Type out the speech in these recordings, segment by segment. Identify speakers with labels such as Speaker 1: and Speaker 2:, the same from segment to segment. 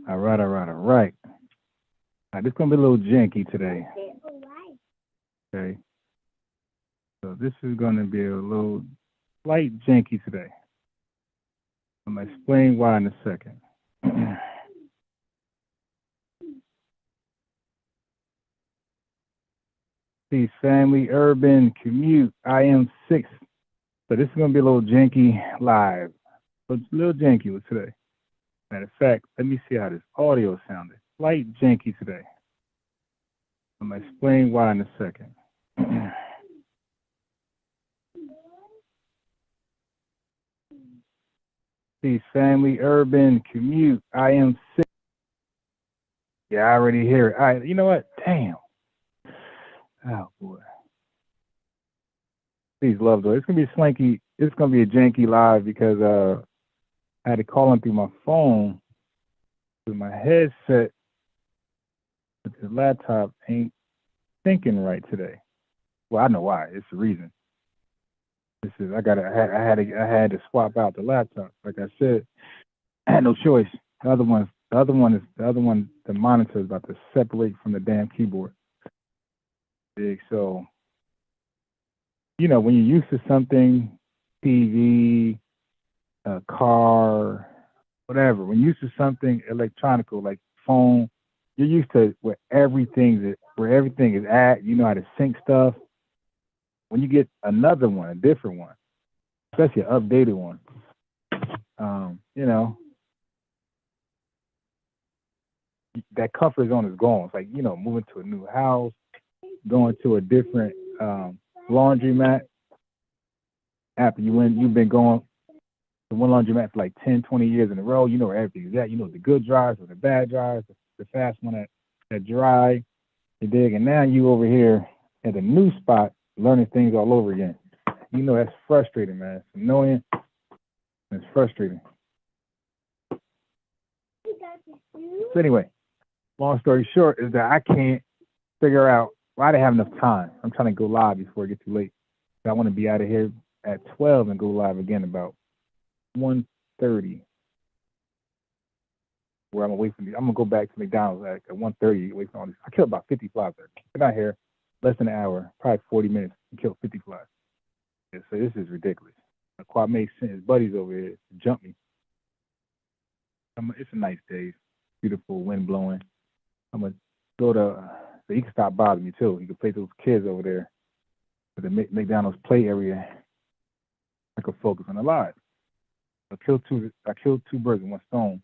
Speaker 1: All right, all right, all right. This is gonna be a little janky today. Okay. So this is gonna be a little slight janky today. I'm gonna explain why in a second. Peace, family, urban, commute. I am 6. So this is gonna be a little janky live. So it's a little janky with today. Matter of fact, let me see how this audio sounded. Slight janky today. I'm gonna explain why in a second. Peace, family, urban, commute. I am 6. Yeah, I already hear it. All right, you know what? Damn. Oh boy. Please, love though. It's gonna be slinky. It's gonna be a janky live because I had to call in through my phone with my headset. But the laptop ain't thinking right today. Well, I know why. It's the reason. This is I had to swap out the laptop. Like I said, I had no choice. The other one, the monitor is about to separate from the damn keyboard. Big. So, you know, when you're used to something, TV, a car, whatever, when you're used to something electronical like phone, you're used to where everything is at. You know how to sync stuff. When you get another one, a different one, especially an updated one, you know, that comfort zone is gone. It's like, you know, moving to a new house, going to a different laundromat after you've been going to one laundromat for like 10, 20 years in a row. You know where everything is at. You know the good dries or the bad dries, the fast one that dry, you dig. And now you over here at a new spot learning things all over again. You know, that's frustrating, man. It's annoying. It's frustrating. So anyway, long story short is that I can't figure out why I didn't have enough time. I'm trying to go live before it gets too late. I want to be out of here at 12 and go live again about 1:30. Where I'm away from I'm gonna go back to McDonald's at 1:30 away from all these. I killed about 50 flies there. Been out here less than an hour, probably 40 minutes, and killed 50 flies. Yeah, so this is ridiculous. Kwame sent his buddies over here to jump me. It's a nice day, beautiful wind blowing. I'm gonna go to so he can stop bothering me too. He can play those kids over there at the McDonald's play area. I could focus on the live. I killed two birds with one stone.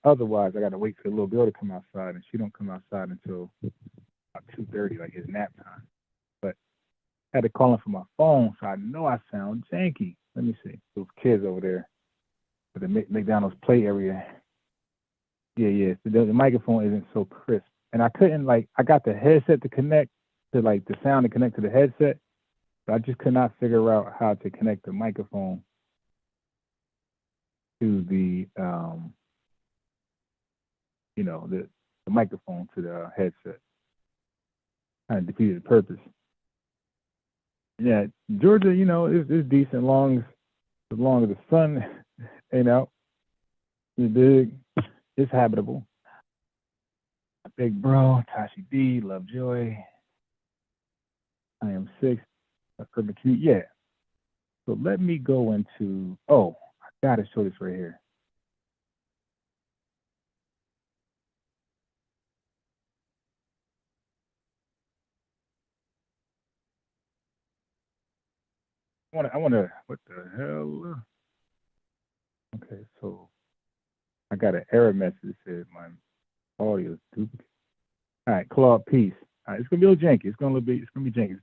Speaker 1: Otherwise, I got to wait for the little girl to come outside, and she don't come outside until about 2:30, like it's nap time. But I had to call him from my phone, so I know I sound janky. Let me see. Those kids over there at the McDonald's play area. Yeah. The microphone isn't so crisp. And I couldn't, I got the headset to connect to, the sound to connect to the headset, but I just could not figure out how to connect the microphone to the, the microphone to the headset. Kind of defeated the purpose. Yeah, Georgia, is decent as long as the sun ain't out. It's big. It's habitable. Big bro, Tashi D, Lovejoy. I am 6. Urban commute. Yeah. So let me go into. Oh, I gotta show this right here. I wanna. What the hell? Okay, so I got an error message that says my audio is duplicate. All right, Claude, peace. All right, it's gonna be a little janky. It's gonna be janky.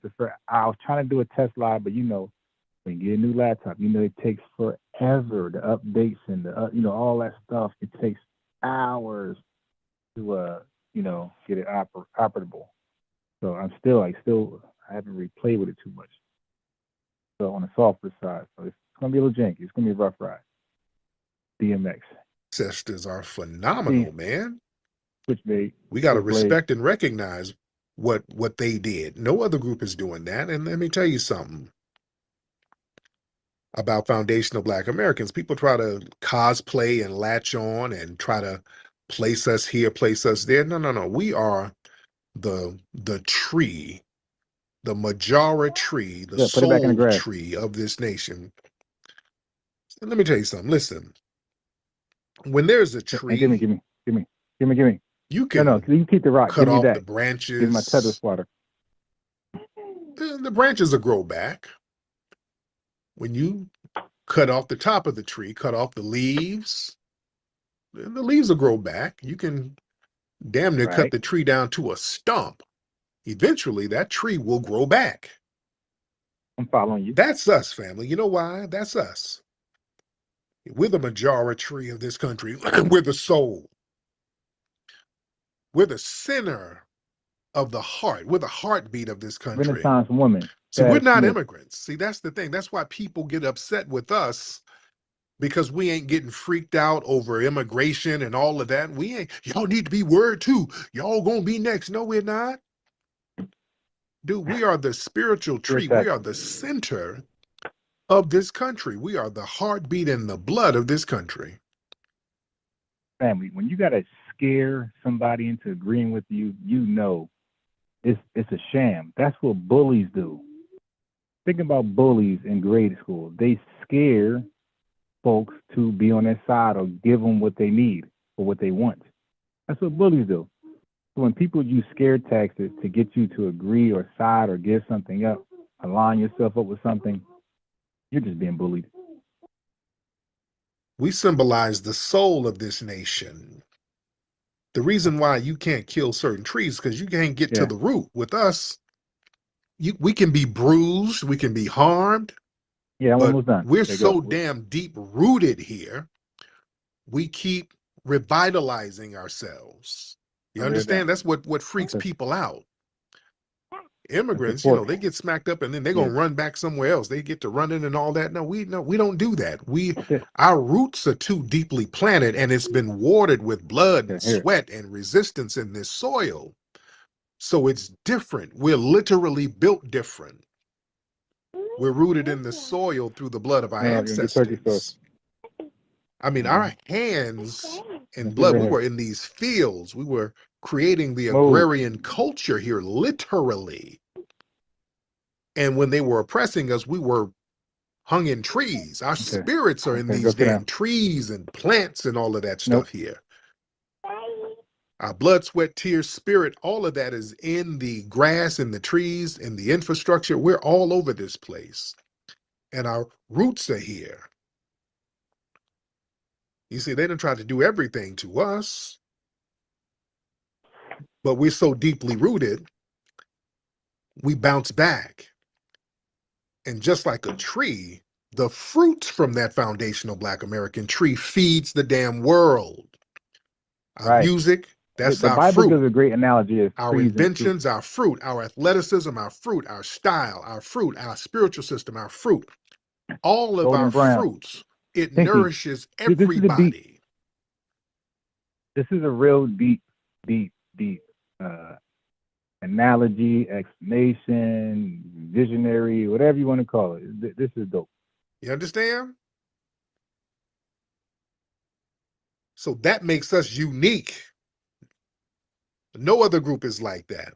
Speaker 1: I was trying to do a test live, but when you get a new laptop, it takes forever. The updates and the all that stuff. It takes hours to get it operable. So I haven't replayed with it too much. So on the software side, so it's gonna be a little janky. It's gonna be a rough ride. DMX.
Speaker 2: Ancestors are phenomenal, man.
Speaker 1: Switchblade.
Speaker 2: We got to respect and recognize what they did. No other group is doing that. And let me tell you something. about foundational Black Americans. People try to cosplay and latch on and try to place us here, place us there. No, no, no. We are the tree, the majora tree, the
Speaker 1: Yeah, put it back in the
Speaker 2: soul
Speaker 1: grass.
Speaker 2: tree of this nation. And let me tell you something. Listen, when there's a
Speaker 1: And give
Speaker 2: tree,
Speaker 1: me.
Speaker 2: you
Speaker 1: No,
Speaker 2: can
Speaker 1: you keep the rock.
Speaker 2: cut
Speaker 1: Give me
Speaker 2: off the
Speaker 1: that. Give me my tether
Speaker 2: branches.
Speaker 1: swatter.
Speaker 2: The branches will grow back. When you cut off the top of the tree, cut off the leaves, the leaves will grow back. You can damn near cut
Speaker 1: Right.
Speaker 2: the tree down to a stump. Eventually, that tree will grow back.
Speaker 1: I'm following you.
Speaker 2: That's us, family. You know why? That's us. We're the majority of this country. We're the soul. We're the center of the heart. We're the heartbeat of this country.
Speaker 1: Renaissance woman.
Speaker 2: See, we're
Speaker 1: Chad
Speaker 2: not
Speaker 1: Smith.
Speaker 2: immigrants. See, that's the thing. That's why people get upset with us, because we ain't getting freaked out over immigration and all of that. We ain't, y'all need to be worried too. Y'all gonna be next. No, we're not. Dude, we are the spiritual tree. We are the center of this country. We are the heartbeat and the blood of this country.
Speaker 1: Family, when you gotta scare somebody into agreeing with you, you know it's a sham. That's what bullies do. Think about bullies in grade school. They scare folks to be on their side or give them what they need or what they want. That's what bullies do. So when people use scare tactics to get you to agree or side or give something up, align yourself up with something, you're just being bullied.
Speaker 2: We symbolize the soul of this nation. The reason why you can't kill certain trees is because you can't get to the root. With us, we can be bruised, we can be harmed.
Speaker 1: Yeah, I'm
Speaker 2: but
Speaker 1: almost done.
Speaker 2: we're
Speaker 1: There
Speaker 2: so
Speaker 1: you go.
Speaker 2: damn deep rooted here, we keep revitalizing ourselves. You understand? That's what freaks people out. Immigrants, you know, they get smacked up and then they're gonna run back somewhere else. They get to running and all that. No, we don't do that. Our roots are too deeply planted, and it's been watered with blood and sweat and resistance in this soil. So it's different. We're literally built different. We're rooted in the soil through the blood of our ancestors. I mean, our hands and blood, we were in these fields. We were creating the agrarian culture here, literally. And when they were oppressing us, we were hung in trees. Our spirits are in these damn trees and plants and all of that stuff here. Our blood, sweat, tears, spirit, all of that is in the grass and the trees and the infrastructure. We're all over this place. And our roots are here. You see, they didn't try to do everything to us, but we're so deeply rooted, we bounce back. And just like a tree, the fruits from that foundational Black American tree feeds the damn world. Our music, that's our
Speaker 1: Bible
Speaker 2: fruit.
Speaker 1: gives a great analogy of
Speaker 2: Our inventions, our fruit, our athleticism, our fruit, our style, our fruit, our spiritual system, our fruit. All of our fruits, it nourishes everybody.
Speaker 1: This is a real deep analogy, explanation, visionary, whatever you want to call it. This is dope.
Speaker 2: You understand? So that makes us unique. No other group is like that.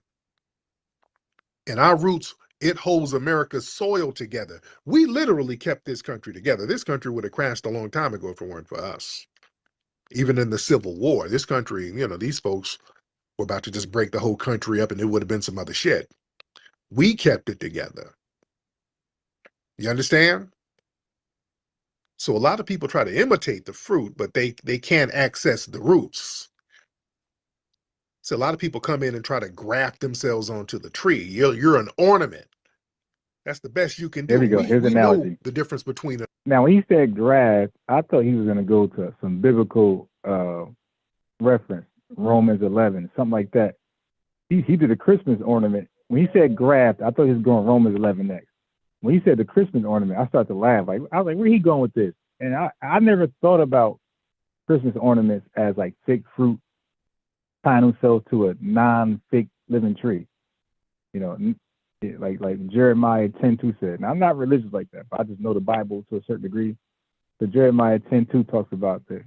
Speaker 2: And our roots, it holds America's soil together. We literally kept this country together. This country would have crashed a long time ago if it weren't for us. Even in the Civil War, this country, you know, these folks were about to just break the whole country up and it would have been some other shit. We kept it together. You understand? So a lot of people try to imitate the fruit, but they can't access the roots. So a lot of people come in and try to graft themselves onto the tree. You're an ornament. That's the best you can do.
Speaker 1: There we go. Here's the analogy.
Speaker 2: Know the difference between a—
Speaker 1: Now, when he said graft, I thought he was going to go to some biblical reference, Romans 11, something like that. He did a Christmas ornament. When he said graft, I thought he was going Romans 11 next. When he said the Christmas ornament, I started to laugh. I was like, where he going with this? And I never thought about Christmas ornaments as like fake fruit tying themselves to a non-fake living tree. You know, like Jeremiah 10:2 said. Now I'm not religious like that, but I just know the Bible to a certain degree. So Jeremiah 10:2 talks about the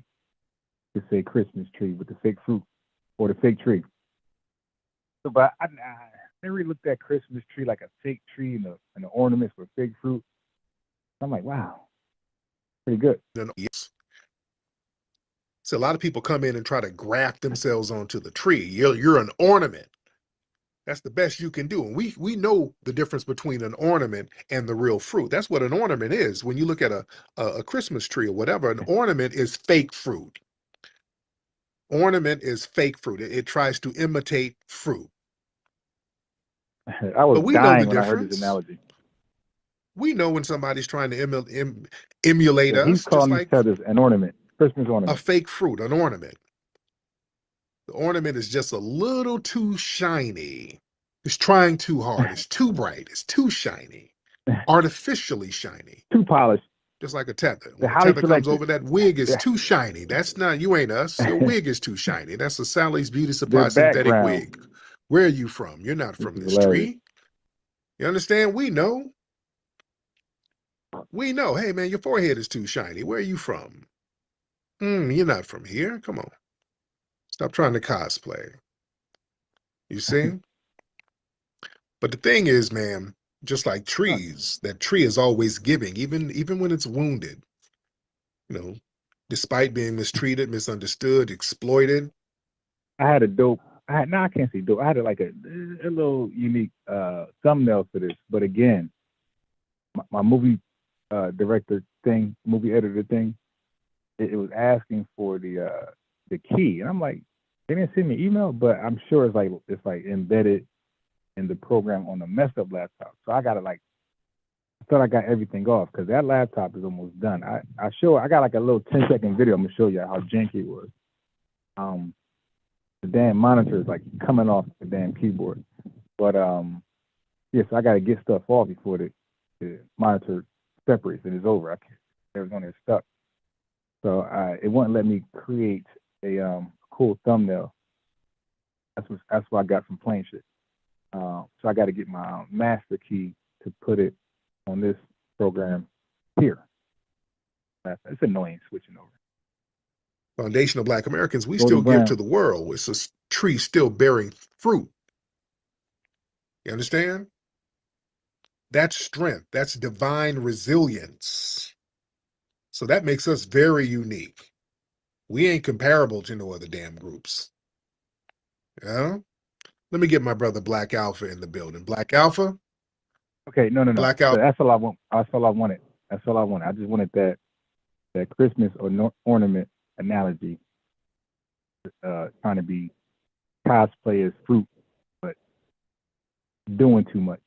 Speaker 1: say Christmas tree with the fake fruit or the fake tree. So, but I never really looked at Christmas tree like a fake tree and the ornaments with fake fruit. I'm like, wow, pretty good.
Speaker 2: Yes. So a lot of people come in and try to graft themselves onto the tree. You're an ornament. That's the best you can do. And we know the difference between an ornament and the real fruit. That's what an ornament is. When you look at a Christmas tree or whatever, an ornament is fake fruit. Ornament is fake fruit. It tries to imitate fruit.
Speaker 1: I was
Speaker 2: But we know the
Speaker 1: dying when I heard this
Speaker 2: difference.
Speaker 1: analogy.
Speaker 2: We know when somebody's trying to emulate
Speaker 1: Yeah, he's
Speaker 2: us, just
Speaker 1: calling each
Speaker 2: like
Speaker 1: other an ornament, Christmas
Speaker 2: a
Speaker 1: ornament.
Speaker 2: fake fruit, an ornament. The ornament is just a little too shiny. It's trying too hard. It's too bright. It's too shiny. Artificially shiny.
Speaker 1: Too polished.
Speaker 2: Just like a tether.
Speaker 1: They're
Speaker 2: When a
Speaker 1: highly
Speaker 2: tether comes
Speaker 1: selective.
Speaker 2: over, that wig is
Speaker 1: Yeah.
Speaker 2: too shiny. That's not, you ain't us. Your wig is too shiny. That's a Sally's Beauty
Speaker 1: Their
Speaker 2: Supply synthetic
Speaker 1: background.
Speaker 2: wig. Where are you from? You're not
Speaker 1: This
Speaker 2: from
Speaker 1: is
Speaker 2: this
Speaker 1: hilarious.
Speaker 2: tree. You understand? We know. We know. Hey, man, your forehead is too shiny. Where are you from? You're not from here. Come on. Stop trying to cosplay. You see? But the thing is, man, just like trees, that tree is always giving, even when it's wounded, despite being mistreated, misunderstood, exploited.
Speaker 1: I had a dope. I can't say dope. I had like a little unique thumbnail for this. But again, my movie director thing, movie editor thing, it was asking for the key, and I'm like, they didn't send me an email, but I'm sure it's like embedded in the program on the messed up laptop. So I gotta like, I thought I got everything off because that laptop is almost done. I got like a little 10-second video. I'm gonna show you how janky it was. The damn monitor is like coming off the damn keyboard. But yes, I got to get stuff off before the monitor separates and it's over. It was on there stuck. So it wouldn't let me create a cool thumbnail. That's what I got from playing shit. So I got to get my master key to put it on this program here. It's annoying switching over.
Speaker 2: Foundational Black Americans, we
Speaker 1: Golden
Speaker 2: still give
Speaker 1: brown.
Speaker 2: to the world. It's a tree still bearing fruit. You understand? That's strength. That's divine resilience. So that makes us very unique. We ain't comparable to no other damn groups. Yeah? Let me get my brother Black Alpha in the building. Black Alpha?
Speaker 1: Okay, no.
Speaker 2: Black
Speaker 1: So
Speaker 2: Alpha.
Speaker 1: that's all I want. That's all I wanted. That's all I wanted. I just wanted that Christmas or ornament analogy, trying to be cosplay as fruit, but doing too much.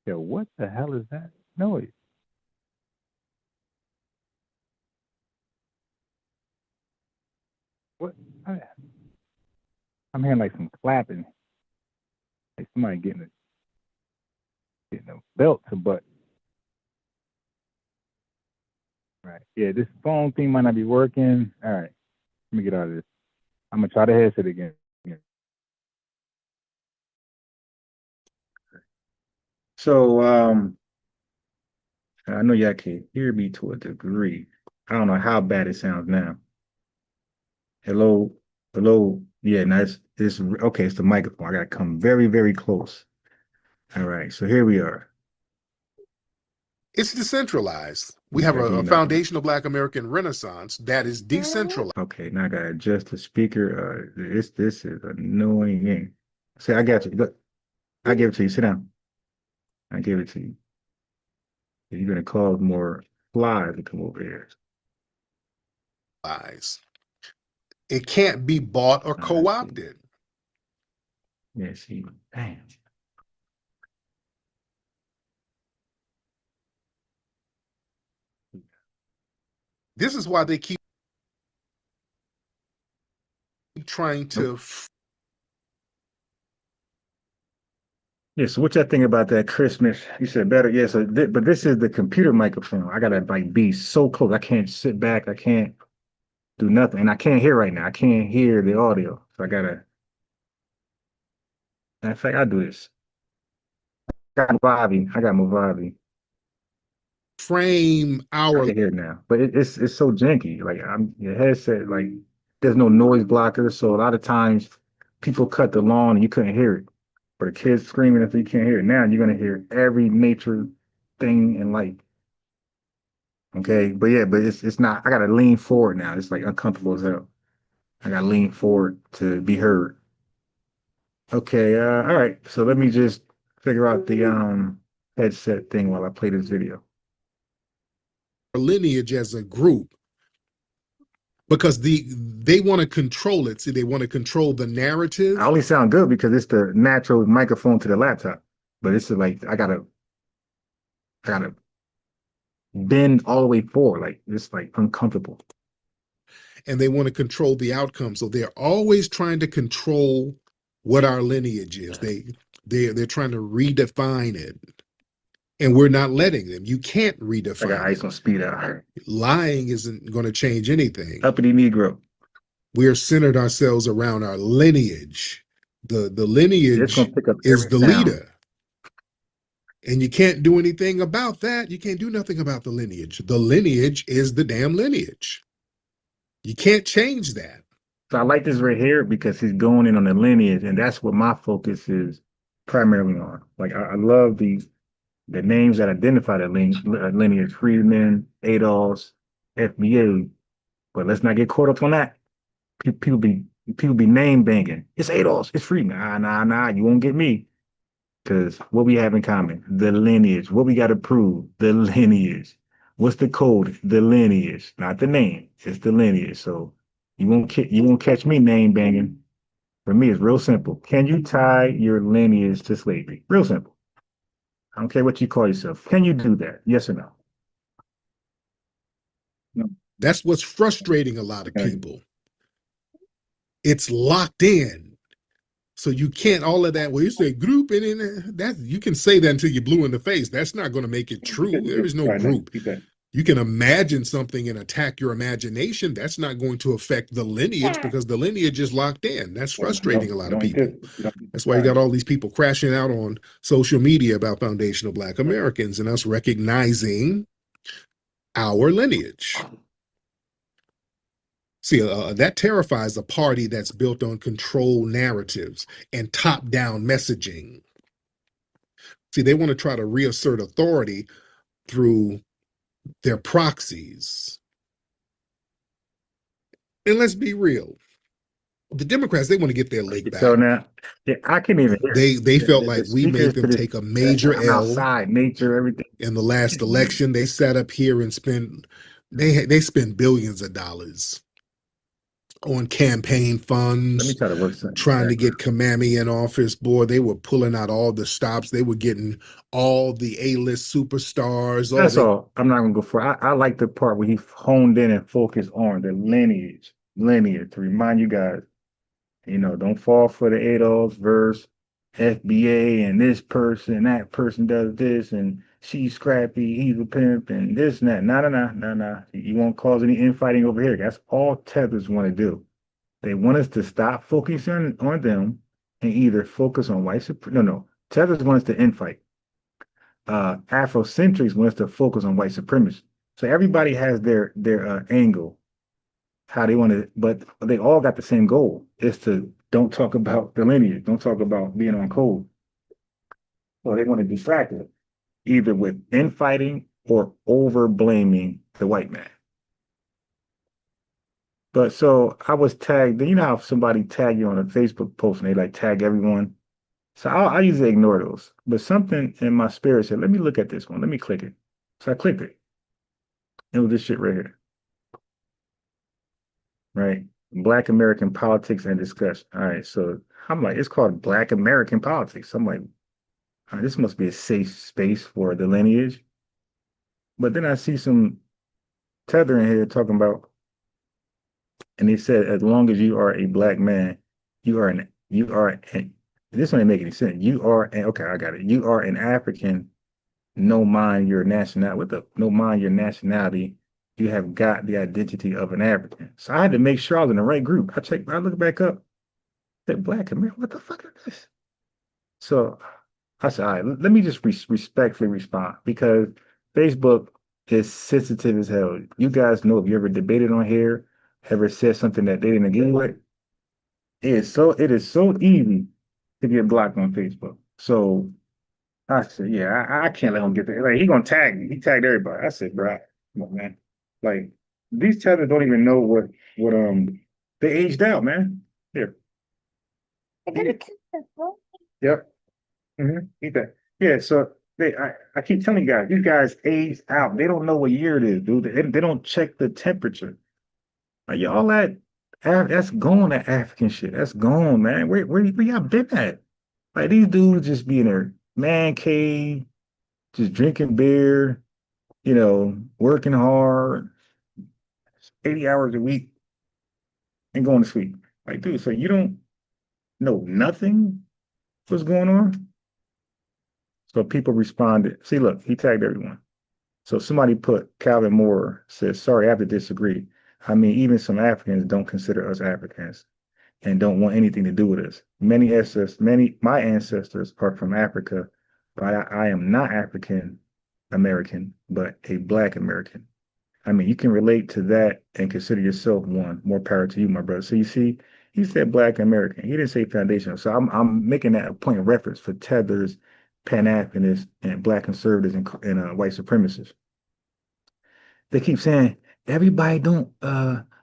Speaker 1: Yo, what the hell is that noise? What? I'm hearing like some clapping, like somebody getting a belt to butt. Right. Yeah, this phone thing might not be working. All right, let me get out of this. I'm gonna try the headset again. So I know y'all can hear me to a degree. I don't know how bad it sounds now. Hello, hello. Yeah, now it's okay. It's the microphone. I gotta come very, very close. All right, so here we are.
Speaker 2: It's decentralized. We have a foundational Black American Renaissance that is decentralized.
Speaker 1: Okay, now I gotta adjust the speaker. This is annoying. See, I got you. Look, I give it to you. Sit down. I give it to you. You're gonna cause more flies to come over here.
Speaker 2: It can't be bought or co-opted.
Speaker 1: Yeah, see, damn.
Speaker 2: This is why they keep trying to.
Speaker 1: Yeah, so what y'all think about that Christmas? You said better, yeah. So, but this is the computer microphone. I gotta like be so close. I can't sit back. I can't do nothing, and I can't hear right now. I can't hear the audio, so I gotta. In fact, I do this. got Movavi. I got Movavi.
Speaker 2: Frame
Speaker 1: I
Speaker 2: our
Speaker 1: can hear it now, but it's so janky. Like your headset, like there's no noise blocker, so a lot of times people cut the lawn and you couldn't hear it, or the kids screaming if you can't hear it. Now you're gonna hear every nature thing and like, okay, but yeah, but it's not. I gotta lean forward now. It's like uncomfortable as hell. I gotta lean forward to be heard. Okay, all right. So let me just figure out the headset thing while I play this video.
Speaker 2: lineage as a group, because they want to control it. See, they want to control the narrative.
Speaker 1: I only sound good because it's the natural microphone to the laptop, but it's like I gotta bend all the way forward, like it's like uncomfortable.
Speaker 2: And they want to control the outcome. So they're always trying to control what our lineage is. They're trying to redefine it. And we're not letting them. You can't redefine
Speaker 1: I got ice
Speaker 2: it.
Speaker 1: on speed out.
Speaker 2: Lying isn't going to change anything.
Speaker 1: Uppity Negro.
Speaker 2: We are centered ourselves around our lineage. The lineage is the leader. And you can't do anything about that. You can't do nothing about the lineage. The lineage is the damn lineage. You can't change that.
Speaker 1: So I like this right here because he's going in on the lineage, and that's what my focus is primarily on. Like I love the names that identify the lineage: Freedmen, Adolfs, FBA. But let's not get caught up on that. People be name banging. It's Adolfs, it's Freedmen. Nah. You won't get me. Because what we have in common, the lineage. What we got to prove, the lineage. What's the code? The lineage, not the name. It's the lineage. So you won't catch me name banging. For me, it's real simple. Can you tie your lineage to slavery? Real simple. I don't care what you call yourself. Can you do that? Yes or no?
Speaker 2: No. That's what's frustrating a lot of people. It's locked in. So you can't all of that. Well, you say group, and that you can say that until you're blue in the face. That's not going to make it true. There is no group. You can imagine something and attack your imagination. That's not going to affect the lineage because the lineage is locked in. That's frustrating a lot of people. That's why you got all these people crashing out on social media about foundational Black Americans and us recognizing our lineage. See, that terrifies a party that's built on control narratives and top-down messaging. See, they want to try to reassert authority through their proxies. And let's be real. The Democrats, they want to get their leg back.
Speaker 1: So now, yeah, I can even hear
Speaker 2: they felt like we made them take a major L
Speaker 1: outside, nature, everything.
Speaker 2: In the last election. They sat up here and they spent billions of dollars on campaign funds.
Speaker 1: Let me try to work something.
Speaker 2: Trying to get Kwame in office. Boy, they were pulling out all the stops. They were getting all the A-list superstars.
Speaker 1: That's all. I'm not gonna go for it. I like the part where he honed in and focused on the lineage to remind you guys, don't fall for the Adolf's verse, FBA and this person, that person does this, and she's scrappy, he's a pimp, and this and that. Nah. You won't cause any infighting over here. That's all Tethers want to do. They want us to stop focusing on them and either focus on white supremacy. No. Tethers want us to infight. Afrocentrics want us to focus on white supremacy. So everybody has their angle, how they want to, but they all got the same goal: is to don't talk about the lineage, don't talk about being on code. So they want to distract it, either with infighting or over blaming the white man. But so I was tagged. You know how somebody tag you on a Facebook post and they like tag everyone. So I usually ignore those. But something in my spirit said, let me look at this one. Let me click it. So I clicked it. It was this shit right here. Right? Black American politics and discussion. All right. So I'm like, it's called Black American politics. I'm like, all right, this must be a safe space for the lineage. But then I see some Tether in here talking about, and they said, as long as you are a Black man, this don't make any sense. Okay, I got it. You are an African, no mind your nationality, no mind your nationality. You have got the identity of an African. So I had to make sure I was in the right group. I look back up, said Black American, what the fuck is this? So
Speaker 3: I said, all right, let me just respectfully respond because Facebook is sensitive as hell. You guys know if you ever debated on here, ever said something that they didn't agree with, it is so easy to get blocked on Facebook. So I said, yeah, I can't let him get there. Like he gonna tag me. He tagged everybody. I said, bro, come on, man. Like these tethers don't even know what they aged out, man. Here. Yep. Eat that. Yeah, so I keep telling you guys, these guys age out. They don't know what year it is, dude. They don't check the temperature. Like y'all that's gone, that African shit. That's gone, man. Where y'all been at? Like these dudes just be in their man cave, just drinking beer, working hard, 80 hours a week and going to sleep. Like, dude, so you don't know nothing what's going on? So people responded. See, look, he tagged everyone. So somebody put Calvin Moore says, sorry, I have to disagree. I mean, even some Africans don't consider us Africans and don't want anything to do with us. Many my ancestors are from Africa, but I am not African American, but a Black American. I mean, you can relate to that and consider yourself one. More power to you, my brother. So you see, he said Black American. He didn't say foundational. So I'm making that a point of reference for tethers, Pan-Africanists, and Black conservatives and white supremacists. They keep saying everybody don't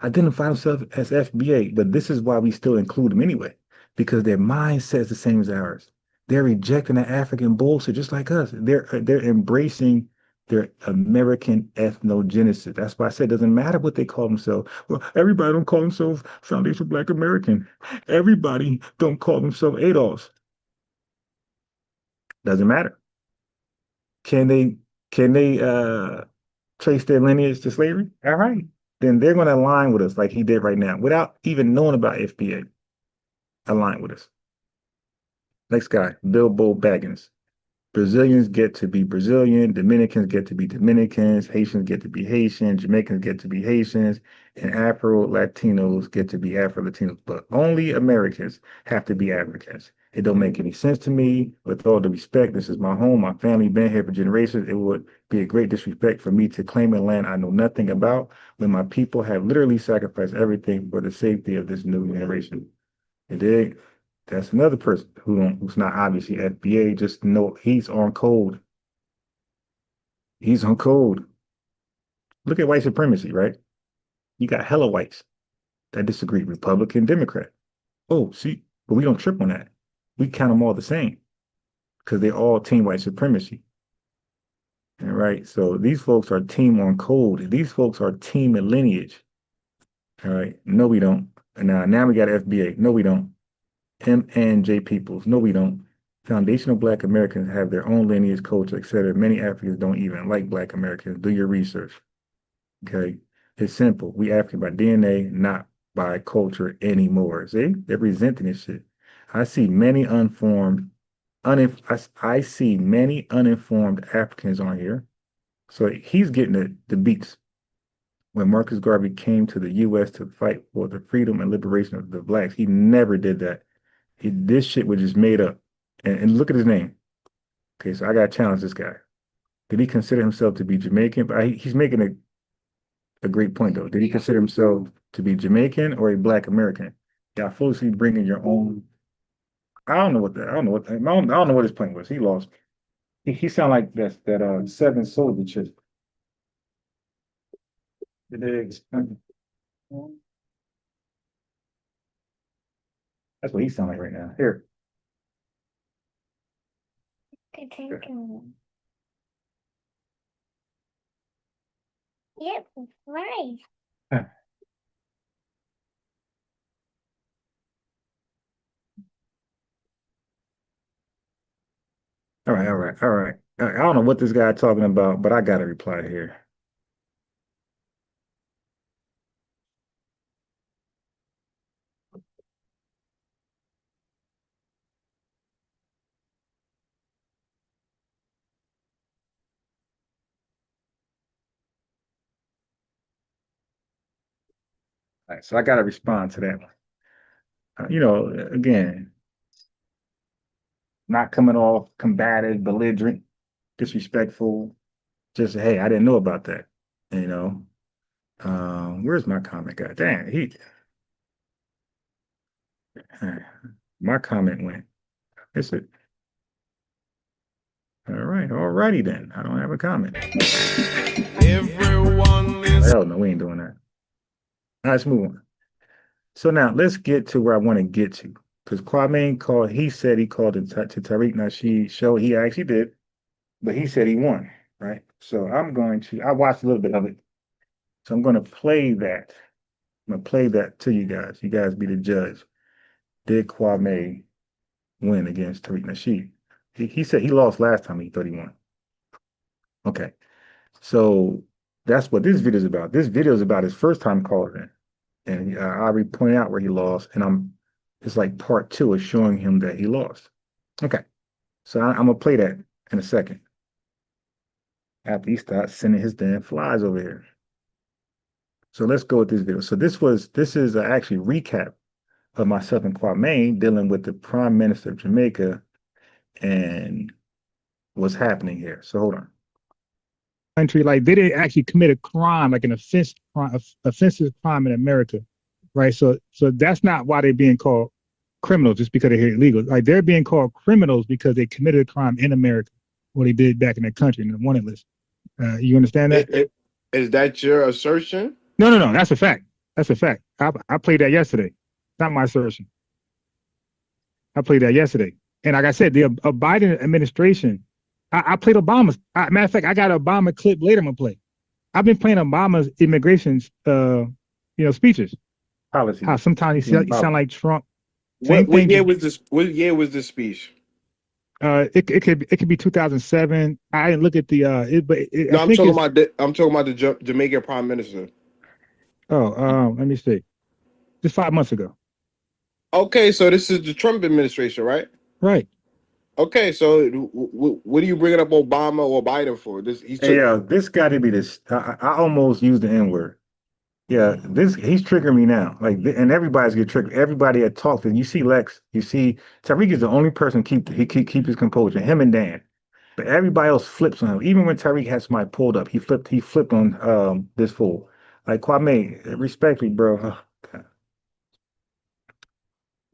Speaker 3: identify themselves as FBA, but this is why we still include them anyway, because their mindset is the same as ours. They're rejecting the African bullshit just like us. They're embracing their American ethnogenesis. That's why I said it doesn't matter what they call themselves. Well, everybody don't call themselves Foundation Black American. Everybody don't call themselves Adolfs. Doesn't matter. Can they can they trace their lineage to slavery? All right. Then they're going to align with us like he did right now without even knowing about FBA. Align with us. Next guy, Bilbo Baggins. Brazilians get to be Brazilian, Dominicans get to be Dominicans, Haitians get to be Haitians, Jamaicans get to be Haitians, and Afro-Latinos get to be Afro-Latinos. But only Americans have to be Africans. It don't make any sense to me. With all the respect, this is my home. My family been here for generations. It would be a great disrespect for me to claim a land I know nothing about when my people have literally sacrificed everything for the safety of this new generation. You dig? That's another person who's not obviously FBA, just know he's on code. He's on code. Look at white supremacy, right? You got hella whites that disagree, Republican, Democrat. Oh, see, but we don't trip on that. We count them all the same because they're all team white supremacy. All right. So these folks are team on code. These folks are team in lineage. All right. No, we don't. And now we got FBA. No, we don't. M and J peoples. No, we don't. Foundational Black Americans have their own lineage, culture, etc. Many Africans don't even like Black Americans. Do your research. Okay. It's simple. We African by DNA, not by culture anymore. See? They're resenting this shit. I see many unformed, I see many uninformed Africans on here. So he's getting the beats. When Marcus Garvey came to the US to fight for the freedom and liberation of the blacks, he never did that. This shit was just made up. And look at his name. Okay, so I got to challenge this guy. Did he consider himself to be Jamaican? But he's making a great point, though. Did he consider himself to be Jamaican or a Black American? Y'all foolishly bringing your own. I don't know what that. I don't know what. I don't know what his point was. He lost me. He sound like that seven soldier chick. That's what he sound like right now. Here. Yep, right. All right, all right, all right. I don't know what this guy talking about, but I got to reply here. All right, so I got to respond to that one. Again, not coming off combative, belligerent, disrespectful. Just, hey, I didn't know about that. You know, where's my comment guy? Damn, my comment went. It's it. All right, alrighty then. I don't have a comment.
Speaker 2: Everyone is.
Speaker 3: Hell no, we ain't doing that. All right, let's move on. So now let's get to where I want to get to. Because Kwame called, he said he called it to Tariq Nasheed show. He actually did, but he said he won, right? So I watched a little bit of it. So I'm going to play that. I'm going to play that to you guys. You guys be the judge. Did Kwame win against Tariq Nasheed? He said he lost last time. He thought he won. Okay. So that's what this video is about. This video is about his first time calling in. And I already pointed out where he lost. And it's like part 2 of showing him that he lost. Okay. So I'm going to play that in a second. After he starts sending his damn flies over here. So let's go with this video. So this is actually a recap of myself and Kwame dealing with the Prime Minister of Jamaica and what's happening here. So hold on.
Speaker 1: Country, like they didn't actually commit a crime, like an offensive crime in America, right? So that's not why they're being called criminals just because they're illegal. Like they're being called criminals because they committed a crime in America, what they did back in their country in the wanted list. You understand that?
Speaker 4: Is that your assertion?
Speaker 1: No. That's a fact. That's a fact. I played that yesterday. Not my assertion. I played that yesterday. And like I said, the Biden administration, I played Obama's. Matter of fact, I got an Obama clip later I'm going to play. I've been playing Obama's immigration speeches.
Speaker 3: Policy.
Speaker 1: How sometimes you sound like Trump.
Speaker 4: What year was this? What year was this speech?
Speaker 1: It could be 2007. I didn't look at the
Speaker 4: I'm talking about the Jamaican Prime Minister.
Speaker 1: Oh, let me see. Just 5 months ago.
Speaker 4: Okay, so this is the Trump administration, right?
Speaker 1: Right.
Speaker 4: Okay, so what are you bringing up Obama or Biden for? This
Speaker 3: got to be this. I almost used the N-word. Yeah, he's triggering me now. Like, and everybody's get triggered. Everybody that talks, and you see Lex, you see Tariq is the only person keep his composure. Him and Dan, but everybody else flips on him. Even when Tariq had somebody pulled up, he flipped on this fool. Like Kwame, respectfully, bro. Oh, God.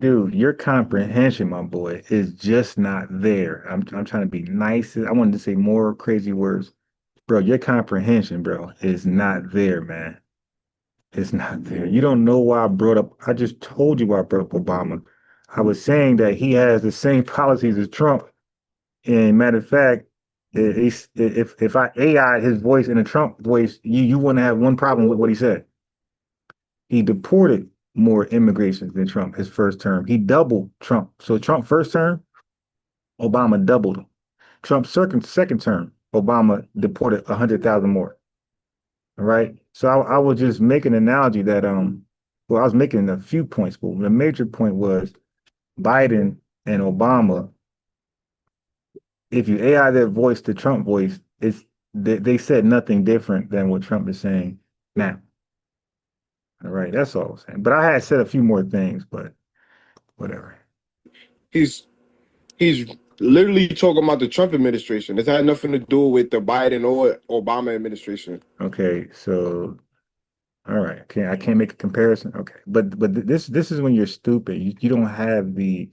Speaker 3: Dude, your comprehension, my boy, is just not there. I'm trying to be nice. I wanted to say more crazy words, bro. Your comprehension, bro, is not there, man. It's not there. You don't know why I just told you why I brought up Obama. I was saying that he has the same policies as Trump. And matter of fact, if I AI his voice in a Trump voice, you wouldn't have one problem with what he said. He deported more immigrations than Trump his first term. He doubled Trump. So Trump first term, Obama doubled him. Trump's second term, Obama deported 100,000 more. All right. So I was just making an analogy that I was making a few points, but the major point was Biden and Obama. If you AI their voice to Trump voice, they said nothing different than what Trump is saying now. All right, that's all I was saying. But I had said a few more things, but whatever.
Speaker 4: He's literally talking about the Trump administration. It's had nothing to do with the Biden or Obama administration.
Speaker 3: Okay, so all right, I can't make a comparison. Okay, but this is when you're stupid. You don't have the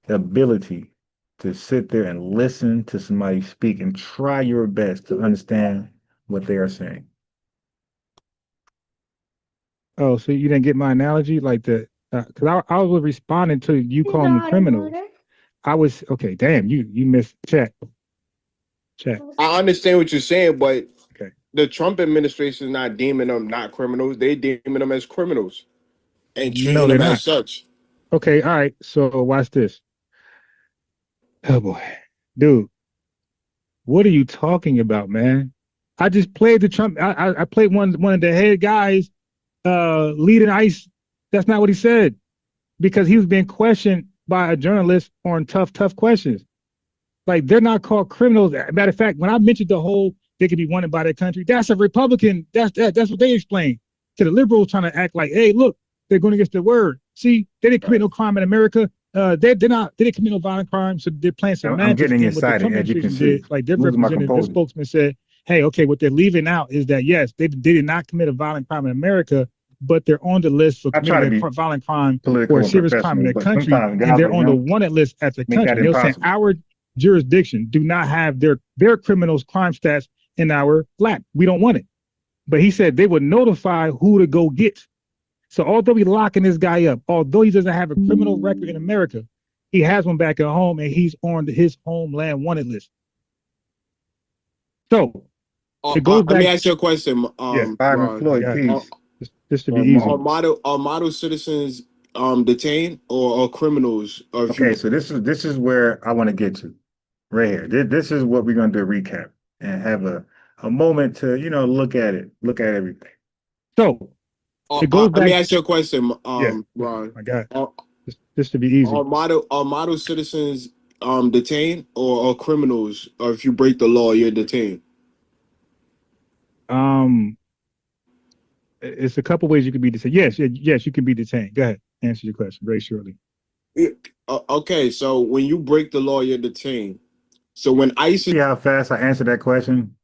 Speaker 3: ability to sit there and listen to somebody speak and try your best to understand what they are saying.
Speaker 1: Oh, so you didn't get my analogy, like because I was responding to you calling them criminals. I was okay. Damn, you missed chat.
Speaker 4: I understand what you're saying, but
Speaker 1: okay,
Speaker 4: the Trump administration is not deeming them not criminals. They deeming them as criminals and treating them as such.
Speaker 1: Okay, all right. So watch this. Oh boy, dude, what are you talking about, man? I just played the Trump. I played one of the head guys leading ICE. That's not what he said, because he was being questioned by a journalist on tough questions. Like, they're not called criminals. Matter of fact, when I mentioned the whole they could be wanted by their country, that's a Republican. That's what they explained to the liberals, trying to act like, hey, look, they're going against their word. See, they didn't commit no crime in America. They didn't commit no violent crimes, so they're playing semantics.
Speaker 3: I'm getting
Speaker 1: and what the
Speaker 3: excited,
Speaker 1: Trump
Speaker 3: as you can
Speaker 1: administration
Speaker 3: see.
Speaker 1: did, like their
Speaker 3: Losing my
Speaker 1: representative, their
Speaker 3: composure.
Speaker 1: spokesman said, "Hey, okay, what they're leaving out is that yes, they did not commit a violent crime in America, but they're on the list for
Speaker 3: I try to
Speaker 1: committing
Speaker 3: be
Speaker 1: a violent crime
Speaker 3: political
Speaker 1: or a
Speaker 3: and
Speaker 1: serious crime in
Speaker 3: professional,
Speaker 1: their
Speaker 3: but
Speaker 1: country,
Speaker 3: sometimes
Speaker 1: and they're
Speaker 3: God,
Speaker 1: on the wanted list as a
Speaker 3: make that
Speaker 1: country." They're saying
Speaker 3: impossible.
Speaker 1: our jurisdiction do not have their criminals crime stats in our lap. We don't want it. But he said they would notify who to go get. So although we're locking this guy up, although he doesn't have a criminal record in America, he has one back at home, and he's on his homeland wanted list. So it goes back.
Speaker 4: Let me ask you a question,
Speaker 1: Yeah,
Speaker 3: Byron Floyd, peace.
Speaker 1: Just to be easy.
Speaker 4: Are model citizens detained or criminals? Or if
Speaker 3: Okay, so this is where I want to get to, right here. This is what we're gonna do a recap and have a moment to look at it, look at everything.
Speaker 1: So it goes back.
Speaker 4: Let me ask you a question,
Speaker 1: Yeah,
Speaker 4: Ron.
Speaker 1: my God. Just to be easy.
Speaker 4: Are model citizens detained or criminals? Or if you break the law, you're detained?
Speaker 1: It's a couple ways you can be detained. Yes, you can be detained. Go ahead, answer your question very shortly.
Speaker 4: Okay, so when you break the law, you're detained. So when ICE
Speaker 3: See how fast I answered that question?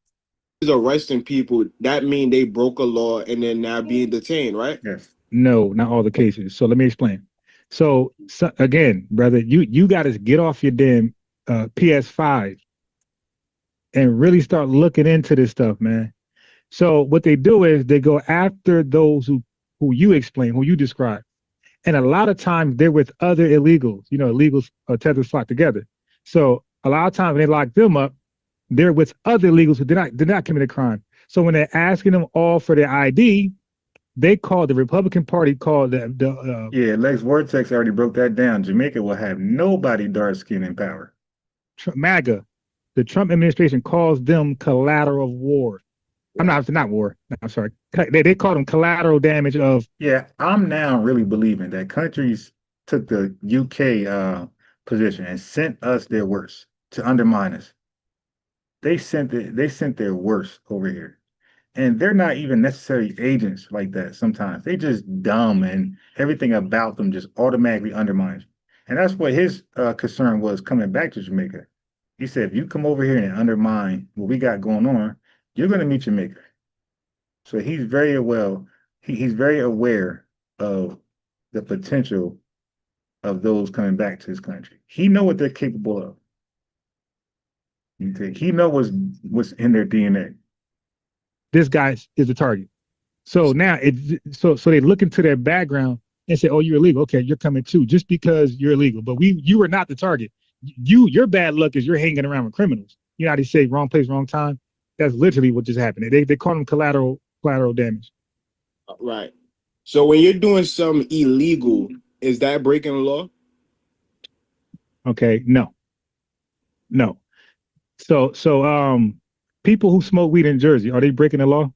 Speaker 4: is arresting people, that means they broke a law and then now being detained, right?
Speaker 3: Yes.
Speaker 1: No, not all the cases. So let me explain. So again, brother, you got to get off your damn PS5 and really start looking into this stuff, man. So what they do is they go after those who you explain, who you describe. And a lot of times they're with other illegals. Illegals Tether flock together. So a lot of times when they lock them up, they're with other illegals who did not commit a crime. So when they're asking them all for their ID, they call the Republican Party called
Speaker 3: yeah, Lex Vortex already broke that down. Jamaica will have nobody dark skin in power.
Speaker 1: MAGA. The Trump administration calls them collateral war. I'm not war. No, I'm sorry. They call them collateral damage of.
Speaker 3: Yeah, I'm now really believing that countries took the UK position and sent us their worst to undermine us. They sent their worst over here. And they're not even necessarily agents like that sometimes. They just dumb and everything about them just automatically undermines. And that's what his concern was coming back to Jamaica. He said, if you come over here and undermine what we got going on, you're going to meet your maker. So he's very well, he's very aware of the potential of those coming back to his country. He know what they're capable of. Okay? He know what's in their DNA.
Speaker 1: This guy is the target. So now so they look into their background and say, "Oh, you're illegal. Okay, you're coming too, just because you're illegal." But you are not the target. Your bad luck is you're hanging around with criminals. You know how they say wrong place, wrong time. That's literally what just happened. They call them collateral damage.
Speaker 4: Right. So when you're doing something illegal, is that breaking the law?
Speaker 1: Okay, no. So people who smoke weed in Jersey, are they breaking the law?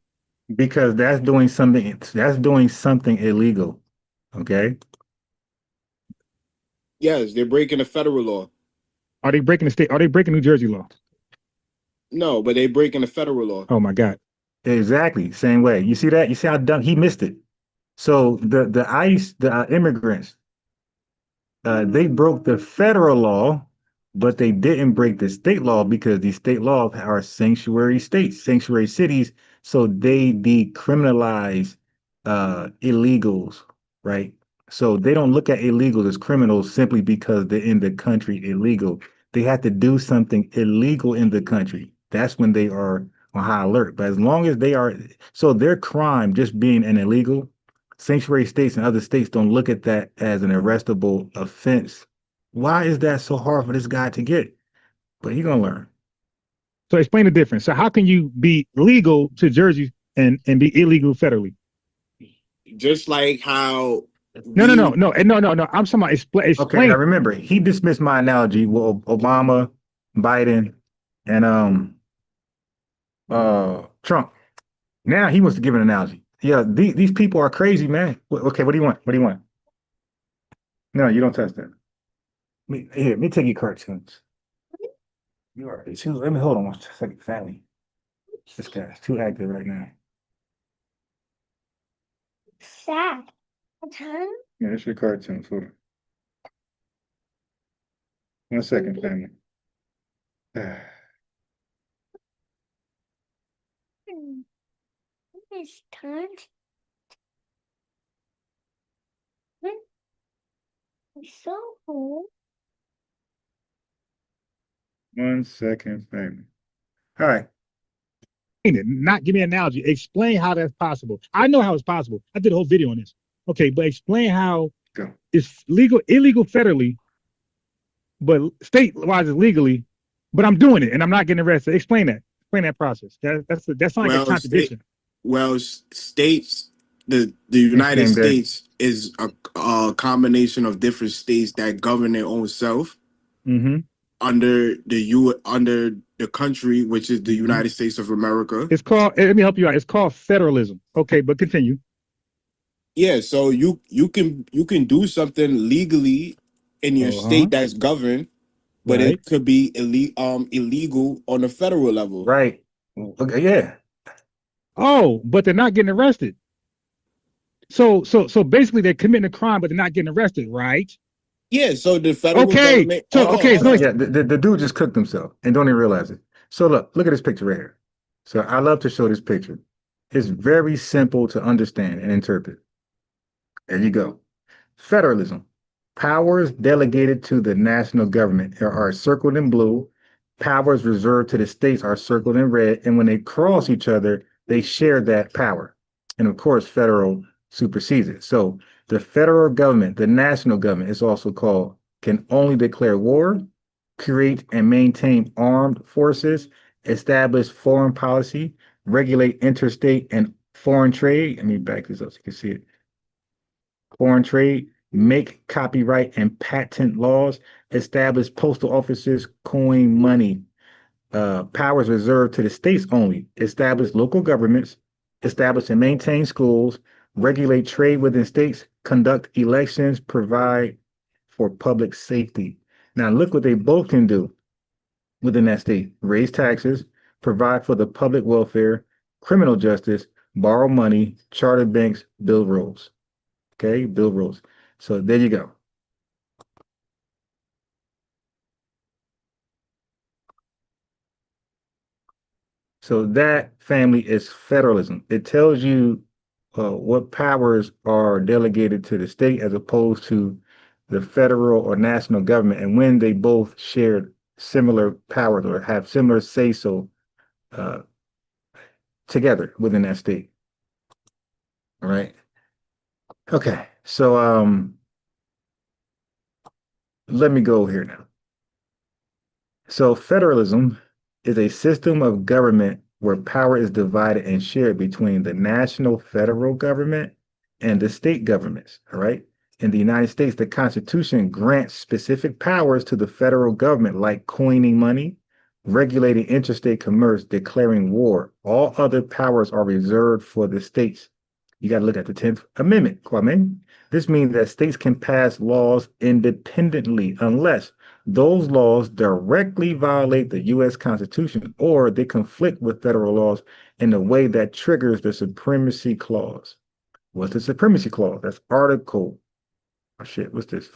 Speaker 3: Because that's doing something illegal. Okay.
Speaker 4: Yes, they're breaking the federal law.
Speaker 1: Are they breaking New Jersey law?
Speaker 4: No, but they're breaking the federal law.
Speaker 1: Oh my God.
Speaker 3: Exactly. Same way. You see that? You see how dumb he missed it. So the ICE, the immigrants, they broke the federal law, but they didn't break the state law because the state laws are sanctuary states, sanctuary cities. So they decriminalize illegals, right? So they don't look at illegals as criminals simply because they're in the country illegal. They have to do something illegal in the country. That's when they are on high alert. But as long as they are, so their crime just being an illegal, sanctuary states and other states don't look at that as an arrestable offense. Why is that so hard for this guy to get? But he's gonna learn.
Speaker 1: So explain the difference. So how can you be legal to Jersey and be illegal federally?
Speaker 4: Just like how
Speaker 3: No.
Speaker 1: I'm talking about explain.
Speaker 3: Okay, now remember, he dismissed my analogy with Obama, Biden, and Trump. Now he wants to give an analogy. Yeah, these people are crazy, man. Okay, what do you want? What do you want? No, you don't touch that. Let me take your cartoons. You are let me hold on one second, family. This guy's too active right now. Sad. Yeah, that's your cartoons. Hold on. 1 second, family.
Speaker 5: It's time. It's so cool.
Speaker 3: 1 second, family. All right.
Speaker 1: Not give me an analogy. Explain how that's possible. I know how it's possible. I did a whole video on this. Okay, but explain how it's illegal federally, but state-wise is legally, but I'm doing it and I'm not getting arrested. Explain that. Explain that process. That's like a contradiction.
Speaker 4: States, the United States is a combination of different states that govern their own self under the country, which is the United States of America.
Speaker 1: It's called. Let me help you out. It's called federalism. Okay, but continue.
Speaker 4: Yeah, so you can do something legally in your state that's governed, but it could be illegal on the federal level.
Speaker 3: Right. Okay, yeah.
Speaker 1: Oh, but they're not getting arrested. So basically they're committing a crime, but they're not getting arrested, right?
Speaker 4: Yeah, so the federal government.
Speaker 3: Yeah, the dude just cooked himself and don't even realize it. So look at this picture right here. So I love to show this picture. It's very simple to understand and interpret. There you go. Federalism. Powers delegated to the national government are circled in blue. Powers reserved to the states are circled in red. And when they cross each other, they share that power. And of course, federal supersedes it. So the federal government, the national government is also called, can only declare war, create and maintain armed forces, establish foreign policy, regulate interstate and foreign trade. Let me back this up so you can see it. Foreign trade, make copyright and patent laws, establish postal offices, coin money. Powers reserved to the states only, establish local governments, establish and maintain schools, regulate trade within states, conduct elections, provide for public safety. Now look what they both can do within that state: raise taxes, provide for the public welfare, criminal justice, borrow money, charter banks, build roads. Okay, build roads. So there you go. So that, family, is federalism. It tells you what powers are delegated to the state as opposed to the federal or national government, and when they both share similar powers or have similar say-so together within that state. All right. Okay. So let me go here now. So federalism is a system of government where power is divided and shared between the national federal government and the state governments. All right. In the United States, the Constitution grants specific powers to the federal government, like coining money, regulating interstate commerce, declaring war. All other powers are reserved for the states. You got to look at the 10th Amendment, Kwame. This means that states can pass laws independently unless those laws directly violate the U.S. Constitution or they conflict with federal laws in a way that triggers the Supremacy Clause. What's the Supremacy Clause? That's Article, what's this,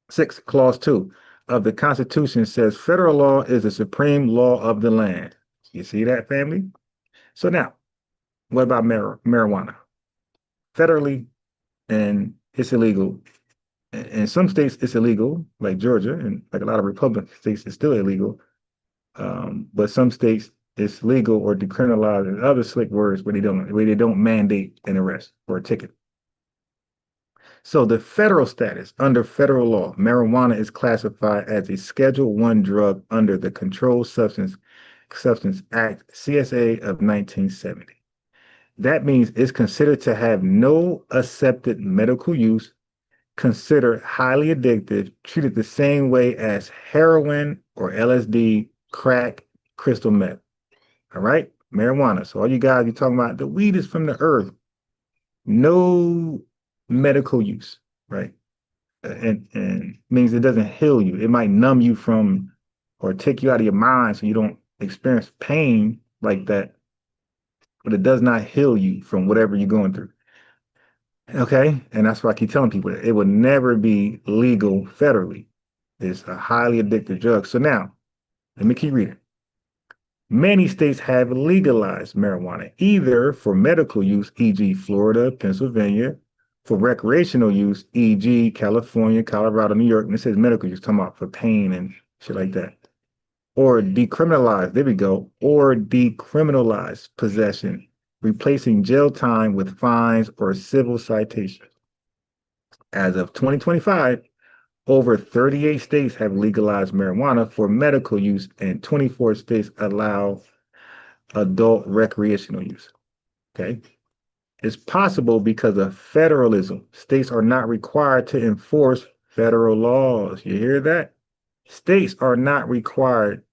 Speaker 3: 6, Clause 2 of the Constitution says federal law is the supreme law of the land. You see that, family? So now, what about marijuana? Federally, and it's illegal. In some states, it's illegal, like Georgia, and like a lot of Republican states, it's still illegal. But some states, it's legal or decriminalized, and other slick words where they don't mandate an arrest or a ticket. So the federal status under federal law, marijuana is classified as a Schedule I drug under the Controlled Substance Act, CSA of 1970. That means it's considered to have no accepted medical use, considered highly addictive, treated the same way as heroin or LSD, crack, crystal meth. All right, marijuana. So all you guys, you're talking about the weed is from the earth. No medical use, right? And means it doesn't heal you. It might numb you from or take you out of your mind so you don't experience pain like that, but it does not heal you from whatever you're going through. Okay, and that's why I keep telling people it will never be legal federally. It's a highly addictive drug. So now, let me keep reading. Many states have legalized marijuana, either for medical use, e.g., Florida, Pennsylvania, for recreational use, e.g., California, Colorado, New York. And it says medical use, talking about for pain and shit like that. Or decriminalized, there we go, or decriminalized possession, replacing jail time with fines or civil citations. As of 2025, over 38 states have legalized marijuana for medical use, and 24 states allow adult recreational use. Okay. It's possible because of federalism. States are not required to enforce federal laws. You hear that? States are not required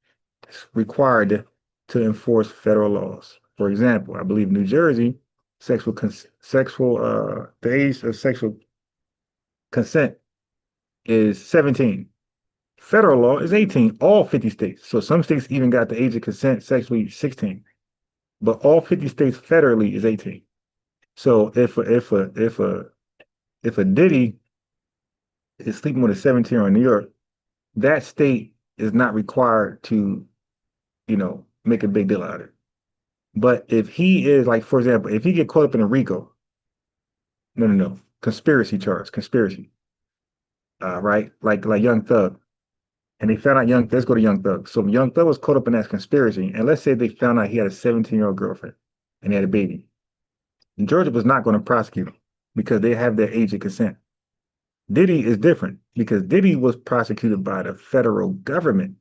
Speaker 3: to enforce federal laws. For example, I believe New Jersey, the age of sexual consent is 17. Federal law is 18, all 50 states. So some states even got the age of consent sexually 16. But all 50 states federally is 18. So if a Diddy is sleeping with a 17-year-old in New York, that state is not required to, make a big deal out of it. But if he is like, for example, if he get caught up in a RICO, no, conspiracy, right? Like Young Thug, and they found out let's go to Young Thug. So Young Thug was caught up in that conspiracy, and let's say they found out he had a 17-year-old girlfriend and he had a baby. And Georgia was not going to prosecute him because they have their age of consent. Diddy is different because Diddy was prosecuted by the federal government.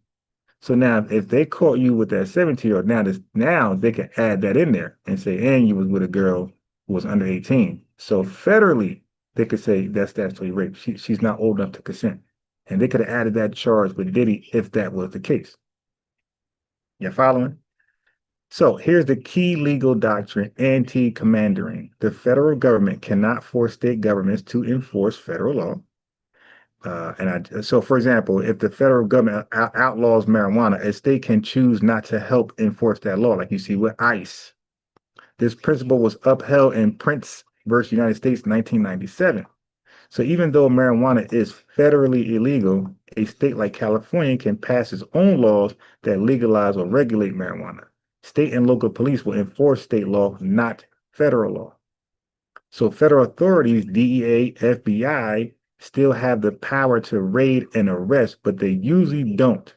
Speaker 3: So now, if they caught you with that 17-year-old, now they can add that in there and say, and you was with a girl who was under 18. So federally, they could say that's statutory rape. She's not old enough to consent. And they could have added that charge with Diddy if that was the case. You following? So here's the key legal doctrine, anti-commandeering. The federal government cannot force state governments to enforce federal law. So, for example, if the federal government outlaws marijuana, a state can choose not to help enforce that law, like you see with ICE. This principle was upheld in Prince versus United States 1997. So even though marijuana is federally illegal, a state like California can pass its own laws that legalize or regulate marijuana. State and local police will enforce state law, not federal law. So federal authorities, DEA, FBI, still have the power to raid and arrest, but they usually don't.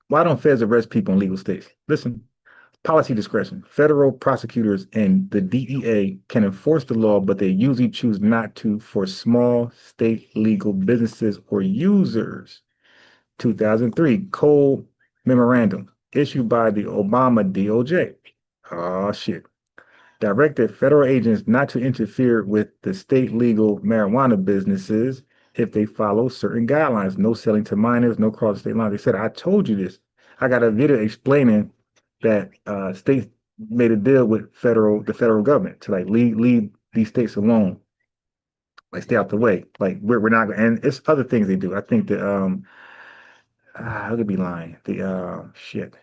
Speaker 3: Why don't feds arrest people in legal states? Listen, policy discretion. Federal prosecutors and the DEA can enforce the law, but they usually choose not to for small state legal businesses or users. 2003 Cole Memorandum issued by the Obama DOJ. Oh, shit. Directed federal agents not to interfere with the state legal marijuana businesses if they follow certain guidelines. No selling to minors, no cross state lines. They said, I told you this. I got a video explaining that states made a deal with the federal government to like leave these states alone, like stay out the way. Like we're not, and it's other things they do. I think that I could be lying. Shit.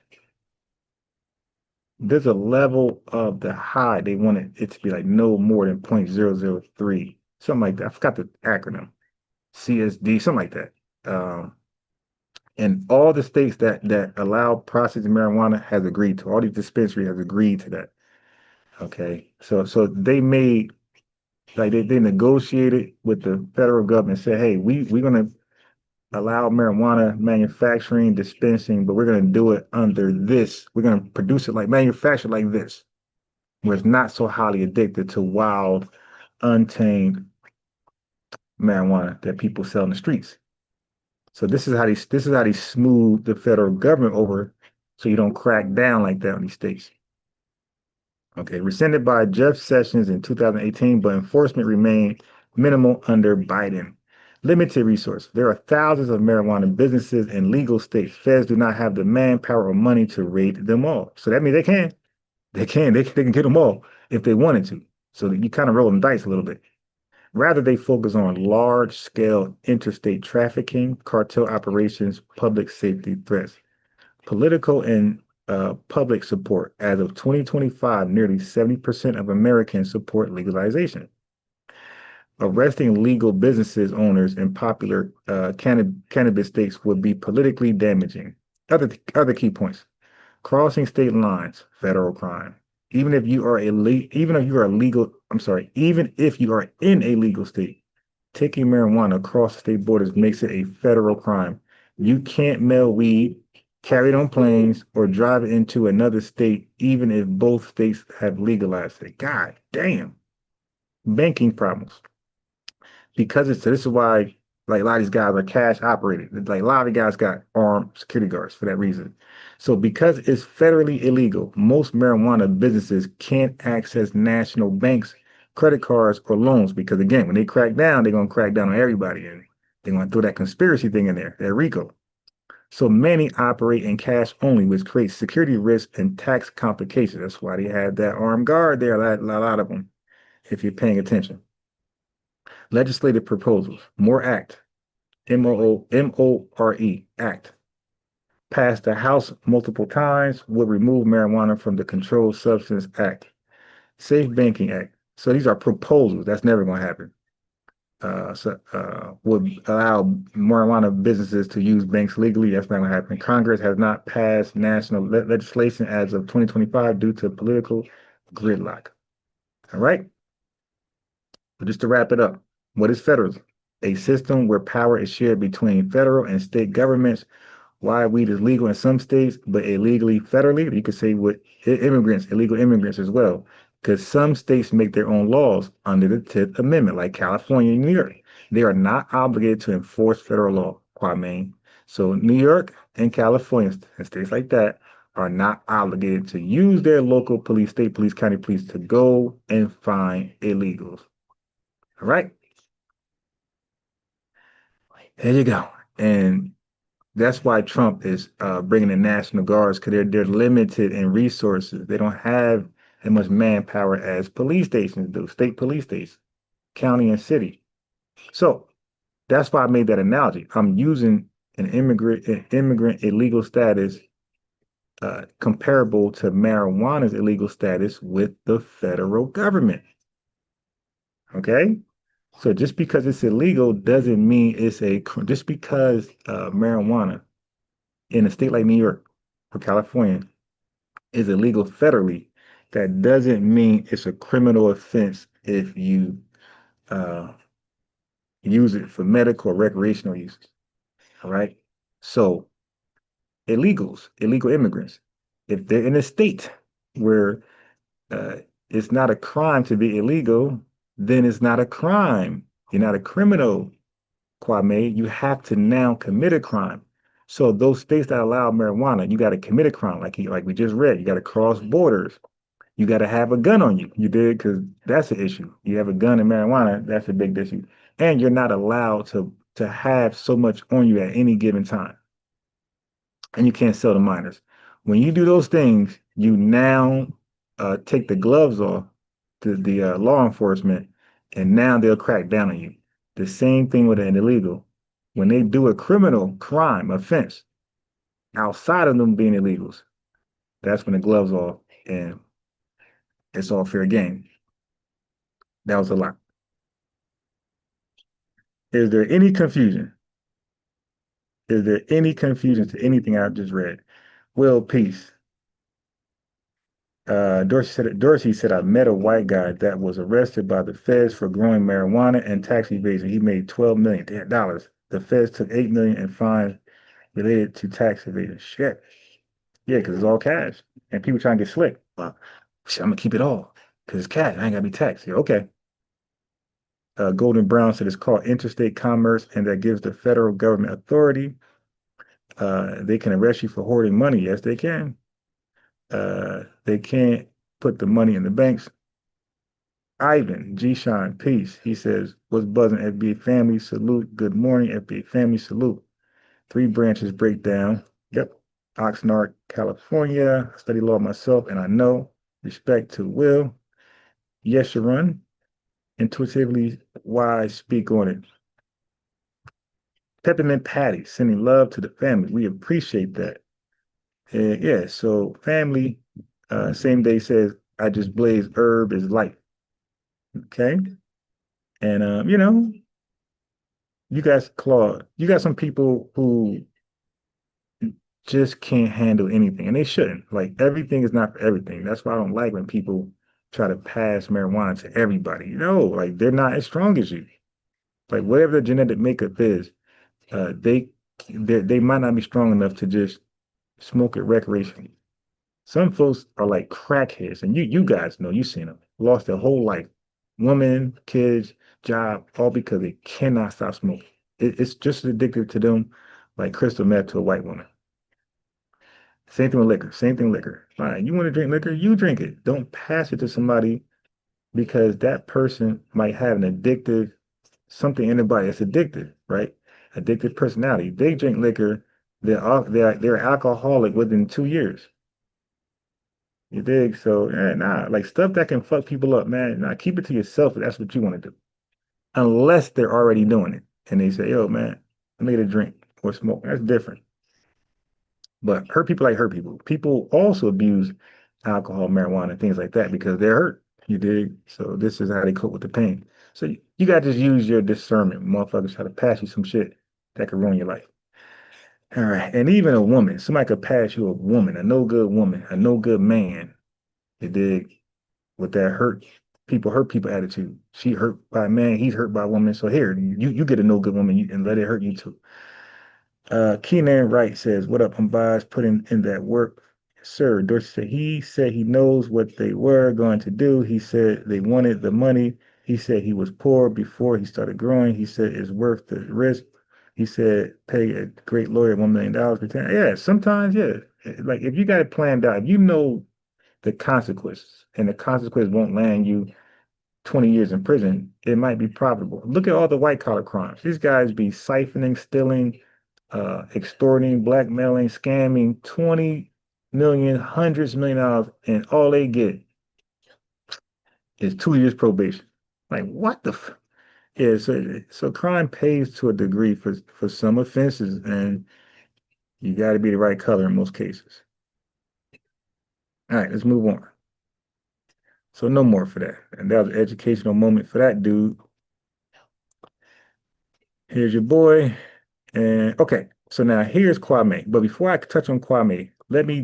Speaker 3: There's a level of the high they wanted it to be like no more than 0.003, something like that. I forgot the acronym, CSD, something like that. And all the states that allow processing marijuana has agreed to. All these dispensaries has agreed to that. Okay, so they made like they negotiated with the federal government, said, hey, we're gonna allow marijuana manufacturing, dispensing, but we're going to do it under this. We're going to produce it like manufacture like this, where it's not so highly addicted to wild, untamed marijuana that people sell in the streets. So this is how they smooth the federal government over, so you don't crack down like that on these states. Okay, rescinded by Jeff Sessions in 2018, but enforcement remained minimal under Biden. Limited resource. There are thousands of marijuana businesses in legal states. Feds do not have the manpower or money to raid them all. So that means they can. They can get them all if they wanted to. So you kind of roll the dice a little bit. Rather, they focus on large-scale interstate trafficking, cartel operations, public safety threats. Political and public support. As of 2025, nearly 70% of Americans support legalization. Arresting legal businesses owners in popular cannabis states would be politically damaging. Other key points: crossing state lines, federal crime. Even if you are even if you are in a legal state, taking marijuana across state borders makes it a federal crime. You can't mail weed, carry it on planes, or drive it into another state, even if both states have legalized it. God damn. Banking problems. Because this is why like a lot of these guys are cash operated. Like a lot of the guys got armed security guards for that reason. So because it's federally illegal, most marijuana businesses can't access national banks, credit cards, or loans because again, when they crack down, they're gonna crack down on everybody and they're gonna throw that conspiracy thing in there, that RICO. So many operate in cash only, which creates security risks and tax complications. That's why they had that armed guard there, a lot of them, if you're paying attention. Legislative proposals. MORE Act. MORE Act. Passed the House multiple times, would remove marijuana from the Controlled Substance Act. Safe Banking Act. So these are proposals. That's never going to happen. Would allow marijuana businesses to use banks legally. That's not going to happen. Congress has not passed national legislation as of 2025 due to political gridlock. All right. But just to wrap it up, what is federalism? A system where power is shared between federal and state governments. Why weed is legal in some states, but illegally federally. You could say with immigrants, illegal immigrants as well, because some states make their own laws under the 10th Amendment, like California and New York. They are not obligated to enforce federal law, Kwame. So New York and California and states like that are not obligated to use their local police, state police, county police to go and find illegals. All right. There you go. And that's why Trump is bringing in National Guards because they're limited in resources. They don't have as much manpower as police stations do, state police stations, county and city. So that's why I made that analogy. I'm using an immigrant illegal status comparable to marijuana's illegal status with the federal government. Okay? So just because it's illegal doesn't mean just because marijuana in a state like New York or California is illegal federally, that doesn't mean it's a criminal offense if you use it for medical or recreational uses. All right. So illegal immigrants, if they're in a state where it's not a crime to be illegal, then it's not a crime. You're not a criminal, Kwame. You have to now commit a crime. So those states that allow marijuana, you got to commit a crime, like we just read. You got to cross borders. You got to have a gun on you. You did, because that's an issue. You have a gun and marijuana, that's a big issue. And you're not allowed to have so much on you at any given time. And you can't sell to minors. When you do those things, you now take the gloves off to the law enforcement, and now they'll crack down on you. The same thing with an illegal. When they do a criminal crime offense outside of them being illegals, that's when the gloves off and it's all fair game. That was a lot. Is there any confusion? Is there any confusion to anything I've just read? Will, peace. Dorsey said, I met a white guy that was arrested by the feds for growing marijuana and tax evasion. He made $12 million. The feds took $8 million in fines related to tax evasion. Shit. Yeah, because it's all cash. And people trying to get slick. Well, shit, I'm going to keep it all because it's cash. I ain't got to be taxed. Yeah, okay. Golden Brown said it's called interstate commerce, and that gives the federal government authority. They can arrest you for hoarding money. Yes, they can. They can't put the money in the banks. Ivan, G-Shine, peace. He says, what's buzzing, FBA family? Salute. Good morning, FBA family. Salute. 3 branches breakdown. Yep. Oxnard, California. I study law myself, and I know. Respect to Will. Yes, Sharon. Intuitively wise, speak on it. Peppermint Patty, sending love to the family. We appreciate that. Yeah, so family, same day says, I just blaze herb is life. Okay. And you guys, Claude, you got some people who just can't handle anything, and they shouldn't. Like everything is not for everything. That's why I don't like when people try to pass marijuana to everybody. Like they're not as strong as you. Like whatever the genetic makeup is, they they might not be strong enough to just smoke it recreationally. Some folks are like crackheads, and you guys know, you've seen them, lost their whole life, woman, kids, job, all because they cannot stop smoking. It's just as addictive to them like crystal meth to a white woman. Same thing with liquor. Same thing with liquor. Fine, you want to drink liquor, you drink it. Don't pass it to somebody because that person might have an addictive something in their body that's addictive, right? Addictive personality. They drink liquor, they're alcoholic within 2 years. You dig? So nah, like stuff that can fuck people up, man. Nah, keep it to yourself if that's what you want to do. Unless they're already doing it and they say, yo, man, I made a drink or smoke. That's different. But hurt people like hurt people. People also abuse alcohol, marijuana, and things like that because they're hurt. You dig? So this is how they cope with the pain. So you got to just use your discernment. Motherfuckers try to pass you some shit that could ruin your life. All right. And even a woman, somebody could pass you a woman, a no good woman, a no good man. You dig? With that hurt people attitude. She hurt by a man, he's hurt by a woman. So here, you get a no good woman and let it hurt you too. Keenan Wright says, what up? I'm biased, putting in that work. Sir, Dorsey said he knows what they were going to do. He said they wanted the money. He said he was poor before he started growing. He said it's worth the risk. He said pay a great lawyer $1 million per time. Yeah, sometimes, yeah. Like if you got it planned out, if you know the consequences and the consequence won't land you 20 years in prison, it might be profitable. Look at all the white collar crimes. These guys be siphoning, stealing, extorting, blackmailing, scamming 20 million, hundreds of million dollars, and all they get is 2 years probation. Like what the yeah, so crime pays to a degree for some offenses, and you got to be the right color in most cases. All right, let's move on. So no more for that. And that was an educational moment for that dude. Here's your boy. And okay, so now here's Kwame. But before I touch on Kwame, let me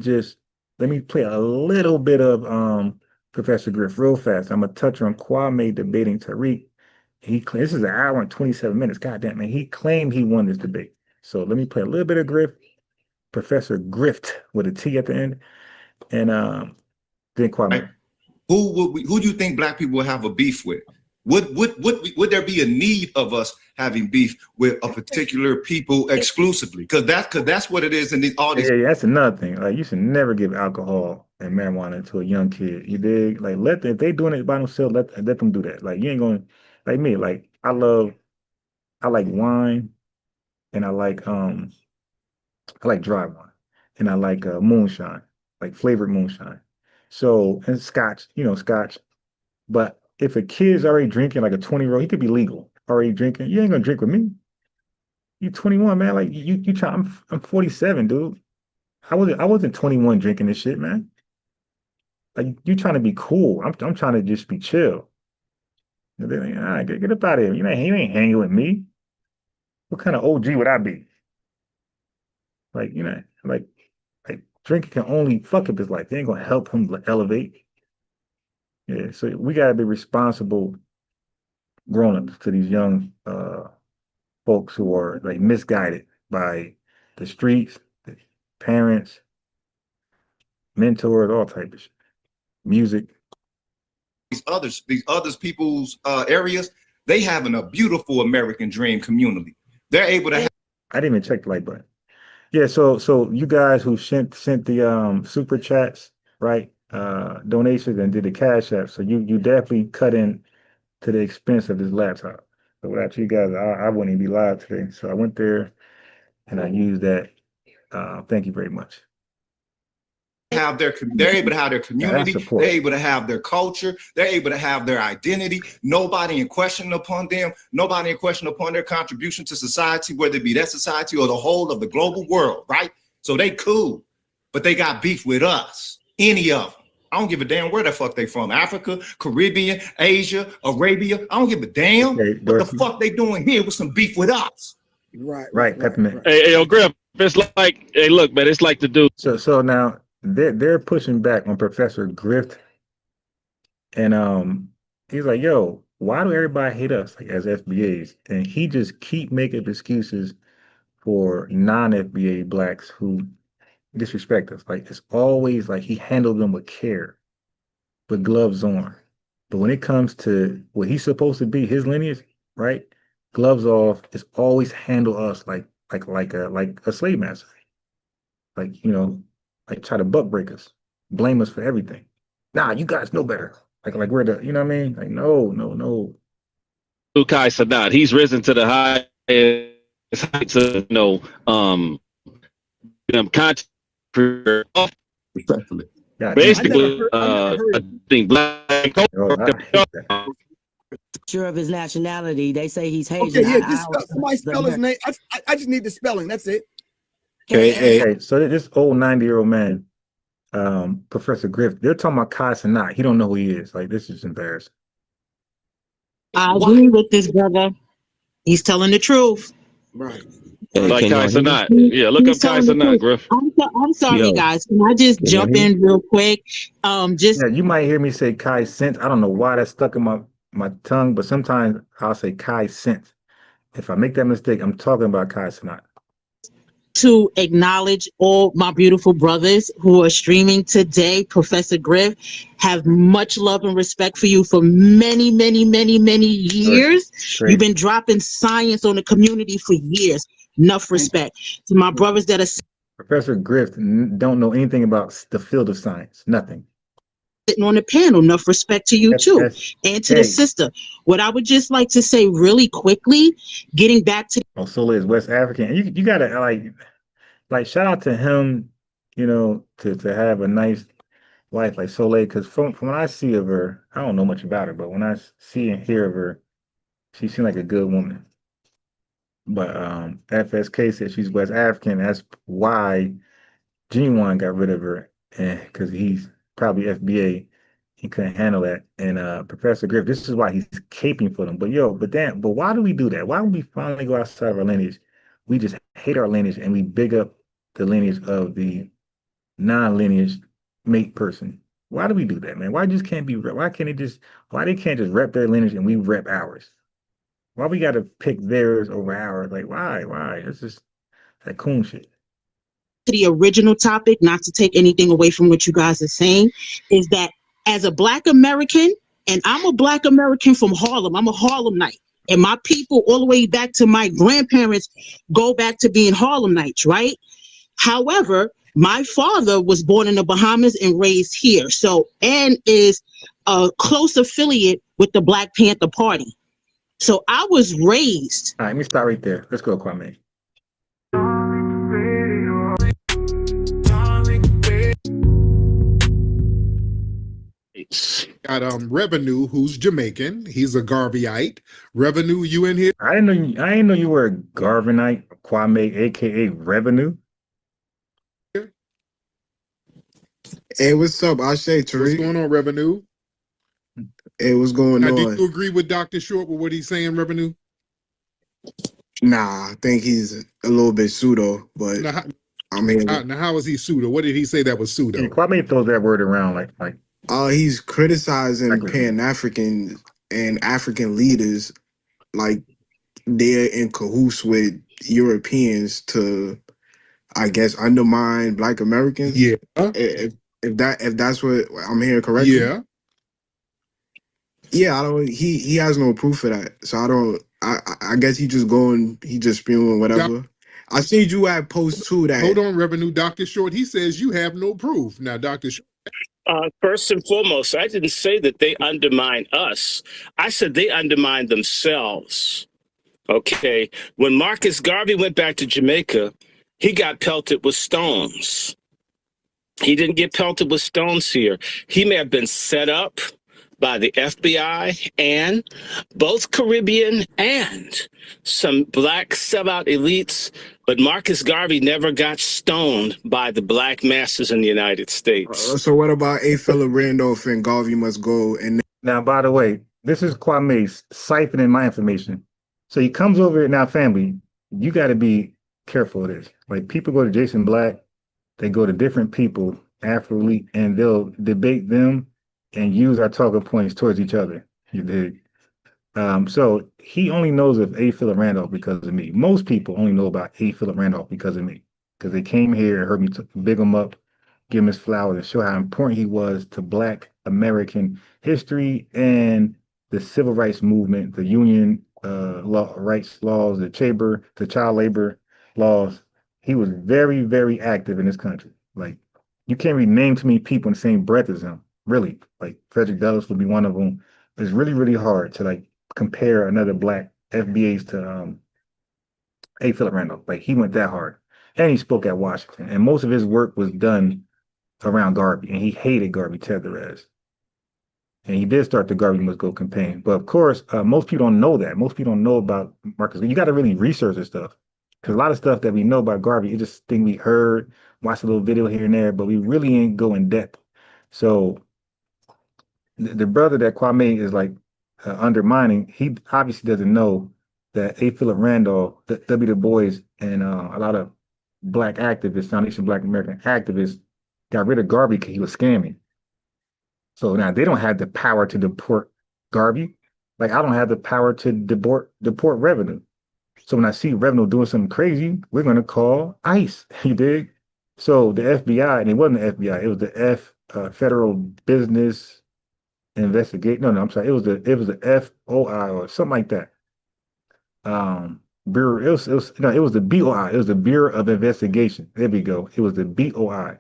Speaker 3: play a little bit of Professor Griff real fast. I'm gonna touch on Kwame debating Tariq. This is an hour and 27 minutes. God damn, man. He claimed he won this debate. So let me play a little bit of Griff, Professor Grift with a T at the end, and then Kwame.
Speaker 6: Who do you think black people will have a beef with? Would there be a need of us having beef with a particular people exclusively? Because that's what it is in all these.
Speaker 3: Yeah, that's another thing. Like you should never give alcohol and marijuana to a young kid. You dig? Like if they doing it by themselves, let them do that. Like you ain't going like me. Like I like wine, and I like dry wine, and I like moonshine, like flavored moonshine. So and scotch, scotch. But if a kid's already drinking, like a 20-year-old, he could be legal, already drinking. You ain't gonna drink with me. You 21, man. Like you try. I'm 47, dude. I wasn't 21 drinking this shit, man. Like you trying to be cool. I'm trying to just be chill. And then, all right, get up out of here. You ain't hanging with me. What kind of OG would I be? Like, like drinking can only fuck up his life. They ain't gonna help him elevate. Yeah, so we gotta be responsible grown-ups to these young folks who are like misguided by the streets, the parents, mentors, all type of shit. Music.
Speaker 6: These others people's areas, they having a beautiful American dream community. They're able to have.
Speaker 3: I didn't even check the like button. Yeah, so you guys who sent the super chats, right? Donations and did the cash app. So you definitely cut in to the expense of this laptop. So without you guys, I wouldn't even be live today. So I went there and I used that. Thank you very much.
Speaker 6: They're able to have their community, they're able to have their culture, they're able to have their identity. Nobody in question upon them, nobody in question upon their contribution to society, whether it be that society or the whole of the global world, right? So they cool. but they got beef with us. Any of them. I don't give a damn where the fuck they from. Africa, Caribbean, Asia, Arabia. I don't give a damn what the fuck they doing here with some beef with us.
Speaker 3: Right. Peppermint.
Speaker 7: Hey, Griff, it's like, hey, look, man, it's like the dude.
Speaker 3: So now they're pushing back on Professor Grift, and he's like, yo, why do everybody hate us like as FBAs? And he just keep making excuses for non-FBA blacks who disrespect us. Like it's always like he handled them with care, with gloves on. But when it comes to what he's supposed to be, his lineage, right? Gloves off, it's always handle us like a slave master. Like, you know, like try to buck break us, blame us for everything. Nah, you guys know better. Like we're the, you know what I mean? Like, no.
Speaker 7: Kai Sadat, he's risen to the highest heights of,
Speaker 6: Respectfully.
Speaker 3: Yeah,
Speaker 7: basically, I think black
Speaker 8: sure of his nationality. They say he's Haitian.
Speaker 9: Okay, yeah, just somebody spell his name. I just need the spelling. That's it.
Speaker 3: Okay, so this old 90-year-old man, Professor Griff, they're talking about Kai Sanat. He don't know who he is. Like, this is embarrassing.
Speaker 8: I agree with this brother. He's telling the truth.
Speaker 9: Right.
Speaker 7: Like Kai Sanat. Yeah, look up Kai Sanat, Griff.
Speaker 8: I'm sorry, guys. Can I just jump in real quick?
Speaker 3: Yeah, you might hear me say Kai Sense. I don't know why that's stuck in my tongue, but sometimes I'll say Kai Sense. If I make that mistake, I'm talking about Kai Sanat.
Speaker 8: To acknowledge all my beautiful brothers who are streaming today. Professor Griff, have much love and respect for you for many, many, many, many years. Great. You've been dropping science on the community for years. Enough respect to my brothers that are
Speaker 3: Professor Griff don't know anything about the field of science. Nothing.
Speaker 8: Sitting on the panel. Enough respect to you too, and to the sister. What I would just like to say really quickly, getting back to
Speaker 3: Soleil is West African. You gotta like shout out to him, you know, to have a nice wife like Soleil, because from what I see of her, I don't know much about her, but when I see and hear of her, she seems like a good woman. But FSK said she's West African. That's why Genuine got rid of her, and because he's probably FBA, he couldn't handle that. And Professor Griff, this is why he's caping for them. But why do we do that? Why would we finally go outside of our lineage? We just hate our lineage and we big up the lineage of the non-lineage mate person. Why do we do that, man? Why they can't just rep their lineage and we rep ours? Why we got to pick theirs over ours? Like, why? It's just that coon shit.
Speaker 8: To the original topic, not to take anything away from what you guys are saying, is that as a Black American, and I'm a Black American from Harlem, I'm a Harlemite, and my people all the way back to my grandparents go back to being Harlemites, right? However, my father was born in the Bahamas and raised here, and is a close affiliate with the Black Panther Party. So I was raised.
Speaker 3: All right, let me start right there. Let's go, Kwame.
Speaker 2: Got Revenue, who's Jamaican. He's a Garveyite. Revenue, you in here?
Speaker 3: I didn't know you were a Garveyite, Kwame, aka Revenue.
Speaker 4: Hey, what's up? I say Tariq.
Speaker 2: What's going on, Revenue?
Speaker 4: Hey, what's going on?
Speaker 2: Do you agree with Dr. Short with what he's saying, Revenue?
Speaker 4: Nah, I think he's a little bit pseudo, but
Speaker 2: now how is he pseudo? What did he say that was pseudo?
Speaker 3: Kwame throws that word around like
Speaker 4: he's criticizing Pan-African and African leaders like they're in cahoots with Europeans to, I guess, undermine Black Americans.
Speaker 2: Yeah.
Speaker 4: If that's what I'm hearing correctly.
Speaker 2: Yeah.
Speaker 4: Yeah, he has no proof of that. So I guess he just spewing whatever. I seen you at post too that.
Speaker 2: Hold on, Revenue. Dr. Short, he says you have no proof. Now, Dr. Short.
Speaker 10: First and foremost, I didn't say that they undermine us. I said they undermine themselves. Okay. When Marcus Garvey went back to Jamaica, he got pelted with stones. He didn't get pelted with stones here. He may have been set up by the FBI and both Caribbean and some Black sellout elites, But Marcus Garvey never got stoned by the black masses in the United States.
Speaker 4: So what about A. Philip Randolph and Garvey must go? And
Speaker 3: now, by the way, this is Kwame siphoning my information. So he comes over now, family. You got to be careful of this. Like people go to Jason Black, they go to different people, Afro-Elite, and they'll debate them and use our talking points towards each other. You dig? So he only knows of A. Philip Randolph because of me. Most people only know about A. Philip Randolph because of me, because they came here and heard me big him up, give him his flowers, and show how important he was to Black American history and the civil rights movement, the union rights laws, the child labor laws. He was very, very active in this country. Like you can't really name too many people in the same breath as him. Really, like Frederick Douglass would be one of them. It's really, really hard to like compare another Black FBAs to A. Philip Randolph. Like he went that hard, and he spoke at Washington, and most of his work was done around Garvey, and he hated Garvey Tether. And he did start the Garvey Must Go campaign. But of course, most people don't know that. Most people don't know about Marcus. You got to really research this stuff, because a lot of stuff that we know about Garvey, it's just thing we heard, watched a little video here and there, but we really ain't go in depth. So the brother that Kwame is like undermining, he obviously doesn't know that A. Philip Randolph, W. Du Bois, and a lot of Black activists, Foundation Black American activists, got rid of Garvey because he was scamming. So now they don't have the power to deport Garvey. Like I don't have the power to deport revenue. So when I see revenue doing something crazy, we're going to call ICE. You dig? So the FBI, and it wasn't the FBI, it was the Federal Business Investigate. No, I'm sorry. It was the FOI or something like that. Bureau. It was the BOI. It was the Bureau of Investigation. There we go. It was the BOI.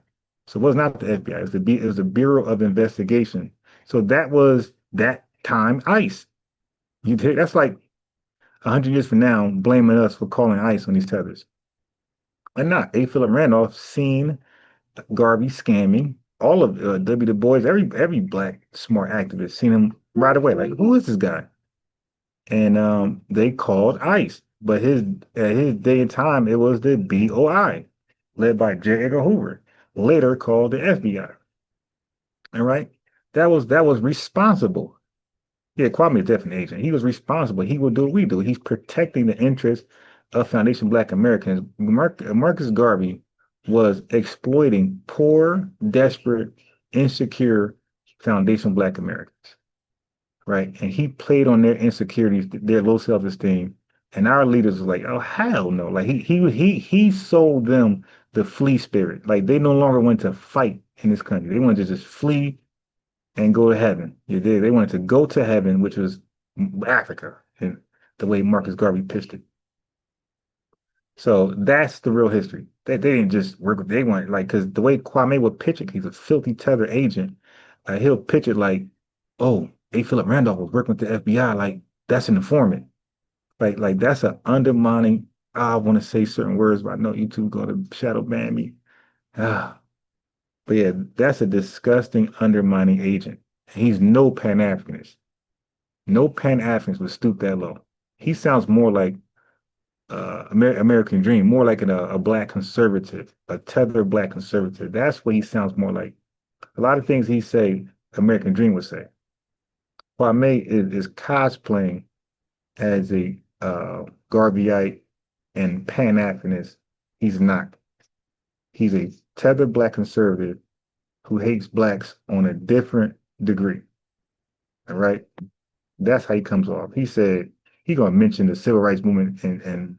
Speaker 3: So it was not the FBI. It was the Bureau of Investigation. So that was that time ICE. You take that's like 100 years from now blaming us for calling ICE on these tethers. And not A. Philip Randolph seen Garvey scamming. All of W. Du Bois, every Black smart activist seen him right away. Like, who is this guy? And they called ICE. But at his day and time, it was the BOI, led by J. Edgar Hoover, later called the FBI. All right, that was responsible. Yeah, Kwame is definitely an agent. He was responsible. He will do what we do. He's protecting the interests of Foundation Black Americans. Marcus Garvey was exploiting poor, desperate, insecure Foundation Black Americans, right? And he played on their insecurities, their low self-esteem. And our leaders were like, oh hell no! Like he sold them the flee spirit. Like they no longer wanted to fight in this country. They wanted to just flee and go to heaven. You did. They wanted to go to heaven, which was Africa, and the way Marcus Garvey pitched it. So that's the real history. They didn't just work. They wanted like because the way Kwame would pitch it, he's a filthy tether agent. He'll pitch it like, oh, A. Philip Randolph was working with the FBI. Like that's an informant. Like that's an undermining. I want to say certain words, but I know YouTube going to shadow ban me. But yeah, that's a disgusting undermining agent. He's no Pan-Africanist. No Pan-Africanist would stoop that low. He sounds more like American Dream, more like a Black conservative, a tethered Black conservative. That's what he sounds more like. A lot of things he say, American Dream would say. Kwame is cosplaying as a Garveyite and Pan-Africanist. He's not. He's a tethered Black conservative who hates Blacks on a different degree. All right? That's how he comes off. He said he's gonna mention the civil rights movement and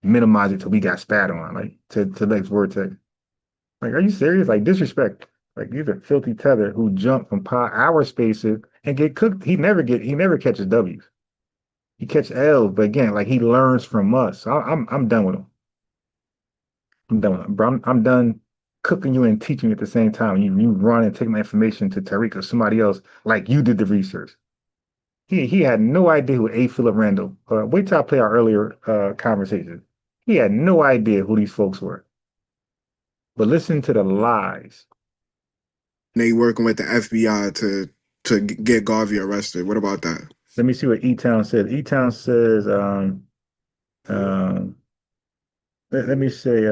Speaker 3: minimize it till we got spat on, like to next word to. Like, are you serious? Like disrespect. Like these are filthy tether who jump from our spaces and get cooked. He never catches W's. He catches L's, but again, like he learns from us. So I'm done with him. I'm done with him, bro. I'm done cooking you and teaching you at the same time. You run and take my information to Tariq or somebody else like you did the research. He had no idea who A. Philip Randolph. Wait till I play our earlier conversation. He had no idea who these folks were. But listen to the lies.
Speaker 4: They working with the FBI to get Garvey arrested. What about that?
Speaker 3: Let me see what E-Town says. E-Town says let me say,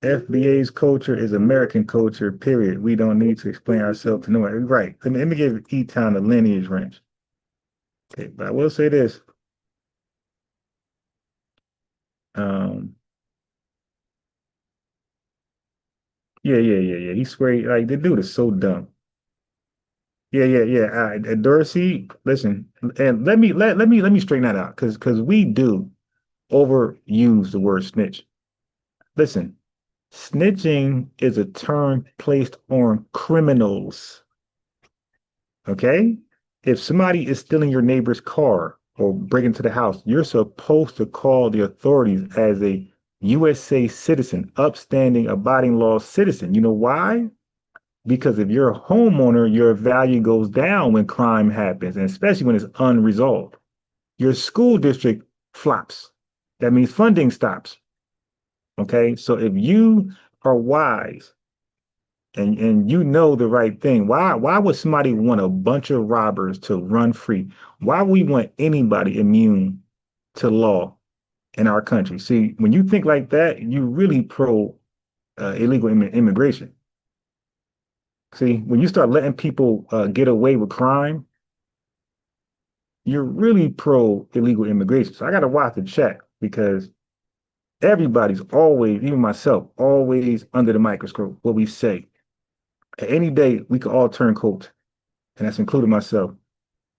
Speaker 3: FBA's culture is American culture, period. We don't need to explain ourselves to no one. Right. Let me give E-Town a lineage wrench. Okay, but I will say this. Yeah. He swear like the dude is so dumb. Yeah. Dorsey, listen, and let me straighten that out because we do overuse the word snitch. Listen, snitching is a term placed on criminals. Okay? If somebody is stealing your neighbor's car or breaking into the house, you're supposed to call the authorities as a USA citizen, upstanding, abiding law citizen. You know why? Because if you're a homeowner, your value goes down when crime happens, and especially when it's unresolved. Your school district flops. That means funding stops. Okay, so if you are wise and you know the right thing, why would somebody want a bunch of robbers to run free? Why would we want anybody immune to law in our country? See, when you think like that, you really pro illegal immigration. See, when you start letting people get away with crime, you're really pro illegal immigration. So I got to watch the chat because everybody's always, even myself, always under the microscope, what we say. At any day, we could all turn cold, and that's including myself.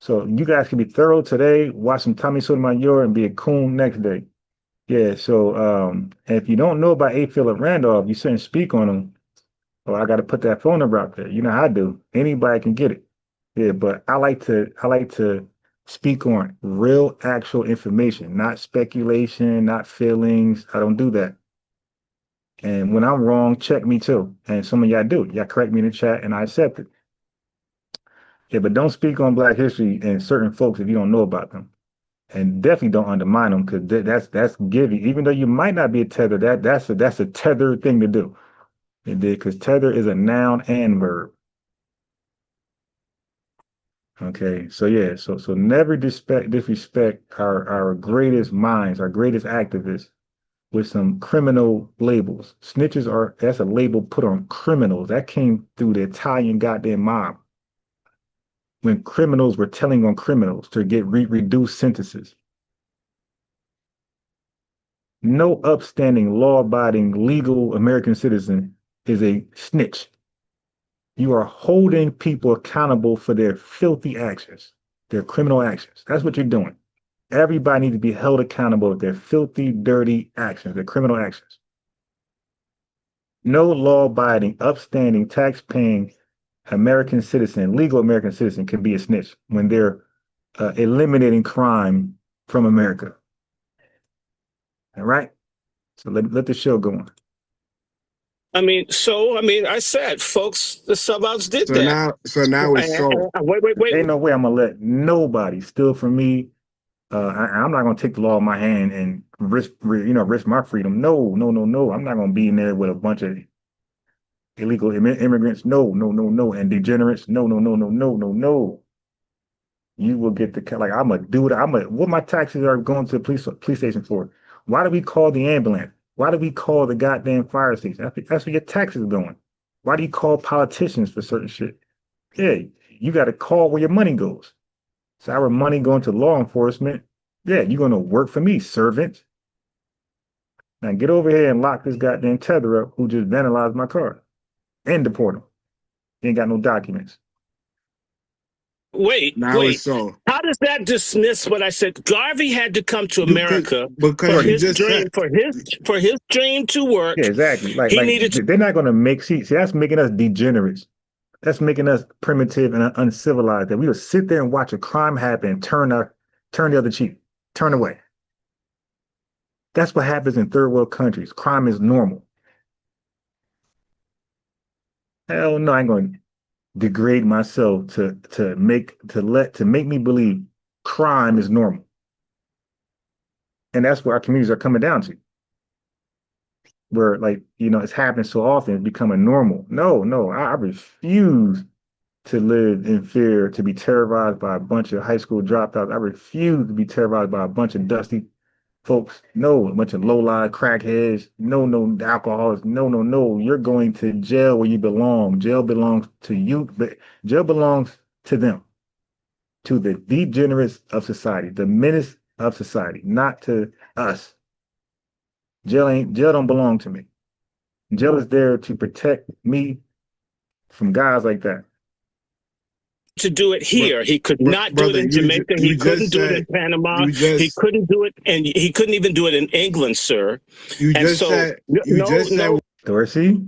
Speaker 3: So you guys can be thorough today, watch some Tommy Sotomayor, and be a coon next day. Yeah, so and if you don't know about A. Philip Randolph, you shouldn't speak on him. Well, I got to put that phone number out there. You know how I do. Anybody can get it. Yeah, but I like to speak on real, actual information, not speculation, not feelings. I don't do that. And when I'm wrong, check me too. And some of y'all do. Y'all correct me in the chat, and I accept it. Yeah, but don't speak on Black history and certain folks if you don't know about them, and definitely don't undermine them because that's giving. Even though you might not be a tether, that's a tether thing to do. It did because tether is a noun and verb. Okay, so yeah, so never disrespect our greatest minds, our greatest activists with some criminal labels. Snitches that's a label put on criminals. That came through the Italian goddamn mob when criminals were telling on criminals to get reduced sentences. No upstanding, law-abiding, legal American citizen is a snitch. You are holding people accountable for their filthy actions, their criminal actions. That's what you're doing. Everybody needs to be held accountable for their filthy, dirty actions, their criminal actions. No law-abiding, upstanding, tax-paying American citizen, legal American citizen can be a snitch when they're eliminating crime from America. All right? So let the show go on.
Speaker 10: I said, folks, the subouts did that.
Speaker 4: So now it's so.
Speaker 10: Wait.
Speaker 3: Ain't no way I'm gonna let nobody steal from me. I'm not gonna take the law in my hand and risk my freedom. No. I'm not gonna be in there with a bunch of illegal immigrants. No. And degenerates. No. You will get the like. I'm gonna do it. What my taxes are going to the police station for? Why do we call the ambulance? Why do we call the goddamn fire station? That's where your taxes are going. Why do you call politicians for certain shit? Yeah, you got to call where your money goes. So our money going to law enforcement. Yeah, you're going to work for me, servant. Now get over here and lock this goddamn tether up who just vandalized my car and deport him. He ain't got no documents.
Speaker 10: Wait.
Speaker 4: So.
Speaker 10: How does that dismiss what I said? Garvey had to come to America
Speaker 4: because
Speaker 10: for his dream to work.
Speaker 3: Yeah, exactly. They're not going to make see that's making us degenerates. That's making us primitive and uncivilized. That we would sit there and watch a crime happen and turn the other cheek, turn away. That's what happens in third world countries. Crime is normal. Hell no, I ain't going to degrade myself to make me believe crime is normal. And that's where our communities are coming down to. Where it's happening so often, it's becoming normal. No, I refuse to live in fear, to be terrorized by a bunch of high school dropouts. I refuse to be terrorized by a bunch of dusty folks. No, a bunch of low-life crackheads. No, no alcoholics. No, no, no. You're going to jail where you belong. Jail belongs to you, but jail belongs to them, to the degenerates of society, the menace of society, not to us. Jail don't belong to me. Jail is there to protect me from guys like that.
Speaker 10: To do it here. He could not do it in Jamaica. He couldn't do it in Panama. He couldn't do it, and he couldn't even do it in England, sir.
Speaker 3: Dorsey,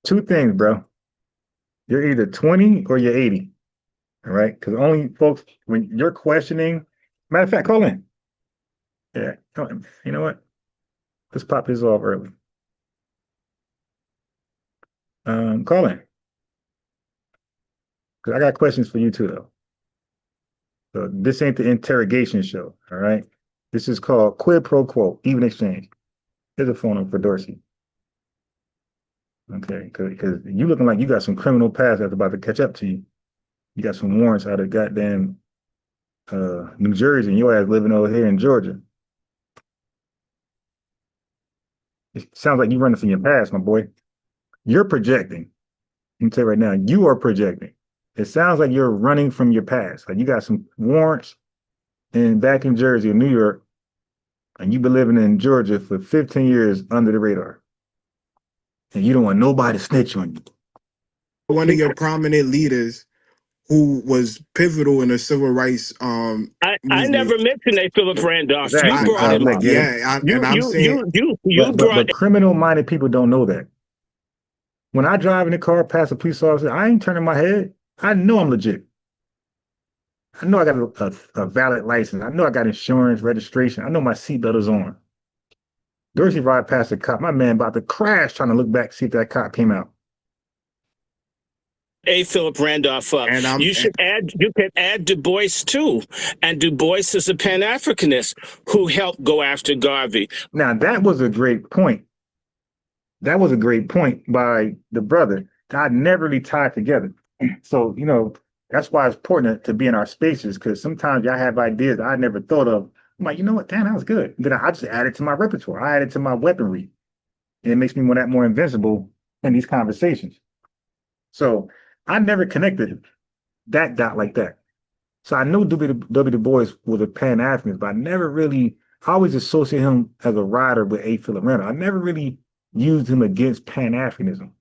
Speaker 3: two things, bro. You're either 20 or you're 80. All right? Because only folks, when you're questioning, matter of fact, call in. Yeah. You know what? Let's pop his off early. Call in. Because I got questions for you too, though. So this ain't the interrogation show, all right? This is called quid pro quo, even exchange. Here's a phone number for Dorsey. Okay, because you looking like you got some criminal past that's about to catch up to you. You got some warrants out of goddamn New Jersey, and your ass living over here in Georgia. It sounds like you're running from your past, my boy. You're projecting. Let me tell you right now, you are projecting. It sounds like you're running from your past. Like you got some warrants back in Jersey or New York, and you've been living in Georgia for 15 years under the radar. And you don't want nobody to snitch on you.
Speaker 4: One of your prominent leaders who was pivotal in the civil rights
Speaker 10: I never mentioned A. Philip Randolph.
Speaker 3: Exactly.
Speaker 10: You brought him up.
Speaker 3: But criminal-minded people don't know that. When I drive in the car past a police officer, I ain't turning my head. I know I'm legit. I know I got a valid license. I know I got insurance, registration. I know my seatbelt is on. Dorsey ride past a cop. My man about to crash trying to look back, see if that cop came out.
Speaker 10: A. Philip Randolph up. You can add Du Bois too. And Du Bois is a Pan-Africanist who helped go after Garvey.
Speaker 3: Now that was a great point. That was a great point by the brother. God never really tied together. So, you know, that's why it's important to be in our spaces, because sometimes y'all have ideas I never thought of. I'm like, you know what, damn, that was good. Then I just add it to my repertoire. I add it to my weaponry. And it makes me more invincible in these conversations. So I never connected that dot like that. So I know W. Du Bois was a Pan-Africanist, but I always associate him as a rider with A. Philip Randolph. I never really used him against Pan-Africanism.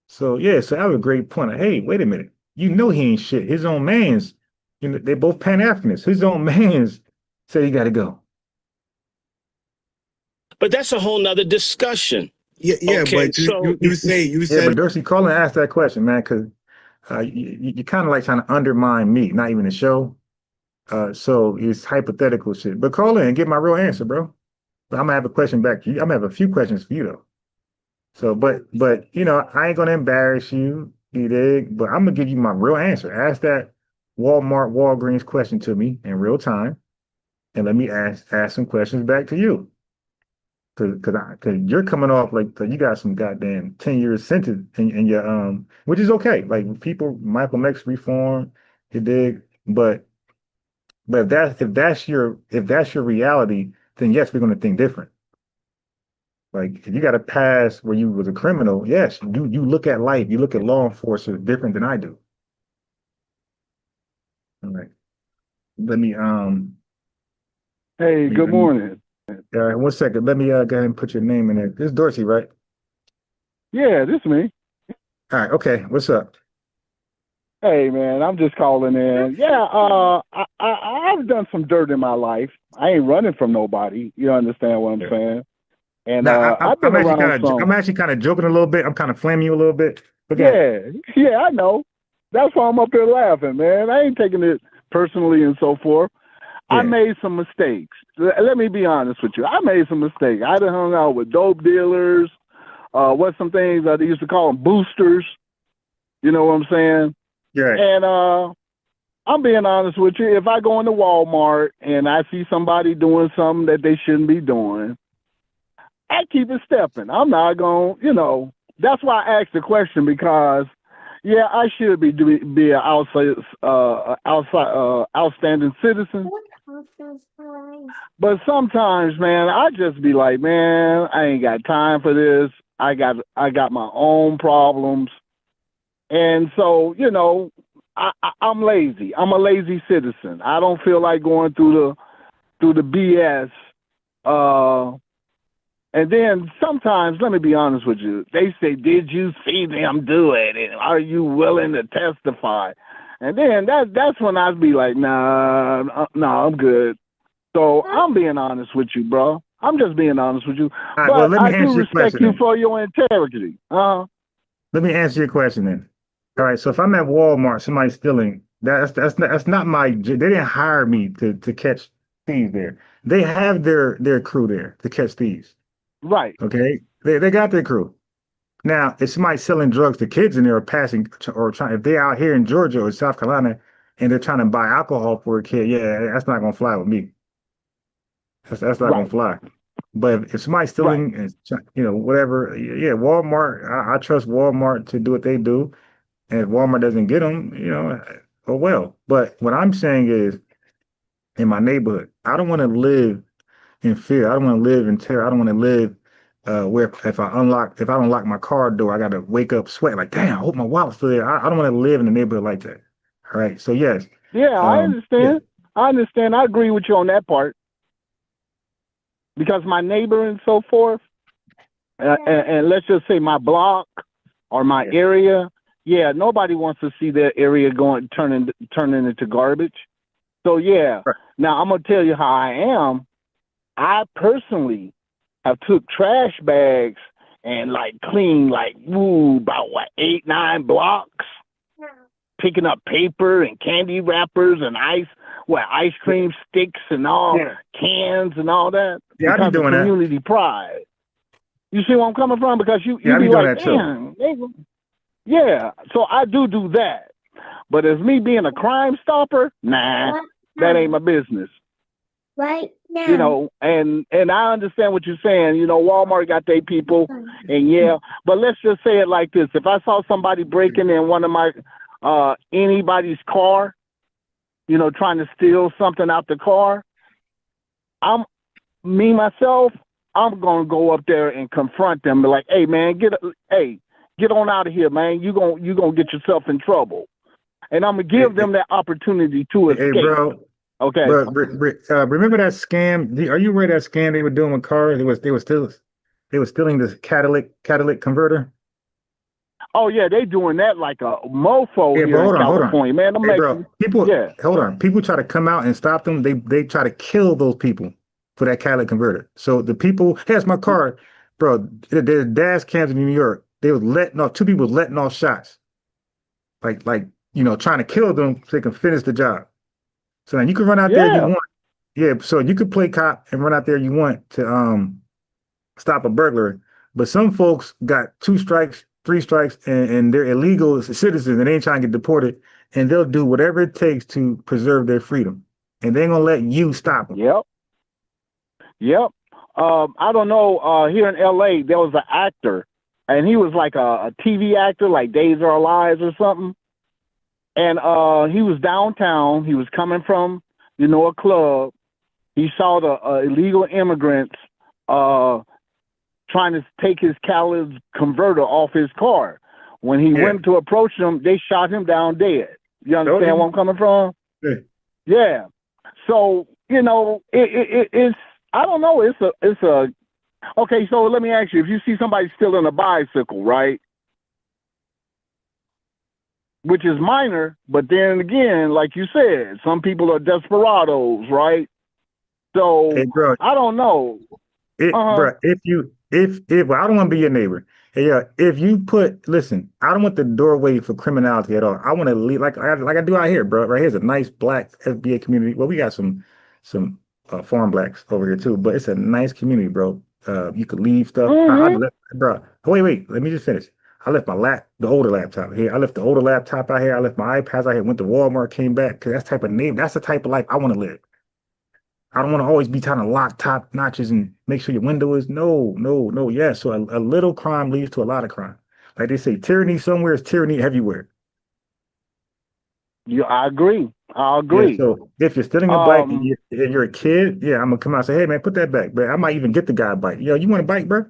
Speaker 3: So yeah, so that was a great point. Hey, wait a minute. You know he ain't shit. His own man's, you know, they're both Pan-Africanists. His own man's said he got to go.
Speaker 10: But that's a whole nother discussion.
Speaker 4: Yeah, okay, but you said.
Speaker 3: But Dorsey, call and ask that question, man, because you kind of like trying to undermine me, not even the show. So it's hypothetical shit. But call in and get my real answer, bro. But I'm gonna have a question back to you. I'm gonna have a few questions for you though. So, but you know, I ain't gonna embarrass you, you dig? But I'm gonna give you my real answer. Ask that Walgreens question to me in real time, and let me ask some questions back to you. Cause you're coming off like you got some goddamn 10-year sentence in your which is okay. Like people, Malcolm X reform, you dig? But if that's your reality, then yes, we're gonna think different. Like if you got a past where you was a criminal, yes, you look at life, you look at law enforcement different than I do. All right. Let me
Speaker 11: Hey, good morning.
Speaker 3: All right, 1 second. Let me go ahead and put your name in there. This is Dorsey, right?
Speaker 11: Yeah, this is me.
Speaker 3: All right, okay. What's up?
Speaker 11: Hey man, I'm just calling in. Yeah, I've done some dirt in my life. I ain't running from nobody. You understand what I'm saying? And
Speaker 3: now,
Speaker 11: I've been around
Speaker 3: I'm actually kind of joking a little bit. I'm kind of flaming you a little bit.
Speaker 11: Yeah, I know. That's why I'm up here laughing, man. I ain't taking it personally and so forth. Yeah. I made some mistakes. Let me be honest with you. I made some mistakes. I done hung out with dope dealers. What's some things they used to call them boosters. You know what I'm saying?
Speaker 3: Yeah.
Speaker 11: And I'm being honest with you. If I go into Walmart and I see somebody doing something that they shouldn't be doing, I keep it stepping. I'm not going, you know, that's why I asked the question, because, yeah, I should be an outstanding citizen. But sometimes, man, I just be like, man, I ain't got time for this. I got my own problems. And so, you know, I'm lazy. I'm a lazy citizen. I don't feel like going through the BS. And then sometimes, let me be honest with you, they say, did you see them do it? And are you willing to testify? And then that's when I'd be like, nah, I'm good. So I'm being honest with you, bro. I'm just being honest with you.
Speaker 3: Right,
Speaker 11: but
Speaker 3: well, let me
Speaker 11: I do respect you
Speaker 3: then.
Speaker 11: for your integrity.
Speaker 3: Let me answer your question then. All right, so if I'm at Walmart, somebody's stealing, that's not my. They didn't hire me to catch thieves there. They have their crew there to catch thieves.
Speaker 11: Right.
Speaker 3: Okay, they got their crew. Now, if somebody's selling drugs to kids and they're passing or trying, if they're out here in Georgia or South Carolina and they're trying to buy alcohol for a kid, yeah, that's not gonna fly with me. That's not gonna fly. But if somebody's stealing, and you know, whatever, yeah, Walmart, I trust Walmart to do what they do. And if Walmart doesn't get them, you know, oh well. But what I'm saying is, in my neighborhood, I don't want to live in fear. I don't want to live in terror. I don't want to live where if I don't lock my car door, I got to wake up sweating like, damn, I hope my wallet's still there. I don't want to live in a neighborhood like that. All right. So yes.
Speaker 11: Yeah, I understand. Yeah. I understand. I agree with you on that part. Because my neighbor and so forth, and let's just say my block or my area, yeah, nobody wants to see their area turning into garbage. So yeah. Right. Now I'm gonna tell you how I am. I personally have took trash bags and like cleaned like about 8, 9 blocks, picking up paper and candy wrappers and ice cream sticks and all cans and all that.
Speaker 3: Yeah,
Speaker 11: because
Speaker 3: I be doing
Speaker 11: of community pride. You see where I'm coming from? Because you be like, damn, yeah. So I do that. But as me being a crime stopper, nah, that ain't my business.
Speaker 5: Right now.
Speaker 11: You know, and I understand what you're saying. You know, Walmart got their people, and yeah. But let's just say it like this: if I saw somebody breaking in one of my anybody's car, you know, trying to steal something out the car, I'm gonna go up there and confront them. Be like, hey man, get on out of here, man. You gonna get yourself in trouble. And I'm gonna give them that opportunity to escape.
Speaker 3: Hey, bro.
Speaker 11: Okay.
Speaker 3: Bro, remember that scam? Are you aware of that scam they were doing with cars? They were stealing this catalytic converter.
Speaker 11: Oh yeah, they doing that like a mofo here in California, man.
Speaker 3: Hey, bro, hold on. People try to come out and stop them. They try to kill those people for that catalytic converter. So the people, hey, that's my car, bro. There's dash cams in New York. They was letting off 2 people letting off shots, like you know, trying to kill them so they can finish the job. So now you can run out there if you want. Yeah, so you could play cop and run out there you want to stop a burglar. But some folks got 2 strikes, 3 strikes, and they're illegal citizens and they ain't trying to get deported, and they'll do whatever it takes to preserve their freedom. And they ain't gonna let you stop them.
Speaker 11: Yep. I don't know, here in LA there was an actor, and he was like a TV actor, like Days Are Alive or something. And he was downtown. He was coming from, you know, a club. He saw the illegal immigrants trying to take his catalytic converter off his car. When he went to approach them, they shot him down dead. You understand where I'm coming from? Yeah. So, you know, it's, I don't know. It's a, okay. So let me ask you, if you see somebody stealing a bicycle, right? Which is minor, but then again, like you said, some people are desperados, right? So
Speaker 3: hey, bro,
Speaker 11: I don't know.
Speaker 3: Bro, well, I don't want to be your neighbor. Hey, yeah, if you listen, I don't want the doorway for criminality at all. I want to leave like I do out here, bro. Right here's a nice black FBA community. Well, we got some farm blacks over here too, but it's a nice community, bro. You could leave stuff. Bro, wait, let me just finish. I left the older laptop here. I left the older laptop out here. I left my iPads out here. Went to Walmart, came back. Cause that's the type of life I want to live. I don't want to always be trying to lock top notches and make sure your window is no. Yeah. So a little crime leads to a lot of crime. Like they say, tyranny somewhere is tyranny everywhere.
Speaker 11: Yeah, I agree. I agree.
Speaker 3: Yeah, so if you're stealing a bike and you're a kid, yeah, I'm gonna come out and say, hey man, put that back. But I might even get the guy a bike. Yo, you want a bike, bro?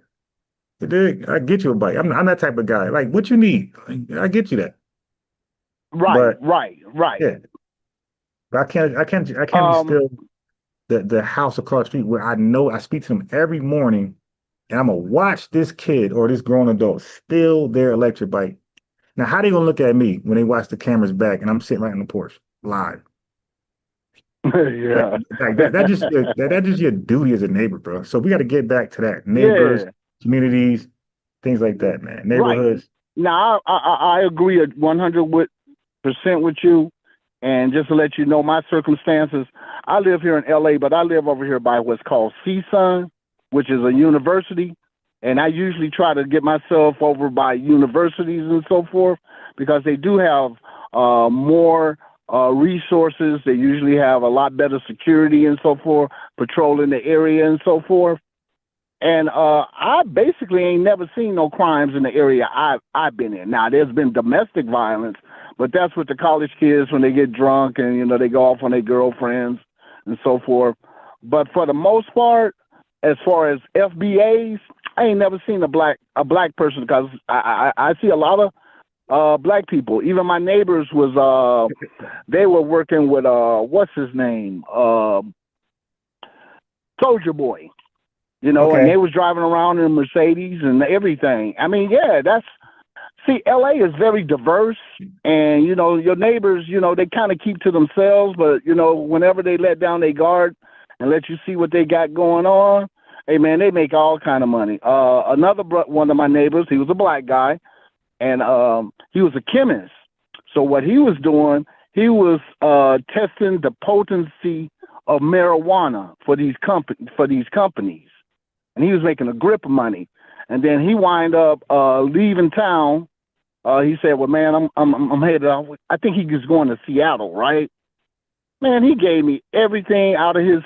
Speaker 3: I get you a bike. I'm that type of guy. Like, what you need? I get you that.
Speaker 11: Right,
Speaker 3: But
Speaker 11: right.
Speaker 3: yeah, but I can't be still the house across the street where I know I speak to them every morning, and I'm gonna watch this kid or this grown adult steal their electric bike. Now, how they gonna look at me when they watch the cameras back and I'm sitting right on the porch live?
Speaker 11: Yeah.
Speaker 3: Like that just your duty as a neighbor, bro. So we got to get back to that. Neighbors,
Speaker 11: Yeah.
Speaker 3: communities, things like that, man.
Speaker 11: Right.
Speaker 3: Neighborhoods.
Speaker 11: Now, I agree 100% with you. And just to let you know my circumstances, I live here in LA, but I live over here by what's called CSUN, which is a university. And I usually try to get myself over by universities and so forth because they do have more resources. They usually have a lot better security and so forth, patrolling the area and so forth. And I basically ain't never seen no crimes in the area I've been in. Now, there's been domestic violence, but that's with the college kids when they get drunk and, you know, they go off on their girlfriends and so forth. But for the most part, as far as FBAs, I ain't never seen a black person because I see a lot of black people. Even my neighbors was they were working with what's his name? Soldier Boy. You know, and they was driving around in a Mercedes and everything. I mean, yeah, LA is very diverse, and, you know, your neighbors, you know, they kind of keep to themselves, but, you know, whenever they let down their guard and let you see what they got going on, hey, man, they make all kind of money. One of my neighbors, he was a black guy, and he was a chemist. So what he was doing, he was testing the potency of marijuana for these companies. And he was making a grip of money. And then he wind up leaving town. He said, well, man, I'm headed off. I think he was going to Seattle, right? Man, he gave me everything out of his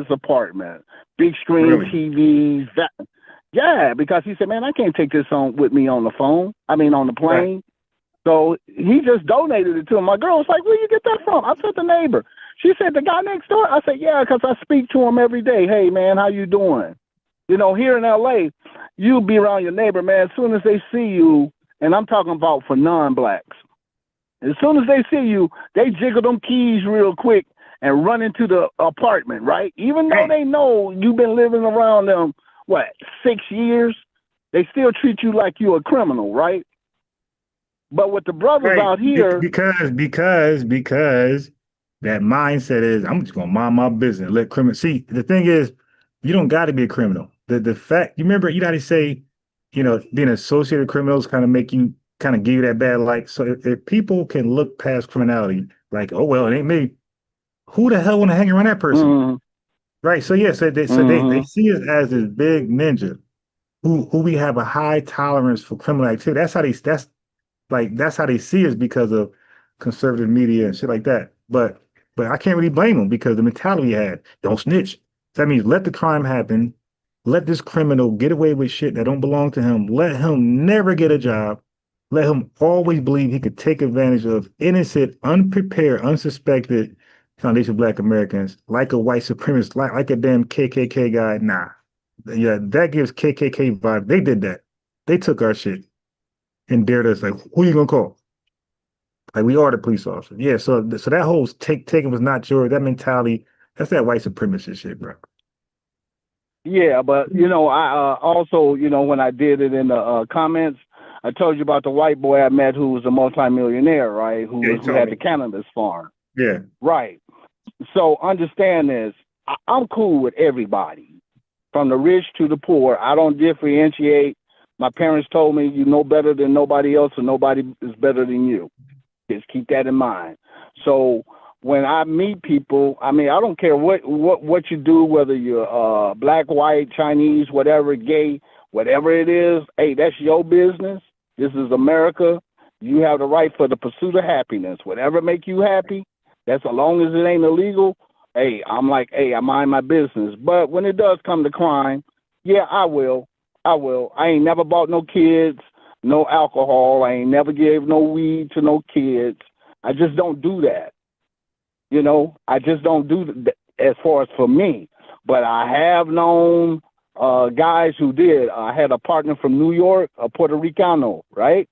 Speaker 11: apartment. Big screen TVs. Yeah, because he said, man, I can't take this on with me on the plane. Right. So he just donated it to him. My girl was like, where you get that from? I said, the neighbor. She said, the guy next door? I said, yeah, because I speak to him every day. Hey, man, how you doing? You know, here in LA, you be around your neighbor, man. As soon as they see you, and I'm talking about for non-blacks, as soon as they see you, they jiggle them keys real quick and run into the apartment, right? Even though they know you've been living around them, 6 years, they still treat you like you're a criminal, right? But with the brothers out here,
Speaker 3: because that mindset is, I'm just gonna mind my business. Let criminal see. The thing is, you don't got to be a criminal. The fact, you remember, you know how they say, you know, being associated with criminals kind of give you that bad light. So if people can look past criminality, like, oh well, it ain't me. Who the hell want to hang around that person? Right. So yeah, they see us as this big ninja who we have a high tolerance for criminal activity. That's how they see us because of conservative media and shit like that. But I can't really blame them because the mentality he had, don't snitch. So that means let the crime happen, let this criminal get away with shit that don't belong to him, let him never get a job, let him always believe he could take advantage of innocent, unprepared, unsuspected foundation Black Americans like a white supremacist, like a damn KKK guy. Nah. Yeah, that gives KKK vibe. They did that. They took our shit and dared us, like, who you gonna call? Like, we are the police officer. Yeah, so that whole taking was not yours, that mentality, that's that white supremacist shit, bro.
Speaker 11: Yeah, but, you know, I also, you know, when I did it in the comments, I told you about the white boy I met who was a multimillionaire, right? Who had the cannabis farm.
Speaker 3: Yeah.
Speaker 11: Right. So understand this. I'm cool with everybody, from the rich to the poor. I don't differentiate. My parents told me you know better than nobody else, and nobody is better than you. Just keep that in mind. So when I meet people, I mean, I don't care what you do, whether you're black, white, Chinese, whatever, gay, whatever it is. Hey, that's your business. This is America. You have the right for the pursuit of happiness. Whatever make you happy, that's as long as it ain't illegal. Hey, I'm like, hey, I mind my business. But when it does come to crime, yeah, I will. I ain't never bought no kids, no alcohol. I ain't never gave no weed to no kids. I just don't do that. You know, I just don't do that as far as for me. But I have known guys who did. I had a partner from New York, a Puerto Ricano, right?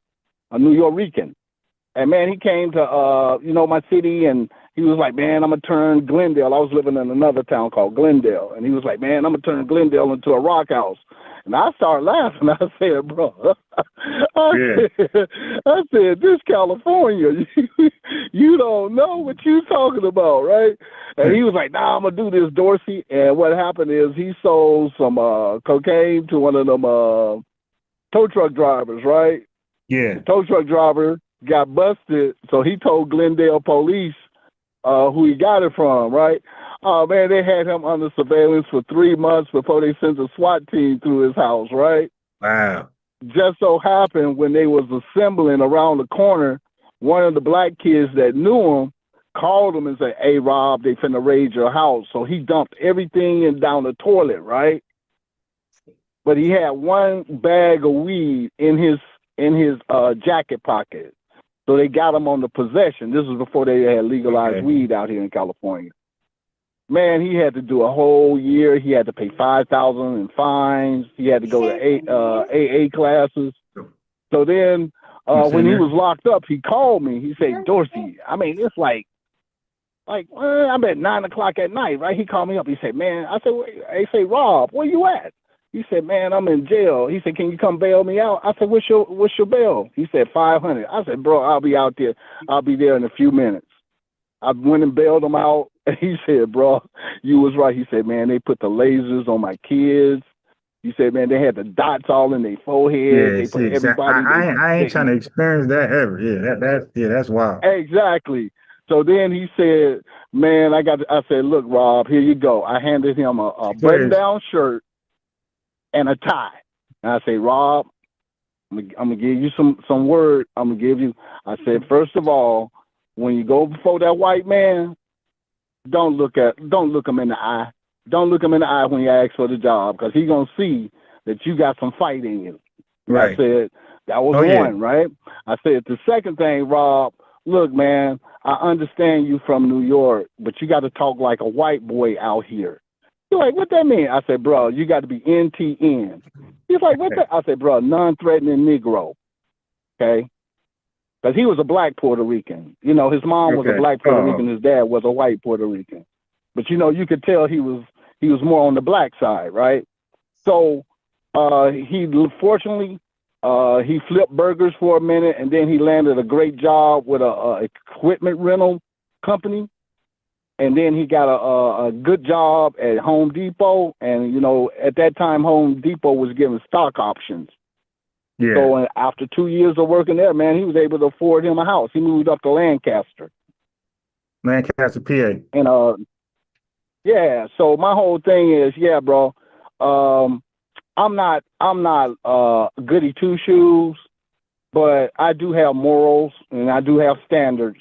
Speaker 11: A New York-Rican. And man, he came to my city, and he was like, man, I'm gonna turn Glendale. I was living in another town called Glendale, and he was like, man, I'm gonna turn Glendale into a rock house. And I started laughing. I said, bro, I said, this California, you don't know what you talking about, right? And he was like, nah, I'm gonna do this, Dorsey. And what happened is he sold some cocaine to one of them tow truck drivers, right?
Speaker 3: Yeah.
Speaker 11: The tow truck driver got busted, so he told Glendale police who he got it from, right? Oh man, they had him under surveillance for 3 months before they sent a SWAT team through his house, right?
Speaker 3: Wow.
Speaker 11: Just so happened when they was assembling around the corner, one of the black kids that knew him called him and said, hey Rob, they finna raid your house. So he dumped everything in down the toilet, right? But he had one bag of weed in his jacket pocket. So they got him on the possession. This was before they had legalized weed out here in California. Man, he had to do a whole year. He had to pay $5,000 in fines. He had to go to AA classes. So then when he was locked up, he called me. He said, Dorsey, I mean, it's like I'm at 9 o'clock at night, right? He called me up. He said, man, I said, Rob, where you at? He said, man, I'm in jail. He said, can you come bail me out? I said, what's your bail? He said, $500. I said, bro, I'll be out there. I'll be there in a few minutes. I went and bailed him out. And he said, bro, you was right. He said, man, they put the lasers on my kids. He said, man, they had the dots all in their forehead. They put everybody.
Speaker 3: I ain't trying to experience that ever. Yeah, that's wild.
Speaker 11: Exactly. So then he said, man, I said, look, Rob, here you go. I handed him a button-down shirt and a tie. And I say, Rob, I'm gonna give you some word. I'm gonna give you. I said, first of all, when you go before that white man, don't look him in the eye. Don't look him in the eye when you ask for the job, because he's gonna see that you got some fight in you. Right. I said that was one, right? I said the second thing, Rob, look, man, I understand you from New York, but you got to talk like a white boy out here. He's like, what that mean? I said, bro, you got to be NTN. He's like, what that? I said, bro, non-threatening Negro. Okay? Because he was a black Puerto Rican. You know, his mom was a black Puerto Rican. His dad was a white Puerto Rican. But, you know, you could tell he was more on the black side, right? So fortunately, he flipped burgers for a minute, and then he landed a great job with a equipment rental company. And then he got a good job at Home Depot. And, you know, at that time, Home Depot was giving stock options. Yeah. So after 2 years of working there, man, he was able to afford him a house. He moved up to Lancaster, PA. And, yeah, so my whole thing is, yeah, bro, I'm not goody two-shoes, but I do have morals and I do have standards.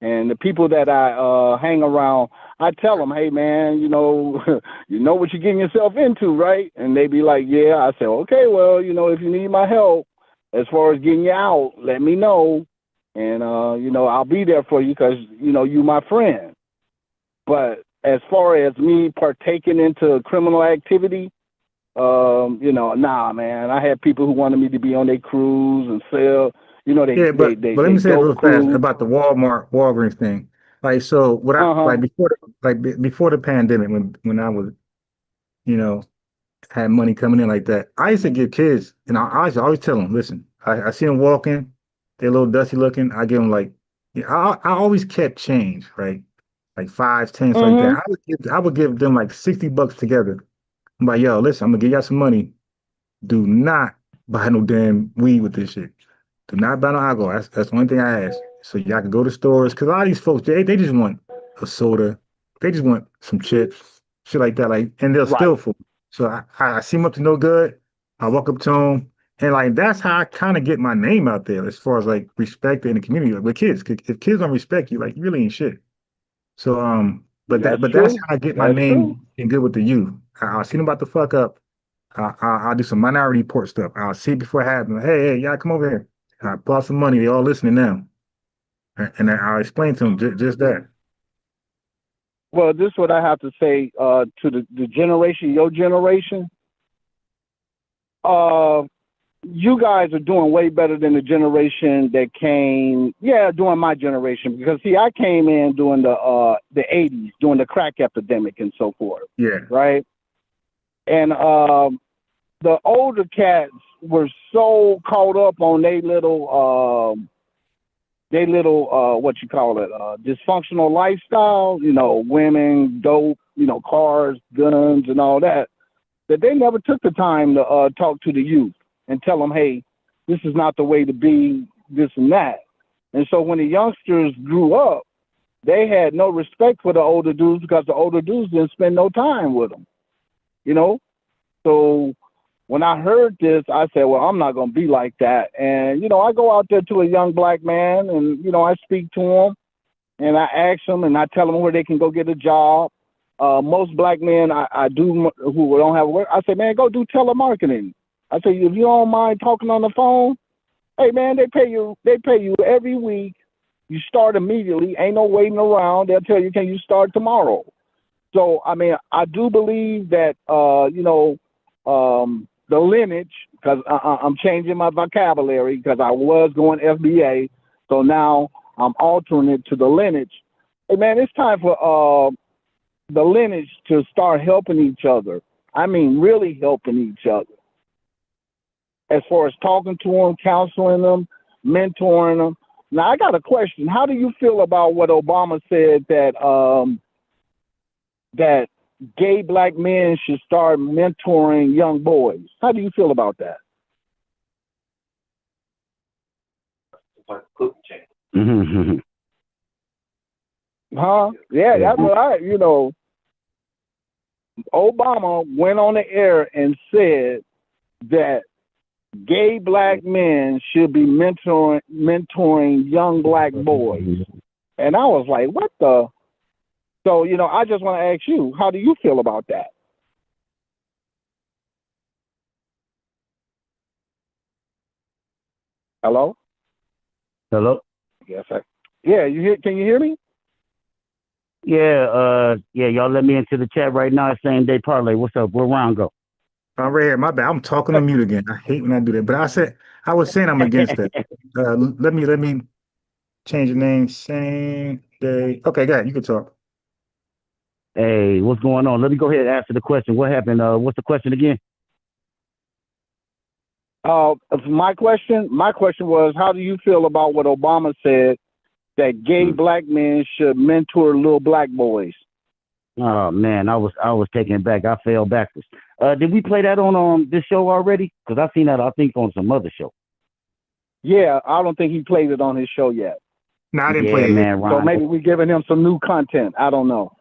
Speaker 11: And the people that I hang around, I tell them, hey, man, you know what you're getting yourself into, right? And they be like, yeah. I say, okay, well, you know, if you need my help as far as getting you out, let me know. And, you know, I'll be there for you because, you know, you my friend. But as far as me partaking into criminal activity, you know, nah, man. I had people who wanted me to be on their cruise and sell. You know,
Speaker 3: but let me say it real fast about the Walgreens thing. Like, so what before the pandemic, when I was, you know, had money coming in like that, I used to give kids, and I used to always tell them, listen, I see them walking, they're a little dusty looking. I give them like, I always kept change, right? Like 5, 10, like that. I would give them like $60 together. I'm like, yo, listen, I'm gonna give y'all some money. Do not buy no damn weed with this shit. Do not buy no alcohol. That's the only thing I ask. So y'all can go to stores, because a lot of these folks, they just want a soda. They just want some chips, shit like that. Like, and they'll steal for them. So I see them up to no good. I walk up to them, and like that's how I kind of get my name out there as far as like respect in the community. Like with kids, if kids don't respect you, like you really ain't shit. So but that's how I get my name and good with the youth. I'll see them about to fuck up. I'll do some minority report stuff. I'll see it before it happens. Hey, y'all come over here. I pull out some money. They all listening now. And I'll explain to them just that.
Speaker 11: Well, this is what I have to say to the generation, your generation. You guys are doing way better than the generation that came, during my generation. Because see, I came in during the 80s, during the crack epidemic and so forth.
Speaker 3: Yeah.
Speaker 11: Right. And the older cats were so caught up on they little what you call it, dysfunctional lifestyle, you know, women, dope, you know, cars, guns, and all that they never took the time to talk to the youth and tell them, hey, this is not the way to be, this and that. And so when the youngsters grew up, they had no respect for the older dudes because the older dudes didn't spend no time with them, you know? So when I heard this, I said, well, I'm not going to be like that. And, you know, I go out there to a young black man and, you know, I speak to him and I ask them and I tell them where they can go get a job. Most black men I do who don't have work, I say, man, go do telemarketing. I say, if you don't mind talking on the phone, hey, man, they pay you every week. You start immediately. Ain't no waiting around. They'll tell you, can you start tomorrow? So, I mean, I do believe that, you know, the lineage, because I'm changing my vocabulary because I was going FBA. So now I'm altering it to the lineage. Hey, man, it's time for the lineage to start helping each other. I mean, really helping each other. As far as talking to them, counseling them, mentoring them. Now, I got a question. How do you feel about what Obama said that that gay black men should start mentoring young boys? How do you feel about that? Huh? Yeah, that's what you know, Obama went on the air and said that gay black men should be mentoring young black boys. And I was like, what the? So, you know, I just want to ask you, how do you feel about that? Hello?
Speaker 12: Hello?
Speaker 11: Yes, sir. Yeah, can you hear me?
Speaker 12: Yeah, y'all let me into the chat right now. Same day parlay. What's up? Where round go?
Speaker 3: I'm right here. My bad. I'm talking on mute again. I hate when I do that. But I was saying I'm against that. Let me change the name. Same day. Okay, go ahead. You can talk.
Speaker 12: Hey, what's going on? Let me go ahead and answer the question. What happened? What's the question again?
Speaker 11: My question was, how do you feel about what Obama said that gay black men should mentor little black boys?
Speaker 12: Oh man, I was taken back. I fell backwards. Did we play that on this show already? Because I've seen that, I think, on some other show.
Speaker 11: Yeah, I don't think he played it on his show yet.
Speaker 3: No, I didn't play it.
Speaker 12: Man, Ron,
Speaker 11: so maybe we're giving him some new content. I don't know.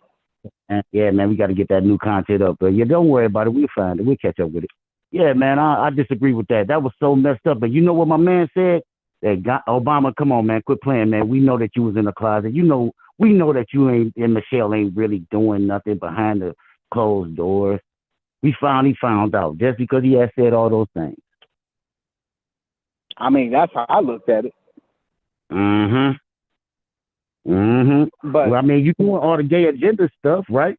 Speaker 12: Yeah, man, we got to get that new content up. But yeah, don't worry about it. We'll find it. We'll catch up with it. Yeah, man, I disagree with that. That was so messed up. But you know what my man said? That Obama, come on, man, quit playing, man. We know that you was in the closet. You know, we know that you ain't, and Michelle ain't really doing nothing behind the closed doors. We finally found out just because he had said all those things.
Speaker 11: I mean, that's how I looked at it.
Speaker 12: But well, I mean, you doing all the gay agenda stuff, right?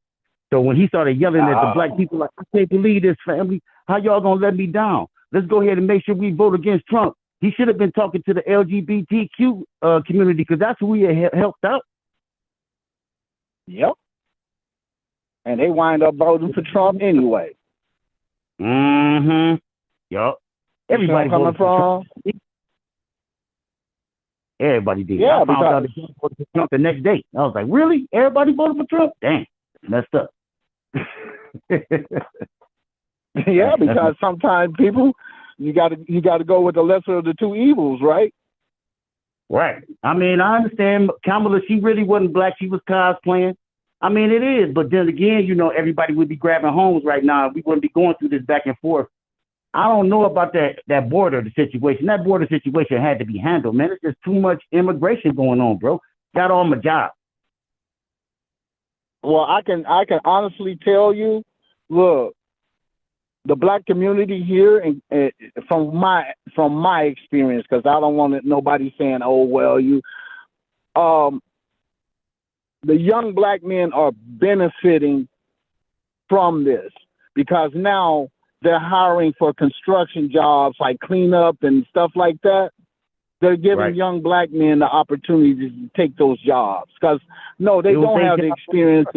Speaker 12: So when he started yelling at the black people, like, I can't believe this, family. How y'all gonna let me down? Let's go ahead and make sure we vote against Trump. He should have been talking to the LGBTQ community because that's who he had helped out.
Speaker 11: Yep. And they wind up voting for Trump anyway.
Speaker 12: Yup. Everybody voted for Trump. Everybody did.
Speaker 11: Yeah,
Speaker 12: I found out that he voted for Trump the next day. I was like, really? Everybody voted for Trump? Damn, messed up.
Speaker 11: Yeah, because sometimes people, you got to go with the lesser of the two evils, right?
Speaker 12: Right. I mean, I understand Kamala. She really wasn't black. She was cosplaying. I mean, it is. But then again, you know, everybody would be grabbing homes right now. We wouldn't be going through this back and forth. I don't know about that border situation. That border situation had to be handled, man. It's just too much immigration going on, bro. Got on my job.
Speaker 11: Well, I can honestly tell you, look, the black community here, and from my experience, because I don't want nobody saying, oh well, the young black men are benefiting from this because now they're hiring for construction jobs like cleanup and stuff like that. They're giving young black men the opportunity to take those jobs because they don't have the experience.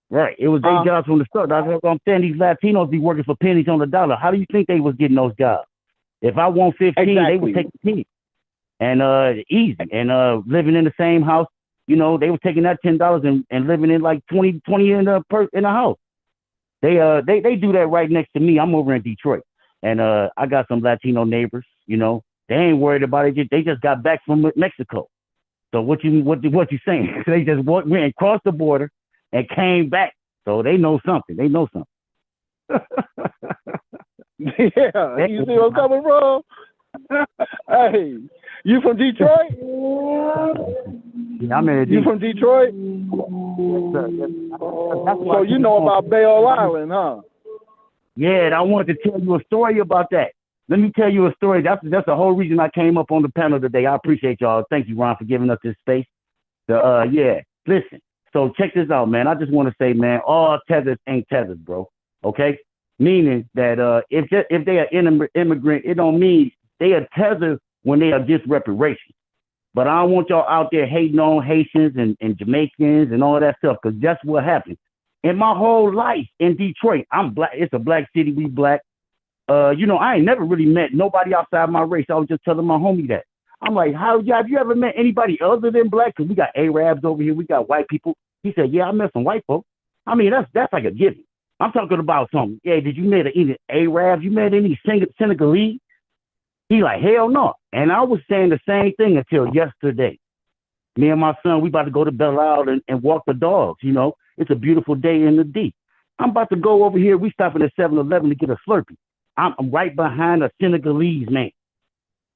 Speaker 12: Right. It was their jobs from the start. That's what I'm saying. These Latinos be working for pennies on the dollar. How do you think they was getting those jobs? If I want 15, they would take 10. And easy. And living in the same house, they were taking that $10 and living in like 20 in a house. They do that right next to me. I'm over in Detroit. And I got some Latino neighbors, They ain't worried about it. They just got back from Mexico. So what you saying? They just went across the border and came back. So they know something. Yeah,
Speaker 11: you see where I'm coming from? Hey, you from Detroit?
Speaker 12: Yeah, I'm in Detroit.
Speaker 11: You from Detroit? So you know about Belle Island, huh?
Speaker 12: Yeah, and I wanted to tell you a story about that. Let me tell you a story. That's the whole reason I came up on the panel today. I appreciate y'all. Thank you, Ron, for giving us this space. Listen. So check this out, man. I just want to say, man, all tethers ain't tethers, bro. Okay? Meaning that if they are immigrant, it don't mean they are tethered when they are just reparations. But I don't want y'all out there hating on Haitians and Jamaicans and all that stuff, because that's what happened. In my whole life in Detroit, I'm black. It's a black city. We black. I ain't never really met nobody outside my race. I was just telling my homie that. I'm like, have you ever met anybody other than black? Because we got Arabs over here. We got white people. He said, yeah, I met some white folks. I mean, that's like a given. I'm talking about something. Yeah, did you meet any Arabs? You met any Senegalese? He like, hell no. And I was saying the same thing until yesterday. Me and my son, we about to go to Belle Isle and walk the dogs. It's a beautiful day in the D. I'm about to go over here. We stopping at 7-Eleven to get a Slurpee. I'm right behind a Senegalese man.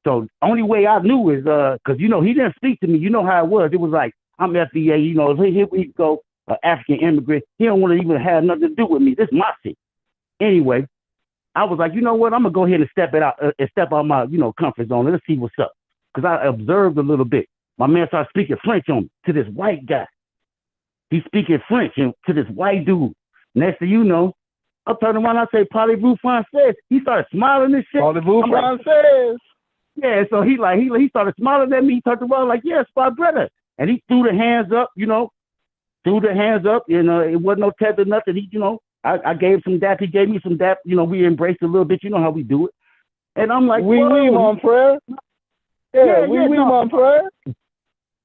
Speaker 12: So only way I knew is because he didn't speak to me. You know how it was. It was like, I'm FBA, here we go, African immigrant. He don't want to even have nothing to do with me. This is my city. Anyway, I was like, you know what? I'm gonna go ahead and step out my comfort zone. Let's see what's up. Because I observed a little bit. My man started speaking French on me to this white guy. He's speaking French to this white dude. Next thing you know, I turn around and I say, Parlez-vous français? He started smiling and shit.
Speaker 11: Parlez-vous français?
Speaker 12: Yeah, so he started smiling at me. He turned around like, yes, my brother. And he threw the hands up, it wasn't no tether, nothing. I gave some dap. He gave me some dap. We embraced a little bit. You know how we do it. And I'm like,
Speaker 11: oui, mon frère. Yeah, mon frère.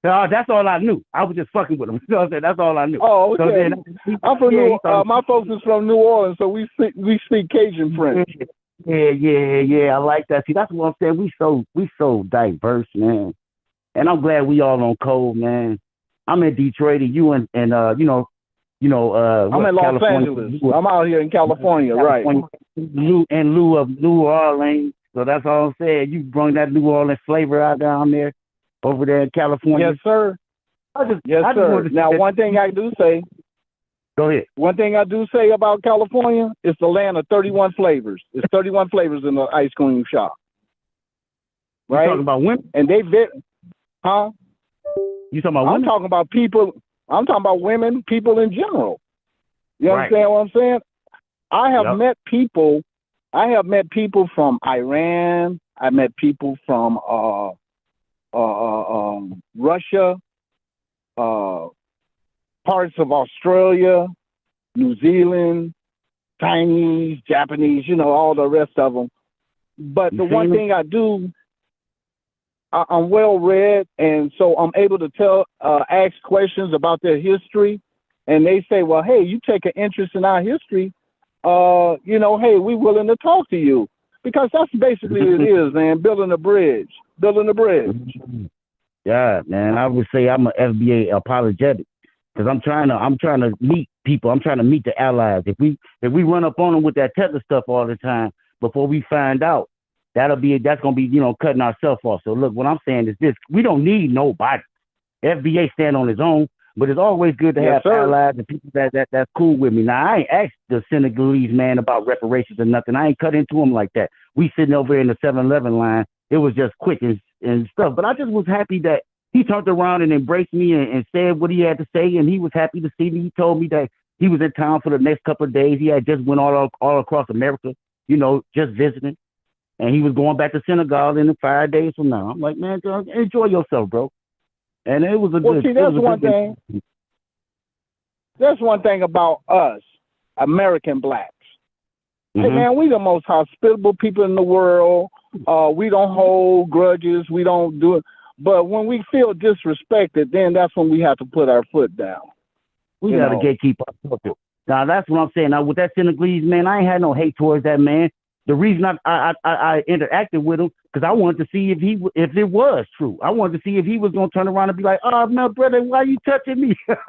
Speaker 12: That's all I knew. I was just fucking with him. You know what I'm saying? That's all I knew.
Speaker 11: Oh, okay.
Speaker 12: So then,
Speaker 11: I'm from my folks is from New Orleans, so we speak Cajun French.
Speaker 12: Yeah. I like that. See, that's what I'm saying. We so diverse, man. And I'm glad we all on code, man. I'm in Detroit, and you and I'm in Los
Speaker 11: Angeles. I'm out here in California, right?
Speaker 12: In lieu of New Orleans. So that's all I'm saying. You bring that New Orleans flavor out down there, over there in California.
Speaker 11: Yes, sir. Yes, sir. Now, one thing I do say.
Speaker 12: Go ahead.
Speaker 11: One thing I do say about California, it's the land of 31 flavors. It's 31 flavors in the ice cream shop. Right?
Speaker 12: You talking about women?
Speaker 11: And huh?
Speaker 12: You talking about women?
Speaker 11: I'm talking about people. I'm talking about women, people in general. You understand what I'm saying? I have met people. I have met people from Iran. I met people from Russia, parts of Australia, New Zealand, Chinese, Japanese, all the rest of them. But the one thing I do, I'm well read, and so I'm able to ask questions about their history, and they say, well, hey, you take an interest in our history, hey, we're willing to talk to you, because that's basically what it is, man, building a bridge.
Speaker 12: Yeah, man, I would say I'm an FBA apologetic, because I'm trying to meet people. I'm trying to meet the allies. If we run up on them with that Tether stuff all the time, before we find out, that's gonna be cutting ourselves off. So look, what I'm saying is this: we don't need nobody. FBA stand on its own, but it's always good to have allies and people that's cool with me. Now I ain't asked the Senegalese man about reparations or nothing. I ain't cut into him like that. We sitting over in the 7-Eleven line. It was just quick and stuff. But I just was happy that He turned around and embraced me and said what he had to say, and he was happy to see me. He told me that he was in town for the next couple of days. He had just went all across America, you know, just visiting. And he was going back to Senegal in 5 days from now. I'm like, man, enjoy yourself, bro. And it was a
Speaker 11: well,
Speaker 12: good.
Speaker 11: See, that's one thing. That's one thing about us, American blacks. Hey, man, we the most hospitable people in the world. We don't hold grudges. We don't do it. But when we feel disrespected, then that's when we have to put our foot down.
Speaker 12: We got to gatekeep our culture. Now, that's what I'm saying. Now, with that Senegalese, man, I ain't had no hate towards that man. The reason I interacted with him, because I wanted to see if it was true. I wanted to see if he was going to turn around and be like, oh, no, brother, why you touching me? But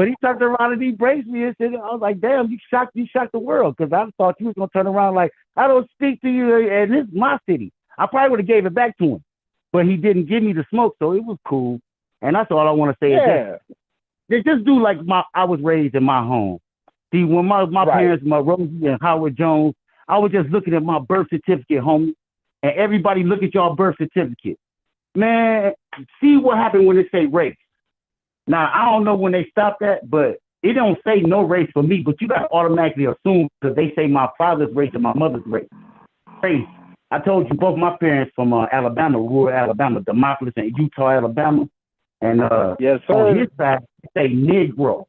Speaker 12: he turned around and he embraced me and said, I was like, damn, you shocked the world, because I thought you was going to turn around like, I don't speak to you, and this is my city. I probably would have gave it back to him, but he didn't give me the smoke, so it was cool. And that's all I want to say is that just do like I was raised in my home. See, when my parents, my Rosie and Howard Jones, I was just looking at my birth certificate, homie, and everybody look at your birth certificate. Man, see what happened when it say race. Now, I don't know when they stopped that, but it don't say no race for me, but you got to automatically assume because they say my father's race and my mother's race. Race. I told you both my parents from Alabama, rural Alabama, Demopolis and Utah, Alabama. And
Speaker 11: yes, sir.
Speaker 12: On his side, it say Negro.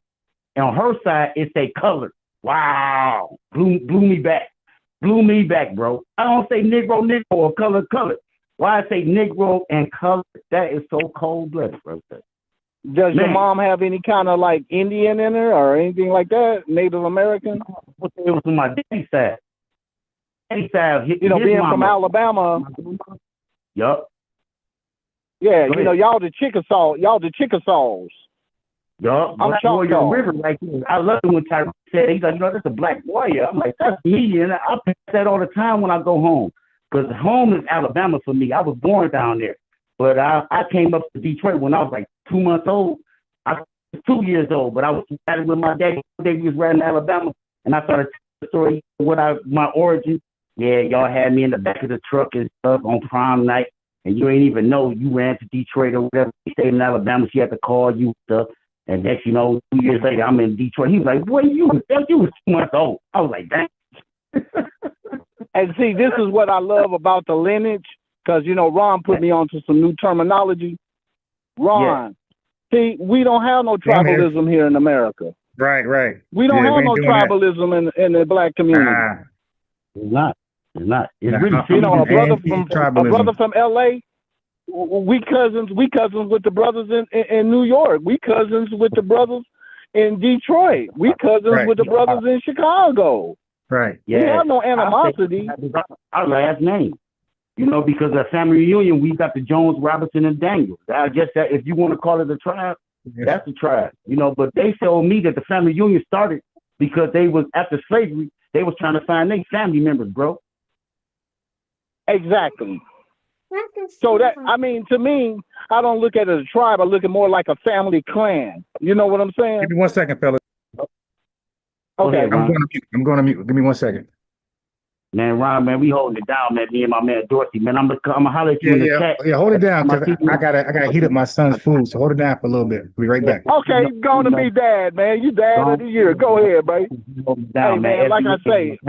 Speaker 12: And on her side, it say colored. Wow. Blew me back. Blew me back, bro. I don't say Negro or colored. Why I say Negro and colored? That is so cold-blooded, bro.
Speaker 11: Does your mom have any kind of like Indian in her or anything like that? Native American?
Speaker 12: It was from my daddy's side.
Speaker 11: You know, being from Alabama.
Speaker 12: Yup.
Speaker 11: Yeah, you know, y'all the Chickasaws.
Speaker 12: Yup.
Speaker 11: I'm
Speaker 12: Warrior River right there. I love it when Tariq said, he's like, you know, that's a black warrior. I'm like, that's me. And I pass that all the time when I go home. Because home is Alabama for me. I was born down there. But I came up to Detroit when I was like 2 months old. I was 2 years old, but I was riding with my daddy. One day we was riding to Alabama, and I started telling the story of my origin. Yeah, y'all had me in the back of the truck and stuff on prom night, and you ain't even know you ran to Detroit or whatever. You stayed in Alabama, she had to call you stuff. And next, you know, 2 years later, I'm in Detroit. He was like, boy, you was 2 months old. I was like, dang.
Speaker 11: And see, this is what I love about the lineage, because, you know, Ron put me onto some new terminology. Ron, see, we don't have no tribalism here in America.
Speaker 3: Right.
Speaker 11: We don't have no tribalism in the black community.
Speaker 12: It's not. It's really,
Speaker 11: you know, a brother from LA, we cousins with the brothers in New York. We cousins with the brothers in Detroit. We cousins with the brothers in Chicago.
Speaker 3: Right.
Speaker 11: Yeah. We have no animosity.
Speaker 12: Our last name. You know, because the family reunion, we got the Jones, Robinson, and Daniels. I guess that if you want to call it a tribe, that's a tribe. You know, but they told me that the family reunion started because they was after slavery. They was trying to find their family members, bro.
Speaker 11: Exactly. So that, I mean, to me, I don't look at it as a tribe. I look at it more like a family clan. You know what I'm saying?
Speaker 3: Give me 1 second, fellas.
Speaker 11: Okay.
Speaker 3: I'm going to mute. Give me 1 second.
Speaker 12: Man, Ron, man, we holding it down, man. Me and my man Dorsey, man. I'm gonna holler at you in the chat.
Speaker 3: Yeah, hold it down, because I gotta heat up my son's food. So hold it down for a little bit. We'll be right back.
Speaker 11: Okay, you're going to be dad, man. You dad of the year. Go ahead, baby.
Speaker 12: Down,
Speaker 11: hey, man, like I say,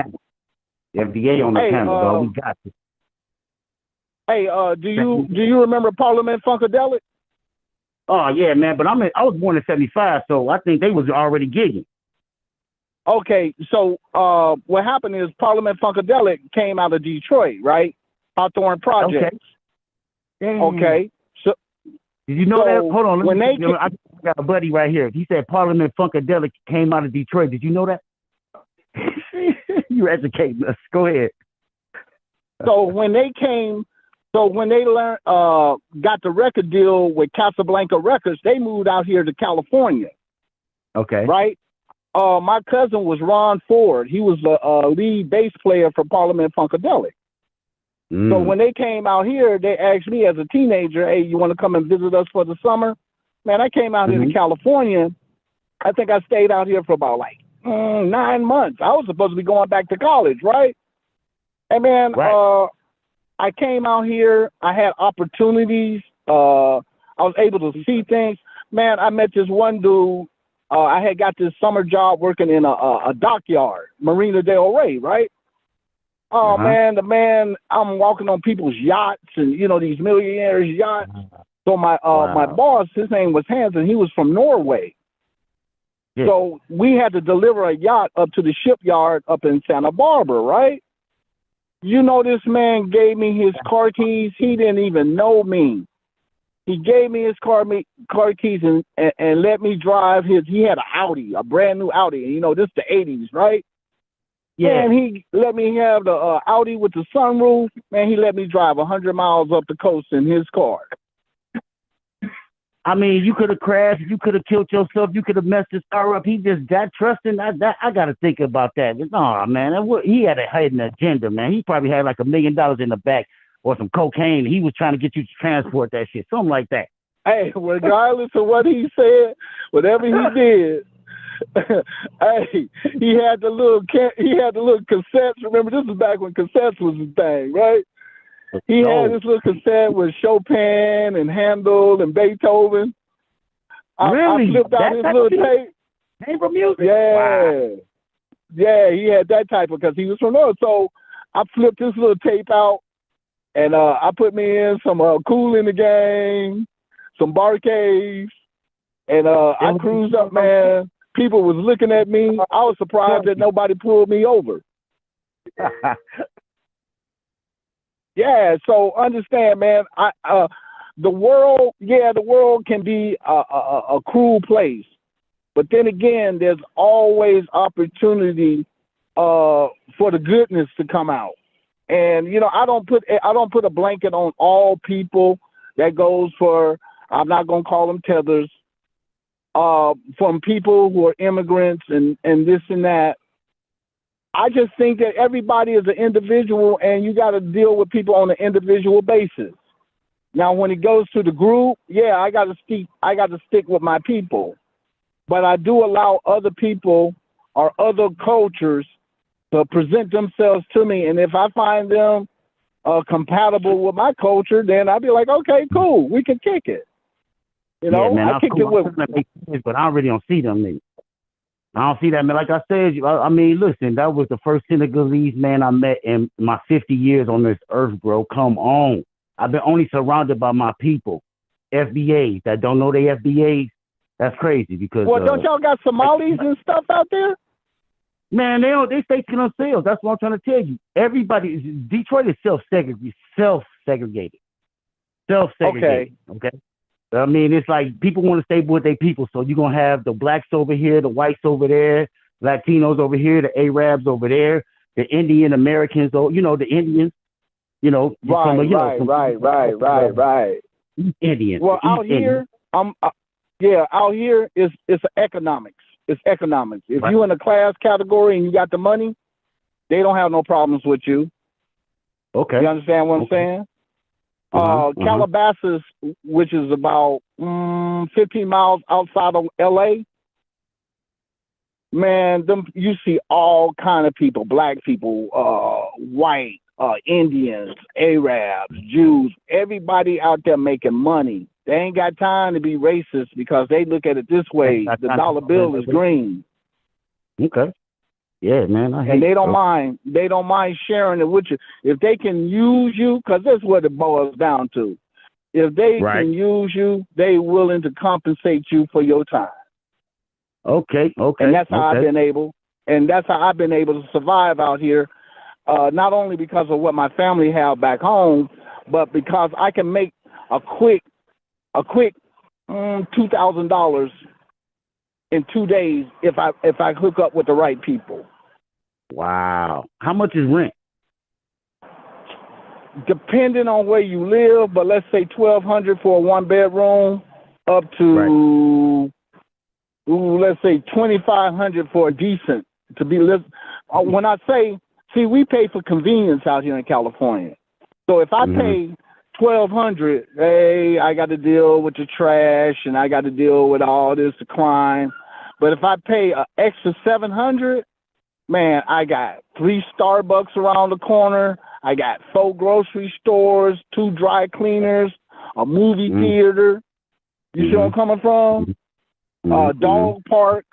Speaker 12: FBA on the panel, dog. We got you.
Speaker 11: Hey, do you remember Parliament Funkadelic?
Speaker 12: Oh yeah, man. But I was born in '75, so I think they was already gigging.
Speaker 11: Okay, so what happened is Parliament Funkadelic came out of Detroit, right? Hawthorne Projects. Okay. So
Speaker 12: did you know that? Hold on.
Speaker 11: I
Speaker 12: got a buddy right here. He said Parliament Funkadelic came out of Detroit. Did you know that? You're educating us. Go ahead.
Speaker 11: So when they learned, got the record deal with Casablanca Records, they moved out here to California.
Speaker 12: Okay.
Speaker 11: Right? My cousin was Ron Ford. He was the lead bass player for Parliament Funkadelic. So when they came out here, they asked me as a teenager, hey, you want to come and visit us for the summer? Man, I came out here to California. I think I stayed out here for about like 9 months. I was supposed to be going back to college, right? And man, I came out here. I had opportunities. I was able to see things. Man, I met this one dude. I had got this summer job working in a dockyard, Marina del Rey, right? Oh man, I'm walking on people's yachts and these millionaires' yachts. So my my boss, his name was Hansen. He was from Norway. Yeah. So we had to deliver a yacht up to the shipyard up in Santa Barbara, right? This man gave me his car keys. He didn't even know me. He gave me his car keys and let me drive his. He had an Audi, a brand new Audi. This is the 80s, right? Yeah. And he let me have the Audi with the sunroof. Man, he let me drive 100 miles up the coast in his car.
Speaker 12: I mean, you could have crashed. You could have killed yourself. You could have messed his car up. He just that trusting. I got to think about that. No, man, he had a hidden agenda, man. He probably had like $1 million in the back or some cocaine. He was trying to get you to transport that shit, something like that.
Speaker 11: Hey, regardless of what he said, whatever he did, hey, he had the little cassettes. Remember, this was back when cassettes was the thing, right? He had this little cassette with Chopin and Handel and Beethoven.
Speaker 12: Really?
Speaker 11: I flipped out his little tape.
Speaker 12: Neighbor music?
Speaker 11: Yeah.
Speaker 12: Wow.
Speaker 11: Yeah, he had that type because he was from North. So I flipped this little tape out and I put me in some Cool in the Game, some Bar Caves, and I cruised up, man. People was looking at me. I was surprised that nobody pulled me over. Yeah, so understand, man. The world can be a cruel place, but then again, there's always opportunity for the goodness to come out. And I don't put a blanket on all people. That goes for, I'm not gonna call them tethers. From people who are immigrants and this and that. I just think that everybody is an individual and you got to deal with people on an individual basis. Now, when it goes to the group, yeah, I got to stick with my people, but I do allow other people or other cultures to present themselves to me. And if I find them compatible with my culture, then I'll be like, okay, cool. We can kick it.
Speaker 12: Yeah, man, I kicked it with, but I really don't see them, man. I don't see that, man. Like I said, I mean, listen, that was the first Senegalese man I met in my 50 years on this earth, bro. Come on. I've been only surrounded by my people. FBAs that don't know they FBAs, that's crazy because.
Speaker 11: Well, don't y'all got Somalis and stuff out there?
Speaker 12: Man, they stay to themselves. That's what I'm trying to tell you. Everybody, Detroit is self-segregated. Okay. I mean, it's like people want to stay with their people. So you're going to have the blacks over here, the whites over there, Latinos over here, the Arabs over there, the Indian Americans, the Indians,
Speaker 11: Right.
Speaker 12: Indians.
Speaker 11: Well, out here, out here it's economics. It's economics. If you're in a class category and you got the money, they don't have no problems with you.
Speaker 12: Okay.
Speaker 11: You understand what I'm saying? Calabasas, which is about 15 miles outside of LA, man, you see all kind of people, black people, white, Indians, Arabs, Jews, everybody out there making money. They ain't got time to be racist because they look at it this way. The dollar bill is green.
Speaker 12: Okay. Yeah, man.
Speaker 11: And they don't mind. They don't mind sharing it with you. If they can use you, because that's what it boils down to. If they can use you, they willing to compensate you for your time.
Speaker 12: Okay.
Speaker 11: And that's how I've been able. And that's how I've been able to survive out here. Not only because of what my family have back home, but because I can make a quick $2,000 in 2 days if I hook up with the right people.
Speaker 12: Wow. How much is rent?
Speaker 11: Depending on where you live, but let's say $1,200 for a 1-bedroom, up to let's say $2,500 for a decent to be lived. When I say, see, we pay for convenience out here in California. So if I pay $1,200, hey, I got to deal with the trash and I got to deal with all this crime. But if I pay an extra $700, man, I got 3 Starbucks around the corner. I got 4 grocery stores, 2 dry cleaners, a movie theater. You see where I'm coming from? Dog park.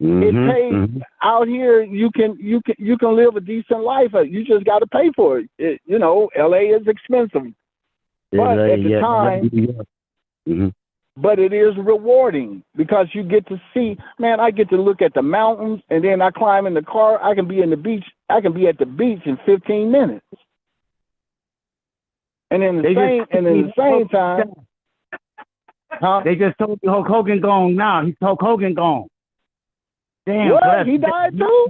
Speaker 11: It pays out here. You can live a decent life. You just got to pay for it. You know, LA is expensive, but at the time, but it is rewarding because you get to see. Man, I get to look at the mountains, and then I climb in the car. I can be in the beach. I can be at the beach in 15 minutes, and in the same time. Huh?
Speaker 12: They just told you Hulk Hogan gone now. He's Hulk Hogan gone. Damn.
Speaker 11: What?
Speaker 12: So
Speaker 11: He died too?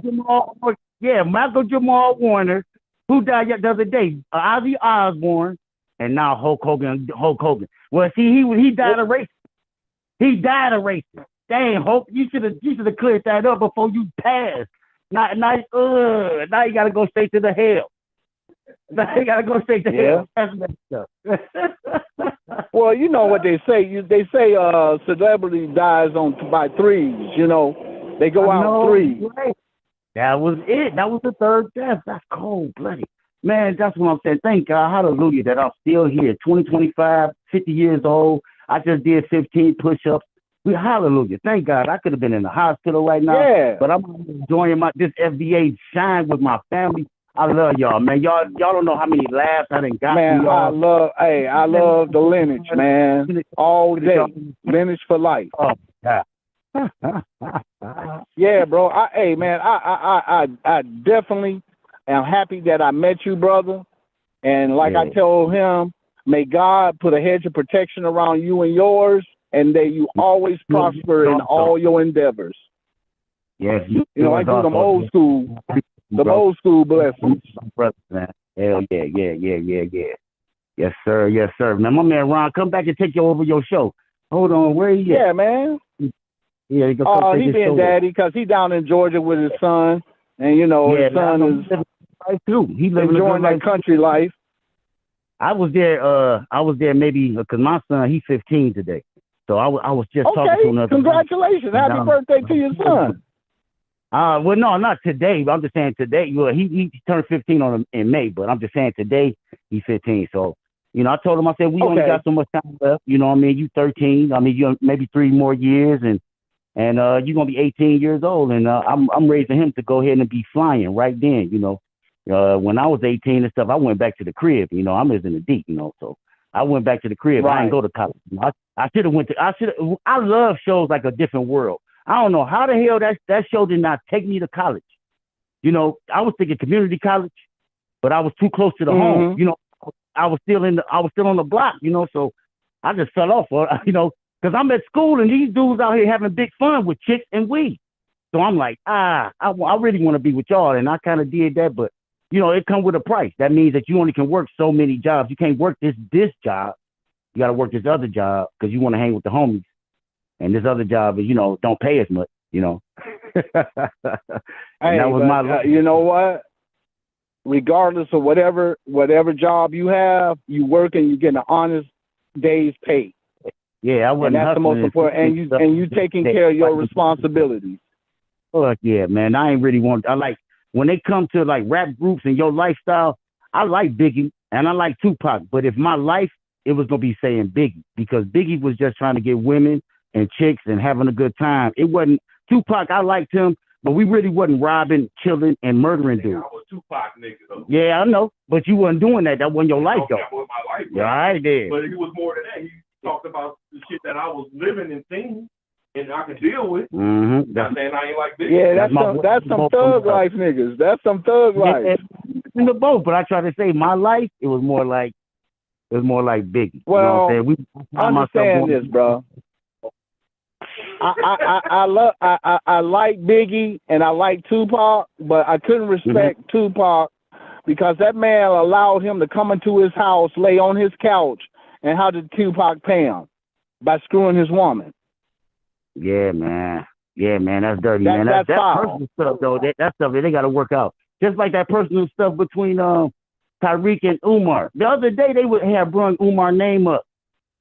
Speaker 12: Michael Jamal Warner, who died the other day. Ozzy Osbourne, and now Hulk Hogan. Well, see, he died of racing. He died of racing. Dang, Hulk, you should have cleared that up before you passed. Now you gotta go straight to the hell. Now you gotta go straight to hell. That's messed up.
Speaker 11: Well, you know what they say. They say celebrity dies by threes. You know, they go out threes.
Speaker 12: Right. That was it. That was the third death. That's cold blooded. Man, that's what I'm saying. Thank God, hallelujah, that I'm still here. 2025, 50 years old. I just did 15 push-ups. Hallelujah. Thank God. I could have been in the hospital right now.
Speaker 11: Yeah.
Speaker 12: But I'm enjoying this FBA shine with my family. I love y'all, man. Y'all don't know how many laughs I done got.
Speaker 11: Man, I love the lineage, man. All day. Lineage for life.
Speaker 12: Oh, God.
Speaker 11: Yeah, bro. I definitely am happy that I met you, brother. And like I told him, may God put a hedge of protection around you and yours, and that you always prosper in all your endeavors.
Speaker 12: Yes,
Speaker 11: you know, I do them old school. The old school blessings.
Speaker 12: Man. Hell yeah. Yes, sir. Now, my man Ron, come back and take you over your show. Hold on, where he at?
Speaker 11: Yeah, man.
Speaker 12: Yeah,
Speaker 11: he being daddy because he down in Georgia with his son, and you know his son is
Speaker 12: right through. He
Speaker 11: enjoying that country life.
Speaker 12: I was there maybe because my son he's 15 today, so I was just talking to him.
Speaker 11: Congratulations! Happy birthday to your son.
Speaker 12: Well, no, not today. But I'm just saying today. Well, he turned 15 in May, but I'm just saying today he's 15. So, you know, I told him, I said, we only got so much time left. You know what I mean? You 13. I mean, you maybe 3 more years, and you're gonna be 18 years old, and I'm raising him to go ahead and be flying right then. You know, when I was 18 and stuff, I went back to the crib. You know, I'm in the deep. You know, so I went back to the crib.
Speaker 11: Right.
Speaker 12: I didn't go to college. You know, I should have went to. I love shows like A Different World. I don't know how the hell that show did not take me to college. You know, I was thinking community college, but I was too close to the home. You know, I was still on the block. You know, so I just fell off. You know, because I'm at school and these dudes out here having big fun with chicks and weed. So I'm like, I really want to be with y'all, and I kind of did that, but you know, it comes with a price. That means that you only can work so many jobs. You can't work this job. You got to work this other job because you want to hang with the homies. And this other job is, you know, don't pay as much, you know. That was my life.
Speaker 11: You know what? Regardless of whatever job you have, you work and you get an honest day's pay.
Speaker 12: Yeah, I wasn't.
Speaker 11: And that's the most important. And you taking care of your responsibilities.
Speaker 12: Fuck yeah, man. I ain't really I like when they come to like rap groups and your lifestyle. I like Biggie and I like Tupac, but if my life, it was gonna be saying Biggie because Biggie was just trying to get women and chicks and having a good time. It wasn't Tupac. I liked him, but we really wasn't robbing, killing, and murdering dudes.
Speaker 13: I was Tupac nigga though.
Speaker 12: Yeah, I know, but you wasn't doing that. That wasn't your life though.
Speaker 13: That was my life.
Speaker 12: Yeah, I did.
Speaker 13: But it was more than that. He talked about the shit that I was living and seeing, and I could deal with.
Speaker 12: Mm-hmm.
Speaker 13: Not saying I ain't like this.
Speaker 11: Yeah, that's some thug life niggas. That's some thug life.
Speaker 12: In the boat, but I try to say my life. It was more like Biggie.
Speaker 11: Well,
Speaker 12: you know what I'm saying?
Speaker 11: understand this, bro. I like Biggie and I like Tupac, but I couldn't respect Tupac because that man allowed him to come into his house, lay on his couch, and how did Tupac pay him? By screwing his woman.
Speaker 12: Yeah, man. That's dirty, man. That's personal stuff, though. That stuff they got to work out. Just like that personal stuff between Tariq and Umar. The other day they would have brung Umar's name up.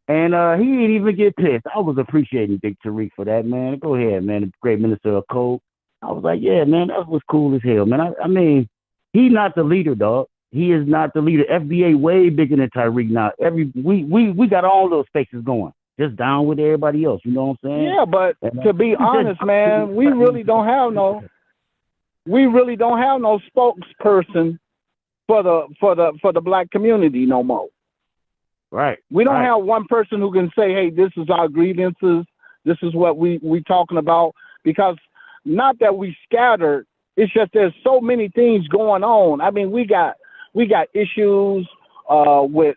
Speaker 12: And he didn't even get pissed. I was appreciating Big Tariq for that, man. Go ahead, man. The great minister of code. I was like, yeah, man, that was cool as hell, man. I mean, he's not the leader, dog. He is not the leader. FBA way bigger than Tariq now. We got all those spaces going, just down with everybody else. You know what I'm saying?
Speaker 11: Yeah, but to be honest, man, we really don't have no spokesperson for the black community no more.
Speaker 12: Right.
Speaker 11: We don't have one person who can say, hey, this is our grievances, this is what we talking about, because not that we scattered, it's just there's so many things going on. I mean, we got issues with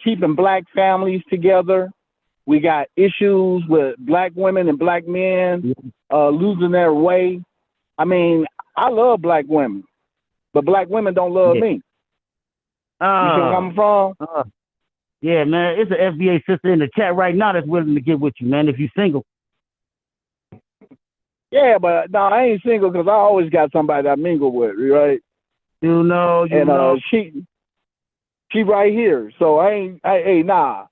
Speaker 11: keeping black families together. We got issues with black women and black men losing their way. I mean, I love black women, but black women don't love me. You see where I'm from?
Speaker 12: Yeah, man, it's an FBA sister in the chat right now that's willing to get with you, man, if you're single.
Speaker 11: Yeah, but no, I ain't single because I always got somebody I mingle with, right?
Speaker 12: You know.
Speaker 11: She right here, so nah.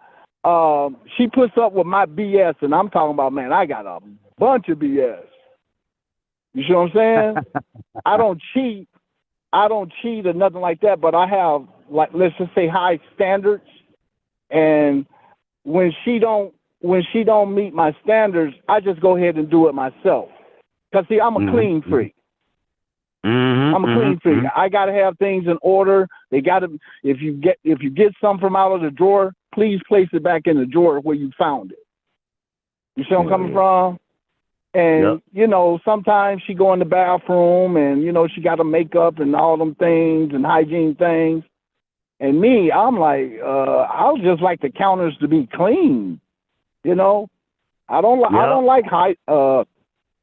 Speaker 11: She puts up with my BS, and I'm talking about, man, I got a bunch of BS. You see what I'm saying? I don't cheat or nothing like that, but I have, like, let's just say, high standards. And when she don't meet my standards, I just go ahead and do it myself. Cause see, I'm a clean freak. I'm a clean freak. I gotta have things in order. They gotta. If you get something from out of the drawer, please place it back in the drawer where you found it. You see where I'm coming from? And you know, sometimes she go in the bathroom and you know she got her makeup and all them things and hygiene things. And me, I'm like, I would just like the counters to be clean. You know, I don't like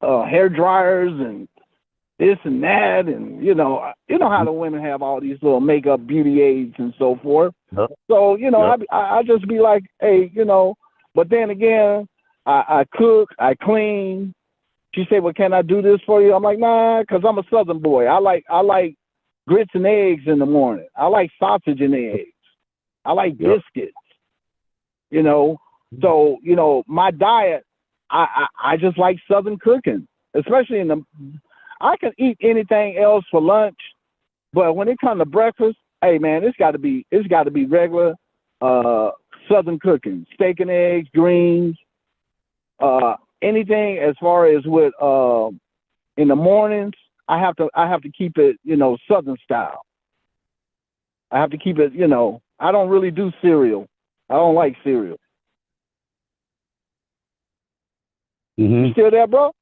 Speaker 11: hair dryers and this and that, and you know how the women have all these little makeup beauty aids and so forth. So you know, I just be like, hey, you know. But then again, I cook, I clean. She said, well, can I do this for you? I'm like, nah, because I'm a Southern boy. I like grits and eggs in the morning. I like sausage and eggs. I like biscuits. You know, so you know, my diet, I just like Southern cooking, especially I can eat anything else for lunch, but when it comes to breakfast, hey man, it's got to be regular Southern cooking, steak and eggs, greens, anything as far as with in the mornings. I have to keep it, you know, Southern style. I have to keep it, you know. I don't really do cereal. I don't like cereal. You still there, bro?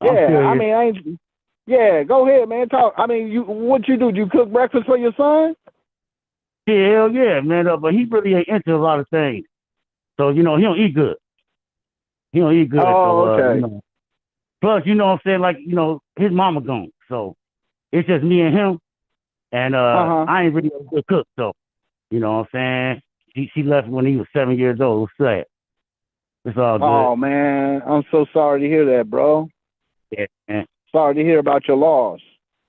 Speaker 11: Yeah, I mean, yeah, go ahead, man. Talk. I mean, what you do? Do you cook breakfast for your son?
Speaker 12: Yeah, hell yeah, man. But he really ain't into a lot of things. So, you know, he don't eat good.
Speaker 11: Oh, okay.
Speaker 12: You know, plus, you know what I'm saying? Like, you know, his mama gone. So it's just me and him. And I ain't really a good cook. So, you know what I'm saying? She left when he was 7 years old. It was sad. It's all good.
Speaker 11: Oh, man. I'm so sorry to hear that, bro.
Speaker 12: Yeah, man.
Speaker 11: Sorry to hear about your loss.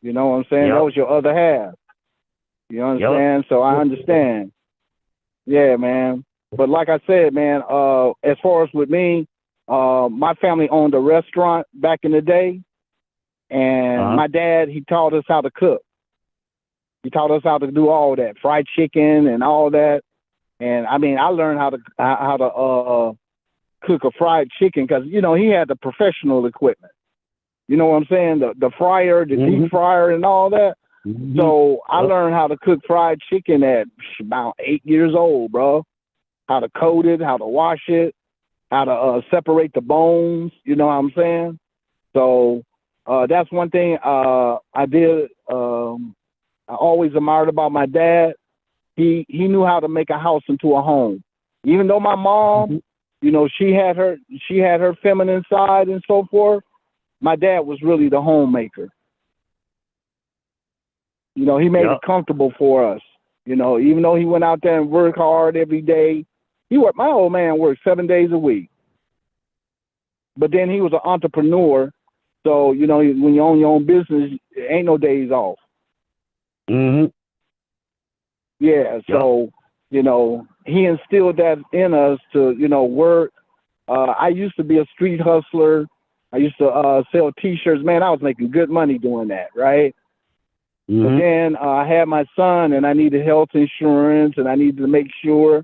Speaker 11: You know what I'm saying? That was your other half. You understand? So I understand. Yeah, man. But like I said, man, as far as with me, my family owned a restaurant back in the day. And my dad, he taught us how to cook. He taught us how to do all that, fried chicken and all that. And I mean, I learned how to cook a fried chicken because, you know, he had the professional equipment. You know what I'm saying? The fryer, the deep fryer and all that. So I learned how to cook fried chicken at about 8 years old, bro. How to coat it, how to wash it, how to separate the bones. You know what I'm saying? So that's one thing I did. I always admired about my dad. He knew how to make a house into a home. Even though my mom, you know, she had her feminine side and so forth. My dad was really the homemaker. You know, he made it comfortable for us. You know, even though he went out there and worked hard every day, my old man worked 7 days a week. But then he was an entrepreneur. So, you know, when you own your own business, ain't no days off. Yeah, so, you know, he instilled that in us to, you know, work. I used to be a street hustler. I used to sell T-shirts. Man, I was making good money doing that, right? So then I had my son, and I needed health insurance, and I needed to make sure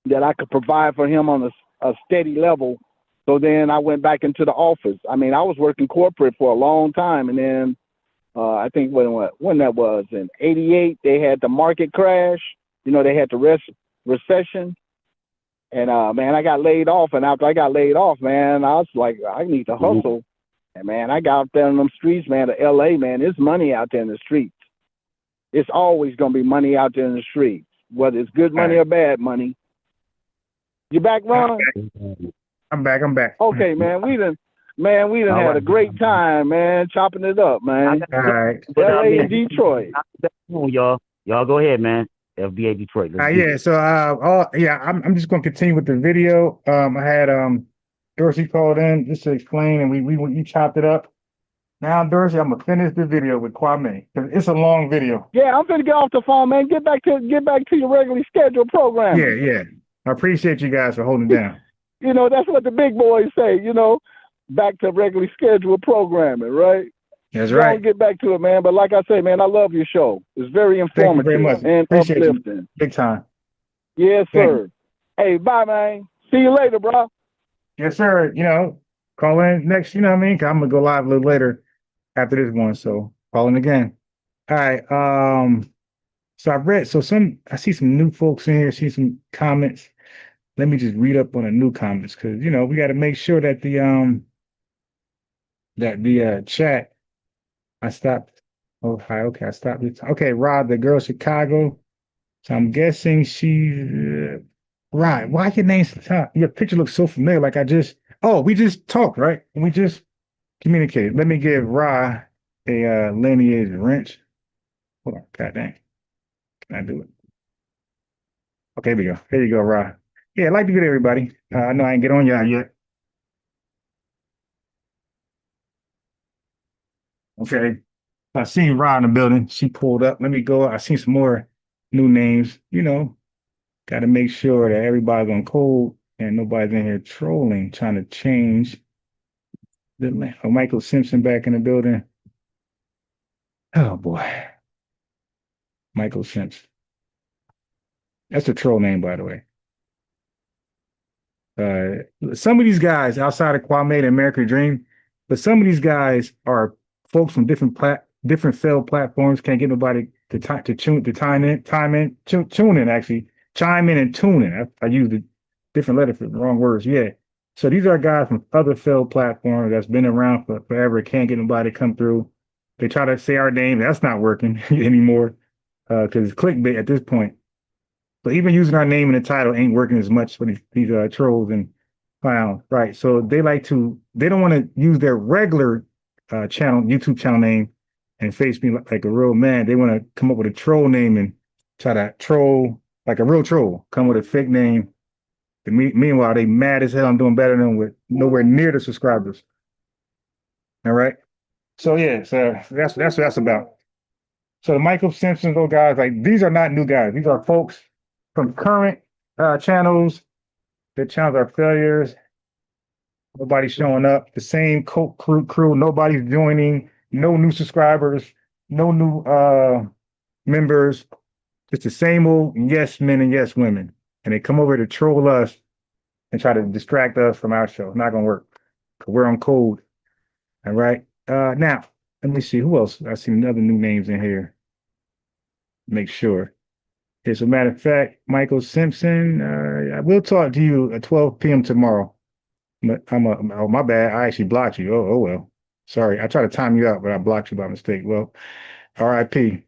Speaker 11: that I could provide for him on a steady level. So then I went back into the office. I mean, I was working corporate for a long time, and then I think when that was in '88, they had the market crash. You know, they had the recession, and man, I got laid off. And after I got laid off, man, I was like, I need to hustle. And man, I got out there in them streets, man, to LA, man. There's money out there in the streets. It's always gonna be money out there in the streets, whether it's good money or bad money. You back, Ron?
Speaker 3: I'm back.
Speaker 11: Okay, man. We done had a great time, man, chopping it up, man.
Speaker 3: All right.
Speaker 11: LA and Detroit.
Speaker 12: Y'all go ahead, man. FBA Detroit.
Speaker 3: Yeah. So I'm just gonna continue with the video. I had Dorsey called in just to explain, and we chopped it up. Now, Dorsey, I'm gonna finish the video with Kwame because it's a long video.
Speaker 11: Yeah, I'm gonna get off the phone, man. Get back to your regularly scheduled program.
Speaker 3: Yeah. I appreciate you guys for holding down.
Speaker 11: You know, that's what the big boys say. You know, back to regularly scheduled programming, right?
Speaker 3: That's right.
Speaker 11: I'll get back to it, man. But like I say, man, I love your show. It's very informative.
Speaker 3: Thank you very much.
Speaker 11: And
Speaker 3: Appreciate
Speaker 11: uplifting.
Speaker 3: You. Big time.
Speaker 11: Yes, sir. Hey, bye, man. See you later, bro.
Speaker 3: Yes, sir. You know, call in next, you know what I mean? 'Cause I'm gonna go live a little later after this one. So call in again. All right. So I see some new folks in here, see some comments. Let me just read up on the new comments because you know we got to make sure that the chat. I stopped. Oh, hi. Okay, I stopped it. Okay, Rod, the girl Chicago. So I'm guessing she's right. Why your name's the top? Your picture looks so familiar. Like we just talked, right? We just communicated. Let me give Rod a lineage wrench. Hold on, god dang. Can I do it? Okay, here we go. Here you go, Rod. Yeah, I'd like to get everybody. I know I ain't get on y'all yet. Okay. I seen Rod in the building. She pulled up. Let me go. I seen some more new names. You know, got to make sure that everybody's on code and nobody's in here trolling, trying to change the Michael Simpson back in the building. Oh boy. Michael Simpson. That's a troll name, by the way. Some of these guys outside of Kwame, the American Dream, but some of these guys are folks from different failed platforms. Can't get nobody to chime in and tune in. I used a different letter for the wrong words. Yeah. So these are guys from other failed platforms that's been around for forever. Can't get nobody to come through. They try to say our name. That's not working anymore because it's clickbait at this point. So even using our name in the title ain't working as much for these trolls and clowns, right? So they don't want to use their regular YouTube channel name and face me like a real man. They want to come up with a troll name and try to troll like a real troll, come with a fake name. Meanwhile, they mad as hell. I'm doing better than them with nowhere near the subscribers. All right. So yeah, so that's what that's about. So the Michael Simpson, those guys, like these are not new guys. These are folks from current channels. Their channels are failures. Nobody's showing up. The same crew. Nobody's joining. No new subscribers. No new members. It's the same old yes men and yes women. And they come over to troll us and try to distract us from our show. Not gonna work. We're on code. All right. Now, let me see who else. I see another new names in here. Make sure. As a matter of fact, Michael Simpson, I will talk to you at 12 p.m. tomorrow. But oh, my bad. I actually blocked you. Oh, well. Sorry. I tried to time you out, but I blocked you by mistake. Well, RIP.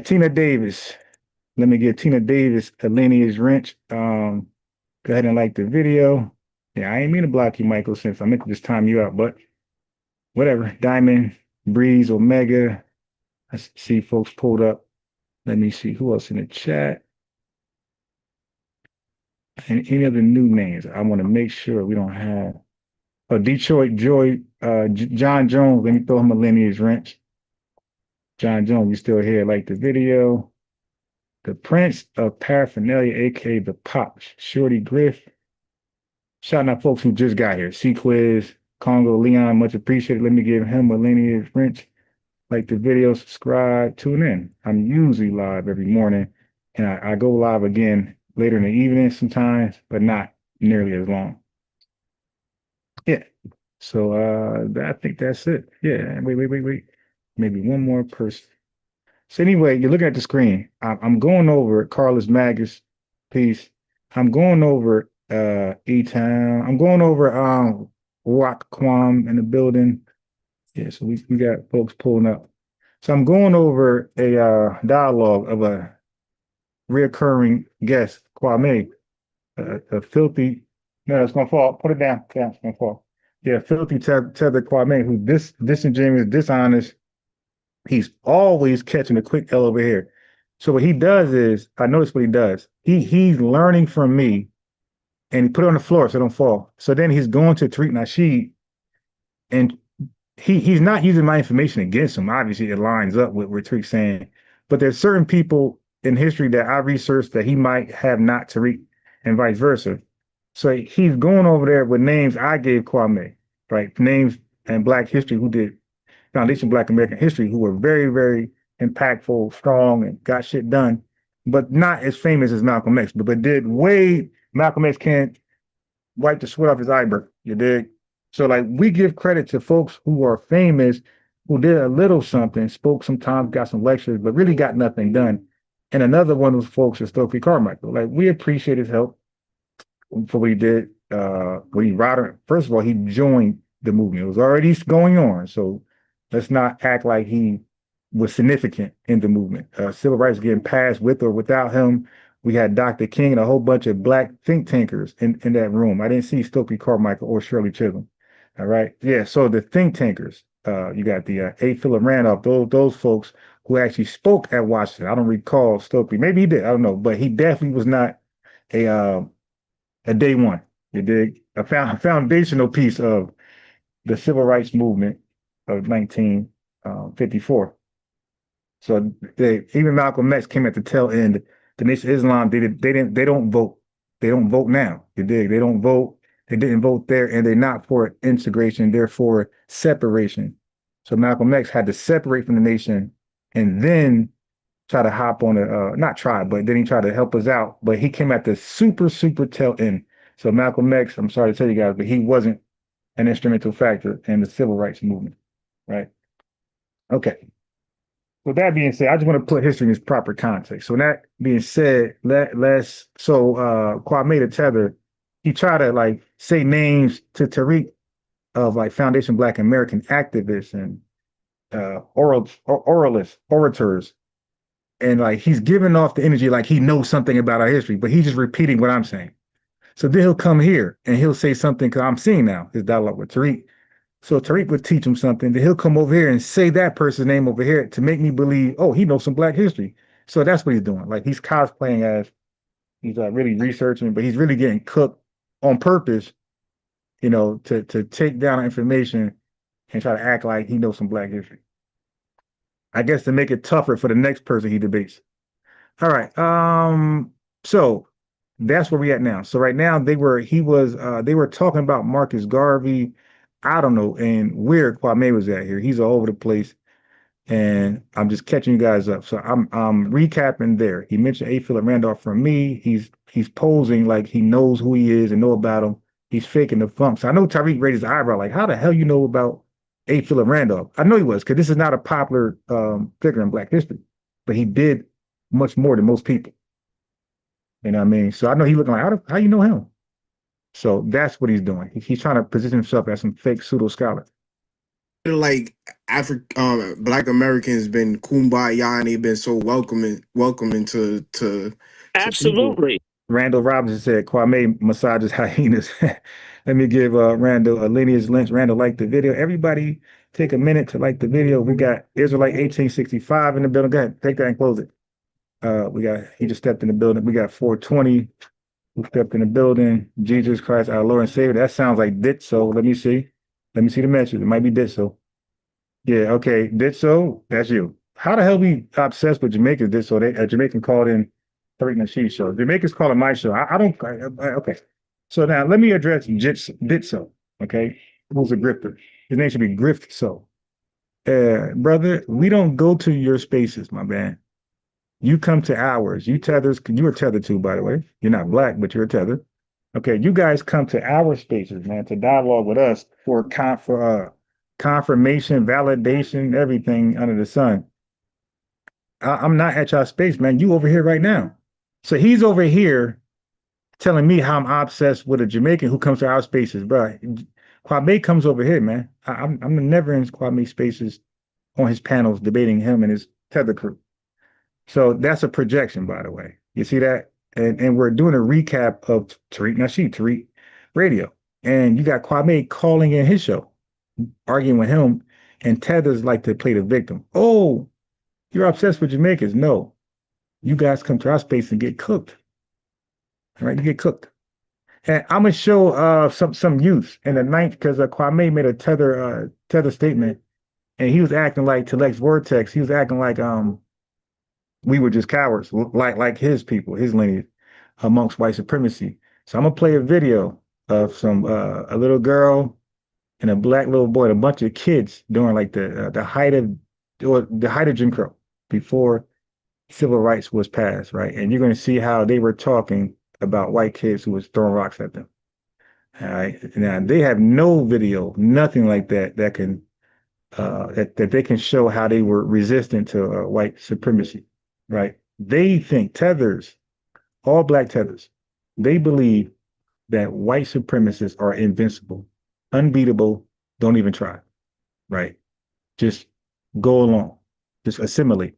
Speaker 3: Tina Davis. Let me give Tina Davis a lineage wrench. Go ahead and like the video. Yeah, I ain't mean to block you, Michael Simpson. I meant to just time you out, but whatever. Diamond, Breeze, Omega. I see folks pulled up. Let me see who else in the chat. And any other new names. I want to make sure we don't have. Oh, Detroit Joy, John Jones. Let me throw him a lineage wrench. John Jones, you still here? Like the video. The Prince of Paraphernalia, aka the Pop, Shorty Griff. Shouting out folks who just got here. C-Quiz, Congo, Leon, much appreciated. Let me give him a lineage wrench. like the video, subscribe, tune in. I'm usually live every morning, and I go live again later in the evening sometimes, but not nearly as long. Yeah. So I think that's it. Yeah. Wait. Maybe one more person. So anyway, you're looking at the screen. I'm going over Carlos Magus piece. I'm going over E-Town. I'm going over Rock Kwame in the building. Yeah, so we got folks pulling up. So I'm going over a dialogue of a reoccurring guest, Kwame, a filthy. No, it's gonna fall. Put it down. Yeah, it's gonna fall. Yeah, filthy Tether Kwame, who disingenuous, dishonest. He's always catching a quick L over here. So what he does is, I notice what he does. He's learning from me, and he put it on the floor so it don't fall. So then he's going to Tariq Nasheed, and he's not using my information against him. Obviously, it lines up with what Tariq's saying. But there's certain people in history that I researched that he might have not Tariq, and vice versa. So he's going over there with names I gave Kwame, right? Names and Black history who did Foundation Black American History, who were very, very impactful, strong, and got shit done, but not as famous as Malcolm X, but did way. Malcolm X can't wipe the sweat off his eyebrow. You dig? So like we give credit to folks who are famous, who did a little something, spoke sometimes, got some lectures, but really got nothing done. And another one of those folks is Stokely Carmichael. Like we appreciate his help for what he did. When he first of all, he joined the movement. It was already going on. So let's not act like he was significant in the movement. Civil rights getting passed with or without him. We had Dr. King and a whole bunch of Black think tankers in that room. I didn't see Stokely Carmichael or Shirley Chisholm. All right. Yeah. So the think tankers, you got the A. Philip Randolph, those folks who actually spoke at Washington. I don't recall Stokely. Maybe he did. I don't know. But he definitely was not a day one. You dig? A foundational piece of the civil rights movement of 1954. So even Malcolm X came at the tail end. The Nation of Islam, they don't vote. They don't vote now. You dig? They don't vote. They didn't vote there, and they're not for integration. They're for separation. So Malcolm X had to separate from the nation, and then try to hop on not try, but then he tried to help us out. But he came at the super tail end. So Malcolm X, I'm sorry to tell you guys, but he wasn't an instrumental factor in the civil rights movement, right? Okay. With that being said, I just want to put history in its proper context. So that being said, Kwame the Tether, he tried to like say names to Tariq of like Foundation Black American activists and orators. And like he's giving off the energy like he knows something about our history, but he's just repeating what I'm saying. So then he'll come here and he'll say something, because I'm seeing now his dialogue with Tariq. So Tariq would teach him something, then he'll come over here and say that person's name over here to make me believe, oh, he knows some Black history. So that's what he's doing. Like he's cosplaying as he's really researching, but he's really getting cooked on purpose, to take down information and try to act like he knows some Black history. I guess to make it tougher for the next person he debates. All right. So that's where we at now. So right now they were talking about Marcus Garvey. I don't know, and where Kwame was at here. He's all over the place, and I'm just catching you guys up. So I'm recapping there. He mentioned A. Philip Randolph from me. He's posing like he knows who he is and know about him. He's faking the funk. So I know Tariq raised his eyebrow, like, how the hell you know about A. Philip Randolph? I know he was, because this is not a popular figure in Black history, but he did much more than most people. You know what I mean? So I know he looking like, how you know him? So that's what he's doing. He's trying to position himself as some fake pseudo scholar.
Speaker 4: Like Black Americans been kumbaya and they've been so welcoming to
Speaker 10: absolutely.
Speaker 3: Randall Robinson said Kwame massages hyenas. Let me give Randall a lineage lynch. Randall liked the video. Everybody take a minute to like the video. We got Israelite 1865 in the building. Go ahead, take that and close it. He just stepped in the building. We got 420 who stepped in the building. Jesus Christ, our Lord and Savior. That sounds like Ditso. Let me see the message. It might be Ditso. Yeah, okay. Ditso, that's you. How the hell we obsessed with Jamaicans? Ditso, a Jamaican called in Tariq Nasheed show. Jamaicans calling my show. Okay. So now let me address Ditso, okay? Who's a grifter? His name should be Grift So. brother, we don't go to your spaces, my man. You come to ours. You tethers, you are tethered too, by the way. You're not black, but you're tethered. Okay, you guys come to our spaces, man, to dialogue with us for confirmation, validation, everything under the sun. I'm not at your space, man. You over here right now. So he's over here telling me how I'm obsessed with a Jamaican who comes to our spaces, bro. Kwame comes over here, man. I'm never in Kwame's spaces on his panels debating him and his tether crew. So that's a projection, by the way. You see that? And we're doing a recap of Tariq Nasheed, Tariq Radio. And you got Kwame calling in his show, arguing with him, and Tethers like to play the victim. Oh, you're obsessed with Jamaicans. No. You guys come to our space and get cooked. All right, you get cooked. And I'm gonna show some youth in the ninth, because Kwame made a tether statement, and he was acting like Telex Vortex. He was acting like we were just cowards, like his people, his lineage, amongst white supremacy. So I'm gonna play a video of a little girl and a black little boy, and a bunch of kids during like the height of Jim Crow, before civil rights was passed, right? And you're gonna see how they were talking about white kids who was throwing rocks at them. All right. Now they have no video, nothing like that can that they can show how they were resistant to white supremacy. Right? They think tethers, all black tethers, they believe that white supremacists are invincible, unbeatable, don't even try. Right? Just go along, just assimilate,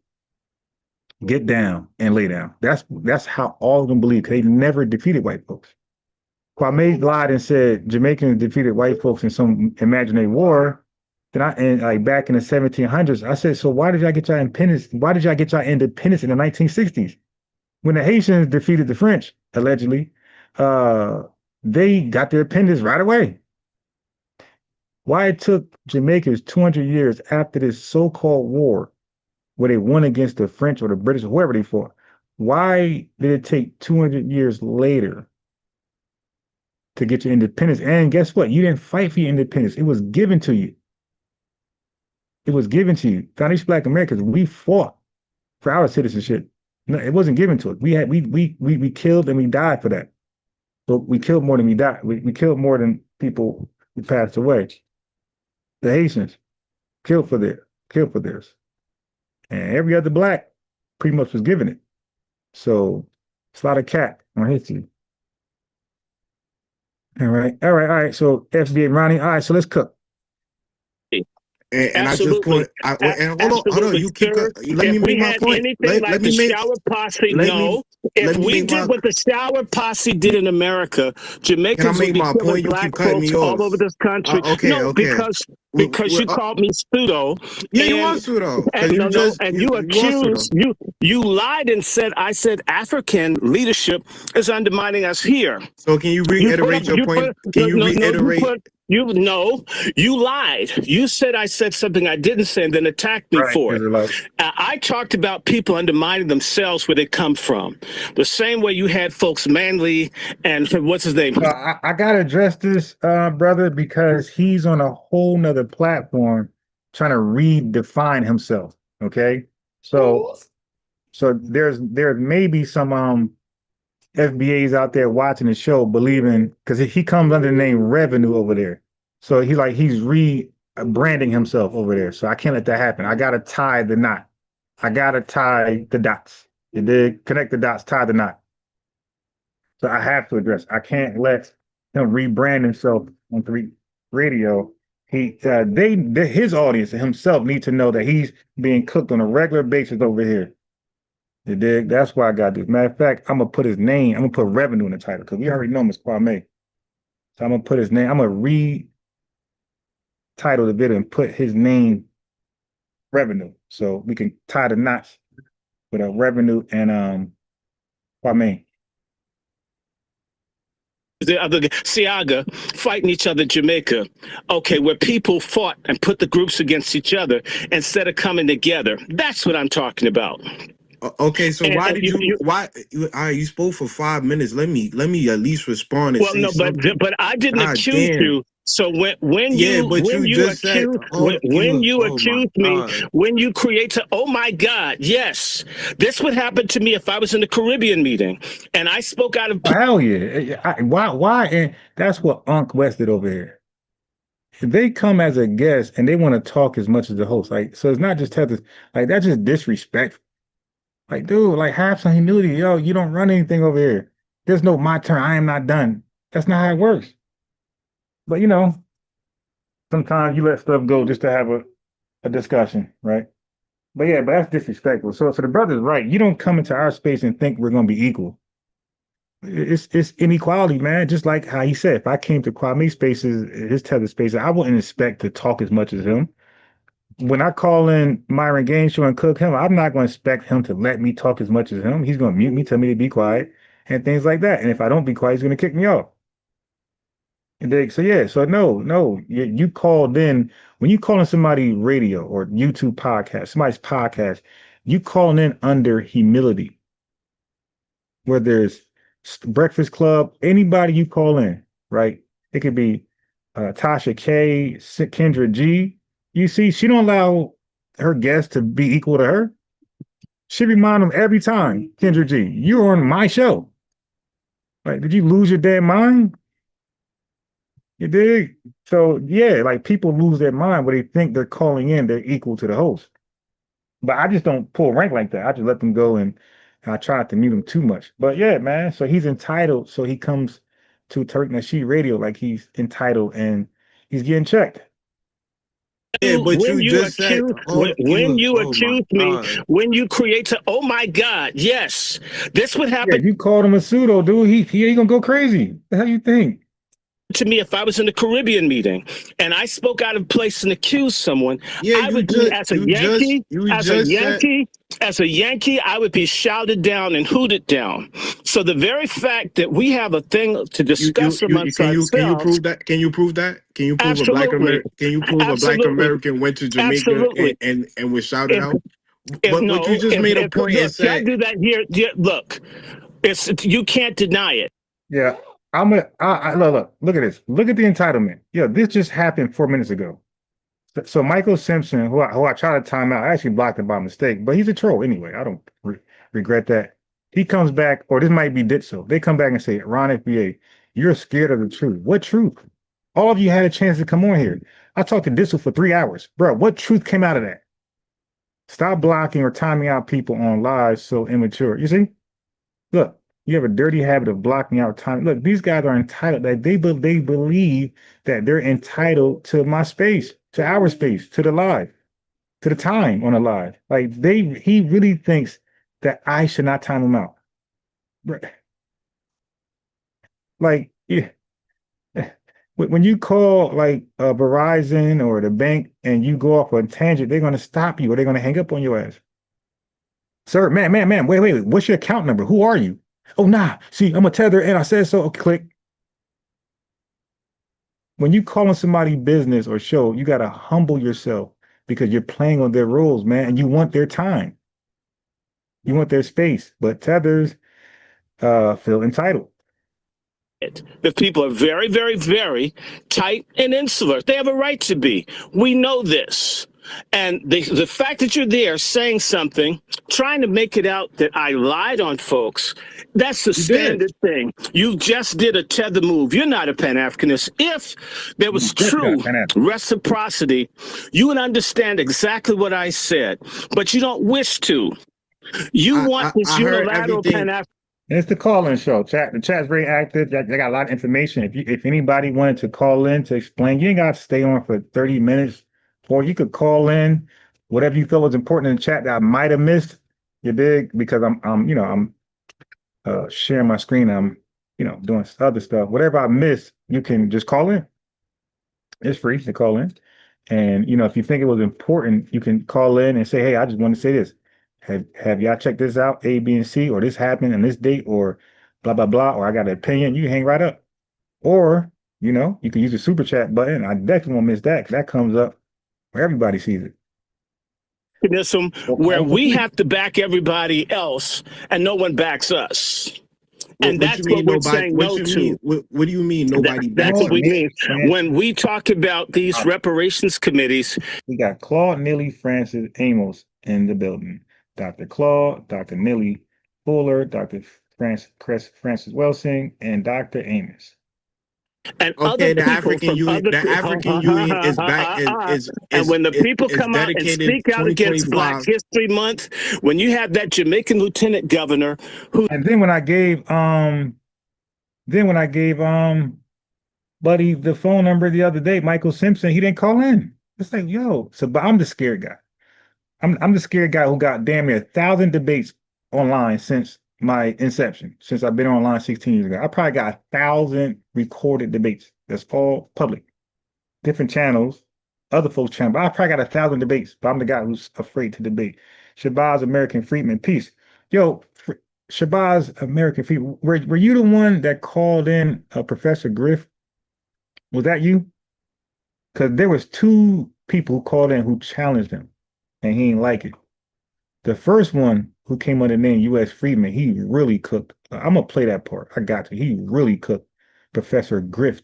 Speaker 3: get down and lay down. That's how all of them believe. They never defeated white folks. Kwame lied and said Jamaicans defeated white folks in some imaginary war. Then like back in the 1700s, I said, so why did y'all get y'all independence? Why did y'all get y'all independence in the 1960s? When the Haitians defeated the French, allegedly, they got their independence right away. Why it took Jamaicans 200 years after this so-called war, where they won against the French or the British or whoever they fought, why did it take 200 years later to get your independence? And guess what? You didn't fight for your independence. It was given to you. It was given to you. Foundation Black Americans, we fought for our citizenship. No, it wasn't given to us. We killed and we died for that. But we killed more than we died. We killed more than people who passed away. The Haitians killed for theirs. And every other black pretty much was given it. So it's a lot of cat on history. All right. So FBA Ronnie. All right, so let's cook.
Speaker 4: And I just point. Hold on. You keep. Let me make my point. Let me make.
Speaker 10: Shower posse. No. If we did what the shower posse did in America, Jamaicans would be killing black folks all over this country. No, because you called me pseudo.
Speaker 4: Yeah, you are pseudo.
Speaker 10: And you accused you lied and said I said African leadership is undermining us here.
Speaker 4: So can you reiterate your point? Can you reiterate?
Speaker 10: You lied. You said I said something I didn't say and then attacked me for it. I talked about people undermining themselves where they come from. The same way you had folks Manley and what's his name?
Speaker 3: I got to address this, brother, because he's on a whole nother platform trying to redefine himself. Okay. So there may be some FBAs out there watching the show believing, because he comes under the name Revenue over there. So he's rebranding himself over there. So I can't let that happen. I got to tie the knot. I got to tie the dots. You did connect the dots, tie the knot. So I have to address. I can't let him rebrand himself on 3 Radio. His audience and himself need to know that he's being cooked on a regular basis over here. You dig? That's why I got this. Matter of fact, I'm gonna put his name. I'm gonna put Revenue in the title because we already know him as Kwame. So I'm gonna put his name. I'm gonna retitle the video and put his name Revenue, so we can tie the knots with a Revenue and Kwame.
Speaker 10: The other Siaga fighting each other in Jamaica. Okay, where people fought and put the groups against each other instead of coming together. That's what I'm talking about.
Speaker 4: Okay, so why did you spoke for 5 minutes? Let me at least respond and say something.
Speaker 10: But I didn't accuse you. So when you accuse me, when you create oh my God, yes, this would happen to me if I was in the Caribbean meeting and I spoke out of
Speaker 3: hell yeah. Why? And that's what Unc West did over here. They come as a guest and they want to talk as much as the host. Like, so it's not just Tether. Like, that's just disrespectful. Like, dude, like, have some humility. Yo, you don't run anything over here. There's no my turn. I am not done. That's not how it works. But you know, sometimes you let stuff go just to have a discussion, right? But yeah, but that's disrespectful. So the brother's right. You don't come into our space and think we're gonna be equal. It's inequality, man. Just like how he said, if I came to Kwame spaces, his Tether spaces, I wouldn't expect to talk as much as him. When I call in Myron Game Show and cook him, I'm not going to expect him to let me talk as much as him. He's going to mute me, tell me to be quiet, and things like that. And if I don't be quiet, he's going to kick me off. And so yeah, so no, you called in when you calling somebody radio or YouTube podcast, somebody's podcast, you calling in under humility. Where there's Breakfast Club, anybody you call in, right? It could be Tasha K, Kendra G. You see, she don't allow her guests to be equal to her. She remind them every time, Kendra G, you're on my show. Like, did you lose your damn mind? You dig? So yeah, like people lose their mind where they think they're calling in, they're equal to the host. But I just don't pull rank like that. I just let them go and I try not to mute him too much. But yeah, man, so he's entitled. So he comes to Tariq Nasheed radio like he's entitled and he's getting checked.
Speaker 10: Yeah, but when you accuse me, when you create oh my God, yes, this would happen.
Speaker 3: Yeah, you called him a pseudo, dude. He ain't gonna go crazy. The hell you think?
Speaker 10: To me, if I was in the Caribbean meeting and I spoke out of place and accused someone, I would be as a Yankee, I would be shouted down and hooted down. So the very fact that we have a thing to discuss amongst ourselves.
Speaker 4: Can you prove that? Can you prove that? Can you prove a black American? Can you prove a black American went to Jamaica and was shouted out? But you just made a point and said,
Speaker 10: I do that here. Yeah, look, you can't deny it.
Speaker 3: Yeah. Look at this. Look at the entitlement. Yeah, this just happened 4 minutes ago. So Michael Simpson, who I tried to time out, I actually blocked him by mistake, but he's a troll anyway. I don't regret that. He comes back, or this might be Ditso. They come back and say, Ron FBA, you're scared of the truth. What truth? All of you had a chance to come on here. I talked to Ditso for 3 hours. Bro, what truth came out of that? Stop blocking or timing out people on lives so immature. You see? Look. You have a dirty habit of blocking out time. Look, these guys are entitled. That they believe that they're entitled to my space, to our space, to the live, to the time on the live. Like he really thinks that I should not time him out. Like, yeah. When you call like Verizon or the bank and you go off on a tangent, they're going to stop you or they're going to hang up on your ass. Sir, man, wait. What's your account number? Who are you? Oh, nah. See, I'm a Tether and I said so. Okay, click. When you calling somebody business or show, you got to humble yourself because you're playing on their rules, man, and you want their time. You want their space. But Tethers feel entitled.
Speaker 10: The people are very, very, very tight and insular. They have a right to be. We know this. And the fact that you're there saying something, trying to make it out that I lied on folks, that's the standard thing. You just did a Tether move. You're not a Pan-Africanist. If there was true reciprocity, you would understand exactly what I said, but you don't wish to. You want this unilateral Pan-African.
Speaker 3: It's the call-in show. The chat's very active. They got a lot of information. If anybody wanted to call in to explain, you ain't got to stay on for 30 minutes. Or you could call in whatever you felt was important in the chat that I might have missed. You dig? Because I'm sharing my screen. I'm doing other stuff. Whatever I missed, you can just call in. It's free to call in. And if you think it was important, you can call in and say, hey, I just want to say this. Have y'all checked this out? A, B, and C, or this happened on this date, or blah blah blah, or I got an opinion. You can hang right up. Or you can use the super chat button. I definitely won't miss that because that comes up where everybody sees it.
Speaker 10: Where we have to back everybody else and no one backs us. And that's what we're saying no to.
Speaker 4: What do you mean nobody
Speaker 10: That's what we mean. When we talk about these reparations committees.
Speaker 3: We got Claude, Neely, Francis, Amos in the building. Dr. Claude, Dr. Neely Fuller, Dr. Francis Welsing, and Dr. Amos.
Speaker 10: And
Speaker 4: okay, the African Union is back.
Speaker 10: And when the people come out and speak out against Black History Month, when you have that Jamaican lieutenant governor who,
Speaker 3: and then when I gave Buddy the phone number the other day, Michael Simpson, he didn't call in. It's like, yo, so but I'm the scared guy. I'm the scared guy who got damn near 1,000 debates online since my inception, since I've been online 16 years ago. I probably got 1,000 recorded debates. That's all public. Different channels, other folks' channels. But I probably got 1,000 debates, but I'm the guy who's afraid to debate. Shabazz American Freedman, peace. Yo, Shabazz American Freedman, were you the one that called in Professor Griff? Was that you? Because there was 2 people who called in who challenged him, and he didn't like it. The first one, who came under the name U.S. Freedman, he really cooked. I'm going to play that part. I got to. He really cooked Professor Griff.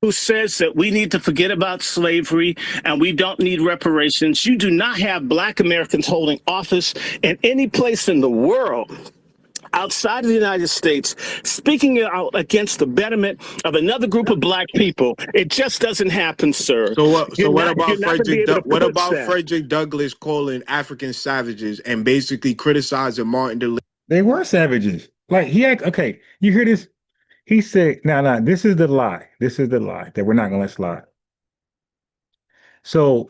Speaker 10: Who says that we need to forget about slavery and we don't need reparations. You do not have Black Americans holding office in any place in the world outside of the United States, speaking out against the betterment of another group of Black people. It just doesn't happen, sir.
Speaker 4: So what about Frederick Douglass calling African savages and basically criticizing Martin Luther?
Speaker 3: They were savages. Like okay, you hear this? He said, "No, this is the lie. This is the lie that we're not gonna let slide." So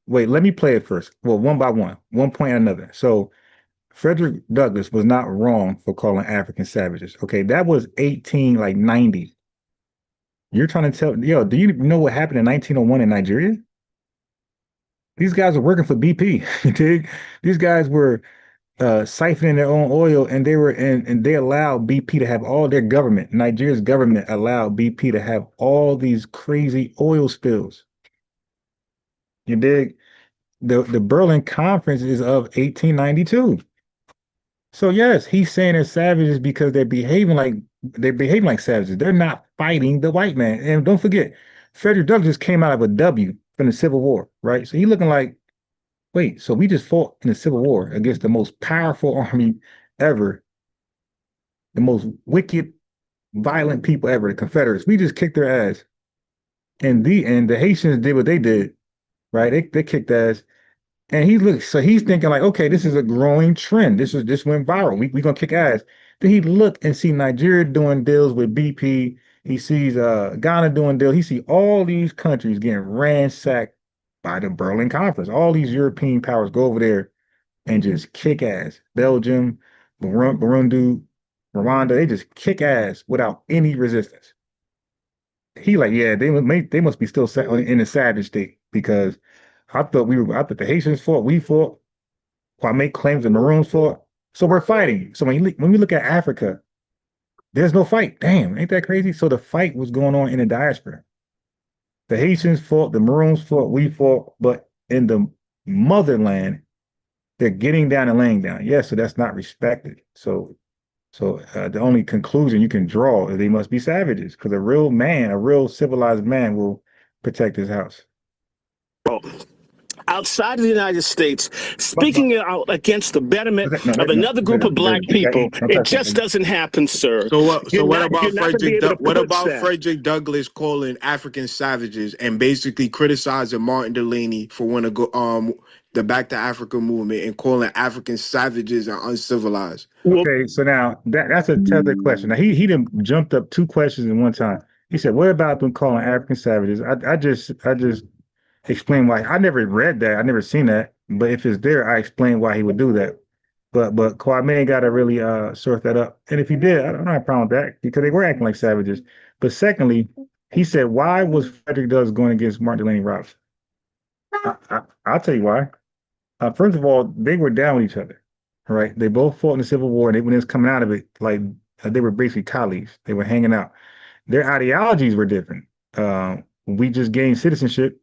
Speaker 3: wait, let me play it first. Well, one by one point and another. So Frederick Douglass was not wrong for calling African savages. Okay, that was 1890. You're trying to tell, yo, do you know what happened in 1901 in Nigeria? These guys were working for BP. These guys were siphoning their own oil, and they allowed BP to have all their government. Nigeria's government allowed BP to have all these crazy oil spills. You dig? The Berlin Conference is of 1892. So yes, he's saying they're savages because they're behaving like savages. They're not fighting the white man. And don't forget, Frederick Douglass came out of a W from the Civil War, right? So he's looking like, wait, so we just fought in the Civil War against the most powerful army ever, the most wicked, violent people ever, the Confederates. We just kicked their ass. And the Haitians did what they did, right? They kicked ass. And he's thinking like, okay, this is a growing trend. This went viral. We're gonna kick ass. Then he look and see Nigeria doing deals with BP. He sees Ghana doing deals. He see all these countries getting ransacked by the Berlin Conference. All these European powers go over there and just kick ass. Belgium, Burundi, Rwanda, they just kick ass without any resistance. He like, yeah, they must be still in a savage state, because I thought the Haitians fought, we fought, Kwame claims the Maroons fought. So we're fighting. So when we look at Africa, there's no fight. Damn, ain't that crazy? So the fight was going on in the diaspora. The Haitians fought, the Maroons fought, we fought, but in the motherland, they're getting down and laying down. Yes, so that's not respected. So the only conclusion you can draw is they must be savages, because a real civilized man will protect his house.
Speaker 10: Outside of the United States, speaking out against the betterment of another group of Black people, it just doesn't happen, sir.
Speaker 4: So what about Frederick Douglass calling African savages and basically criticizing Martin Delany for wanting to go the Back to Africa movement and calling African savages and uncivilized?
Speaker 3: Okay, so now that's a Tether question. Now he done jumped up 2 questions in one time. He said, "What about them calling African savages?" I just explain why. I never read that. I never seen that. But if it's there, I explain why he would do that. But Kwame got to really sort that up. And if he did, I don't have a problem with that, because they were acting like savages. But secondly, he said, why was Frederick Douglass going against Martin Delany Robinson? I'll tell you why. First of all, they were down with each other, right? They both fought in the Civil War, and when it was coming out of it, like they were basically colleagues. They were hanging out. Their ideologies were different. We just gained citizenship.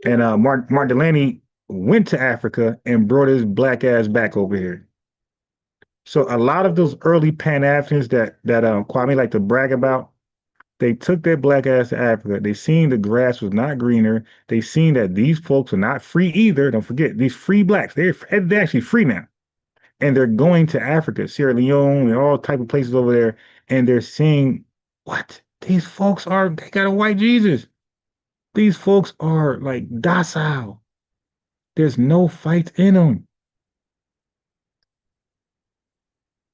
Speaker 3: And Martin Delany went to Africa and brought his black ass back over here. So a lot of those early Pan-Africans that Kwame like to brag about, they took their black ass to Africa. They seen the grass was not greener. They seen that these folks are not free either. Don't forget, these free blacks, they're actually free now. And they're going to Africa, Sierra Leone, and all type of places over there. And they're seeing, what? These folks they got a white Jesus. These folks are like docile. There's no fight in them.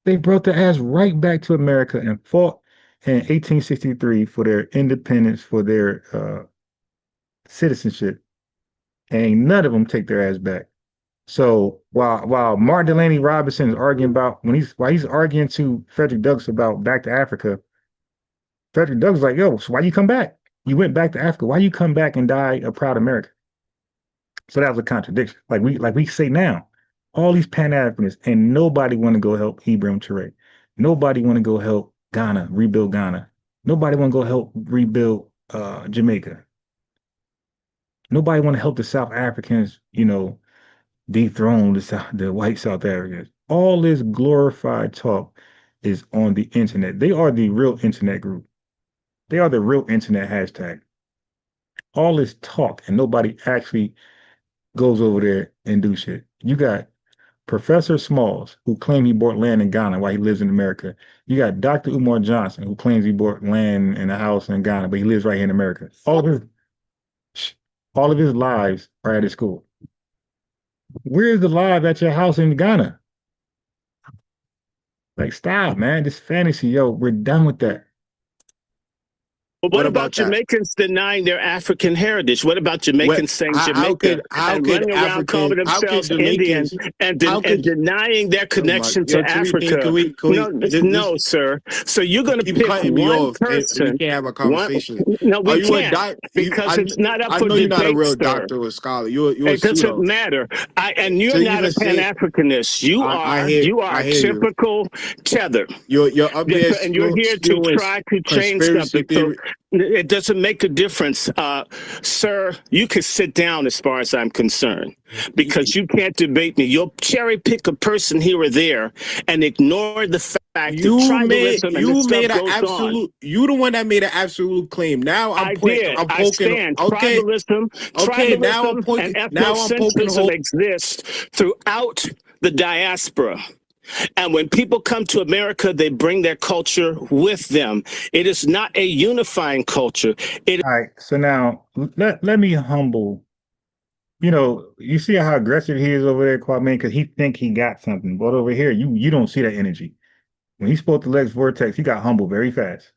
Speaker 3: They brought their ass right back to America and fought in 1863 for their independence, for their citizenship. And none of them take their ass back. So while Martin Delaney Robinson is arguing about while he's arguing to Frederick Douglass about back to Africa, Frederick Douglass is like, yo, so why you come back? You went back to Africa. Why you come back and die a proud American? So that was a contradiction. Like we say now, all these Pan-Africanists and nobody want to go help Ibrahim Traoré. Nobody want to go help Ghana, rebuild Ghana. Nobody want to go help rebuild Jamaica. Nobody want to help the South Africans, dethrone the white South Africans. All this glorified talk is on the internet. They are the real internet group. They are the real internet hashtag. All this talk and nobody actually goes over there and do shit. You got Professor Smalls, who claimed he bought land in Ghana while he lives in America. You got Dr. Umar Johnson, who claims he bought land and a house in Ghana, but he lives right here in America. All of his lives are at his school. Where's the live at your house in Ghana? Like, stop, man. This fantasy, yo, we're done with that.
Speaker 10: But what about Jamaicans denying their African heritage? What about Jamaicans saying Jamaica and running around calling themselves Indian and denying their connection to Africa? No, sir. So you're going to pick one person.
Speaker 4: We can't have a conversation.
Speaker 10: No, we can't, because it's not up for debate. I know you're not a real doctor or scholar. It doesn't matter. And you're not a Pan-Africanist. You are typical Tether.
Speaker 4: You're up there,
Speaker 10: and you're here to try to change something. So it doesn't make a difference. Sir, you can sit down as far as I'm concerned, because you can't debate me. You'll cherry pick a person here or there and ignore the fact that tribalism and this stuff goes on.
Speaker 4: You the one that made an absolute claim. Now I'm poking. Okay.
Speaker 10: Tribalism and ethnocentrism exist throughout the diaspora. And when people come to America, they bring their culture with them. It is not a unifying culture.
Speaker 3: All right. So now let me humble. You see how aggressive he is over there, Kwame, because he think he got something. But over here, you don't see that energy. When he spoke to Lex Vortex, he got humble very fast.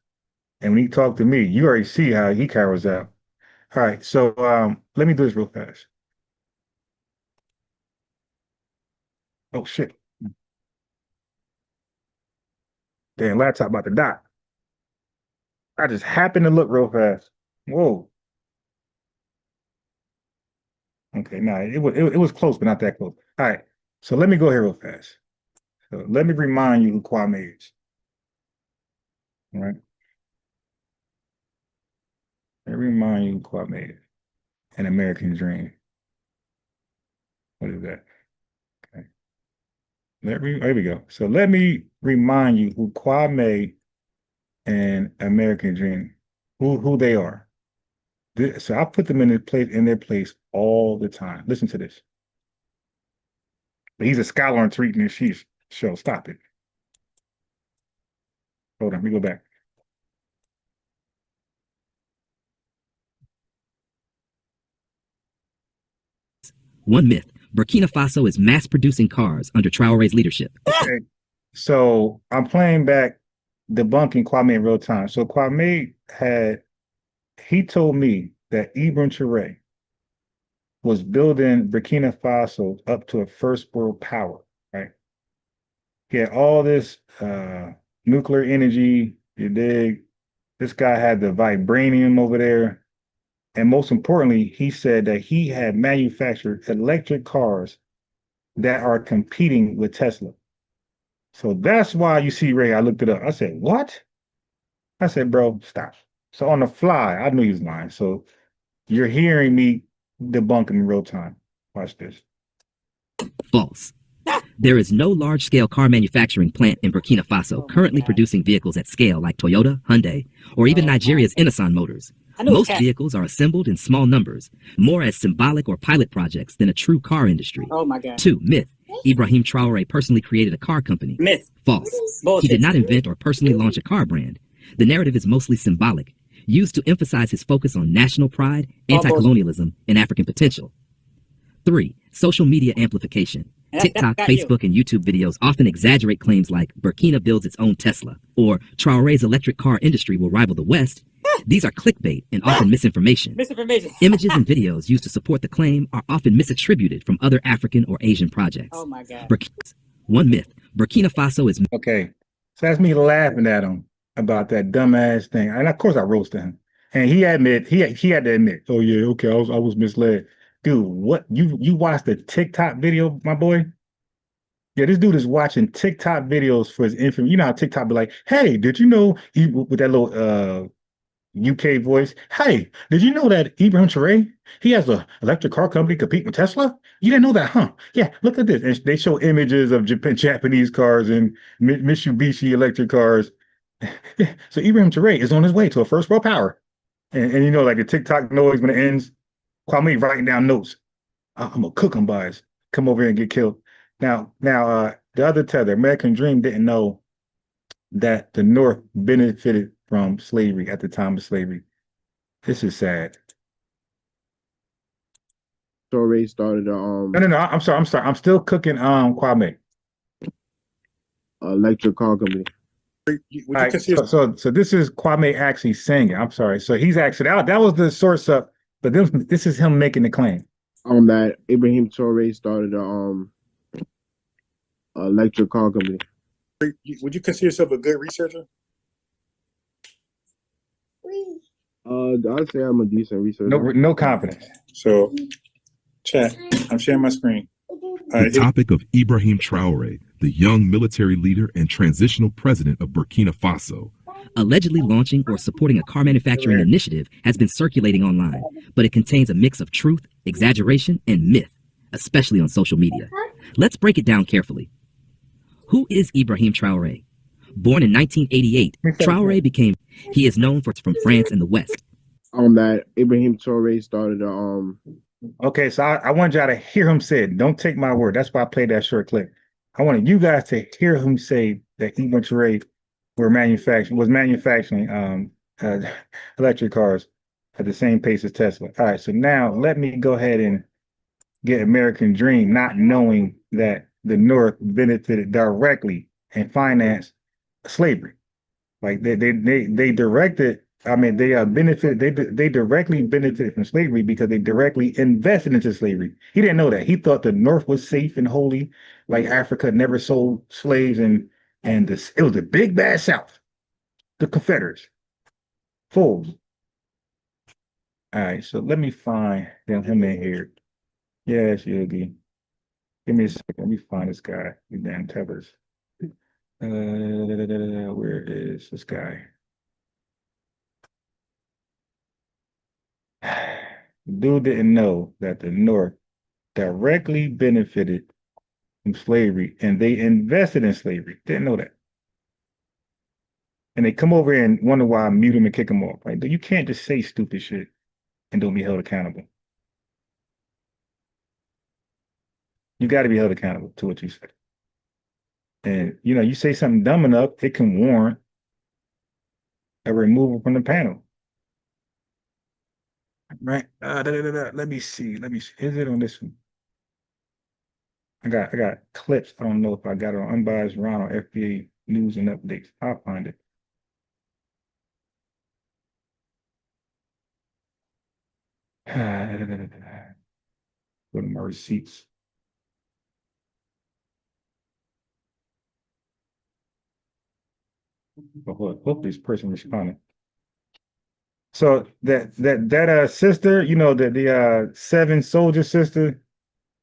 Speaker 3: And when he talked to me, you already see how he cowers out. All right. So let me do this real fast. Oh, shit. Damn, laptop about to die. I just happened to look real fast. Whoa. Okay, no, it was close, but not that close. All right, so let me go here real fast. So let me remind you who Kwame is. All right. Let me remind you who Kwame is. An American Dream. What is that? Okay. There we go. So let me remind you who Kwame and American Dream, who they are. So I put them in their place all the time. Listen to this. He's a scholar on Tariq Nasheed show. Stop it. Hold on, let me go back.
Speaker 14: One myth: Burkina Faso is mass producing cars under Traoré's leadership.
Speaker 3: Okay. So I'm playing back Debunking Kwame in real time. So Kwame he told me that Ibrahim Traoré was building Burkina Faso up to a first world power, right? He had all this nuclear energy, you dig? This guy had the vibranium over there. And most importantly, he said that he had manufactured electric cars that are competing with Tesla. So that's why you see, Ray, I looked it up. I said, what? I said, bro, stop. So on the fly, I knew he was lying. So you're hearing me debunking in real time. Watch this.
Speaker 14: False. There is no large-scale car manufacturing plant in Burkina Faso currently producing vehicles at scale like Toyota, Hyundai, or even Nigeria's Innoson Motors. Most vehicles are assembled in small numbers, more as symbolic or pilot projects than a true car industry.
Speaker 15: Oh my God.
Speaker 14: 2. Myth. Ibrahim Traore personally created a car company.
Speaker 15: Myth.
Speaker 14: False.
Speaker 15: Bullshit.
Speaker 14: He did not invent or personally launch a car brand. The narrative is mostly symbolic, used to emphasize his focus on national pride, anti-colonialism, and African potential. 3. Social media amplification. TikTok, Facebook, and YouTube videos often exaggerate claims like Burkina builds its own Tesla or Traore's electric car industry will rival the West. These are clickbait and often misinformation. Images and videos used to support the claim are often misattributed from other African or Asian projects.
Speaker 15: Oh my God.
Speaker 14: One myth. Burkina Faso is...
Speaker 3: Okay, so that's me laughing at him about that dumbass thing. And of course I roasted him. And he had to admit, oh yeah, okay, I was misled. Dude, what you watched the TikTok video, my boy? Yeah, this dude is watching TikTok videos for his information. You know how TikTok be like, hey, did you know with that little UK voice? Hey, did you know that Ibrahim Traore, he has an electric car company competing with Tesla? You didn't know that, huh? Yeah, look at this. And they show images of Japanese cars and Mitsubishi electric cars. Yeah, so Ibrahim Traore is on his way to a first world power. And you know, like the TikTok noise when it ends, Kwame writing down notes. I'm gonna cook them, boys. Come over here and get killed. Now, the other Tether, American Dream, didn't know that the North benefited from slavery at the time of slavery. This is sad.
Speaker 4: Traore started
Speaker 3: No, I'm sorry. I'm still cooking Kwame.
Speaker 4: Electric car company.
Speaker 3: Right, so this is Kwame actually saying it. I'm sorry. So he's actually that was the source of, but this is him making the claim.
Speaker 4: That Ibrahim Traore started electric car company.
Speaker 16: Would you consider yourself a good researcher?
Speaker 4: I'd say I'm a decent researcher.
Speaker 3: No confidence.
Speaker 16: So, chat. I'm sharing my screen.
Speaker 17: The topic of Ibrahim Traore, the young military leader and transitional president of Burkina Faso.
Speaker 14: Allegedly launching or supporting a car manufacturing initiative has been circulating online, but it contains a mix of truth, exaggeration, and myth, especially on social media. Let's break it down carefully. Who is Ibrahim Traore? Born in 1988, Traore he is known from France and the West.
Speaker 4: That Ibrahim Traore started
Speaker 3: Okay, so I want y'all to hear him say it. Don't take my word. That's why I played that short clip. I wanted you guys to hear him say that Ibrahim Traore was manufacturing electric cars at the same pace as Tesla. All right, so now let me go ahead and get American Dream, not knowing that the North benefited directly and financed slavery. Like they directed. I mean, they directly benefited from slavery because they directly invested into slavery. He didn't know that. He thought the North was safe and holy, like Africa never sold slaves, and it was the big bad South, the Confederates, fools. All right, so let me find him in here. Yes, Yogi. Give me a second. Let me find this guy. You damn Tethers. Where is this guy? Dude didn't know that the North directly benefited from slavery and they invested in slavery. Didn't know that. And they come over and wonder why I mute him and kick him off. Like, you can't just say stupid shit and don't be held accountable. You got to be held accountable to what you say. And, you say something dumb enough, it can warrant a removal from the panel. Right. Let me see. Is it on this one? I got clips. I don't know if I got it on Unbiased Ron or FBA News and Updates. I'll find it. Go to my receipts. Hope this person responded. So that sister, the 7 soldier sister,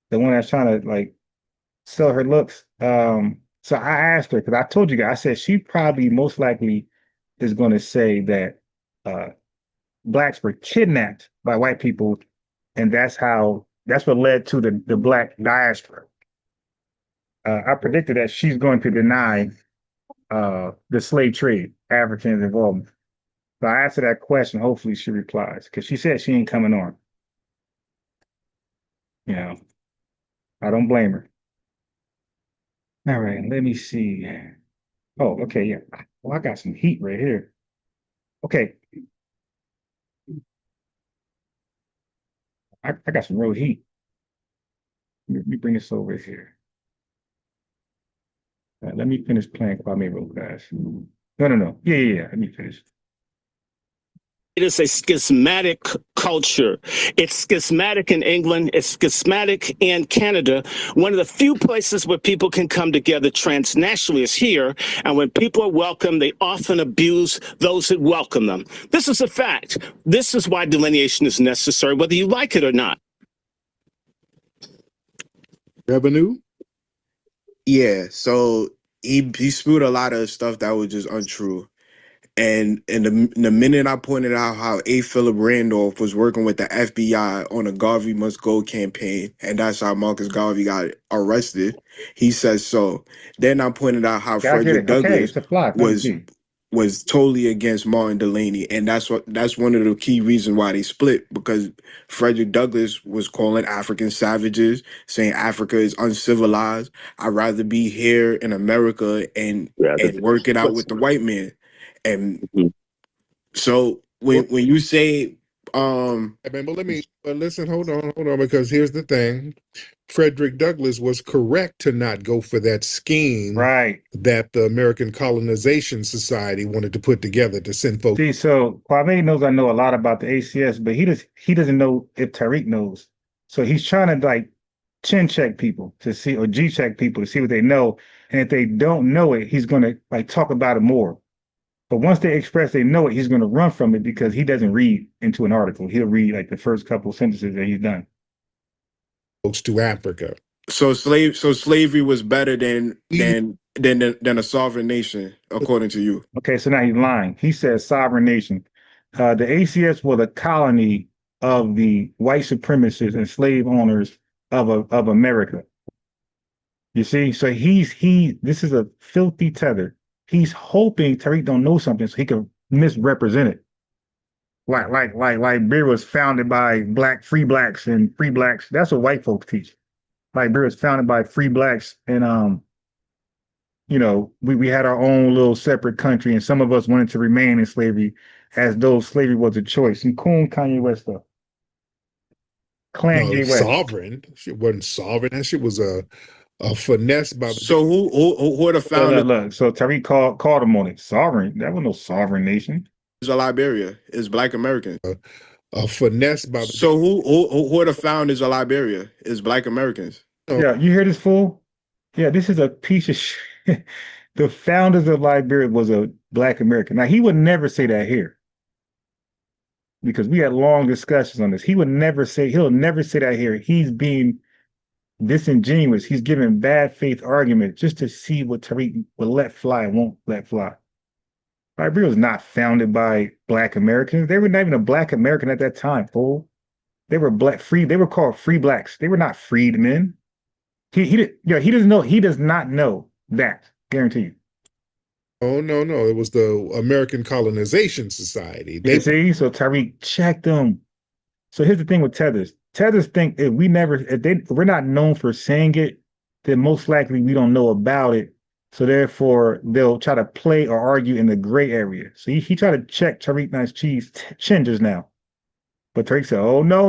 Speaker 3: the one that's trying to like sell her looks. So I asked her, because I told you guys, I said she probably most likely is going to say that blacks were kidnapped by white people, and that's what led to the black diaspora. I predicted that she's going to deny the slave trade, Africans involvement. So I asked her that question. Hopefully she replies because she said she ain't coming on. You know, I don't blame her. All right, let me see. Oh, okay, yeah. Well, I got some heat right here. Okay. I got some real heat. Let me bring this over here. Let me finish playing Kwame real fast. No. Yeah. Let me finish.
Speaker 10: It is a schismatic culture. It's schismatic in England. It's schismatic in Canada. One of the few places where people can come together transnationally is here. And when people are welcome, they often abuse those that welcome them. This is a fact. This is why delineation is necessary, whether you like it or not.
Speaker 2: Revenue?
Speaker 4: Yeah, so he spewed a lot of stuff that was just untrue. And the minute I pointed out how A. Philip Randolph was working with the FBI on a Garvey Must Go campaign, and that's how Marcus Garvey got arrested, he says so. Then I pointed out how Frederick Douglass was totally against Martin Delany, and that's one of the key reasons why they split, because Frederick Douglass was calling Africans savages, saying Africa is uncivilized. I'd rather be here in America and work it out with the white man. And so when you say
Speaker 2: but listen, hold on, because here's the thing. Frederick Douglass was correct to not go for that scheme that the American Colonization Society wanted to put together to send folks.
Speaker 3: See, so Kwame knows I know a lot about the ACS, but he doesn't know if Tariq knows. So he's trying to like chin check people to see, or G check people to see what they know. And if they don't know it, he's going to like talk about it more. But once they express they know it, he's going to run from it because he doesn't read into an article. He'll read like the first couple of sentences that he's done.
Speaker 2: Folks to Africa.
Speaker 4: So slavery was better than a sovereign nation, according to you.
Speaker 3: Okay, so now he's lying. He says sovereign nation. The ACS was a colony of the white supremacists and slave owners of America. You see, so this is a filthy tether. He's hoping Tariq don't know something so he can misrepresent it. Like Liberia was founded by free blacks. That's what white folks teach. Liberia was founded by free blacks, and you know, we had our own little separate country, and some of us wanted to remain in slavery as though slavery was a choice. And Kanye West stuff.
Speaker 2: Sovereign. Shit wasn't sovereign. That shit was a finesse by the.
Speaker 4: So who are the founders?
Speaker 3: Look, so Tariq called him on it. Sovereign. That was no sovereign nation.
Speaker 4: It's a Liberia. It's Black Americans.
Speaker 2: A finesse by the.
Speaker 4: So who are the founders of Liberia? It's Black Americans.
Speaker 3: Yeah, you hear this fool? Yeah, this is a piece of shit. The founders of Liberia was a Black American. Now he would never say that here, because we had long discussions on this. He'll never say that here. He's being disingenuous. He's giving bad faith argument just to see what Tariq will let fly and won't let fly. Liberia was not founded by Black Americans. They were not even a Black American at that time, fool. They were they were called free blacks. They were not freedmen. He does not know that. Guarantee you.
Speaker 2: Oh no, it was the American Colonization Society.
Speaker 3: See, so Tariq checked them. So here's the thing with tethers. Tethers think if we're not known for saying it, then most likely we don't know about it. So therefore, they'll try to play or argue in the gray area. So he tried to check Tariq Nice Cheese chin just now. But Tariq said, oh, no.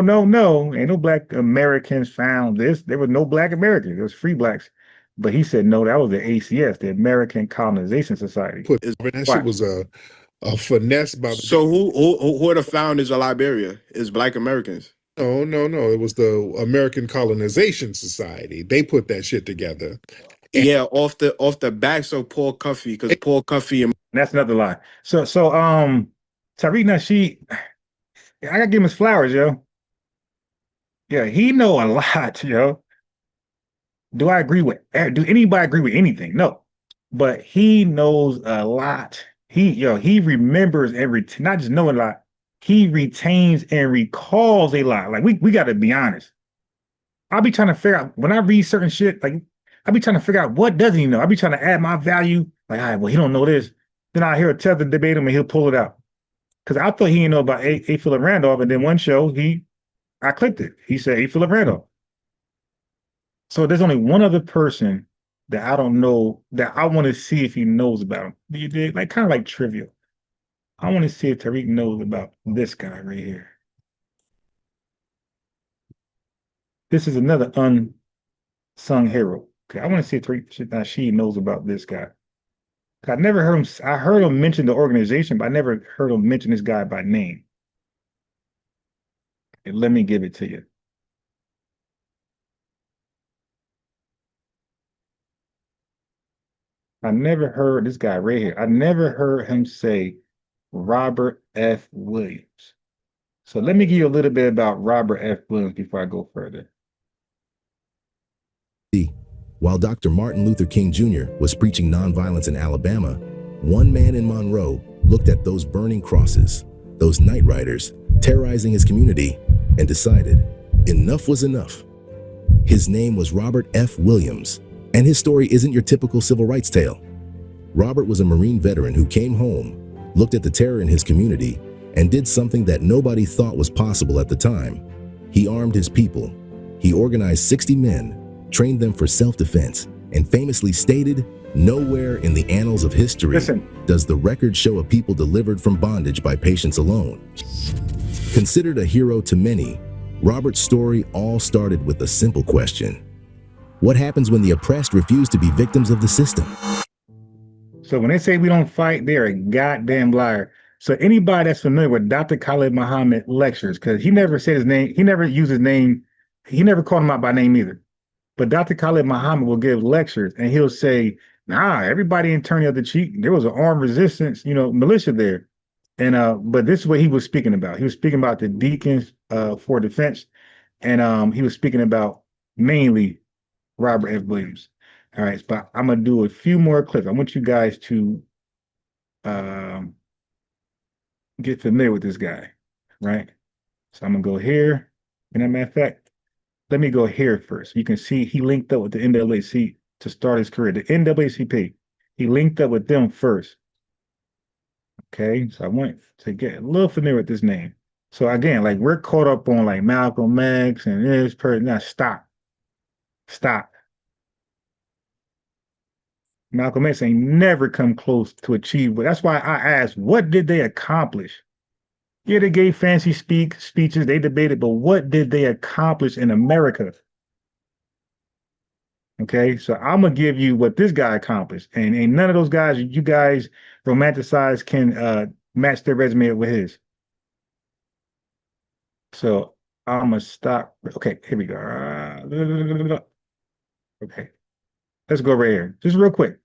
Speaker 3: Ain't no Black Americans found this. There was no Black Americans. There was free blacks. But he said, no, that was the ACS, the American Colonization Society.
Speaker 2: That shit was a finesse by the.
Speaker 4: So who are the founders of Liberia? It's Black Americans.
Speaker 2: No. It was the American Colonization Society. They put that shit together.
Speaker 4: Yeah, off the backs of Paul Cuffey, because Paul Cuffey and
Speaker 3: that's another lie. So Tariq Nasheed, I gotta give him his flowers, yo. Yeah, he know a lot, yo. Do anybody agree with anything? No. But he knows a lot. He remembers everything, not just knowing a lot. He retains and recalls a lot. Like we gotta be honest. I'll be trying to figure out when I read certain shit, like I be trying to figure out what doesn't he know. I be trying to add my value. Like, all right, well, he don't know this. Then I hear a Tether debate him and he'll pull it out. Because I thought he didn't know about A. Philip Randolph, and then one show I clicked it. He said A. Philip Randolph. So there's only one other person that I don't know that I want to see if he knows about him. Do you dig? Like kind of like trivial. I want to see if Tariq knows about this guy right here. This is another unsung hero. Okay, I want to see if Tariq Nasheed knows about this guy. I never heard him. I heard him mention the organization, but I never heard him mention this guy by name. And let me give it to you. I never heard this guy right here. I never heard him say Robert F. Williams. So let me give you a little bit about Robert F. Williams before I go further.
Speaker 15: While Dr. Martin Luther King Jr. was preaching nonviolence in Alabama, one man in Monroe looked at those burning crosses, those night riders terrorizing his community, and decided enough was enough. His name was Robert F. Williams, and his story isn't your typical civil rights tale. Robert was a Marine veteran who came home, looked at the terror in his community, and did something that nobody thought was possible at the time. He armed his people. He organized 60 men, trained them for self-defense, and famously stated, "Nowhere in the annals of history does the record show a people delivered from bondage by patience alone." Considered a hero to many, Robert's story all started with a simple question. What happens when the oppressed refuse to be victims of the system?
Speaker 3: So when they say we don't fight, they're a goddamn liar. So anybody that's familiar with Dr. Khalid Muhammad lectures, because he never said his name, he never used his name, he never called him out by name either. But Dr. Khalid Muhammad will give lectures and he'll say, nah, everybody ain't turning the cheek. There was an armed resistance, militia there. And but this is what he was speaking about. He was speaking about the deacons for defense. And he was speaking about mainly Robert F. Williams. All right, but I'm gonna do a few more clips. I want you guys to get familiar with this guy, right? So I'm gonna go here. And as a matter of fact, let me go here first. You can see he linked up with the NAACP to start his career. The NAACP, he linked up with them first. Okay, so I want to get a little familiar with this name. So again, like we're caught up on like Malcolm X and this person. Now stop. Malcolm X ain't never come close to achieve, but that's why I asked, what did they accomplish? Yeah, they gave fancy speeches, they debated, but what did they accomplish in America? Okay, so I'm gonna give you what this guy accomplished, and ain't none of those guys you guys romanticize can match their resume with his. So I'm gonna stop. Okay, here we go. Okay, let's go right here, just real quick.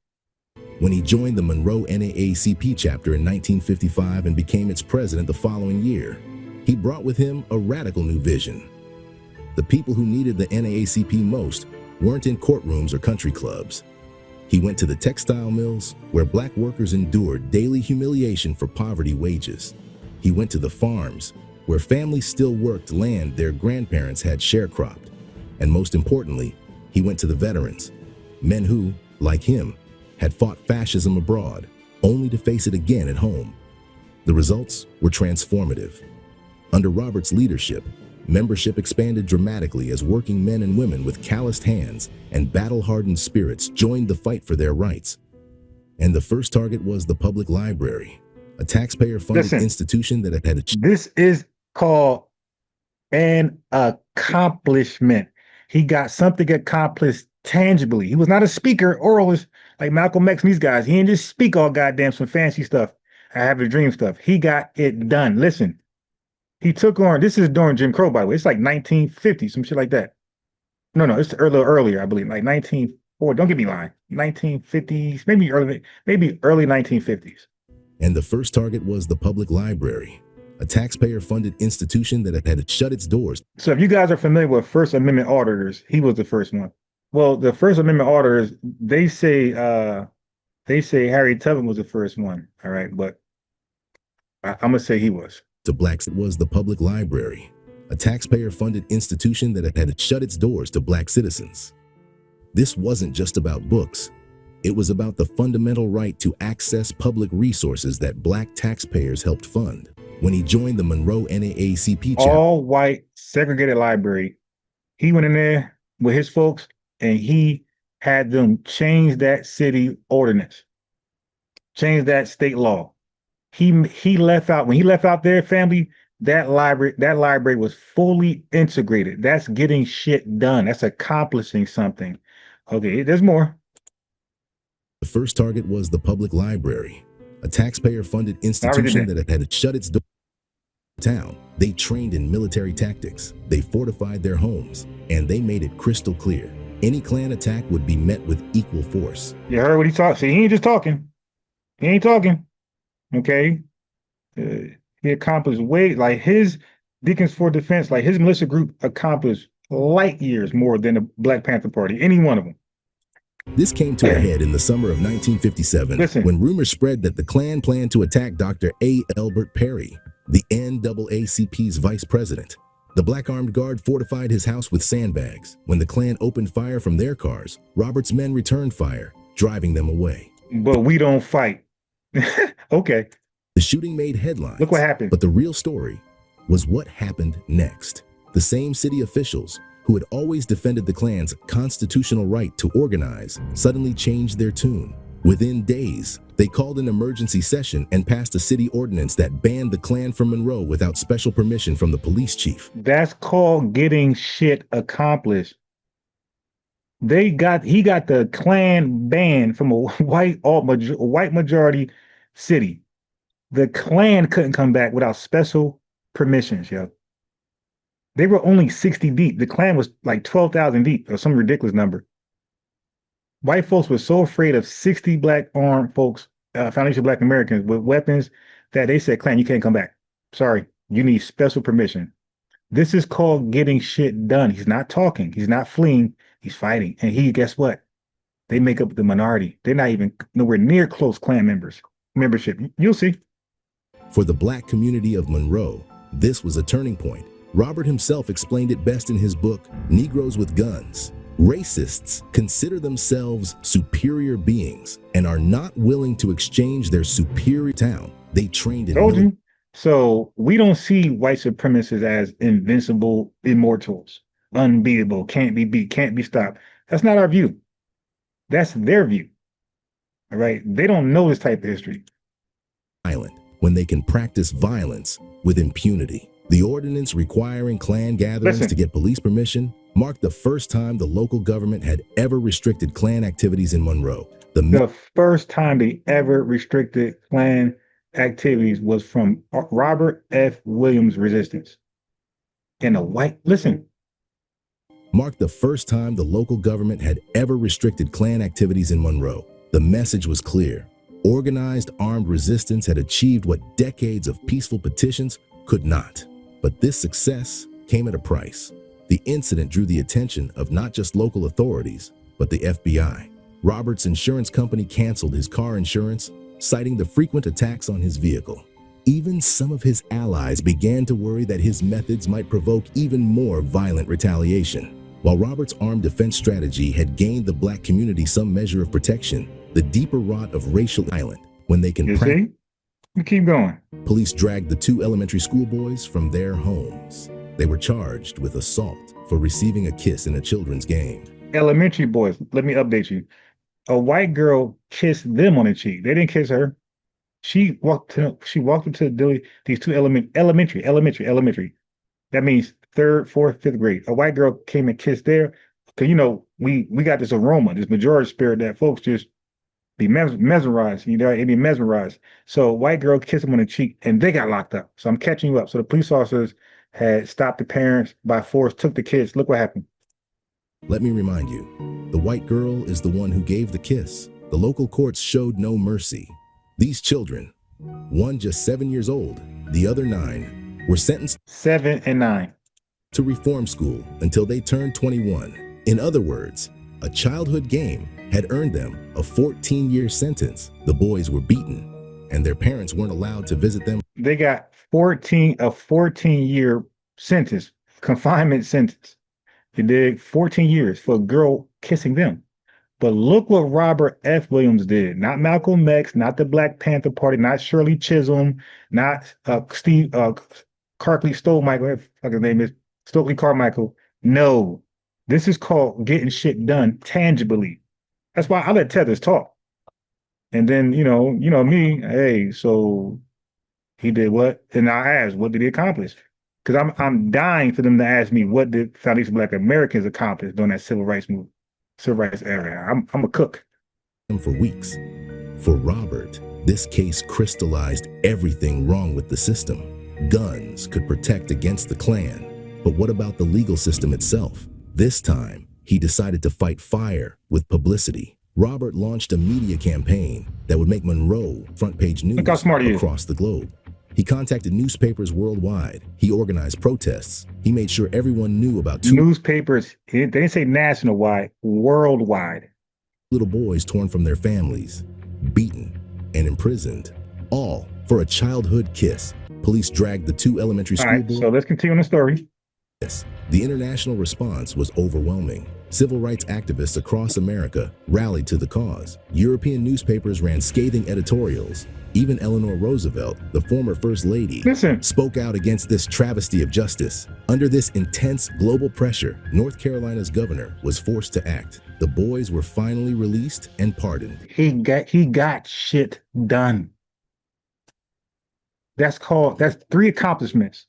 Speaker 15: When he joined the Monroe NAACP chapter in 1955 and became its president the following year, he brought with him a radical new vision. The people who needed the NAACP most weren't in courtrooms or country clubs. He went to the textile mills where black workers endured daily humiliation for poverty wages. He went to the farms where families still worked land their grandparents had sharecropped. And most importantly, he went to the veterans, men who, like him, had fought fascism abroad, only to face it again at home. The results were transformative. Under Robert's leadership, membership expanded dramatically as working men and women with calloused hands and battle-hardened spirits joined the fight for their rights. And the first target was the public library, a taxpayer-funded institution that had achieved.
Speaker 3: This is called an accomplishment. He got something accomplished tangibly. He was not a speaker, oralist like Malcolm X and these guys. He didn't just speak all goddamn some fancy stuff. I have a dream stuff. He got it done. Listen, he took on, this is during Jim Crow, by the way. It's like 1950, some shit like that. No, it's a little earlier, I believe, like 1940. Don't get me lying. 1950s, maybe early 1950s.
Speaker 15: And the first target was the public library, a taxpayer-funded institution that had shut its doors.
Speaker 3: So if you guys are familiar with First Amendment auditors, he was the first one. Well, the First Amendment auditors, they say Harry Tubman was the first one. All right, but I'm gonna say he was.
Speaker 15: To blacks, it was the public library, a taxpayer-funded institution that had shut its doors to black citizens. This wasn't just about books. It was about the fundamental right to access public resources that Black taxpayers helped fund. When he joined the Monroe NAACP chapter,
Speaker 3: all white segregated library, he went in there with his folks and he had them change that city ordinance, change that state law. He left out, when he left out their family, that library was fully integrated. That's getting shit done. That's accomplishing something. Okay, there's more.
Speaker 15: the first target was the public library, a taxpayer-funded institution that had shut its doors in town. They trained in military tactics, they fortified their homes, and they made it crystal clear. Any Klan attack would be met with equal force.
Speaker 3: You heard what he talked. See, he ain't just talking. He ain't talking. Okay? He accomplished way, like his Deacons for Defense, like his militia group accomplished light years more than the Black Panther Party, any one of them.
Speaker 15: This came to a head in the summer of 1957 when rumors spread that the Klan planned to attack Dr. A. Elbert Perry, the NAACP's vice president. The Black Armed Guard fortified his house with sandbags. When the Klan opened fire from their cars, Robert's men returned fire, driving them away.
Speaker 3: But we don't fight. Okay.
Speaker 15: The shooting made headlines.
Speaker 3: Look what happened.
Speaker 15: But the real story was what happened next. The same city officials who had always defended the Klan's constitutional right to organize suddenly changed their tune. Within days, they called an emergency session and passed a city ordinance that banned the Klan from Monroe without special permission from the police chief.
Speaker 3: That's called getting shit accomplished. He got the Klan banned from a white majority city. The Klan couldn't come back without special permissions, yo. They were only 60 deep. The Klan was like 12,000 deep or some ridiculous number. White folks were so afraid of 60 Black armed folks, foundational Black Americans with weapons, that they said, Klan, you can't come back. Sorry, you need special permission. This is called getting shit done. He's not talking. He's not fleeing. He's fighting. And guess what? They make up the minority. They're not even nowhere near close Klan membership. You'll see.
Speaker 15: For the Black community of Monroe, this was a turning point. Robert himself explained it best in his book, Negroes with Guns. Racists consider themselves superior beings and are not willing to exchange their superior town they trained in.
Speaker 3: Told you. So we don't see white supremacists as invincible immortals, unbeatable, can't be beat, can't be stopped. That's not our view. That's their view. All right. They don't know this type of history.
Speaker 15: Island, when they can practice violence with impunity. The ordinance requiring Klan gatherings to get police permission marked the first time the local government had ever restricted Klan activities in Monroe.
Speaker 3: The first time they ever restricted Klan activities was from Robert F. Williams' resistance. And
Speaker 15: marked the first time the local government had ever restricted Klan activities in Monroe. The message was clear. Organized armed resistance had achieved what decades of peaceful petitions could not. But this success came at a price. The incident drew the attention of not just local authorities, but the FBI. Robert's insurance company canceled his car insurance, citing the frequent attacks on his vehicle. Even some of his allies began to worry that his methods might provoke even more violent retaliation. While Robert's armed defense strategy had gained the Black community some measure of protection, the deeper rot of racial island, when they can
Speaker 3: keep going.
Speaker 15: Police dragged the two elementary school boys from their homes. They were charged with assault for receiving a kiss in a children's game.
Speaker 3: Elementary boys, let me update you. A white girl kissed them on the cheek. They didn't kiss her. She walked into these two elementary. That means 3rd, 4th, 5th grade. A white girl came and kissed there. Cause we got this aroma, this majority spirit that folks just be mesmerized, they be mesmerized. So white girl kissed him on the cheek and they got locked up. So I'm catching you up. So the police officers had stopped the parents by force, took the kids. Look what happened.
Speaker 15: Let me remind you, the white girl is the one who gave the kiss. The local courts showed no mercy. These children, one just 7 years old, the other 9, were sentenced
Speaker 3: 7 and 9
Speaker 15: to reform school until they turned 21. In other words, a childhood game had earned them a 14-year sentence. The boys were beaten, and their parents weren't allowed to visit them.
Speaker 3: They got a 14-year sentence, confinement sentence. You did 14 years for a girl kissing them. But look what Robert F. Williams did. Not Malcolm X, not the Black Panther Party, not Shirley Chisholm, not Steve Carkley Stolemichael, whatever his name is, Stokely Carmichael. No, this is called getting shit done tangibly. That's why I let Tethers talk. And then, you know me, hey, so he did what? And I asked, what did he accomplish? Because I'm dying for them to ask me, what did Foundation Black Americans accomplish during that civil rights movement, civil rights era? I'm a cook.
Speaker 15: For weeks. For Robert, this case crystallized everything wrong with the system. Guns could protect against the Klan, but what about the legal system itself? This time, he decided to fight fire with publicity. Robert launched a media campaign that would make Monroe front page news across the globe. He contacted newspapers worldwide. He organized protests. He made sure everyone knew about
Speaker 3: newspapers. They didn't say national-wide, worldwide.
Speaker 15: Little boys torn from their families, beaten and imprisoned, all for a childhood kiss. Police dragged the 2 elementary school boys.
Speaker 3: So let's continue on the story.
Speaker 15: Yes, the international response was overwhelming. Civil rights activists across America rallied to the cause. European newspapers ran scathing editorials. Even Eleanor Roosevelt, the former First Lady, spoke out against this travesty of justice. Under this intense global pressure, North Carolina's governor was forced to act. The boys were finally released and pardoned.
Speaker 3: He got shit done. That's 3 accomplishments.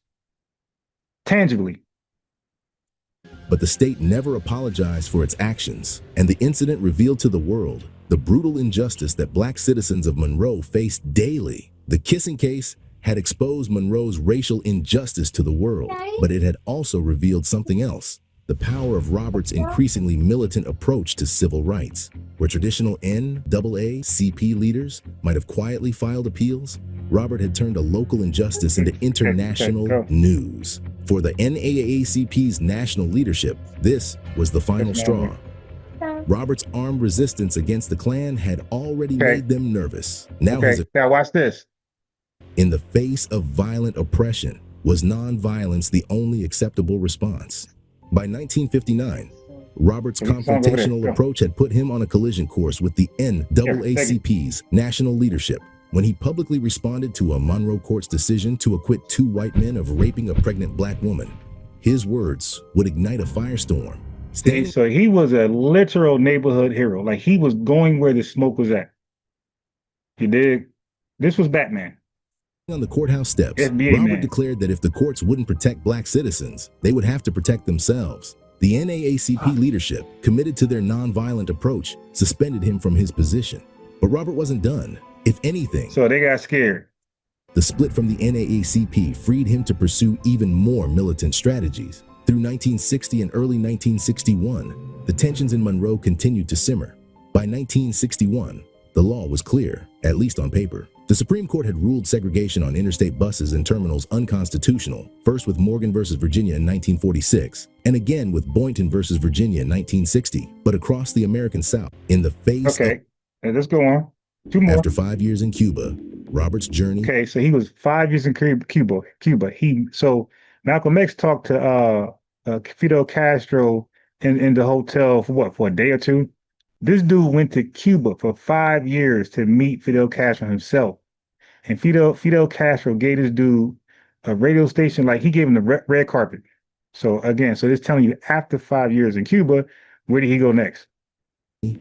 Speaker 3: Tangibly.
Speaker 15: But the state never apologized for its actions, and the incident revealed to the world the brutal injustice that Black citizens of Monroe faced daily. The kissing case had exposed Monroe's racial injustice to the world, but it had also revealed something else: the power of Robert's increasingly militant approach to civil rights. Where traditional NAACP leaders might have quietly filed appeals, Robert had turned a local injustice into international news. For the NAACP's national leadership, this was the final straw. Robert's armed resistance against the Klan had already made them nervous. Now
Speaker 3: watch this.
Speaker 15: In the face of violent oppression, was nonviolence the only acceptable response? By 1959, Robert's confrontational approach had put him on a collision course with the NAACP's national leadership. When he publicly responded to a Monroe court's decision to acquit 2 white men of raping a pregnant Black woman, his words would ignite a firestorm.
Speaker 3: So he was a literal neighborhood hero. Like, he was going where the smoke was at. You dig? This was Batman.
Speaker 15: On the courthouse steps,
Speaker 3: FBA
Speaker 15: Robert declared that if the courts wouldn't protect Black citizens, they would have to protect themselves. The NAACP leadership, committed to their nonviolent approach, suspended him from his position. But Robert wasn't done. If anything,
Speaker 3: so they got scared.
Speaker 15: The split from the NAACP freed him to pursue even more militant strategies. Through 1960 and early 1961, the tensions in Monroe continued to simmer. By 1961, the law was clear, at least on paper. The Supreme Court had ruled segregation on interstate buses and terminals unconstitutional, first with Morgan versus Virginia in 1946, and again with Boynton versus Virginia in 1960. But across the American South, in the face
Speaker 3: let's go on. 2 more.
Speaker 15: After 5 years in Cuba, Robert's journey.
Speaker 3: Okay, so he was 5 years in Cuba. So Malcolm X talked to Fidel Castro in the hotel for a day or 2. This dude went to Cuba for 5 years to meet Fidel Castro himself. And Fidel Castro gave this dude a radio station, like he gave him the red carpet. So again, so it's telling you after 5 years in Cuba, where did he go next?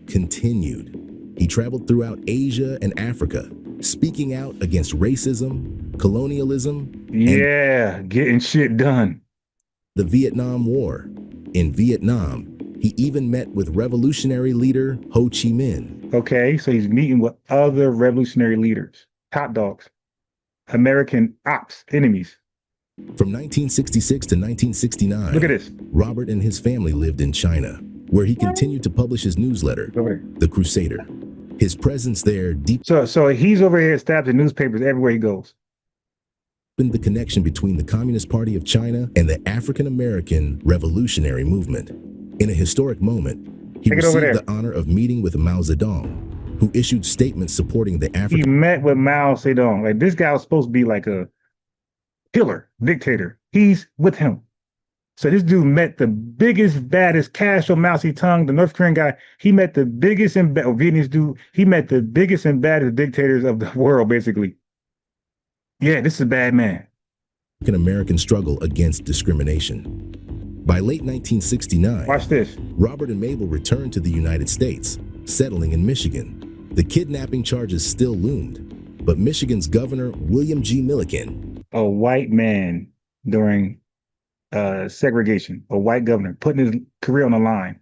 Speaker 15: Continued. He traveled throughout Asia and Africa, speaking out against racism, colonialism,
Speaker 3: and getting shit done.
Speaker 15: The Vietnam War. In Vietnam, he even met with revolutionary leader Ho Chi Minh.
Speaker 3: Okay, so he's meeting with other revolutionary leaders, top dogs, American ops, enemies.
Speaker 15: From 1966 to 1969,
Speaker 3: look at this.
Speaker 15: Robert and his family lived in China, where he continued to publish his newsletter, The Crusader. His presence there deep.
Speaker 3: So he's over here establishing newspapers everywhere he goes.
Speaker 15: The connection between the Communist Party of China and the African American revolutionary movement. In a historic moment, he received the honor of meeting with Mao Zedong, who issued statements supporting the African.
Speaker 3: He met with Mao Zedong. Like, this guy was supposed to be like a killer, dictator. He's with him. So this dude met the biggest, baddest Castro Mousy Tongue, the North Korean guy. He met the biggest and Vietnamese dude. He met the biggest and baddest dictators of the world, basically. Yeah, this is a bad man.
Speaker 15: American struggle against discrimination. By late 1969,
Speaker 3: watch this.
Speaker 15: Robert and Mabel returned to the United States, settling in Michigan. The kidnapping charges still loomed, but Michigan's governor, William G. Milliken,
Speaker 3: a white man during segregation, a white governor putting his career on the line.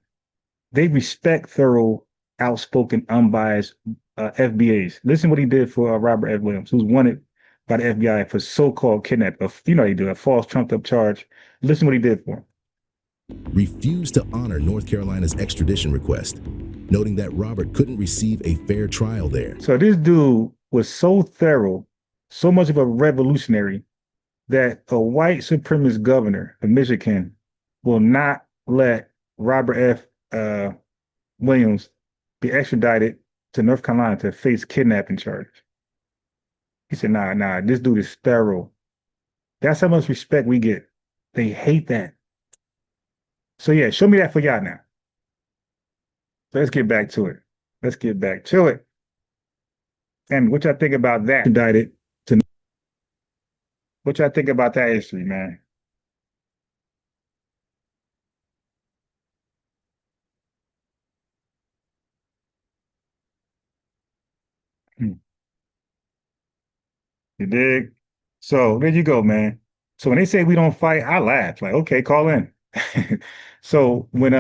Speaker 3: They respect thorough, outspoken, unbiased FBAs. Listen what he did for Robert F. Williams, who's wanted by the FBI for so-called kidnapping. You know, he did a false trumped-up charge. Listen what he did for him.
Speaker 15: Refused to honor North Carolina's extradition request, noting that Robert couldn't receive a fair trial there.
Speaker 3: So this dude was so thorough, so much of a revolutionary, that a white supremacist governor of Michigan will not let Robert F. Williams be extradited to North Carolina to face kidnapping charges. He said, nah, this dude is thorough. That's how much respect we get. They hate that. So yeah, show me that for y'all now. So let's get back to it. And what y'all think about that? Extradited to What y'all think about that history, man? You dig? So there you go, man. So when they say we don't fight, I laugh. Like, okay, call in. So when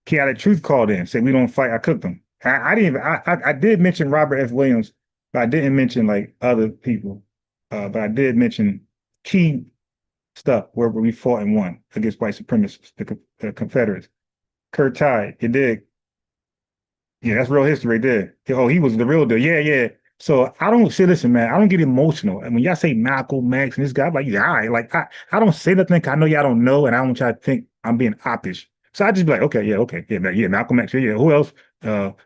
Speaker 3: Chaotic Truth called in, said we don't fight, I cooked them. I did mention Robert F. Williams, but I didn't mention like other people. But I did mention key stuff where we fought and won against white supremacists, the Confederates. Kurt Tide, you dig? Yeah, that's real history right there. Oh, he was the real deal. Yeah. So I don't say, listen, man, I don't get emotional. And when y'all say Malcolm X and this guy, I'm like, yeah, all right. Like I don't say nothing. I know y'all don't know, and I don't want y'all to think I'm being oppish. So I just be like, okay, yeah, Malcolm X, yeah. Who else?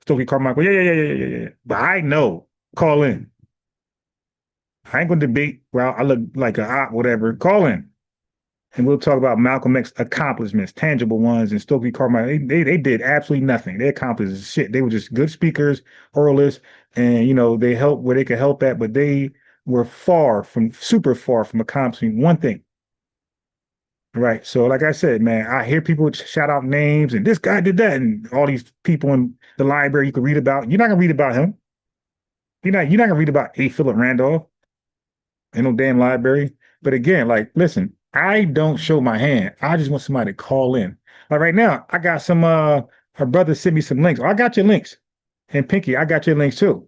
Speaker 3: Stokely Carmichael, yeah. But I know, call in. I ain't gonna debate where I look like a op, whatever. Call in. And we'll talk about Malcolm X's accomplishments, tangible ones, and Stokely Carmichael. They did absolutely nothing. They accomplished shit. They were just good speakers, oralists, and they helped where they could help at, but they were super far from accomplishing one thing. Right. So like I said, man, I hear people shout out names and this guy did that, and all these people in the library you can read about. You're not gonna read about him. You're not gonna read about A. Philip Randolph in no damn library. But again, like, listen, I don't show my hand. I just want somebody to call in. Like right now, I got some her brother sent me some links. Oh, I got your links. And Pinky, I got your links too.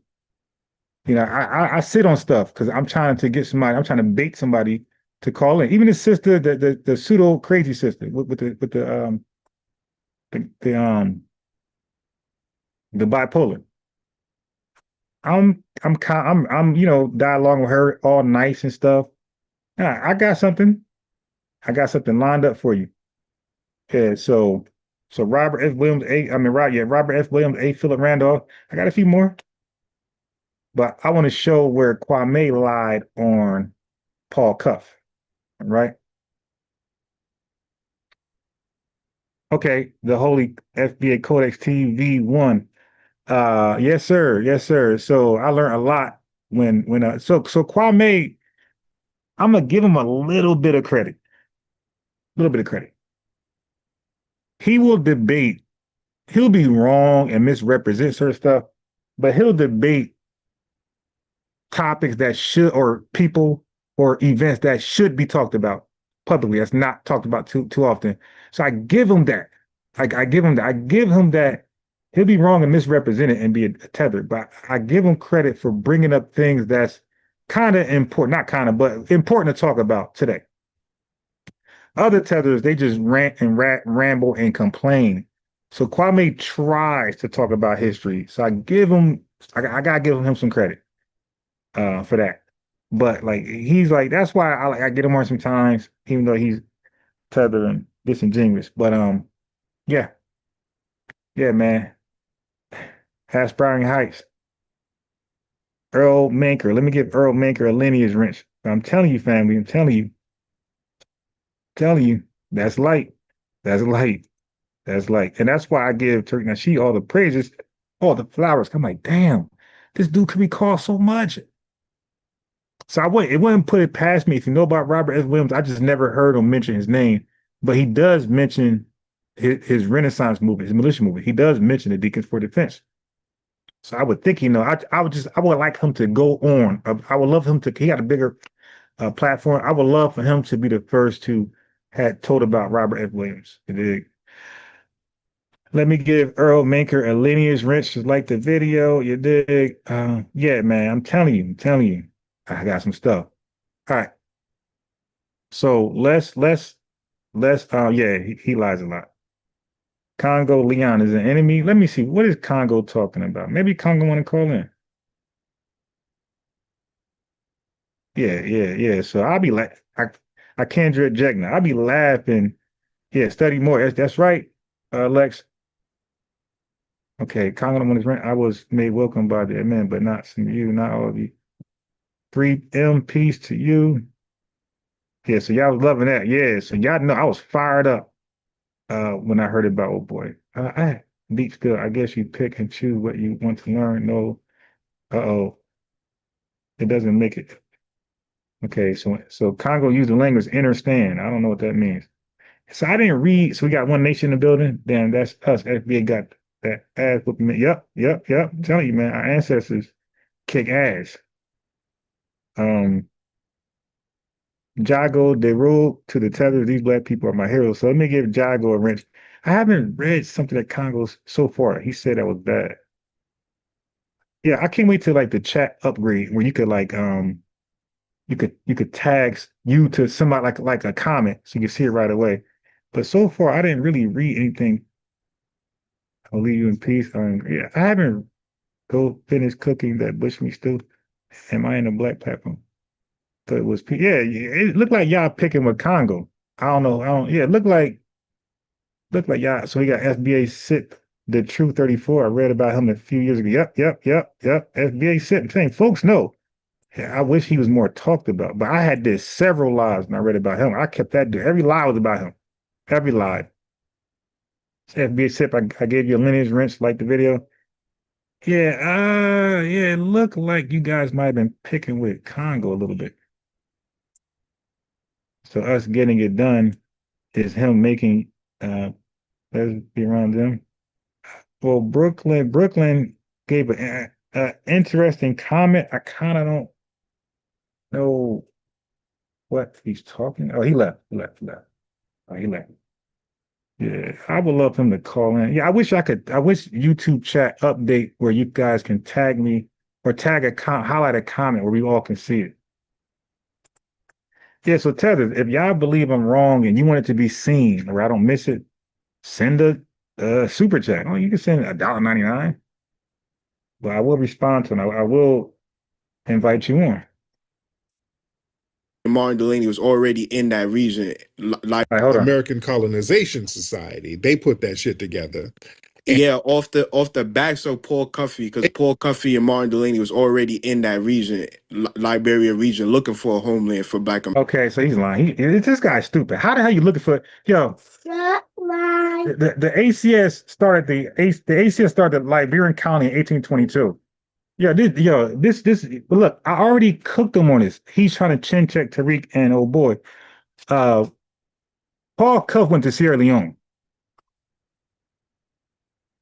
Speaker 3: I sit on stuff because I'm trying to get somebody, I'm trying to bait somebody to call in. Even his sister, the pseudo crazy sister with the bipolar. I'm dialoguing with her all nice and stuff. Yeah, I got something lined up for you. Yeah, so Robert F. Williams, Robert F. Williams, A. Philip Randolph. I got a few more. But I want to show where Kwame lied on Paul Cuff. Right? Okay, the Holy FBA Codex TV1. Yes, sir. So I learned a lot when so Kwame, I'm gonna give him a little bit of credit. He will debate, he'll be wrong and misrepresent certain stuff, but he'll debate topics that should, or people or events that should be talked about publicly. That's not talked about too often. So I give him that. I give him that. He'll be wrong and misrepresented and be a tether, but I give him credit for bringing up things that's kind of important, not kind of, but important to talk about today. Other tethers, they just rant and ramble and complain. So Kwame tries to talk about history. So I gotta give him some credit for that. But like he's like, that's why I get him on sometimes, even though he's tether and disingenuous. But yeah, man. Aspiring Heights. Earl Manker. Let me give Earl Manker a lineage wrench. I'm telling you, family. I'm telling you. That's light. That's light. That's light. And that's why I give Tariq Nasheed all the praises, all the flowers. I'm like, damn, this dude could be called so much. So it wouldn't put it past me. If you know about Robert S. Williams, I just never heard him mention his name, but he does mention his Renaissance movement, his militia movement. He does mention the Deacons for Defense. So I would think, I would like him to go on. I would love him to, he got a bigger platform. I would love for him to be the first to had told about Robert F. Williams. Let me give Earl Manker a Lineage wrench to like the video. You dig? Yeah, man, I'm telling you. I got some stuff. All right. So yeah, he lies a lot. Congo Leon is an enemy. Let me see. What is Congo talking about? Maybe Congo want to call in. Yeah. So I'll be like, I can't Jegna. I'll be laughing. Yeah, study more. That's right, Lex. Okay, Congo one is rent. I was made welcome by the men, but not some of you, not all of you. 3M, peace to you. Yeah, so y'all was loving that. Yeah, so y'all know I was fired up when I heard about old boy. Deep skill. I guess you pick and choose what you want to learn. No, it doesn't make it. Okay, so Congo used the language understand. I don't know what that means. So I didn't read. So we got One Nation in the building. Damn, that's us. FBA got that ass whooping. Yep. I'm telling you, man, our ancestors kick ass. Jago, they rule to the tether. These black people are my heroes. So let me give Jago a wrench. I haven't read something that Congo's so far. He said that was bad. Yeah, I can't wait till like the chat upgrade where you could like you could tag you to somebody like a comment so you can see it right away. But so far I didn't really read anything. I'll leave you in peace. Yeah, I haven't go finish cooking that bushmeat stew. Am I in a black platform? But it was it looked like y'all picking with Congo. I don't know. Yeah, it looked like y'all. So we got FBA sit the True 34. I read about him a few years ago. Yep. FBA sit. Saying folks know. Yeah, I wish he was more talked about. But I had this several lives when I read about him. I kept that. Every lie was about him. Every lie. FBA sip. I gave you a lineage wrench, like the video. Yeah, it looked like you guys might have been picking with Congo a little bit. So us getting it done is him making let's be around them. Well, Brooklyn gave an interesting comment. I kind of don't know what he's talking. Oh, he left. Oh, he left. Yeah, I would love him to call in. Yeah, I wish YouTube chat update where you guys can tag me or highlight a comment where we all can see it. Yeah, so Tether, if y'all believe I'm wrong and you want it to be seen or I don't miss it, send a super chat. Oh, you can send $1.99. But I will respond to it. I will invite you on.
Speaker 4: Martin Delaney was already in that region. Like
Speaker 2: American Colonization Society, they put that shit together.
Speaker 4: Yeah, off the backs of Paul Cuffey, because Paul Cuffey and Martin Delaney was already in that region, Liberia region, looking for a homeland for Black America.
Speaker 3: Okay, so he's lying. This guy's stupid. How the hell you looking for? The ACS started the ACS started Liberian County in 1822. Yeah, this. But look, I already cooked him on this. He's trying to chin check Tariq and oh boy, Paul Cuff went to Sierra Leone.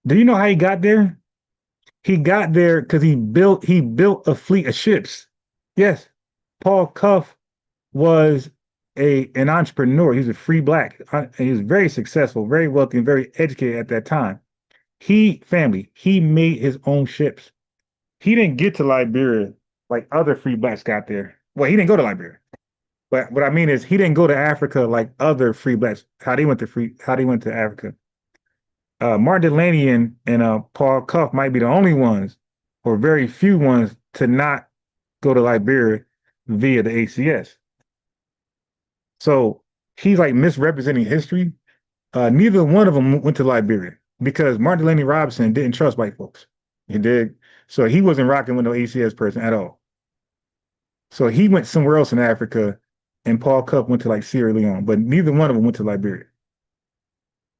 Speaker 3: Do you know how he got there? He got there because he built a fleet of ships. Yes, Paul Cuff was an entrepreneur. He was a free black. He was very successful, very wealthy, and very educated at that time. He made his own ships. He didn't get to Liberia like other free blacks got there. Well, he didn't go to Liberia. But what I mean is he didn't go to Africa like other free blacks. How they went to Africa. Martin Delaney and Paul Cuff might be the only ones, or very few ones, to not go to Liberia via the ACS. So he's like misrepresenting history. Neither one of them went to Liberia because Martin Delaney Robinson didn't trust white folks. He did. So he wasn't rocking with no ACS person at all. So he went somewhere else in Africa and Paul Cuff went to like Sierra Leone, but neither one of them went to Liberia.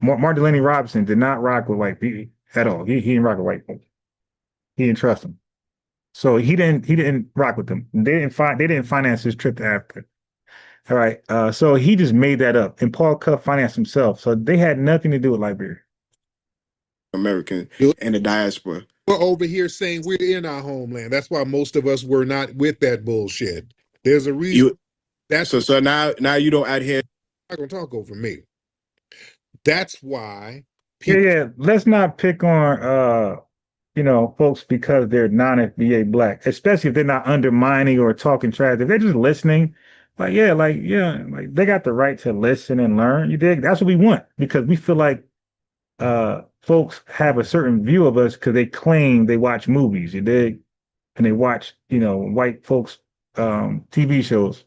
Speaker 3: Martin Delaney Robinson did not rock with white people at all. He didn't rock with white folks. He didn't trust them. So he didn't rock with them. They didn't finance his trip to Africa. All right. So he just made that up. And Paul Cuff financed himself. So they had nothing to do with Liberia.
Speaker 4: American and the diaspora.
Speaker 2: We're over here saying we're in our homeland. That's why most of us were not with that bullshit. There's a reason.
Speaker 4: So now you don't adhere.
Speaker 2: I'm not gonna talk over me. That's why
Speaker 3: Yeah. Let's not pick on folks because they're non-FBA black, especially if they're not undermining or talking trash. If they're just listening, like they got the right to listen and learn. You dig? That's what we want, because we feel like folks have a certain view of us because they claim they watch movies, you dig? And they watch, white folks TV shows.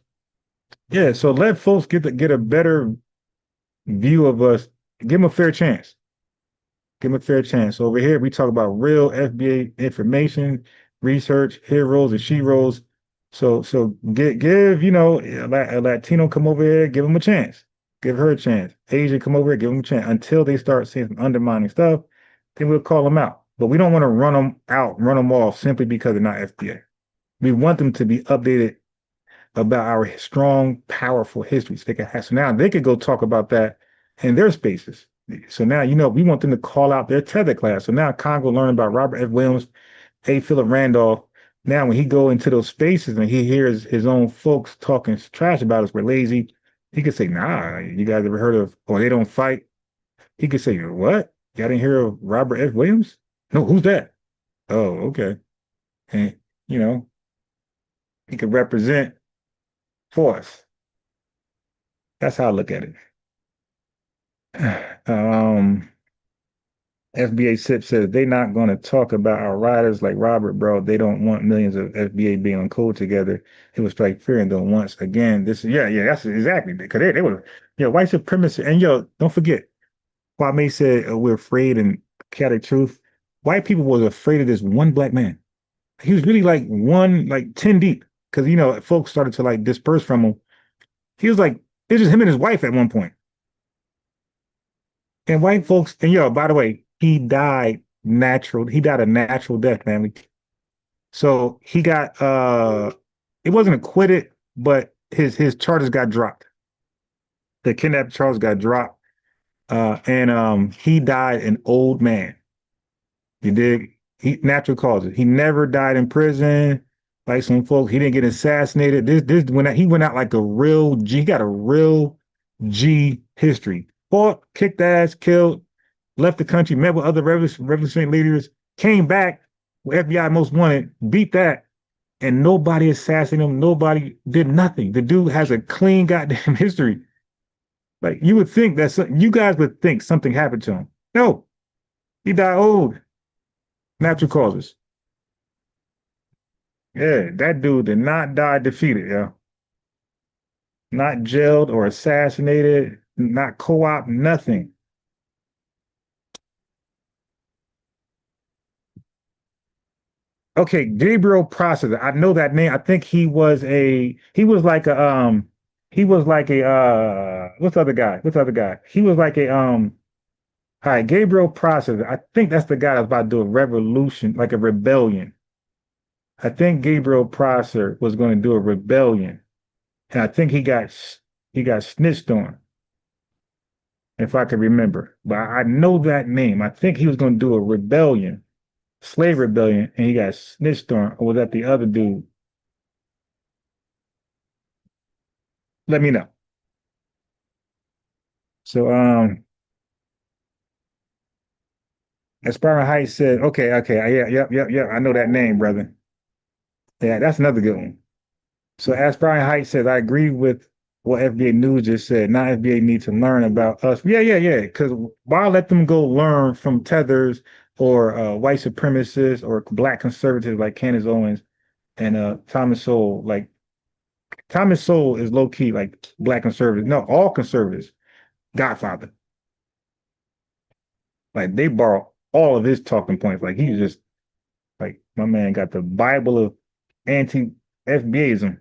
Speaker 3: Yeah, so let folks get a better view of us. Give them a fair chance. Give them a fair chance. Over here, we talk about real FBA information, research, heroes and sheroes. So give a Latino come over here, give them a chance. Give her a chance. Asian come over here, give them a chance. Until they start saying some undermining stuff, then we'll call them out. But we don't want to run them off simply because they're not FBA. We want them to be updated about our strong, powerful history. So now they could go talk about that in their spaces. So now, we want them to call out their Tether class. So now Congo learn about Robert F. Williams, A. Philip Randolph. Now, when he go into those spaces and he hears his own folks talking trash about us, we're lazy, he could say, nah, you guys ever heard of, or they don't fight? He could say, what? Y'all didn't hear of Robert F. Williams? No, who's that? Oh, okay. And, he could represent for us. That's how I look at it. FBA SIP says they're not going to talk about our riders like Robert, bro. They don't want millions of FBA being on code together. It was strike fear and then once again. This is that's exactly, because they were white supremacists. And don't forget, Kwame said we're afraid, and chaotic truth. White people was afraid of this one black man. He was really like 10 deep, because folks started to disperse from him. He was it was just him and his wife at one point. And white folks, and by the way, he died a natural death, family. So he got it wasn't acquitted, but his charges got dropped. The kidnapping charges got dropped. And he died an old man. You dig? Natural causes. He never died in prison like some folks. He didn't get assassinated. This when he went out like a real G. He got a real G history. Fought, kicked ass, killed, left the country, met with other revolutionary leaders, came back with FBI Most Wanted, beat that, and nobody assassinated him. Nobody did nothing. The dude has a clean goddamn history. You would think you guys would think something happened to him. No, he died old. Natural causes. Yeah, that dude did not die defeated, Not jailed or assassinated, not co-op, nothing. Okay, Gabriel Processor. I know that name. I think he was like a what's the other guy? He was like a all right, Gabriel Processor. I think that's the guy that's about to do a revolution, like a rebellion. I think Gabriel Prosser was going to do a rebellion. And I think he got snitched on, if I can remember. But I know that name. I think he was going to do a rebellion, slave rebellion, and he got snitched on. Or was that the other dude? Let me know. So Aspiring Heights said, okay, yeah, I know that name, brother. Yeah, that's another good one. So Aspiring Heights says, I agree with what FBA News just said. Now FBA needs to learn about us. Yeah. Because why let them go learn from Tethers or white supremacists or black conservatives like Candace Owens and Thomas Sowell? Like Thomas Sowell is low key like black conservatives. No, all conservatives. Godfather. Like they borrow all of his talking points. Like he's just like my man got the Bible of anti-FBAism.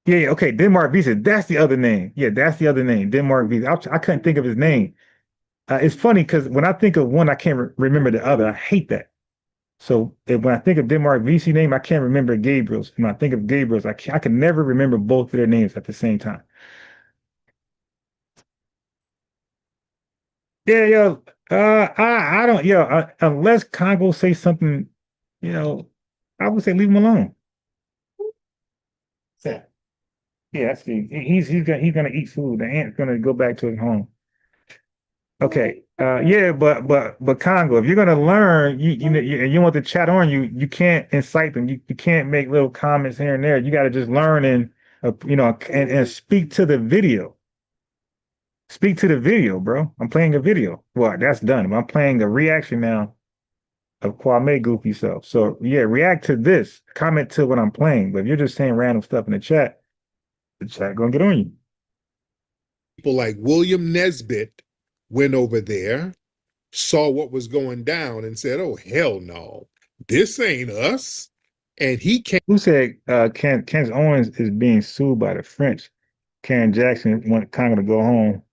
Speaker 3: Yeah, okay, Denmark Visa. That's the other name. Yeah, that's the other name, Denmark Visa. I couldn't think of his name. It's funny because when I think of one, I can't remember the other. I hate that. So when I think of Denmark VC name, I can't remember Gabriel's. When I think of Gabriel's, I can never remember both of their names at the same time. Yeah, yo, I don't, unless Congo say something, I would say leave him alone. Yeah, that's he's gonna eat food. The ant's gonna go back to his home. Okay. Yeah, but Congo, if you're gonna learn, you want the chat on you, you can't incite them. You can't make little comments here and there. You got to just learn and and speak to the video. Speak to the video, bro. I'm playing a video. Well, that's done. I'm playing a reaction now of Kwame goofy self. So yeah, react to this. Comment to what I'm playing. But if you're just saying random stuff in the chat gonna get on you.
Speaker 2: People like William Nesbitt went over there, saw what was going down, and said, "Oh hell no, this ain't us." And he came.
Speaker 3: Who said Kent Owens is being sued by the French? Karen Jackson want Congo to go home.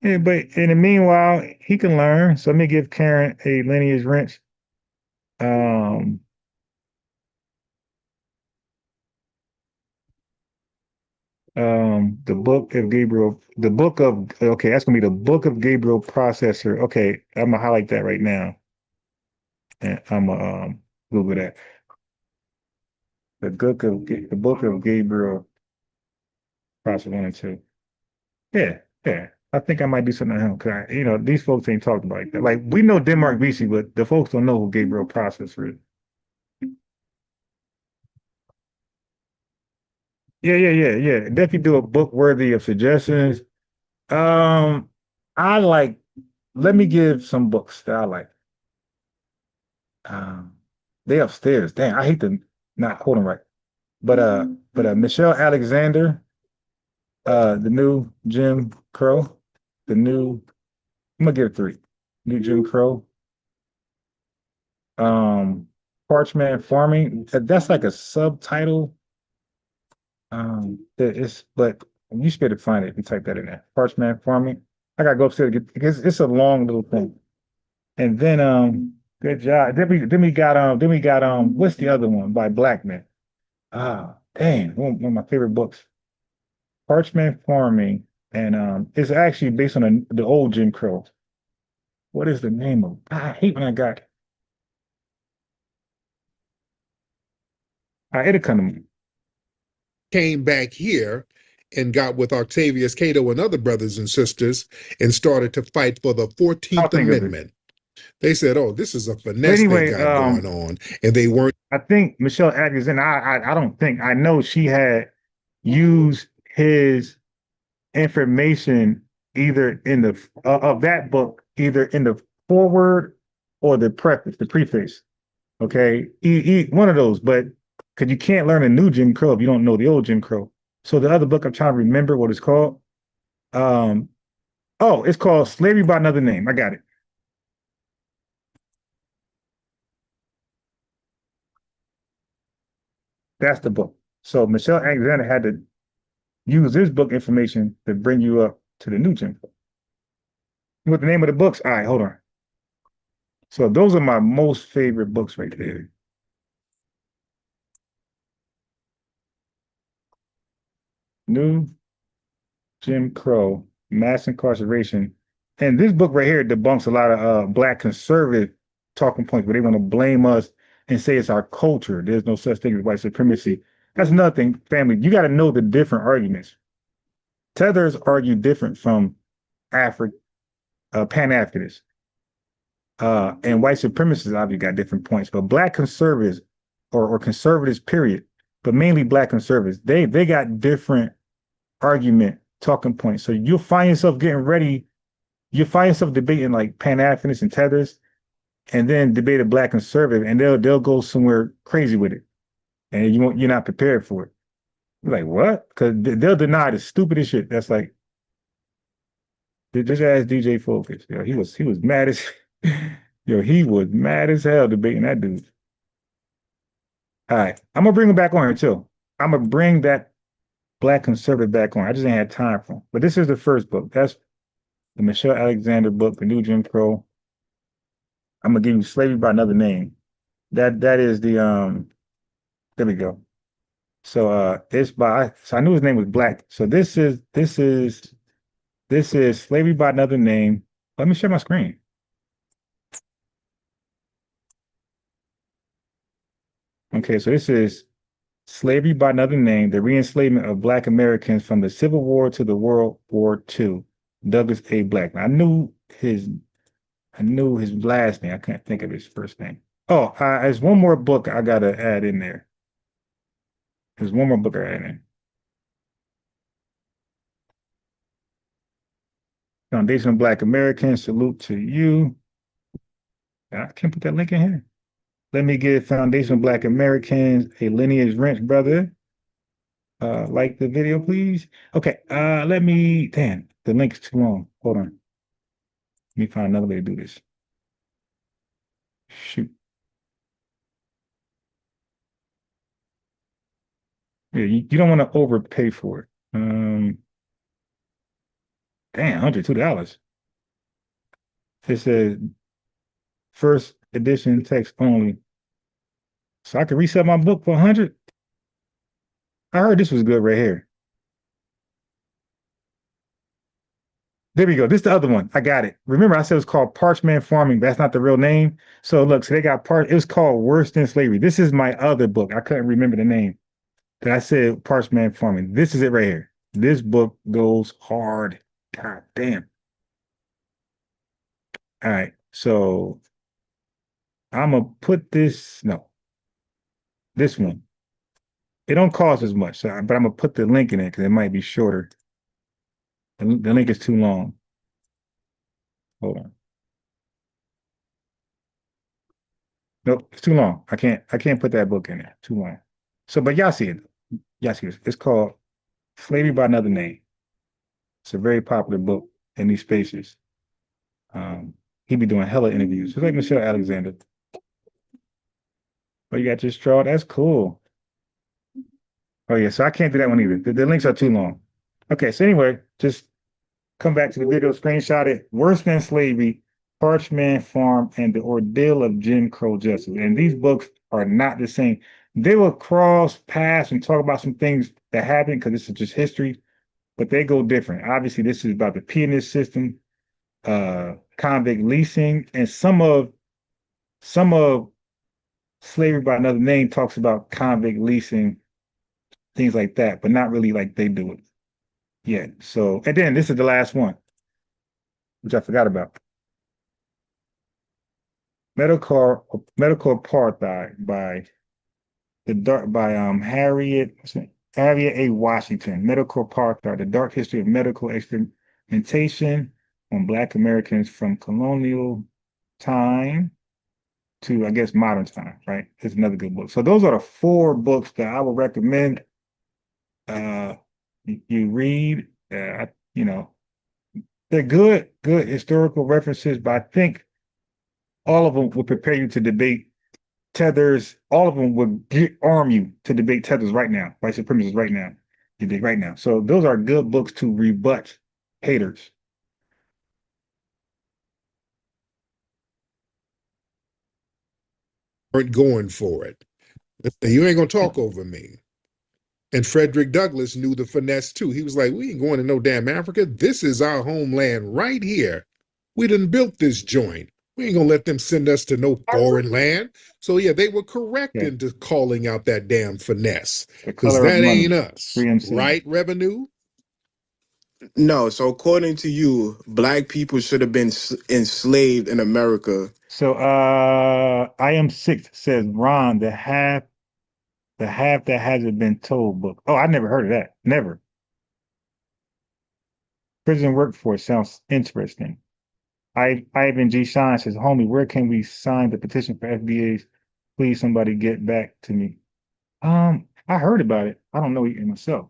Speaker 3: Yeah, but in the meanwhile, he can learn. So let me give Karen a lineage wrench. The book of Gabriel, okay, that's gonna be the book of Gabriel processor. Okay, I'm gonna highlight that right now. And I'm gonna Google that. The book of Gabriel processor 1 and 2. Yeah. I think I might do something at home because these folks ain't talking about that. Like we know Denmark VC, but the folks don't know who Gabriel processor is. Yeah. Definitely do a book worthy of suggestions. Let me give some books that I like. They upstairs. Damn, I hate to not hold them right. But Michelle Alexander, the new Jim Crow, I'm gonna give it 3. New Jim Crow. Parchment Farming. That's like a subtitle. But you should be able to find it if you type that in there. Parchment Farming. I gotta go upstairs to get because it's a long little thing. And then good job. Then we got what's the other one by Blackman? Dang, one of my favorite books. Parchment Farming, and it's actually based on the old Jim Crow. What is the name of? I hate when I got. It'll come to me.
Speaker 2: Came back here and got with Octavius Cato and other brothers and sisters and started to fight for the 14th Amendment. They said, "Oh, this is a finesse they got going on," and they weren't.
Speaker 3: I think Michelle Atkinson. I know she had used his information either in the of that book, either in the foreword or the preface. Okay, one of those, but because you can't learn a new Jim Crow if you don't know the old Jim Crow. So the other book, I'm trying to remember what it's called. It's called Slavery by Another Name. I got it. That's the book. So Michelle Alexander had to use this book information to bring you up to the new Jim Crow. What the name of the books? All right, hold on. So those are my most favorite books right there. New Jim Crow, Mass Incarceration. And this book right here debunks a lot of Black conservative talking points where they want to blame us and say it's our culture. There's no such thing as white supremacy. That's another thing, family. You got to know the different arguments. Tethers argue different from Pan-Africanists. And white supremacists obviously got different points, but Black conservatives or conservatives, period, but mainly Black conservatives, they got different argument talking points. So you'll find yourself getting ready. You'll find yourself debating like Pan-Africanists and Tethers, and then debate a Black conservative, and they'll go somewhere crazy with it, and you're not prepared for it. You're like, what? Because they'll deny the stupidest shit. That's like, just ask DJ Focus. He was mad as he was mad as hell debating that dude. All right, I'm gonna bring him back on here too. I'm gonna bring that Black conservative background. I just ain't had time for them. But this is the first book. That's the Michelle Alexander book, The New Jim Crow. I'm gonna give you Slavery by Another Name. That is the there we go. So it's by, so I knew his name was Black. So this is Slavery by Another Name. Let me share my screen. Okay, so this is Slavery by Another Name, the Re-Enslavement of Black Americans from the Civil War to the World War II. Douglas A. Black. I knew his last name. I can't think of his first name. Oh, there's one more book I gotta add in there. There's one more book I add in. Foundation of Black Americans, salute to you. I can't put that link in here. Let me give Foundation of Black Americans a Lineage wrench, brother. Like the video, please. Okay, damn, the link's too long. Hold on. Let me find another way to do this. Shoot. Yeah, you don't want to overpay for it. Damn, $102. It says first edition text only. So I could resell my book for 100. I heard this was good right here. There we go. This is the other one. I got it. Remember, I said it was called Parchment Farming. That's not the real name. So look, so they got it was called Worse Than Slavery. This is my other book. I couldn't remember the name. That I said Parchment Farming. This is it right here. This book goes hard. God damn. All right. So I'm gonna put this one. It don't cost as much, but I'm gonna put the link in it because it might be shorter. The link is too long. Hold on. Nope, it's too long. I can't put that book in there. Too long. So, but y'all see it. Y'all see it. It's called Slavery by Another Name. It's a very popular book in these spaces. He be doing hella interviews. It's like Michelle Alexander. Oh, you got your straw? That's cool. Oh yeah, so I can't do that one either. The links are too long. Okay, so anyway, just come back to the video, screenshot it. Worse Than Slavery, Parchment Farm, and the Ordeal of Jim Crow Justice. And these books are not the same. They will cross paths and talk about some things that happened because this is just history, but they go different. Obviously, this is about the pianist system, convict leasing, and some of Slavery by Another Name talks about convict leasing, things like that, but not really like they do it yet. So, and then this is the last one, which I forgot about. Medical Apartheid by Harriet A. Washington. Medical Apartheid: The Dark History of Medical Experimentation on Black Americans from Colonial Time to, I guess, modern time, right? It's another good book. So those are the 4 books that I would recommend you read. You know, they're good historical references, but I think all of them will prepare you to debate Tether's. All of them will arm you to debate Tether's right now, white supremacists right now, right now. So those are good books to rebut haters.
Speaker 2: Weren't going for it. You ain't gonna talk over me. And Frederick Douglass knew the finesse too. He was like, we ain't going to no damn Africa. This is our homeland right here. We done built this joint. We ain't gonna let them send us to no foreign land. So yeah, they were correct into calling out that damn finesse. Because that ain't us. Right, Revenue?
Speaker 4: No, so according to you, Black people should have been enslaved in America.
Speaker 3: So I Am Six says Ron, the half that hasn't been told book. Oh, I never heard of that. Never. Prison workforce sounds interesting. Ivan G. Shine says, homie, where can we sign the petition for FBAs? Please, somebody get back to me. I heard about it. I don't know it myself.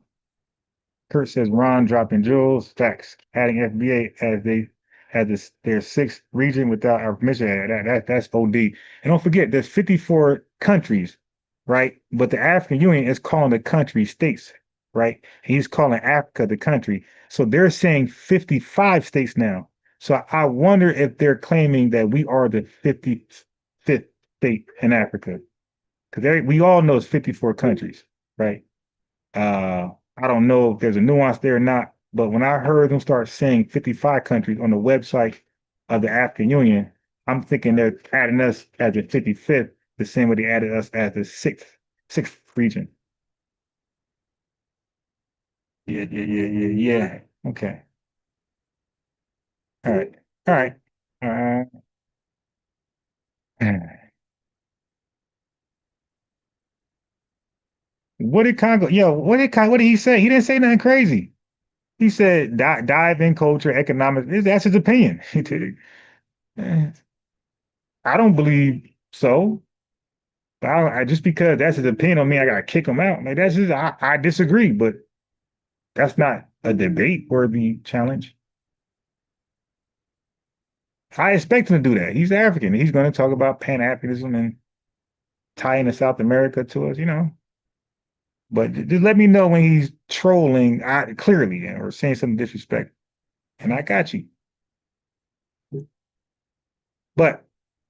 Speaker 3: Kurt says, Ron dropping jewels. Facts. Adding FBA as their 6th region without our permission. That's OD. And don't forget, there's 54 countries, right? But the African Union is calling the country states, right? He's calling Africa the country. So they're saying 55 states now. So I wonder if they're claiming that we are the 55th state in Africa. Because we all know it's 54 countries, right? I don't know if there's a nuance there or not, but when I heard them start saying 55 countries on the website of the African Union, I'm thinking they're adding us as the 55th, the same way they added us as the sixth region. Yeah. Okay. All right. All right. What did Congo? Yo, what did he say? He didn't say nothing crazy. He said dive in culture, economics. That's his opinion. I don't believe so. I just because that's his opinion on me, I gotta kick him out. Like that's just I disagree, but that's not a debate worthy challenge. I expect him to do that. He's African. He's going to talk about Pan-Africanism and tie into South America to us, But just let me know when he's trolling clearly or saying some disrespect, and I got you. But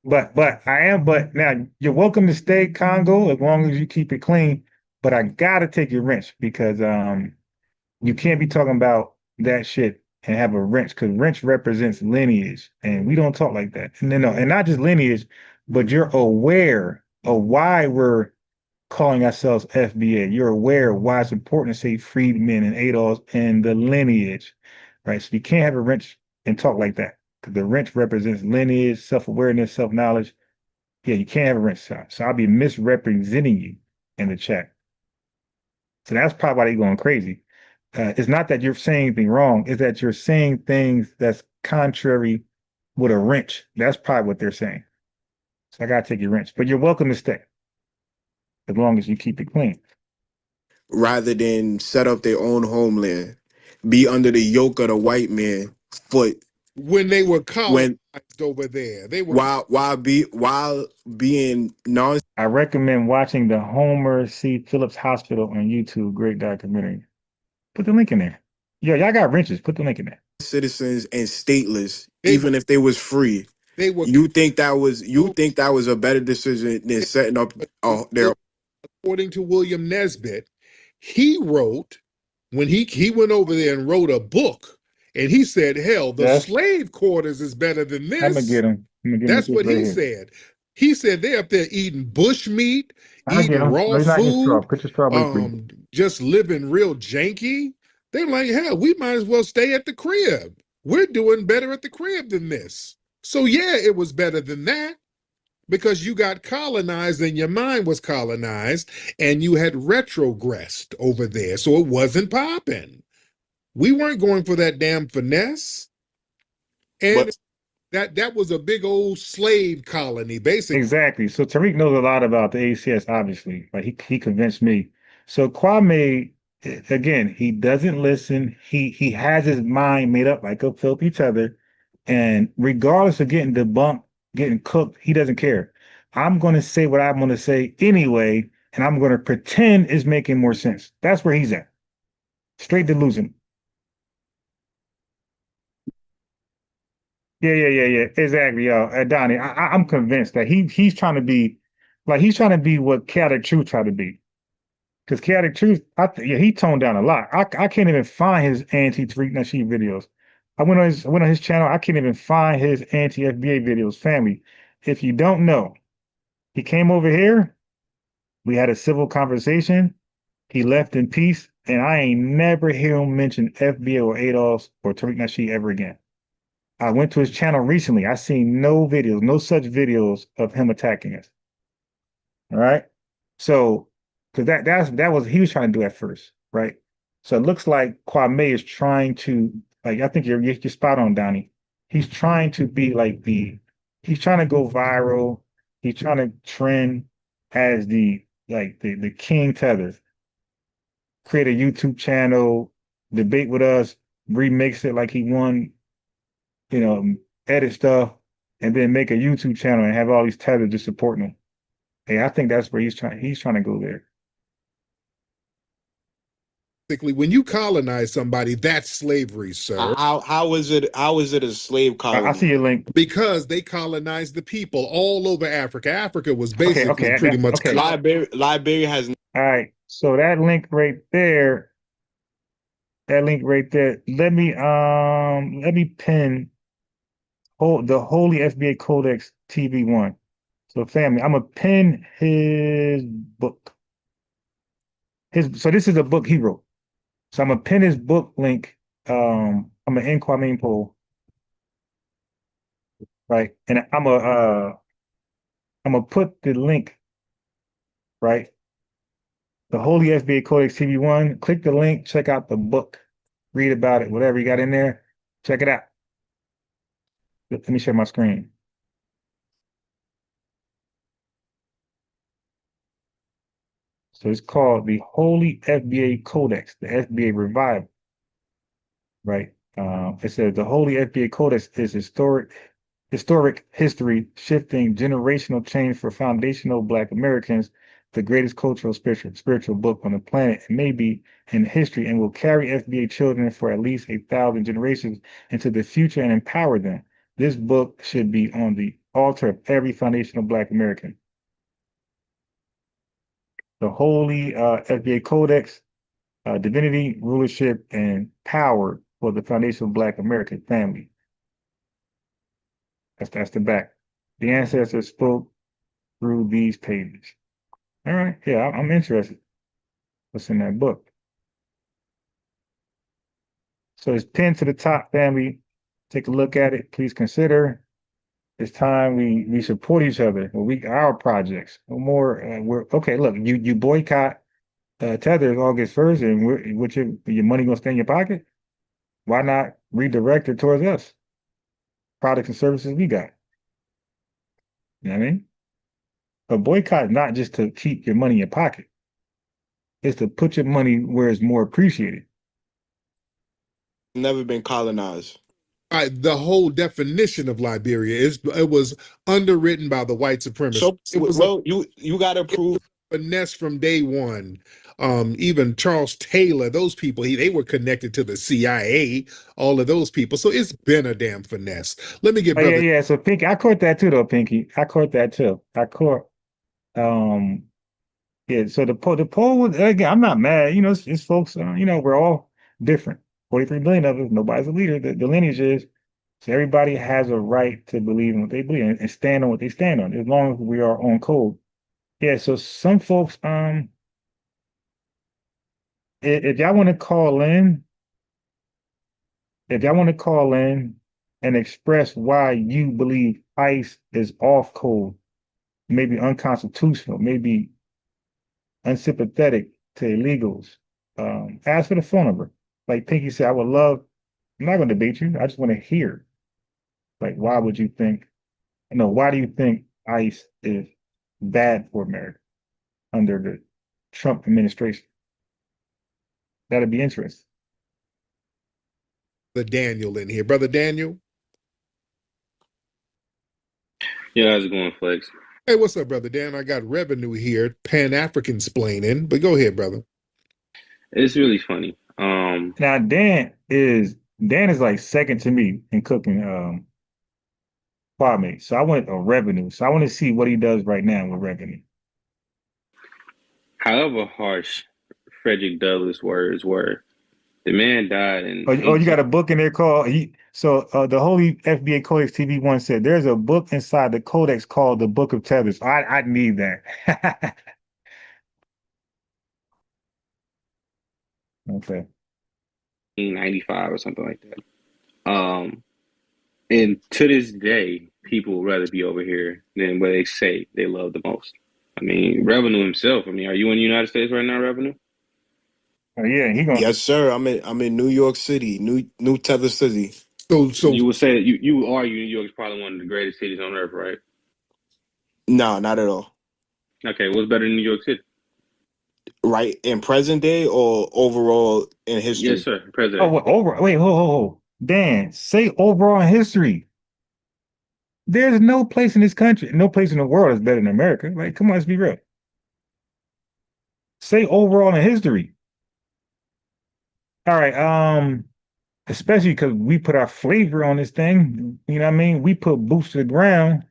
Speaker 3: now you're welcome to stay Congo as long as you keep it clean. But I gotta take your wrench because you can't be talking about that shit and have a wrench because wrench represents lineage, and we don't talk like that. And and not just lineage, but you're aware of why we're calling ourselves FBA. You're aware of why it's important to say freedmen and ADOS and the lineage, right? So you can't have a wrench and talk like that because the wrench represents lineage, self-awareness, self-knowledge. Yeah, you can't have a wrench shot. So I'll be misrepresenting you in the chat. So that's probably why they're going crazy. It's not that you're saying anything wrong, it's that you're saying things that's contrary with a wrench. That's probably what they're saying. So I gotta take your wrench. But you're welcome to stay. As long as you keep it clean.
Speaker 4: Rather than set up their own homeland, be under the yoke of the white man foot.
Speaker 2: When they were colonized over there, they were
Speaker 4: while being non.
Speaker 3: I recommend watching the Homer C. Phillips Hospital on YouTube. Great documentary. Put the link in there. Yeah, y'all got wrenches. Put the link in there.
Speaker 4: Citizens and stateless, even if they was free.
Speaker 2: They were.
Speaker 4: You think that was a better decision than setting up their.
Speaker 2: According to William Nesbitt, he wrote when he went over there and wrote a book, and he said, "Hell, the slave quarters is better than this."
Speaker 3: I'm gonna get him.
Speaker 2: That's what he said. He said they're up there eating bush meat, eating raw food, just living real janky. They're like, hell, we might as well stay at the crib. We're doing better at the crib than this. So yeah, it was better than that because you got colonized and your mind was colonized and you had retrogressed over there. So it wasn't popping. We weren't going for that damn finesse. And that was a big old slave colony, basically.
Speaker 3: Exactly. So Tariq knows a lot about the ACS, obviously. Like he convinced me. So Kwame, again, he doesn't listen. He has his mind made up like a filthy tether. And regardless of getting debunked, getting cooked, he doesn't care. I'm going to say what I'm going to say anyway, and I'm going to pretend it's making more sense. That's where he's at. Straight delusion. Yeah. Exactly, yo. Donnie, I'm convinced that he's trying to be what Chaotic Truth tried to be. Because Chaotic Truth, he toned down a lot. I can't even find his anti-Tariq Nasheed videos. I went on his channel. I can't even find his anti-FBA videos. Family, if you don't know, he came over here. We had a civil conversation. He left in peace, and I ain't never hear him mention FBA or ADOS or Tariq Nasheed ever again. I went to his channel recently. I seen no videos, no such videos of him attacking us. All right. So, because that was he was trying to do at first, right? So it looks like Kwame is trying to, like, I think you're spot on, Donnie. He's trying to be like he's trying to go viral. He's trying to trend as the King Tether. Create a YouTube channel, debate with us, remix it like he won, edit stuff, and then make a YouTube channel and have all these tethers just supporting him. Hey, I think that's where he's trying to go there.
Speaker 2: When you colonize somebody, that's slavery, sir.
Speaker 4: How is it a slave colony?
Speaker 3: I see your link.
Speaker 2: Because they colonized the people all over Africa. Africa was basically pretty much
Speaker 4: Liberia has.
Speaker 3: All right, so that link right there, let me pin the Holy FBA Codex TV1. So family, I'm gonna pin his book. So this is a book he wrote. So I'm gonna pin his book link. I'm gonna end Kwame poll. Right. And I'm gonna put the link, right? The Holy FBA Codex TV1. Click the link, check out the book, read about it, whatever you got in there, check it out. Let me share my screen. So it's called the Holy FBA Codex, the FBA Revival, right? It says the Holy FBA Codex is historic history, shifting generational change for foundational Black Americans, the greatest cultural spiritual book on the planet, and maybe in history, and will carry FBA children for at least 1,000 generations into the future and empower them. This book should be on the altar of every foundational Black American. The Holy FBA Codex, Divinity, Rulership, and Power for the foundational Black American family. That's the back. The ancestors spoke through these pages. All right, yeah, I'm interested. What's in that book? So it's pinned to the top, family. Take a look at it. Please consider. It's time we support each other. Our projects. No more. We're okay. Look, you boycott Tether August 1st, and your money gonna stay in your pocket. Why not redirect it towards us? Products and services we got. You know what I mean? A boycott is not just to keep your money in your pocket. It's to put your money where it's more appreciated.
Speaker 4: Never been colonized.
Speaker 2: The whole definition of Liberia it was underwritten by the white supremacists.
Speaker 4: So you got to prove
Speaker 2: finesse from day one. Even Charles Taylor, those people, they were connected to the CIA, all of those people. So it's been a damn finesse. Let me get brother.
Speaker 3: Yeah. So Pinky, I caught that too, though. Pinky, I caught that too. Yeah. So the poll was, again, I'm not mad. You know, it's folks. We're all different. 43 billion of us. Nobody's a leader. The lineage is. So everybody has a right to believe in what they believe in and stand on what they stand on, as long as we are on code. Yeah. So some folks, if y'all want to call in, and express why you believe ICE is off code, maybe unconstitutional, maybe unsympathetic to illegals, ask for the phone number. Like Pinky said, I'm not going to debate you. I just want to hear. Like, why do you think ICE is bad for America under the Trump administration? That'd be interesting.
Speaker 2: The Daniel in here. Brother Daniel.
Speaker 18: Yeah, how's it going, Flex?
Speaker 2: Hey, what's up, Brother Dan? I got revenue here, Pan-Africanism, but go ahead, brother.
Speaker 18: It's really funny.
Speaker 3: Now Dan is like second to me in cooking Kwame. So I want a revenue. So I want to see what he does right now with revenue.
Speaker 18: However harsh Frederick Douglass' words were, the man died in.
Speaker 3: You got a book in there called the Holy FBA Codex TV1 said there's a book inside the Codex called the Book of Tethers. I need that. Okay.
Speaker 18: 1995 or something like that. And to this day, people would rather be over here than where they say they love the most. I mean, Revenue himself. I mean, are you in the United States right now, Revenue?
Speaker 3: Oh yeah,
Speaker 4: Yes, sir. I'm in New York City, New Tether City.
Speaker 2: So
Speaker 18: you would say that you argue New York is probably one of the greatest cities on earth, right?
Speaker 4: No, not at all.
Speaker 18: Okay, what's better than New York City?
Speaker 4: Right, in present day or overall in history?
Speaker 18: Yes, sir. Present.
Speaker 3: Oh, wait, hold. Dan, say overall in history. There's no place in this country, no place in the world is better than America. Right? Come on, let's be real. Say overall in history. All right. Especially because we put our flavor on this thing. You know what I mean? We put boots to the ground,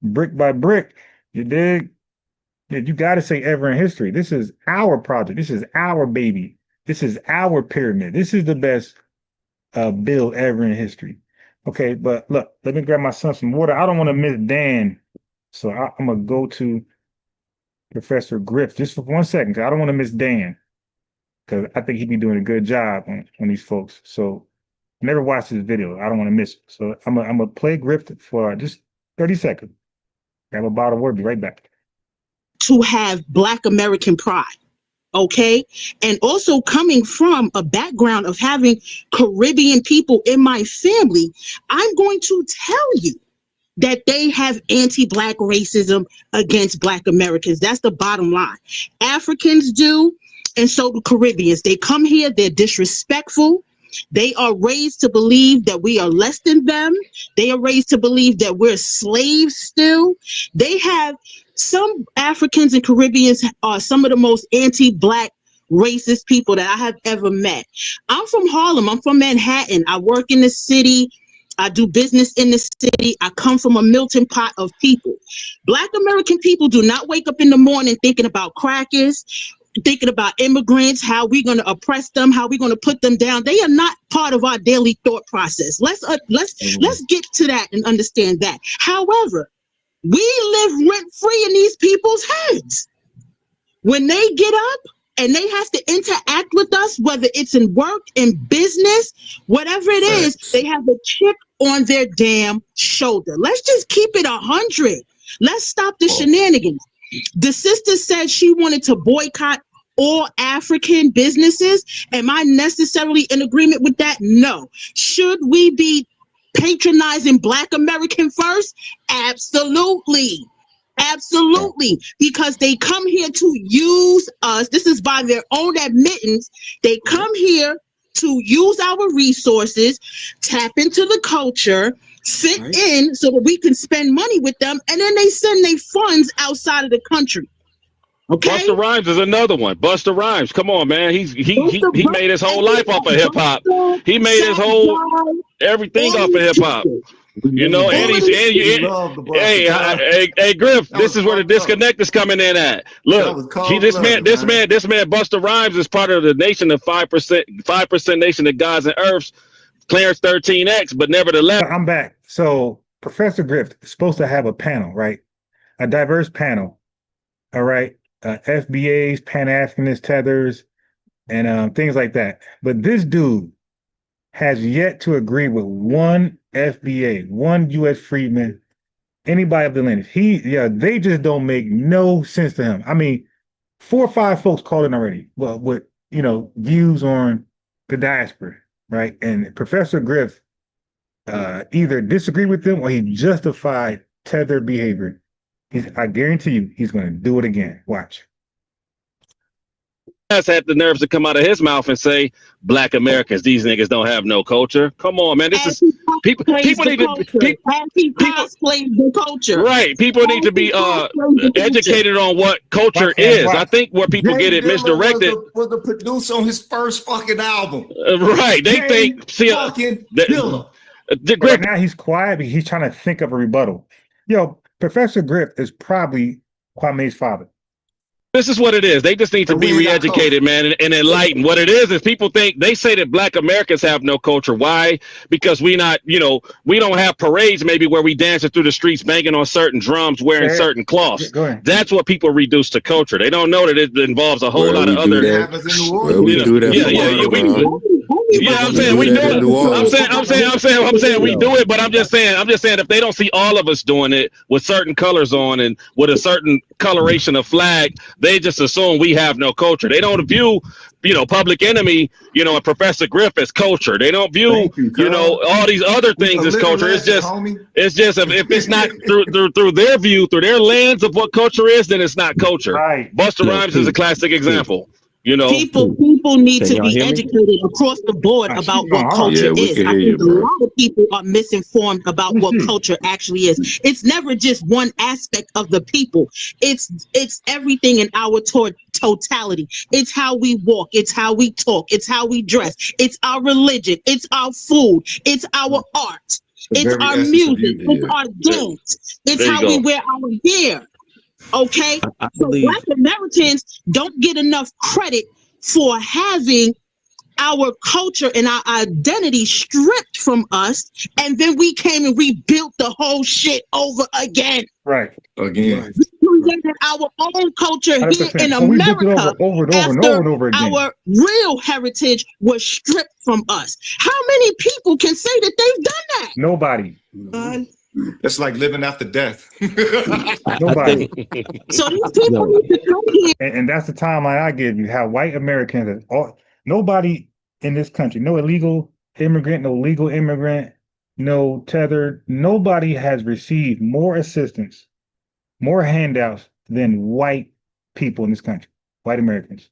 Speaker 3: brick by brick. You dig? You got to say ever in history. This is our project. This is our baby. This is our pyramid. This is the best build ever in history. Okay, but look, let me grab my son some water. I don't want to miss Dan, so I'm gonna go to Professor Griff just for 1 second, because I don't want to miss Dan, because I think he'd be doing a good job on these folks. So never watched this video. I don't want to miss it. So I'm gonna play Griff for just 30 seconds. Grab a bottle of water. Be right back.
Speaker 8: To have Black American pride. Okay. And also coming from a background of having Caribbean people in my family, I'm going to tell you that they have anti-Black racism against Black Americans. That's the bottom line. Africans do, and so do Caribbeans. They come here, they're disrespectful. They are raised to believe that we are less than them. They are raised to believe that we're slaves still. They have some Africans and Caribbeans are some of the most anti-Black racist people that I have ever met. I'm from Harlem. I'm from Manhattan. I work in the city. I do business in the city. I come from a melting pot of people. Black American people do not wake up in the morning thinking about crackers, thinking about immigrants, how we're going to oppress them, how we're going to put them down. They are not part of our daily thought process. Let's get to that and understand that. However, we live rent-free in these people's heads. When they get up and they have to interact with us, whether it's in work, in business, whatever it is, they have a chip on their damn shoulder. Let's just keep it 100. Let's stop the shenanigans. The sister said she wanted to boycott all African businesses. Am I necessarily in agreement with that? No. Should we be patronizing Black American first? Absolutely. Absolutely. Because they come here to use us. This is by their own admittance. They come here to use our resources, tap into the culture, fit in so that we can spend money with them, and then they send their funds outside of the country. Okay.
Speaker 7: Busta Rhymes is another one. Busta Rhymes, come on, man. He made his whole life off of hip hop. He made his whole everything off of hip hop. You know, and hey, Griff, this is where the disconnect is coming in at. Look, this man, Busta Rhymes is part of the nation of 5% nation of gods and earths, Clarence 13X, but nevertheless.
Speaker 3: I'm back. So Professor Griff is supposed to have a panel, right? A diverse panel. All right. FBAs, Pan-Africanists, Tethers, and things like that. But this dude has yet to agree with one FBA, one U.S. freedman, anybody of the lineage. They just don't make no sense to him. I mean, 4 or 5 folks called in already, well, with views on the diaspora, right? And Professor Griff either disagreed with them or he justified Tether behavior. I guarantee you, he's going to do it again. Watch.
Speaker 7: Has had the nerves to come out of his mouth and say, Black Americans, these niggas don't have no culture. Come on, man. This is people need to
Speaker 8: cosplay the culture.
Speaker 7: Right. People need to be educated on what culture is. I think where people get it misdirected
Speaker 6: was the producer on his first fucking album.
Speaker 7: Right. They think
Speaker 3: right now he's quiet, but he's trying to think of a rebuttal. Professor Griff is probably Kwame's father.
Speaker 7: This is what it is. They just need to be re-educated, man, and enlightened. What it is people think they say that Black Americans have no culture. Why? Because we don't have parades maybe where we dancing through the streets, banging on certain drums, wearing certain cloths. That's what people reduce to culture. They don't know that it involves a whole lot of other. I'm saying we do it. I'm saying we do it, but I'm just saying if they don't see all of us doing it with certain colors on and with a certain coloration of flag, they just assume we have no culture. They don't view, Public Enemy, and Professor Griff as culture. They don't view, all these other things as culture. It's just if it's not through their view, through their lens of what culture is, then it's not culture.
Speaker 3: Right.
Speaker 7: Busta Rhymes is a classic example. You know,
Speaker 8: people need to be educated across the board about what culture is. I think a lot of people are misinformed about what culture actually is. It's never just one aspect of the people. It's everything in our totality. It's how we walk. It's how we talk. It's how we dress. It's our religion. It's our food. It's our art. It's our music. It's our dance. It's how we wear our hair. Okay, so Black Americans don't get enough credit for having our culture and our identity stripped from us, and then we came and rebuilt the whole shit over again.
Speaker 3: Right.
Speaker 6: Again.
Speaker 8: We created our own culture
Speaker 3: 100%.
Speaker 8: here in
Speaker 3: We built it
Speaker 8: America
Speaker 3: over again.
Speaker 8: Our real heritage was stripped from us. How many people can say that they've done that?
Speaker 3: Nobody.
Speaker 6: It's like living after death.
Speaker 3: Nobody.
Speaker 8: So these people need to come here.
Speaker 3: And that's the timeline I give you. How white Americans, nobody in this country, no illegal immigrant, no legal immigrant, no tethered, nobody has received more assistance, more handouts than white people in this country, white Americans.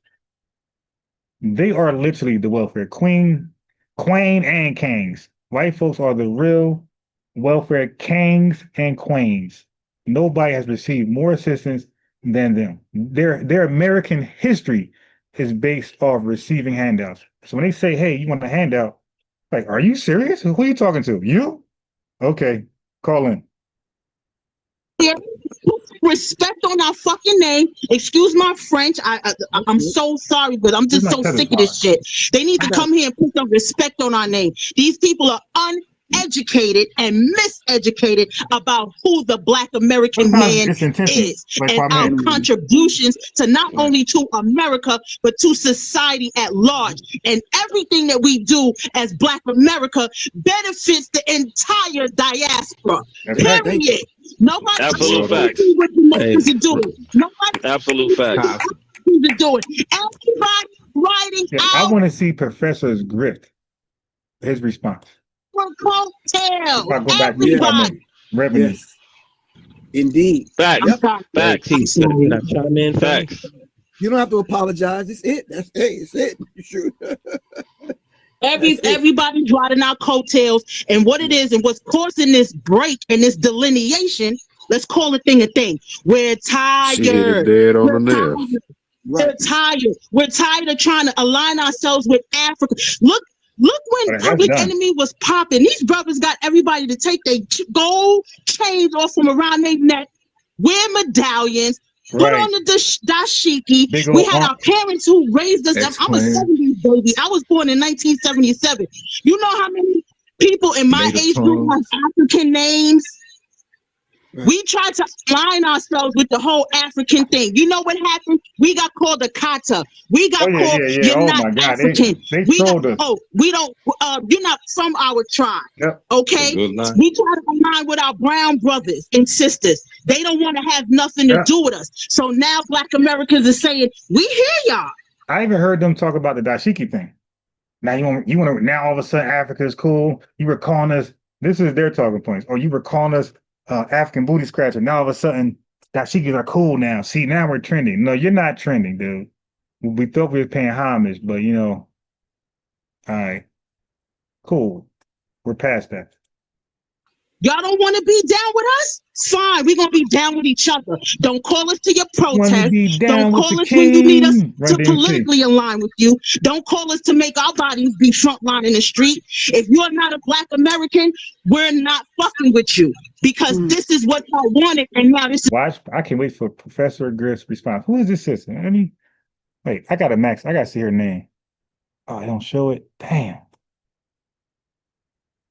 Speaker 3: They are literally the welfare queen and kings. White folks are the real welfare kings and queens. Nobody has received more assistance than them. Their American history is based off receiving handouts. So when they say, hey, you want a handout? Like, are you serious? Who are you talking to? You? Okay, call in.
Speaker 8: Yeah. Respect on our fucking name. Excuse my French. I'm so sorry, but I'm just so sick of this shit. They need to come here and put some respect on our name. These people are uneducated and miseducated about who the Black American man is and our contributions to not only to America, but to society at large. And everything that we do as Black America benefits the entire diaspora. Period. Nobody
Speaker 7: absolute facts.
Speaker 8: What the Mexicans are doing. Nobody
Speaker 7: absolute facts.
Speaker 8: Are doing. Everybody writing out.
Speaker 3: I want to see Professor's grift. His response.
Speaker 8: Cocktail.
Speaker 3: Everybody. Revenue.
Speaker 9: Yes. Indeed.
Speaker 7: Facts.
Speaker 9: Yep.
Speaker 7: Facts.
Speaker 9: Can I chime in? Facts. You don't have to apologize. It's it. It's it. You should.
Speaker 8: Everybody's riding our coattails, and what it is and what's causing this break and this delineation, let's call a thing a thing. We're tired.
Speaker 19: Dead on the nail.
Speaker 8: We're tired. We're tired of trying to align ourselves with Africa. Look when Public Enemy was popping. These brothers got everybody to take their gold chains off from around their neck, wear medallions, put on the dashiki. We had our parents who raised us up. I'm a 70s baby. I was born in 1977. You know how many people in my age group have African names? Right. We tried to align ourselves with the whole African thing. You know what happened? We got called a kata. We got called, you're not African. We don't, you're not from our tribe. Yep. Okay? We try to align with our brown brothers and sisters. They don't want to have nothing to do with us. So now Black Americans are saying, we hear y'all.
Speaker 3: I even heard them talk about the dashiki thing. Now you want to, now all of a sudden Africa is cool. You were calling us, this is their talking points. Or you were calling us African booty scratcher. Now all of a sudden, dashikis are cool now. See, now we're trending. No, you're not trending, dude. We thought we were paying homage, but all right, cool. We're past that.
Speaker 8: Y'all don't want to be down with us? Fine, we're going to be down with each other. Don't call us to your protest. Don't call us when you need us to politically align with you. Don't call us to make our bodies be frontline in the street. If you're not a Black American, we're not fucking with you because this is what y'all wanted. And now this is.
Speaker 3: Watch, I can't wait for Professor Griff's response. Who is this sister? Wait, I got to see her name. Oh, I don't show it. Damn.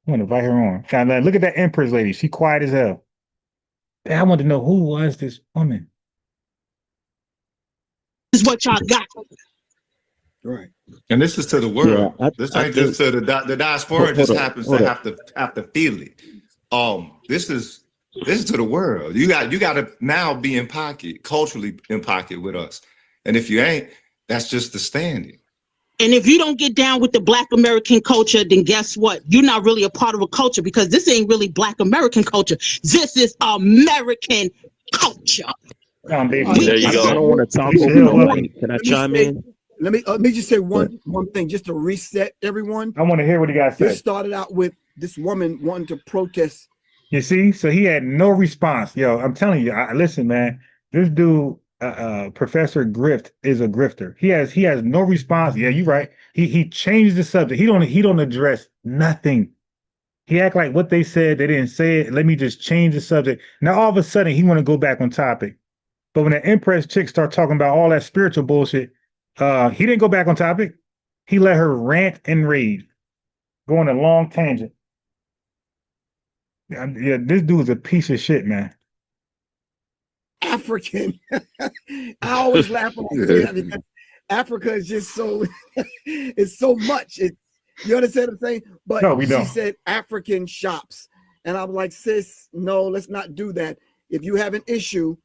Speaker 3: I want to invite her on. Now, look at that Empress lady. She quiet as hell. I want to know who was this woman.
Speaker 8: This is what y'all got.
Speaker 6: Right. And this is to the world. Yeah, this ain't just to the diaspora. Just happens to have to feel it. This is to the world. You got to now be in pocket, culturally in pocket with us. And if you ain't, that's just the standing.
Speaker 8: And if you don't get down with the Black American culture, then guess what? You're not really a part of a culture because this ain't really Black American culture. This is American culture.
Speaker 7: There you go.
Speaker 9: I don't want to talk over nobody. Can I chime in? Let me just say one thing, just to reset everyone.
Speaker 3: I want to hear what he got to say.
Speaker 9: This started out with this woman wanting to protest.
Speaker 3: You see, so he had no response. Yo, I'm telling you, listen, man. This dude, Professor Grift, is a grifter. He has no response. Yeah, you're right. He changed the subject. He don't address nothing. He act like what they said, they didn't say it. Let me just change the subject. Now all of a sudden he want to go back on topic. But when the Empress chick start talking about all that spiritual bullshit, he didn't go back on topic. He let her rant and rave, go on a long tangent. Yeah, this dude's a piece of shit, man.
Speaker 9: African. I always laugh when I see that because Africa is just so it's so much. You understand what I'm saying? But
Speaker 3: no, we don't.
Speaker 9: She said African shops. And I'm like, sis, no, let's not do that. If you have an issue,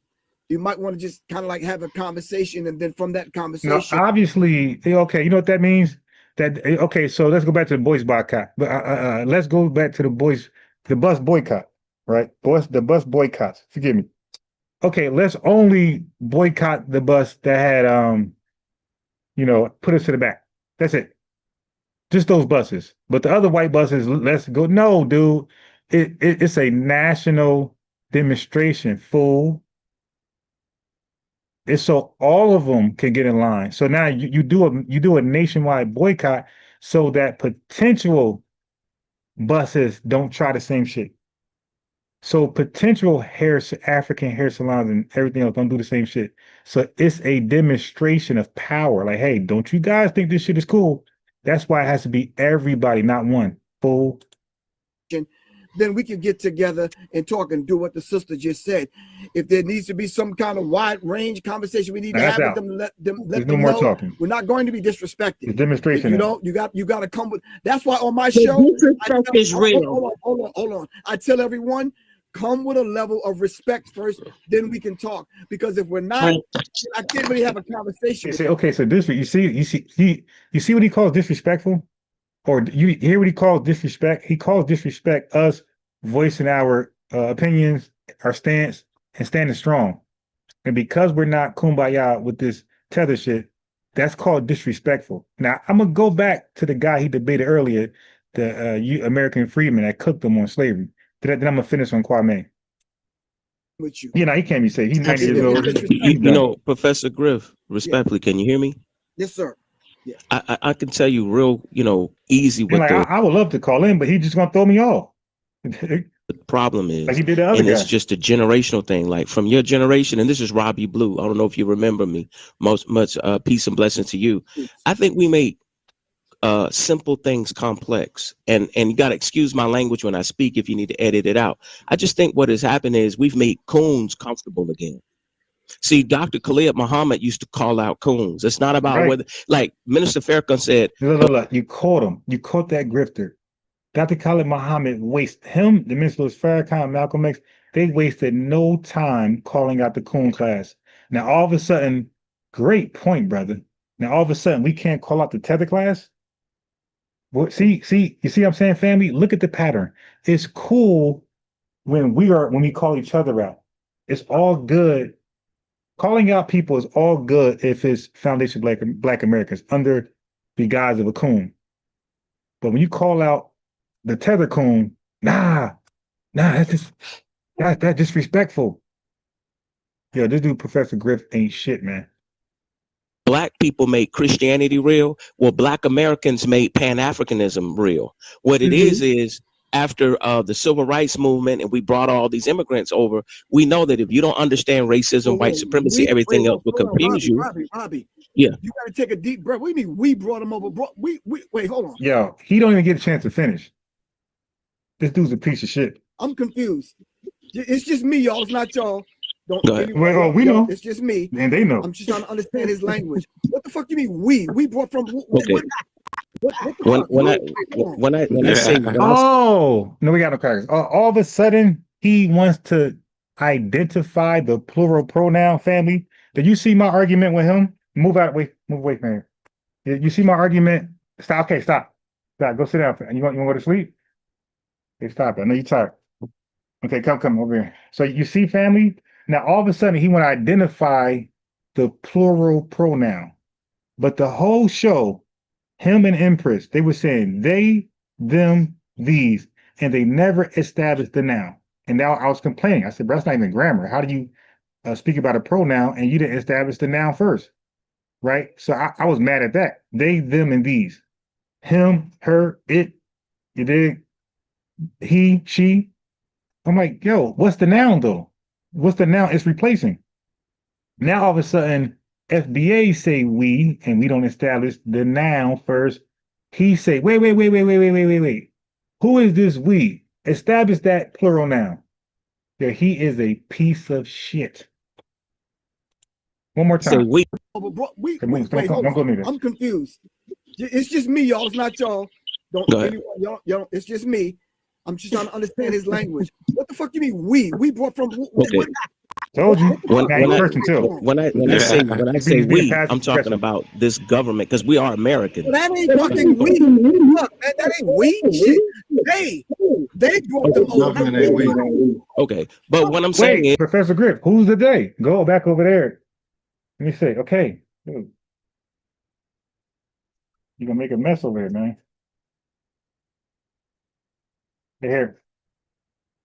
Speaker 9: you might want to just kind of like have a conversation, and then from that conversation.
Speaker 3: No, obviously, okay, you know what that means? Okay, so let's go back to the boys boycott. But let's go back to the bus boycott, right? The bus boycotts. Forgive me. Okay, let's only boycott the bus that had put us to the back. That's it. Just those buses. But the other white buses, let's go. No, dude. It's a national demonstration, fool. It's so all of them can get in line. So now you do a nationwide boycott so that potential buses don't try the same shit. So potential African hair salons and everything else don't do the same shit. So it's a demonstration of power. Like, hey, don't you guys think this shit is cool? That's why it has to be everybody, not one. Fool.
Speaker 9: Then we can get together and talk and do what the sister just said. If there needs to be some kind of wide range conversation, we need to have with them. Let them know
Speaker 3: talking.
Speaker 9: We're not going to be disrespected.
Speaker 3: It's demonstration.
Speaker 9: You got to come with. That's why on my show,
Speaker 8: disrespect is real.
Speaker 9: Hold on. I tell everyone, come with a level of respect first, then we can talk. Because if we're not, I can't really have a conversation.
Speaker 3: Okay, so this you see what he calls disrespectful, or you hear what he calls disrespect? He calls disrespect us voicing our opinions, our stance, and standing strong. And because we're not kumbaya with this Tether shit, that's called disrespectful. Now I'm gonna go back to the guy he debated earlier, the American freedman that cooked them on slavery. Then I'm gonna finish on Kwame.
Speaker 9: With you.
Speaker 3: You know, he can't be saying he's 90 years old.
Speaker 19: Professor Griff, respectfully, can you hear me?
Speaker 9: Yes, sir. Yeah.
Speaker 19: I can tell you real, easy with
Speaker 3: I would love to call in, but he's just gonna throw me off.
Speaker 19: The problem is,
Speaker 3: like he did the other
Speaker 19: and
Speaker 3: guy.
Speaker 19: it's just a generational thing. Like from your generation, and this is Robbie Blue. I don't know if you remember me. Much peace and blessings to you. I think we make simple things complex, and you got to excuse my language when I speak if you need to edit it out. I just think what has happened is we've made coons comfortable again. See, Dr. Khalid Muhammad used to call out coons. It's not about whether, like Minister Farrakhan said.
Speaker 3: Look, you caught him. You caught that grifter. Dr. Khalid Muhammad the Ministers Farrakhan, Malcolm X, they wasted no time calling out the coon class. Now, all of a sudden, great point, brother. Now, all of a sudden, we can't call out the Tether class? Well, you see what I'm saying, family? Look at the pattern. It's cool when we call each other out. It's all good. Calling out people is all good if it's Foundation Black Americans under the guise of a coon. But when you call out the Tether coon, that's disrespectful. Yo, this dude, Professor Griff, ain't shit, man.
Speaker 19: Black people made Christianity real. Well, Black Americans made Pan-Africanism real. What it is after the civil rights movement and we brought all these immigrants over, we know that if you don't understand racism, white supremacy, everything else will confuse you.
Speaker 9: Robbie,
Speaker 19: yeah.
Speaker 9: You got to take a deep breath. We brought them over. Wait, hold on.
Speaker 3: Yo, he don't even get a chance to finish. This dude's a piece of shit.
Speaker 9: I'm confused. It's just me, y'all. It's not y'all.
Speaker 3: We know.
Speaker 9: It's just me.
Speaker 3: And they know.
Speaker 9: I'm just trying to understand his language. What the fuck you mean we brought from
Speaker 19: okay. When I say
Speaker 3: no, we got no crackers. All of a sudden he wants to identify the plural pronoun family. Did you see my argument with him? Move away, man. You see my argument? Stop. Okay, stop. Go sit down. You want to go to sleep? Okay, stop. I know you're tired. Okay, come over here. So you see, family? Now all of a sudden he want to identify the plural pronoun. But the whole show, him and Empress, they were saying they, them, these, and they never established the noun. And now I was complaining. I said, bro, that's not even grammar. How do you speak about a pronoun and you didn't establish the noun first? Right? So I was mad at that. They, them, and these. Him, her, it, you dig? He, she. I'm like, yo, what's the noun though? What's the noun it's replacing? Now all of a sudden, FBA say we, and we don't establish the noun first. He say, wait. Who is this we? Establish that plural noun. That he is a piece of shit. One more time.
Speaker 9: Say we. Wait, hold on. I'm confused. It's just me, y'all. It's not y'all. Y'all. It's just me. I'm just trying to understand his language. What the fuck do you mean we? We brought from.
Speaker 19: Okay.
Speaker 3: Told you.
Speaker 19: When I say we, I'm talking about this government because we are American.
Speaker 9: Well, that ain't fucking we. Look, man, that ain't we shit. They brought them over.
Speaker 19: Okay, but what I'm saying is,
Speaker 3: Professor Griff, who's the they? Go back over there. Let me say, okay. You're gonna make a mess over here, man. Here.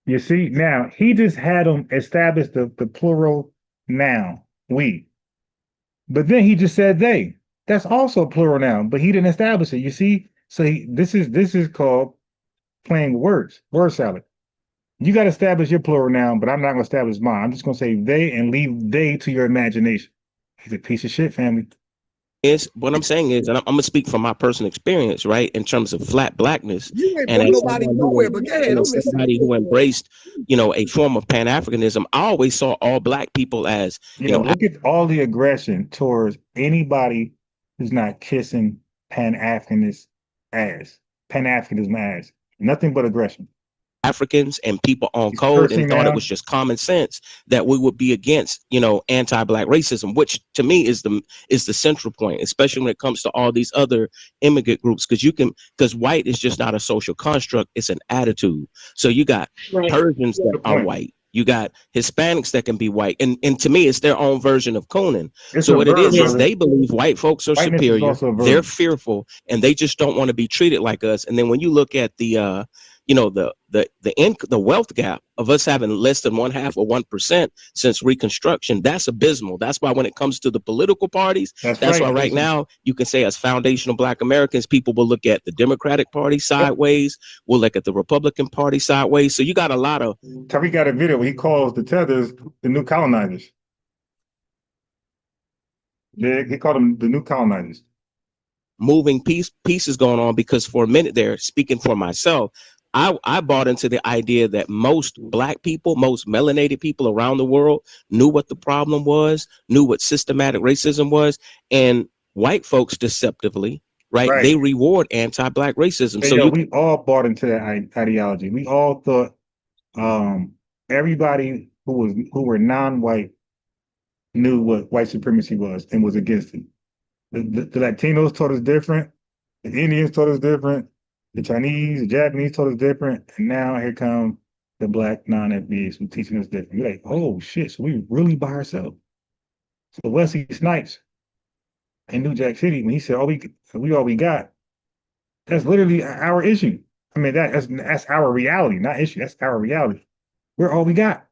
Speaker 3: You see, now he just had them establish the plural noun, we. But then he just said they. That's also a plural noun, but he didn't establish it. You see? So this is called playing words, word salad. You got to establish your plural noun, but I'm not gonna establish mine. I'm just gonna say they and leave they to your imagination. He's a piece of shit, family.
Speaker 19: Is what I'm saying is, and I'm gonna speak from my personal experience, right, in terms of flat blackness.
Speaker 9: You ain't
Speaker 19: and
Speaker 9: put nobody nowhere, but
Speaker 19: somebody who embraced, a form of Pan-Africanism, I always saw all black people as,
Speaker 3: look at all the aggression towards anybody who's not kissing Pan-Africanism ass. Nothing but aggression.
Speaker 19: Africans and people on code and thought it was just common sense that we would be against, anti-black racism, which to me is the central point, especially when it comes to all these other immigrant groups, because white is just not a social construct, it's an attitude. So you got Persians that are white, you got Hispanics that can be white, and to me it's their own version of Conan. So what it is they believe white folks are superior, they're fearful, and they just don't want to be treated like us. And then when you look at the the wealth gap of us having less than 0.5 or 1% since Reconstruction, that's abysmal. That's why when it comes to the political parties, that's why right now you can say as foundational Black Americans, people will look at the Democratic Party sideways, we'll look at the Republican Party sideways. So you got a lot of.
Speaker 3: Tariq got a video where he calls the Tethers the new colonizers. Yeah, he called them the new colonizers.
Speaker 19: Moving pieces going on, because for a minute there, speaking for myself, I bought into the idea that most Black people, most melanated people around the world knew what the problem was, knew what systematic racism was, and white folks deceptively, right? They reward anti-Black racism.
Speaker 3: So we all bought into that ideology. We all thought everybody who were non-white knew what white supremacy was and was against it. The Latinos taught us different. The Indians taught us different. The Chinese, the Japanese taught us different. And now here come the Black non-FBAs who teaching us different. You're like, oh shit, so we really by ourselves. So Wesley Snipes in New Jack City, when he said, we all we got, that's literally our issue. I mean, that's our reality, not issue. That's our reality. We're all we got.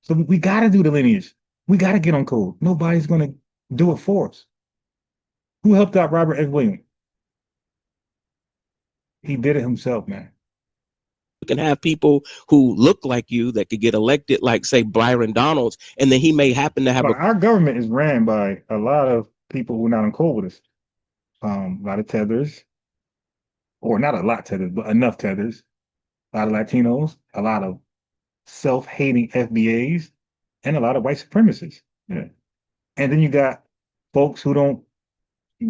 Speaker 3: So we got to do the lineage. We got to get on code. Nobody's going to do it for us. Who helped out Robert F. Williams? He did it himself, man.
Speaker 19: You can have people who look like you that could get elected, like say Byron Donalds, and then he may happen to have
Speaker 3: our government is ran by a lot of people who are not on code with us. A lot of tethers, or not a lot tethers, but enough tethers. A lot of Latinos, a lot of self-hating FBAs, and a lot of white supremacists. Yeah. And then you got folks who don't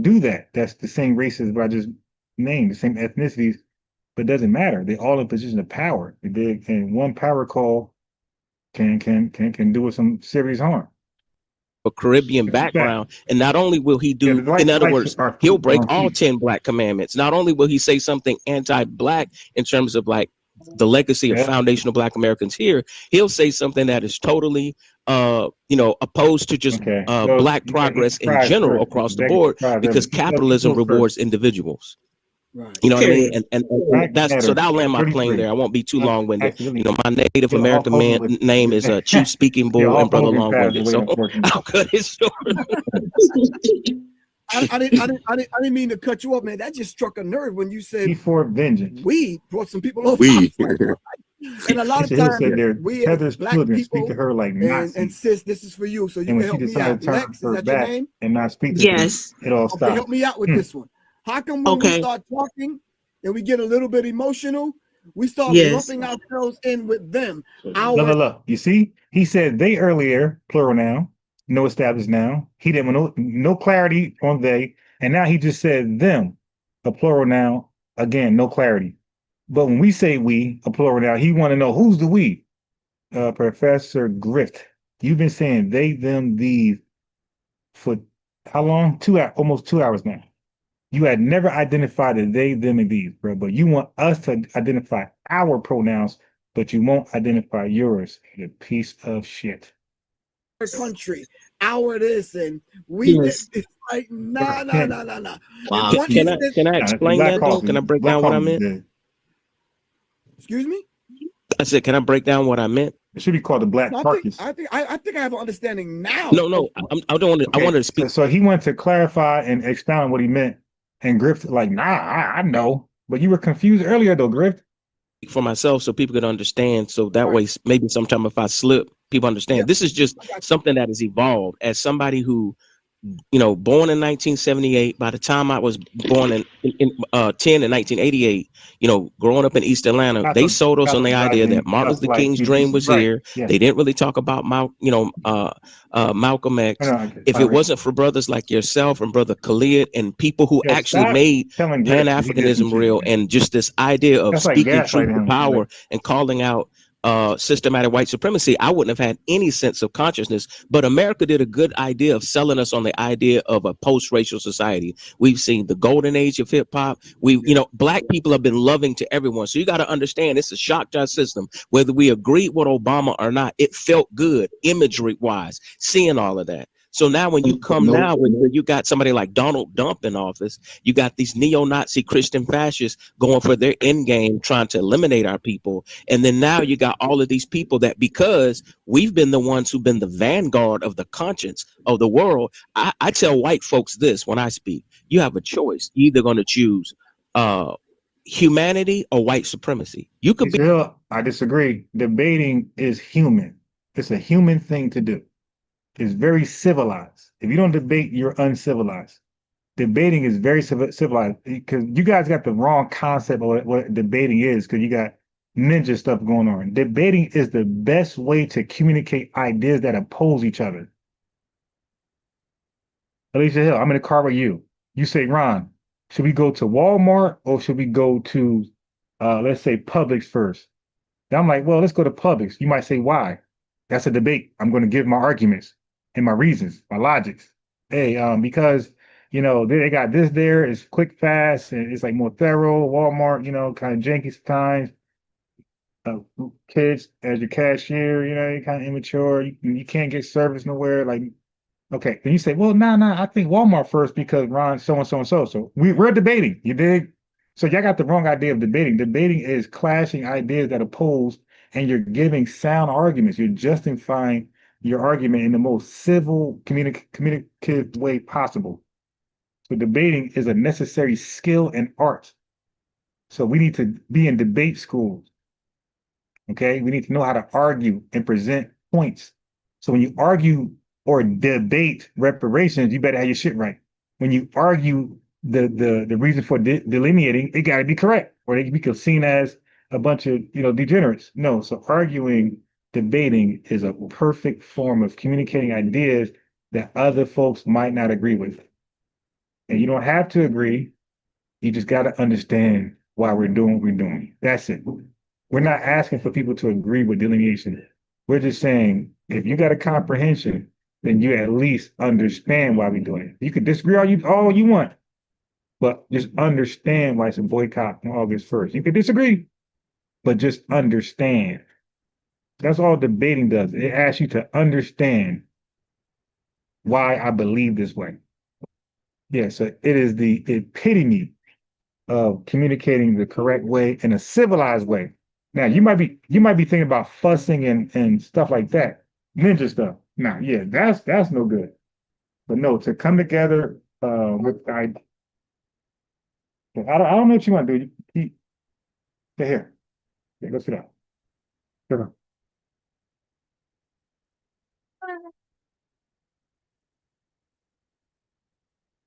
Speaker 3: do that. That's the same races that I just named, the same ethnicities, but it doesn't matter. They're all in a position of power. And one power call can do us some serious harm.
Speaker 19: A Caribbean background, and not only will he do, in other words, he'll break all 10 Black commandments. Not only will he say something anti-Black in terms of like the legacy of foundational Black Americans here, he'll say something that is totally, opposed to just Black progress in general across the board, because capitalism rewards individuals.
Speaker 9: Right.
Speaker 19: You know what I mean? And that's so that'll land my plane there. I won't be too long-winded. You know, my Native American name is Chief Speaking Bull and Brother Long-Winded. So I'll cut it short.
Speaker 9: I didn't mean to cut you off, man. That just struck a nerve when you said
Speaker 3: before vengeance.
Speaker 9: We brought some people over. And a lot of times we as Black people speak to her like and sis, this is for you. So you can help me out. Lex, is that your name?
Speaker 3: And not speak to
Speaker 8: yes.
Speaker 3: It all stops.
Speaker 9: Okay, help me out with this one. How come when we start talking and we get a little bit emotional, we start lumping ourselves in with them?
Speaker 3: Look. You see, he said they earlier, plural now, no established now. He didn't want no clarity on they, and now he just said them, a plural now, again, no clarity. But when we say we, a plural now, he want to know who's the we. Professor Grift, you've been saying they, them, these for how long? Almost 2 hours now. You had never identified the they, them, and these, bro. But you want us to identify our pronouns, but you won't identify yours. You piece of shit.
Speaker 9: Country, our this, and we did. It's like nah.
Speaker 19: Wow. Can I explain that though? Can I break down what I meant?
Speaker 9: Excuse me?
Speaker 19: I said, can I break down what I meant?
Speaker 3: It should be called the Black Carcass.
Speaker 9: I think I have an understanding now.
Speaker 19: No, I don't want to. I wanted to speak.
Speaker 3: So he wanted to clarify and expound on what he meant, and Griff like, nah, I know, but you were confused earlier though, Griff.
Speaker 19: For myself, so people could understand. So that way, maybe sometime if I slip, people understand. This is just something that has evolved. As somebody who, born in 1978, by the time I was born in 10 in 1988, growing up in East Atlanta, they sold us on the idea that Martin Luther King's dream was here. They didn't really talk about Malcolm X. If it wasn't for brothers like yourself and Brother Khalid and people who actually made Pan-Africanism real, and just this idea of speaking truth to power and calling out systematic white supremacy, I wouldn't have had any sense of consciousness. But America did a good idea of selling us on the idea of a post-racial society. We've seen the golden age of hip hop. Black people have been loving to everyone. So you got to understand, it's a shock to our system. Whether we agreed with Obama or not, it felt good imagery wise, seeing all of that. So now when you come now, when you got somebody like Donald Trump in office, you got these neo-Nazi Christian fascists going for their end game, trying to eliminate our people. And then now you got all of these people that, because we've been the ones who've been the vanguard of the conscience of the world. I tell white folks this when I speak: you have a choice. You're either going to choose humanity or white supremacy. You could be.
Speaker 3: I disagree. Debating is human. It's a human thing to do. Is very civilized. If you don't debate, you're uncivilized. Debating is very civilized, because you guys got the wrong concept of what debating is, because you got ninja stuff going on. Debating is the best way to communicate ideas that oppose each other. Alicia Hill, I'm in the car with you. You say, Ron, should we go to Walmart or should we go to, let's say, Publix first? And I'm like, well, let's go to Publix. You might say, why? That's a debate. I'm going to give my arguments and my reasons, my logics. Hey, because, they got this there. It's quick, fast, and it's like more thorough. Walmart, kind of janky sometimes. Kids as your cashier, you're kind of immature. You can't get service nowhere. Like, okay. Then you say, well, nah, I think Walmart first because Ron so-and-so and so. So we're debating, you dig? So y'all got the wrong idea of debating. Debating is clashing ideas that oppose, and you're giving sound arguments. You're justifying your argument in the most civil, communicative way possible. So debating is a necessary skill and art. So we need to be in debate schools. Okay, we need to know how to argue and present points. So when you argue or debate reparations, you better have your shit right. When you argue the reason for delineating, it got to be correct, or they can be seen as a bunch of degenerates. No, so debating is a perfect form of communicating ideas that other folks might not agree with. And you don't have to agree. You just got to understand why we're doing what we're doing. That's it. We're not asking for people to agree with delineation. We're just saying, if you got a comprehension, then you at least understand why we're doing it. You can disagree all you want, but just understand why it's a boycott on August 1st. You can disagree, but just understand. That's all debating does. It asks you to understand why I believe this way. Yeah, so it is the epitome of communicating the correct way in a civilized way. Now you might be thinking about fussing and stuff like that, ninja stuff. Now, yeah, that's no good. But no, to come together with I don't know what you want to do. Here, go sit down. Sit down.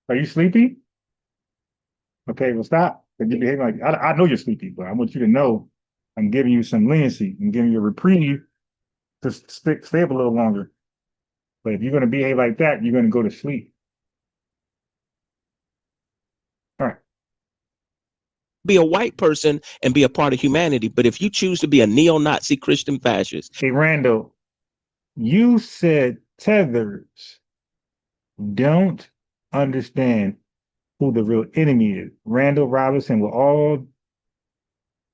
Speaker 3: Are you sleepy? Okay, well stop. You behaving like I know you're sleepy, but I want you to know I'm giving you some leniency. I'm giving you a reprieve to stay up a little longer. But if you're going to behave like that, you're going to go to sleep. All right.
Speaker 19: Be a white person and be a part of humanity. But if you choose to be a neo-Nazi Christian fascist.
Speaker 3: Hey, Randall, you said tethers don't understand who the real enemy is. Randall Robinson, with all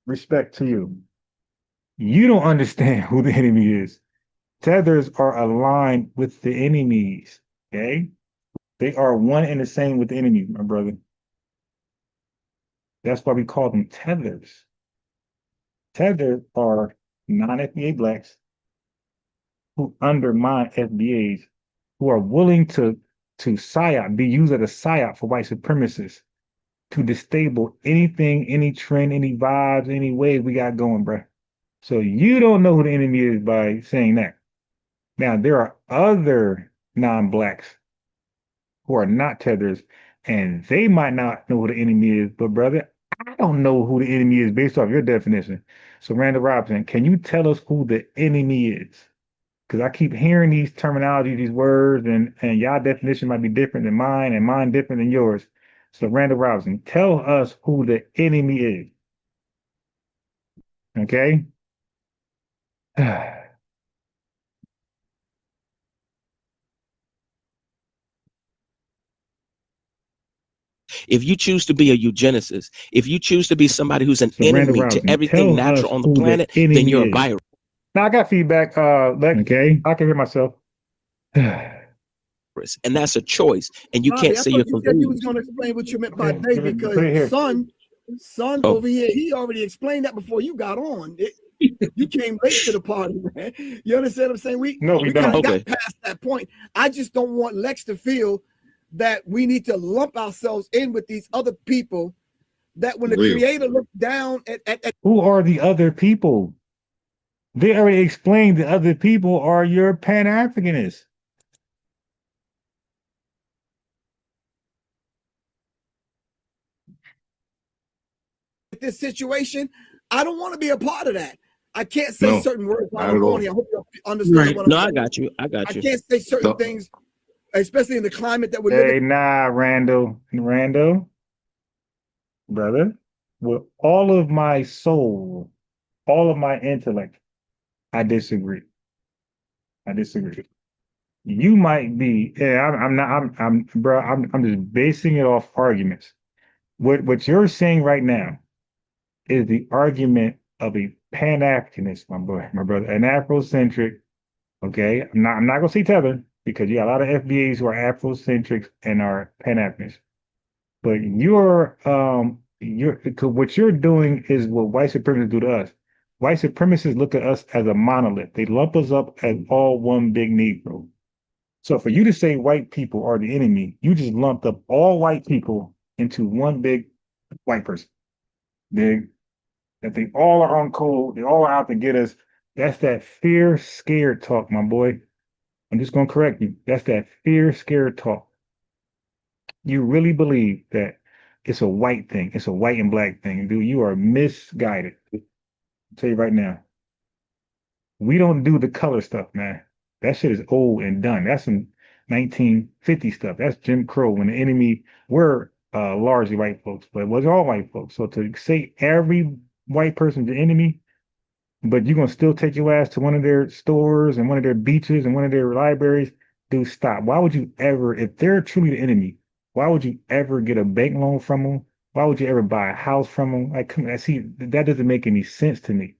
Speaker 3: respect to you, you don't understand who the enemy is. Tethers are aligned with the enemies, okay? They are one and the same with the enemy, my brother. That's why we call them tethers. Tethers are non-FBA blacks who undermine FBAs, who are willing to be used as a psyop for white supremacists to destabilize anything, any trend, any vibes, any wave we got going, bro. So you don't know who the enemy is by saying that. Now, there are other non-blacks who are not tethers, and they might not know who the enemy is, but brother, I don't know who the enemy is based off your definition. So Randall Robinson, can you tell us who the enemy is? Because I keep hearing these terminology, these words, and y'all definition might be different than mine, and mine different than yours. So Randall Robinson, tell us who the enemy is. Okay?
Speaker 19: If you choose to be a eugenicist, if you choose to be somebody who's an enemy to everything natural on the planet, then you're a virus.
Speaker 3: Now I got feedback. Okay, I can hear myself.
Speaker 19: And that's a choice. And you can't say you're
Speaker 9: confused. You was going to explain what you meant by they, because son over here, he already explained that before you got on. You came late to the party, man. You understand what I'm saying? We kind of got past that point. I just don't want Lex to feel that we need to lump ourselves in with these other people, that when the creator looked down at
Speaker 3: who are the other people? They already explained the other people are your Pan-Africanists.
Speaker 9: this situation, I don't want to be a part of that. I can't say certain words while I'm on here. I hope you understand what I'm saying.
Speaker 19: I got you. I
Speaker 9: can't say certain things, especially in the climate that we're living.
Speaker 3: Nah, Randall, brother, with all of my soul, all of my intellect, I disagree. You might be, I'm just basing it off arguments. What you're saying right now is the argument of a Pan-Africanist, my brother, an Afrocentric. Okay, I'm not gonna say Tether, because you got a lot of FBAs who are Afrocentrics and are Pan-Africanists. But what you're doing is what white supremacists do to us. White supremacists look at us as a monolith. They lump us up as all one big Negro. So for you to say white people are the enemy, you just lumped up all white people into one big white person. That they all are on code, they all are out to get us. That's that fear, scared talk, my boy. I'm just gonna correct you. That's that fear, scared talk. You really believe that it's a white thing, it's a white and black thing, dude. You are misguided. I'll tell you right now. We don't do the color stuff, man. That shit is old and done. That's some 1950 stuff. That's Jim Crow. When the enemy were largely white folks, but it wasn't all white folks. So to say every white person's the enemy, but you're gonna still take your ass to one of their stores and one of their beaches and one of their libraries, dude, stop. Why would you ever, if they're truly the enemy, why would you ever get a bank loan from them Why would you ever buy a house from them? Like, come on, see, that doesn't make any sense to me.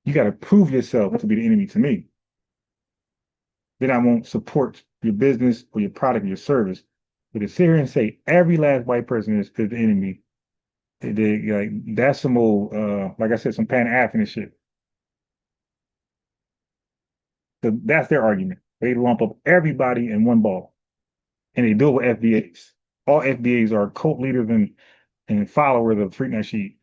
Speaker 3: You got to prove yourself to be the enemy to me. Then I won't support your business or your product or your service. But to sit here and say every last white person is the enemy, like that's some old, like I said, some Pan-Africanist shit. So that's their argument. They lump up everybody in one ball, and they do it with FBAs. All FBAs are cult leaders and followers of Tariq Nasheed.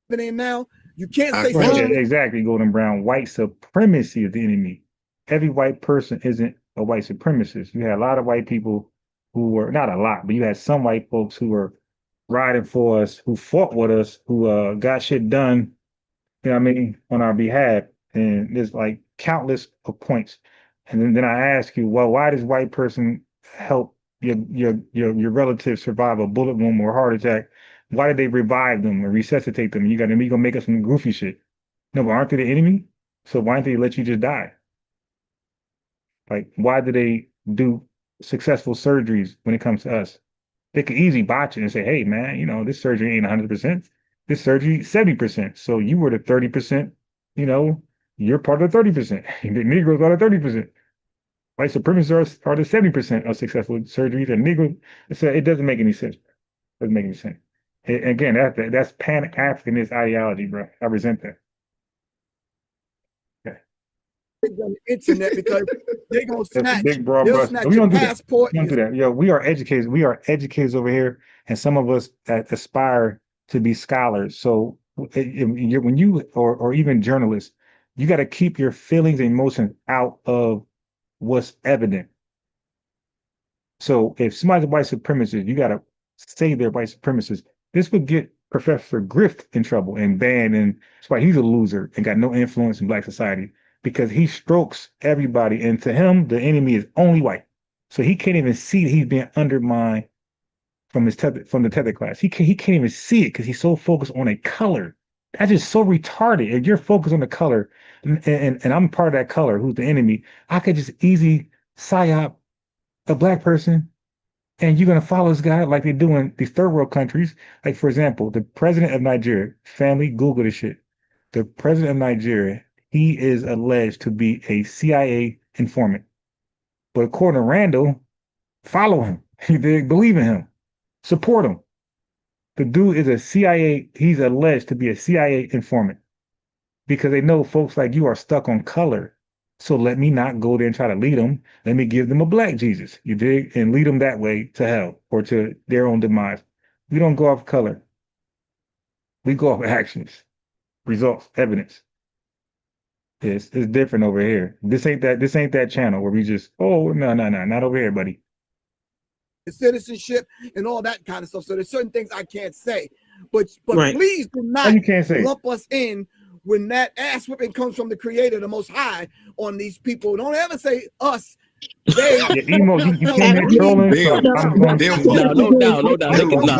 Speaker 9: But in now, you can't say
Speaker 3: right, yeah, exactly, Golden Brown. White supremacy is the enemy. Every white person isn't a white supremacist. You had a lot of white people who were, not a lot, but you had some white folks who were riding for us, who fought with us, who got shit done, you know what I mean, on our behalf. And there's like countless of points. And then I ask you, well, why does white person help your relative survive a bullet wound or a heart attack? Why did they revive them or resuscitate them? You gonna make us some goofy shit. No, but aren't they the enemy? So why don't they let you just die? Like, why do they do successful surgeries when it comes to us? They could easily botch it and say, hey man, you know, this surgery ain't 100%. This surgery 70%. So you were the 30%, you know, you're part of the 30%. The Negroes are the 30%. White supremacists are the 70% of successful surgeries, and Negroes. So it doesn't make any sense. Doesn't make any sense. Again, that's Pan-Africanist ideology, bro. I resent that. Okay.
Speaker 9: On the internet because they're gonna snatch.
Speaker 3: Big broad brush. We don't do that. We don't do that. Yo, we are educators. We are educators over here, and some of us aspire to be scholars. So when you or even journalists, you got to keep your feelings and emotions out of what's evident. So if somebody's a white supremacist, you got to say they're white supremacists. This would get Professor Grift in trouble and banned, and that's why he's a loser and got no influence in Black society, because he strokes everybody, and to him, the enemy is only white. So he can't even see that he's being undermined from the Tether class. He can't even see it because he's so focused on a color. That's just so retarded. If you're focused on the color, and I'm part of that color, who's the enemy, I could just easily psyop a Black person, and you're going to follow this guy like they do in these third world countries. Like, for example, the president of Nigeria, family, Google this shit. The president of Nigeria, he is alleged to be a CIA informant. But according to Randall, follow him. They believe in him. Support him. The dude is a CIA, he's alleged to be a CIA informant because they know folks like you are stuck on color. So let me not go there and try to lead them. Let me give them a Black Jesus, you dig? And lead them that way to hell or to their own demise. We don't go off color. We go off actions, results, evidence. It's different over here. This ain't that channel where we just, oh, no, not over here, buddy.
Speaker 9: Citizenship and all that kind of stuff. So there's certain things I can't say. But
Speaker 3: right.
Speaker 9: Please do not
Speaker 3: you can't say
Speaker 9: lump us in when that ass whipping comes from the Creator, the Most High, on these people. Don't ever say us. They
Speaker 3: Emo, you came here trolling.
Speaker 19: No,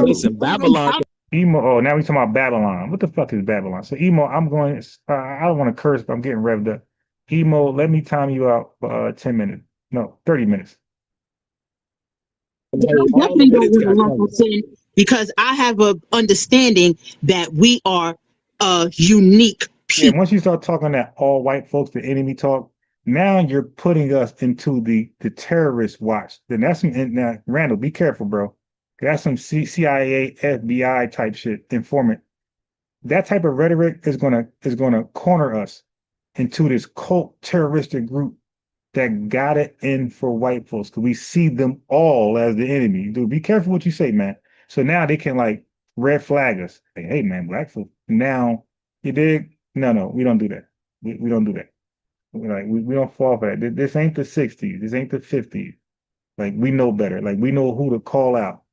Speaker 19: listen, Babylon.
Speaker 3: Emo, oh, now we talking about Babylon. What the fuck is Babylon? So Emo, I'm going, I don't want to curse, but I'm getting revved up. Emo, let me time you out for 10 minutes. No, 30 minutes.
Speaker 8: I definitely don't want to lump us in because I have a understanding that we are a unique people.
Speaker 3: Yeah, once you start talking that all white folks, the enemy talk, now you're putting us into the terrorist watch. Then that's some, now Randall, be careful, bro. That's some CIA, FBI type shit, informant. That type of rhetoric is gonna corner us into this cult terroristic group that got it in for white folks, because we see them all as the enemy. Dude, be careful what you say, man. So now they can like red flag us. Hey man, Black folks. Now you dig? No, we don't do that. We don't do that. We don't fall for that. This ain't the 60s. This ain't the 50s. Like, we know better. Like, we know who to call out.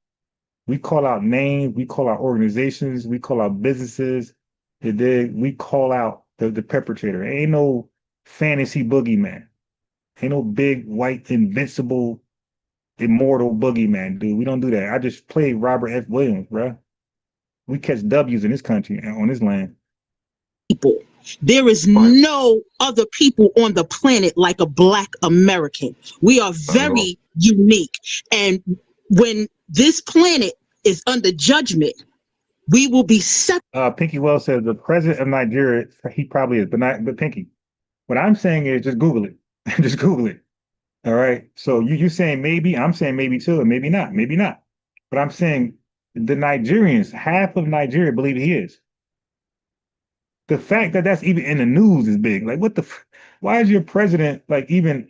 Speaker 3: We call out names. We call out organizations. We call out businesses. You dig? We call out the perpetrator. Ain't no fantasy boogeyman. Ain't no big, white, invincible, immortal boogeyman, dude. We don't do that. I just played Robert F. Williams, bro. We catch W's in this country and on this land.
Speaker 8: People. There is no other people on the planet like a Black American. We are very unique. And when this planet is under judgment, we will be separate.
Speaker 3: Pinky Wells says the president of Nigeria, he probably is, but Pinky. What I'm saying is just Google it. Just Google it. All right. So you saying maybe, I'm saying maybe too, and maybe not, maybe not. But I'm saying the Nigerians, half of Nigeria believe he is. The fact that that's even in the news is big. Like, what the? Why is your president like even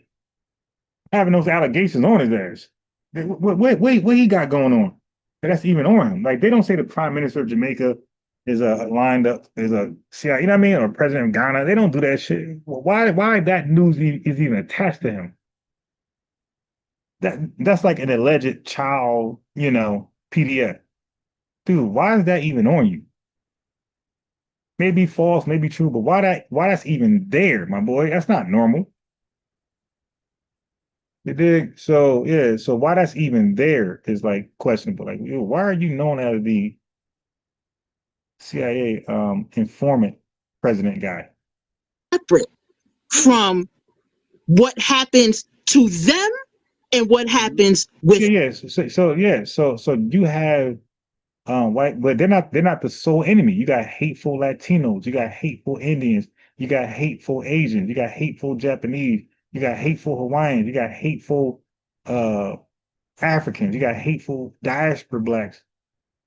Speaker 3: having those allegations on his ass? What he got going on? That's even on him. Like, they don't say the prime minister of Jamaica is lined up is a CIA, you know what I mean, or president of Ghana. They don't do that shit. Why that news is even attached to him? That's like an alleged child, PDF. Dude, why is that even on you? Maybe false, maybe true, but why that's even there, my boy? That's not normal. You dig? So yeah, so why that's even there is like questionable. Like, why are you known as the CIA informant president guy?
Speaker 8: Separate from what happens to them and what happens with
Speaker 3: So you have white, but they're not the sole enemy. You got hateful Latinos, you got hateful Indians, you got hateful Asians, you got hateful Japanese, you got hateful Hawaiians, you got hateful Africans, you got hateful diaspora blacks,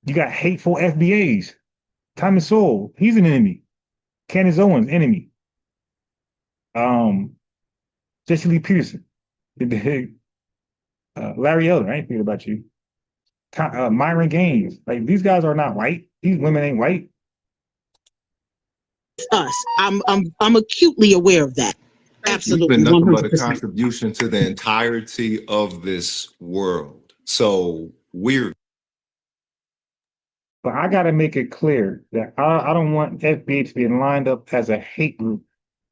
Speaker 3: you got hateful FBAs. Thomas Sowell, he's an enemy. Candace Owens, enemy. Jesse Lee Peterson, Larry Elder, I ain't thinking about you. Myron Gaines, like, these guys are not white. These women ain't white.
Speaker 8: Us, I'm acutely aware of that. Absolutely,
Speaker 6: it's been nothing
Speaker 8: 100%.
Speaker 6: but a contribution to the entirety of this world. So we're.
Speaker 3: But I got to make it clear that I don't want FBA to be lined up as a hate group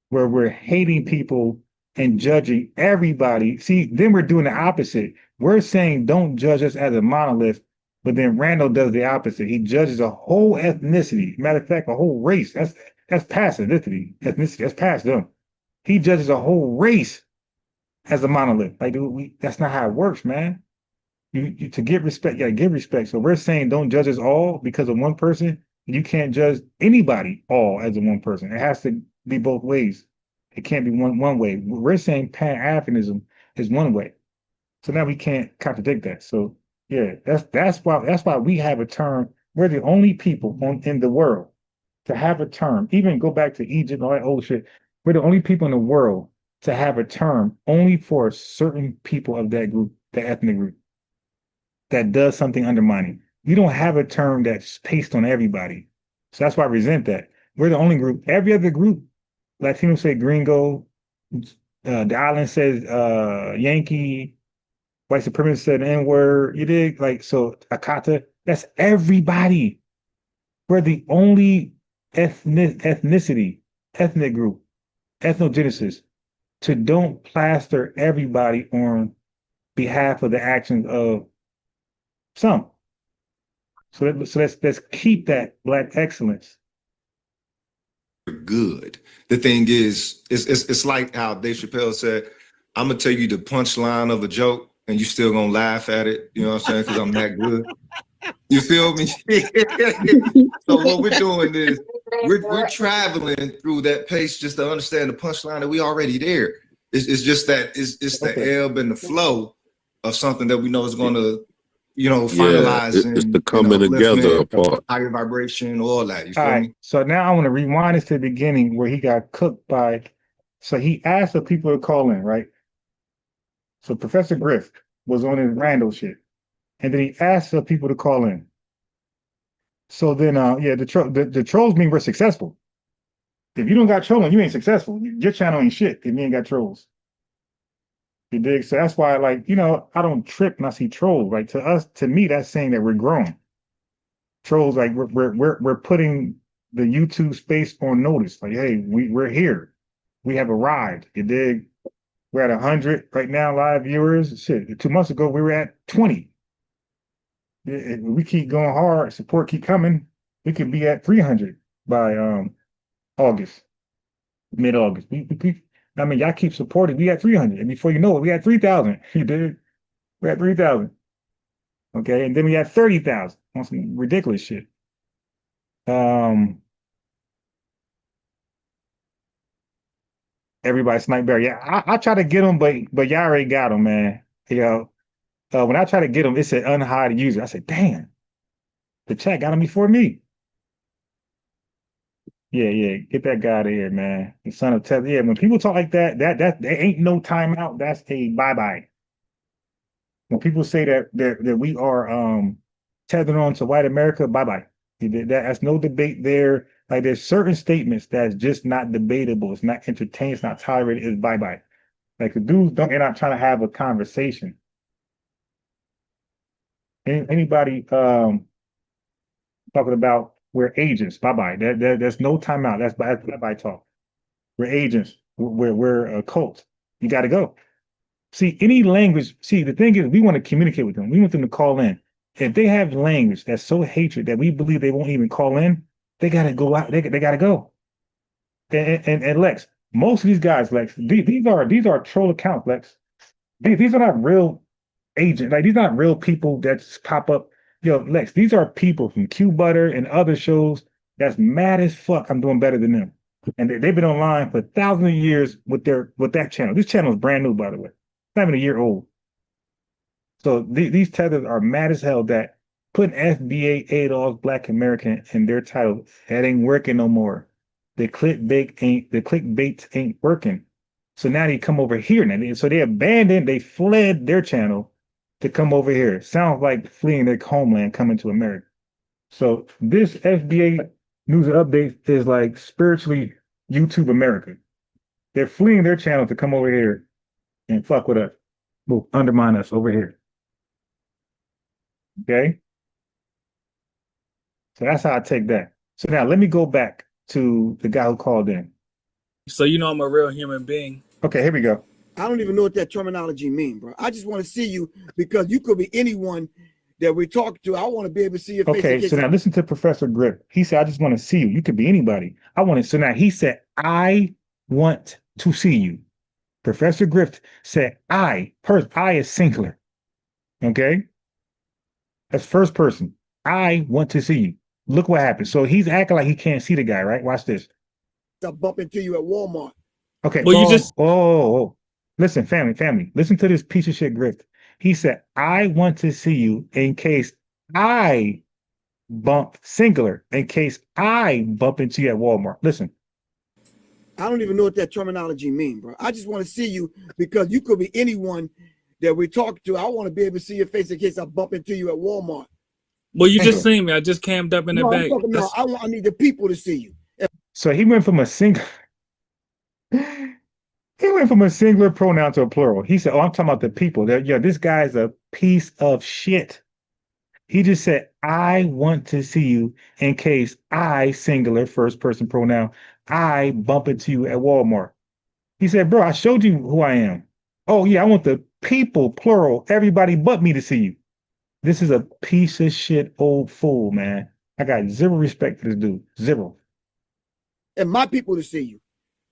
Speaker 3: where we're hating people and judging everybody. See, then we're doing the opposite. We're saying don't judge us as a monolith, but then Randall does the opposite. He judges a whole ethnicity. Matter of fact, a whole race. That's past ethnicity. That's past them. He judges a whole race as a monolith. Like, that's not how it works, man. You to get respect, you gotta give respect. So we're saying don't judge us all because of one person. You can't judge anybody all as a one person. It has to be both ways. It can't be one way. We're saying Pan-Africanism is one way. So now we can't contradict that. So yeah, that's why we have a term. We're the only people in the world to have a term. Even go back to Egypt and all that old shit. We're the only people in the world to have a term only for certain people of that group, the ethnic group, that does something undermining. You don't have a term that's pasted on everybody. So that's why I resent that. We're the only group. Every other group, Latinos say gringo, the island says Yankee, white supremacists said N-word, you dig? Like, so Akata, that's everybody. We're the only ethnic group, ethnogenesis, to don't plaster everybody on behalf of the actions of some. So let's keep that Black excellence.
Speaker 6: Good. The thing is, it's like how Dave Chappelle said, I'm gonna tell you the punchline of a joke and you still gonna laugh at it, you know what I'm saying? Because I'm that good. You feel me? So what we're doing is we're traveling through that pace just to understand the punchline that we already there. It's just that it's the ebb and the flow of something that we know is gonna, finalize.
Speaker 20: It's the coming together part.
Speaker 6: Higher vibration, all that. You
Speaker 3: All
Speaker 6: feel
Speaker 3: right.
Speaker 6: me?
Speaker 3: So now I want to rewind this to the beginning where he got cooked by. So he asked the people to call in, right? So Professor Griff was on his Randall shit, and then he asked the people to call in. So then, the trolls mean we're successful. If you don't got trolling, you ain't successful. Your channel ain't shit if you ain't got trolls. You dig? So that's why, like, I don't trip when I see trolls. Like, to me, that's saying that we're growing. Trolls, like, we're putting the YouTube space on notice. Like, hey, we're here. We have arrived. You dig? We're at 100 right now, live viewers. Shit, 2 months ago we were at 20. If we keep going hard, support keep coming, we could be at 300 by August, mid-August. I mean, y'all keep supporting. We at 300, and before you know it, we at 3,000. You dig? We're at 3,000. Okay, and then we had 30,000 on some ridiculous shit. Everybody snipe bear. Yeah, I try to get them, but y'all already got them, man. When I try to get them, it said unhide user. I said, damn, the chat got them before me. Yeah, get that guy out of here, man. The son of Tether. Yeah, when people talk like that there ain't no timeout. That's a bye-bye. When people say that we are tethered on to white America, bye-bye. That's no debate there. Like there's certain statements that's just not debatable. It's not entertained. It's not tolerated. It's bye-bye. Like the dudes they're not trying to have a conversation. Anybody talking about we're agents, bye-bye. There's no timeout. That's bye-bye talk. We're agents. We're a cult. You got to go. See, any language, the thing is, we want to communicate with them. We want them to call in. If they have language that's so hatred that we believe they won't even call in, they got to go out. They got to go. And Lex, most of these guys, Lex, these are troll accounts, Lex. These are not real agents. Like, these are not real people that just pop up. Yo, Lex, these are people from Q Butter and other shows that's mad as fuck. I'm doing better than them. And they've been online for thousands of years with that channel. This channel is brand new, by the way. It's not even a year old. So these tethers are mad as hell that putting FBA ADOS Black American in their title, that ain't working no more. The clickbait ain't working. So now they come over here now. So they fled their channel to come over here. Sounds like fleeing their homeland, coming to America. So this FBA News Updates is like spiritually YouTube America. They're fleeing their channel to come over here and fuck with us. Will undermine us over here. Okay? So that's how I take that. So now let me go back to the guy who called in.
Speaker 21: So you know I'm a real human being.
Speaker 3: Okay, here we go.
Speaker 9: I don't even know what that terminology means, bro. I just want to see you because you could be anyone that we talk to. I want to be able to see your face.
Speaker 3: Okay, so now listen to Professor Grip. He said, I just want to see you. You could be anybody. So now he said, I want to see you. Professor Grift said, I is singular. Okay? That's first person. I want to see you. Look what happened. So he's acting like he can't see the guy, right? Watch this.
Speaker 9: I'll bump into you at Walmart.
Speaker 3: Okay.
Speaker 21: Well,
Speaker 3: Listen, family. Listen to this piece of shit Grift. He said, I want to see you in case I bump singular, in case I bump into you at Walmart. Listen.
Speaker 9: I don't even know what that terminology means, bro. I just want to see you because you could be anyone that we talk to. I want to be able to see your face in case I bump into you at Walmart.
Speaker 21: Well, you just seen me. I just cammed up in the back.
Speaker 9: I need the people to see you.
Speaker 3: So he went from a single. He went from a singular pronoun to a plural. He said, oh, I'm talking about the people. This guy's a piece of shit. He just said, I want to see you in case I, singular, first person pronoun, I bump into you at Walmart. He said, bro, I showed you who I am. Oh, yeah, I want the people, plural, everybody but me to see you. This is a piece of shit old fool, man. I got zero respect for this dude. Zero.
Speaker 9: And my people to see you.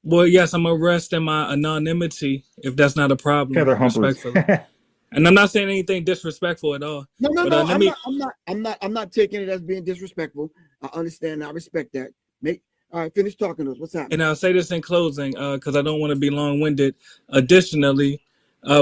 Speaker 21: Well, yes, I'm gonna rest in my anonymity if that's not a problem. Respectfully. And I'm not saying anything disrespectful at all.
Speaker 9: No. I'm not taking it as being disrespectful. I understand. I respect that. All right, finish talking to us. What's happening?
Speaker 21: And I'll say this in closing, because I don't want to be long-winded. Additionally,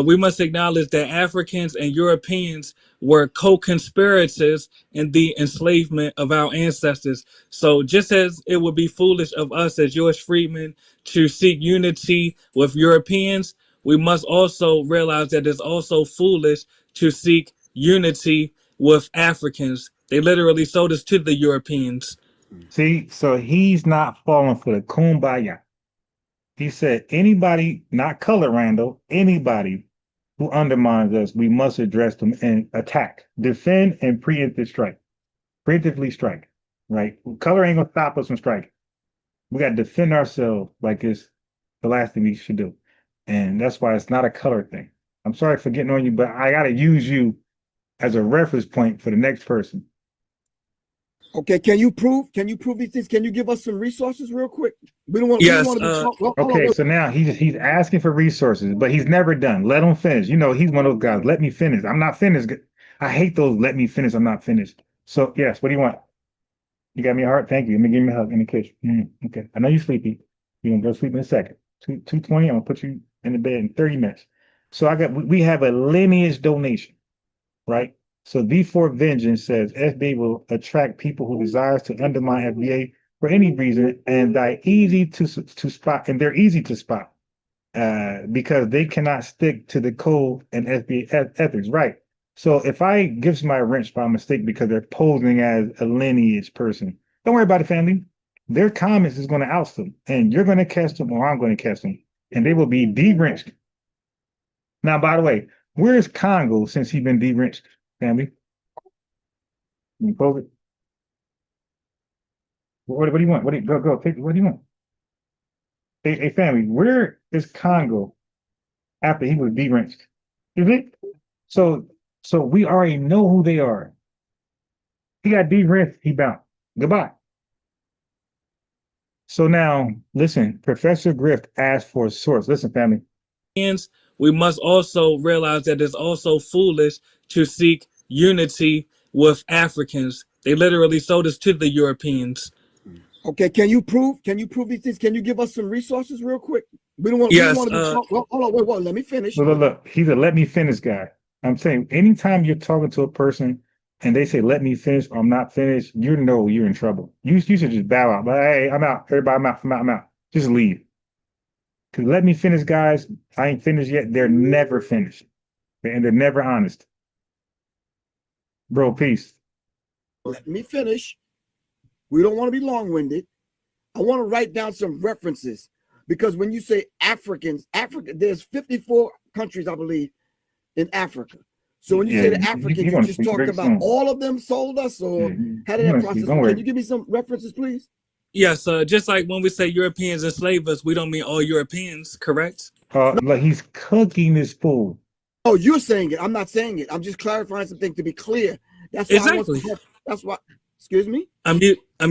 Speaker 21: we must acknowledge that Africans and Europeans were co-conspirators in the enslavement of our ancestors. So just as it would be foolish of us as Jewish freedmen to seek unity with Europeans, we must also realize that it's also foolish to seek unity with Africans. They literally sold us to the Europeans.
Speaker 3: See, so he's not falling for the kumbaya. He said, anybody, not color Randall, anybody who undermines us, we must address them and attack, defend, and preemptively strike, right? Color ain't gonna stop us from striking. We got to defend ourselves like it's the last thing we should do. And that's why it's not a color thing. I'm sorry for getting on you, but I got to use you as a reference point for the next person.
Speaker 9: Okay, can you prove these things? Can you give us some resources real quick? We don't want.
Speaker 21: Yes.
Speaker 3: Okay, so now he's asking for resources, but he's never done. Let him finish. You know, he's one of those guys. Let me finish. I'm not finished. I hate those let me finish, I'm not finished. So yes, what do you want? You got me a heart? Thank you. Let me give me a hug in the kitchen. Okay. I know you're sleepy. You're gonna go sleep in a second. 2:20, I'm gonna put you in the bed in 30 minutes. So we have a lineage donation, right? So V4 Vengeance says FBA will attract people who desires to undermine FBA for any reason, and they're easy to spot, because they cannot stick to the code and FBA ethics, right? So if I give somebody a wrench by mistake because they're posing as a lineage person, don't worry about it, family. Their comments is going to oust them, and you're going to catch them, or I'm going to catch them, and they will be de-wrenched. Now, by the way, where's Congo since he's been de-wrenched, family? You pose it. What do you want? What do you want? Hey, family, where is Congo after he was de-wrenched? Is it? So we already know who they are. He got de-wrenched, he bounced. Goodbye. So now, listen, Professor Grift asked for a source. Listen, family.
Speaker 21: We must also realize that it's also foolish to seek unity with Africans. They literally sold us to the Europeans.
Speaker 9: Okay, can you prove these things? Can you give us some resources real quick? We don't want,
Speaker 21: yes,
Speaker 9: we don't want to be hold on, wait, let me finish.
Speaker 3: Look, he's a let me finish guy. I'm saying anytime you're talking to a person and they say let me finish or I'm not finished, you know you're in trouble. You should just bow out. But hey, I'm out. Everybody, I'm out. Just leave. Because let me finish, guys. I ain't finished yet. They're never finished. And they're never honest. Bro, peace.
Speaker 9: Let me finish. We don't want to be long-winded. I want to write down some references because when you say Africans, there's 54 countries, I believe, in Africa. So when you say the Africans, you just talked about all of them sold us, or how did that process? Can you give me some references, please?
Speaker 21: Yes, just like when we say Europeans enslaved us, we don't mean all Europeans, correct?
Speaker 3: Like he's cooking this food.
Speaker 9: Oh, you're saying it. I'm not saying it. I'm just clarifying something to be clear. That's why
Speaker 21: exactly.
Speaker 9: That's why. Excuse me.
Speaker 21: I'm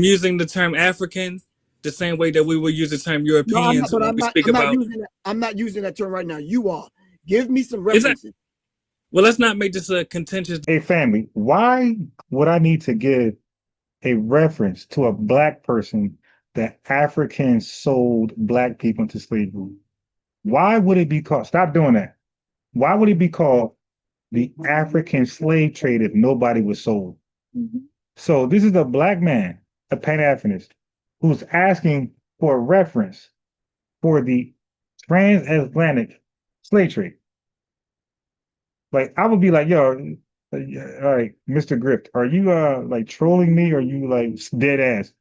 Speaker 21: using the term African the same way that we would use the term Europeans.
Speaker 9: No, I'm not using that term right now. You are. Give me some references.
Speaker 21: Well, let's not make this a contentious.
Speaker 3: Hey, family, why would I need to give a reference to a black person that Africans sold black people into slavery? Why would it be called? Stop doing that. Why would it be called the African slave trade if nobody was sold? So this is a black man, a Pan-Africanist, who's asking for a reference for the transatlantic slave trade. Like, I would be like, yo, all right, Mr. Grift, are you like trolling me, or are you like dead ass?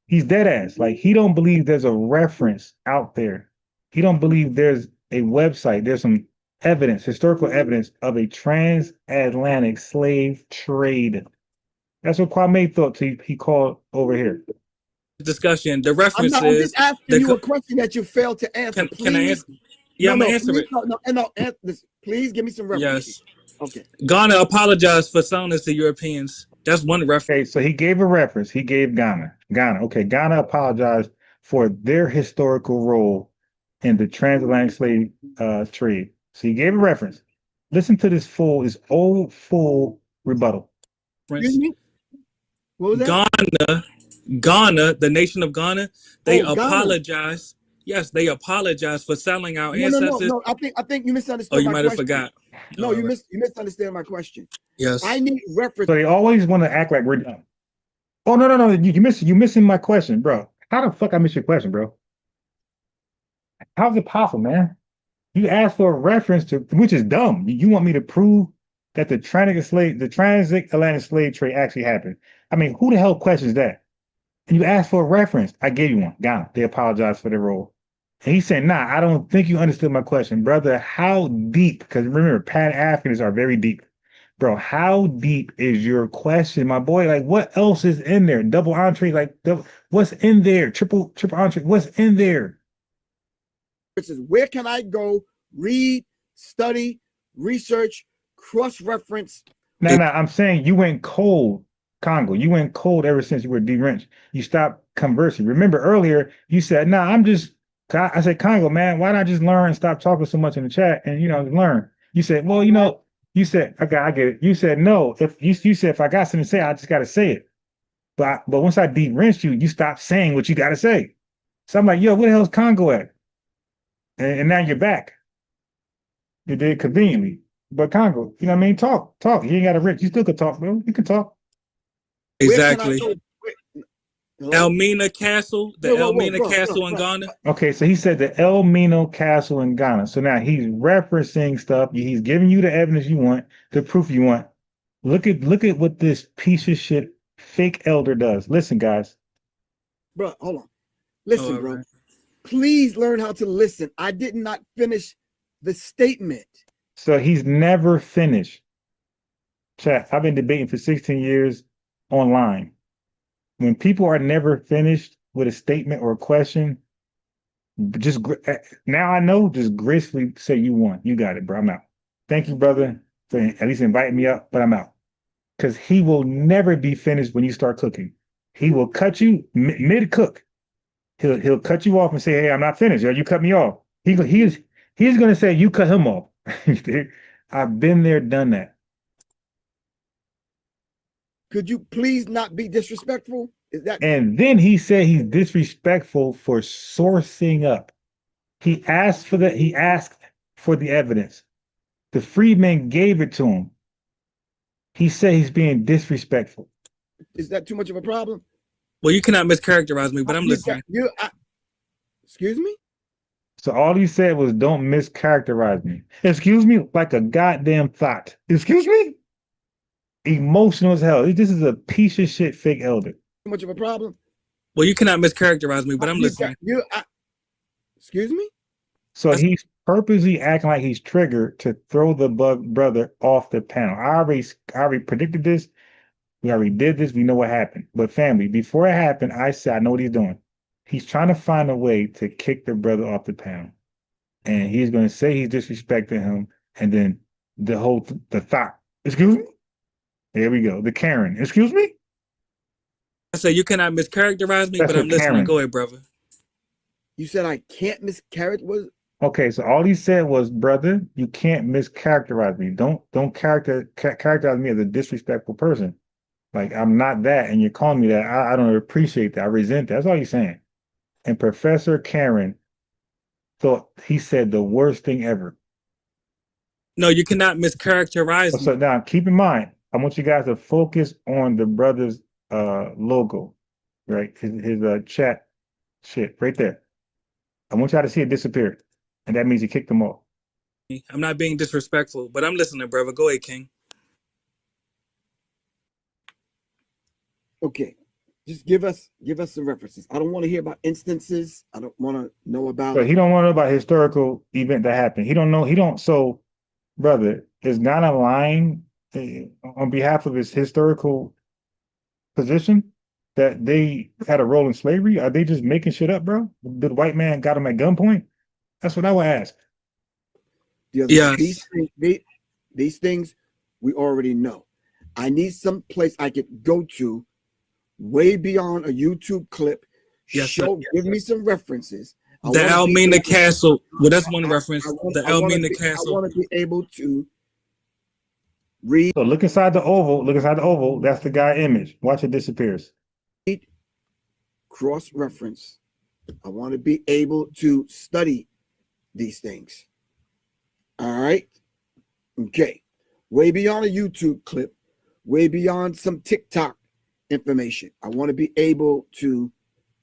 Speaker 3: He's dead ass. Like, he don't believe there's a reference out there. He don't believe there's a website, there's some evidence, historical evidence of a transatlantic slave trade. That's what Kwame thought he called over here.
Speaker 21: Discussion. The reference
Speaker 9: I'm just asking you a question that you failed to answer.
Speaker 21: Can I answer? Yeah, I'm gonna answer it.
Speaker 9: No, please give me some references.
Speaker 21: Yes.
Speaker 9: Okay.
Speaker 21: Ghana apologized for selling us to Europeans. That's one reference.
Speaker 3: Okay, so he gave a reference. He gave Ghana. Okay, Ghana apologized for their historical role in the transatlantic slave trade. So he gave a reference. Listen to this old full rebuttal.
Speaker 9: Excuse me? What was that?
Speaker 21: Ghana, the nation of Ghana, they apologize. Yes, they apologize for selling our ancestors.
Speaker 9: No. I think you misunderstood.
Speaker 21: Oh, you might have forgot.
Speaker 9: No, you misunderstand my question.
Speaker 21: Yes.
Speaker 9: I need reference.
Speaker 3: So they always want to act like we're dumb. Oh no. You missing my question, bro. How the fuck I miss your question, bro? How's it possible, man? You asked for a reference to, which is dumb. You want me to prove that the transatlantic slave trade actually happened? I mean, who the hell questions that? And you asked for a reference. I gave you one. Ghana. They apologized for their role. And he said, nah, I don't think you understood my question, brother. How deep? Because remember, Pan-Africanists are very deep. Bro, how deep is your question, my boy? Like, what else is in there? Double entree, like, what's in there? Triple entree, what's in there?
Speaker 9: Where can I go, read, study, research, cross-reference?
Speaker 3: No, I'm saying you went cold, Congo. You went cold ever since you were de-wrenched. You stopped conversing. Remember earlier, you said, nah, I said, Congo, man, why not just learn and stop talking so much in the chat and, learn? You said, well, You said, I get it. You said no. If you said if I got something to say, I just gotta say it. But once I de-rinsed you, you stopped saying what you gotta say. So I'm like, yo, where the hell's Congo at? And now you're back. You did conveniently. But Congo, you know what I mean? Talk. You ain't gotta rinse. You still could talk, bro. You can talk.
Speaker 21: Exactly. Elmina Castle, the Elmina Castle in Ghana.
Speaker 3: Okay, so he said the El Mino Castle in Ghana. So now he's referencing stuff. He's giving you the evidence you want, the proof you want. Look at what this piece of shit fake elder does. Listen, guys.
Speaker 9: Bro, hold on. Listen, bro. Right. Please learn how to listen. I did not finish the statement.
Speaker 3: So he's never finished. Chat, I've been debating for 16 years online. When people are never finished with a statement or a question, just now I know, just gracefully say you won. You got it, bro. I'm out. Thank you, brother, for at least inviting me up, but I'm out. Because he will never be finished when you start cooking. He will cut you mid-cook. He'll cut you off and say, hey, I'm not finished. Or you cut me off. He's going to say you cut him off. I've been there, done that.
Speaker 9: Could you please not be disrespectful? Is that?
Speaker 3: And then he said he's disrespectful for sourcing up. He asked for the evidence. The freedman gave it to him. He said he's being disrespectful.
Speaker 9: Is that too much of a problem?
Speaker 21: Well, you cannot mischaracterize me, but I'm listening.
Speaker 9: Excuse me?
Speaker 3: So all he said was, don't mischaracterize me. Excuse me? Like a goddamn thought. Excuse me? Emotional as hell. This is a piece of shit fake elder.
Speaker 9: Too much of a problem?
Speaker 21: Well, you cannot mischaracterize me, but I'm listening.
Speaker 9: Excuse me?
Speaker 3: So he's purposely acting like he's triggered to throw the brother off the panel. I already predicted this. We already did this. We know what happened. But family, before it happened, I said, I know what he's doing. He's trying to find a way to kick the brother off the panel. And he's going to say he's disrespecting him. And then the thought, excuse me? There we go. The Karen, excuse me?
Speaker 21: I said, you cannot mischaracterize me, but I'm listening. Karen. Go ahead, brother.
Speaker 9: You said I can't mischaracterize?
Speaker 3: Okay, so all he said was, brother, you can't mischaracterize me. Don't characterize me as a disrespectful person. Like, I'm not that, and you're calling me that. I don't appreciate that. I resent that. That's all he's saying. And Professor Karen thought he said the worst thing ever.
Speaker 21: No, you cannot mischaracterize me.
Speaker 3: So now, keep in mind, I want you guys to focus on the brother's logo, right? His chat shit right there. I want y'all to see it disappear. And that means he kicked them off.
Speaker 21: I'm not being disrespectful, but I'm listening, brother. Go ahead, King.
Speaker 9: Okay. Just give us some references. I don't want to hear about instances. I don't want to know about.
Speaker 3: But he don't want to know about historical event that happened. He don't know. So, brother, is Ghana lying on behalf of his historical position that they had a role in slavery? Are they just making shit up, bro? Did the white man got him at gunpoint? That's what I would ask.
Speaker 9: Yeah, these things we already know. I need some place I could go to way beyond a YouTube clip. Give me some references.
Speaker 21: The Elmina Castle. Well, that's one reference. The Elmina Castle.
Speaker 9: I want to be able to read.
Speaker 3: So look inside the oval. Look inside the oval. That's the guy image. Watch it disappears.
Speaker 9: Cross-reference. I want to be able to study these things. All right. Okay. Way beyond a YouTube clip. Way beyond some TikTok information. I want to be able to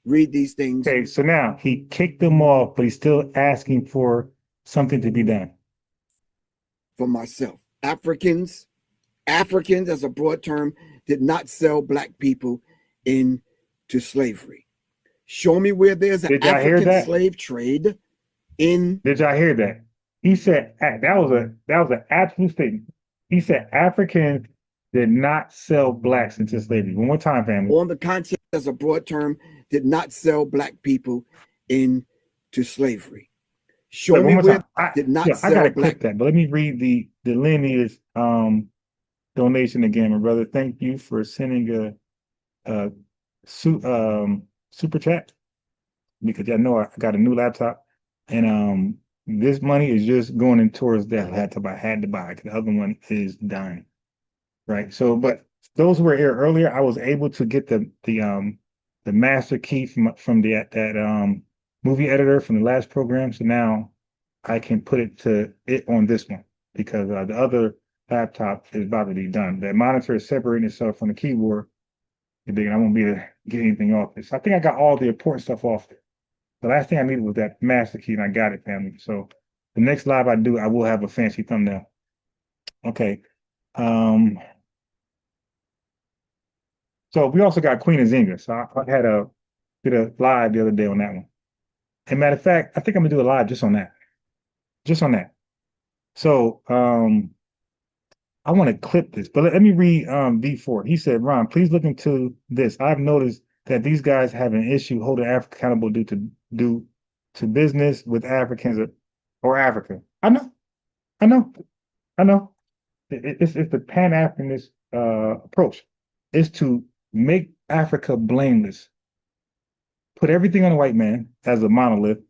Speaker 9: read these things.
Speaker 3: Okay, so now he kicked them off, but he's still asking for something to be done.
Speaker 9: For myself. Africans as a broad term did not sell black people into slavery. Show me where there's an African slave trade in.
Speaker 3: Did y'all hear that? He said that was an absolute statement. He said Africans did not sell blacks into slavery. One more time, family.
Speaker 9: On the concept as a broad term, did not sell black people into slavery. Show me where did not sell
Speaker 3: I gotta
Speaker 9: black.
Speaker 3: click that, but let me read the Lineage donation again, my brother. Thank you for sending a super chat, because y'all know I got a new laptop, and this money is just going in towards that had to buy. The other one is dying, right? So, but those who were here earlier, I was able to get the master key from that movie editor from the last program. So now I can put it on this one because the other laptop is about to be done. The monitor is separating itself from the keyboard. I won't be able to get anything off it. So I think I got all the important stuff off it. The last thing I needed was that master key, and I got it, family. So the next live I do, I will have a fancy thumbnail. Okay. So we also got Queen Nzinga. So I did a live the other day on that one. And matter of fact, I think I'm gonna do a live just on that. Just on that. So I want to clip this, but let me read V4. He said, Ron, please look into this. I've noticed that these guys have an issue holding Africa accountable due to business with Africans or Africa. I know. It's the Pan-Africanist approach. It's to make Africa blameless, put everything on the white man as a monolith,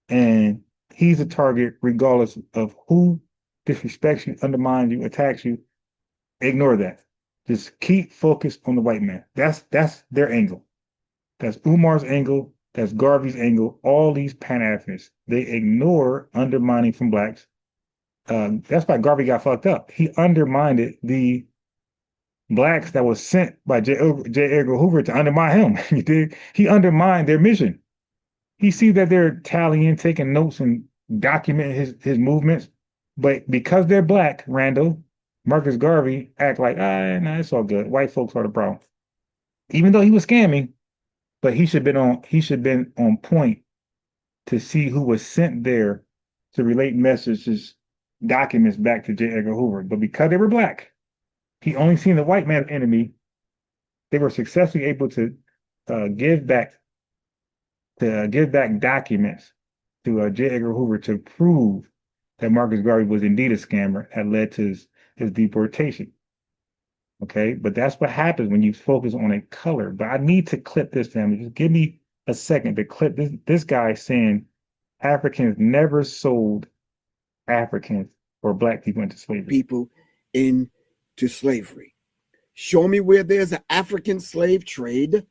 Speaker 3: and he's a target regardless of who disrespects you, undermines you, attacks you. Ignore that. Just keep focused on the white man. That's their angle. That's Umar's angle. That's Garvey's angle. All these Pan-Africanists, they ignore undermining from blacks. That's why Garvey got fucked up. He undermined the blacks that was sent by J. Edgar Hoover to undermine him. You dig? He undermined their mission. He see that they're tallying, taking notes, and documenting his movements. But because they're black, Randall, Marcus Garvey act like, nah, it's all good. White folks are the problem. Even though he was scamming, but he should have been on point to see who was sent there to relate messages, documents back to J. Edgar Hoover. But because they were black, he only seen the white man enemy. They were successfully able to give back documents to J. Edgar Hoover to prove that Marcus Garvey was indeed a scammer that led to his deportation. Okay, but that's what happens when you focus on a color. But I need to clip this, family. Just give me a second to clip this guy saying Africans never sold Africans or black people into slavery.
Speaker 9: People into slavery. Show me where there's an African slave trade.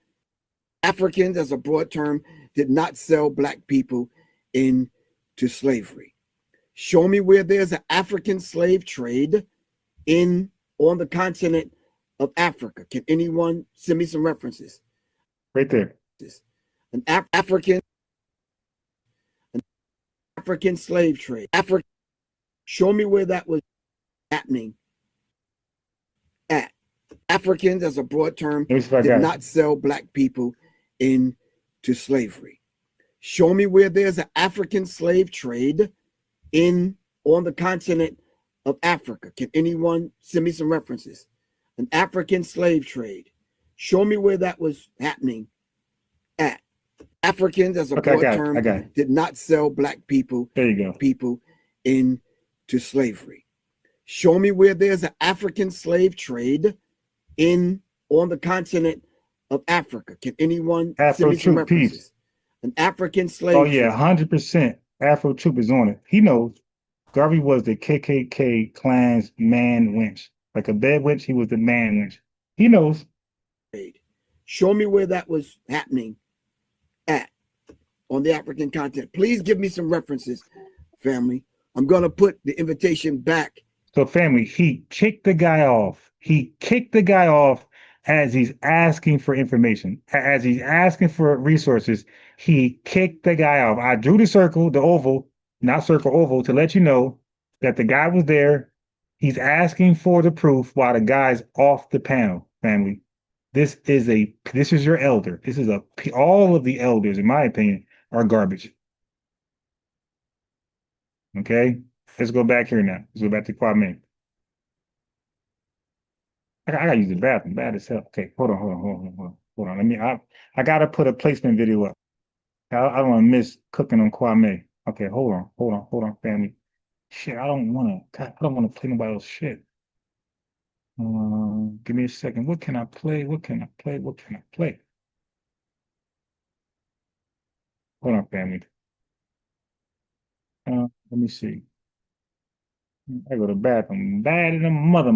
Speaker 9: Africans, as a broad term, did not sell black people into slavery. Show me where there's an African slave trade on the continent of Africa. Can anyone send me some references?
Speaker 3: Right there.
Speaker 9: An African slave trade. Show me where that was happening at. Africans, as a broad term, did not sell black people into slavery. Show me where there's an African slave trade on the continent of Africa. Can anyone send me some references? An African slave trade. Show me where that was happening at. Africans, as a broad term, did not sell black people, people into slavery. Show me where there's an African slave trade on the continent of Africa. Can anyone send me some references? An African slave trade.
Speaker 3: Oh yeah, 100%. Afro Troop is on it. He knows. Garvey was the KKK Klan's man wench. Like a bed wench, he was the man wench. He knows.
Speaker 9: Show me where that was happening at on the African continent. Please give me some references, family. I'm going to put the invitation back.
Speaker 3: So family, he kicked the guy off. He kicked the guy off as he's asking for information. As he's asking for resources, he kicked the guy off. I drew the circle, the oval, not circle, oval, to let you know that the guy was there. He's asking for the proof while the guy's off the panel, family. This is your elder. All of the elders, in my opinion, are garbage. Okay, let's go back here now. Let's go back to Kwame. I gotta use the bathroom. Bad as hell. Okay, hold on. I gotta put a placement video up. I don't want to miss cooking on Kwame. Okay, hold on, family. Shit, I don't want to play nobody else's shit. Give me a second. What can I play? Hold on, family. Let me see. I go to the bathroom. Bad in the mother.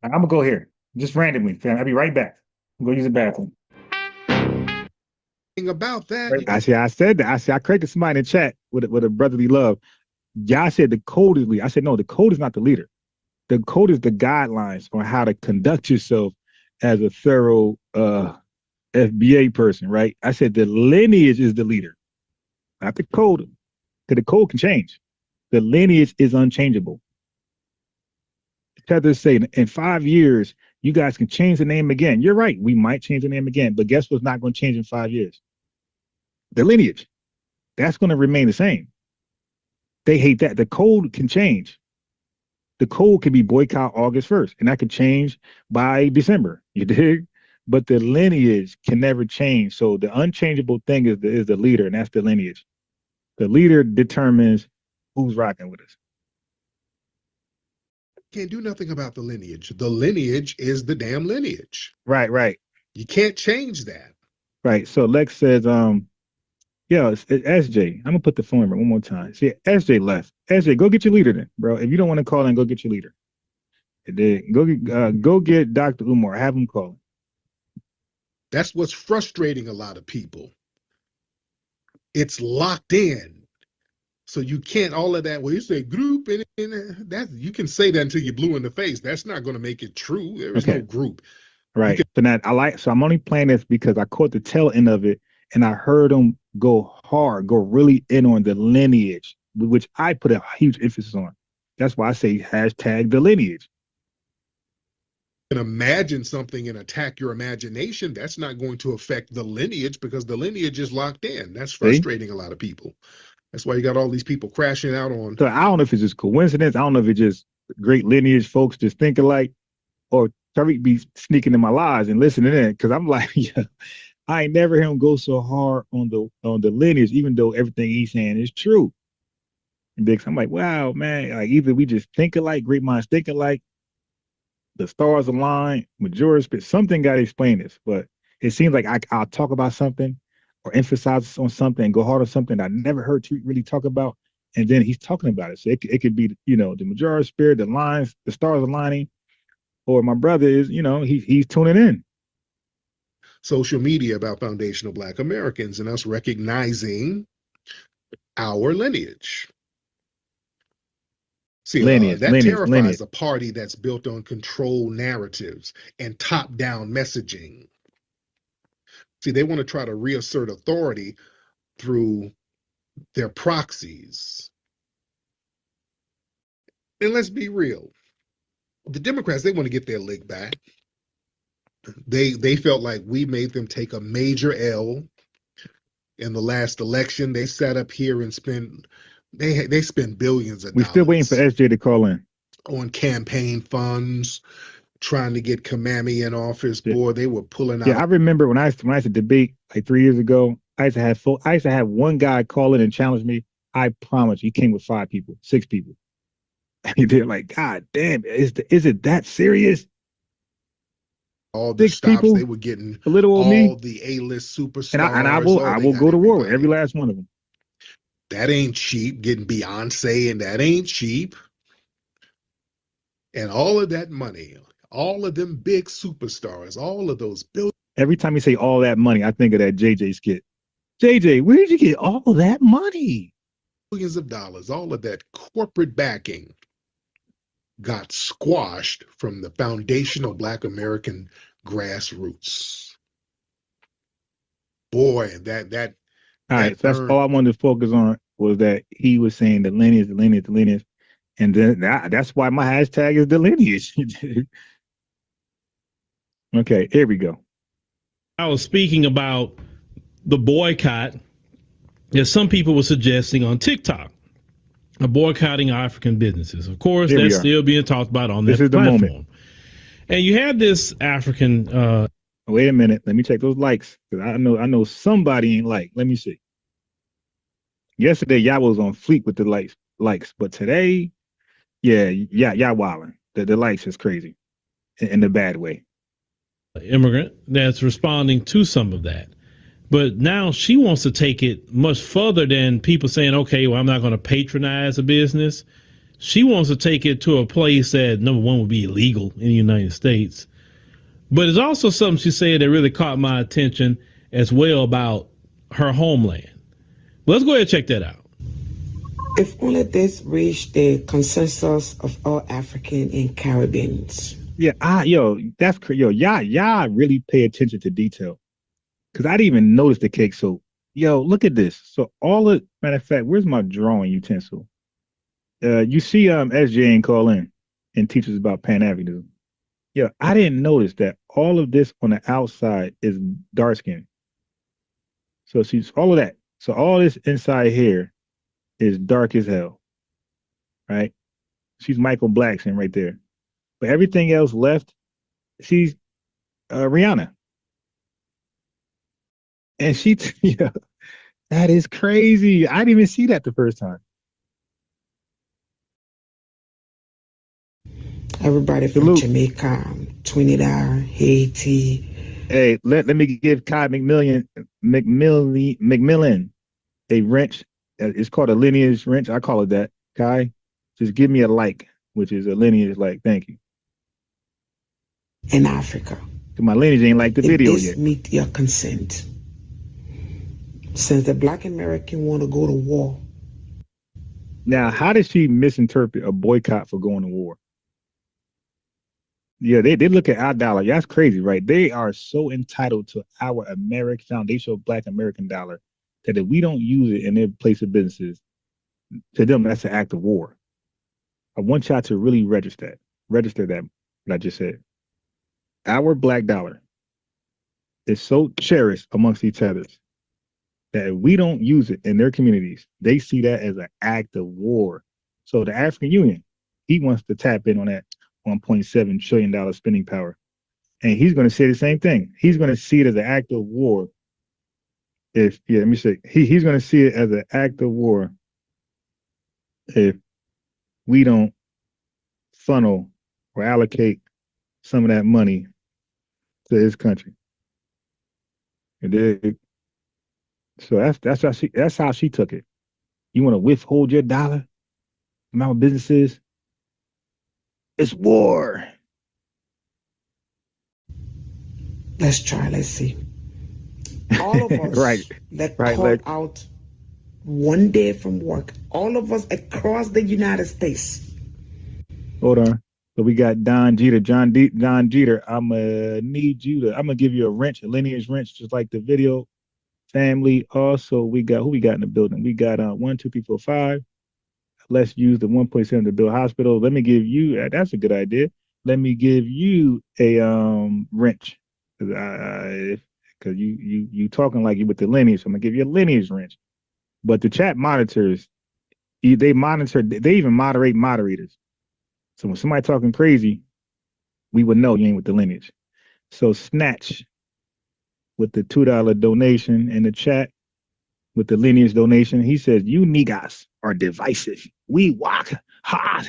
Speaker 3: I'm gonna go here, just randomly, fam. I'll be right back. I'm gonna use the bathroom.
Speaker 2: About that,
Speaker 3: I said that. I corrected somebody in the chat with a brotherly love. Y'all said the code is leader. I said no, the code is not the leader. The code is the guidelines on how to conduct yourself as a thorough FBA person, right? I said the lineage is the leader, not the code, because the code can change. The lineage is unchangeable. Tether saying in 5 years, you guys can change the name again. You're right. We might change the name again, but guess what's not going to change in 5 years? The lineage. That's going to remain the same. They hate that. The code can change. The code can be boycott August 1st, and that could change by December. You dig? But the lineage can never change. So the unchangeable thing is the leader, and that's the lineage. The leader determines who's rocking with us.
Speaker 2: Can't do nothing about the lineage. The lineage is the damn lineage.
Speaker 3: Right.
Speaker 2: You can't change that.
Speaker 3: Right. So Lex says, yeah, it's SJ. I'm gonna put the phone number one more time. See, SJ left. SJ, go get your leader then, bro. If you don't want to call in, go get your leader. Go get Dr. Umar. Have him call.
Speaker 2: That's what's frustrating a lot of people. It's locked in. So you can't all of that. Well, you say group and that you can say that until you're blue in the face. That's not going to make it true. There is no group.
Speaker 3: Right. So I'm only playing this because I caught the tail end of it and I heard them go hard, go really in on the lineage, which I put a huge emphasis on. That's why I say hashtag the lineage.
Speaker 2: You can imagine something and attack your imagination. That's not going to affect the lineage because the lineage is locked in. That's frustrating a lot of people. That's why you got all these people crashing out on.
Speaker 3: So I don't know if it's just coincidence. I don't know if it's just great lineage folks just think alike, or Tariq be sneaking in my lives and listening in. Because I'm like, yeah, I ain't never heard him go so hard on the lineage, even though everything he's saying is true. And Big, I'm like, wow, man. Like either we just think alike, great minds think alike, the stars align, majority, but something got to explain this. But it seems like I'll talk about something or emphasize on something and go hard on something I never heard Tariq really talk about, and then he's talking about it. So it could be, the majority spirit, the lines, the stars aligning, or my brother is, he's tuning in.
Speaker 2: Social media about foundational Black Americans and us recognizing our lineage. See, that terrifies a party that's built on control narratives and top-down messaging. See, they want to try to reassert authority through their proxies. And let's be real. The Democrats, they want to get their lick back. They felt like we made them take a major L in the last election. They sat up here and they spend billions of dollars.
Speaker 3: We're still waiting for SJ to call in.
Speaker 2: On campaign funds, trying to get Kwame in office. Boy, they were pulling out.
Speaker 3: Yeah, I remember when I used to debate like 3 years ago, I used to have one guy call in and challenge me. I promise you, he came with 5 people, 6 people. And they're like, God damn, is it that serious?
Speaker 2: All the
Speaker 3: 6
Speaker 2: stops
Speaker 3: people,
Speaker 2: they were getting,
Speaker 3: a little old
Speaker 2: all
Speaker 3: me,
Speaker 2: the A-list superstars.
Speaker 3: and I will go to war with every last one of them.
Speaker 2: That ain't cheap. Getting Beyonce, and that ain't cheap. And all of that money, all of them big superstars, all of those billions.
Speaker 3: Every time you say all that money, I think of that JJ skit. JJ, where did you get all that money?
Speaker 2: Billions of dollars, all of that corporate backing got squashed from the foundational Black American grassroots. Boy, that
Speaker 3: all right, so that's all I wanted to focus on was that he was saying the lineage, and then that's why my hashtag is the lineage. Okay, here we go.
Speaker 1: I was speaking about the boycott that some people were suggesting on TikTok, boycotting African businesses. Of course, that's still being talked about on this platform. The moment. And you had this African.
Speaker 3: Wait a minute, let me check those likes because I know somebody ain't like. Let me see. Yesterday, y'all was on fleek with the likes, but today, y'all wilding. The likes is crazy, in the bad way.
Speaker 1: Immigrant that's responding to some of that. But now she wants to take it much further than people saying, okay, well, I'm not going to patronize a business. She wants to take it to a place that, number one, would be illegal in the United States. But it's also something she said that really caught my attention as well about her homeland. Let's go ahead and check that out.
Speaker 5: If only this reached the consensus of all African and Caribbeans.
Speaker 3: Yeah, that's y'all really pay attention to detail. Because I didn't even notice the cake. So, look at this. So matter of fact, where's my drawing utensil? You see SJ ain't call in and teach us about Pan-Africanism. I didn't notice that all of this on the outside is dark skin. So she's all of that. So all this inside here is dark as hell, right? She's Michael Blackson right there. But everything else left, she's Rihanna. And she, that is crazy. I didn't even see that the first time.
Speaker 5: Everybody from Jamaica, Trinidad, Haiti.
Speaker 3: Hey, let me give Kai McMillan a wrench. It's called a Lineage wrench. I call it that. Kai, just give me a like, which is a Lineage like. Thank you.
Speaker 5: In Africa.
Speaker 3: My Lineage ain't like the video yet.
Speaker 5: Meet your consent. Since the Black American want to go to war.
Speaker 3: Now, how did she misinterpret a boycott for going to war? Yeah, they look at our dollar. Yeah, that's crazy, right? They are so entitled to our American foundational Black American dollar that if we don't use it in their place of businesses, to them, that's an act of war. I want y'all to really register that, what I just said. Our black dollar is so cherished amongst each other that if we don't use it in their communities, they see that as an act of war. So the African Union, he wants to tap in on that $1.7 trillion spending power. And he's going to say the same thing. He's going to see it as an act of war. He's going to see it as an act of war if we don't funnel or allocate some of that money to his country. So that's how she took it. You want to withhold your dollar from our businesses? It's war.
Speaker 5: Let's try. Let's see. All of us called out one day from work. All of us across the United States.
Speaker 3: Hold on. So we got Don Jeter, John Jeter. I'm gonna give you a wrench, a Lineage wrench, just like the video. Family. Also, who we got in the building? We got 1, 2, 3, 4, 5. Let's use the 1.7 to build hospital. Let me give you. That's a good idea. Let me give you a wrench, because you talking like you with the Lineage. So I'm gonna give you a Lineage wrench. But the chat monitors, they monitor. They even moderate moderators. So when somebody talking crazy, we would know you ain't with the Lineage. So Snatch with the $2 donation in the chat with the Lineage donation, he says, "You niggas are divisive. We work hard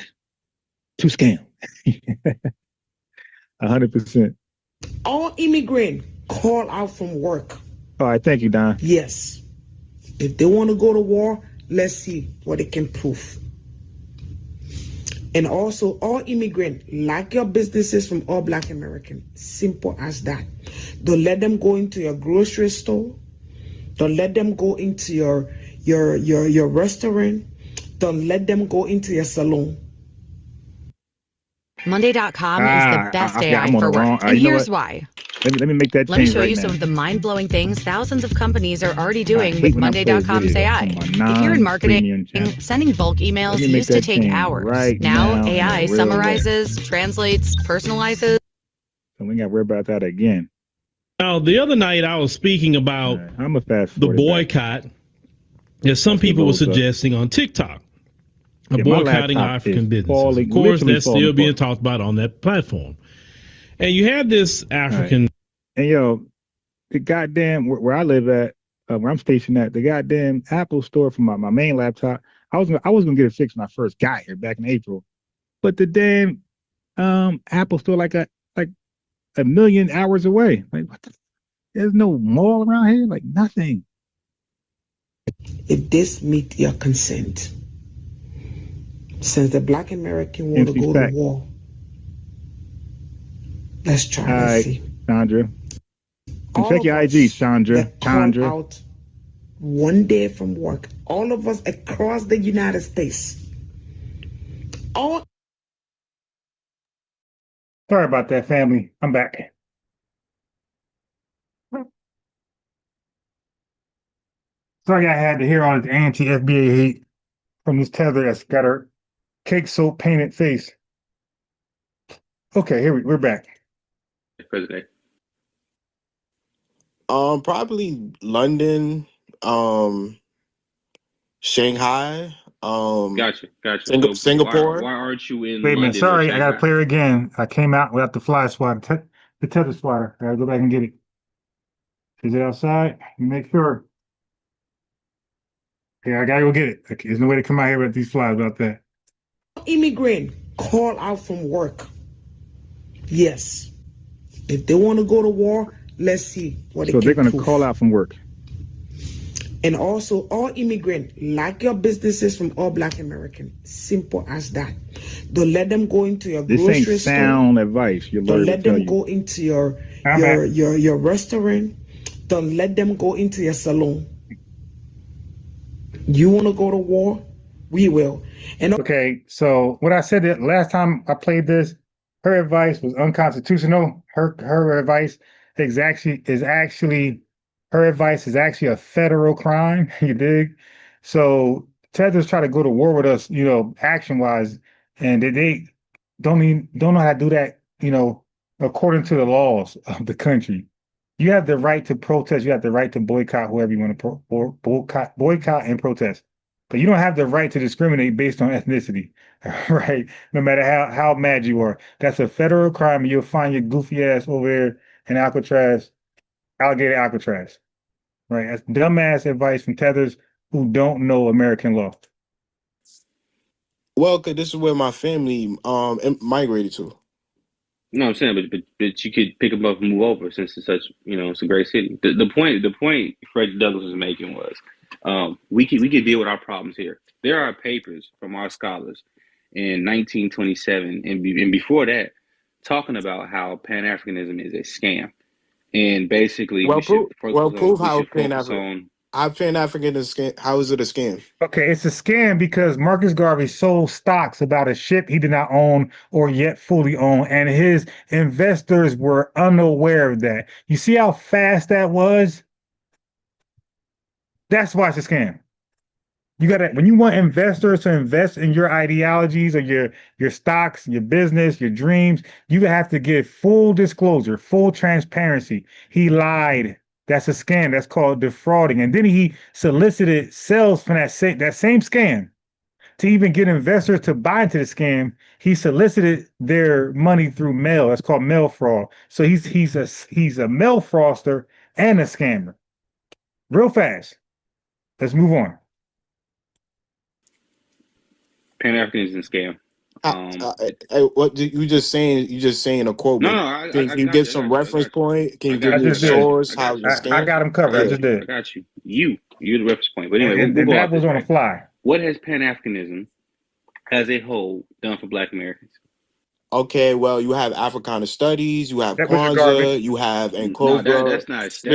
Speaker 3: to scam." 100%.
Speaker 5: All immigrants call out from work.
Speaker 3: All right, thank you, Don.
Speaker 5: Yes. If they want to go to war, let's see what they can prove. And also, all immigrants, like your businesses from all Black Americans, simple as that. Don't let them go into your grocery store. Don't let them go into your restaurant. Don't let them go into your salon.
Speaker 22: Monday.com is the best AI for work. And here's why.
Speaker 3: Let me make that change.
Speaker 22: Let me show
Speaker 3: right
Speaker 22: you
Speaker 3: now.
Speaker 22: some of the mind-blowing things thousands of companies are already doing with Monday.com's AI. If you're in marketing, sending bulk emails used to take hours.
Speaker 3: Right
Speaker 22: now AI summarizes, translates, personalizes.
Speaker 3: So we got to worry about that again.
Speaker 1: Now, the other night I was speaking about the boycott that some people were suggesting on TikTok. Boycotting African businesses. Of course, that's still being talked about on that platform. And you had this African.
Speaker 3: Right. And the goddamn where I live at, where I'm stationed at, the goddamn Apple store for my main laptop. I was gonna get it fixed when I first got here back in April, but the damn Apple store like a million hours away. Like what the? There's no mall around here, like nothing.
Speaker 5: If this meet your consent, since the Black American want to go to war, let's try to see.
Speaker 3: Chandra. Check your IG, Chandra.
Speaker 5: Call out one day from work. All of us across the United States. All.
Speaker 3: Sorry about that, family. I'm back. Sorry I had to hear all this anti-FBA hate from this Tether that's got her cake soap painted face. Okay, we're back.
Speaker 18: President.
Speaker 4: Probably London, Shanghai,
Speaker 18: Gotcha.
Speaker 4: Singapore.
Speaker 18: Why aren't you in
Speaker 3: Wait a
Speaker 18: London?
Speaker 3: minute, sorry, I gotta play her again. I came out without the fly swatter, the tether swatter. I gotta go back and get it. Is it outside? Make sure. Yeah, I gotta go get it. Okay, there's no way to come out here with these flies about that.
Speaker 5: Immigrant call out from work. Yes. If they want to go to war, let's see what
Speaker 3: so they're going to call out from work.
Speaker 5: And also, all immigrants, like your businesses from all Black Americans, simple as that. Don't let them go into your grocery store.
Speaker 3: This ain't sound advice.
Speaker 5: Don't let them go into your restaurant. Don't let them go into your salon. You want to go to war? We will. And
Speaker 3: okay, so what I said that last time I played this, her advice was unconstitutional. Her advice is actually a federal crime. You dig? So Tether's trying to go to war with us, action wise, and they don't know how to do that, according to the laws of the country. You have the right to protest. You have the right to boycott whoever you want to boycott and protest. But you don't have the right to discriminate based on ethnicity, right? No matter how mad you are. That's a federal crime. You'll find your goofy ass over there in Alcatraz, alligator Alcatraz, right? That's dumbass advice from Tethers who don't know American law.
Speaker 4: Well, cause this is where my family migrated to.
Speaker 18: No, I'm saying, but you could pick them up and move over since it's such, it's a great city. The point Fred Douglass was making was, we could deal with our problems here. There are papers from our scholars in 1927 and
Speaker 4: before
Speaker 18: that talking about how Pan-Africanism is a scam, and basically
Speaker 4: prove how Pan-African is scam. How is it a scam?
Speaker 3: Okay, it's a scam because Marcus Garvey sold stocks about a ship he did not own or yet fully own, and his investors were unaware of that. You see how fast that was? That's why it's a scam. You gotta, when you want investors to invest in your ideologies or your stocks, your business, your dreams, you have to give full disclosure, full transparency. He lied. That's a scam. That's called defrauding. And then he solicited sales from that same scam. To even get investors to buy into the scam, he solicited their money through mail. That's called mail fraud. So he's a mail fraudster and a scammer. Real fast. Let's move on.
Speaker 18: Pan-Africanism scam.
Speaker 4: What you just saying a quote?
Speaker 18: No,
Speaker 4: can you give some reference point? Can you give me a source? How you scam?
Speaker 3: I got him covered. I just did.
Speaker 18: I got you. You're the reference point. But anyway,
Speaker 3: and that was on the fly.
Speaker 18: What has Pan-Africanism as a whole done for Black Americans?
Speaker 4: Okay, well, you have Africana studies, you have Kwanzaa, you have Nkobra.
Speaker 18: No, that's not. That's some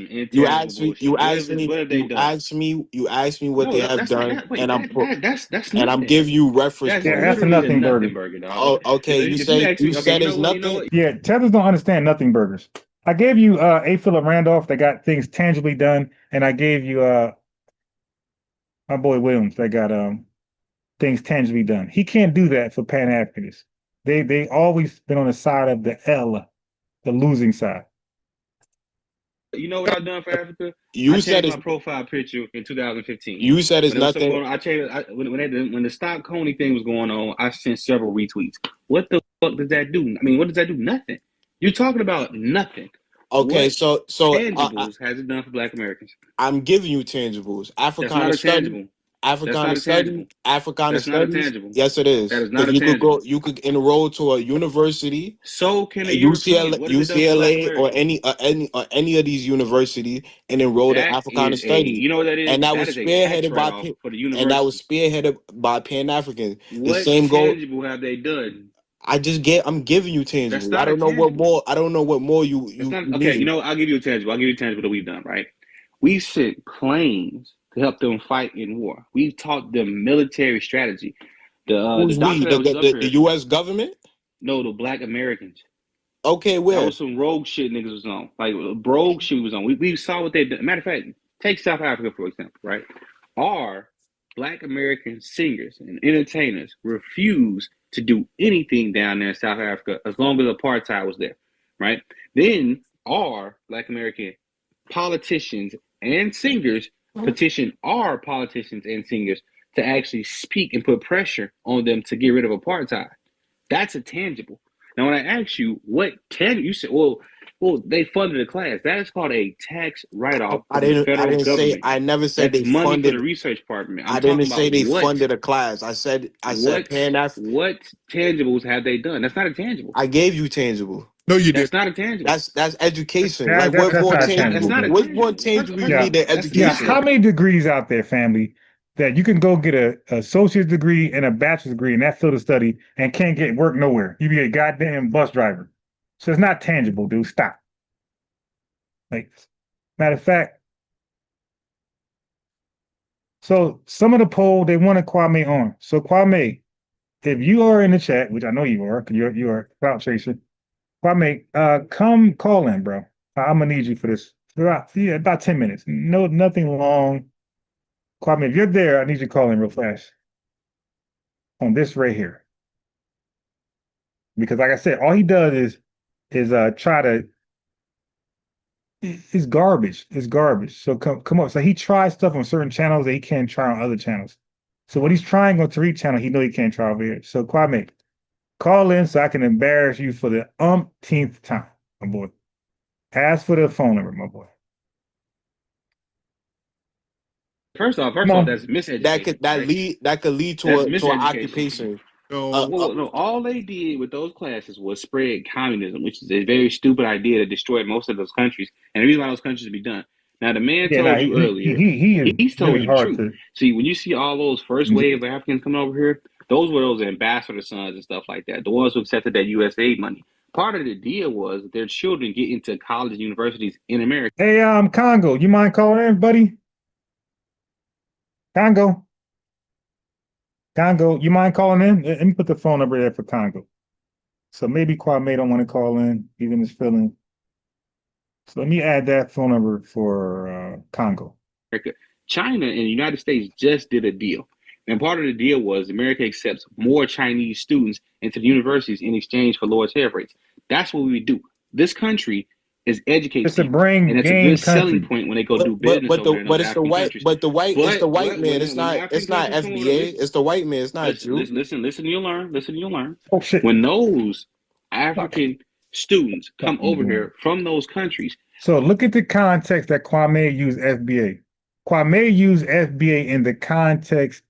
Speaker 18: intangible
Speaker 4: you asked me what they have done, and I'm giving you reference.
Speaker 3: That's a nothing burger.
Speaker 4: Oh, okay. You said it's nothing.
Speaker 3: Yeah, Tethers don't understand nothing burgers. I gave you A. Philip Randolph that got things tangibly done, and I gave you my boy Williams that got things tangibly done. He can't do that for Pan-Africanists. They always been on the side of the losing side.
Speaker 18: You know what I've done for Africa?
Speaker 4: I
Speaker 18: said my profile picture in 2015.
Speaker 4: You said it's nothing.
Speaker 18: When the stock Coney thing was going on, I sent several retweets. What the fuck does that do? I mean, what does that do? Nothing. You're talking about nothing.
Speaker 4: Okay, so
Speaker 18: tangibles has it done for Black Americans?
Speaker 4: I'm giving you tangibles.
Speaker 18: Africana studies.
Speaker 4: Africana study. Africana
Speaker 18: That's not a
Speaker 4: studies.
Speaker 18: tangible.
Speaker 4: Yes, it is.
Speaker 18: That is not a
Speaker 4: You could
Speaker 18: tangible.
Speaker 4: go. You could enroll to a university.
Speaker 18: So can a European. What has it done for Black
Speaker 4: UCLA, or any of these universities, and enroll in Africana studies.
Speaker 18: You know what that is?
Speaker 4: And that
Speaker 18: That
Speaker 4: was
Speaker 18: is a tax
Speaker 4: spearheaded
Speaker 18: write-off for the university.
Speaker 4: and that was spearheaded by Pan-Africans. The
Speaker 18: What
Speaker 4: same goal.
Speaker 18: tangible have they done?
Speaker 4: I'm giving you tangible. I don't know what more. I don't know what more you
Speaker 18: Okay,
Speaker 4: need.
Speaker 18: you know, I'll give you a tangible. I'll give you a tangible that we've done, right? We sent planes to help them fight in war. We've taught them military strategy.
Speaker 4: Who's we? The U.S. government?
Speaker 18: No, the Black Americans.
Speaker 4: Okay, where?
Speaker 18: That was some rogue shit niggas was on. Like, rogue shit was on. We saw what they did. Matter of fact, take South Africa, for example, right? Our Black American singers and entertainers refused to do anything down there in South Africa as long as apartheid was there, right? Then our Black American politicians and singers petitioned our politicians and singers to actually speak and put pressure on them to get rid of apartheid. That's a tangible. Now, when I ask you what tangible, you said, well, they funded a class. That is called a tax write-off.
Speaker 4: I didn't say. I never said
Speaker 18: that's
Speaker 4: they
Speaker 18: money
Speaker 4: funded
Speaker 18: for the research department.
Speaker 4: I didn't say they funded a class. I said Pan-African.
Speaker 18: What tangibles have they done? That's not a tangible.
Speaker 4: I gave you tangible.
Speaker 2: No, you did.
Speaker 18: That's not a tangible.
Speaker 4: That's education.
Speaker 3: What more
Speaker 4: tangible you need than education?
Speaker 3: Yeah, how many degrees out there, family, that you can go get a associate's degree and a bachelor's degree in that field of study and can't get work nowhere? You be a goddamn bus driver. So it's not tangible, dude. Stop. Like, matter of fact, so some of the poll, they wanted Kwame on. So Kwame, if you are in the chat, which I know you are, because you are a clout chaser, Kwame, come call in, bro. I'm gonna need you for this. About 10 minutes. No, nothing long. Kwame, if you're there, I need you to call in real fast on this right here. Because like I said, all he does is try to. It's garbage. It's garbage. So come on. So he tries stuff on certain channels that he can't try on other channels. So what he's trying on Tariq channel, he know he can't try over here. So Kwame, call in so I can embarrass you for the umpteenth time, my boy. Ask for the phone number, my boy.
Speaker 18: First off, that's miseducation.
Speaker 4: That could lead to an occupation.
Speaker 18: No, all they did with those classes was spread communism, which is a very stupid idea that destroyed most of those countries, and the reason why those countries be done. Now, the man told you earlier, he's told you the truth. See, when you see all those first wave of Africans coming over here, those were those ambassador sons and stuff like that, the ones who accepted that USAID money. Part of the deal was that their children get into college and universities in America.
Speaker 3: Hey, Congo, you mind calling in, buddy? Congo, you mind calling in? Let me put the phone number there for Congo. So maybe Kwame don't want to call in, even his feeling. So let me add that phone number for Congo.
Speaker 18: China and the United States just did a deal. And part of the deal was America accepts more Chinese students into the universities in exchange for lower tariff rates. That's what we do. This country is educating.
Speaker 3: It's a brain
Speaker 18: and it's a good selling point when they go do business.
Speaker 4: But it's the white man. It's not FBA. It's the white man. It's not Jew.
Speaker 18: Listen. You'll learn.
Speaker 3: Oh shit!
Speaker 18: When those African students come over here from those countries.
Speaker 3: So look at the context that Kwame used FBA. Kwame used FBA in the context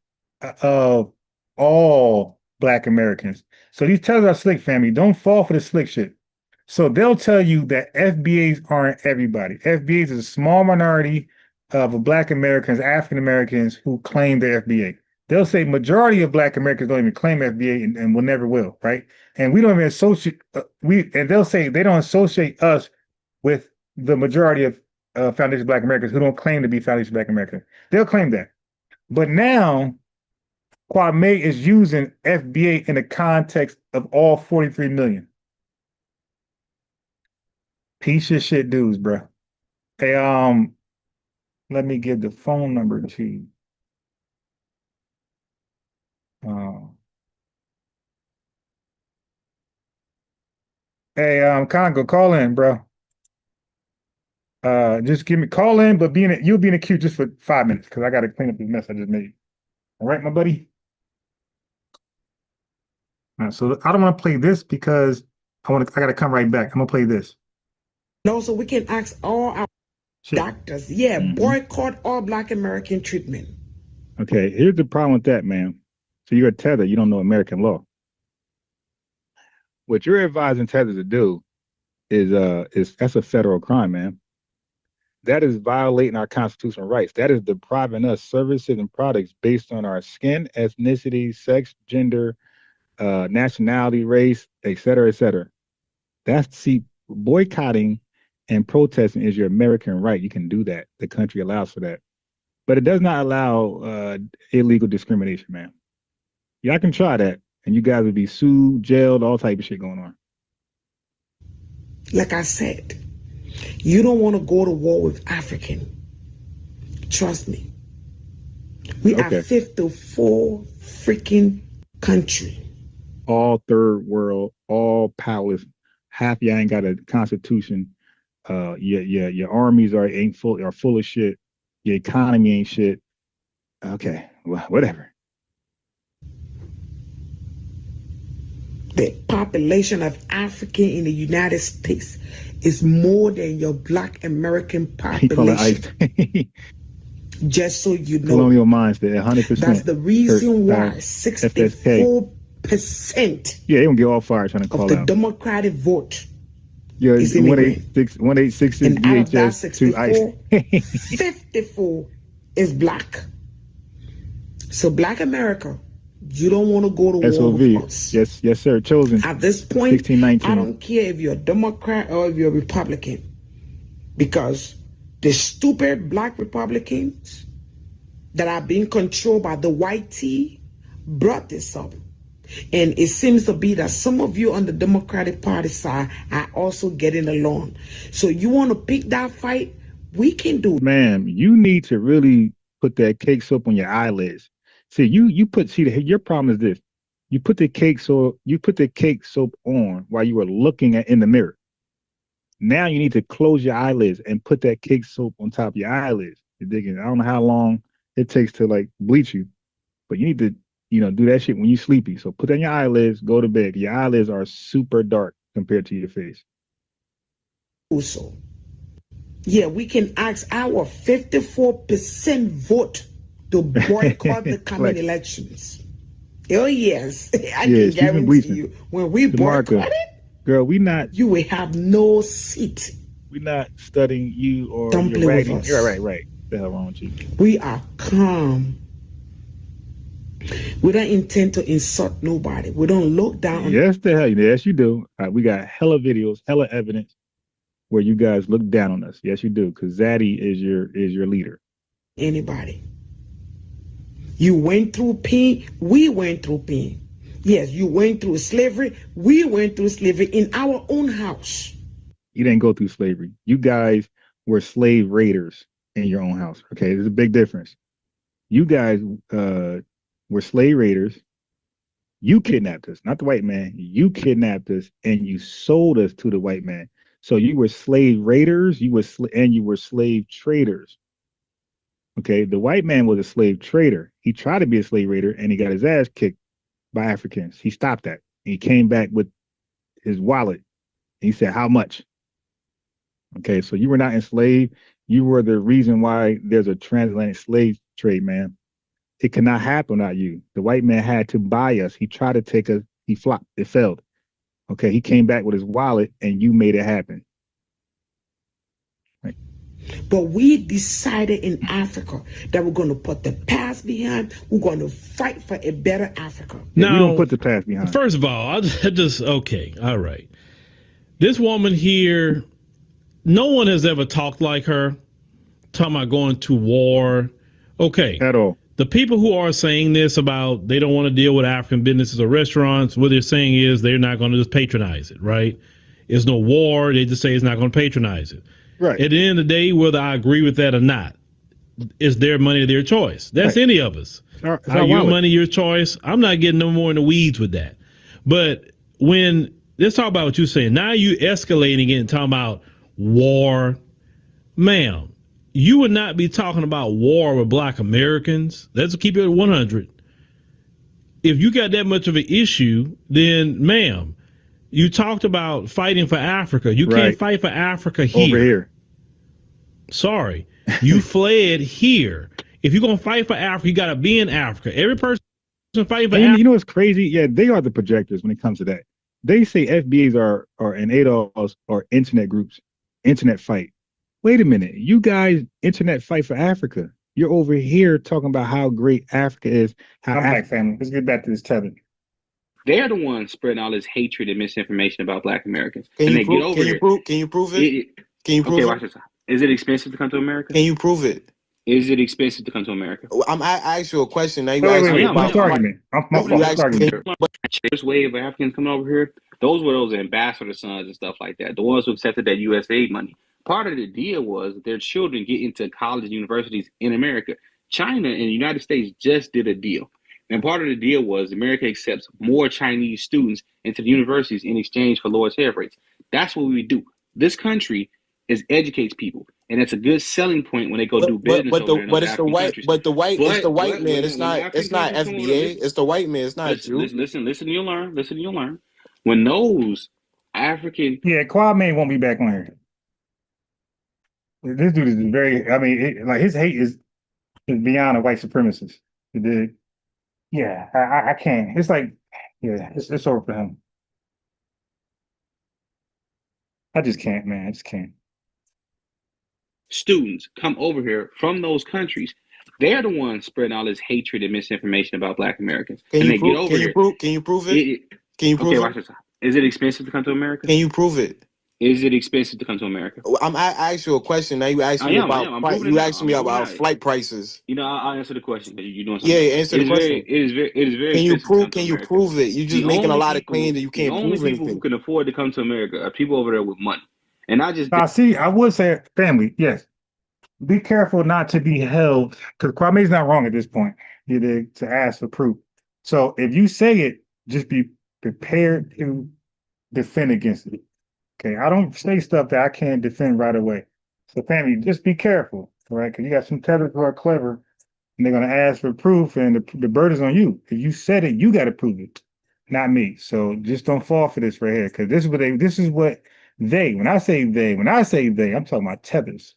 Speaker 3: of all Black Americans. So these tellers are slick, family. Don't fall for the slick shit. So they'll tell you that FBAs aren't everybody. FBAs is a small minority of Black Americans, African Americans who claim the FBA. They'll say majority of Black Americans don't even claim FBA and will never will, right? And we don't even associate and they'll say they don't associate us with the majority of Foundation Black Americans who don't claim to be Foundation Black American. They'll claim that. But now Kwame is using FBA in the context of all 43 million. Piece of shit dudes, bro. Hey, let me give the phone number to you. Hey, Congo, call in, bro. Just call in, but you'll be in the queue just for 5 minutes because I got to clean up this mess I just made. All right, my buddy. So I don't want to play this because I got to come right back. I'm gonna play this.
Speaker 5: No, so we can ask all our doctors, boycott all Black American treatment.
Speaker 3: Okay, here's the problem with that, man. So you're a Tether, you don't know American law. What you're advising Tether to do is that's a federal crime, man. That is violating our constitutional rights. That is depriving us services and products based on our skin, ethnicity, sex, gender, nationality, race, et cetera, et cetera. Boycotting and protesting is your American right. You can do that. The country allows for that. But it does not allow illegal discrimination, man. Y'all can try that, and you guys would be sued, jailed, all type of shit going on.
Speaker 5: Like I said, you don't want to go to war with African. Trust me. We are 54 freaking country.
Speaker 3: All third world, all powerless. Half y'all ain't got a constitution. Your armies are full of shit. Your economy ain't shit. Okay, well, whatever.
Speaker 5: The population of African in the United States is more than your Black American population. Just so you know.
Speaker 3: Colonial minds there, 100%.
Speaker 5: That's the reason why 64%.
Speaker 3: Yeah, they don't get all fired trying to call
Speaker 5: of the
Speaker 3: out.
Speaker 5: Democratic vote.
Speaker 3: Yeah, 186 is VHS to ICE.
Speaker 5: 54 is Black. So Black America, you don't want to go to war with us.
Speaker 3: Yes, sir. Chosen.
Speaker 5: At this point,
Speaker 3: 1619.
Speaker 5: I don't care if you're a Democrat or if you're a Republican, because the stupid Black Republicans that are being controlled by the white tea brought this up. And it seems to be that some of you on the Democratic Party side are also getting along. So you want to pick that fight? We can do it.
Speaker 3: Ma'am, you need to really put that cake soap on your eyelids. See, your problem is this. You put the cake soap on while you were looking in the mirror. Now you need to close your eyelids and put that cake soap on top of your eyelids. You're digging. I don't know how long it takes to like bleach you, but you need to, do that shit when you're sleepy. So put on your eyelids, go to bed. Your eyelids are super dark compared to your face.
Speaker 5: Also, yeah, we can ask our 54% vote to boycott the coming elections. Oh yes, I can guarantee you, when we boycott it,
Speaker 3: girl,
Speaker 5: you will have no seat.
Speaker 3: We're not studying you or
Speaker 5: don't play with us.
Speaker 3: You're right. What the hell wrong with you?
Speaker 5: We are calm. We don't intend to insult nobody. We don't look down.
Speaker 3: Yes, the hell, yes, you do. We got hella videos, hella evidence where you guys look down on us. Yes, you do, because Zaddy is your leader.
Speaker 5: Anybody. You went through pain. We went through pain. Yes, you went through slavery. We went through slavery in our own house.
Speaker 3: You didn't go through slavery. You guys were slave raiders in your own house. Okay, there's a big difference. You guys were slave raiders. You kidnapped us, not the white man. You kidnapped us and you sold us to the white man. So you were slave raiders. You were slave traders. Okay, the white man was a slave trader. He tried to be a slave raider and he got his ass kicked by Africans. He stopped that. He came back with his wallet. He said, "How much?" Okay, so you were not enslaved. You were the reason why there's a transatlantic slave trade, man. It could not happen without you. The white man had to buy us. He tried to take us. He flopped. It failed. Okay, he came back with his wallet and you made it happen. Right.
Speaker 5: But we decided in Africa that we're going to put the past behind. We're going to fight for a better Africa.
Speaker 1: Now,
Speaker 3: we don't put the past behind.
Speaker 1: First of all, okay, all right. This woman here, no one has ever talked like her, talking about going to war. Okay.
Speaker 3: At all.
Speaker 1: The people who are saying this about they don't want to deal with African businesses or restaurants, what they're saying is they're not going to just patronize it, right? There's no war. They just say it's not going to patronize it.
Speaker 3: Right.
Speaker 1: At the end of the day, whether I agree with that or not, it's their money, their choice. That's right. Any of us.
Speaker 3: It's our
Speaker 1: your money, your choice. I'm not getting no more in the weeds with that. But let's talk about what you're saying. Now you escalating it and talking about war. Ma'am, you would not be talking about war with Black Americans. Let's keep it at 100. If you got that much of an issue, then, ma'am, you talked about fighting for Africa. You can't fight for Africa here.
Speaker 3: Over here.
Speaker 1: Sorry. You fled here If you're gonna fight for Africa, you gotta be in Africa. Every person fighting for
Speaker 3: And
Speaker 1: Africa.
Speaker 3: you know what's crazy? Yeah, they are the projectors when it comes to that. They say FBAs are and ADOS are internet groups, internet fight. Wait a minute, you guys internet fight for Africa. You're over here talking about how great Africa is. How I'm back, family. Let's get back to this Tether.
Speaker 18: They're the ones spreading all this hatred and misinformation about Black Americans.
Speaker 4: Can you prove it? Can you prove it?
Speaker 18: Okay, watch this. Is it expensive to come to America?
Speaker 4: Can you prove it?
Speaker 18: Is it expensive to come to America?
Speaker 4: I asked you a question. Now you
Speaker 3: wait,
Speaker 4: ask me
Speaker 3: about argument.
Speaker 18: First wave of Africans coming over here, those were those ambassador sons and stuff like that. The ones who accepted that USAID money. Part of the deal was their children get into college and universities in America. China and the United States just did a deal. And part of the deal was America accepts more Chinese students into the universities in exchange for lower tariff rates. That's what we do. This country educates people, and it's a good selling point when they go do business.
Speaker 4: But it's the white man. It's not FBA. It's the white man. It's not Jew.
Speaker 18: Listen, you'll learn. Listen, you'll learn. When those African,
Speaker 3: Kwame won't be back on here. This dude is very. I mean, his hate is beyond a white supremacist. Yeah, I can't. It's like, it's over for him. I just can't, man. I just can't.
Speaker 18: Students come over here from those countries. They're the ones spreading all this hatred and misinformation about Black Americans.
Speaker 4: Can you prove it? Can you prove it?
Speaker 18: Watch this. Is it expensive to come to America?
Speaker 4: Can you prove it?
Speaker 18: Is it expensive to come to America?
Speaker 4: I asked you a question. Now you asked me about flight prices.
Speaker 18: You know, I'll answer the question. You're doing something.
Speaker 4: Yeah, answer the question.
Speaker 18: It is very.
Speaker 4: Can you prove it? You're just making a lot of claims that you can't prove anything.
Speaker 18: The only people who can afford to come to America are people over there with money. And I just
Speaker 3: I would say, family, yes. Be careful not to be held, because Kwame's not wrong at this point, to ask for proof. So if you say it, just be prepared to defend against it. Okay, I don't say stuff that I can't defend right away. So family, just be careful, all right? Because you got some tethers who are clever, and they're going to ask for proof, and the burden's on you. If you said it, you got to prove it, not me. So just don't fall for this right here, because this is what they, when I say they, I'm talking about tethers.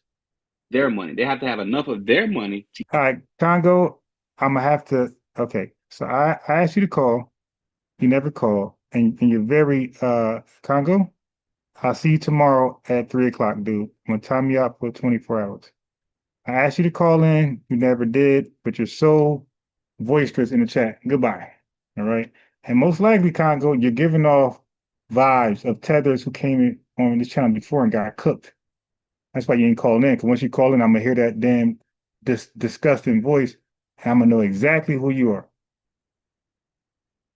Speaker 18: Their money. They have to have enough of their money.
Speaker 3: All right, Congo, I'm going to have to, okay. So I asked you to call. You never call. And you're very, Congo, I'll see you tomorrow at 3 o'clock, dude. I'm going to time you out for 24 hours. I asked you to call in. You never did, but you're so boisterous in the chat. Goodbye. All right. And most likely, Congo, you're giving off vibes of tethers who came in on this channel before and got cooked. That's why you ain't calling in, because once you call in, I'm going to hear that damn disgusting voice, and I'm going to know exactly who you are.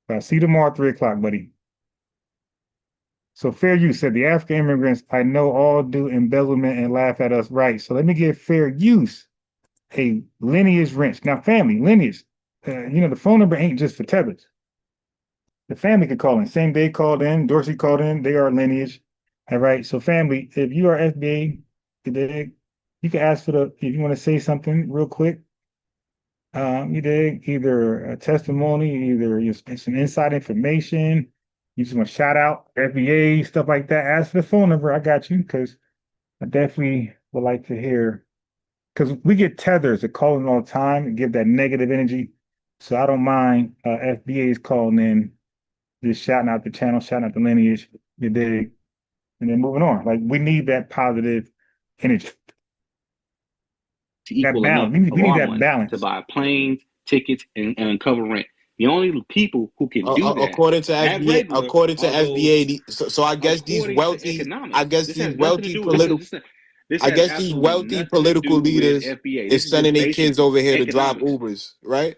Speaker 3: So I'll see you tomorrow at 3 o'clock, buddy. So Fair Use said, the African immigrants I know all do embezzlement and laugh at us, right? So let me give Fair Use a Lineage wrench. Now, family, Lineage, the phone number ain't just for tethers. The family can call in. Same day called in, Dorsey called in, they are Lineage. All right, so family, if you are FBA, you can ask for if you want to say something real quick. Either a testimony, either some inside information, you just want to shout out FBA, stuff like that. Ask for the phone number. I got you, because I definitely would like to hear, because we get tethers that call in all the time and give that negative energy. So I don't mind FBAs calling in, just shouting out the channel, shouting out the Lineage, and then moving on. Like, we need that positive energy.
Speaker 18: To equal enough we need that balance to buy planes, tickets, and uncover rent. The only people who can do that,
Speaker 4: according to FBA, so I guess these wealthy, political leaders is sending their kids over here to drive Ubers, right?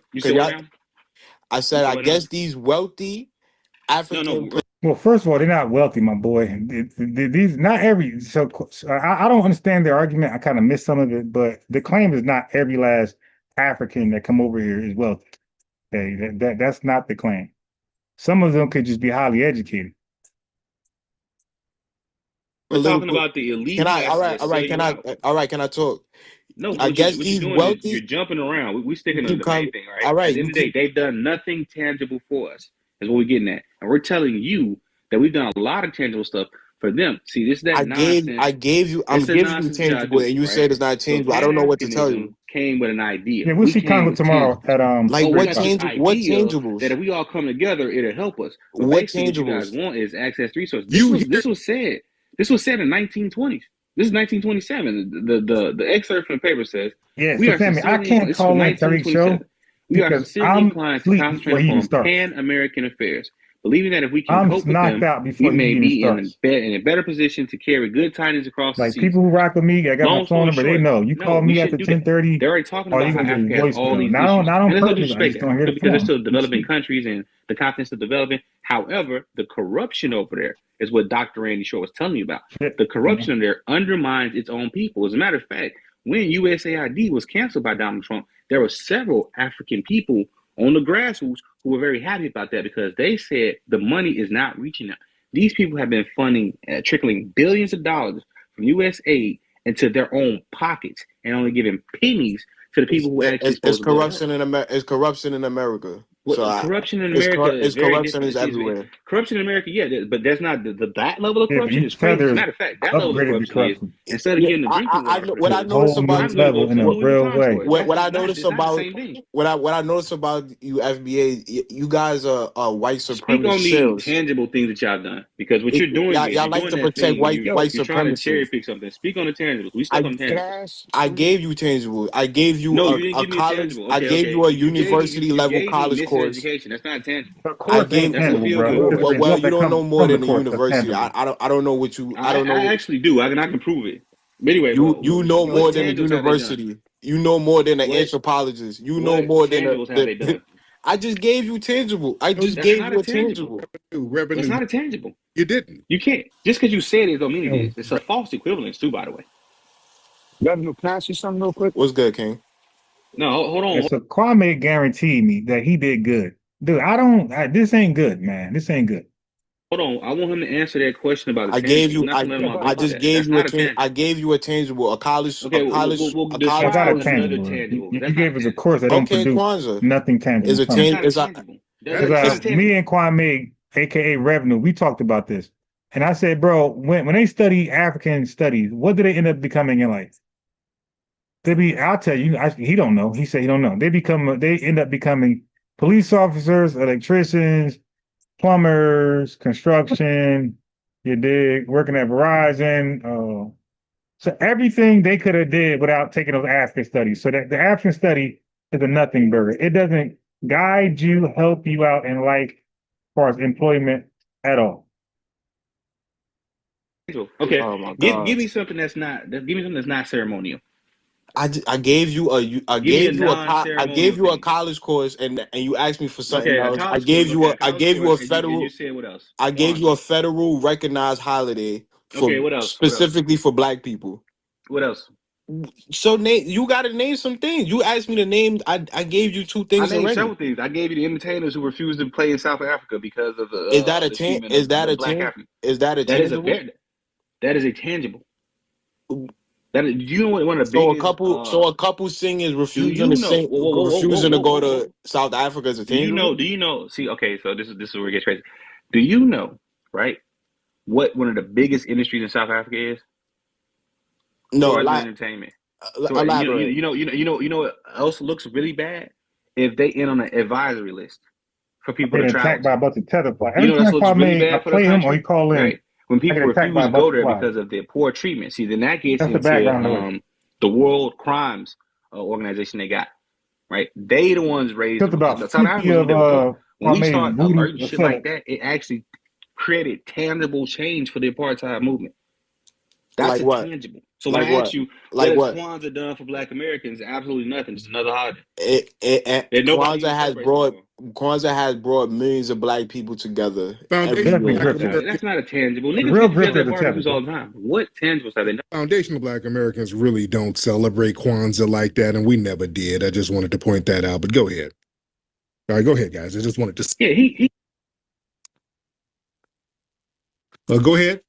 Speaker 4: I said, I guess these wealthy African.
Speaker 3: Well, first of all, they're not wealthy, my boy. These not every. So I don't understand their argument. I kind of missed some of it, but the claim is not every last African that come over here is wealthy. Okay, that's not the claim. Some of them could just be highly educated.
Speaker 18: We're talking about the elite.
Speaker 4: Can I talk?
Speaker 18: No,
Speaker 4: I guess these wealthy.
Speaker 18: You're jumping around. We sticking on the main thing, right? All right. At the end of the day, they've done nothing tangible for us. Is what we're getting at. And we're telling you that we've done a lot of tangible stuff for them. See, this is that
Speaker 4: I
Speaker 18: nonsense.
Speaker 4: gave you. I'm giving you tangible, and you said it's not tangible. I don't know what to tell you.
Speaker 18: Came with an idea.
Speaker 3: Yeah, we'll see Congo tomorrow at
Speaker 4: like what tangible? What tangibles?
Speaker 18: That if we all come together, it'll help us. But
Speaker 4: what
Speaker 18: basically,
Speaker 4: tangibles?
Speaker 18: what you guys want is access to resources. This was said. This was said in 1920s. This is 1927. The excerpt from the paper says,
Speaker 3: "Yeah, so Sammy, I can't call in Tariq show
Speaker 18: we are sincerely inclined to concentrate on Pan-American affairs, believing that if we can cope with them, we may be in a better position to carry good tidings across the seas.
Speaker 3: Like people who rock with me, I got my phone number. They know you call me after 10:30.
Speaker 18: They're already talking about how Africa has all these issues.
Speaker 3: Not on
Speaker 18: purpose.
Speaker 3: Because
Speaker 18: they're still developing countries and the continent's still developing. However, the corruption over there is what Dr. Randy Short was telling you about. The corruption there undermines its own people. As a matter of fact, when USAID was canceled by Donald Trump, there were several African people on the grassroots who were very happy about that because they said the money is not reaching them. These people have been funding, trickling billions of dollars from U.S. aid into their own pockets and only giving pennies to the people who actually.
Speaker 4: It's corruption in America. It's corruption in America.
Speaker 18: Well, so corruption in America is
Speaker 4: corruption is everywhere.
Speaker 18: Corruption in America, yeah, but there's not that level of corruption is crazy. As a matter of fact, that level of corruption is instead of getting the drinking water.
Speaker 4: What I noticed about what I noticed about you, FBA, you guys are white supremacist.
Speaker 18: Speak on the tangible things that y'all done because what you're doing,
Speaker 4: y'all like to protect white supremacy.
Speaker 18: You're trying to cherry pick something. Speak on the tangibles. We stuck on tangibles.
Speaker 4: I gave you tangible. I gave you a college. I gave you a university level college course.
Speaker 18: Education. That's not tangible.
Speaker 4: I gave well, you don't know more than the university. I don't know what you. I don't know.
Speaker 18: I actually do. I can prove it. But anyway,
Speaker 4: you know more than the university. You know more than an anthropologist. You know more than. I just gave you tangible. I just gave you a tangible.
Speaker 18: It's not a tangible.
Speaker 2: You didn't.
Speaker 18: You can't. Just because you said it don't mean it is. It's a false equivalence too, by the way.
Speaker 9: Governor, can I ask you something real quick?
Speaker 4: What's good, King?
Speaker 18: No, hold on.
Speaker 3: So Kwame guaranteed me that he did good. Dude, this ain't good, man. This ain't good.
Speaker 18: Hold on. I want him to answer that question about the
Speaker 4: I gave you a tangible, a college.
Speaker 18: Okay,
Speaker 3: you gave us a course that don't produce nothing tangible.
Speaker 4: Is a tangible.
Speaker 3: Me and Kwame, aka Revenue, we talked about this. And I said, bro, when they study African studies, what do they end up becoming in life? I'll tell you, he don't know. He said he don't know. They end up becoming police officers, electricians, plumbers, construction, you dig, working at Verizon. So everything they could have did without taking those African studies. So that the African study is a nothing burger. It doesn't guide you, help you out in life as far as employment at all.
Speaker 18: Okay, give me something that's not ceremonial.
Speaker 4: I gave you a college course and you asked me for something else. I gave you a federal.
Speaker 18: You said what else?
Speaker 4: I gave you a federal recognized holiday specifically for Black people.
Speaker 18: What else?
Speaker 4: So you got to name some things. You asked me to name. I gave you two things.
Speaker 18: I named several things. I gave you the entertainers who refused to play in South Africa because of the.
Speaker 4: Is that a tangible?
Speaker 18: That is a tangible. You know what one of the biggest.
Speaker 4: So a couple singers refusing to go to South Africa is a tangible.
Speaker 18: Do you know? See, okay, so this is where it gets crazy. Do you know, right? What one of the biggest industries in South Africa is?
Speaker 4: No,
Speaker 18: entertainment. You know what else looks really bad? If they end on an advisory list for people to travel.
Speaker 3: Attacked by a bunch of Tether flies.
Speaker 18: You know that looks really bad for the country.
Speaker 3: Or you call in.
Speaker 18: Right? When people refuse to go there because of their poor treatment, see, then that gets into the World Crimes Organization they got, right? They the ones raised South Africa. When we start alerting shit like that, it actually created tangible change for the apartheid movement. That's tangible. So when I ask you, what has Kwanzaa done for Black Americans? Absolutely nothing. Just another holiday.
Speaker 4: Kwanzaa has brought millions of Black people together.
Speaker 18: That's not a tangible. Niggas get together at barbecues all the time. What tangibles have they done?
Speaker 2: Foundational Black Americans really don't celebrate Kwanzaa like that, and we never did. I just wanted to point that out. But go ahead. All right, go ahead, guys. I just wanted to.
Speaker 18: Yeah, he.
Speaker 2: Go ahead.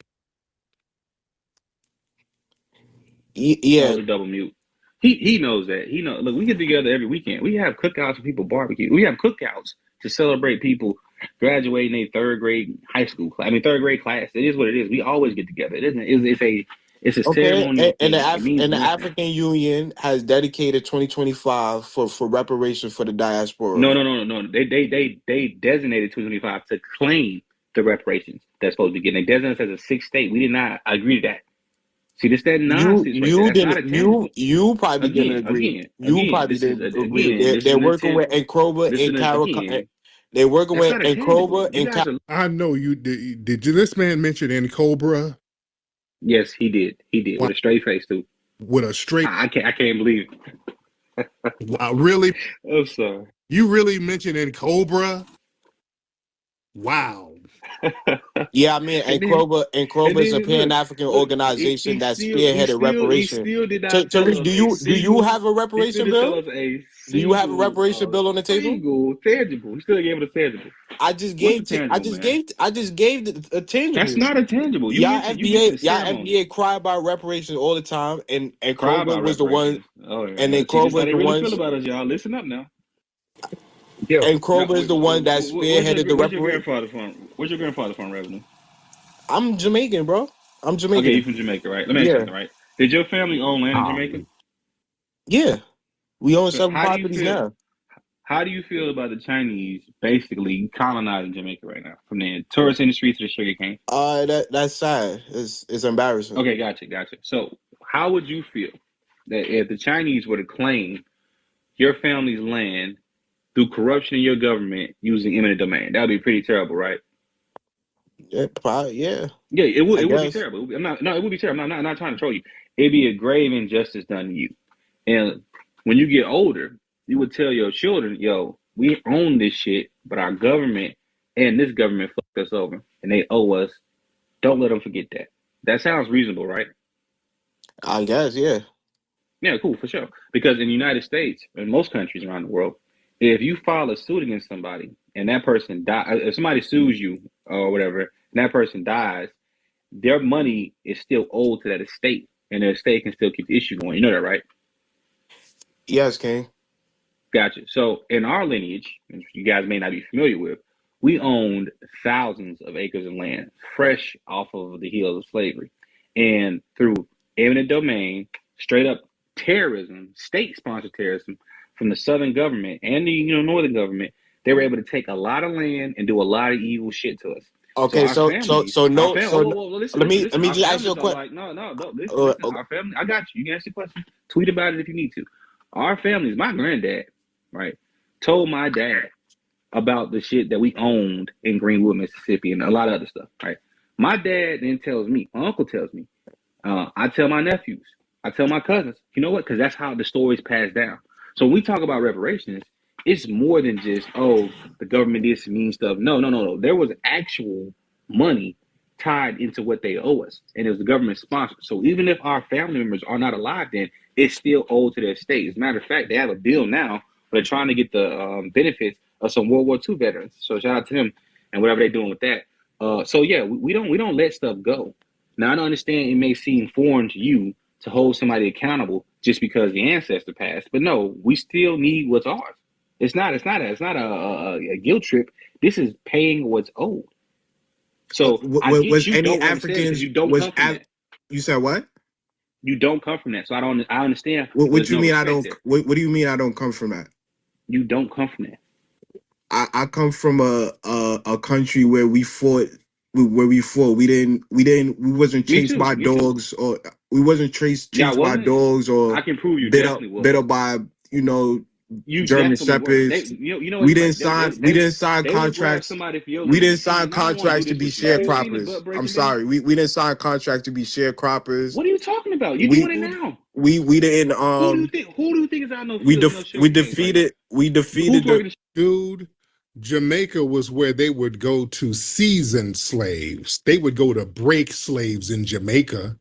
Speaker 4: Yeah,
Speaker 18: double mute. He knows that. Look, we get together every weekend. We have cookouts for people barbecue. We have cookouts to celebrate people graduating a third grade high school class. I mean, third grade class. It is what it is. We always get together. It isn't. It's a ceremonial
Speaker 4: and
Speaker 18: thing. It means
Speaker 4: the
Speaker 18: nothing.
Speaker 4: African Union has dedicated 2025 for reparations for the diaspora.
Speaker 18: No. They designated 2025 to claim the reparations that's supposed to be getting. They designated as a 6th state. We did not agree to that. See, this that nonsense right there. That's not attainable.
Speaker 4: You probably didn't agree. You probably didn't agree. They're working with Nkroba and Carol. They're working with Nkroba and
Speaker 2: I know you did. Did this man mention Nkobra?
Speaker 18: Yes, he did. He did with a straight face too.
Speaker 2: With a straight.
Speaker 18: I can't believe it.
Speaker 2: Wow, really?
Speaker 18: I'm sorry.
Speaker 2: You really mentioned Nkobra? Wow.
Speaker 4: Yeah, I mean, Nkroba is a Pan-African organization that spearheaded reparations. Tariq, do you have a reparation bill? Do you have a reparation bill on the table?
Speaker 18: Tangible. He still gave it a tangible.
Speaker 4: I just gave a tangible.
Speaker 18: That's not a tangible.
Speaker 4: Y'all FBA cry about reparations all the time, and Nkroba was the one.
Speaker 18: Oh, yeah.
Speaker 4: And then Nkroba was the one.
Speaker 18: Feel about us, y'all. Listen up now.
Speaker 4: And Nkroba is the one that spearheaded the reparations.
Speaker 18: Where's your grandfather from, Revenue?
Speaker 4: I'm Jamaican, bro. I'm Jamaican.
Speaker 18: Okay, you from Jamaica, right? Let me ask you something, right? Did your family own land in Jamaica?
Speaker 4: Yeah. We own 7 properties now.
Speaker 18: How do you feel about the Chinese basically colonizing Jamaica right now? From the tourist industry to the sugar cane?
Speaker 4: That's sad. It's embarrassing.
Speaker 18: Okay, gotcha. So how would you feel that if the Chinese were to claim your family's land through corruption in your government using eminent domain? That would be pretty terrible, right?
Speaker 4: Yeah.
Speaker 18: Yeah, it would be terrible. It would be terrible. I'm not trying to troll you. It'd be a grave injustice done to you. And when you get older, you would tell your children, yo, we own this shit, but our government and this government fucked us over and they owe us. Don't let them forget that. That sounds reasonable, right?
Speaker 4: I guess, yeah.
Speaker 18: Yeah, cool, for sure. Because in the United States and most countries around the world, if you file a suit against somebody and that person dies, if somebody sues you or whatever, and that person dies, their money is still owed to that estate, and the estate can still keep the issue going. You know that, right?
Speaker 4: Yes, King.
Speaker 18: Gotcha. So in our lineage, which you guys may not be familiar with, we owned thousands of acres of land, fresh off of the heels of slavery, and through eminent domain, straight up terrorism, state-sponsored terrorism from the Southern government and the Northern government, they were able to take a lot of land and do a lot of evil shit to us.
Speaker 4: Okay, so let me just ask you a question.
Speaker 18: Like, no, listen, our family, I got you. You can ask your question. Tweet about it if you need to. Our families, my granddad, right, told my dad about the shit that we owned in Greenwood, Mississippi, and a lot of other stuff, right? My dad then tells me, my uncle tells me, I tell my nephews, I tell my cousins, you know what? Because that's how the stories pass down. So when we talk about reparations, it's more than just, oh, the government did some mean stuff. No. There was actual money tied into what they owe us, and it was the government sponsored. So even if our family members are not alive, then it's still owed to their state. As a matter of fact, they have a bill now where they're trying to get the benefits of some World War II veterans. So shout out to them and whatever they're doing with that. So yeah, we don't let stuff go. Now I don't understand. It may seem foreign to you to hold somebody accountable just because the ancestor passed, but no, we still need what's ours. It's not a guilt trip. This is paying what's owed. So
Speaker 4: was any Africans?
Speaker 18: You don't come from that.
Speaker 4: You said what?
Speaker 18: You don't come from that. So I understand.
Speaker 4: What you mean? I don't. What do you mean? I don't come from that?
Speaker 18: You don't come from that.
Speaker 4: I come from a country where we fought. We wasn't chased by dogs, or we wasn't chased by dogs, or
Speaker 18: I can prove you
Speaker 4: bit up by German shepherds. We didn't sign contracts. We didn't sign contracts to be sharecroppers. I'm sorry. We didn't sign contracts to be sharecroppers.
Speaker 18: What are you talking about? You're doing it now.
Speaker 4: We didn't.
Speaker 18: Who do you think is out?
Speaker 4: We defeated the
Speaker 2: dude. Jamaica was where they would go to season slaves. They would go to break slaves in Jamaica.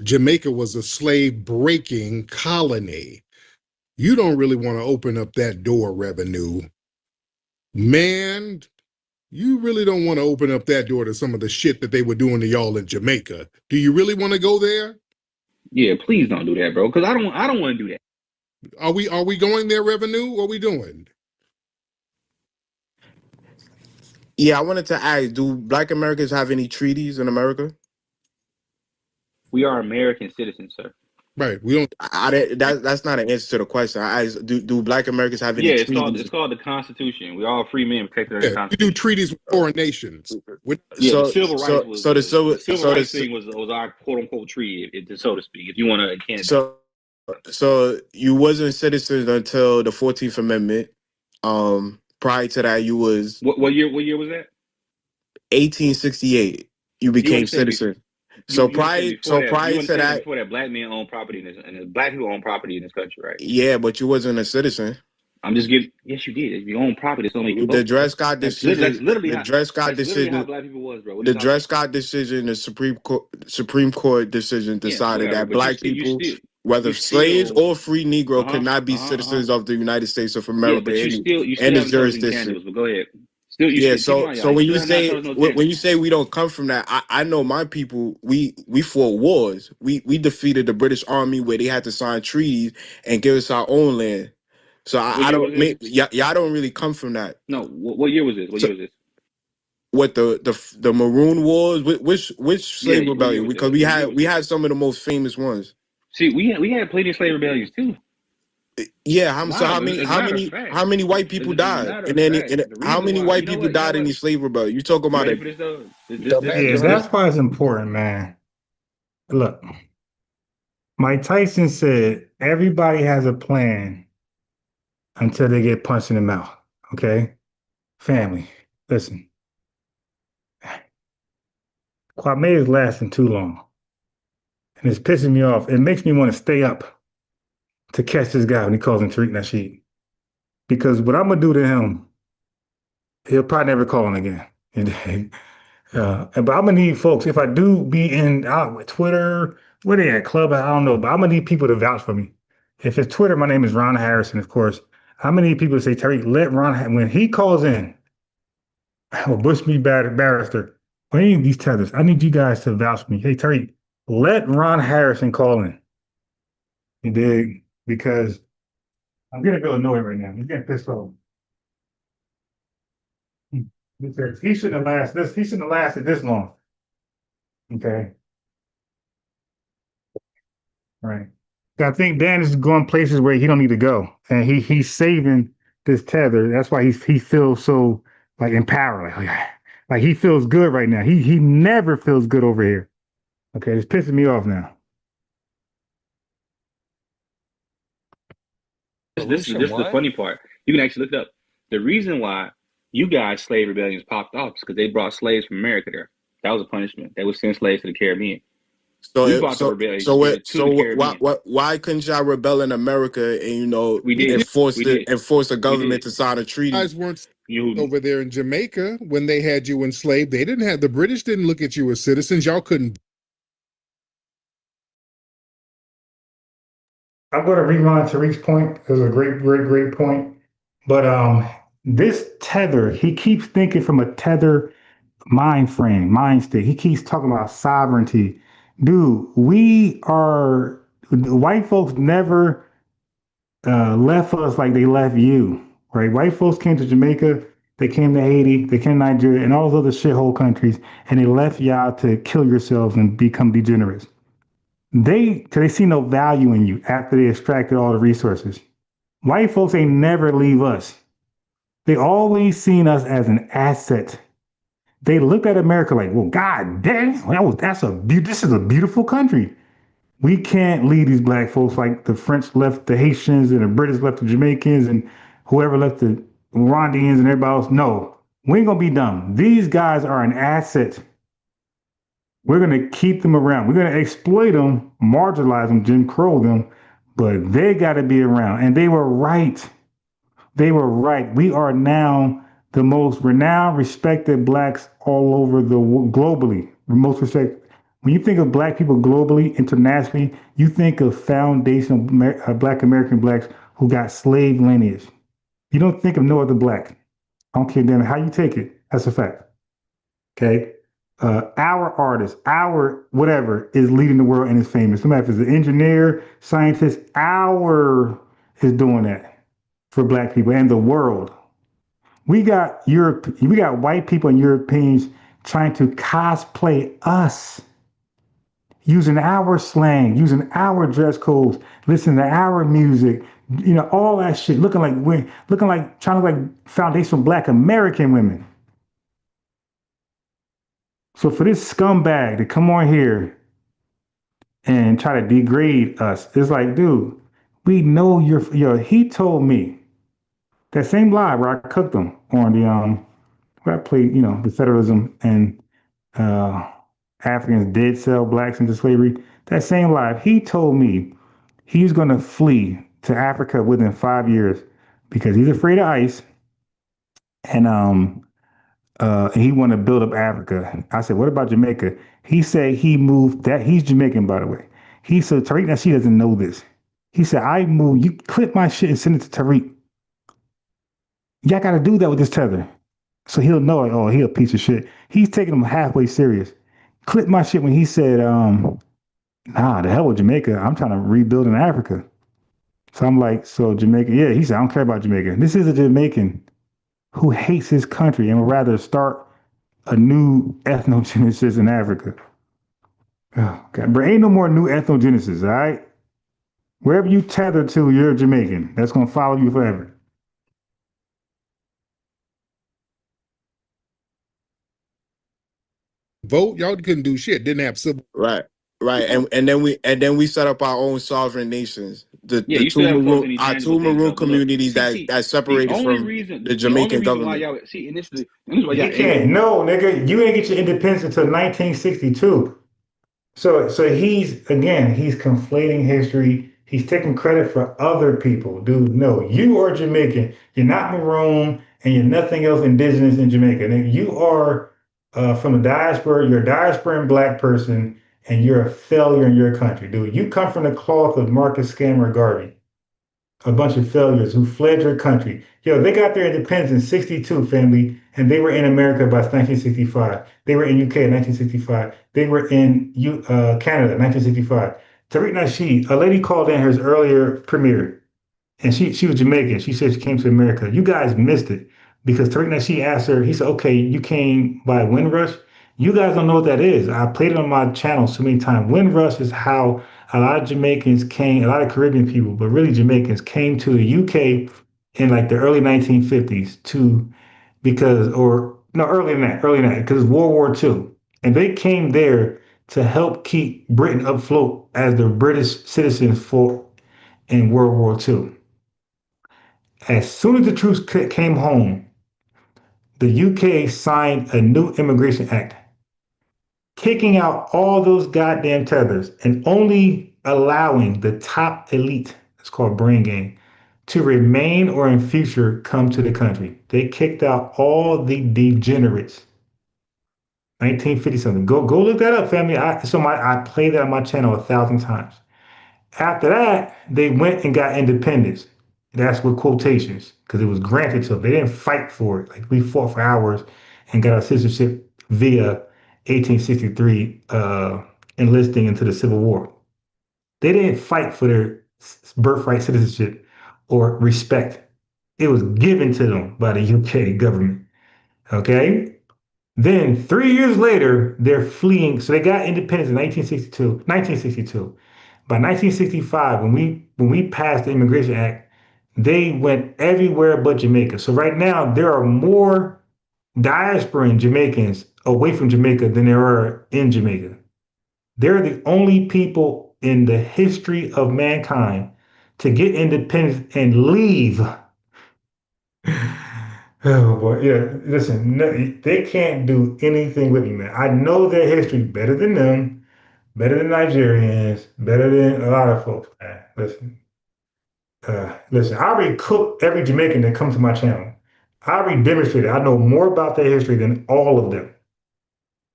Speaker 2: Jamaica was a slave breaking colony. You don't really want to open up that door, Revenue. Man, you really don't want to open up that door to some of the shit that they were doing to y'all in Jamaica. Do you really want to go there?
Speaker 18: Yeah, please don't do that, bro, because I don't want to do that.
Speaker 2: Are we going there, Revenue? What are we doing?
Speaker 4: Yeah, I wanted to ask, do Black Americans have any treaties in America?
Speaker 18: We are American citizens, sir.
Speaker 2: Right. We don't.
Speaker 4: That's not an answer to the question. Do Black Americans have any
Speaker 18: Yeah,
Speaker 4: treaties?
Speaker 18: it's called the Constitution. We're all free men protected under the
Speaker 2: We
Speaker 18: Constitution.
Speaker 2: do treaties with foreign nations.
Speaker 18: The civil rights was the civil rights thing was our quote unquote treaty, so to speak. If you want to
Speaker 4: So you wasn't citizens until the 14th Amendment. Prior to that, you was
Speaker 18: what year was that?
Speaker 4: 1868. You became citizen. Prior to that,
Speaker 18: before that, black men own property and black people own property in this country, right?
Speaker 4: Yeah, but you wasn't a citizen.
Speaker 18: I'm just getting. Yes, you did. If you own property, it's only
Speaker 4: the Dred Scott decision.
Speaker 18: That's literally how
Speaker 4: black
Speaker 18: people was, bro.
Speaker 4: The Dred Scott decision, the Supreme Court decision decided that black people, whether slaves or free Negro, could not be citizens of the United States of America
Speaker 18: you still
Speaker 4: and its
Speaker 18: have
Speaker 4: jurisdiction.
Speaker 18: But go ahead.
Speaker 4: So when you say we don't come from that, I know my people. We fought wars. We defeated the British Army where they had to sign treaties and give us our own land. So I don't y'all don't really come from that.
Speaker 18: No, what year was this? What year was this?
Speaker 4: What the Maroon Wars? Which slave rebellion? Because we had some of the most famous ones.
Speaker 18: See, we had plenty of slave rebellions too.
Speaker 4: Yeah, how many white people died? And how many white people died in these slave rebellions? You talking about it?
Speaker 3: That's why it's important, man. Look, Mike Tyson said everybody has a plan until they get punched in the mouth. Okay? Family, listen. Kwame is lasting too long. And it's pissing me off. It makes me want to stay up to catch this guy when he calls him Tariq Nasheed. Because what I'm going to do to him, he'll probably never call him again. But I'm going to need folks, if I do be in Twitter, where they at, Club, I don't know, but I'm going to need people to vouch for me. If it's Twitter, my name is Ron Harrison, of course. I'm going to need people to say, Tariq, let Ron, when he calls in, or Bush me barrister, or any of these tethers, I need you guys to vouch for me. Hey, Tariq, let Ron Harrison call in. You dig? Because I'm getting a bit annoyed right now. He's getting pissed off. He shouldn't have lasted this long. Okay. Right. I think Dan is going places where he don't need to go. And he's saving this tether. That's why he feels so like empowered. Like he feels good right now. He never feels good over here. Okay, it's pissing me off now.
Speaker 18: This is the funny part. You can actually look it up. The reason why you guys slave rebellions popped off is because they brought slaves from America there. That was a punishment. They would send slaves to the Caribbean.
Speaker 4: Why couldn't y'all rebel in America and enforce a government to sign a treaty?
Speaker 2: You guys weren't over there in Jamaica when they had you enslaved. The British didn't look at you as citizens. Y'all couldn't.
Speaker 3: I'm going to rewind Tariq's point. It was a great point. But this tether, he keeps thinking from a tether mind state. He keeps talking about sovereignty. Dude, white folks never left us like they left you, right? White folks came to Jamaica, they came to Haiti, they came to Nigeria, and all those other shithole countries, and they left y'all to kill yourselves and become degenerates. They see no value in you after they extracted all the resources. White folks ain't never leave us. They always seen us as an asset. They looked at America like, well, God damn, this is a beautiful country. We can't lead these black folks like the French left the Haitians and the British left the Jamaicans and whoever left the Rwandians and everybody else. No, we ain't gonna be dumb. These guys are an asset. We're going to keep them around. We're going to exploit them, marginalize them, Jim Crow them, but they got to be around. And they were right. They were right. We are now the most renowned, respected blacks all over the world, globally. The most respected. When you think of black people globally, internationally, you think of foundational black American blacks who got slave lineage. You don't think of no other black. I don't care damn how you take it. That's a fact. Okay? Our artist, our whatever is leading the world and is famous. No matter if it's an engineer, scientist, our is doing that for black people and the world. We got white people and Europeans trying to cosplay us, using our slang, using our dress codes, listening to our music, all that shit, trying to look like foundational Black American women. So for this scumbag to come on here and try to degrade us, it's like, dude, we know he told me that same lie where I cooked him on the where I played, the Federalism and Africans did sell blacks into slavery. That same lie, he told me he's going to flee to Africa within 5 years because he's afraid of ICE, and he want to build up Africa. I said, what about Jamaica? He said he moved that. He's Jamaican, by the way. He said, Tariq Nasheed doesn't know this. He said, I moved, you clip my shit and send it to Tariq. Y'all got to do that with this Tether. So he'll know, like, oh, he a piece of shit. He's taking him halfway serious. Clip my shit when he said, nah, the hell with Jamaica. I'm trying to rebuild in Africa. So I'm like, so Jamaica, yeah, he said, I don't care about Jamaica. This is a Jamaican who hates his country and would rather start a new ethnogenesis in Africa. Oh, God. But ain't no more new ethnogenesis, all right? Wherever you tether to, you're Jamaican. That's going to follow you forever.
Speaker 2: Vote, y'all couldn't do shit. Didn't have civil.
Speaker 4: Right. And then we set up our own sovereign nations. Our two maroon communities that separated from the Jamaican government.
Speaker 3: You can't. No, nigga, you didn't get your independence until 1962. So he's conflating history. He's taking credit for other people. Dude, no, you are Jamaican. You're not maroon, and you're nothing else indigenous in Jamaica. Nigga, you are from the diaspora. You're a diasporan Black person, and you're a failure in your country, dude. You come from the cloth of Marcus Scammer Garvey, a bunch of failures who fled your country. Yo, they got their independence in 62, family, and they were in America by 1965. They were in UK in 1965. They were in Canada in 1965. Tariq Nasheed, a lady called in his earlier premiere, and she was Jamaican. She said she came to America. You guys missed it because Tariq Nasheed asked her, he said, okay, you came by Windrush. You guys don't know what that is. I played it on my channel so many times. Windrush is how a lot of Jamaicans came, a lot of Caribbean people, but really Jamaicans came to the UK in like the early 1950s earlier than that, because it's World War II. And they came there to help keep Britain afloat as the British citizens fought in World War II. As soon as the troops came home, the UK signed a new immigration act, kicking out all those goddamn tethers and only allowing the top elite, it's called brain game, to remain or in future come to the country. They kicked out all the degenerates. 1950 something. Go look that up, family. I played that on my channel 1,000 times. After that, they went and got independence. That's with quotations, because it was granted to them. They didn't fight for it. Like we fought for hours and got our citizenship via 1863 enlisting into the Civil War. They didn't fight for their birthright citizenship or respect. It was given to them by the UK government. Okay? Then 3 years later, they're fleeing. So they got independence in 1962. By 1965, when we passed the Immigration Act, they went everywhere but Jamaica. So right now, there are more diasporan Jamaicans away from Jamaica than there are in Jamaica. They're the only people in the history of mankind to get independence and leave. Oh boy, yeah. Listen, they can't do anything with me, man. I know their history better than them, better than Nigerians, better than a lot of folks, man. Listen. I already cooked every Jamaican that comes to my channel. I already demonstrated I know more about their history than all of them.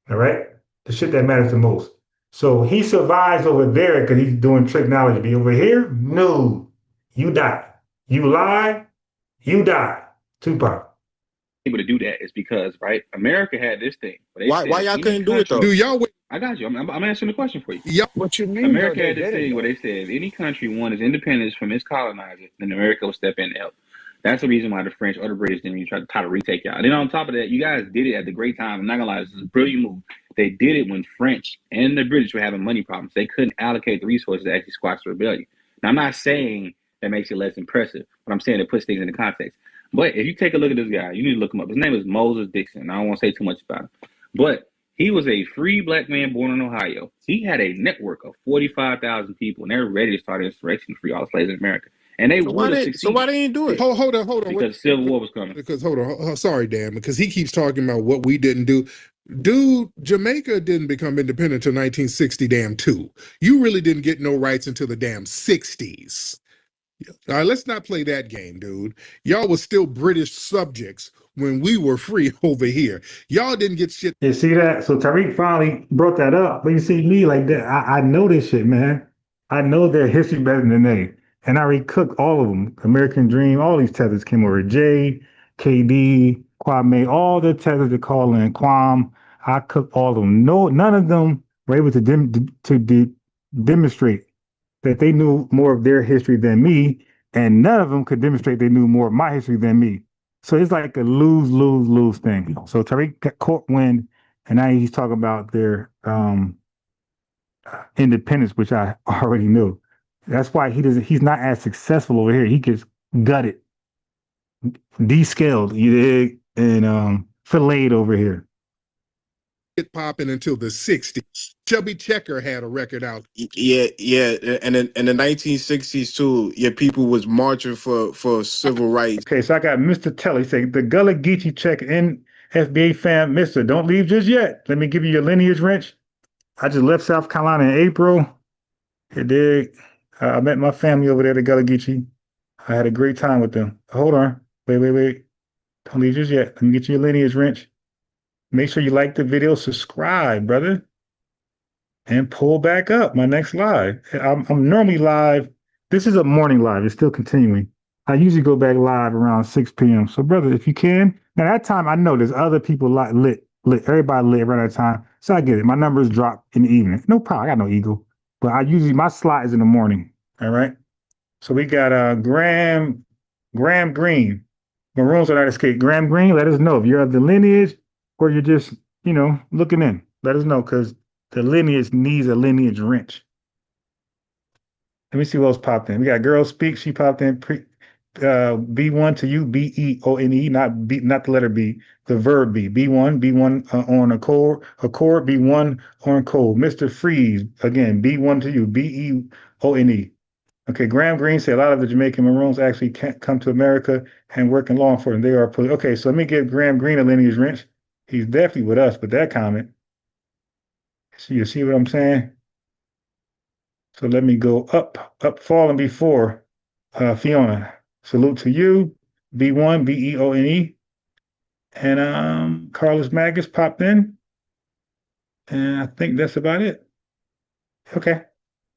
Speaker 3: All right, the shit that matters the most. So he survives over there because he's doing technology. Over here, no, you die. You lie, you die. Tupac.
Speaker 18: Able to do that is because, right, America had this thing.
Speaker 4: Why y'all couldn't do it though?
Speaker 2: Do y'all?
Speaker 18: I got you. I'm answering the question for you.
Speaker 2: Yeah.
Speaker 9: What you mean?
Speaker 18: America had this thing where they said if any country wanted independence from its colonizer, then America would step in to help. That's the reason why the French or the British didn't even try to retake y'all. And then on top of that, you guys did it at the great time. I'm not gonna lie, this is a brilliant move. They did it when French and the British were having money problems. They couldn't allocate the resources to actually squash the rebellion. Now, I'm not saying that makes it less impressive, but I'm saying it puts things into context. But if you take a look at this guy, you need to look him up. His name is Moses Dixon. I don't want to say too much about him, but he was a free black man born in Ohio. He had a network of 45,000 people, and they were ready to start an insurrection to free all the slaves in America. And they would have succeeded.
Speaker 2: So why they ain't do it? Hold on.
Speaker 18: Because Civil War was coming.
Speaker 2: Because hold on. Sorry, Dan, because he keeps talking about what we didn't do. Dude, Jamaica didn't become independent until 1960 You really didn't get no rights until the damn 60s. All right, let's not play that game, dude. Y'all was still British subjects when we were free over here. Y'all didn't get shit.
Speaker 3: You see that? So Tariq finally brought that up. But you see me like that. I know this shit, man. I know their history better than they. And I recooked all of them. American Dream, all these tethers came over. Jay, KD, Kwame, all the tethers to call in. Kwame, I cooked all of them. No, none of them were able to demonstrate that they knew more of their history than me, and none of them could demonstrate they knew more of my history than me. So it's like a lose thing. So Tariq got caught wind, and now he's talking about their independence, which I already knew. That's why he's not as successful over here. He gets gutted, descaled, you dig, and filleted over here.
Speaker 2: It popping until the 60s. Chubby Checker had a record out.
Speaker 4: Yeah. And in the 1960s too, people was marching for civil rights.
Speaker 3: Okay, so I got Mr. Telly say the Gullah Geechee check in FBA fam, Mr. Don't leave just yet. Let me give you your lineage wrench. I just left South Carolina in April. You dig? I met my family over there, the Gullah Geechee. I had a great time with them. Hold on. Wait. Don't leave just yet. Let me get you your lineage wrench. Make sure you like the video, subscribe, brother, and pull back up my next live. I'm normally live. This is a morning live. It's still continuing. I usually go back live around 6 p.m. So, brother, if you can. Now, that time, I know there's other people lit. Everybody lit around that time. So I get it. My numbers drop in the evening. No problem. I got no ego. But my slot is in the morning. All right. So we got Graham Green. Maroons are not escape. Graham Green, let us know if you're of the lineage or you're just, looking in. Let us know, because the lineage needs a lineage wrench. Let me see what else popped in. We got Girl Speak. She popped in. B1 to you, BEONE, not the letter B, the verb B. B1 on accord, B1 on cold. Mr. Freeze, again, B1 to you, BEONE. Okay, Graham Green said a lot of the Jamaican Maroons actually can't come to America and work in law enforcement. They are police. Okay, so let me give Graham Green a lineage wrench. He's definitely with us with that comment. So you see what I'm saying? So let me go up, falling before Fiona. Salute to you, B1, BEONE. And Carlos Magus popped in. And I think that's about it. Okay.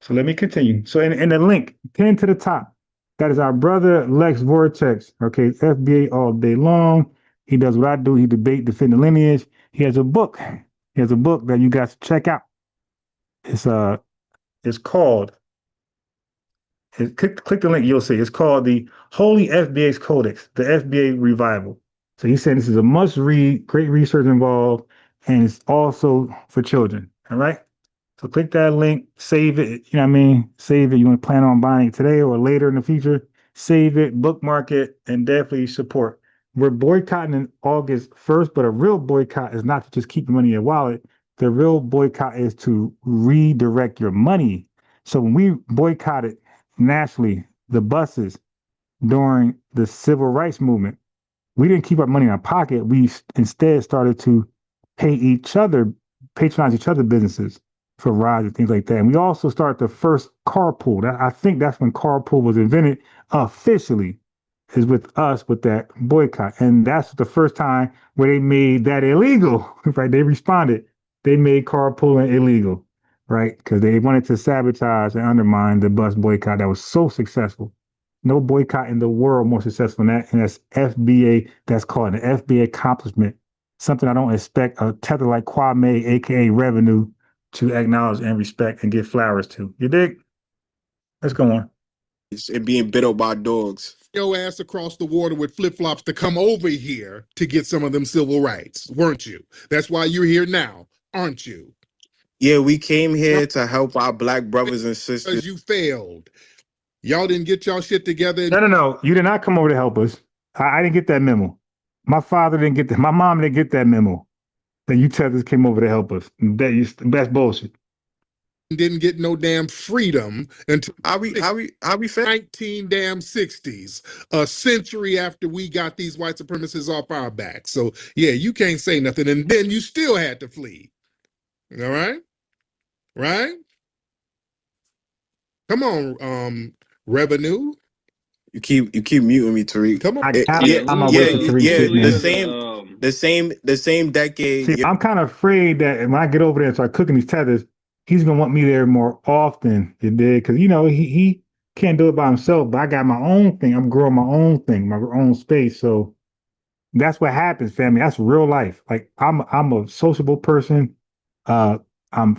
Speaker 3: So let me continue. So in the link, pinned to the top, that is our brother Lex Vortex. Okay, FBA all day long. He does what I do. He defend the lineage. He has a book. He has a book that you guys check out. It's called. Click the link. You'll see. It's called the Holy FBA's Codex, the FBA Revival. So he said this is a must-read. Great research involved, and it's also for children. All right. So click that link, save it, you know what I mean? Save it. You want to plan on buying it today or later in the future? Save it, bookmark it, and definitely support. We're boycotting in August 1st, but a real boycott is not to just keep the money in your wallet. The real boycott is to redirect your money. So when we boycotted nationally the buses during the civil rights movement, we didn't keep our money in our pocket. We instead started to patronize each other's businesses for rides and things like that. And we also started the first carpool. I think that's when carpool was invented officially, is with us with that boycott. And that's the first time where they made that illegal, right? They responded. They made carpooling illegal, right? Because they wanted to sabotage and undermine the bus boycott that was so successful. No boycott in the world more successful than that. And that's FBA, that's called an FBA accomplishment. Something I don't expect a tether like Kwame, aka Revenue, to acknowledge and respect and give flowers to. You dig? Let's go on.
Speaker 4: and being bit up by dogs.
Speaker 2: Your ass across the water with flip-flops to come over here to get some of them civil rights, weren't you? That's why you're here now, aren't you?
Speaker 4: Yeah, we came here to help our black brothers and sisters.
Speaker 2: Because you failed. Y'all didn't get y'all shit together.
Speaker 3: No. You did not come over to help us. I didn't get that memo. My father didn't get that. My mom didn't get that memo. Then you tethers came over to help us. That's bullshit.
Speaker 2: Didn't get no damn freedom until
Speaker 4: how we
Speaker 2: 1960s, a century after we got these white supremacists off our backs. So yeah, you can't say nothing, and then you still had to flee. All right, right? Come on, revenue.
Speaker 4: You keep muting me, Tariq.
Speaker 2: Come on,
Speaker 4: the same decade.
Speaker 3: See, I'm kind of afraid that when I get over there and start cooking these tethers, he's gonna want me there more often. You dig? Because he can't do it by himself. But I got my own thing. I'm growing my own thing, my own space. So that's what happens, family. That's real life. Like I'm a sociable person. I'm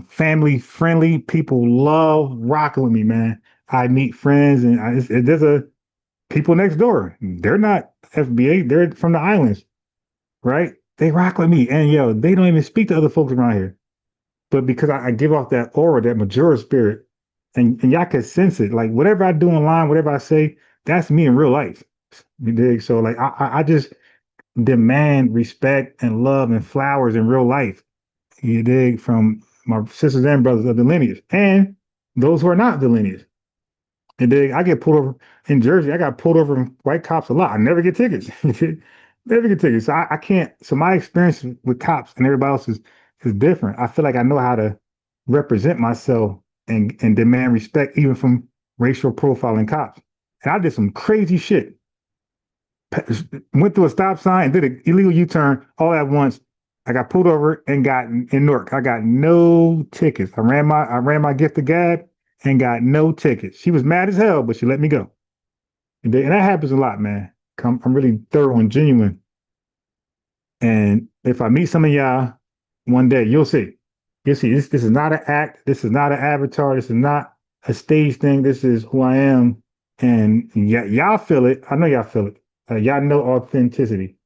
Speaker 3: family friendly. People love rocking with me, man. I meet friends, and there's people next door. They're not FBA. They're from the islands, right? They rock with me, and they don't even speak to other folks around here. But because I give off that aura, that majora spirit, and y'all can sense it. Like whatever I do online, whatever I say, that's me in real life. You dig? So like I just demand respect and love and flowers in real life. You dig? From my sisters and brothers of the lineage, and those who are not the lineage. You dig? I get pulled over in Jersey. I got pulled over from white cops a lot. I never get tickets. Never get tickets. So I can't. So my experience with cops and everybody else is different. I feel like I know how to represent myself and demand respect, even from racial profiling cops. And I did some crazy shit. Went through a stop sign and did an illegal U-turn all at once. I got pulled over and got in Newark. I got no tickets. I ran my gift of gab and got no tickets. She was mad as hell, but she let me go. And that happens a lot, man. I'm really thorough and genuine. And if I meet some of y'all one day, you'll see. You'll see. This is not an act. This is not an avatar. This is not a stage thing. This is who I am. And y'all feel it. I know y'all feel it. Y'all know authenticity.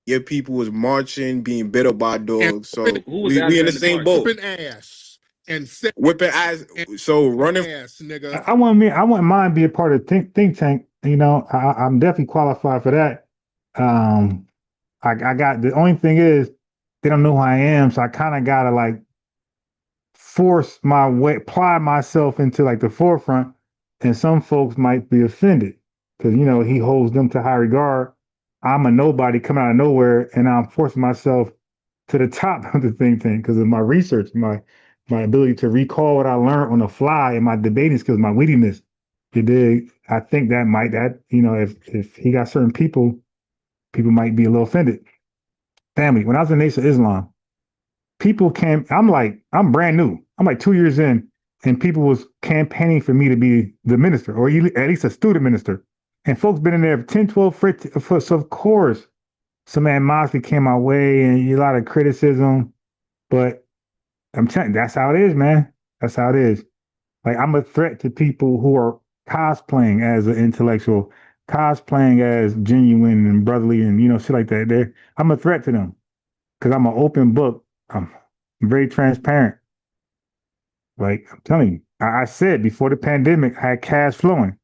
Speaker 4: Your people was marching, being bit up by dogs. So we in the same boat.
Speaker 2: Whipping ass and
Speaker 4: whipping ass. So running
Speaker 2: ass, nigga.
Speaker 3: I want mine to be a part of think tank. I'm definitely qualified for that. I got, the only thing is they don't know who I am, so I kind of gotta like force my way, apply myself into like the forefront, and some folks might be offended because he holds them to high regard. I'm a nobody coming out of nowhere, and I'm forcing myself to the top of the think tank because of my research, my ability to recall what I learned on the fly, and my debating skills, my wittiness. You dig? I think that if he got certain people might be a little offended. Family, when I was in the Nation of Islam, people came, I'm brand new. I'm like 2 years in, and people was campaigning for me to be the minister, or at least a student minister. And folks been in there for 10, 12 foot. So of course, some animosity came my way and a lot of criticism. But I'm telling you, that's how it is, man. That's how it is. Like I'm a threat to people who are cosplaying as an intellectual, cosplaying as genuine and brotherly and shit like that. I'm a threat to them because I'm an open book. I'm very transparent. Like I'm telling you, I said before the pandemic, I had cash flowing.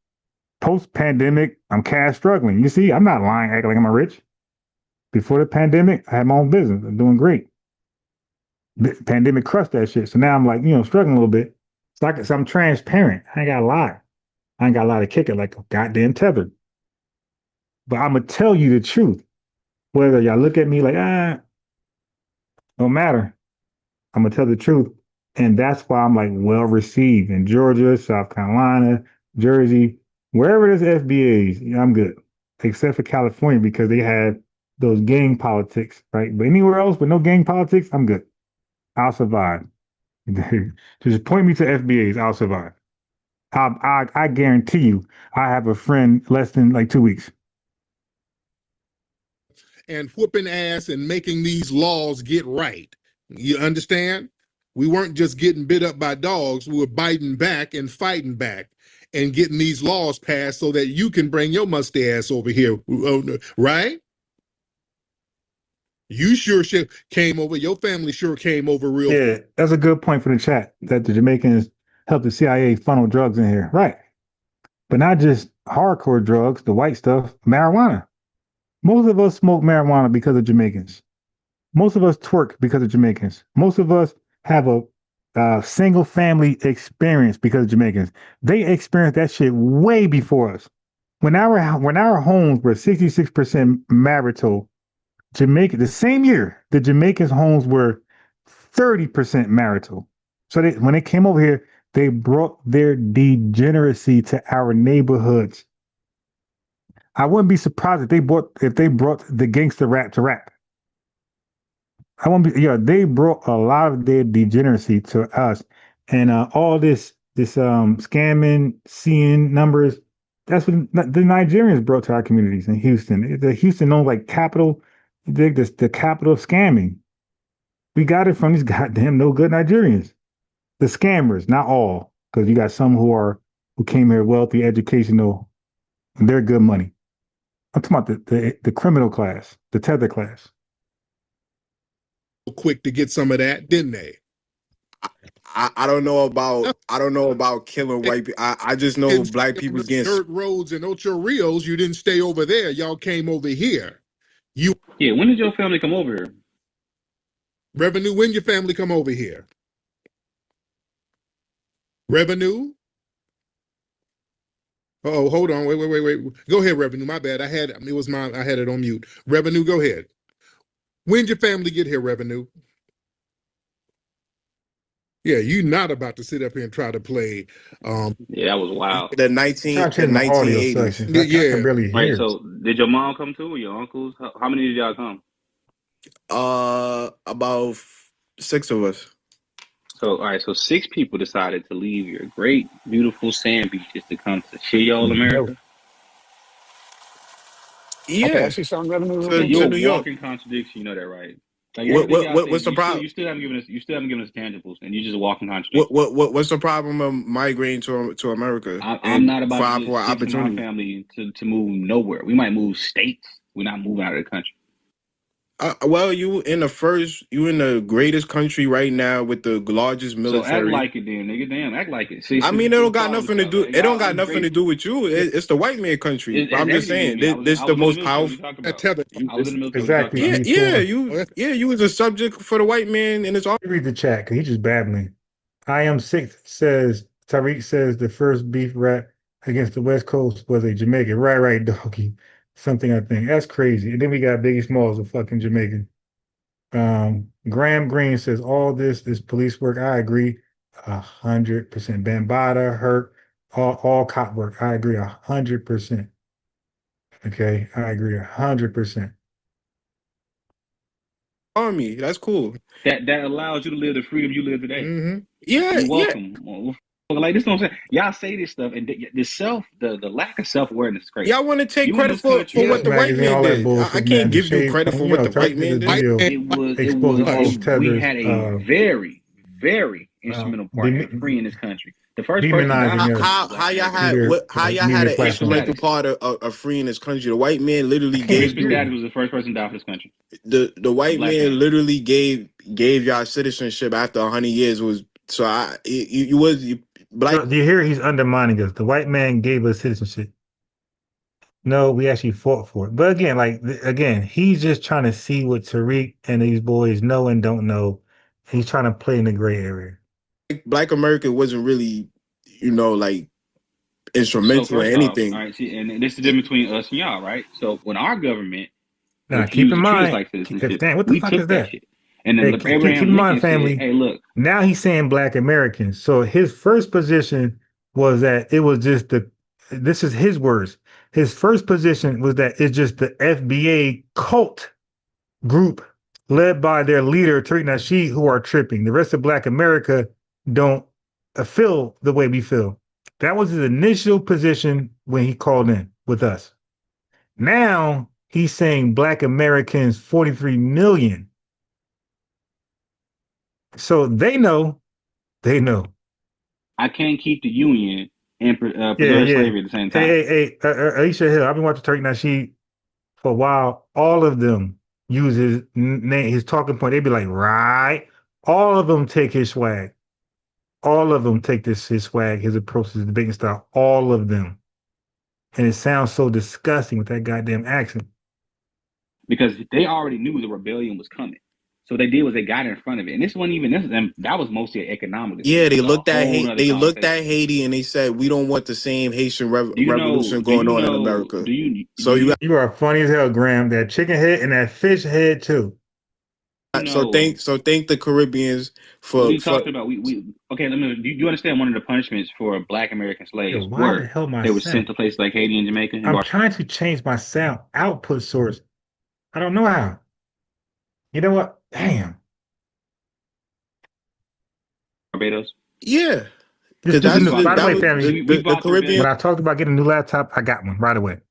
Speaker 3: Post-pandemic, I'm cash struggling. You see, I'm not lying, acting like I'm rich. Before the pandemic, I had my own business. I'm doing great. The pandemic crushed that shit. So now I'm like, struggling a little bit. So I'm transparent. I ain't got to lie. I ain't got a lot to kick it like a goddamn Tether. But I'm going to tell you the truth. Whether y'all look at me like, don't matter. I'm going to tell the truth. And that's why I'm like well received in Georgia, South Carolina, Jersey, wherever there's FBAs, I'm good. Except for California because they have those gang politics, right? But anywhere else with no gang politics, I'm good. I'll survive. Just point me to FBAs, I'll survive. I guarantee you, I have a friend less than like 2 weeks.
Speaker 2: And whooping ass and making these laws get right. You understand? We weren't just getting bit up by dogs. We were biting back and fighting back and getting these laws passed so that you can bring your musty ass over here, right? You sure came over. Your family sure came over real.
Speaker 3: Yeah, that's a good point for the chat, that the Jamaicans helped the CIA funnel drugs in here. Right. But not just hardcore drugs, the white stuff, marijuana. Most of us smoke marijuana because of Jamaicans. Most of us twerk because of Jamaicans. Most of us have a single family experience because of Jamaicans. They experienced that shit way before us. When our homes were 66% marital, Jamaica, the same year, the Jamaicans' homes were 30% marital. So when they came over here, they brought their degeneracy to our neighborhoods. I wouldn't be surprised if they brought the gangster rap to rap. I won't be. Yeah, they brought a lot of their degeneracy to us, and all this scamming, seeing numbers. That's what the Nigerians brought to our communities in Houston. The Houston known like capital, the capital of scamming. We got it from these goddamn no good Nigerians, the scammers. Not all, because you got some who came here wealthy, educational, and they're good money. I'm talking about the criminal class, the Tether class.
Speaker 2: Quick to get some of that, didn't they?
Speaker 4: I don't know about killing white people. I just know black people getting
Speaker 2: dirt roads and Ocho Rios. You didn't stay over there. Y'all came over here.
Speaker 18: Yeah. When did your family come over here?
Speaker 2: Revenue. When your family come over here? Revenue. Oh, hold on. Wait. Go ahead, Revenue. My bad. I had it on mute. Revenue, go ahead. When did your family get here, Revenue? Yeah, you're not about to sit up here and try to play.
Speaker 18: Yeah, that was wild.
Speaker 4: The 1980s.
Speaker 2: Yeah,
Speaker 3: I can barely hear.
Speaker 18: Right. So, did your mom come too, or your uncles? How many did y'all come?
Speaker 4: About 6 of us.
Speaker 18: So, all right. So 6 people decided to leave your great, beautiful sand beaches to come to shitty old America.
Speaker 4: Yeah.
Speaker 12: Okay, I see some revenue.
Speaker 18: So you're a walking contradiction. You know that, right? Like
Speaker 4: what's the problem?
Speaker 18: You still haven't given us tangibles, and you just walking contradiction.
Speaker 4: What's the problem of migrating to America?
Speaker 18: I'm not about to
Speaker 4: opportunity.
Speaker 18: My family to move nowhere. We might move states. We're not moving out of the country.
Speaker 4: Well, you in the greatest country right now with the largest military.
Speaker 18: So act like it, then, nigga. Damn, act like it. See,
Speaker 4: I mean, it don't got nothing to do. It don't got nothing to do with you. It's the white man country. I'm just saying, this the most powerful.
Speaker 18: I was in the military.
Speaker 3: Exactly.
Speaker 4: You was a subject for the white man, and it's all.
Speaker 3: Read the chat because he's just babbling. I am sick. Says Tariq says the first beef rap against the West Coast was a Jamaican. Right, doggy. Something I think that's crazy. And then we got Biggie Smalls, a fucking Jamaican. Graham Green says all this police work. I agree 100%. Bambada, hurt, all cop work. I agree 100%. Okay, I agree 100%.
Speaker 4: Army, that's cool.
Speaker 18: That allows you to live the freedom you live today.
Speaker 4: Mm-hmm. Yeah,
Speaker 18: you're welcome. Like this, what I'm saying. Y'all say this stuff, and the lack of self-awareness is crazy.
Speaker 4: Y'all want to take credit for what the white man did. I can't give you credit for what the white man did.
Speaker 18: We had a very, very instrumental part in freeing this country. The first person
Speaker 4: how y'all had an instrumental part of freeing this country. The white man literally gave
Speaker 18: Crispin Daddy was the first person to die for this country.
Speaker 4: The white man literally gave y'all citizenship after 100 years.
Speaker 3: Do you hear he's undermining us? The white man gave us citizenship. No, we actually fought for it. But again, he's just trying to see what Tariq and these boys know and don't know. He's trying to play in the gray area.
Speaker 4: Black America wasn't really, instrumental in anything.
Speaker 18: All right, see, and this is the difference between us and y'all, right? So when our government,
Speaker 3: now keep in mind, what the fuck is that? And then keep in mind, family.
Speaker 18: Hey, look.
Speaker 3: Now he's saying Black Americans. So his first position was that it was just this is his words. His first position was that it's just the FBA cult group led by their leader, Tariq Nasheed, who are tripping. The rest of Black America don't feel the way we feel. That was his initial position when he called in with us. Now he's saying Black Americans, 43 million. So they know.
Speaker 18: I can't keep the Union and preserve slavery at the same time.
Speaker 3: Hey, Aisha Hill, I've been watching Tariq Nasheed for a while. All of them use his name, his talking point. They be like, right. All of them take his swag. All of them take his swag, his approach, his debating style. All of them. And it sounds so disgusting with that goddamn accent.
Speaker 18: Because they already knew the rebellion was coming. So what they did was they got in front of it. And this wasn't even this. That was mostly an economic decision.
Speaker 4: Yeah, they looked at Haiti and they said, we don't want the same Haitian revolution going on in America.
Speaker 3: You are funny as hell, Graham. That chicken head and that fish head too.
Speaker 4: So thank the Caribbeans for.
Speaker 18: What are you talking about? Okay. Let me. Do you understand one of the punishments for Black American slaves were they were sent to places like Haiti and Jamaica?
Speaker 3: I'm trying to change my sound output source. I don't know how. You know what? Damn.
Speaker 18: Barbados.
Speaker 4: Yeah.
Speaker 3: By the way, family, the Caribbean. When I talked about getting a new laptop, I got one right away.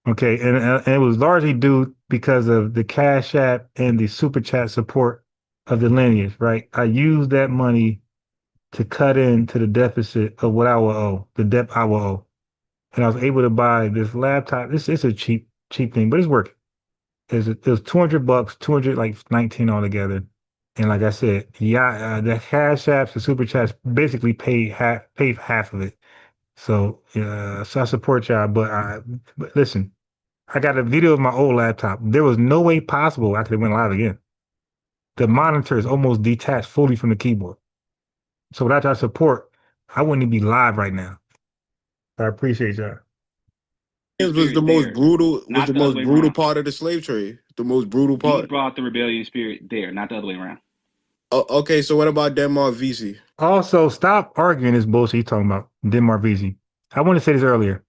Speaker 3: Okay, and it was largely due because of the Cash App and the Super Chat support of the Lineage, right? I used that money to cut into the deficit of what I will owe, the debt I will owe. And I was able to buy this laptop. It's a cheap thing, but it's working. It was $200, 219 altogether. And like I said, the Cash Apps, the Super Chats basically pay half of it. So so I support y'all, but listen, I got a video of my old laptop. There was no way possible I could have went live again. The monitor is almost detached fully from the keyboard. So without your support, I wouldn't even be live right now. I appreciate y'all.
Speaker 4: It was the most brutal part of the slave trade. The most brutal part.
Speaker 18: You brought the rebellion spirit there, not the other way around.
Speaker 4: Okay, so what about Denmark VC?
Speaker 3: Also, stop arguing this bullshit you're talking about, Denmark VC. I want to say this earlier.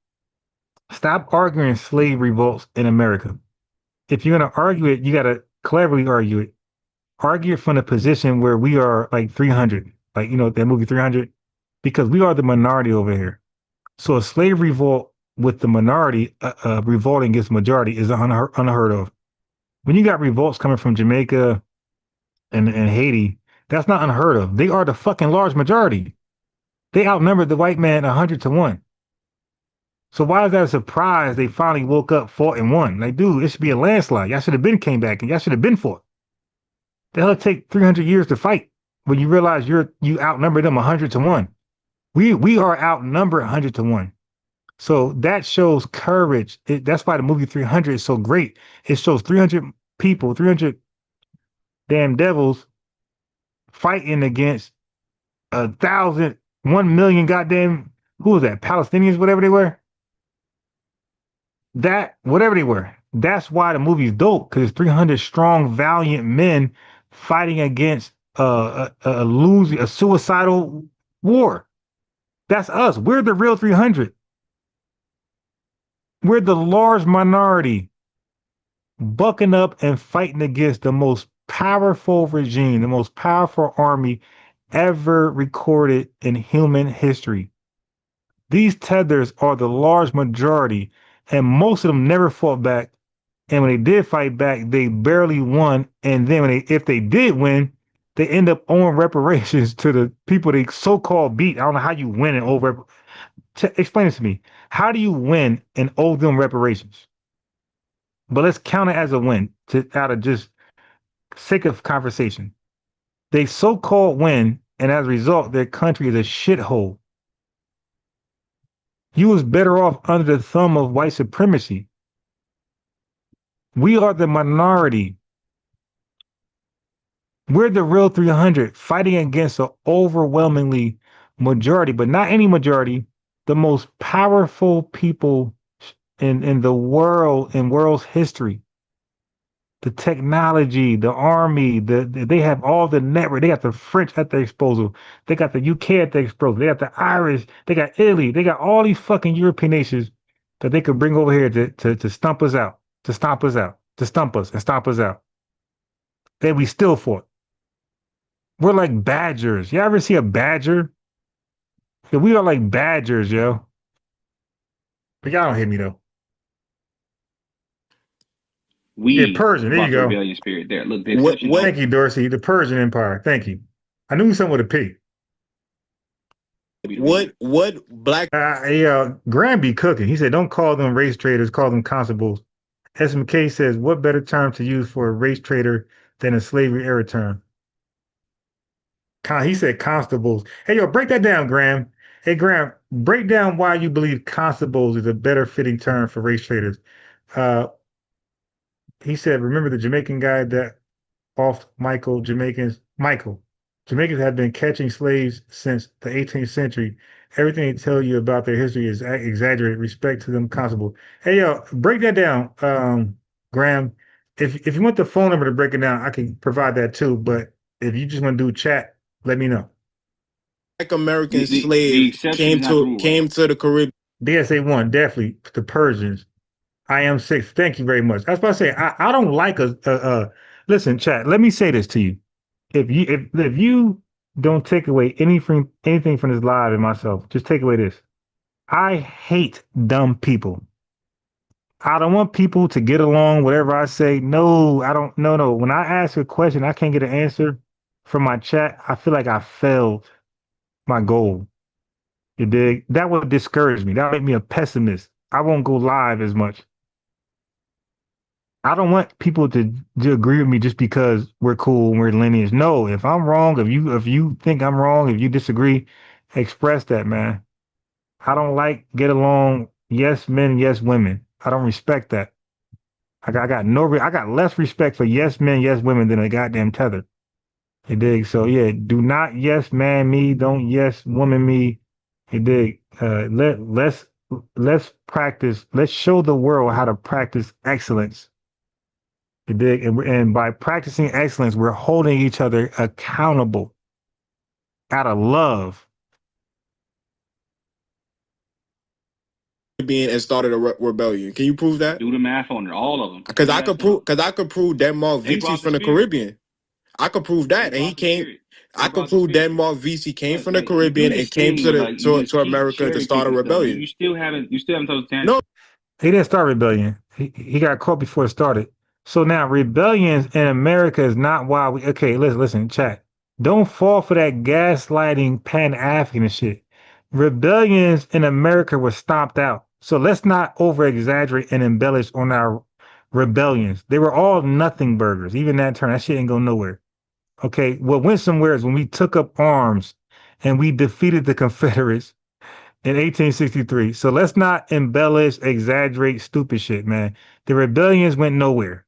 Speaker 3: Stop arguing slave revolts in America. If you're going to argue it, you got to cleverly argue it. Argue it from the position where we are like 300. Like, that movie 300? Because we are the minority over here. So a slave revolt with the minority revolting against majority is unheard of. When you got revolts coming from Jamaica and Haiti, that's not unheard of. They are the fucking large majority. They outnumbered the white man 100-1. So why is that a surprise? They finally woke up, fought, and won. Like, dude, it should be a landslide. Y'all should have been came back, and y'all should have been fought. The hell, it take 300 years to fight when you realize you outnumber them 100-1. We are outnumbered 100-1. So that shows courage. That's why the movie 300 is so great. It shows 300 people, 300 damn devils fighting against 1,000, 1 million goddamn, who was that? Palestinians, whatever they were. Whatever they were. That's why the movie's dope, because it's 300 strong, valiant men fighting against a suicidal war. That's us. We're the real 300. We're the large minority bucking up and fighting against the most powerful regime, the most powerful army ever recorded in human history. These tethers are the large majority, and most of them never fought back. And when they did fight back, they barely won. And then if they did win, they end up owing reparations to the people they so-called beat. I don't know how you win and owe explain this to me. How do you win and owe them reparations? But let's count it as a win out of just sake of conversation. They so-called win, and as a result, their country is a shithole. You was better off under the thumb of white supremacy. We are the minority. We're the real 300 fighting against an overwhelmingly majority, but not any majority, the most powerful people in the world, in world's history. The technology, the army, they have all the network. They got the French at their disposal. They got the UK at their disposal. They got the Irish. They got Italy. They got all these fucking European nations that they could bring over here to stomp us out, to stomp us out, to stump us and stomp us out. Then we still fought. We're like badgers. You ever see a badger? Yeah, we are like badgers, yo. But y'all don't hit me though.
Speaker 18: We
Speaker 3: Persian. There you go.
Speaker 18: Rebellion spirit there. Look,
Speaker 3: thank you, Dorsey. The Persian Empire. Thank you. I knew someone with a P.
Speaker 4: What black?
Speaker 3: Graham be cooking. He said, "Don't call them race traders. Call them constables." SMK says, "What better term to use for a race trader than a slavery era term?" He said constables. Hey, yo, break that down, Graham. Hey, Graham, break down why you believe constables is a better fitting term for race traders. He said, "Remember the Jamaican guy that off Jamaicans have been catching slaves since the 18th century. Everything they tell you about their history is exaggerated. Respect to them constable." Hey, yo, break that down, Graham. If you want the phone number to break it down, I can provide that too. But if you just want to do chat, let me know.
Speaker 4: Black American slave came to the Caribbean.
Speaker 3: DSA 1, definitely the Persians. I am 6. Thank you very much. I was about to say, I don't like listen, chat, let me say this to you. If you don't take away anything from this live and myself, just take away this. I hate dumb people. I don't want people to get along, whatever I say. No, I don't. No. When I ask a question, I can't get an answer from my chat. I feel like I failed my goal. You dig? That would discourage me. That would make me a pessimist. I won't go live as much. I don't want people to agree with me just because we're cool and we're lineage. No, if I'm wrong, if you think I'm wrong, if you disagree, express that, man. I don't like get along, yes men, yes women. I don't respect that. I got less respect for yes men, yes women than a goddamn Tether. You dig? So yeah, do not yes man me, don't yes woman me. You dig? Let's practice. Let's show the world how to practice excellence. You dig? And by practicing excellence, we're holding each other accountable out of love.
Speaker 4: And started a rebellion. Can you prove that?
Speaker 12: Do the math on it, all of them.
Speaker 4: Because I could prove Denmark VC from the Caribbean. I could prove that, and he came. I could prove Denmark VC came from the Caribbean and came to America to start a rebellion.
Speaker 12: You still haven't told the
Speaker 3: No, he didn't start rebellion. He got caught before it started. So now rebellions in America is not why we. Okay, listen, chat. Don't fall for that gaslighting Pan-Africanist shit. Rebellions in America were stomped out. So let's not over exaggerate and embellish on our rebellions. They were all nothing burgers. Even that term, that shit ain't go nowhere. Okay, what went somewhere is when we took up arms and we defeated the Confederates in 1863. So let's not embellish, exaggerate, stupid shit, man. The rebellions went nowhere.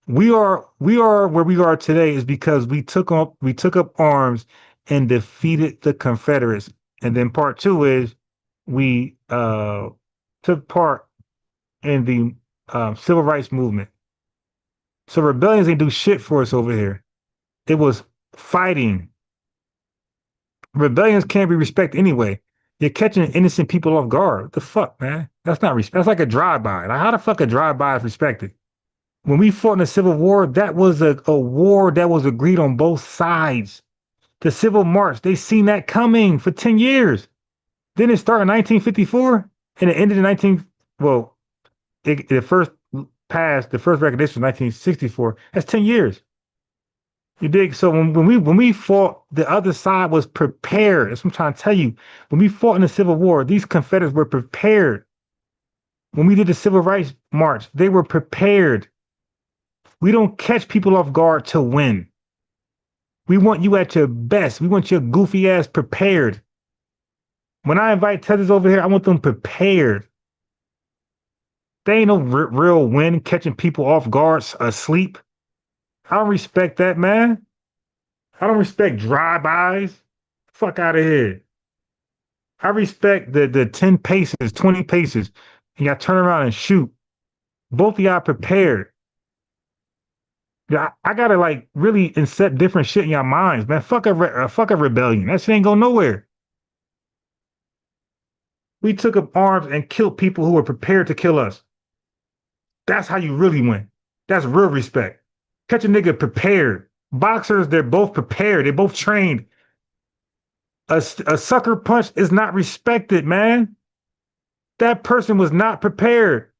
Speaker 3: We are where we are today is because we took up arms and defeated the Confederates. And then part two is we took part in the civil rights movement. So rebellions ain't do shit for us over here. It was fighting. Rebellions can't be respected anyway. You're catching innocent people off guard. What the fuck, man? That's not respect. That's like a drive-by. Like, how the fuck a drive-by is respected? When we fought in the Civil War, that was a war that was agreed on both sides. The Civil March, they seen that coming for 10 years. Then it started in 1954 and it ended in the first recognition was 1964. That's 10 years. You dig? So when we fought, the other side was prepared. That's what I'm trying to tell you. When we fought in the Civil War, these Confederates were prepared. When we did the Civil Rights March, they were prepared. We don't catch people off guard to win. We want you at your best. We want your goofy ass prepared. When I invite Tethers over here, I want them prepared. They ain't no real win catching people off guard asleep. I don't respect that, man. I don't respect drive-bys. Fuck out of here. I respect the 10 paces, 20 paces, and y'all turn around and shoot. Both of y'all prepared. Yeah, I gotta like really inset different shit in your minds, man. Fuck a rebellion. That shit ain't go nowhere. We took up arms and killed people who were prepared to kill us. That's how you really win. That's real respect. Catch a nigga prepared. Boxers, they're both prepared. They're both trained. A sucker punch is not respected, man. That person was not prepared.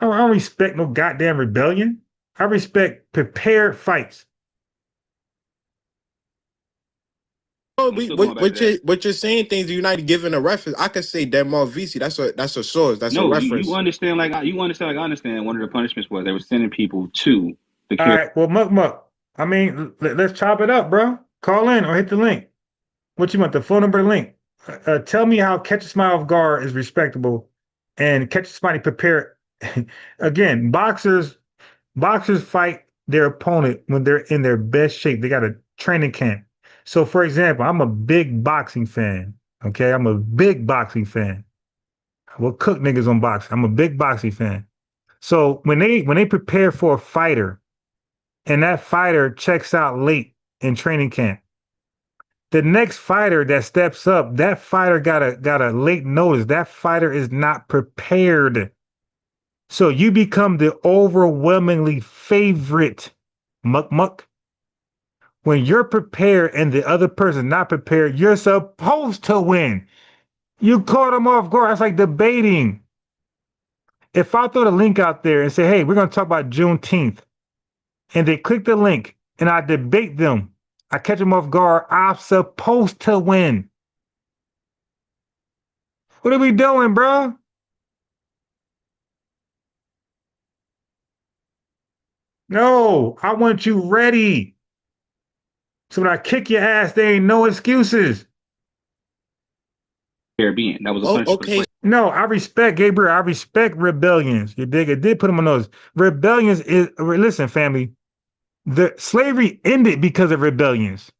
Speaker 3: I don't respect no goddamn rebellion. I respect prepared fights.
Speaker 4: What you're saying things you're not giving a reference. I could say Denmark VC. That's a source. That's a reference.
Speaker 12: You understand like I understand. One of the punishments was they were sending people to the.
Speaker 3: All right. Well, Muck. I mean, let's chop it up, bro. Call in or hit the link. What you want? The phone number, link. Tell me how catch a smile off guard is respectable, and catch somebody prepared. Again, boxers fight their opponent when they're in their best shape. They got a training camp. So, for example, I'm a big boxing fan. Okay, I'm a big boxing fan. I will cook niggas on boxing. I'm a big boxing fan. So when they prepare for a fighter, and that fighter checks out late in training camp, the next fighter that steps up, that fighter got a late notice. That fighter is not prepared. So you become the overwhelmingly favorite, Muck. When you're prepared and the other person not prepared, you're supposed to win. You caught them off guard. That's like debating. If I throw the link out there and say, hey, we're going to talk about Juneteenth, and they click the link and I debate them, I catch them off guard, I'm supposed to win. What are we doing, bro? No, I want you ready. So when I kick your ass, there ain't no excuses.
Speaker 12: Caribbean. That was a punishment.
Speaker 4: Okay.
Speaker 3: No, I respect Gabriel. I respect rebellions. You dig? It did put them on those. Rebellions is, listen, family, the slavery ended because of rebellions.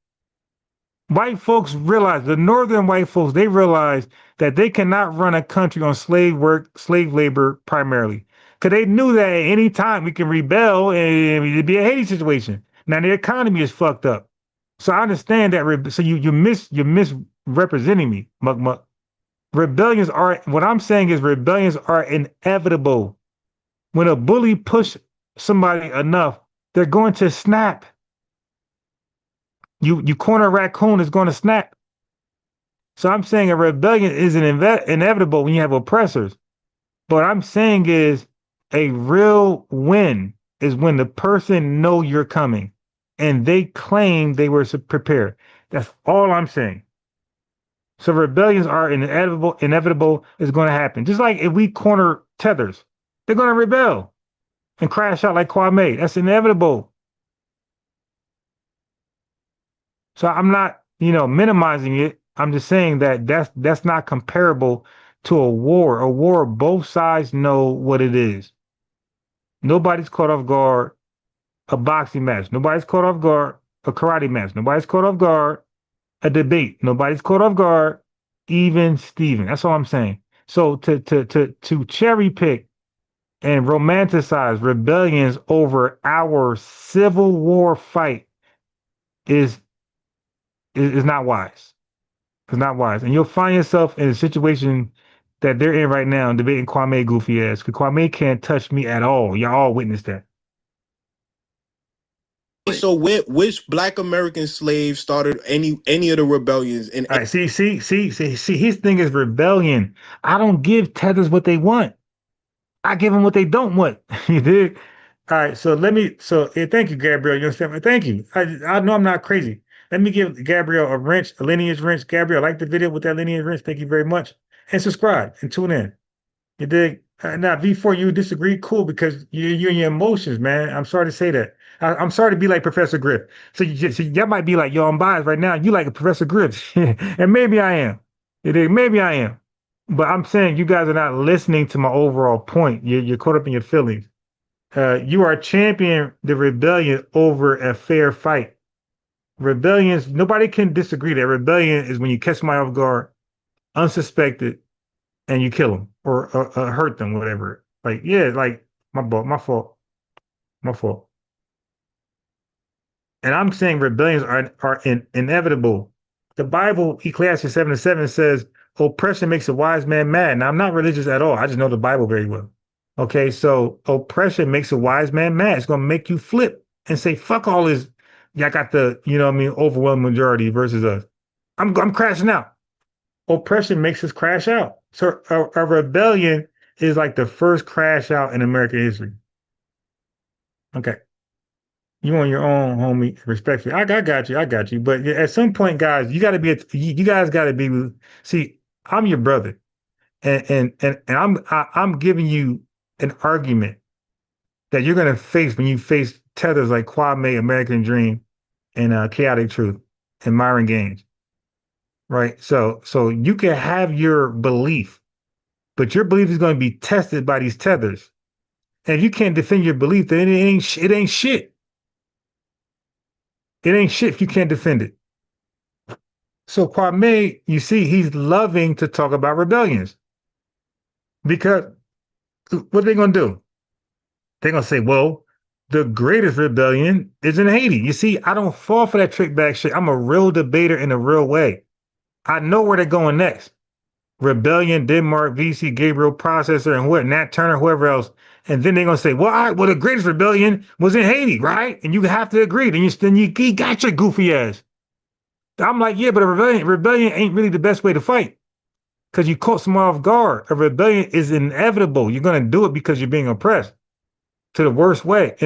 Speaker 3: White folks realized, the northern white folks, they realized that they cannot run a country on slave work, slave labor primarily. Because they knew that at any time we can rebel and it'd be a Haiti situation. Now the economy is fucked up. So I understand that. So you're misrepresenting me, Muck. Rebellions are, what I'm saying is rebellions are inevitable. When a bully push somebody enough, they're going to snap. You corner a raccoon, is going to snap. So I'm saying a rebellion is inevitable when you have oppressors. But what I'm saying is a real win is when the person know you're coming and they claim they were prepared. That's all I'm saying. So rebellions are inevitable is going to happen. Just like if we corner Tethers, they're going to rebel and crash out like Kwame. That's inevitable. So I'm not, minimizing it. I'm just saying that that's not comparable to a war. A war, both sides know what it is. Nobody's caught off guard a boxing match. Nobody's caught off guard a karate match. Nobody's caught off guard a debate. Nobody's caught off guard even Steven. That's all I'm saying. So to cherry pick and romanticize rebellions over our Civil War fight is not wise. It's not wise. And you'll find yourself in a situation that they're in right now debating Kwame goofy ass. Because Kwame can't touch me at all. Y'all all witnessed that.
Speaker 4: So which Black American slave started any of the rebellions?
Speaker 3: All right, see, his thing is rebellion. I don't give Tethers what they want. I give them what they don't want. You dig? All right, thank you, Gabriel. You understand? Thank you. I know I'm not crazy. Let me give Gabriel a wrench, a lineage wrench. Gabriel, like the video with that lineage wrench. Thank you very much. And subscribe and tune in. You dig? Now, before you disagree, cool, because you're in your emotions, man. I'm sorry to say that. I'm sorry to be like Professor Griff. So y'all might be like, yo, I'm biased right now. You like Professor Griff. And maybe I am. You dig? Maybe I am. But I'm saying you guys are not listening to my overall point. You're caught up in your feelings. You are championing the rebellion over a fair fight. Rebellions, nobody can disagree that rebellion is when you catch somebody off guard, unsuspected, and you kill them or hurt them, whatever. Like, yeah, like my fault. And I'm saying rebellions are inevitable. The Bible, Ecclesiastes 7:7 says, oppression makes a wise man mad. Now, I'm not religious at all. I just know the Bible very well. Okay, so oppression makes a wise man mad. It's going to make you flip and say, fuck all this. Y'all got the, overwhelming majority versus us. I'm crashing out. Oppression makes us crash out. So a rebellion is like the first crash out in American history. Okay. You on your own, homie. Respectfully, I got you. But at some point, guys, you guys got to be. See, I'm your brother, and I'm giving you an argument that you're gonna face when you face tethers like Kwame, American Dream, and Chaotic Truth, and Myron Gaines, right? So you can have your belief, but your belief is going to be tested by these tethers, and if you can't defend your belief, then it ain't shit. It ain't shit if you can't defend it. So Kwame, you see, he's loving to talk about rebellions because what are they going to do? They're going to say, well, the greatest rebellion is in Haiti. You see, I don't fall for that trick bag shit. I'm a real debater in a real way. I know where they're going next. Rebellion, Denmark, VC, Gabriel, Processor, and what, Nat Turner, whoever else. And then they're going to say, well, the greatest rebellion was in Haiti, right? And you have to agree. Then you got your goofy ass. I'm like, yeah, but a rebellion ain't really the best way to fight because you caught someone off guard. A rebellion is inevitable. You're going to do it because you're being oppressed in the worst way.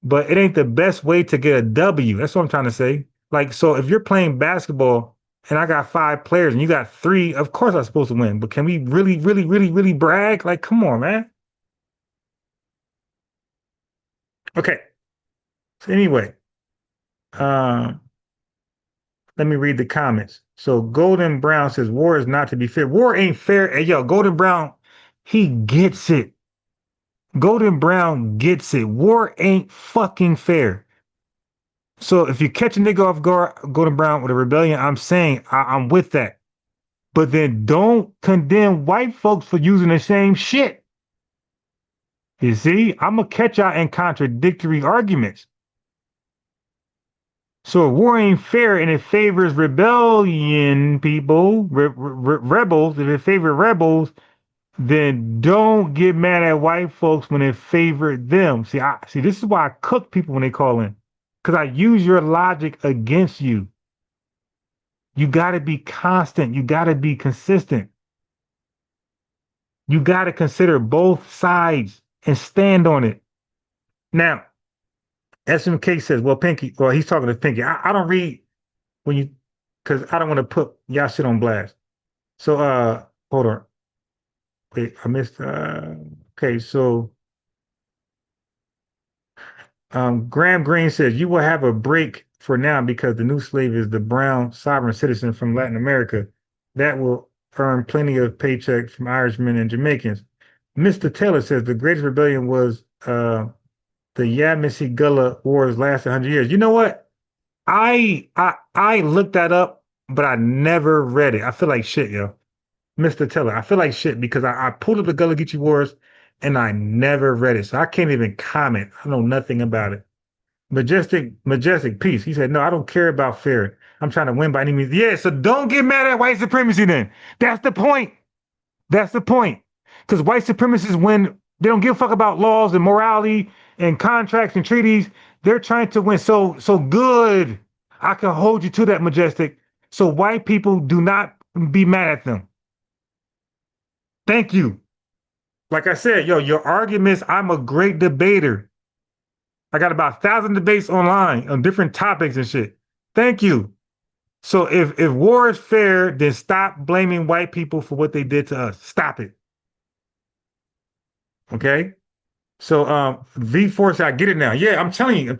Speaker 3: But it ain't the best way to get a W. That's what I'm trying to say. Like, so if you're playing basketball and I got 5 players and you got 3, of course I'm supposed to win. But can we really brag? Like, come on, man. Okay. So anyway, let me read the comments. So Golden Brown says, war is not to be fair. War ain't fair. Hey, yo, Golden Brown, he gets it. Golden Brown gets it. War ain't fucking fair. So if you catch a nigga off guard, Golden Brown, with a rebellion, I'm saying I'm with that. But then don't condemn white folks for using the same shit. You see, I'm going to catch y'all in contradictory arguments. So war ain't fair and it favors rebellion people, rebels. If it favors rebels, then don't get mad at white folks when it favored them. See, this is why I cook people when they call in, because I use your logic against you. You got to be constant. You got to be consistent. You got to consider both sides and stand on it. Now, SMK says, well, Pinky, well, he's talking to Pinky. I don't read when you, because I don't want to put y'all shit on blast. So, hold on. Wait, I missed, okay, so, Graham Green says, you will have a break for now because the new slave is the brown sovereign citizen from Latin America. That will earn plenty of paychecks from Irishmen and Jamaicans. Mr. Taylor says the greatest rebellion was, the Yamasee Gullah Wars lasted 100 years. You know what? I looked that up, but I never read it. I feel like shit, yo. Mr. Teller, I feel like shit because I pulled up the Gullah Geechee Wars and I never read it. So I can't even comment. I know nothing about it. Majestic Peace. He said, no, I don't care about fair. I'm trying to win by any means. Yeah, so don't get mad at white supremacy then. That's the point. That's the point. Because white supremacists, when they don't give a fuck about laws and morality and contracts and treaties, they're trying to win. So good. I can hold you to that, Majestic. So white people, do not be mad at them. Thank you. Like I said, yo, your arguments, I'm a great debater. I got about 1,000 debates online on different topics and shit. Thank you. So if war is fair, then stop blaming white people for what they did to us. Stop it. Okay? So V4, I get it now. Yeah, I'm telling you.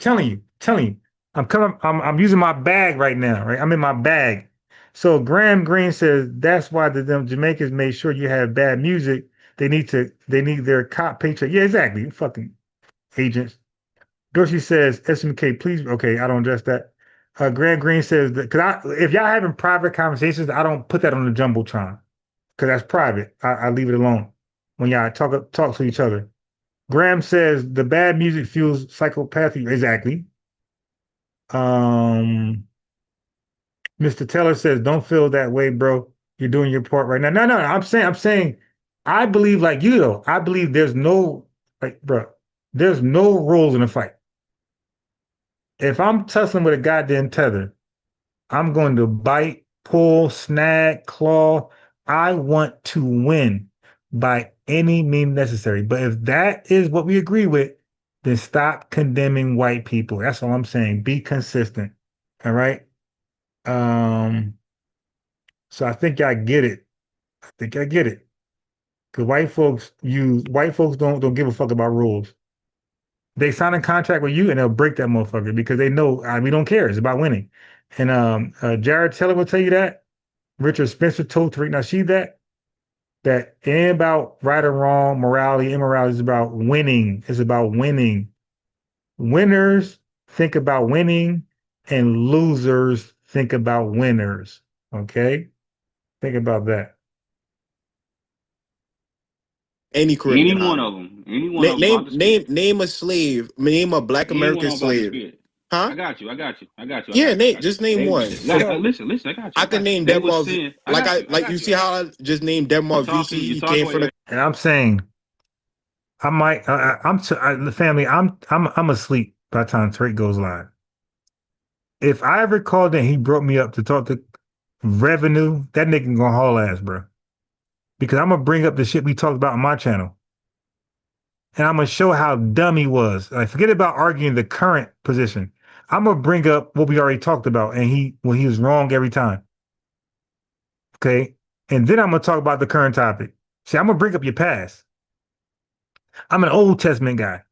Speaker 3: I'm using my bag right now, right? I'm in my bag. So Graham Green says that's why them Jamaicans made sure you have bad music. They need their cop paycheck. Yeah, exactly. Fucking agents. Dorsey says, SMK, please. Okay, I don't address that. Graham Green says that if y'all having private conversations, I don't put that on the Jumbotron because that's private. I leave it alone when y'all talk to each other. Graham says the bad music fuels psychopathy. Exactly. Mr. Taylor says, don't feel that way, bro. You're doing your part right now. No. I'm saying, I believe like you though. I believe there's no rules in a fight. If I'm tussling with a goddamn tether, I'm going to bite, pull, snag, claw. I want to win by any means necessary. But if that is what we agree with, then stop condemning white people. That's all I'm saying. Be consistent. All right. So I think I get it. I think I get it. Because white folks don't give a fuck about rules. They sign a contract with you and they'll break that motherfucker because they know we don't care. It's about winning. And Jared Taylor will tell you that. Richard Spencer told Tariq Nasheed that it ain't about right or wrong, morality, immorality. It's about winning. It's about winning. Winners think about winning and losers think about winners. Okay? Think about that.
Speaker 4: Any Caribbean.
Speaker 12: Any one of them. Any one of them.
Speaker 4: Name a slave. Name a Black American slave. Huh?
Speaker 12: I got you.
Speaker 4: Just name one.
Speaker 12: Listen. I got you.
Speaker 4: I can name Denmark. Like you see how I just named Denmark VC. He came from the.
Speaker 3: And I'm saying, I might. The family. I'm asleep by the time Tariq goes live. If I ever called in, he brought me up to talk to revenue. That nigga gonna haul ass, bro. Because I'm gonna bring up the shit we talked about on my channel. And I'm gonna show how dumb he was. Like, forget about arguing the current position. I'm gonna bring up what we already talked about, and he was wrong every time. Okay, and then I'm gonna talk about the current topic. See, I'm gonna bring up your past. I'm an Old Testament guy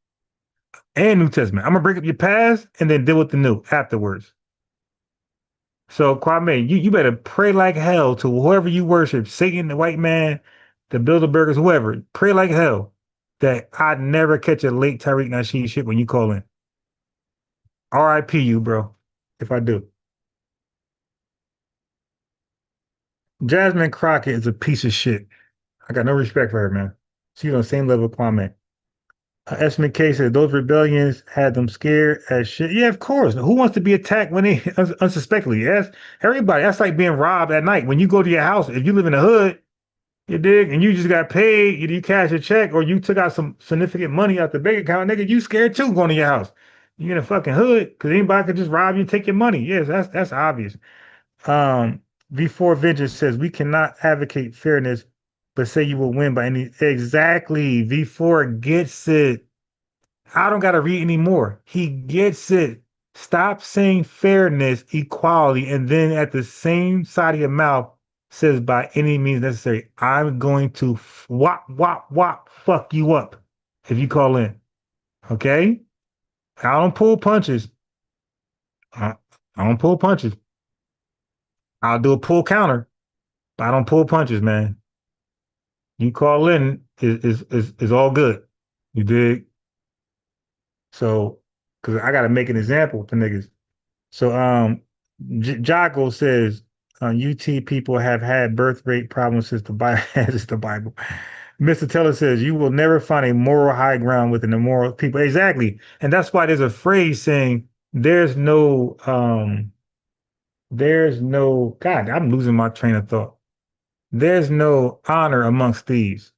Speaker 3: and New Testament. I'm gonna bring up your past and then deal with the new afterwards. So Kwame, you better pray like hell to whoever you worship, Satan, the white man, the Bilderbergers, whoever. Pray like hell that I'd never catch a late Tariq Nasheed shit when you call in. R.I.P. you, bro, if I do. Jasmine Crockett is a piece of shit. I got no respect for her, man. She's on the same level with Kwame. S. McKay said those rebellions had them scared as shit. Yeah, of course. Who wants to be attacked when they unsuspectedly? Yes, everybody. That's like being robbed at night. When you go to your house, if you live in the hood, you dig, and you just got paid, you cash a check, or you took out some significant money out the bank account, nigga, you scared too going to your house. You in a fucking hood because anybody could just rob you and take your money. Yes, that's obvious. V4 Vengeance says we cannot advocate fairness, but say you will win by any. Exactly. V4 gets it. I don't got to read anymore. He gets it. Stop saying fairness, equality, and then at the same side of your mouth says by any means necessary. I'm going to fuck you up if you call in. Okay? I don't pull punches. I don't pull punches. I'll do a pull counter, but I don't pull punches, man. You call in is all good. You dig? So, because I got to make an example for niggas. So, Jocko says, UT people have had birth rate problems since the Bible. Since the Bible. Mr. Teller says, you will never find a moral high ground with an immoral people. Exactly. And that's why there's a phrase saying there's no, God, I'm losing my train of thought. There's no honor amongst thieves.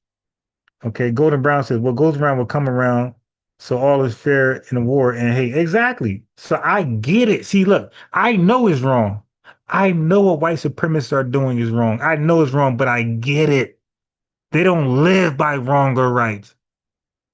Speaker 3: Okay. Golden Brown says, what goes around will come around. So all is fair in the war and hate. Exactly. So I get it. See, look, I know it's wrong. I know what white supremacists are doing is wrong. I know it's wrong, but I get it. They don't live by wrong or right.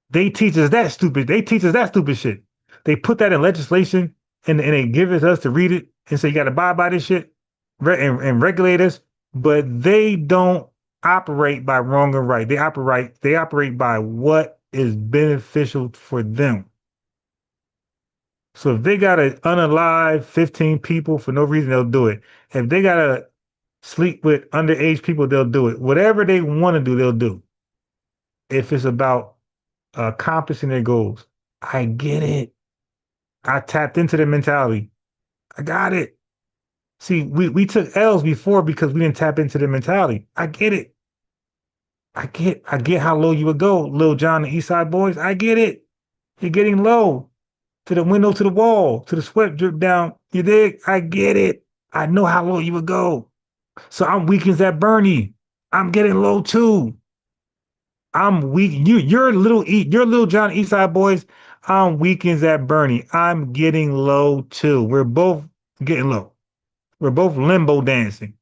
Speaker 3: They teach us that stupid. They teach us that stupid shit. They put that in legislation and they give it us to read it and say you got to abide by this shit and regulate us. But they don't operate by wrong or right. They operate by what is beneficial for them. So if they got to unalive 15 people for no reason, they'll do it. If they got to sleep with underage people, they'll do it. Whatever they want to do, they'll do. If it's about accomplishing their goals. I get it. I tapped into their mentality. I got it. See, we took L's before because we didn't tap into their mentality. I get it. I get how low you would go, Lil Jon and East Side Boys. I get it. You're getting low. To the window, to the wall, to the sweat drip down. You dig? I get it. I know how low you would go. So I'm weak as that Bernie. I'm getting low too. I'm weak. You're Lil Jon East Side Boys. I'm weak as that Bernie. I'm getting low too. We're both getting low. We're both limbo dancing.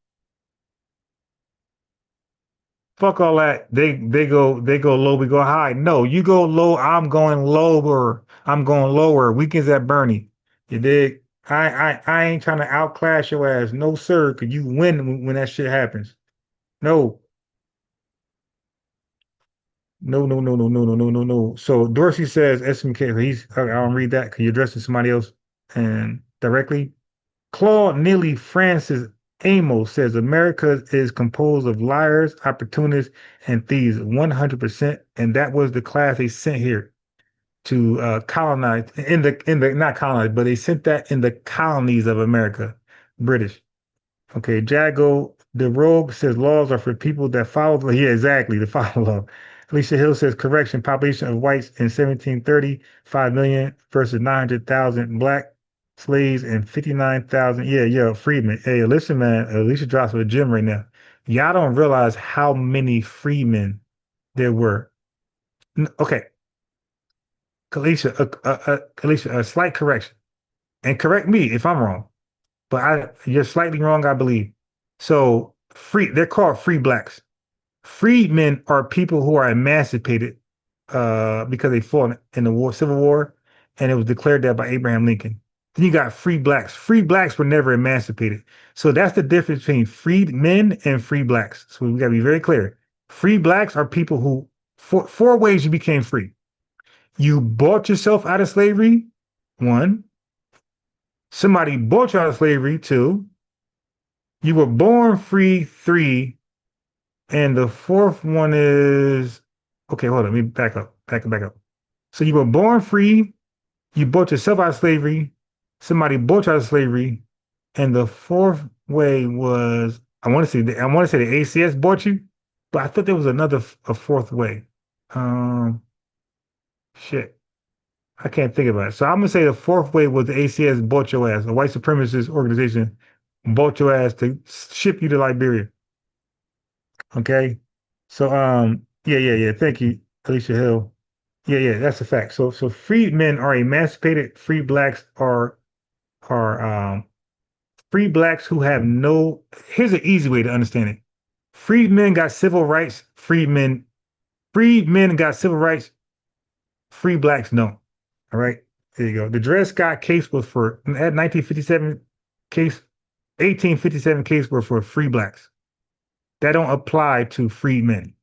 Speaker 3: fuck all that. They go low, we go high. No, you go low, I'm going lower. I'm going lower. Weekends at Bernie. You dig? I ain't trying to outclass your ass. No, sir. Cause you win when that shit happens. No. No. So Dorsey says SMK. I don't read that because you're addressing somebody else and directly. Claude Neely Francis Amos says America is composed of liars, opportunists, and thieves 100%, and that was the class they sent here to colonize in the not colonize, but they sent that in the colonies of America, British. Okay, Jago the Rogue says laws are for people that follow the law. Yeah, exactly, to follow law. Alicia Hill says correction, population of whites in 1730, 5 million versus 900,000 black slaves and 59,000. Yeah, freedmen. Hey, listen, man, Alicia drops with a gym right now. Y'all don't realize how many freedmen there were. Okay, Alicia, a slight correction. And correct me if I'm wrong, but you're slightly wrong, I believe. So they're called free blacks. Freedmen are people who are emancipated because they fought in the Civil War, and it was declared that by Abraham Lincoln. Then you got free blacks. Free blacks were never emancipated. So that's the difference between freed men and free blacks. So we got to be very clear. Free blacks are people who, four ways you became free. You bought yourself out of slavery, 1. Somebody bought you out of slavery, 2. You were born free, 3. And the 4th one is, okay, hold on, let me back up. So you were born free, you bought yourself out of slavery, somebody bought you out of slavery, and the 4th way was, I want to say the ACS bought you, but I thought there was a 4th way. Shit. I can't think about it. So I'm gonna say the 4th way was the ACS bought your ass, a white supremacist organization bought your ass to ship you to Liberia. Okay. So yeah. Thank you, Alicia Hill. Yeah, that's a fact. So freed men are emancipated, free blacks are free blacks who have no, here's an easy way to understand it. Freed men got civil rights, freed men got civil rights, free blacks don't. All right. There you go. The Dred Scott case was for that 1857 case were for free blacks. That don't apply to free men.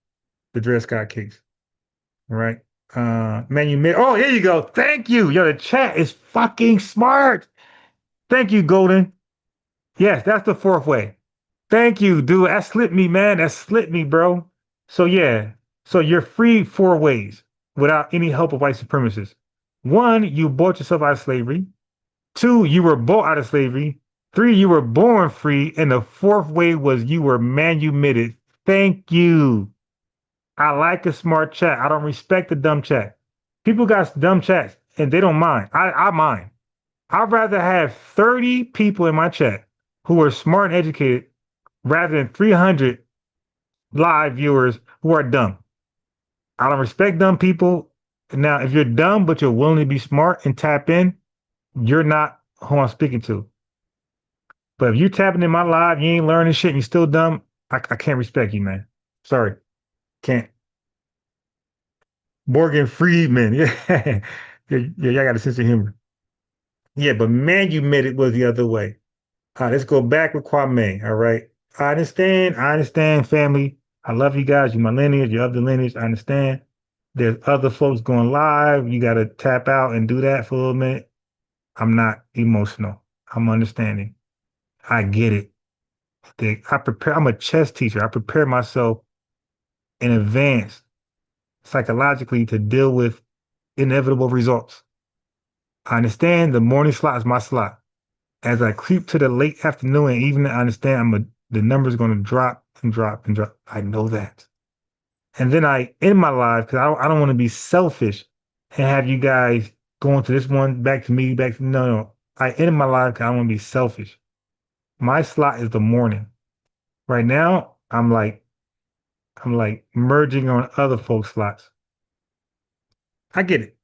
Speaker 3: The Dred Scott case. All right. Oh, here you go. Thank you. Yo, the chat is fucking smart. Thank you, Golden. Yes, that's the 4th way. Thank you, dude. That slipped me, man. That slipped me, bro. So yeah. So you're free 4 ways without any help of white supremacists. 1, you bought yourself out of slavery. 2, you were bought out of slavery. 3, you were born free. And the 4th way was you were manumitted. Thank you. I like a smart chat. I don't respect the dumb chat. People got dumb chats and they don't mind. I mind. I'd rather have 30 people in my chat who are smart and educated rather than 300 live viewers who are dumb. I don't respect dumb people. Now, if you're dumb, but you're willing to be smart and tap in, you're not who I'm speaking to. But if you're tapping in my live, you ain't learning shit and you're still dumb, I can't respect you, man. Sorry. Can't. Morgan Freeman. Yeah. Y'all got a sense of humor. Yeah, but manumitted was the other way. Let's go back with Kwame. All right. I understand, family. I love you guys. You're my lineage. You're of the lineage. I understand. There's other folks going live. You got to tap out and do that for a little minute. I'm not emotional. I'm understanding. I get it. I'm a chess teacher. I prepare myself in advance psychologically to deal with inevitable results. I understand the morning slot is my slot. As I creep to the late afternoon and evening, I understand the number's going to drop and drop and drop. I know that. And then I end my live because I don't want to be selfish and have you guys going to this one, back to me, no. I end my live because I don't want to be selfish. My slot is the morning. Right now, I'm like merging on other folks' slots. I get it.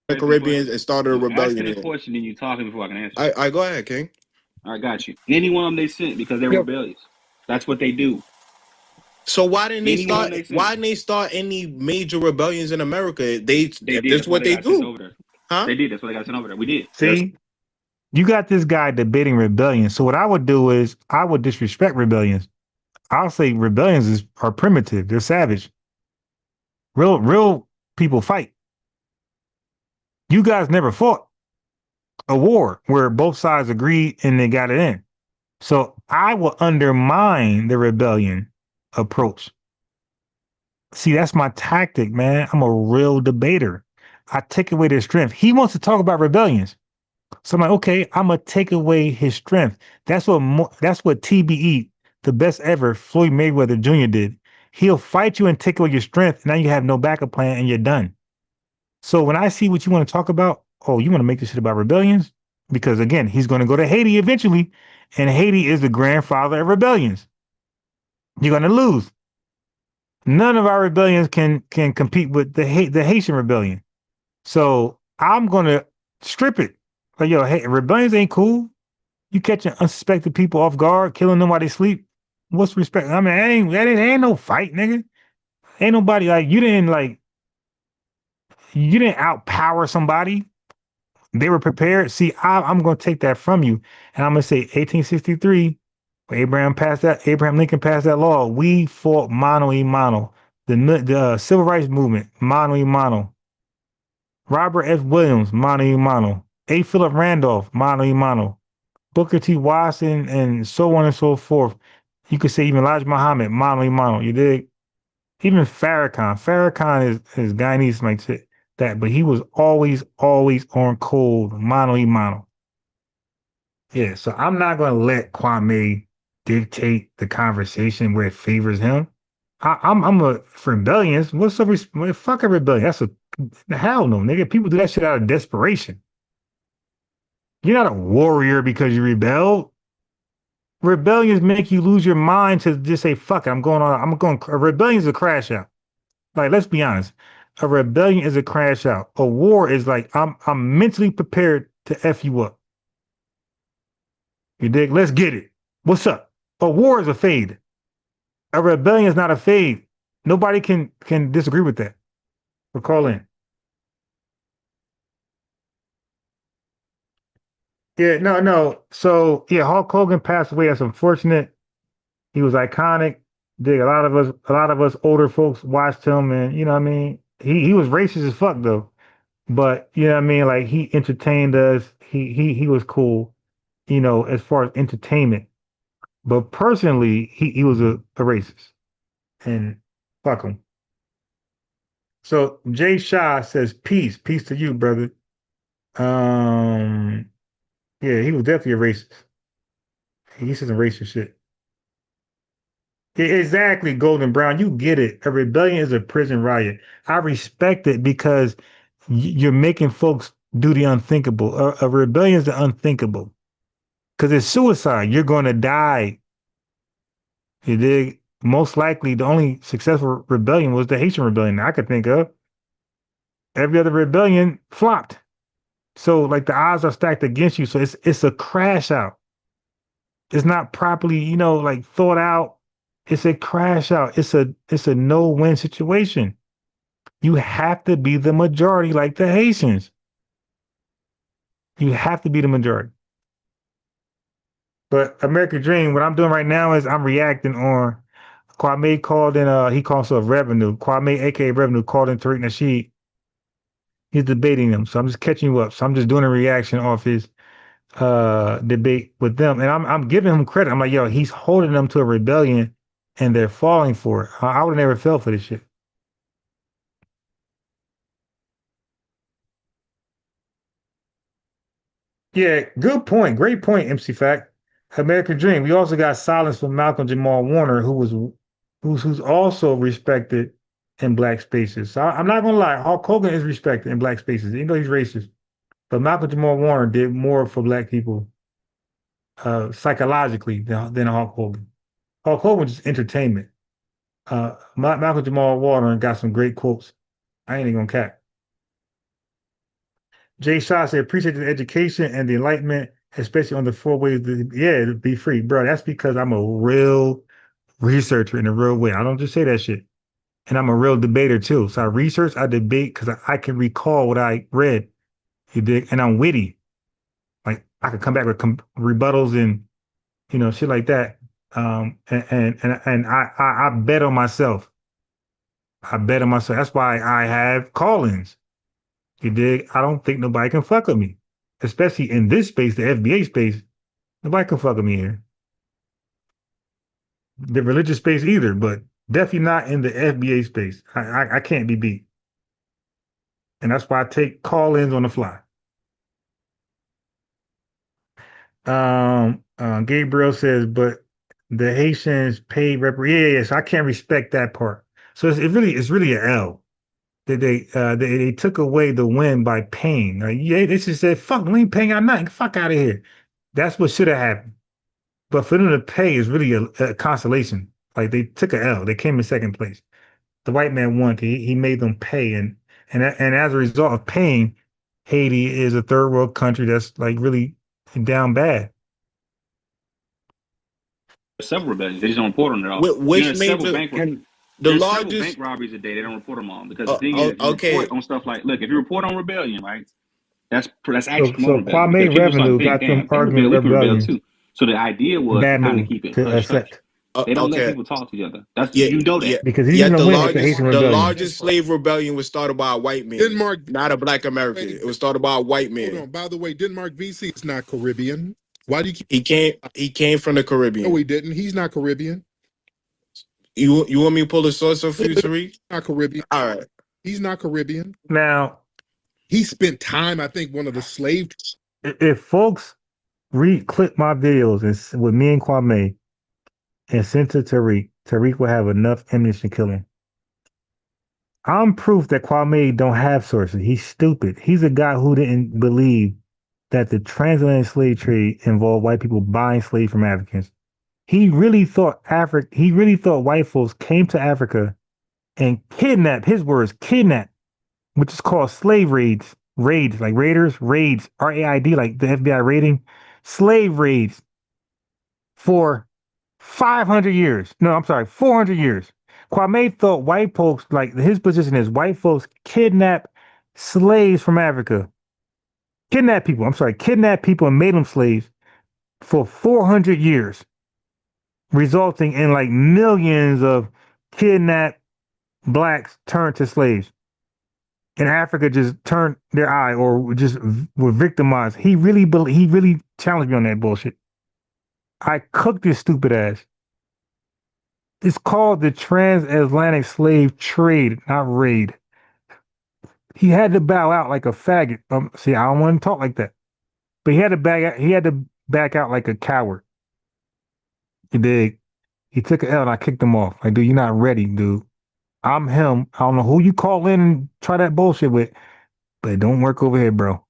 Speaker 4: The Caribbeans and started a rebellion.
Speaker 12: Asking a question and you talking before I can answer.
Speaker 4: I go ahead, King.
Speaker 12: All right, got you. Any one of them they sent because they're rebellious. That's what they do.
Speaker 4: So why didn't they start? Why didn't they start any major rebellions in America? They did. That's what they do.
Speaker 12: Huh? They did. That's what they got sent over there. We did.
Speaker 3: See, you got this guy debating rebellion. So what I would do is I would disrespect rebellions. I'll say rebellions are primitive. They're savage. Real people fight. You guys never fought a war where both sides agreed and they got it in. So I will undermine the rebellion approach. See, that's my tactic, man. I'm a real debater. I take away their strength. He wants to talk about rebellions. So I'm like, okay, I'm gonna take away his strength. That's what TBE, the best ever, Floyd Mayweather Jr. did. He'll fight you and take away your strength. Now you have no backup plan and you're done. So when I see what you want to talk about, oh, you want to make this shit about rebellions? Because again, he's going to go to Haiti eventually, and Haiti is the grandfather of rebellions. You're going to lose. None of our rebellions can compete with the Haitian rebellion. So I'm going to strip it. Like, yo, hey, rebellions ain't cool. You catching unsuspected people off guard, killing them while they sleep. What's respect? I mean, that ain't no fight, nigga. Ain't nobody like you didn't outpower somebody. They were prepared. See, I'm going to take that from you, and I'm going to say 1863. Abraham Lincoln passed that law. We fought mano a mano. The civil rights movement, mano a mano. Robert F. Williams, mano a mano. A. Philip Randolph, mano a mano. Booker T. Washington, and so on and so forth. You could say even Elijah Muhammad, mano a mano. You dig? Even Farrakhan. Farrakhan is Guyanese like that, but he was always on cold, mano a mano. Yeah, so I'm not going to let Kwame dictate the conversation where it favors him. I'm for rebellions. What's up? Fuck a rebellion. That's hell no, nigga. People do that shit out of desperation. You're not a warrior because you rebelled. Rebellions make you lose your mind to just say, fuck it, a rebellion is a crash out. Like, let's be honest. A rebellion is a crash out. A war is like, I'm mentally prepared to F you up. You dig? Let's get it. What's up? A war is a fade. A rebellion is not a fade. Nobody can disagree with that. Or call in. Yeah, no. So yeah, Hulk Hogan passed away. That's unfortunate. He was iconic. Dig, a lot of us older folks watched him, and you know what I mean? He was racist as fuck though. But you know what I mean? Like, he entertained us. He was cool, you know, as far as entertainment. But personally, he was a racist. And fuck him. So Jay Shah says, peace to you, brother. Yeah, he was definitely a racist. He said some racist shit. Yeah, exactly, Golden Brown. You get it. A rebellion is a prison riot. I respect it because you're making folks do the unthinkable. A rebellion is the unthinkable. Because it's suicide. You're going to die. You dig? Most likely, the only successful rebellion was the Haitian rebellion I could think of. Every other rebellion flopped. So, like, the odds are stacked against you. So it's a crash out. It's not properly, you know, like, thought out. It's a crash out. It's a no-win situation. You have to be the majority, like the Haitians. You have to be the majority. But American Dream, what I'm doing right now is I'm reacting on Kwame called in, he calls himself Revenue. Kwame, aka Revenue, called in Tariq Nasheed. He's debating them. So I'm just catching you up. So I'm just doing a reaction off his debate with them. And I'm giving him credit. I'm like, yo, he's holding them to a rebellion and they're falling for it. I would have never fell for this shit. Yeah, good point. Great point, MC Fact. American Dream. We also got silence from Malcolm Jamal Warner, who's also respected in black spaces. So I'm not gonna lie, Hulk Hogan is respected in black spaces, even though he's racist. But Malcolm Jamal Warner did more for black people psychologically than Hulk Hogan. Hulk Hogan was just entertainment. Malcolm Jamal Warner got some great quotes. I ain't even gonna cap. Jay Shaw said, appreciate the education and the enlightenment, especially on the 4 ways to be free. Bro, that's because I'm a real researcher in a real way. I don't just say that shit. And I'm a real debater too. So I research, I debate because I can recall what I read. You dig? And I'm witty. Like I can come back with rebuttals and shit like that. And I bet on myself. I bet on myself. That's why I have call-ins. You dig? I don't think nobody can fuck with me, especially in this space, the FBA space. Nobody can fuck with me here. The religious space either, but definitely not in the FBA space. I can't be beat. And that's why I take call-ins on the fly. Gabriel says, but the Haitians pay reparations. So I can't respect that part. So it's really an L. They took away the win by paying. Like, yeah, they just said, fuck, we ain't paying out nothing. Fuck out of here. That's what should have happened. But for them to pay is really a consolation. Like they took a L. They came in second place. The white man won. He made them pay, and as a result of paying, Haiti is a third world country that's like really down bad.
Speaker 12: Several rebellions. They just don't report on it all.
Speaker 4: Which made the largest
Speaker 12: bank robberies a day. They don't report them all because the thing is, you report on stuff like, look, if you report on rebellion, right? That's actually
Speaker 3: So Kwame Revenue got them arguing rebellion
Speaker 12: too. So the idea was to kind of keep it hush hush. They don't let people talk to each other. That's you know that
Speaker 3: because he's gonna win with the Haitian rebellion.
Speaker 4: The largest slave rebellion was started by a white man, not a black American. It was started by a white man.
Speaker 2: Hold on. By the way, Denmark VC is not Caribbean. Why do you keep...
Speaker 4: He came from the Caribbean.
Speaker 2: No, he didn't. He's not Caribbean.
Speaker 4: You want me to pull the source of you, Tariq?
Speaker 2: Not Caribbean.
Speaker 4: All right.
Speaker 2: He's not Caribbean.
Speaker 3: Now
Speaker 2: he spent time, I think, one of the slave.
Speaker 3: If folks clip my videos and with me and Kwame and send to Tariq will have enough ammunition to kill him. I'm proof that Kwame don't have sources. He's stupid. He's a guy who didn't believe that the transatlantic slave trade involved white people buying slaves from Africans. He really thought white folks came to Africa and kidnapped, his words, kidnapped, which is called slave raids. Raids, like raiders, raids, RAID, like the FBI raiding, slave raids for 500 years. No, I'm sorry, 400 years. Kwame thought white folks, like his position is white folks kidnap slaves from Africa. Kidnap people and made them slaves for 400 years, resulting in like millions of kidnapped blacks turned to slaves. And Africa just turned their eye or just were victimized. He really challenged me on that bullshit. I cooked this stupid ass. It's called the transatlantic slave trade, not raid. He had to bow out like a faggot. See, I don't want to talk like that. But he had to back out like a coward. He did. He took an L and I kicked him off. Like, dude, you're not ready, dude. I'm him. I don't know who you call in and try that bullshit with, but it don't work over here, bro.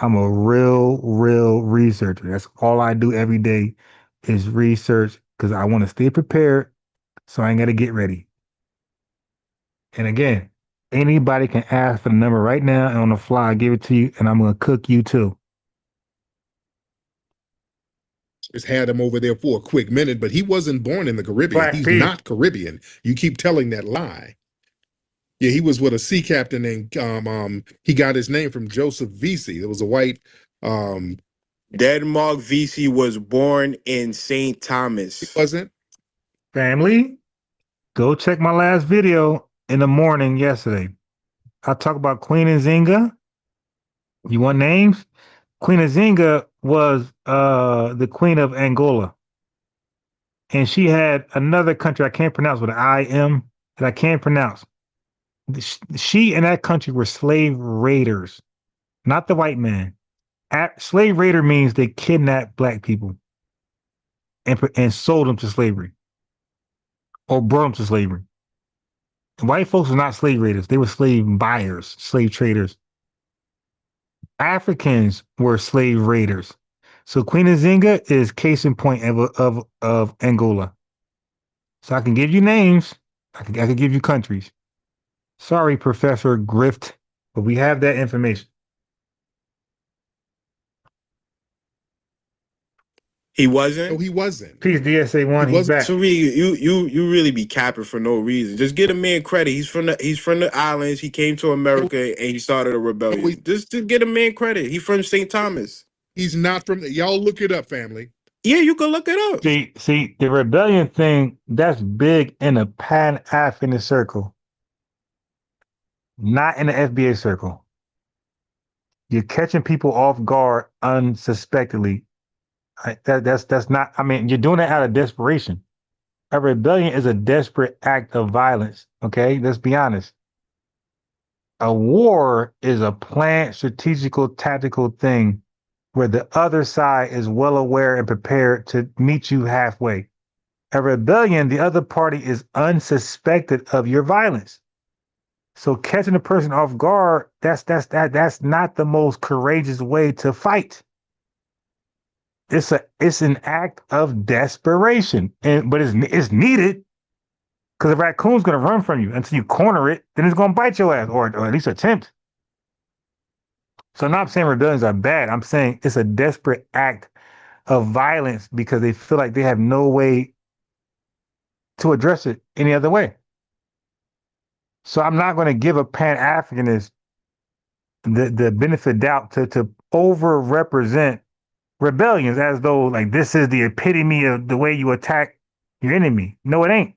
Speaker 3: I'm a real researcher. That's all I do every day is research because I want to stay prepared so I ain't got to get ready. And again, anybody can ask for the number right now and on the fly, I'll give it to you, and I'm going to cook you too.
Speaker 2: Just had him over there for a quick minute, but he wasn't born in the Caribbean. He's not Caribbean. You keep telling that lie. Yeah, he was with a sea captain named he got his name from Joseph Vesey. It was a white
Speaker 4: Denmark Vesey was born in St. Thomas.
Speaker 2: He wasn't.
Speaker 3: Family, go check my last video in the morning yesterday. I talk about Queen Nzinga. You want names? Queen Nzinga was the queen of Angola. And she had another country I can't pronounce with an I-M that I can't pronounce. She and that country were slave raiders, not the white man. Slave raider means they kidnapped black people and sold them to slavery or brought them to slavery. White folks were not slave raiders. They were slave buyers, slave traders. Africans were slave raiders. So Queen Nzinga is case in point of Angola. So I can give you names. I can give you countries. Sorry, Professor Grift, but we have that information.
Speaker 4: He wasn't?
Speaker 2: No, he wasn't.
Speaker 3: Peace DSA one, he's back.
Speaker 4: So you really be capping for no reason. Just get a man credit. He's from the islands. He came to America and he started a rebellion. Just to get a man credit. He's from St. Thomas.
Speaker 2: He's not from y'all look it up, family.
Speaker 4: Yeah, you can look it up.
Speaker 3: See, the rebellion thing, that's big in a Pan-Africanist circle. Not in the FBA circle. You're catching people off guard unsuspectedly. That's not, I mean, you're doing it out of desperation. A rebellion is a desperate act of violence. Okay, let's be honest. A war is a planned, strategical, tactical thing where the other side is well aware and prepared to meet you halfway. A rebellion, the other party is unsuspected of your violence. So catching a person off guard, that's not the most courageous way to fight. It's an act of desperation, but it's needed because the raccoon's gonna run from you until you corner it, then it's gonna bite your ass, or at least attempt. So I'm not saying rebellions are bad. I'm saying it's a desperate act of violence because they feel like they have no way to address it any other way. So I'm not going to give a Pan-Africanist the benefit of doubt to over-represent rebellions as though like this is the epitome of the way you attack your enemy. No, it ain't.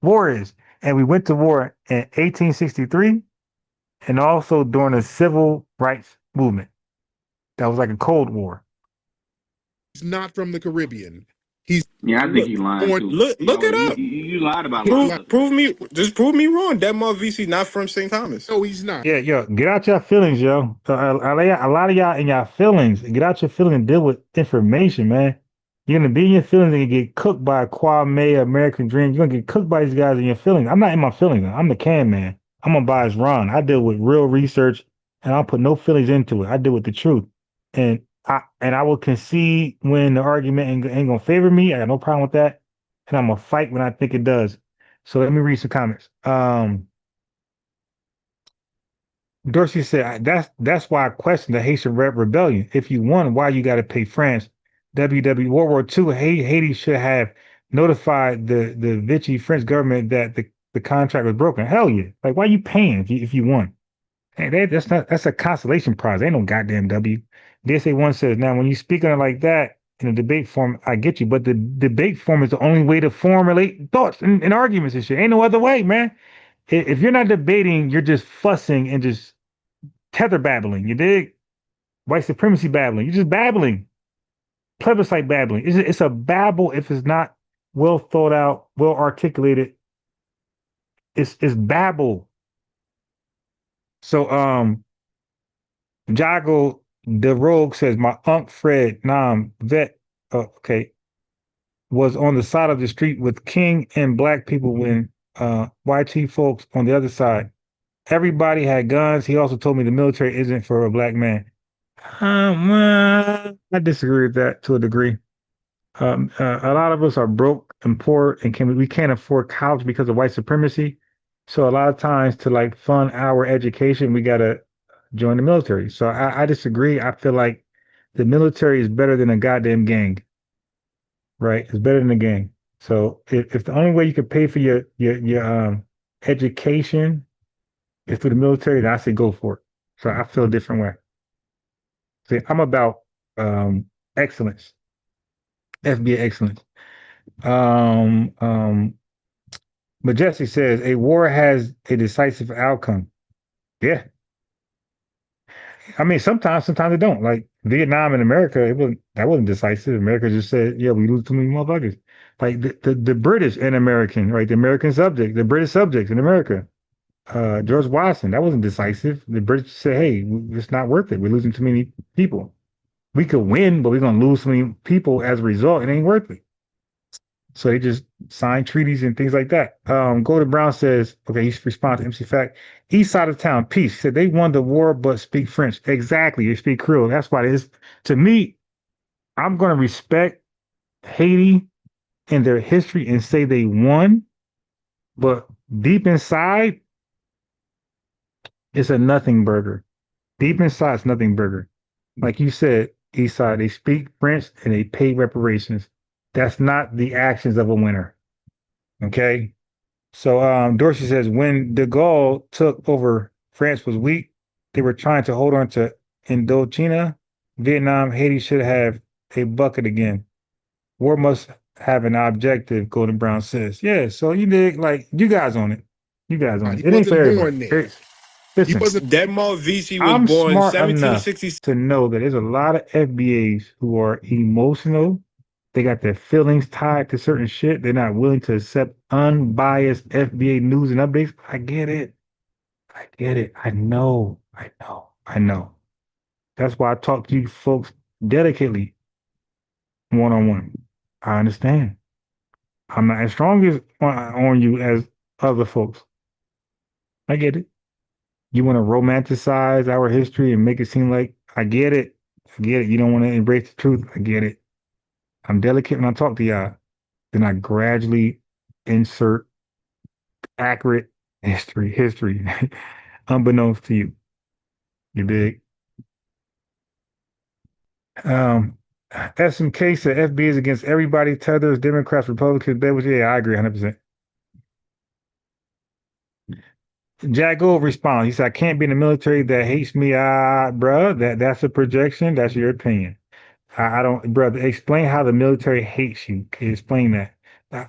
Speaker 3: War is. And we went to war in 1863 and also during the civil rights movement. That was like a Cold War.
Speaker 2: He's not from the Caribbean.
Speaker 12: I think he lied too.
Speaker 4: Look it up.
Speaker 12: You lied about it.
Speaker 4: Prove me wrong. That VC not from St. Thomas.
Speaker 2: No, he's not.
Speaker 3: Yeah, yo, get out your feelings, yo. A lot of y'all in your feelings. Get out your feelings and deal with information, man. You're gonna be in your feelings and get cooked by Kwame, American Dream. You're gonna get cooked by these guys in your feelings. I'm not in my feelings. I'm the can man. I'm gonna bias Ron. I deal with real research and I'll put no feelings into it. I deal with the truth. And I will concede when the argument ain't gonna favor me. I got no problem with that. And I'm gonna fight when I think it does. So let me read some comments. Dorsey said that's why I question the Haitian rebellion. If you won, why you gotta pay France? World War II, Haiti should have notified the Vichy French government that the contract was broken. Hell yeah. Like why you paying if you won? Hey, that's a consolation prize. Ain't no goddamn W. DSA1 says, now, when you speak on it like that in a debate form, I get you, but the debate form is the only way to formulate thoughts and arguments and shit. Ain't no other way, man. If you're not debating, you're just fussing and just tether babbling. You dig? White supremacy babbling. You're just babbling. Plebiscite babbling. It's a babble if it's not well thought out, well articulated. It's babble. So, Jago the Rogue says, my Unc Fred Nam vet, was on the side of the street with King and black people when YT folks on the other side. Everybody had guns. He also told me the military isn't for a black man. I disagree with that to a degree. A lot of us are broke and poor and we can't afford college because of white supremacy. So a lot of times to like fund our education, we gotta join the military. So I disagree. I feel like the military is better than a goddamn gang. Right? It's better than a gang. So if the only way you can pay for your education is through the military, then I say go for it. So I feel a different way. See, I'm about excellence. FBA excellence. But Jesse says a war has a decisive outcome. Yeah. I mean, sometimes it don't. Like Vietnam and America, that wasn't decisive. America just said, yeah, we lose too many motherfuckers. Like the British and American, right? The American subject, the British subjects in America. George Washington, that wasn't decisive. The British said, hey, it's not worth it. We're losing too many people. We could win, but we're gonna lose so many people as a result. It ain't worth it. So they just signed treaties and things like that. Golden Brown says, okay, he responds to MC Fact. East side of town, peace. He said they won the war but speak French. Exactly, they speak Creole. That's why it is. To me, I'm going to respect Haiti and their history and say they won, but deep inside, it's a nothing burger. Deep inside, it's nothing burger. Like you said, East Side. They speak French and they pay reparations. That's not the actions of a winner. Okay. So Dorsey says when de Gaulle took over, France was weak. They were trying to hold on to Indochina, Vietnam, Haiti should have a bucket again. War must have an objective, Golden Brown says. Yeah, so you dig, like, you guys on it. You guys on it. It ain't for everybody. Listen,
Speaker 4: Denmark VC was
Speaker 3: I'm
Speaker 4: born
Speaker 3: smart enough
Speaker 4: 1766.
Speaker 3: to know that there's a lot of FBAs who are emotional. They got their feelings tied to certain shit. They're not willing to accept unbiased FBA news and updates. I get it. I get it. I know. That's why I talk to you folks delicately, one-on-one. I understand. I'm not as strong as on you as other folks. I get it. You want to romanticize our history and make it seem like I get it. I get it. You don't want to embrace the truth. I get it. I'm delicate when I talk to y'all. Then I gradually insert accurate history, unbeknownst to you. You dig? SMK said FBA is against everybody. Tether, Democrats, Republicans, Bevels. Yeah, I agree 100%. Jack Gold responds. He said, I can't be in the military that hates me. Bruh, that's a projection. That's your opinion. I don't, brother, explain how the military hates you. Can you explain that?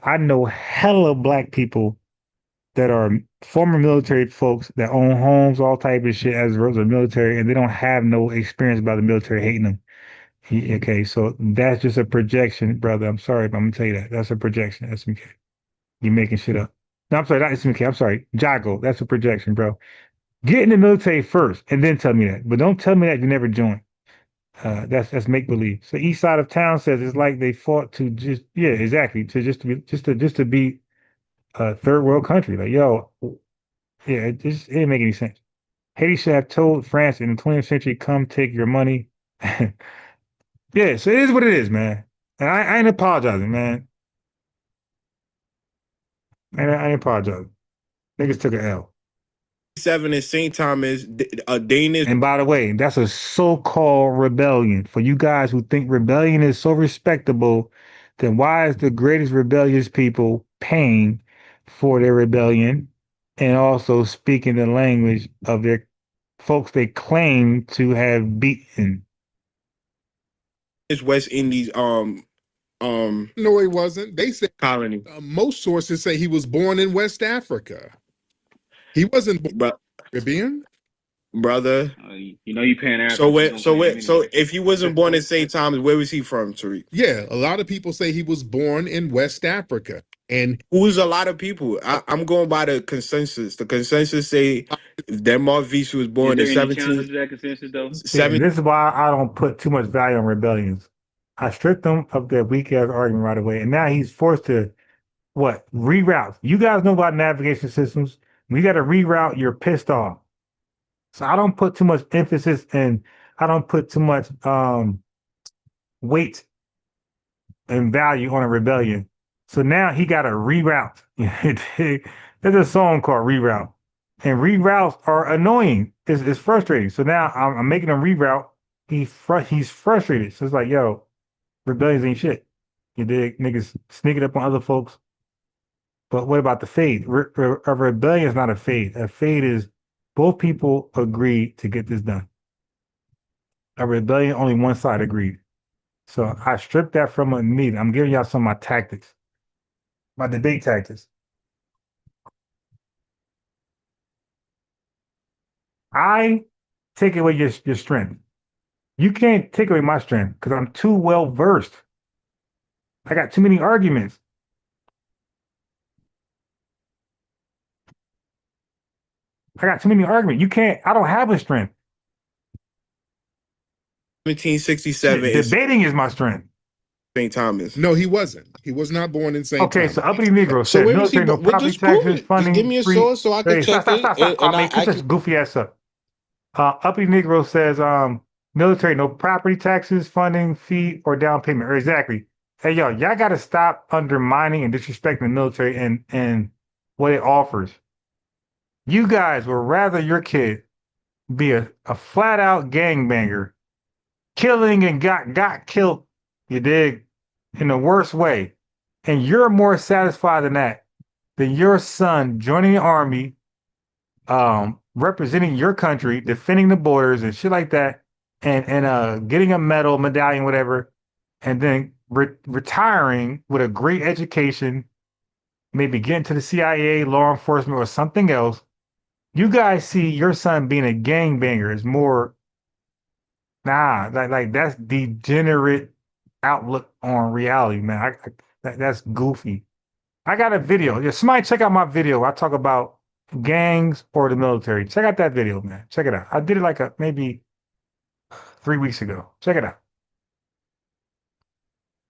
Speaker 3: I know hella black people that are former military folks that own homes, all type of shit as a result of the military, and they don't have no experience about the military hating them. Okay, so that's just a projection, brother. I'm sorry, but I'm gonna tell you that. That's a projection. SMK. You're making shit up. No, I'm sorry, not SMK. I'm sorry. Jago. That's a projection, bro. Get in the military first and then tell me that. But don't tell me that you never joined. That's make believe. So east side of town says it's like they fought to just exactly to be a third world country. Like it didn't make any sense. Haiti should have told France in the 20th century, come take your money. Yeah, so it is what it is, man. And I ain't apologizing, man. I ain't apologizing. Niggas took an L.
Speaker 4: 7 in St. Thomas, a Danish.
Speaker 3: And by the way, that's a so-called rebellion. For you guys who think rebellion is so respectable, then why is the greatest rebellious people paying for their rebellion and also speaking the language of their folks they claim to have beaten?
Speaker 4: It's West Indies.
Speaker 2: No, he wasn't. They said
Speaker 4: colony.
Speaker 2: Most sources say he was born in West Africa. He wasn't born Caribbean,
Speaker 4: brother.
Speaker 12: You know you Pan-African.
Speaker 4: So if he wasn't born in St. Thomas, where was he from, Tariq?
Speaker 2: Yeah, a lot of people say he was born in West Africa. And
Speaker 4: who's a lot of people? I'm going by the consensus. The consensus say if Denmark Vesey was born in 17.
Speaker 12: That consensus though?
Speaker 3: This is why I don't put too much value on rebellions. I stripped him of that weak ass argument right away, and now he's forced to reroute. You guys know about navigation systems. When you got to reroute, you're pissed off. So I don't put too much emphasis and I don't put too much weight and value on a rebellion. So now he got to reroute. There's a song called Reroute. And reroutes are annoying. It's frustrating. So now I'm making him reroute. He's frustrated. So it's like, yo, rebellions ain't shit. You dig? Niggas sneaking up on other folks. But what about the fade? A rebellion is not a fade. A fade is both people agreed to get this done. A rebellion, only one side agreed. So I stripped that from a meeting. I'm giving y'all some of my tactics, my debate tactics. I take away your strength. You can't take away my strength because I'm too well versed. I got too many arguments. I got too many arguments. You can't, I don't have a strength.
Speaker 4: 1767.
Speaker 3: Debating is my strength.
Speaker 4: St. Thomas.
Speaker 2: No, he wasn't. He was not born in St. Thomas.
Speaker 3: Okay, so Uppity Negro said military, no property taxes, funding.
Speaker 4: Give me a source so I can check it.
Speaker 3: Stop. I cut this goofy ass up. Uppity Negro says military, no property taxes, funding, fee, or down payment. Or exactly. Hey, y'all got to stop undermining and disrespecting the military and what it offers. You guys would rather your kid be a flat out gangbanger killing and got killed, you dig, in the worst way. And you're more satisfied than your son joining the army, representing your country, defending the borders and shit like that, and getting a medal, medallion, whatever, and then retiring with a great education, maybe getting to the CIA, law enforcement, or something else. You guys see your son being a gangbanger is more, like that's degenerate outlook on reality, man. That's goofy. I got a video. Yeah, somebody check out my video. I talk about gangs or the military. Check out that video, man. Check it out. I did it like maybe 3 weeks ago. Check it out.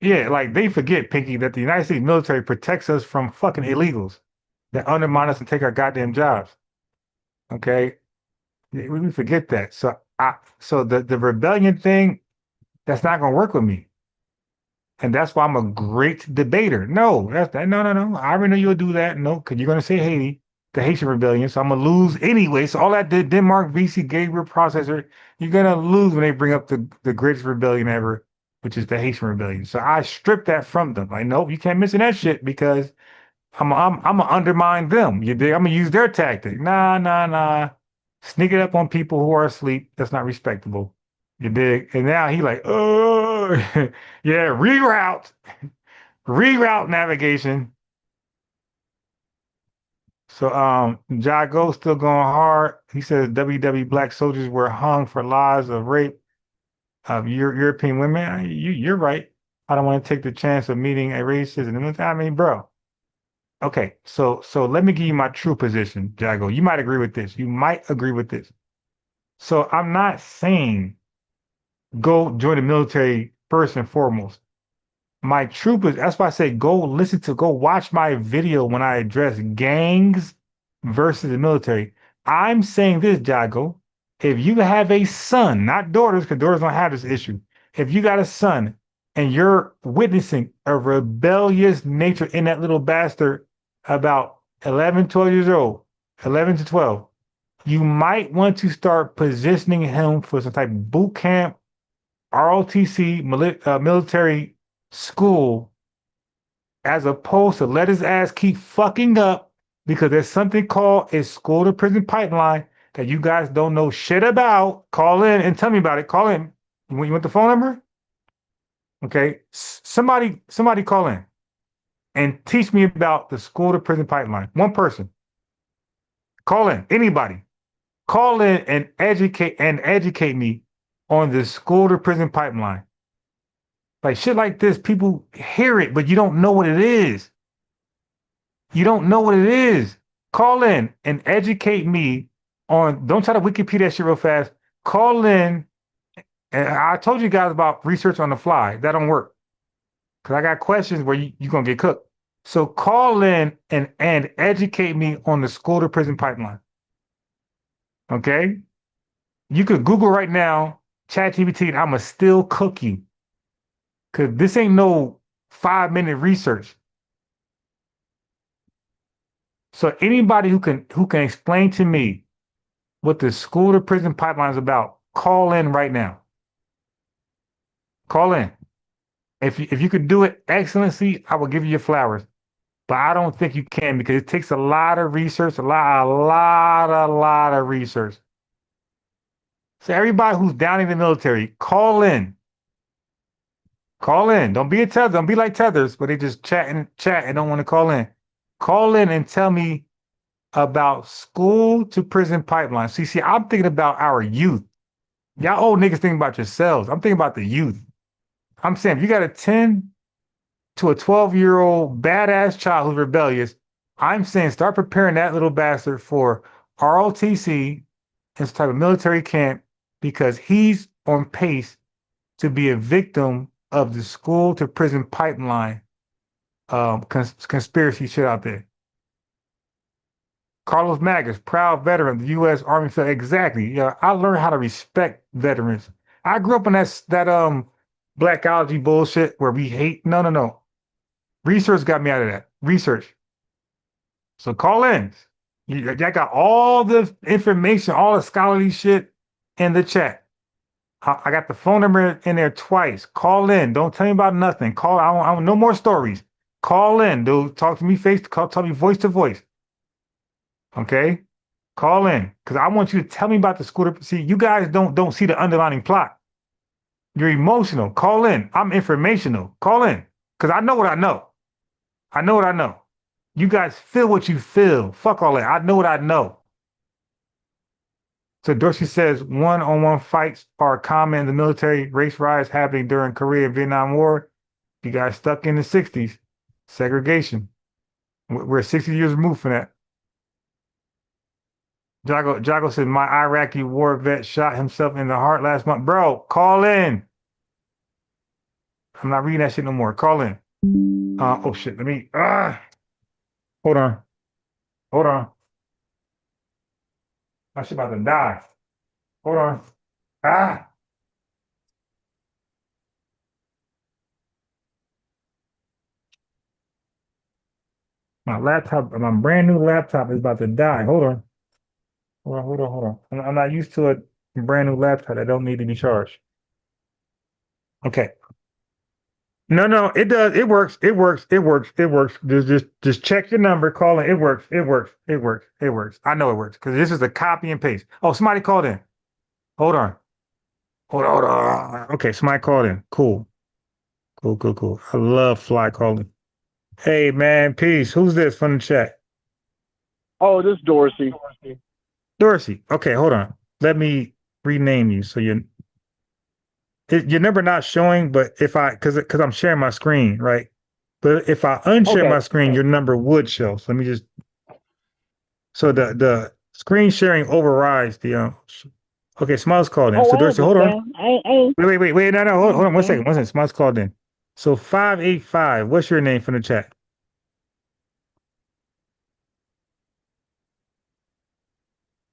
Speaker 3: Yeah, like they forget, Pinky, that the United States military protects us from fucking illegals that undermine us and take our goddamn jobs. Okay? We forget that. So the rebellion thing, that's not gonna work with me. And that's why I'm a great debater. No. I already know you'll do that. No, because you're gonna say Haiti, the Haitian rebellion. So I'm gonna lose anyway. So all that Denmark VC Gabriel processor, you're gonna lose when they bring up the greatest rebellion ever, which is the Haitian rebellion. So I stripped that from them. Like, nope, you can't mention that shit because I'm gonna undermine them. You dig? I'm gonna use their tactic. Nah. Sneak it up on people who are asleep. That's not respectable. You dig? And now he like, oh, yeah, reroute navigation. So Jago still going hard. He says WW black soldiers were hung for lies of rape of European women. You're right. I don't want to take the chance of meeting a racist. And I mean, bro. Okay, so let me give you my true position, Jago. You might agree with this. You might agree with this. So I'm not saying go join the military first and foremost. My true position, that's why I say go watch my video when I address gangs versus the military. I'm saying this, Jago. If you have a son, not daughters, because daughters don't have this issue. If you got a son and you're witnessing a rebellious nature in that little bastard about 11, 12 years old, 11 to 12, you might want to start positioning him for some type of boot camp, ROTC, military school, as opposed to let his ass keep fucking up, because there's something called a school to prison pipeline that you guys don't know shit about. Call in and tell me about it. Call in. You want the phone number? Okay. Somebody call in and teach me about the school to prison pipeline. One person. Call in. Anybody. Call in and educate me on the school to prison pipeline. Like shit like this, people hear it, but you don't know what it is. You don't know what it is. Call in and educate me on, don't try to Wikipedia that shit real fast. Call in, and I told you guys about research on the fly. That don't work. Because I got questions where you're going to get cooked. So call in and educate me on the school to prison pipeline. Okay? You could Google right now, ChatGPT, and I'ma still cook you. Because this ain't no 5-minute research. So anybody who can explain to me what the school to prison pipeline is about, call in right now. Call in. If you could do it, excellency, I will give you your flowers. But I don't think you can, because it takes a lot of research, a lot of research. So everybody who's down in the military, call in. Call in. Don't be a tether. Don't be like tethers, but they just chat and don't want to call in. Call in and tell me about school to prison pipeline. See, I'm thinking about our youth. Y'all old niggas thinking about yourselves. I'm thinking about the youth. I'm saying if you got a 10 to a 12-year-old badass child who's rebellious, I'm saying start preparing that little bastard for ROTC and some type of military camp, because he's on pace to be a victim of the school to prison pipeline conspiracy shit out there. Carlos Magus, proud veteran of the U.S. Army. Exactly. Yeah, I learned how to respect veterans. I grew up in that blackology bullshit where we hate. No. Research got me out of that. Research. So call in. I got all the information, all the scholarly shit in the chat. I got the phone number in there twice. Call in. Don't tell me about nothing. Call. I want no more stories. Call in, dude. Talk to me tell me voice to voice. Okay? Call in. Because I want you to tell me about the scooter. See, you guys don't see the underlying plot. You're emotional. Call in. I'm informational. Call in. Because I know what I know. I know what I know. You guys feel what you feel. Fuck all that. I know what I know. So Dorsey says one-on-one fights are common in the military. Race riots happening during Korea and Vietnam War. You guys stuck in the 60s. Segregation. We're 60 years removed from that. Jago said, my Iraqi war vet shot himself in the heart last month. Bro, call in. I'm not reading that shit no more. Call in. Oh shit, let me, hold on. My shit about to die. Hold on. My brand new laptop is about to die. Hold on. I'm not used to a brand new laptop that don't need to be charged. Okay. No, it does. It works. Just check your number, call it. It works. I know it works because this is a copy and paste. Oh, somebody called in. Hold on. Okay, somebody called in. Cool. I love fly calling. Hey man, peace. Who's this from the chat?
Speaker 11: Oh, this is Dorsey.
Speaker 3: Dorsey. Okay, hold on. Let me rename you so your number not showing, but if because I'm sharing my screen, right? But if I unshare my screen, your number would show. So let me just. So the screen sharing overrides the. Okay, Smiles called in. So Dorsey, hold on. Wait. No. Hold on. One second. Smiles called in. So 585. What's your name from the chat?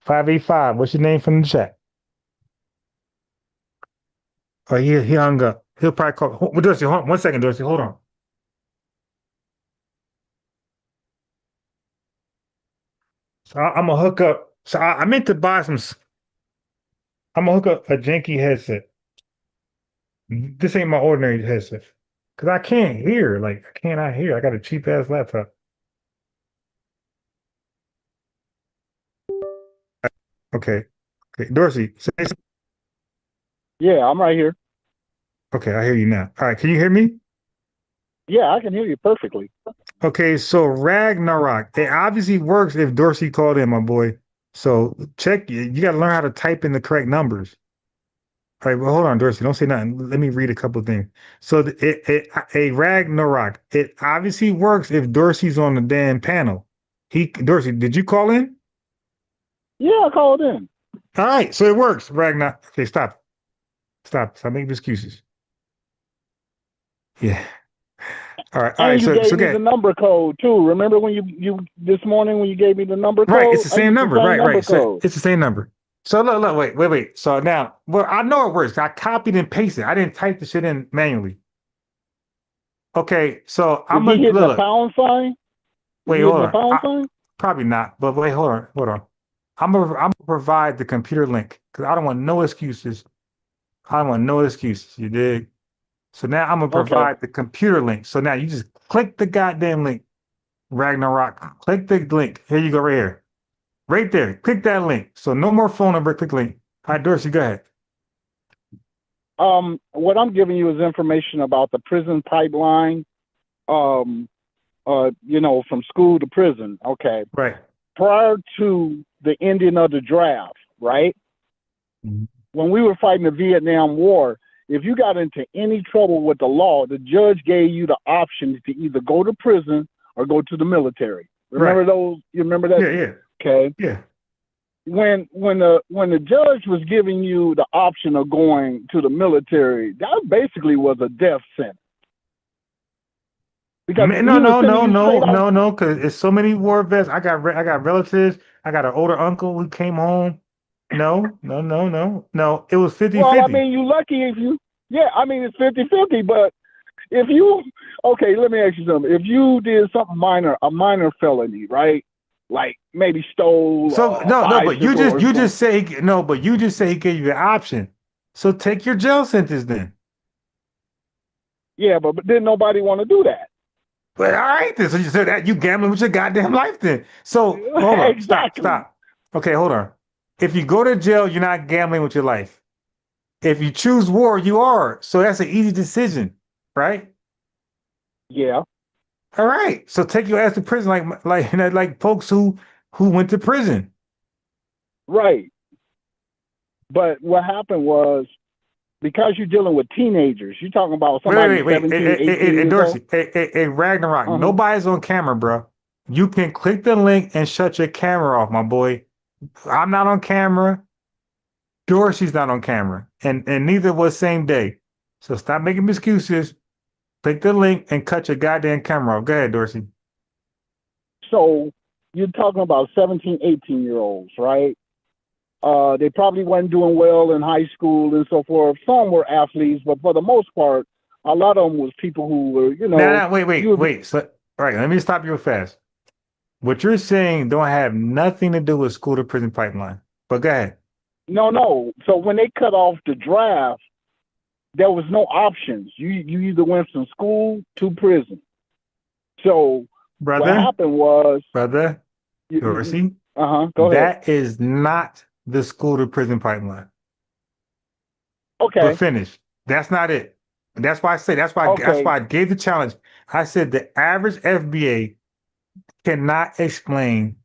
Speaker 3: 585. What's your name from the chat? Oh, he hung up. He'll probably call. Dorsey, hold on. 1 second, Dorsey. Hold on. So I'm gonna hook up. So I meant to buy some. I'm gonna hook up a janky headset. This ain't my ordinary headset. Cause I can't hear. Like I cannot hear. I got a cheap ass laptop. Okay. Dorsey, say something.
Speaker 11: Yeah, I'm right here.
Speaker 3: Okay, I hear you now. All right, can you hear me?
Speaker 11: Yeah, I can hear you perfectly.
Speaker 3: Okay, so Ragnarok. It obviously works if Dorsey called in, my boy. So check. You got to learn how to type in the correct numbers. All right, well, hold on, Dorsey. Don't say nothing. Let me read a couple of things. So a Ragnarok. It obviously works if Dorsey's on the damn panel. Dorsey, did you call in?
Speaker 11: Yeah, I called in.
Speaker 3: All right, so it works, Ragnarok. Okay, stop making excuses. Yeah. All right.
Speaker 11: And you gave me the number code too. Remember when you this morning when you gave me the number code?
Speaker 3: Right, it's the same number. Right. So it's the same number. So look, wait. So now, well, I know it works. I copied and pasted. I didn't type the shit in manually. Okay, so I'm gonna
Speaker 11: hit the pound sign.
Speaker 3: Wait, hold on. Probably not, but wait, hold on. I'm gonna provide the computer link because I don't want no excuses. You dig? So now I'm gonna provide the computer link. So now you just click the goddamn link, Ragnarok. Click the link. Here you go, right here, right there. Click that link. So no more phone number. Click link. All right, Dorsey, go ahead.
Speaker 11: What I'm giving you is information about the prison pipeline. From school to prison. Okay.
Speaker 3: Right.
Speaker 11: Prior to the ending of the draft, right?
Speaker 3: Mm-hmm.
Speaker 11: When we were fighting the Vietnam War, if you got into any trouble with the law, the judge gave you the options to either go to prison or go to the military. Remember those? You remember that?
Speaker 3: Yeah.
Speaker 11: Okay.
Speaker 3: Yeah.
Speaker 11: When the judge was giving you the option of going to the military, that basically was a death sentence.
Speaker 3: No, because it's so many war vets. I got relatives. I got an older uncle who came home. No. It was 50-50.
Speaker 11: Well, I mean, you lucky if you. Yeah, I mean, it's 50-50, but if you. Okay, let me ask you something. If you did something a minor felony, right? Like maybe stole.
Speaker 3: So but you just say he gave you the option. So take your jail sentence then.
Speaker 11: Yeah, but didn't nobody want to do that.
Speaker 3: But all right then. So you said that you gambling with your goddamn life then. So hold on.
Speaker 11: Exactly.
Speaker 3: Stop. Okay, hold on. If you go to jail, you're not gambling with your life. If you choose war, you are. So that's an easy decision, right?
Speaker 11: Yeah.
Speaker 3: All right. So take your ass to prison, like folks who went to prison.
Speaker 11: Right. But what happened was, because you're dealing with teenagers, you're talking about somebody 17, 18 years
Speaker 3: Dorsey,
Speaker 11: old.
Speaker 3: hey, Ragnarok, nobody's on camera, bro. You can click the link and shut your camera off, my boy. I'm not on camera. Dorsey's not on camera. And neither was same day. So stop making excuses. Click the link and cut your goddamn camera off. Go ahead, Dorsey.
Speaker 11: So you're talking about 17, 18-year-olds, right? They probably weren't doing well in high school and so forth. Some were athletes, but for the most part, a lot of them was people who were,
Speaker 3: Wait. So, all right, let me stop you real fast. What you're saying don't have nothing to do with school to prison pipeline. But go ahead.
Speaker 11: No. So when they cut off the draft, there was no options. You either went from school to prison. So what happened was,
Speaker 3: Dorsey,
Speaker 11: go ahead.
Speaker 3: That is not the school to prison pipeline.
Speaker 11: Okay.
Speaker 3: But finish. That's not it. That's why I say that's why I gave the challenge. I said the average FBA cannot explain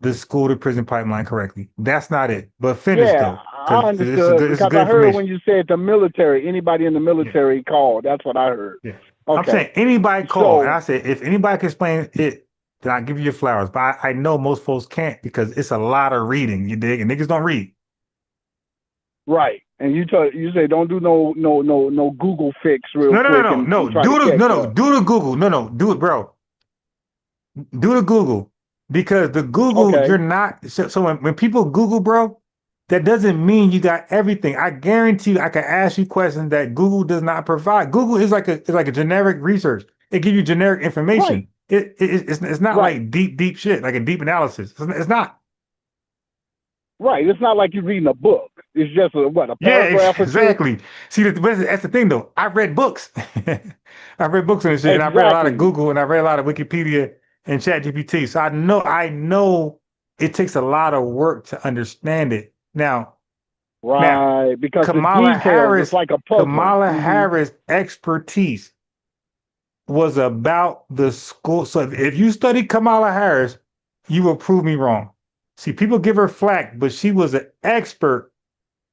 Speaker 3: the school to prison pipeline correctly. That's not it. But finish though.
Speaker 11: I understood because I heard when you said the military, anybody in the military called. That's what I heard.
Speaker 3: Yeah. Okay. I'm saying anybody called. And I said if anybody can explain it, then I'll give you your flowers. But I know most folks can't because it's a lot of reading. You dig? And niggas don't read.
Speaker 11: Right. And you say don't do no Google fix real quick.
Speaker 3: No. Do the Google. No. Do it, bro. Do the Google. Because the Google, you're not so when people Google, bro, that doesn't mean you got everything. I guarantee you I can ask you questions that Google does not provide. Google is like a generic research. It gives you generic information. Right. It's not like deep shit, like a deep analysis. It's not.
Speaker 11: Right. It's not like you're reading a book. It's just a paragraph.
Speaker 3: Yeah, exactly. See, that's the thing, though. I read books. I read books on this shit, and I read a lot of Google, and I read a lot of Wikipedia and ChatGPT. So I know it takes a lot of work to understand it. Now,
Speaker 11: because
Speaker 3: Kamala Harris,
Speaker 11: is like a puzzle.
Speaker 3: Kamala Harris' expertise was about the school. So if you study Kamala Harris, you will prove me wrong. See, people give her flack, but she was an expert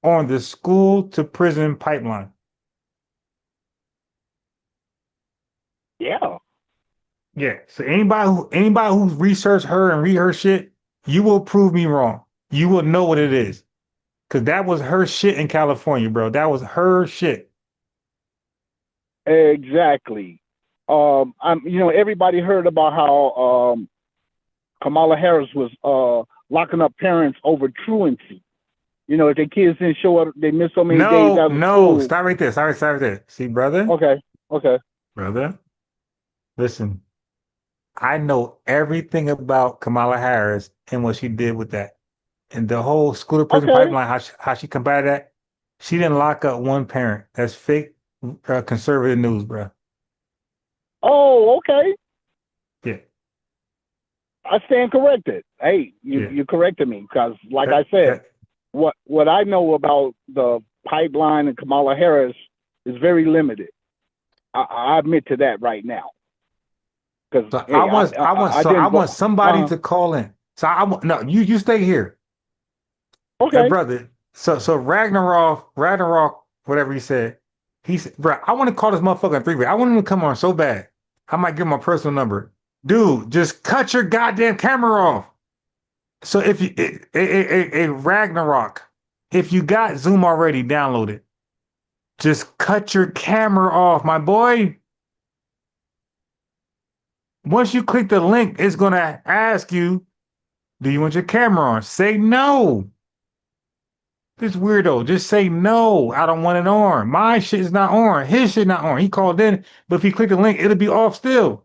Speaker 3: on the school to prison pipeline.
Speaker 11: Yeah.
Speaker 3: Yeah. So anybody who's researched her and read her shit, you will prove me wrong. You will know what it is. Cause that was her shit in California, bro. That was her shit.
Speaker 11: Exactly. Everybody heard about how Kamala Harris was locking up parents over truancy. If their kids didn't show up, they missed so many days out of school.
Speaker 3: Stop right there. Stop right there. See, brother?
Speaker 11: Okay.
Speaker 3: Brother, listen. I know everything about Kamala Harris and what she did with that. And the whole school to prison pipeline, how she combated that. She didn't lock up one parent. That's fake conservative news, bro.
Speaker 11: Oh, okay.
Speaker 3: Yeah.
Speaker 11: I stand corrected. Hey, you corrected me because, like I said, what I know about the pipeline and Kamala Harris is very limited. I admit to that right now. Because
Speaker 3: I want somebody to call in. So you stay here.
Speaker 11: Okay,
Speaker 3: brother. So Ragnarok, whatever he said, bro, I want to call this motherfucker on 3-way. I want him to come on so bad. I might give him my personal number. Dude, just cut your goddamn camera off. So if you Ragnarok, if you got Zoom already, download it. Just cut your camera off, my boy. Once you click the link, it's gonna ask you, do you want your camera on? Say no. This weirdo, just say no. I don't want it on. My shit is not on. His shit not on. He called in, but if he click the link, it'll be off still.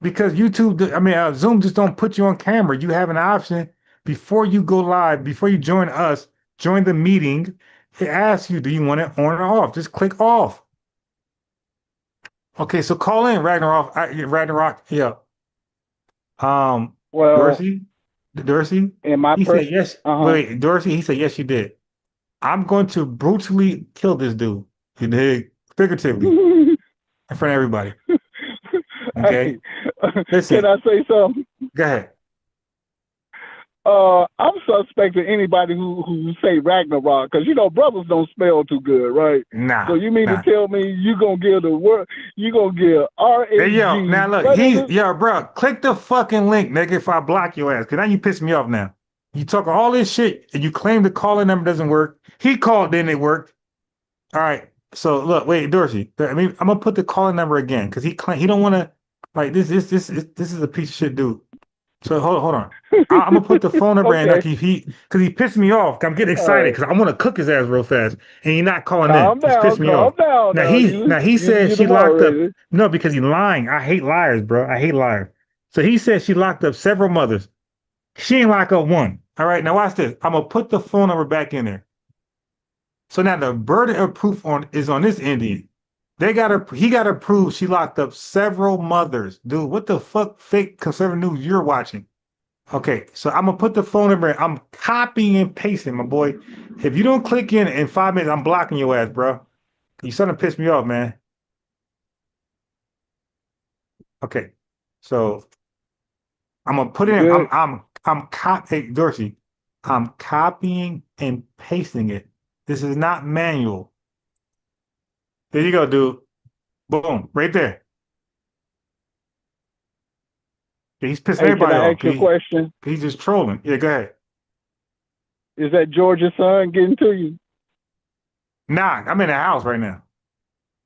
Speaker 3: Because Zoom just don't put you on camera. You have an option before you go live, before you join us, join the meeting. It asks you, do you want it on or off? Just click off. Okay, so call in Ragnarok. Ragnarok, yeah.
Speaker 11: Well,
Speaker 3: Dorsey? He said yes.
Speaker 11: Uh-huh.
Speaker 3: Wait, Dorsey, he said yes, you did. I'm going to brutally kill this dude. You dig? Figuratively. In front of everybody. Okay?
Speaker 11: Hey,
Speaker 3: Listen.
Speaker 11: can I say something?
Speaker 3: Go ahead.
Speaker 11: I'm suspecting anybody who say Ragnarok, because brothers don't spell too good, right?
Speaker 3: Nah.
Speaker 11: So you mean to tell me you gonna give the word? You gonna give R-A-G?
Speaker 3: Hey, yo, now look, bro, click the fucking link, nigga, if I block your ass, because now you piss me off now. You talking all this shit, and you claim the calling number doesn't work. He called, then it worked. All right, so look, wait, Dorsey, I'm gonna put the calling number again, because he don't want to, like, this is a piece of shit dude. So hold on. I'm gonna put the phone number in, like, because he pissed me off. I'm getting excited because I want to cook his ass real fast, and he's not calling in. He's pissed me off. Now he said she locked up. No, because he's lying. I hate liars, bro. I hate liars. So he said she locked up several mothers. She ain't lock up one. All right, now watch this. I'm gonna put the phone number back in there. So now the burden of proof is on this Indian. He gotta prove she locked up several mothers. Dude, what the fuck fake conservative news you're watching? Okay, so I'm gonna put the phone number in. I'm copying and pasting, my boy. If you don't click in 5 minutes, I'm blocking your ass, bro. You starting to piss me off, man. Okay, so I'm gonna put in. Hey, Dorsey, I'm copying and pasting it. This is not manual. There you go, dude. Boom, right there. He's pissing everybody off.
Speaker 11: Can I ask you a question?
Speaker 3: He's just trolling. Yeah, go ahead.
Speaker 11: Is that George's son getting to you?
Speaker 3: Nah, I'm in the house right now.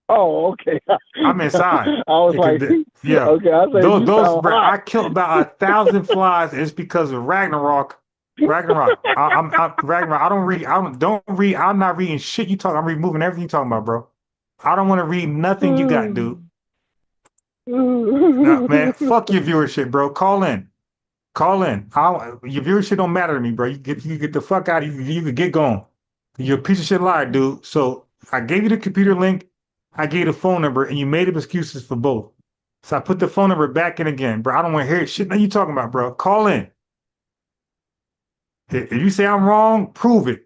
Speaker 11: Oh, okay.
Speaker 3: I'm inside.
Speaker 11: I was like,
Speaker 3: yeah.
Speaker 11: Okay,
Speaker 3: I killed about 1,000 flies. It's because of Ragnarok. Ragnarok. Ragnarok. I'm not reading shit you talking. I'm removing everything you talking about, bro. I don't want to read nothing you got, dude. Nah, man, fuck your viewership, bro. Call in. Your viewership don't matter to me, bro. You get the fuck out of you. You can get going. You're a piece of shit liar, dude. So I gave you the computer link. I gave you the phone number, and you made up excuses for both. So I put the phone number back in again, bro. I don't want to hear shit that you talking about, bro. Call in. If you say I'm wrong, prove it.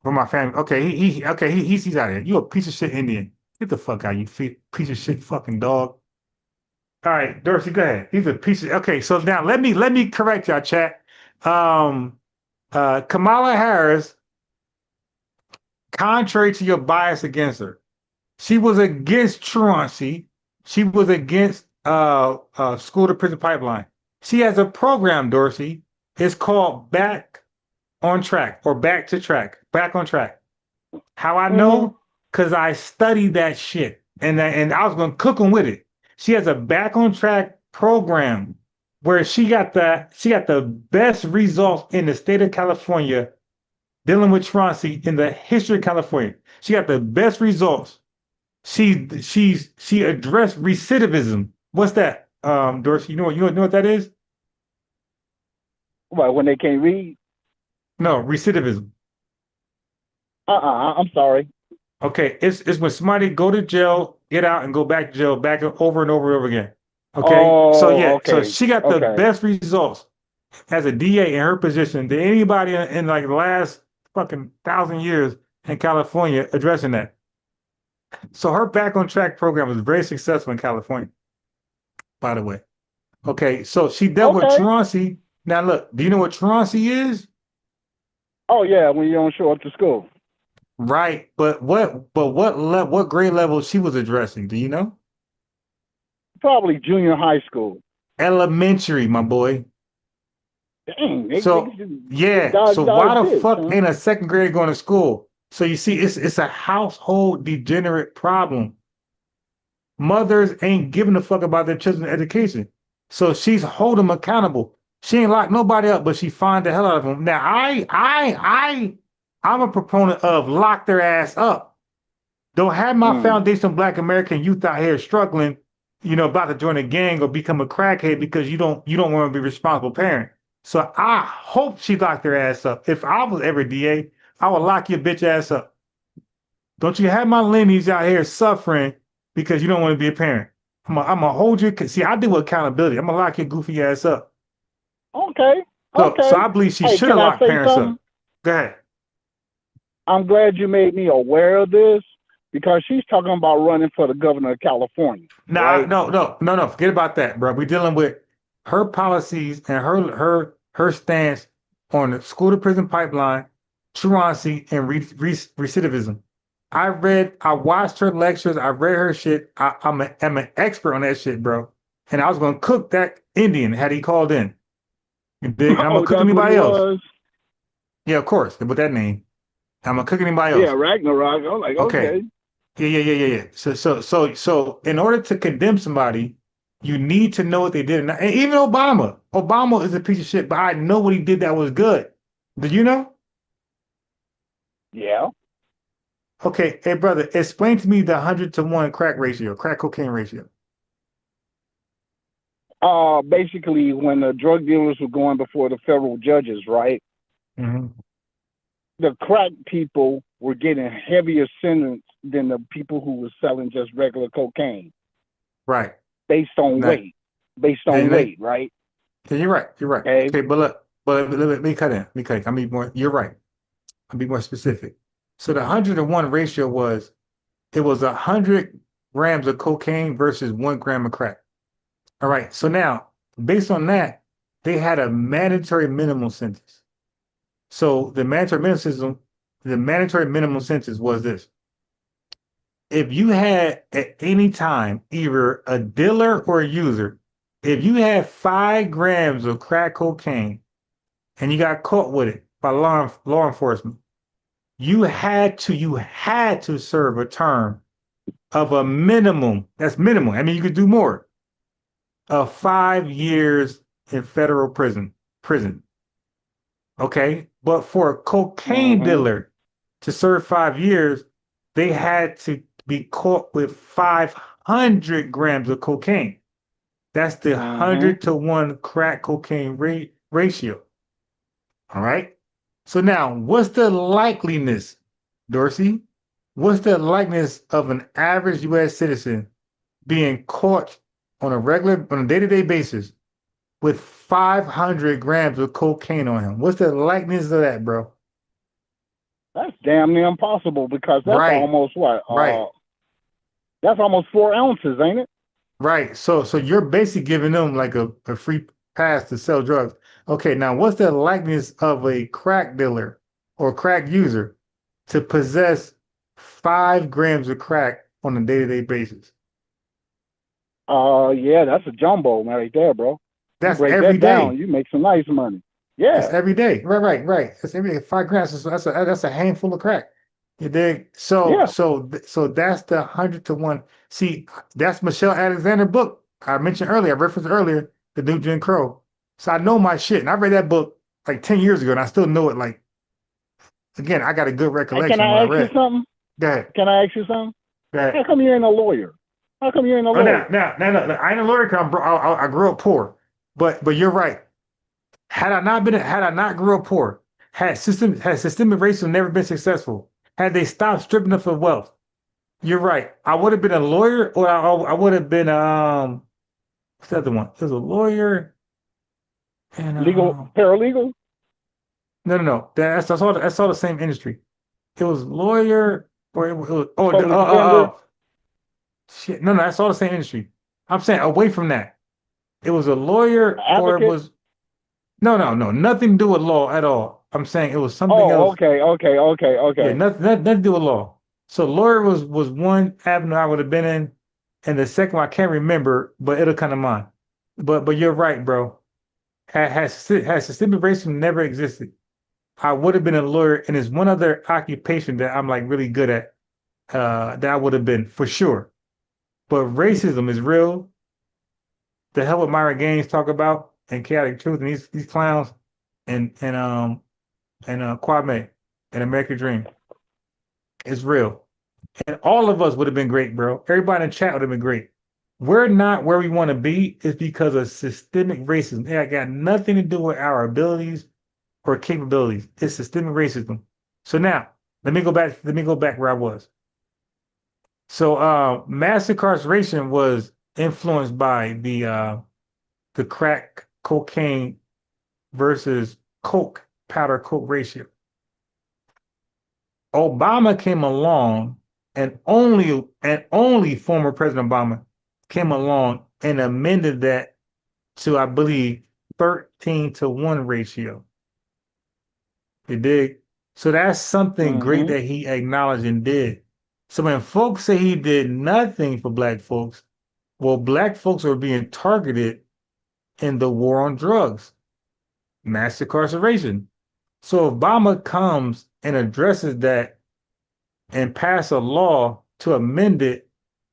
Speaker 3: For my family. Okay, he's out of here. You a piece of shit Indian. Get the fuck out, you piece of shit fucking dog. All right, Dorsey, go ahead. He's a piece of. Okay, so now let me correct y'all, chat. Kamala Harris, contrary to your bias against her, she was against truancy. She was against school to prison pipeline. She has a program, Dorsey. It's called Back on Track or Back to Track. Back on Track. How I know? Because I studied that shit and I was gonna cook them with it. She has a Back on Track program where she got the best results in the state of California dealing with truancy in the history of California. She got the best results. She addressed recidivism. What's that, Dorsey? You know what that is?
Speaker 11: What, when they can't read?
Speaker 3: No, recidivism.
Speaker 11: I'm sorry.
Speaker 3: Okay, it's when somebody go to jail, get out, and go back to jail, back over and over and over again. Okay, so she got the best results as a DA in her position than anybody in like the last fucking 1,000 years in California addressing that. So her Back on Track program was very successful in California, by the way. Okay, so she dealt with truancy. Now look, do you know what truancy is?
Speaker 11: Oh yeah, when you don't show up to school.
Speaker 3: Right, but what grade level she was addressing? Do you know?
Speaker 11: Probably junior high school.
Speaker 3: Elementary, my boy.
Speaker 11: Dang.
Speaker 3: So why the fuck ain't a second grader going to school? So you see, it's a household degenerate problem. Mothers ain't giving a fuck about their children's education. So she's holding them accountable. She ain't locked nobody up, but she fined the hell out of them. Now I'm a proponent of lock their ass up. Don't have my foundation Black American youth out here struggling, about to join a gang or become a crackhead because you don't want to be a responsible parent. So I hope she locked their ass up. If I was ever DA, I will lock your bitch ass up. Don't you have my lineage out here suffering because you don't want to be a parent. I'm gonna hold you. See, I do accountability. I'm gonna lock your goofy ass up.
Speaker 11: Okay.
Speaker 3: So I believe she should have locked parents up. Go ahead.
Speaker 11: I'm glad you made me aware of this because she's talking about running for the governor of California.
Speaker 3: Nah, right? No. Forget about that, bro. We're dealing with her policies and her stance on the school to prison pipeline, truancy, and recidivism. I watched her lectures. I read her shit. I'm an expert on that shit, bro. And I was gonna cook that Indian had he called in. You dig? And I'm gonna cook anybody else. Yeah, of course. With that name, I'm gonna cook anybody else.
Speaker 11: Yeah, Ragnarok. I'm like, okay.
Speaker 3: Yeah. So in order to condemn somebody, you need to know what they did. And even Obama. Obama is a piece of shit, but I know what he did that was good. Did you know?
Speaker 11: Yeah.
Speaker 3: Okay, hey brother, explain to me the 100-to-1 crack cocaine ratio.
Speaker 11: Basically, when the drug dealers were going before the federal judges, right?
Speaker 3: Mm-hmm.
Speaker 11: The crack people were getting heavier sentence than the people who were selling just regular cocaine.
Speaker 3: Right.
Speaker 11: Based on weight. Right?
Speaker 3: Yeah, you're right. Okay, but look, let me cut in. You're right. I'll be more specific. So the 100-to-1 ratio was 100 grams of cocaine versus 1 gram of crack. All right. So now, based on that, they had a mandatory minimum sentence. So the mandatory minimum sentence was this. If you had at any time either a dealer or a user, if you had 5 grams of crack cocaine and you got caught with it by law enforcement, you had to serve a term of a minimum. That's minimum. I mean, you could do more. Of 5 years in federal prison. Okay, but for a cocaine dealer to serve 5 years, they had to be caught with 500 grams of cocaine. That's the 100-to-1 crack cocaine ratio. All right. So now, what's the likeliness, Dorsey? What's the likeliness of an average U.S. citizen being caught on a day-to-day basis with 500 grams of cocaine on him? What's the likeliness of that, bro?
Speaker 11: That's damn near impossible because that's almost what? That's almost 4 ounces, ain't it?
Speaker 3: Right. So you're basically giving them like a free pass to sell drugs. Okay, now what's the likeliness of a crack dealer or crack user to possess 5 grams of crack on a day-to-day basis?
Speaker 11: Yeah, that's a jumbo right there, bro.
Speaker 3: That's
Speaker 11: break
Speaker 3: every
Speaker 11: that
Speaker 3: day.
Speaker 11: down, you make some nice money. Yeah,
Speaker 3: that's every day. Right. That's every day. 5 grams. That's a handful of crack. You dig? So that's the 100-to-1. See, that's Michelle Alexander's book I mentioned earlier. I referenced earlier, The New Jim Crow. So I know my shit, and I read that book like 10 years ago, and I still know it. Like, again, I got a good recollection.
Speaker 11: Can I ask you something?
Speaker 3: Go ahead.
Speaker 11: Can I ask you something?
Speaker 3: Go ahead.
Speaker 11: How come you ain't a lawyer? How come you ain't a lawyer?
Speaker 3: No. I ain't a lawyer because I grew up poor. But you're right. Had I not grew up poor, had systemic racism never been successful, had they stopped stripping us of wealth, you're right. I would have been a lawyer, or I would have been what's the other one? There's a lawyer and
Speaker 11: legal paralegal.
Speaker 3: No. That's all the same industry. It was lawyer or it was shit. No, that's all the same industry. I'm saying away from that. It was a lawyer or it was no, nothing to do with law at all. I'm saying it was something else.
Speaker 11: Okay.
Speaker 3: Yeah, nothing to do with law. So lawyer was one avenue I would have been in, and the second one I can't remember, but it'll come to mind. But you're right, bro. Had systemic racism never existed, I would have been a lawyer, and there's one other occupation that I'm like really good at that I would have been for sure. But racism is real. The hell what Myra Gaines talk about and Chaotic Truth and these clowns and Kwame and American Dream is real. And all of us would have been great, bro. Everybody in the chat would have been great. We're not where we want to be is because of systemic racism. It got nothing to do with our abilities or capabilities. It's systemic racism. So now, let me go back where I was. So mass incarceration was influenced by the crack cocaine versus coke, powder coke ratio. Obama came along, and only former President Obama came along and amended that to, I believe, 13-to-1 ratio. You dig? So that's something great that he acknowledged and did. So when folks say he did nothing for black folks, well, black folks are being targeted in the war on drugs, mass incarceration. So Obama comes and addresses that and pass a law to amend it,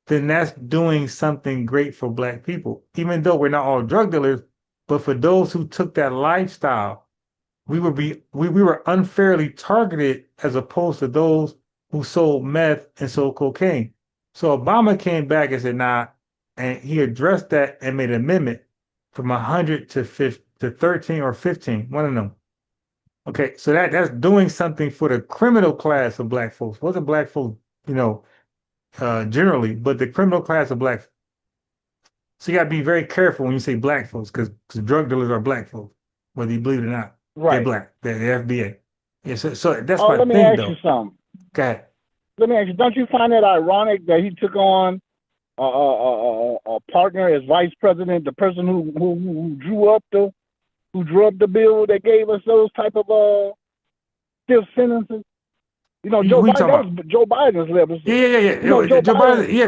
Speaker 3: then that's doing something great for black people. Even though we're not all drug dealers, but for those who took that lifestyle, we were unfairly targeted as opposed to those who sold meth and sold cocaine. So Obama came back and said, nah, and he addressed that and made an amendment from 100 to 13 or 15, one of them. Okay, so that's doing something for the criminal class of black folks. Wasn't black folks, generally, but the criminal class of black. So you got to be very careful when you say black folks, because drug dealers are black folks, whether you believe it or not. Right. They're black. They're the FBA. Yeah, so that's my thing, though.
Speaker 11: Let me ask you something.
Speaker 3: Go ahead.
Speaker 11: Let me ask you, don't you find that ironic that he took on a partner as vice president, the person who drew up the bill that gave us those type of stiff sentences? Joe Biden's levels.
Speaker 3: Yeah. Joe Biden. Yeah,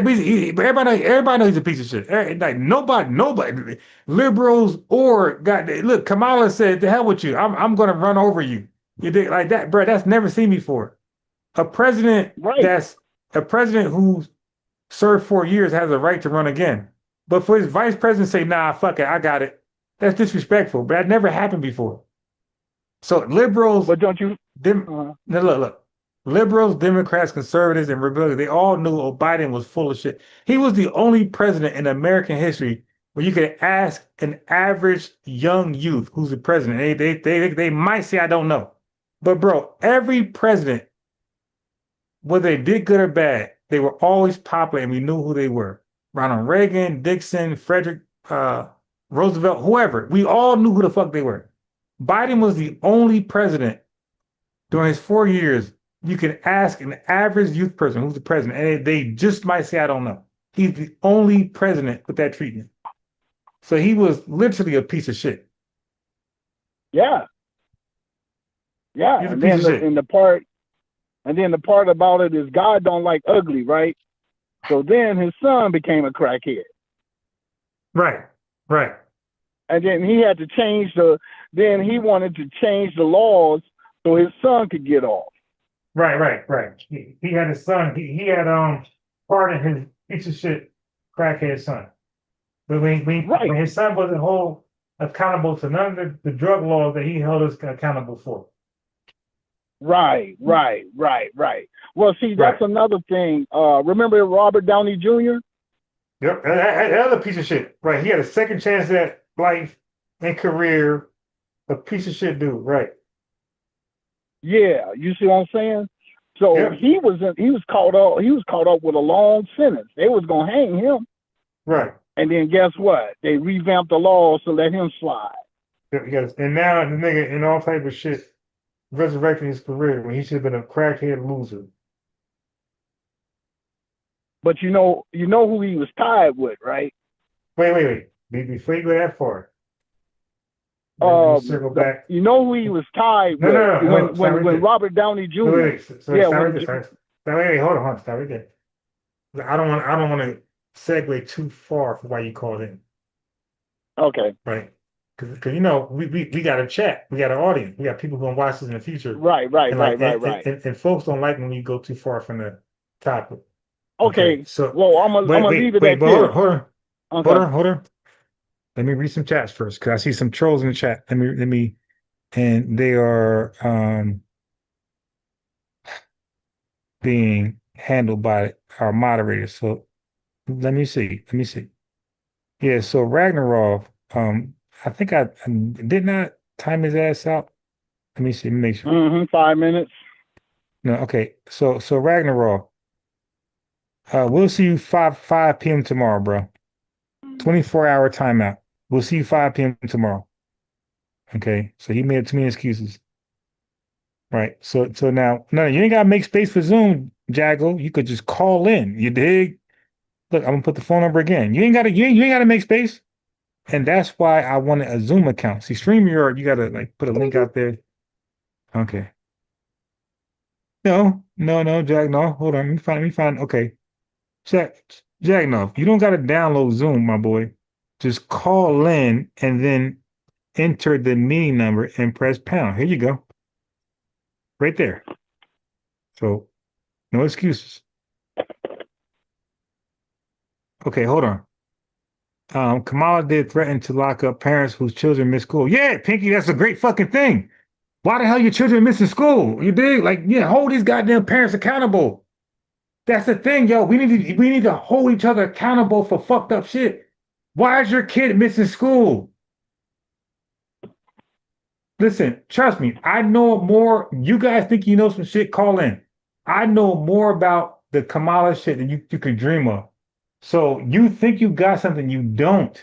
Speaker 3: but everybody knows he's a piece of shit. Like nobody, liberals or look, Kamala said, "To hell with you. I'm going to run over you." You think like that, bro? That's never seen before. A president who served 4 years has a right to run again. But for his vice president to say, "Nah, fuck it, I got it," that's disrespectful. But that never happened before. So liberals,
Speaker 11: but don't you?
Speaker 3: Look. Liberals, Democrats, conservatives, and Republicans, they all knew Biden was full of shit. He was the only president in American history where you could ask an average young youth who's the president. They might say, I don't know. But bro, every president, whether they did good or bad, they were always popular and we knew who they were. Ronald Reagan, Dixon, Frederick, Roosevelt, whoever. We all knew who the fuck they were. Biden was the only president during his 4 years. You can ask an average youth person who's the president, and they just might say, I don't know. He's the only president with that treatment. So he was literally a piece of shit.
Speaker 11: Yeah. And then the part about it is God don't like ugly, right? So then his son became a crackhead. Right. And then he had to then he wanted to change the laws so his son could get off.
Speaker 3: Right. He had a son. He had pardoned his piece of shit crackhead son. But when his son wasn't held accountable to none of the drug laws that he held us accountable for.
Speaker 11: Right. Well, see, that's another thing. Remember Robert Downey Jr.?
Speaker 3: Yep, another piece of shit. Right, he had a second chance at life and career. A piece of shit dude. Right.
Speaker 11: Yeah, you see what I'm saying? So he was caught up with a long sentence. They was gonna hang him.
Speaker 3: Right.
Speaker 11: And then guess what? They revamped the laws to let him slide.
Speaker 3: Yes. And now the nigga in all type of shit resurrecting his career when he should have been a crackhead loser.
Speaker 11: But you know who he was tied with, right?
Speaker 3: Wait. Before you go that far. Circle back.
Speaker 11: You know who he was tied with?
Speaker 3: No,
Speaker 11: when Robert Downey Jr.
Speaker 3: Wait, hold on, stop right there. I don't want to segue too far for why you called in.
Speaker 11: Okay.
Speaker 3: Right. Because we got a chat, we got an audience, we got people who gonna watch this in the future.
Speaker 11: Right.
Speaker 3: And folks don't like when you go too far from the topic.
Speaker 11: Okay. So I'm gonna leave it at this.
Speaker 3: Hold on. Let me read some chats first, because I see some trolls in the chat. Let me, and they are being handled by our moderators. So let me see. Yeah. So Ragnarov, I think I did not time his ass out. Let me see. Make sure.
Speaker 11: 5 minutes.
Speaker 3: No, okay. So Ragnarok, we'll see you 5 p.m. tomorrow, bro. 24-hour timeout. We'll see you 5 p.m. tomorrow. Okay. So he made too many excuses. Right. So now, no, you ain't gotta make space for Zoom, Jago. You could just call in. You dig? Look, I'm gonna put the phone number again. You ain't gotta make space. And that's why I wanted a Zoom account. See, StreamYard, you gotta like put a link out there. Okay. No, Jag, no. Hold on. Let me find. Okay. Jag, no. You don't gotta download Zoom, my boy. Just call in and then enter the meeting number and press pound. Here you go. Right there. So no excuses. Okay, hold on. Kamala did threaten to lock up parents whose children miss school. Yeah, Pinky, that's a great fucking thing. Why the hell your children missing school? You dig? Like, yeah, hold these goddamn parents accountable. That's the thing, yo. We need to hold each other accountable for fucked up shit. Why is your kid missing school? Listen, trust me, I know more. You guys think you know some shit, call in. I know more about the Kamala shit than you could dream of. So you think you got something you don't.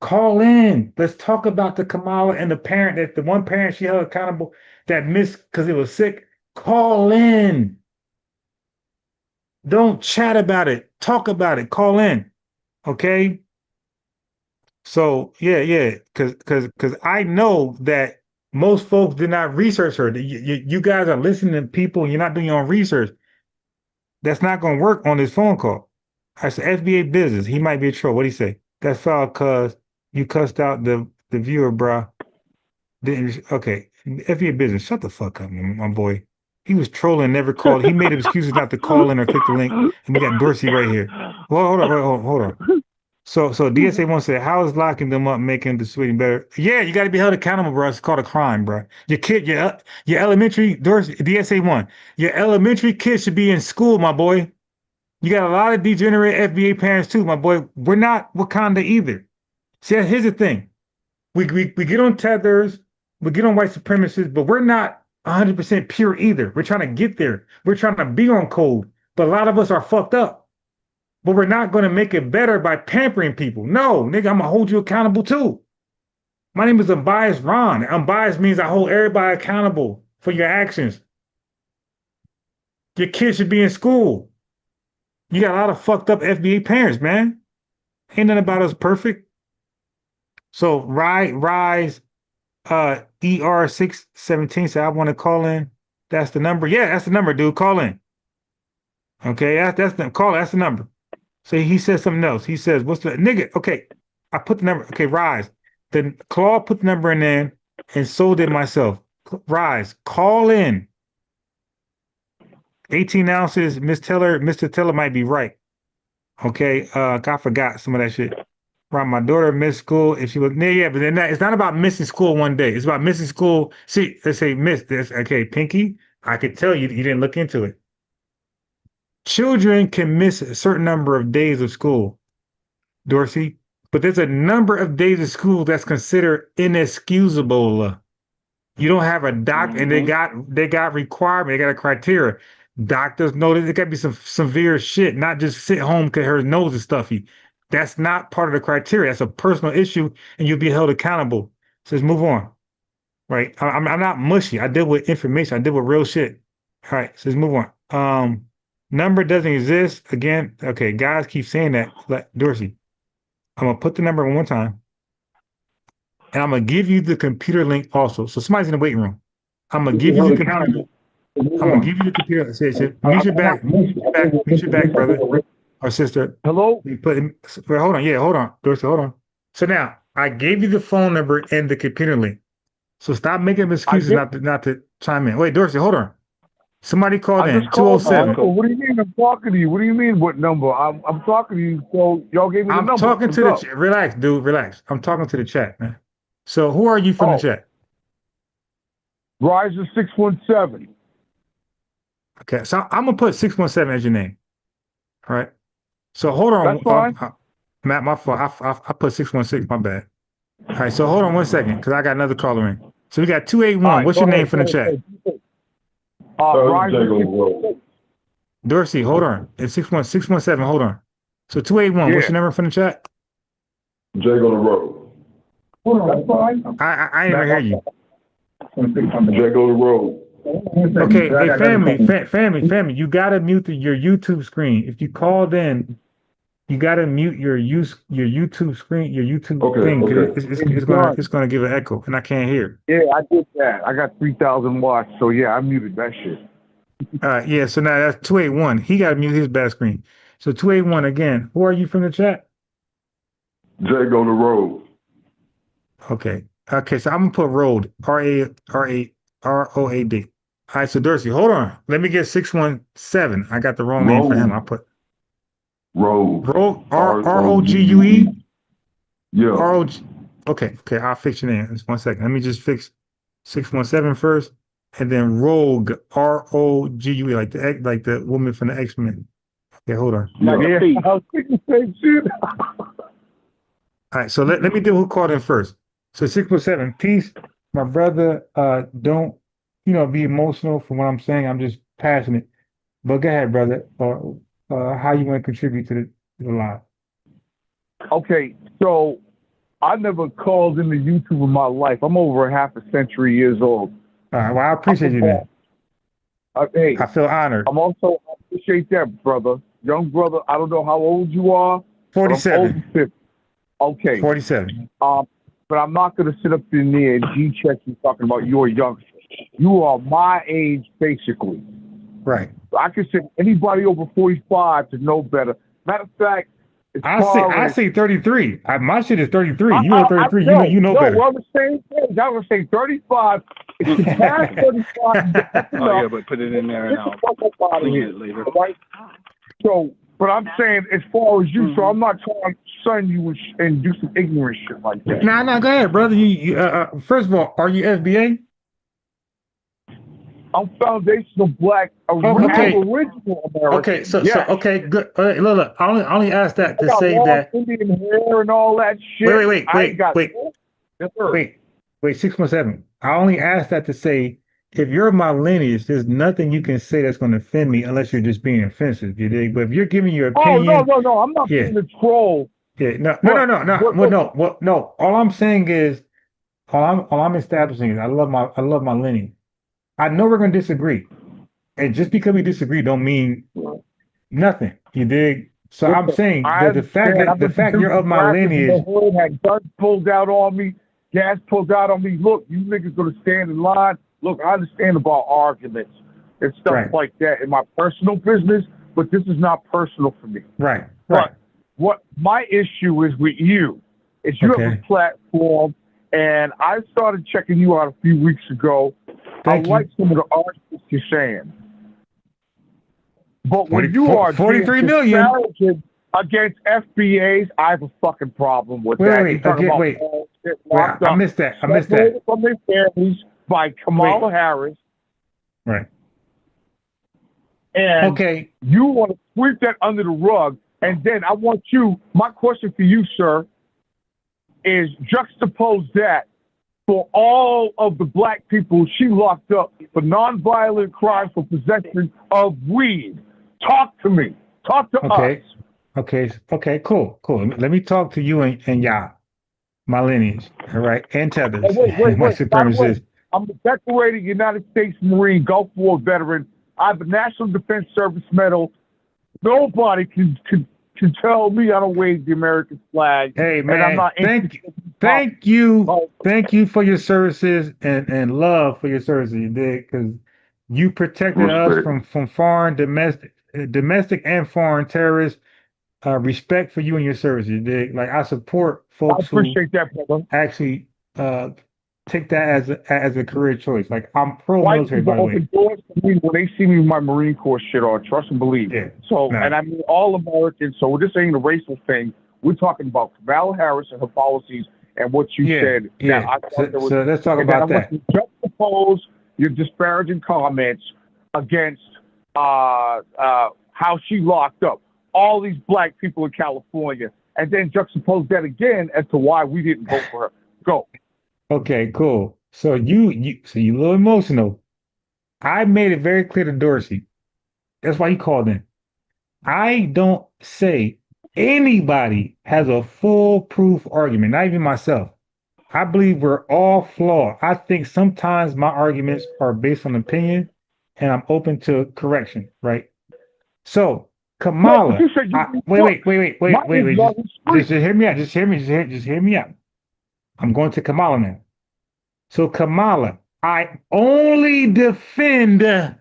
Speaker 3: Call in. Let's talk about the Kamala and the one parent she held accountable that missed because it was sick. Call in. Don't chat about it. Talk about it. Call in. Okay? So yeah, because I know that most folks did not research her. You guys are listening to people and you're not doing your own research. That's not gonna work on this phone call. I said FBA business. He might be a troll. What'd he say? That's foul cause you cussed out the viewer, bro. Okay. FBA business. Shut the fuck up, my boy. He was trolling, never called. He made excuses not to call in or click the link. And we got Dorsey right here. Well, hold on. So DSA one said, how is locking them up making the swing better? Yeah, you got to be held accountable, bro. It's called a crime, bro. Your kid, your elementary, DSA one, your elementary kid should be in school, my boy. You got a lot of degenerate FBA parents too, my boy. We're not Wakanda either. See, here's the thing. We get on tethers, we get on white supremacists, but we're not 100% pure either. We're trying to get there. We're trying to be on code, but a lot of us are fucked up. But we're not going to make it better by pampering people. No, nigga, I'm going to hold you accountable too. My name is Unbiased Ron. Unbiased means I hold everybody accountable for your actions. Your kids should be in school. You got a lot of fucked up FBA parents, man. Ain't nothing about us perfect. So Rise ER617 said, I want to call in. That's the number. Yeah, that's the number, dude. Call in. Okay, that's the number. So he says something else. He says, what's the nigga? Okay, I put the number. Okay, Rise. Then Claude put the number in there, and so did myself. Rise, call in. 18 ounces, Mr. Teller might be right. Okay, I forgot some of that shit. Right, my daughter missed school if she was but then it's not about missing school one day. It's about missing school. See, let's say miss this. Okay, Pinky, I could tell you didn't look into it. Children can miss a certain number of days of school, Dorsey, but there's a number of days of school that's considered inexcusable. You don't have a doc, and they got requirement, they got a criteria. Doctors know that there got to be some severe shit, not just sit home because her nose is stuffy. That's not part of the criteria. That's a personal issue, and you'll be held accountable. So let's move on. Right? I'm not mushy. I deal with information. I deal with real shit. All right, so let's move on. Number doesn't exist. Again, okay, guys keep saying that. Like Dorsey, I'm going to put the number one time, and I'm going to give you the computer link also. So somebody's in the waiting room. I'm going to give you the computer. I'm going to give you the computer. Mute your back, brother or sister.
Speaker 11: Hello?
Speaker 3: Hold on. Yeah, hold on. Dorsey, hold on. So now, I gave you the phone number and the computer link. So stop making excuses not to chime in. Wait, Dorsey, hold on. Somebody called in, 207.
Speaker 11: What do you mean I'm talking to you? What do you mean what number? I'm talking to you, so y'all gave me the number.
Speaker 3: I'm talking to the chat. Relax, dude, relax. I'm talking to the chat, man. So who are you from the chat?
Speaker 11: Rise of 617.
Speaker 3: Okay, so I'm going to put 617 as your name. All right. So hold on.
Speaker 11: That's fine.
Speaker 3: Matt, my fault. I put 616, my bad. All right, so hold on 1 second, because I got another caller in. So we got 281. What's your name from the chat? Dorsey, hold on. It's 617. Hold on. So 281. What's your number from the chat?
Speaker 20: Jake on the road.
Speaker 3: That's fine. I didn't even hear you.
Speaker 20: Jake on the road.
Speaker 3: Okay, hey, family. You gotta mute your YouTube screen. If you called in, you gotta mute your YouTube screen, your YouTube thing.
Speaker 20: Okay.
Speaker 3: It's gonna give an echo, and I can't hear.
Speaker 11: Yeah, I did that. I got 3,000 watts, so yeah, I muted that shit.
Speaker 3: Yeah. So now that's 281. He gotta mute his back screen. So 281 again. Who are you from the chat?
Speaker 20: Jake on the road.
Speaker 3: Okay. So I'm gonna put road. ROAD. All right. So Dorsey, hold on. Let me get 617. I got the wrong name for him. I put
Speaker 20: Road.
Speaker 3: ROGUE.
Speaker 20: Yeah.
Speaker 3: ROG. Okay. I'll fix your name. Just 1 second. Let me just fix 617 first, and then Rogue. ROGUE, like the woman from the X-Men. Okay, hold on.
Speaker 11: Yeah. I was thinking the same shit.
Speaker 3: All right. So let me do who called in first. So 617. Peace, my brother. Don't be emotional for what I'm saying. I'm just passionate. But go ahead, brother. How you want to contribute to the live?
Speaker 11: Okay, so I never called into YouTube in my life. I'm over half a century years old.
Speaker 3: All right, well, I appreciate you, man.
Speaker 11: Hey,
Speaker 3: I feel honored.
Speaker 11: I appreciate that, brother. Young brother, I don't know how old you are.
Speaker 3: 47.
Speaker 11: 50. Okay.
Speaker 3: 47.
Speaker 11: But I'm not going to sit up in there and G-check you talking about you're young. You are my age, basically.
Speaker 3: Right.
Speaker 11: I consider anybody over 45 to know better. Matter of fact,
Speaker 3: I say 33. My shit is 33. You are 33. You know better.
Speaker 11: We're on the same page. I was saying 35. If you pass 35, that's enough.
Speaker 12: Oh yeah, but put it in there and I'll clean it later.
Speaker 11: Right? So, but I'm saying as far as you, so I'm not trying to son you and do some ignorant shit like that.
Speaker 3: Nah, go ahead, brother. You first of all, are you FBA?
Speaker 11: I'm foundational black, original American.
Speaker 3: Okay, so okay, good. Look, I only asked that to say that
Speaker 11: Indian hair and all that shit.
Speaker 3: Wait. 617. I only asked that to say if you're my lineage, there's nothing you can say that's going to offend me unless you're just being offensive. You dig? But if you're giving your opinion,
Speaker 11: no, I'm not being a troll.
Speaker 3: Yeah, no. All I'm saying is, all I'm establishing is I love my lineage. I know we're going to disagree, and just because we disagree don't mean nothing. You dig? So I'm saying the fact you're of my lineage.
Speaker 11: Had guns pulled out on me, gas pulled out on me. Look, you niggas gonna stand in line. Look, I understand about arguments and stuff like that in my personal business, but this is not personal for me.
Speaker 3: Right.
Speaker 11: But what my issue is with you is you have a platform, and I started checking you out a few weeks ago. I like some of the arguments you're saying. But when you are
Speaker 3: 43 million
Speaker 11: against FBAs, I have a fucking problem with that.
Speaker 3: I missed that.
Speaker 11: From their families by Kamala Harris.
Speaker 3: Right.
Speaker 11: And you want to sweep that under the rug. And then I want my question for you, sir, is juxtapose that for all of the black people she locked up for nonviolent crimes for possession of weed. Talk to me. Talk to us.
Speaker 3: Okay, cool. Let me talk to you and y'all, my lineage, all right, and Tether, my supremacist.
Speaker 11: I'm a decorated United States Marine, Gulf War veteran. I have a National Defense Service Medal. Nobody can tell me I don't wave the American flag.
Speaker 3: Hey man, I'm not thank you for your services and love for your services you did, because you protected us from foreign, domestic and foreign terrorists. Respect for you and your service. You dig? Like, I support folks who actually take that as a career choice. Like, I'm pro-military, by the way.
Speaker 11: Doors for me when they see me with my Marine Corps shit on, trust and believe.
Speaker 3: Yeah.
Speaker 11: So, and I mean all Americans. So this ain't a racial thing. We're talking about Kamala Harris and her policies and what you said.
Speaker 3: Yeah. So let's talk about that.
Speaker 11: Juxtapose your disparaging comments against how she locked up all these black people in California, and then juxtapose that again as to why we didn't vote for her. Go.
Speaker 3: Okay, cool. So you a little emotional. I made it very clear to Dorsey. That's why he called in. I don't say anybody has a foolproof argument, not even myself. I believe we're all flawed. I think sometimes my arguments are based on opinion and I'm open to correction, right? So, Kamala, wait. Just hear me out. Just hear me out. I'm going to Kamala now. So, Kamala, I only defend her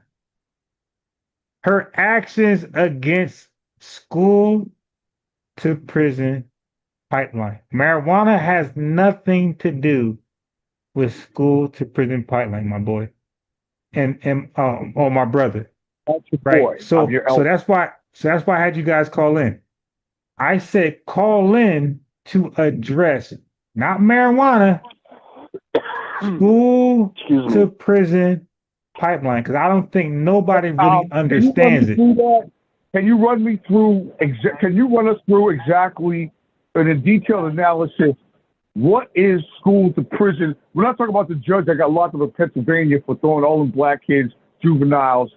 Speaker 3: actions against school to prison pipeline. Marijuana has nothing to do with school to prison pipeline, my boy, and my brother.
Speaker 11: That's your
Speaker 3: right.
Speaker 11: boy.
Speaker 3: So that's why I had you guys call in. I said call in to address not marijuana, school to prison pipeline, because I don't think nobody really understands it.
Speaker 11: Can you run me through? Can you run us through exactly in a detailed analysis? What is school to prison? We're not talking about the judge that got locked up in Pennsylvania for throwing all them black kids, juveniles,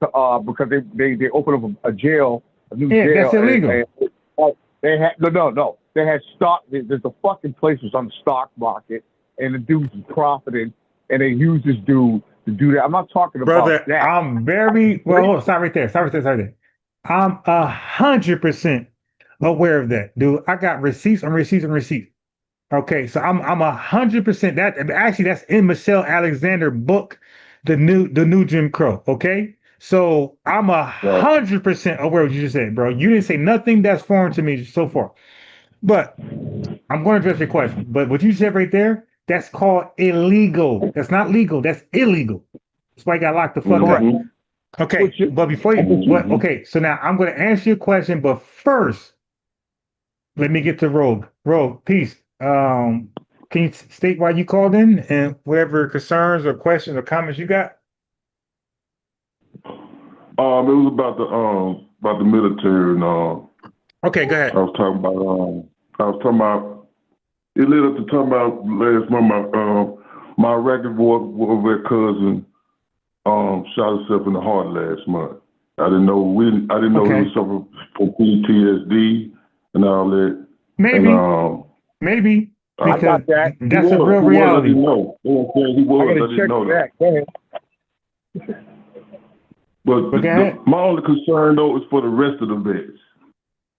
Speaker 11: because they opened up a jail, a new jail.
Speaker 3: That's illegal.
Speaker 11: And they had no. They had stock. There's a fucking place was on the stock market, and the dudes was profiting, and they used this dude to do that. I'm not talking about that.
Speaker 3: I'm very well. Stop right there. I'm 100% aware of that, dude. I got receipts on receipts on receipts. Okay, so I'm 100% that. Actually, that's in Michelle Alexander's book, the new Jim Crow. Okay, so I'm 100% aware of what you just said, bro. You didn't say nothing that's foreign to me so far. But I'm going to address your question. But what you said right there, that's called illegal. That's not legal. That's illegal. That's why you got locked the fuck up. Okay, but before you, so now I'm going to answer your question, but first, let me get to Rogue. Rogue, peace. Can you state why you called in and whatever concerns or questions or comments you got?
Speaker 20: It was about the military and
Speaker 3: Okay, go ahead.
Speaker 20: I was talking about. It led up to talking about last month. My Iraqi war cousin shot himself in the heart last month. I didn't know he was suffering from PTSD and all that.
Speaker 3: Maybe.
Speaker 11: I got that.
Speaker 3: That's a real reality.
Speaker 20: I didn't know. I didn't know that. Go ahead. But my only concern though is for the rest of the vets,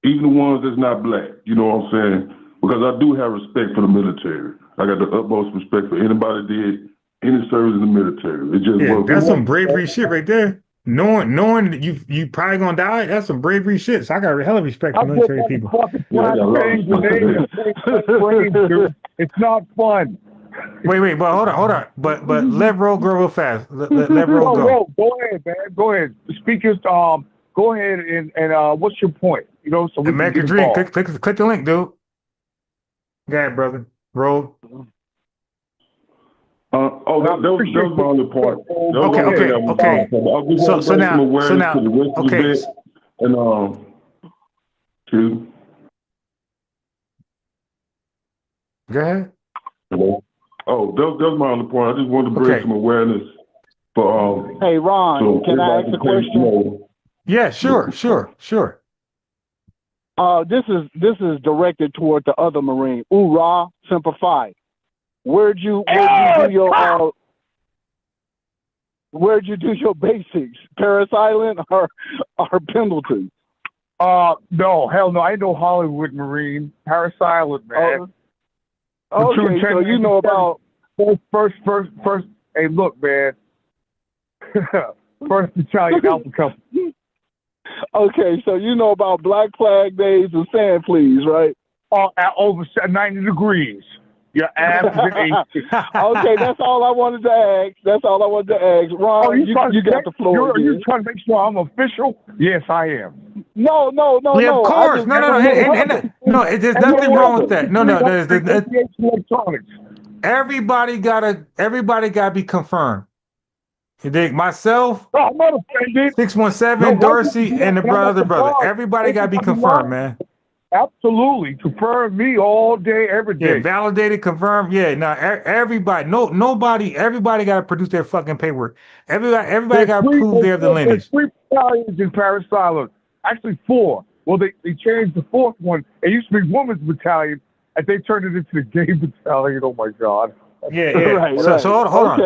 Speaker 20: even the ones that's not black. You know what I'm saying? Because I do have respect for the military. I got the utmost respect for anybody that did any service in the military. It just
Speaker 3: that's some bravery shit right there. Knowing that you probably gonna die, that's some bravery shit. So I got a hell of respect for military people.
Speaker 11: It's not fun.
Speaker 3: Wait, but hold on. But let Ro go real fast. Let Ro go.
Speaker 11: Go ahead, man. Go ahead. Speakers, go ahead and what's your point? You know, so we
Speaker 3: make a dream. Click the link, dude. Go ahead, brother. Ro.
Speaker 20: That was my only part.
Speaker 3: Okay. So now, Go ahead.
Speaker 20: Hello? Oh, that was my only point. I just wanted to bring some awareness for.
Speaker 11: Hey, Ron, can I ask a question?
Speaker 3: Yeah, sure.
Speaker 11: This is directed toward the other Marine. Hoorah, Semper Fi. Where'd you do your basics? Paris Island or Pendleton? No, hell no. I know Hollywood Marine. Paris Island, man.
Speaker 13: Okay, so you know about
Speaker 11: first. Hey, look, man. First Italian Alpha Company.
Speaker 13: Okay, so you know about Black Flag Days and Sand Fleas, right?
Speaker 11: At over 90 degrees. Your ass is
Speaker 13: Okay, that's all I wanted to ask. Ron, you got the floor.
Speaker 11: Are you trying to make sure I'm official? Yes, I am.
Speaker 13: No.
Speaker 3: Yeah, of course. No. There's nothing wrong with that. No.
Speaker 11: Electronics.
Speaker 3: Everybody gotta be confirmed. You dig? Myself,
Speaker 11: I'm not offended.
Speaker 3: 617, Dorsey, and the other brother. Everybody gotta be confirmed, man.
Speaker 11: Absolutely. Confirm me all day, every day.
Speaker 3: Yeah, validated, confirmed. Yeah, now everybody, nobody, everybody got to produce their fucking paperwork. Everybody got to prove they have the lineage.
Speaker 11: There's 3 battalions in Paris Island. Actually 4. Well, they changed the 4th one. It used to be women's battalion, and they turned it into the gay battalion. Oh my God.
Speaker 3: Yeah.
Speaker 11: Right,
Speaker 3: so hold on.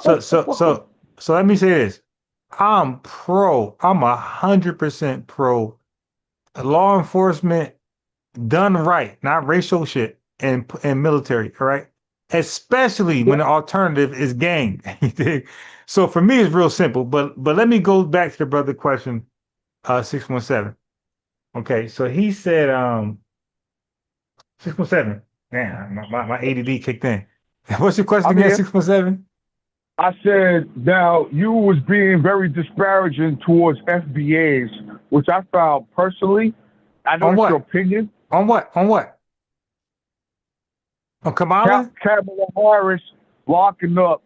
Speaker 11: Okay.
Speaker 3: So let me say this. I'm 100% pro law enforcement done right, not racial shit and military, all right? Especially when the alternative is gang. So for me, it's real simple. But let me go back to the brother question, 617. Okay, so he said 617. Man, my ADD kicked in. What's your question again, 617?
Speaker 11: I said, now, you was being very disparaging towards FBAs, which I found personally, I know it's your opinion.
Speaker 3: On what? On Kamala?
Speaker 11: Kamala Harris locking up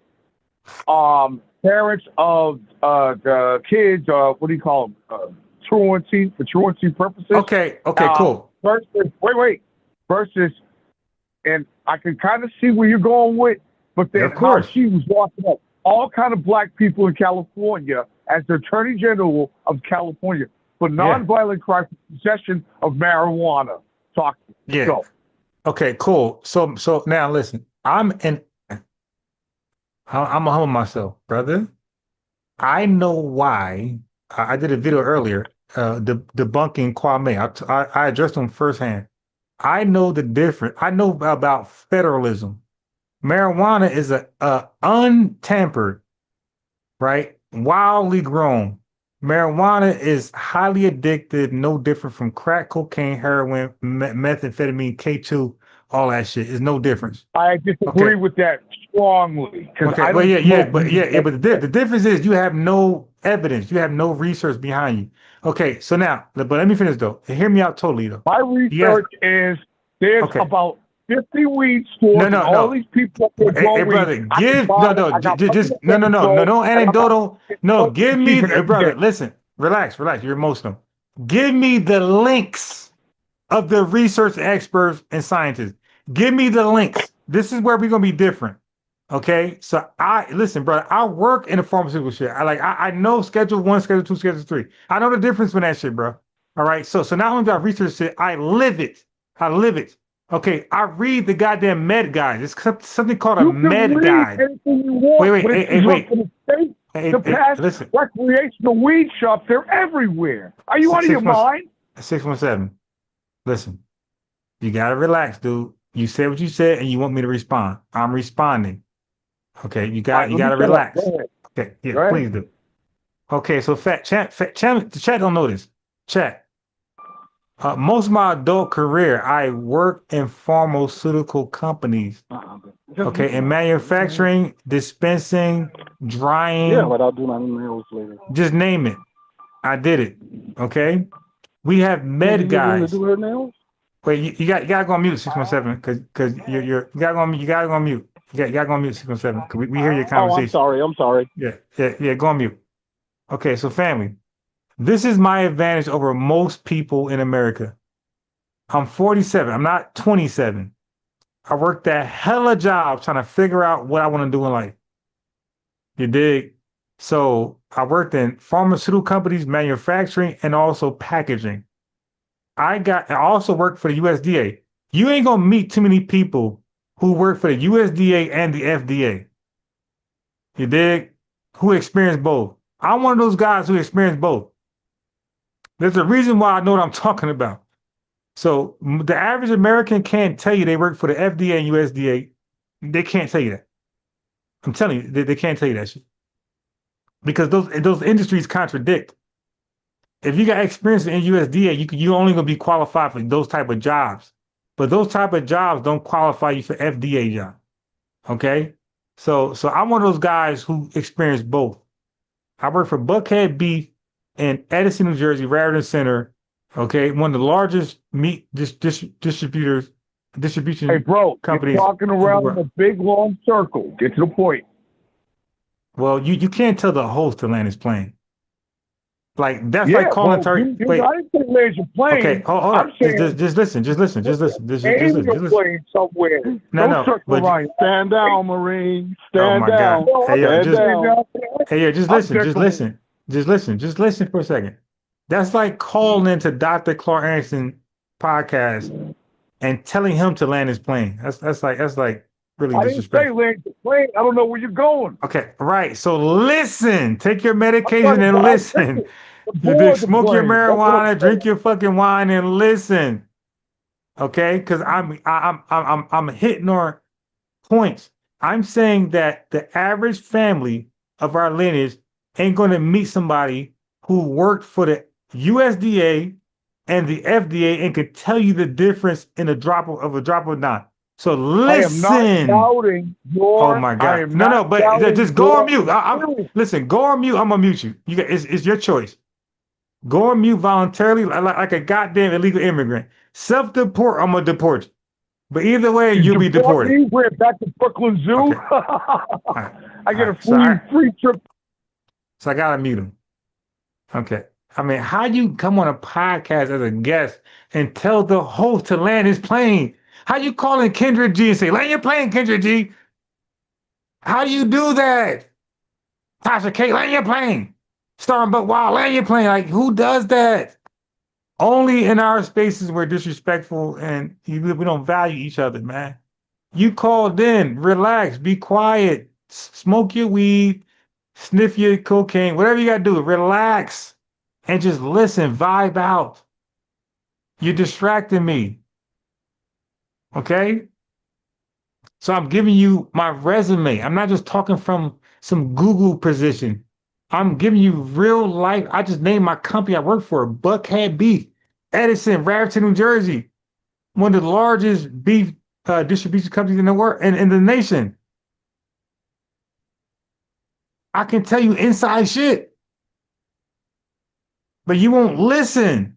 Speaker 11: parents of the kids, what do you call them? Truancy, for truancy purposes.
Speaker 3: Okay, cool.
Speaker 11: Versus, versus, and I can kind of see where you're going with, but then how she was locking up all kind of black people in California as the Attorney General of California for nonviolent crime, possession of marijuana.
Speaker 3: Yeah. Okay, cool. So now listen, I'm gonna humble myself, brother. I know why. I did a video earlier, debunking Kwame. I addressed him firsthand. I know the difference. I know about federalism. Marijuana is a untampered, right? Wildly grown. Marijuana is highly addictive, no different from crack, cocaine, heroin, methamphetamine, K2, all that shit. Is no difference.
Speaker 11: I disagree with that strongly.
Speaker 3: But the difference is you have no evidence, you have no research behind you. Okay, so now, but let me finish though. Hear me out totally though.
Speaker 11: My research is there's about 50 weed stores. All these people.
Speaker 3: Hey, brother, no anecdotal. No, give me, brother. Listen, relax. You're emotional. Give me the links of the research experts and scientists. Give me the links. This is where we're gonna be different. Okay, so listen, brother. I work in the pharmaceutical shit. I know Schedule 1, Schedule 2, Schedule 3. I know the difference in that shit, bro. All right, so not only do I research it, I live it. Okay, I read the goddamn med guys. It's something called a med guide.
Speaker 11: Wait.
Speaker 3: Listen.
Speaker 11: Recreational weed shops, they're everywhere. Are you out of your mind?
Speaker 3: 617. Listen, you gotta relax, dude. You said what you said, and you want me to respond. I'm responding. Okay, you gotta relax. Okay, yeah, please do. Okay, so chat don't know this. Chat. Most of my adult career, I worked in pharmaceutical companies. Okay, in manufacturing, dispensing, drying.
Speaker 11: Yeah, but I'll do my nails later.
Speaker 3: Just name it. I did it. Okay. We have med guys.
Speaker 11: Do her nails?
Speaker 3: Wait, you gotta go on mute 617 because you gotta go on mute. You gotta go on mute. You gotta go on mute 617 because we hear your conversation.
Speaker 11: I'm sorry.
Speaker 3: Yeah. Go on mute. Okay, so family. This is my advantage over most people in America. I'm 47. I'm not 27. I worked a hella job trying to figure out what I want to do in life. You dig? So I worked in pharmaceutical companies, manufacturing, and also packaging. I also worked for the USDA. You ain't gonna meet too many people who work for the USDA and the FDA. You dig? Who experience both. I'm one of those guys who experience both. There's a reason why I know what I'm talking about. So the average American can't tell you they work for the FDA and USDA. They can't tell you that. I'm telling you, they can't tell you that shit. Because those industries contradict. If you got experience in USDA, you only gonna be qualified for those type of jobs. But those type of jobs don't qualify you for FDA job. Okay? So I'm one of those guys who experience both. I work for Buckhead Beef in Edison, New Jersey, Raritan Center. Okay, one of the largest meat distribution
Speaker 11: Hey, bro,
Speaker 3: companies.
Speaker 11: You're talking around in a big long circle. Get to the point.
Speaker 3: Well, you can't tell the host to land his plane. Like that's like calling Tariq. Wait,
Speaker 11: I didn't say land your plane.
Speaker 3: Okay, hold on. Just listen.
Speaker 11: Aim your plane somewhere.
Speaker 3: No.
Speaker 11: But stand down, Marine. Stand down.
Speaker 3: Just listen for a second. That's like calling into Dr. Clark Anderson podcast and telling him to land his plane. That's like really disrespectful.
Speaker 11: I didn't say land your plane. I don't know where you're going.
Speaker 3: Okay, right. So listen. Take your medication and listen. Smoke your marijuana, drink your fucking wine, and listen. Okay, because I'm hitting on points. I'm saying that the average family of our lineage ain't going to meet somebody who worked for the USDA and the FDA and could tell you the difference in a drop of a dime. So listen.
Speaker 11: I am not doubting your.
Speaker 3: Oh my God! No, but just go on mute. Listen, go on mute. I'm gonna mute you. It's your choice. Go on mute voluntarily, like a goddamn illegal immigrant. Self-deport, I'm gonna deport you. But either way, you'll be deported.
Speaker 11: We're back to Brooklyn Zoo.
Speaker 3: Okay.
Speaker 11: I get a free trip.
Speaker 3: So I gotta mute him. Okay. I mean, how you come on a podcast as a guest and tell the host to land his plane? How you calling Kendra G and say, land your plane, Kendra G? How do you do that? Tasha K, land your plane. Starring Buck Wild, land your plane. Like, who does that? Only in our spaces we're disrespectful and we don't value each other, man. You called in, relax, be quiet, smoke your weed, sniff your cocaine, whatever you gotta do, relax and just listen, vibe out. You're distracting me. Okay? So I'm giving you my resume. I'm not just talking from some Google position. I'm giving you real life. I just named my company I work for, Buckhead Beef, Edison, Raritan, New Jersey. One of the largest beef distribution companies in the world and in the nation. I can tell you inside shit. But you won't listen.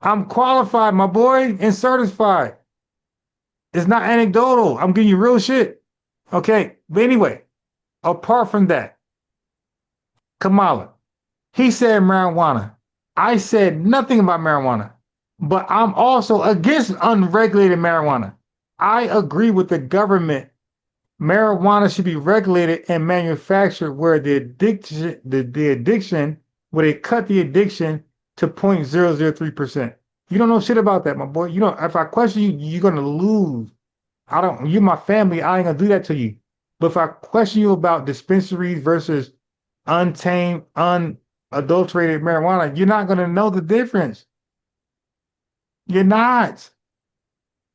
Speaker 3: I'm qualified, my boy, and certified. It's not anecdotal. I'm giving you real shit. Okay. But anyway, apart from that, Kamala, he said marijuana. I said nothing about marijuana, but I'm also against unregulated marijuana. I agree with the government. Marijuana should be regulated and manufactured where the addiction, where they cut the addiction to 0.003%. You don't know shit about that, my boy. You know, if I question you, you're gonna lose. You're my family, I ain't gonna do that to you. But if I question you about dispensaries versus untamed, unadulterated marijuana, you're not going to know the difference. You're not.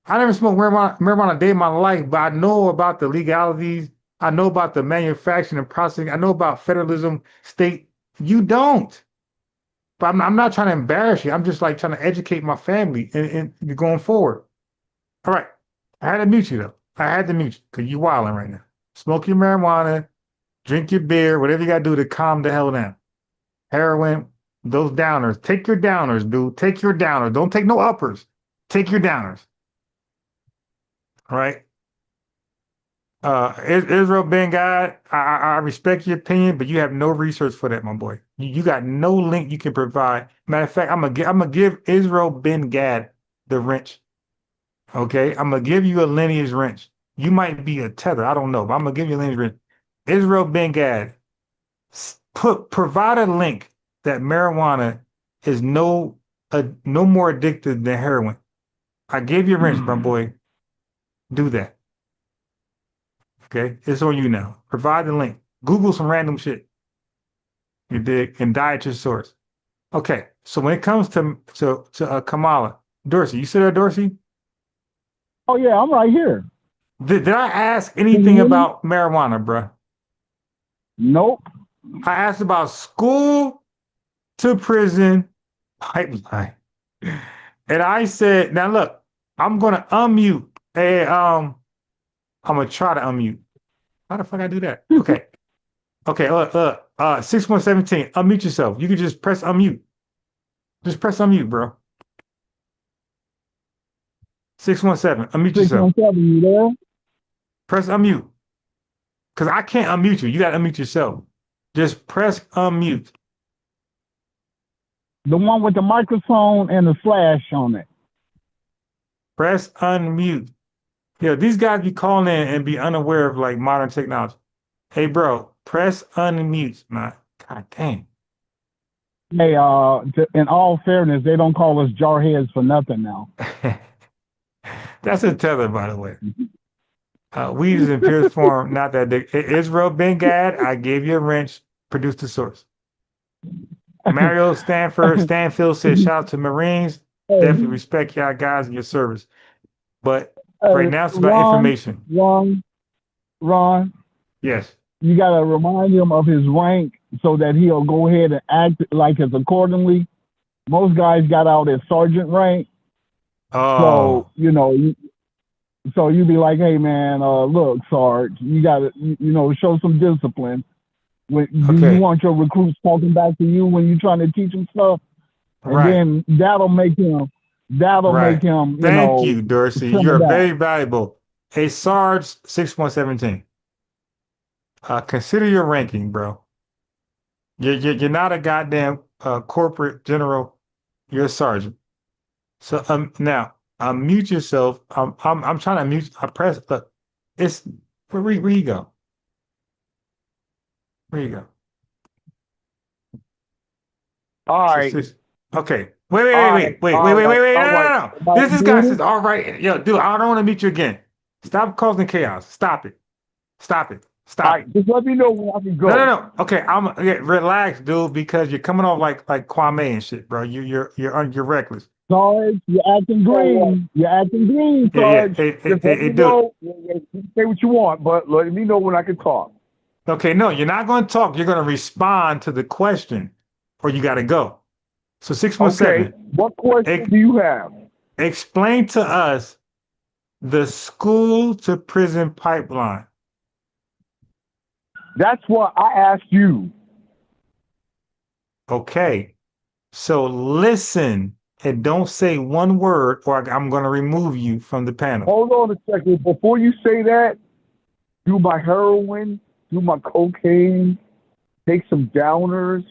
Speaker 3: I never smoked marijuana a day in my life, but I know about the legalities. I know about the manufacturing and processing. I know about federalism, state. You don't. But I'm not trying to embarrass you. I'm just like trying to educate my family and going forward. All right. I had to mute you, though. I had to mute you because you're wilding right now. Smoke your marijuana. Drink your beer, whatever you got to do to calm the hell down. Heroin, those downers. Take your downers, dude. Take your downers. Don't take no uppers. Take your downers. All right? Israel Ben God, I respect your opinion, but you have no research for that, my boy. You got no link you can provide. Matter of fact, I'm gonna give Israel Ben Gad the wrench. Okay? I'm gonna give you a lineage wrench. You might be a tether. I don't know, but I'm gonna give you a lineage wrench. Israel Ben Gad, provide a link that marijuana is no more addictive than heroin. I gave you a wrench, my boy. Do that. Okay, it's on you now. Provide the link. Google some random shit. You dig? And die at your source. Okay, so when it comes to Kamala, Dorsey, you sit there, Dorsey?
Speaker 11: Oh yeah, I'm right here.
Speaker 3: Did I ask anything about marijuana, bruh?
Speaker 11: Nope.
Speaker 3: I asked about school to prison pipeline. And I said, now look, I'm gonna unmute. Hey, I'm gonna try to unmute. How the fuck I do that? Okay. Okay, 6117, unmute yourself. You can just press unmute. Just press unmute, bro. 617, unmute yourself.
Speaker 11: 617, you there?
Speaker 3: Press unmute. Because I can't unmute you. You got to unmute yourself. Just press unmute.
Speaker 11: The one with the microphone and the slash on it.
Speaker 3: Press unmute. Yeah, these guys be calling in and be unaware of like modern technology. Hey, bro, press unmute, man. God damn.
Speaker 11: Hey, in all fairness, they don't call us jarheads for nothing now.
Speaker 3: That's a tether, by the way. We use in purest form, not that big. Israel Ben Gad, I gave you a wrench, produced the source. Mario Stanfield says, shout out to Marines. Definitely respect y'all guys and your service. But right now it's about information.
Speaker 11: Ron.
Speaker 3: Yes.
Speaker 11: You got to remind him of his rank so that he'll go ahead and act like as accordingly. Most guys got out at sergeant rank.
Speaker 3: Oh.
Speaker 11: So, so you be like, hey, man, look, Sarge, you got to, show some discipline. Do you want your recruits talking back to you when you're trying to teach them stuff? And then that'll make him,
Speaker 3: Thank you, Dorsey. You're very valuable. Hey, Sarge 6117. Consider your ranking, bro. You're not a goddamn corporate general. You're a sergeant. So now mute yourself. I'm trying to mute. I press. Look, it's where you go. Where you go?
Speaker 11: All right.
Speaker 3: Okay. Wait. No. This guy says, all right. Yo, dude, I don't want to meet you again. Stop causing chaos. Stop it. All right, just let me know when I can go. No. Okay, relax, dude, because you're coming off like Kwame and shit, bro. You're reckless.
Speaker 11: Sarge, you're acting green. Sarge.
Speaker 3: Hey,
Speaker 11: dude. Say what you want, but let me know when I can talk.
Speaker 3: Okay, no, you're not going to talk. You're going to respond to the question, or you got to go. So 617.
Speaker 11: Okay, what question do you have?
Speaker 3: Explain to us the school to prison pipeline.
Speaker 11: That's what I asked you.
Speaker 3: Okay. So listen and don't say one word or I'm going to remove you from the panel.
Speaker 11: Hold on a second. Before you say that, do my heroin, do my cocaine, take some downers.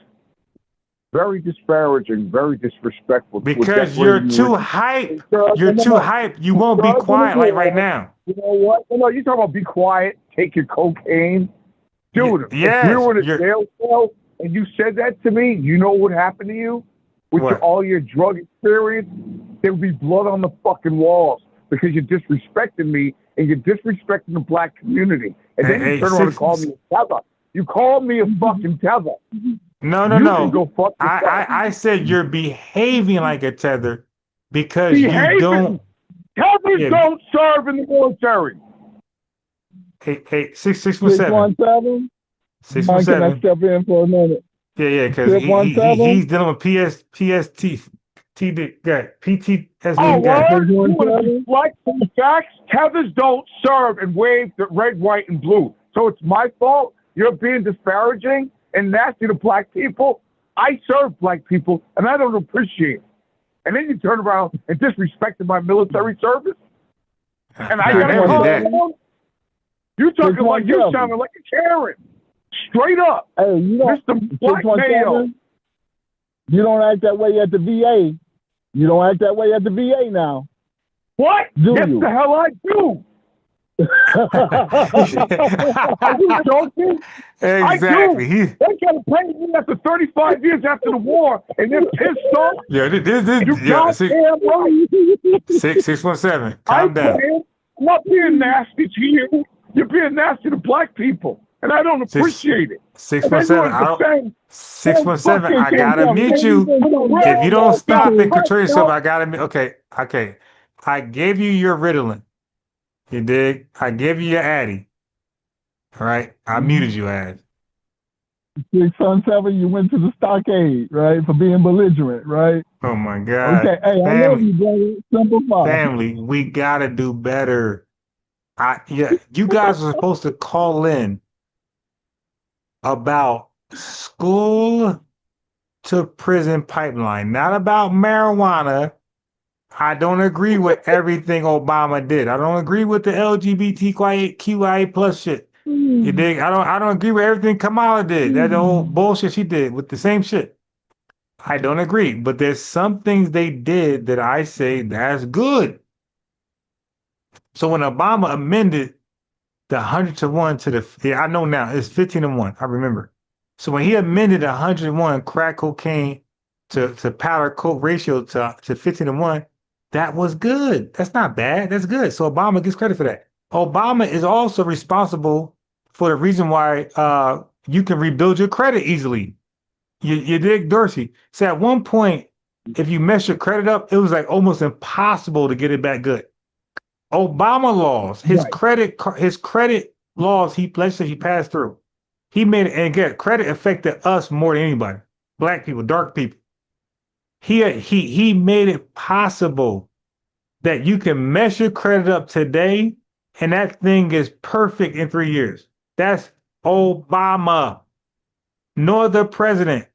Speaker 11: Very disparaging, very disrespectful.
Speaker 3: Because you're too hype. You're too hype. You won't be quiet like right now.
Speaker 11: You know what? No, you talking about be quiet, take your cocaine. Dude, if we were in a jail cell and you said that to me, you know what happened to you? With all your drug experience, there would be blood on the fucking walls because you're disrespecting me and you're disrespecting the black community. And then you turn around and call me a tether. You called me a fucking tether.
Speaker 3: No. Go fuck I said you're behaving like a tether because you don't.
Speaker 11: Tethers don't serve in the military.
Speaker 3: Hey, 617. 617.
Speaker 11: Can I step in for a minute?
Speaker 3: Yeah, because he's dealing with PTSD.
Speaker 11: Oh, what? You want to deflect from the facts? Tethers don't serve and wave the red, white, and blue. So it's my fault. You're being disparaging and nasty to black people. I serve black people, and I don't appreciate it. And then you turn around and disrespected my military service. And I got to call them. You talking like you sounding like a Karen. Straight up. Hey, Mr. Black Male. You don't act that way at the VA. You don't act that way at the VA now. What? Yes, the hell I do. Are you joking?
Speaker 3: Exactly.
Speaker 11: They got to pay me after 35 years after the war, and they're pissed off.
Speaker 3: Yeah,
Speaker 11: this
Speaker 3: 617. Calm down.
Speaker 11: I'm not being nasty to you. You're being nasty to black people, and I don't appreciate it.
Speaker 3: 617. 617. I gotta meet you. If you don't stop and control yourself, I gotta meet. Okay. I gave you your Ritalin. You dig? I gave you your Addy. All right. I muted you, ass.
Speaker 11: 617. You went to the stockade, right, for being belligerent, right?
Speaker 3: Oh my God.
Speaker 11: Okay. Hey, I love you, brother. Simplify.
Speaker 3: Family, we gotta do better. You guys are supposed to call in about school to prison pipeline, not about marijuana. I don't agree with everything Obama did. I don't agree with the LGBTQIA plus shit. You dig? I don't agree with everything Kamala did. That old bullshit she did with the same shit. I don't agree, but there's some things they did that I say that's good. So when Obama amended the 100-to-1 to the, I know now it's 15-to-1. I remember. So when he amended 101 crack cocaine to powder coke ratio to 15-to-1, that was good. That's not bad. That's good. So Obama gets credit for that. Obama is also responsible for the reason why you can rebuild your credit easily. You dig, Dorsey? So at one point, if you mess your credit up, it was like almost impossible to get it back good. Obama laws, his credit laws, he passed through. He made it, and again, credit affected us more than anybody. Black people, dark people. He made it possible that you can mess your credit up today, and that thing is perfect in 3 years. That's Obama. No other president.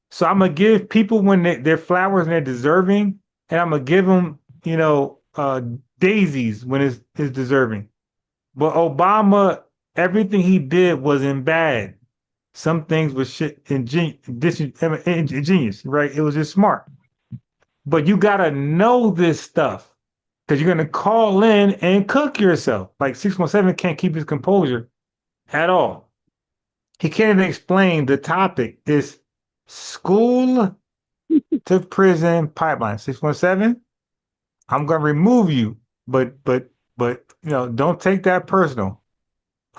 Speaker 3: So I'm gonna give people when they're flowers and they're deserving, and I'm gonna give them, daisies when it's deserving. But Obama, everything he did wasn't bad. Some things were shit ingenious, right? It was just smart. But you gotta know this stuff because you're gonna call in and cook yourself. Like 617 can't keep his composure at all. He can't even explain the topic. It's school to prison pipeline. 617. I'm gonna remove you, but don't take that personal.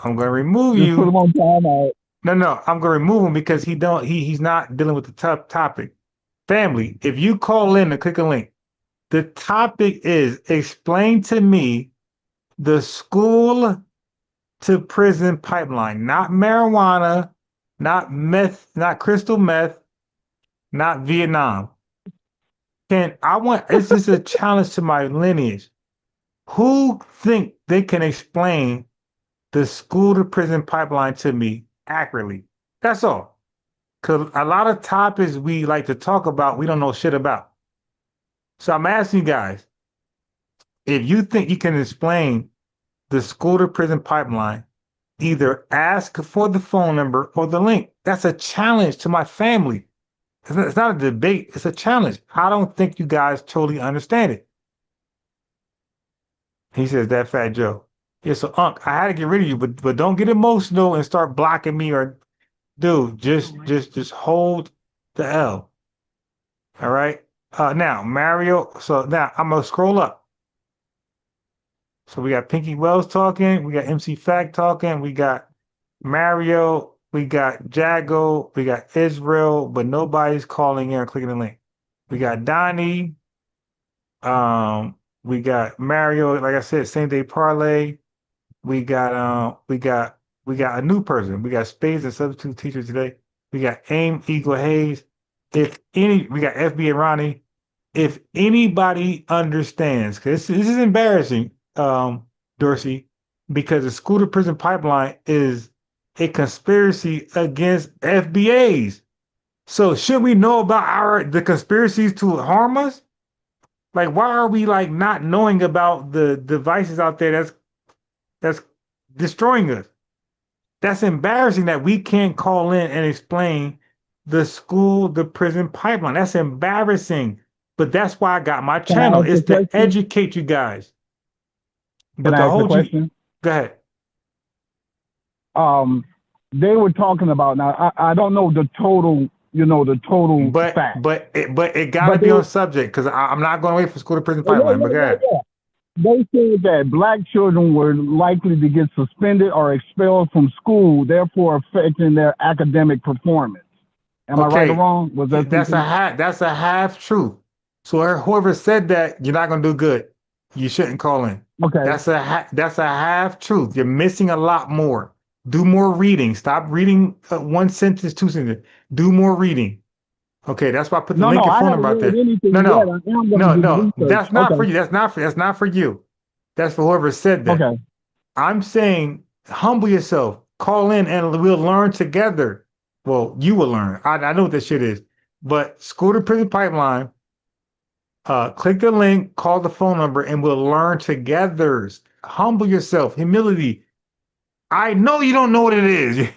Speaker 3: I'm gonna remove you.
Speaker 11: Put him on timeout.
Speaker 3: No, I'm gonna remove him because he's not dealing with the tough topic. Family, if you call in and click a link, the topic is explain to me the school to prison pipeline, not marijuana, not meth, not crystal meth, not Vietnam. This is a challenge to my lineage. Who think they can explain the school to prison pipeline to me accurately? That's all. Because a lot of topics we like to talk about, we don't know shit about. So I'm asking you guys, if you think you can explain the school to prison pipeline, either ask for the phone number or the link. That's a challenge to my family. It's not a debate. It's a challenge. I don't think you guys totally understand it. He says, that Fat Joe. Yeah, so Unc, I had to get rid of you, but don't get emotional and start blocking me or, dude, just hold the L. All right? Now, Mario, so now I'm going to scroll up. So we got Pinky Wells talking. We got MC Fact talking. We got Mario. We got Jago. We got Israel, but nobody's calling in or clicking the link. We got Donnie. We got Mario. Like I said, same day parlay. We got a new person. We got Spades and substitute teacher today. We got Aim Eagle Hayes. We got FBA Ronnie. If anybody understands, because this is embarrassing, Dorsey, because the school to prison pipeline is a conspiracy against FBAs. So should we know about the conspiracies to harm us? Like, why are we like not knowing about the devices out there that's destroying us? That's embarrassing that we can't call in and explain the school to prison pipeline. That's embarrassing. But that's why I got my channel. It's to educate you guys. But
Speaker 11: to hold you.
Speaker 3: Go ahead.
Speaker 11: They were talking about, now I don't know the total, fact.
Speaker 3: But it gotta be on subject because I'm not going to wait for school to prison pipeline. But go ahead.
Speaker 11: They said that black children were likely to get suspended or expelled from school, therefore affecting their academic performance. Am I right or wrong?
Speaker 3: That's a half truth. So whoever said that, you're not going to do good. You shouldn't call in.
Speaker 11: Okay.
Speaker 3: That's a half truth. You're missing a lot more. Do more reading. Stop reading one sentence, two sentences. Do more reading. Okay, that's why I put the link and phone number out there. No. That's not for you. That's not for you. That's for whoever said that.
Speaker 11: Okay.
Speaker 3: I'm saying humble yourself. Call in and we'll learn together. Well, you will learn. I know what that shit is. But school to prison pipeline. Click the link, call the phone number, and we'll learn together. Humble yourself. Humility. I know you don't know what it is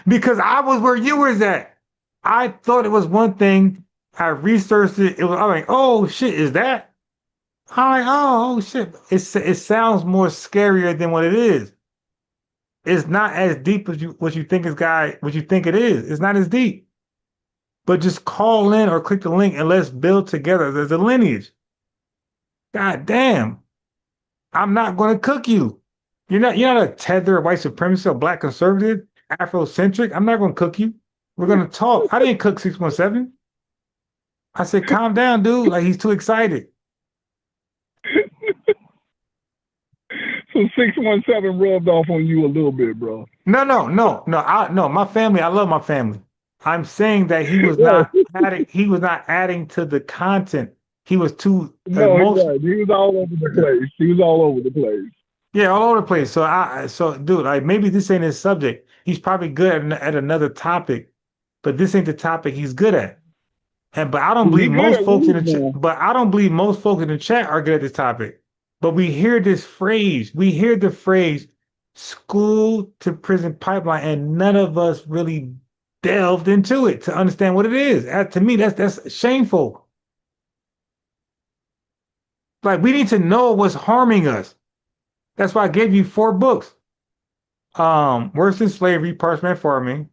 Speaker 3: because I was where you was at. I thought it was one thing I researched it. I'm like, oh shit, is that? I'm like, oh shit. It sounds more scarier than what it is. It's not as deep as what you think it is. It's not as deep. But just call in or click the link and let's build together. There's a lineage. God damn. I'm not going to cook you. You're not a Tether, white supremacist, or black conservative, Afrocentric. I'm not going to cook you. We're going to talk. I didn't cook 617. I said, calm down, dude. Like, he's too excited.
Speaker 11: So 617 rubbed off on you a little bit, bro.
Speaker 3: No. My family, I love my family. I'm saying that he was not adding to the content. He was too
Speaker 11: No, he was all over the place. He was all over the place.
Speaker 3: Yeah, all over the place. So dude, like, maybe this ain't his subject. He's probably good at another topic, but this ain't the topic he's good at. But I don't believe most folks in the chat are good at this topic. But we hear this phrase. We hear the phrase school to prison pipeline, and none of us really delved into it to understand what it is. To me, that's shameful. Like, we need to know what's harming us. That's why I gave you 4 books. Worse Than Slavery, Parchment Farming,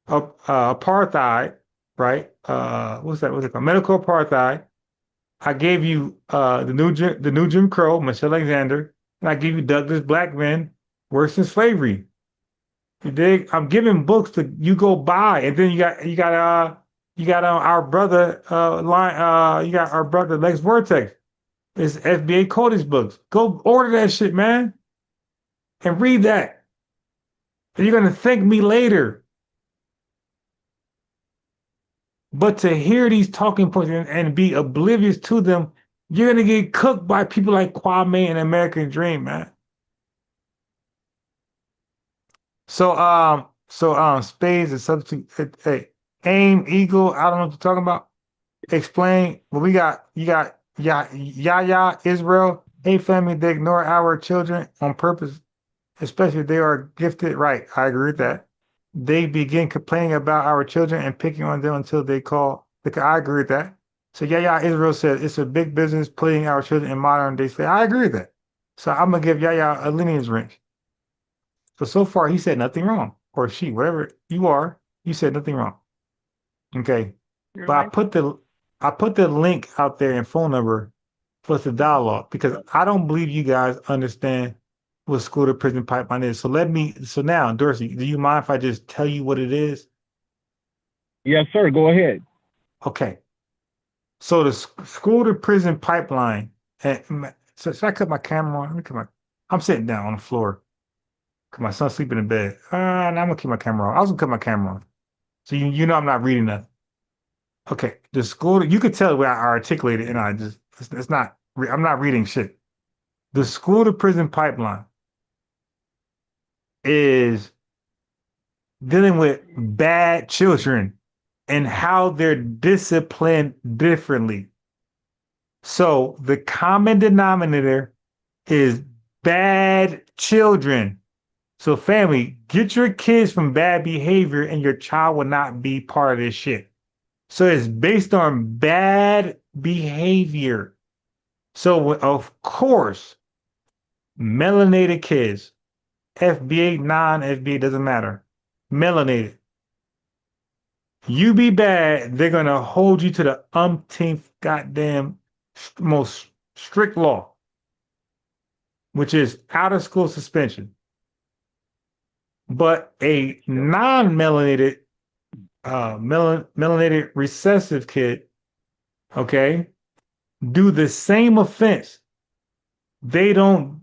Speaker 3: Apartheid, right? What's it called? Medical Apartheid. I gave you the new Jim Crow, Michelle Alexander, and I gave you Douglas Blackman, Worse Than Slavery. You dig? I'm giving books to you go buy, and then you got our brother you got our brother Lex Vortex. It's FBA Cody's books. Go order that shit, man, and read that. And you're gonna thank me later. But to hear these talking points and be oblivious to them, you're gonna get cooked by people like Kwame and American Dream, man. So spades is substitute. Aim, eagle. I don't know what you're talking about. Explain. Well, you got Yaya, Israel. Hey, family, they ignore our children on purpose, especially if they are gifted. Right, I agree with that. They begin complaining about our children and picking on them until they call. I agree with that. So Yaya Israel said it's a big business putting our children in modern day slavery. I agree with that. So I'm gonna give Yaya a lineage wrench. So far he said nothing wrong, or she, whatever you are, you said nothing wrong. Okay, but I put the link out there and phone number plus the dialogue because I don't believe you guys understand what school to prison pipeline is. So now, Dorsey, do you mind if I just tell you what it is?
Speaker 11: Yes, sir. Go ahead.
Speaker 3: Okay. So the school to prison pipeline. So should I cut my camera on? I'm sitting down on the floor. Cause my son's sleeping in bed. Now I'm gonna keep my camera on. I was gonna cut my camera on. So you know I'm not reading that. Okay. The school. You could tell the way I articulate it, and I'm not reading shit. The school to prison pipeline is dealing with bad children and how they're disciplined differently. So the common denominator is bad children. So family, get your kids from bad behavior and your child will not be part of this shit. So it's based on bad behavior. So of course, melanated kids, FBA, non-FBA, doesn't matter. Melanated. You be bad, they're going to hold you to the umpteenth goddamn most strict law, which is out of school suspension. But a non-melanated, melanated recessive kid, okay, do the same offense. They don't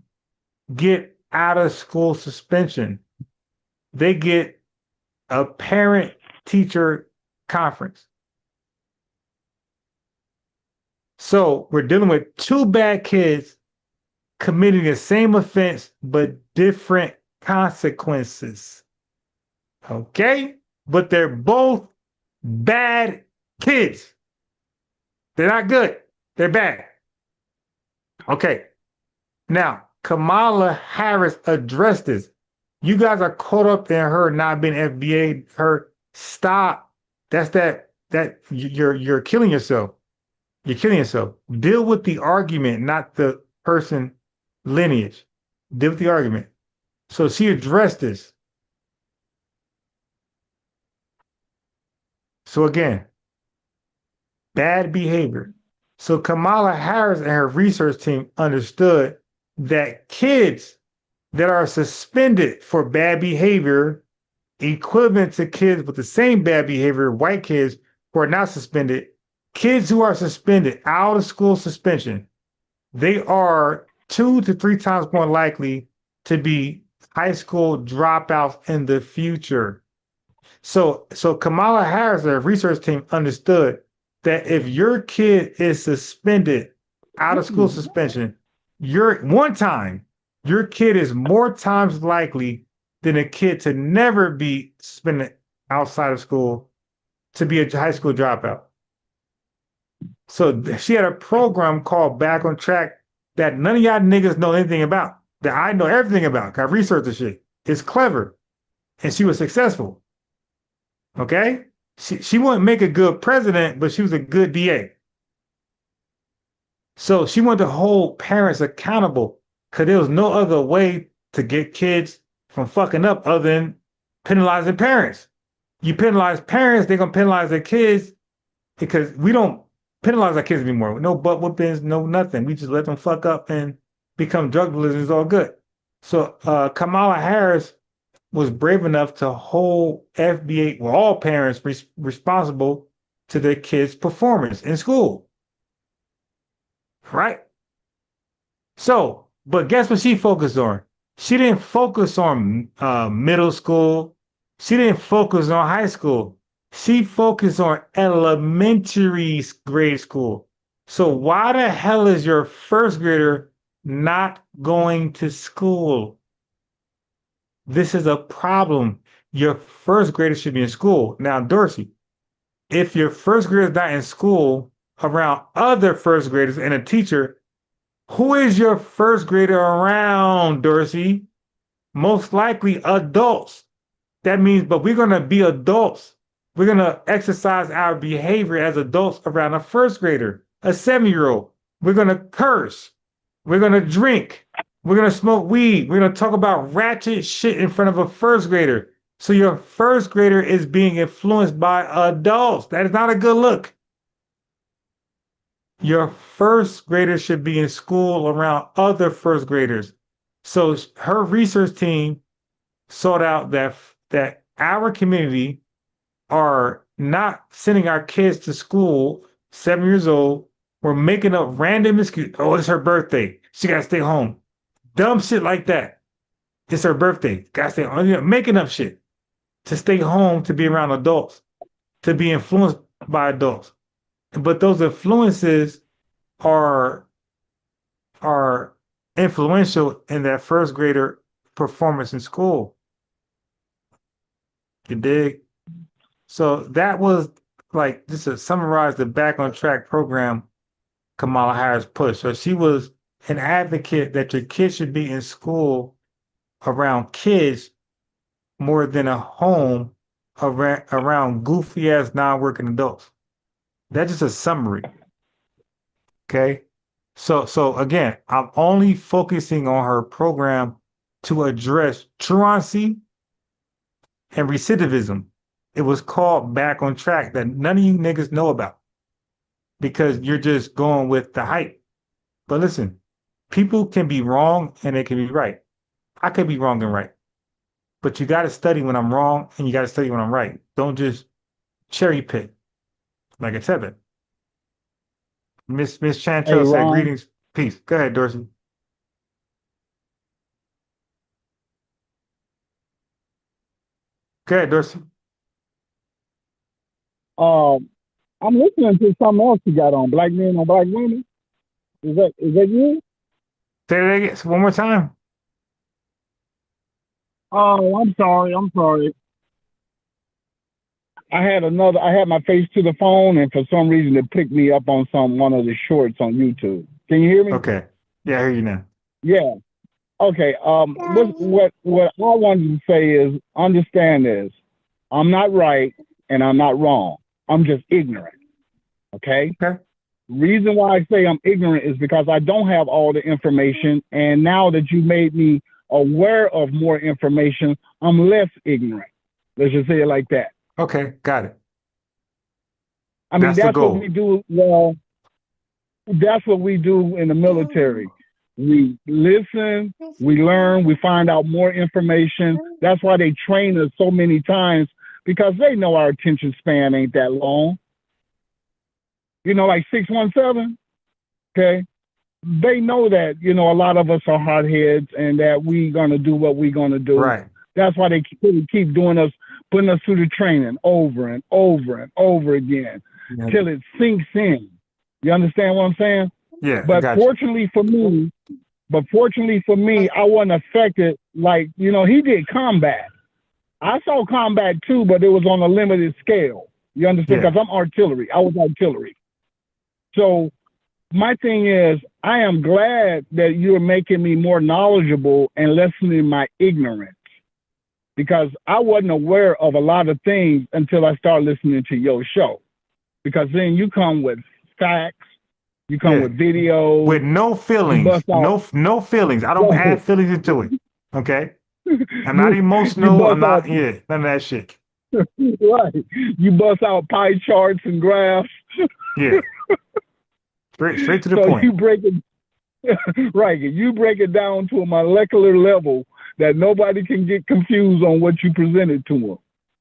Speaker 3: get out of school suspension. They get a parent-teacher conference. So we're dealing with 2 bad kids committing the same offense, but different consequences. Okay? But they're both bad kids. They're not good. They're bad. Okay. Now, Kamala Harris addressed this. You guys are caught up in her not being FBA. Her stop. That's you're killing yourself. You're killing yourself. Deal with the argument, not the person lineage. Deal with the argument. So she addressed this. So again, bad behavior. So Kamala Harris and her research team understood that kids that are suspended for bad behavior, equivalent to kids with the same bad behavior, white kids who are not suspended, kids who are suspended, out of school suspension, they are 2 to 3 times more likely to be high school dropouts in the future. So Kamala Harris, her research team, understood that if your kid is suspended, out of school suspension, your kid is more times likely than a kid to never be suspended outside of school to be a high school dropout. So she had a program called Back on Track that none of y'all niggas know anything about, that I know everything about. I researched the shit. It's clever. And she was successful. Okay? She wouldn't make a good president, but she was a good DA. So she wanted to hold parents accountable because there was no other way to get kids from fucking up other than penalizing parents. You penalize parents, they're going to penalize their kids because we don't penalize our kids anymore. No butt whoopings, no nothing. We just let them fuck up and become drug dealers. It's all good. So Kamala Harris was brave enough to hold FBA, well, all parents responsible to their kids' performance in school. Right? So, but guess what she focused on? She didn't focus on middle school. She didn't focus on high school. She focused on elementary grade school. So why the hell is your first grader not going to school? This is a problem. Your first grader should be in school. Now, Dorsey, if your first grader is not in school around other first graders and a teacher, who is your first grader around, Dorsey? Most likely adults. That means, but we're going to be adults. We're going to exercise our behavior as adults around a first grader, a 7-year-old. We're going to curse. We're going to drink. We're going to smoke weed. We're going to talk about ratchet shit in front of a first grader. So your first grader is being influenced by adults. That is not a good look. Your first grader should be in school around other first graders. So her research team sought out that our community are not sending our kids to school, 7 years old. We're making up random excuses. Oh, it's her birthday. She got to stay home. Dumb shit like that. It's her birthday. Got to stay home. Making up shit to stay home, to be around adults, to be influenced by adults. But those influences are influential in that first grader performance in school. You dig? So that was like, just to summarize the Back on Track program Kamala Harris pushed. So she was an advocate that your kids should be in school around kids more than a home around goofy ass non-working adults. That's just a summary. Okay. So again, I'm only focusing on her program to address truancy and recidivism. It was called Back on Track, that none of you niggas know about because you're just going with the hype. But listen, people can be wrong and they can be right. I could be wrong and right. But you got to study when I'm wrong and you got to study when I'm right. Don't just cherry pick like a Tether. Miss Chantel said, greetings, peace. Go ahead, Dorsey. Go ahead, Dorsey.
Speaker 11: I'm listening to something else you got on Black Men on Black Women. Is that you?
Speaker 3: Say that again one more time.
Speaker 11: Oh, I'm sorry. I had my face to the phone, and for some reason it picked me up on one of the shorts on YouTube. Can you hear me?
Speaker 3: Okay. Yeah, I hear you now.
Speaker 11: Yeah. Okay. What I wanted to say is, understand this. I'm not right and I'm not wrong. I'm just ignorant. Okay. Reason why I say I'm ignorant is because I don't have all the information, and now that you made me aware of more information, I'm less ignorant. Let's just say it like that.
Speaker 3: Okay, got it.
Speaker 11: I mean, that's what we do. Well, that's what we do in the military. We listen, we learn, we find out more information. That's why they train us so many times, because they know our attention span ain't that long. You know, like 617, okay? They know that, you know, a lot of us are hotheads and that we gonna do what we gonna do.
Speaker 3: Right.
Speaker 11: That's why they keep doing us, putting us through the training over and over and over again till it sinks in. You understand what I'm saying?
Speaker 3: Yeah.
Speaker 11: But fortunately for me, I wasn't affected. Like, you know, he did combat. I saw combat too, but it was on a limited scale. You understand? Because I'm artillery. I was artillery. So my thing is, I am glad that you're making me more knowledgeable and lessening my ignorance, because I wasn't aware of a lot of things until I started listening to your show. Because then you come with facts, you come with videos,
Speaker 3: with no feelings, no feelings. I don't add feelings into it. Okay, I'm not emotional. I'm not. None of that shit.
Speaker 11: Right. You bust out pie charts and graphs.
Speaker 3: Yeah. Straight to the point.
Speaker 11: You break it, right? You break it down to a molecular level that nobody can get confused on what you presented to them.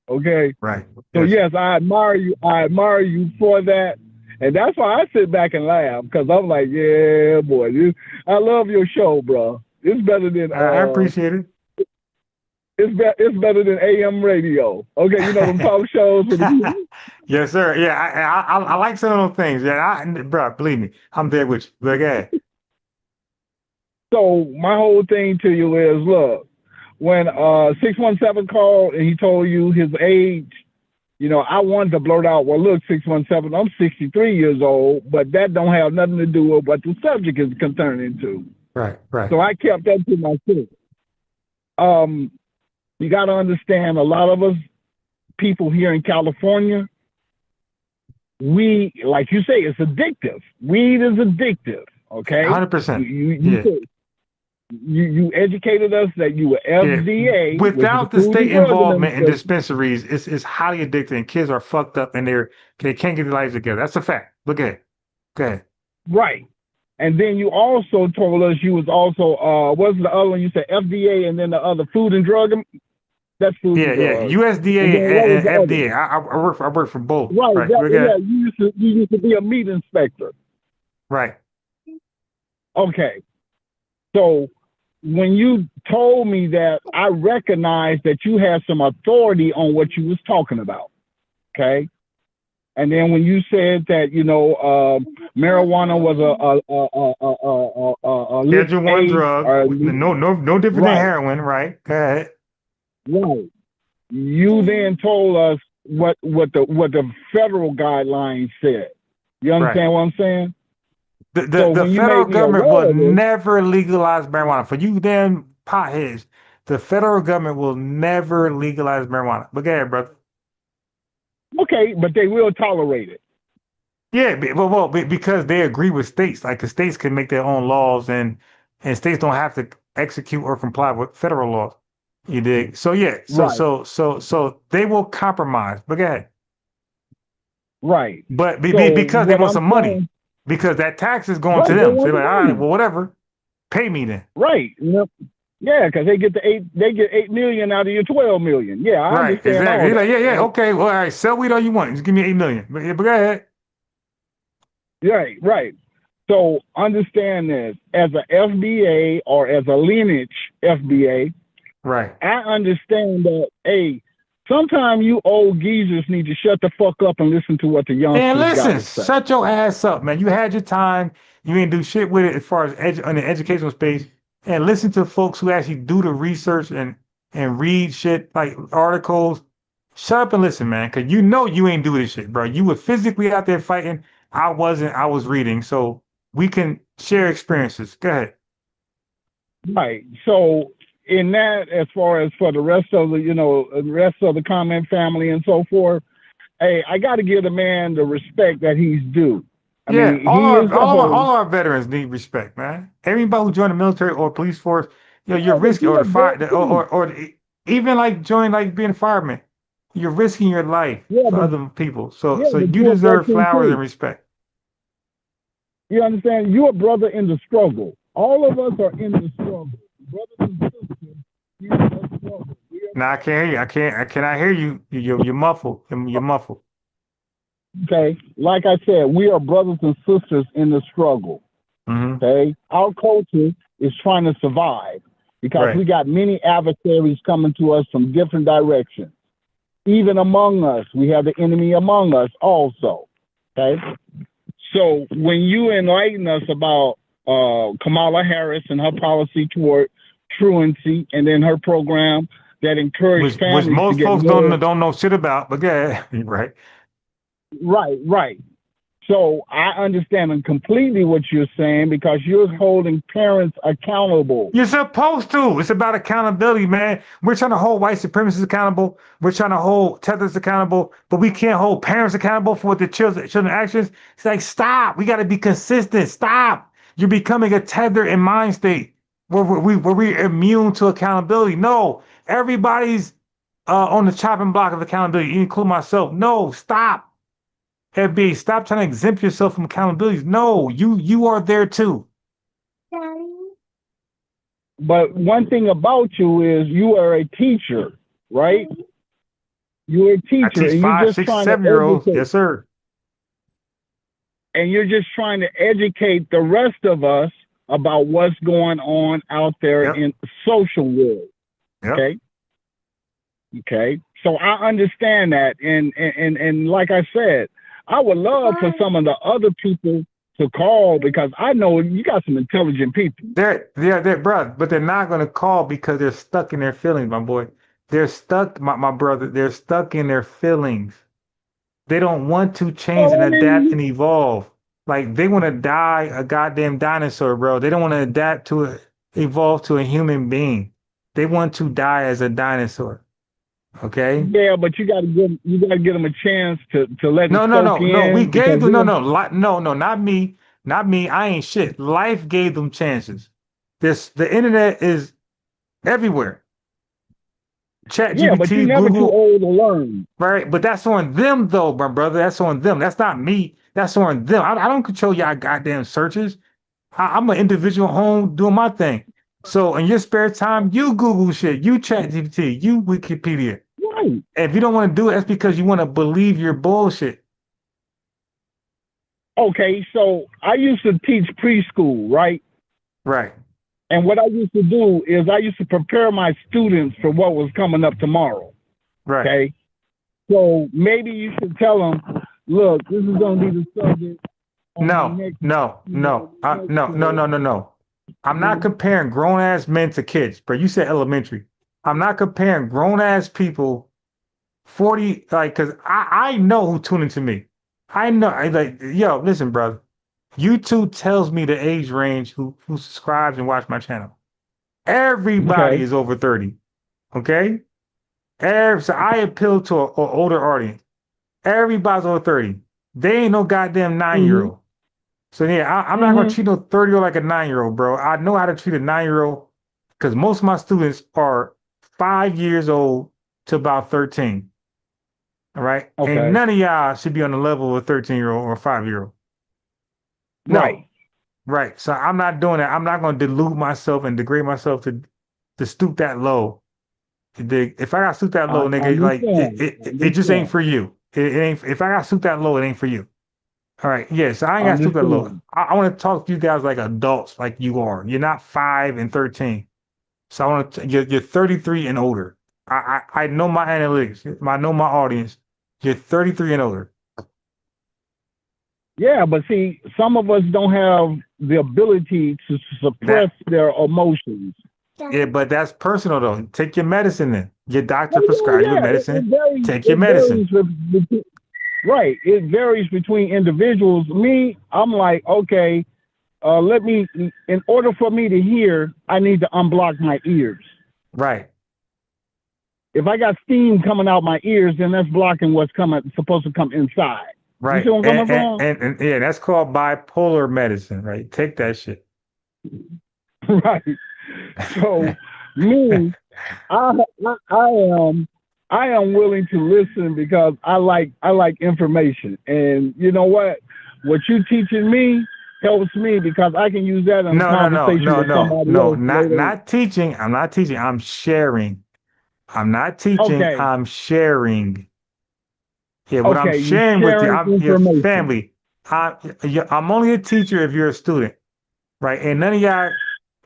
Speaker 11: Okay.
Speaker 3: Right.
Speaker 11: So yes, I admire you. I admire you for that, and that's why I sit back and laugh, because I'm like, yeah, boy, I love your show, bro. It's better than.
Speaker 3: I appreciate it.
Speaker 11: It's better than AM radio. Okay, you know them talk shows.
Speaker 3: Yes, sir. Yeah, I like some of those things. Yeah, bro, believe me, I'm there with you. Look at it.
Speaker 11: So my whole thing to you is, look, when 617 called and he told you his age, you know, I wanted to blurt out, well, look, 617, I'm 63 years old, but that don't have nothing to do with what the subject is concerning to.
Speaker 3: Right.
Speaker 11: So I kept that to myself. You got to understand, a lot of us people here in California, we, like you say, it's addictive. Weed is addictive. Okay.
Speaker 3: 100%.
Speaker 11: You educated us that you were FDA.
Speaker 3: Without the state involvement in dispensaries, it's highly addictive, and kids are fucked up and they can't get their lives together. That's a fact. Look at it. Go ahead.
Speaker 11: Right. And then you also told us you was also what's the other one? You said FDA, and then the other Food and Drug. That's Food and Drug.
Speaker 3: USDA and FDA. I work for both.
Speaker 11: Right. You used to be a meat inspector.
Speaker 3: Right.
Speaker 11: Okay. So when you told me that, I recognized that you had some authority on what you was talking about. Okay. And then when you said that, you know, marijuana was a
Speaker 3: Schedule 1 drug, no different than heroin, right? Go ahead.
Speaker 11: Right. You then told us what the federal guidelines said. You understand what I'm saying?
Speaker 3: The federal government will never legalize marijuana. For you damn potheads, the federal government will never legalize marijuana. But go ahead, brother.
Speaker 11: Okay, but they will tolerate it.
Speaker 3: Yeah, well, because they agree with states. Like the states can make their own laws, and states don't have to execute or comply with federal laws. You dig? So yeah, so they will compromise. But go ahead.
Speaker 11: Right.
Speaker 3: But because they want some money, because that tax is going to them. So they're like, all right, well, whatever, pay me then.
Speaker 11: Right. Yeah, because they get $8 million out of your $12 million. Yeah, I understand.
Speaker 3: Exactly. All that. Yeah. Okay. Well, all right. Sell weed all you want. Just give me $8 million. But go ahead.
Speaker 11: Right. So understand this: as a FBA or as a Lineage FBA,
Speaker 3: right?
Speaker 11: I understand that. Hey, sometimes you old geezers need to shut the fuck up and listen to what the youngsters got to say.
Speaker 3: Man, listen, shut your ass up, man. You had your time. You ain't do shit with it as far as on the educational space. And listen to folks who actually do the research and read shit like articles. Shut up and listen, man, because you know you ain't do this shit, bro. You were physically out there fighting. I wasn't. I was reading. So we can share experiences. Go ahead.
Speaker 11: Right. So in that, as far as for the rest of the, the rest of the comment family and so forth, hey, I got to give the man the respect that he's due. I mean,
Speaker 3: all our veterans need respect, man. Everybody who joined the military or police force, you're risking, or the fire, or even like join, like being a fireman, you're risking your life for other people. So you deserve flowers and respect.
Speaker 11: You understand? You're a brother in the struggle. All of us are in the struggle. Brothers and sisters in the struggle.
Speaker 3: Now I can't hear you. I cannot hear you. You're muffled. You're muffled.
Speaker 11: Okay, like I said, we are brothers and sisters in the struggle. Okay, our culture is trying to survive because we got many adversaries coming to us from different directions. Even among us, we have the enemy among us also. Okay, so when you enlighten us about Kamala Harris and her policy toward truancy, and then her program that encouraged families,
Speaker 3: which most
Speaker 11: to get
Speaker 3: folks don't know shit about, but yeah, right.
Speaker 11: Right. So I understand completely what you're saying because you're holding parents accountable.
Speaker 3: You're supposed to. It's about accountability, man. We're trying to hold white supremacists accountable. We're trying to hold tethers accountable, but we can't hold parents accountable for what the children's actions. It's like, stop. We got to be consistent. Stop. You're becoming a tether in mind state where we're immune to accountability. No, everybody's on the chopping block of accountability, including myself. No, stop. FBA, stop trying to exempt yourself from accountability. No, you are there too.
Speaker 11: But one thing about you is you are a teacher, right? You're a teacher.
Speaker 3: I teach
Speaker 11: and
Speaker 3: 5,
Speaker 11: you're just
Speaker 3: 6,
Speaker 11: trying
Speaker 3: 7-year-olds.
Speaker 11: to
Speaker 3: Yes, sir.
Speaker 11: And you're just trying to educate the rest of us about what's going on out there in the social world. Okay. Okay. So I understand that. And like I said, I would love for some of the other people to call because I know you got some intelligent people.
Speaker 3: They're bro, but they're not gonna call because they're stuck in their feelings, my boy. They're stuck, my brother. They're stuck in their feelings. They don't want to change and adapt and evolve. Like they want to die a goddamn dinosaur, bro. They don't want to evolve to a human being. They want to die as a dinosaur. Okay.
Speaker 11: Yeah, but you gotta give them a chance to let
Speaker 3: No. We gave them no, not me. I ain't shit. Life gave them chances. The internet is everywhere. ChatGPT,
Speaker 11: but you're never
Speaker 3: Google,
Speaker 11: too old to learn.
Speaker 3: Right, but that's on them though, my brother. That's on them. That's not me. That's on them. I don't control y'all goddamn searches. I'm an individual home doing my thing. So in your spare time, you Google shit, you ChatGPT, you Wikipedia.
Speaker 11: Right.
Speaker 3: And if you don't want to do it, that's because you want to believe your bullshit.
Speaker 11: Okay, so I used to teach preschool, right?
Speaker 3: Right.
Speaker 11: And what I used to do is I used to prepare my students for what was coming up tomorrow.
Speaker 3: Right.
Speaker 11: Okay. So maybe you should tell them, look, this is going to be the subject.
Speaker 3: No. I'm not comparing grown ass men to kids, but you said elementary. I'm not comparing grown ass people 40, like, cause I know who tuned into me. I know, yo, listen, brother. YouTube tells me the age range who subscribes and watch my channel. Everybody is over 30. Okay? So I appeal to an older audience. Everybody's over 30. They ain't no goddamn 9-year-old. So yeah, I'm not gonna treat no 30-year-old like a 9-year-old, bro. I know how to treat a 9-year-old because most of my students are 5 years old to about 13. All right. Okay. And none of y'all should be on the level of a 13-year-old or a 5-year-old. No. Right. So I'm not doing that. I'm not going to delude myself and degrade myself to stoop that low. If I got to stoop that low, nigga, like it just ain't for you. It ain't. If I got to stoop that low, it ain't for you. All right. Yes, I ain't got to stoop that low. I want to talk to you guys like adults, like you are. You're not 5 and 13. So I want to. You're 33 and older. I know my analytics. I know my audience. You're 33 and older.
Speaker 11: Yeah, but see, some of us don't have the ability to suppress their emotions.
Speaker 3: Yeah, but that's personal though. Take your medicine then. Your doctor prescribes you medicine. Take your medicine.
Speaker 11: Right. It varies between individuals. Me, I'm like, okay, in order for me to hear, I need to unblock my ears.
Speaker 3: Right.
Speaker 11: if I got steam coming out my ears, then that's blocking what's supposed to come inside.
Speaker 3: Right.
Speaker 11: You see what I'm coming from?
Speaker 3: And yeah, that's called bipolar medicine, right? Take that shit.
Speaker 11: Right. So me, I am willing to listen because I like information. And you know what? What you teaching me helps me because I can use that in a conversation with somebody else.
Speaker 3: Not teaching. I'm not teaching. I'm sharing. I'm not teaching.
Speaker 11: Okay.
Speaker 3: I'm sharing. Yeah, what I'm sharing with you, I'm your family. I'm only a teacher if you're a student, right? And none of y'all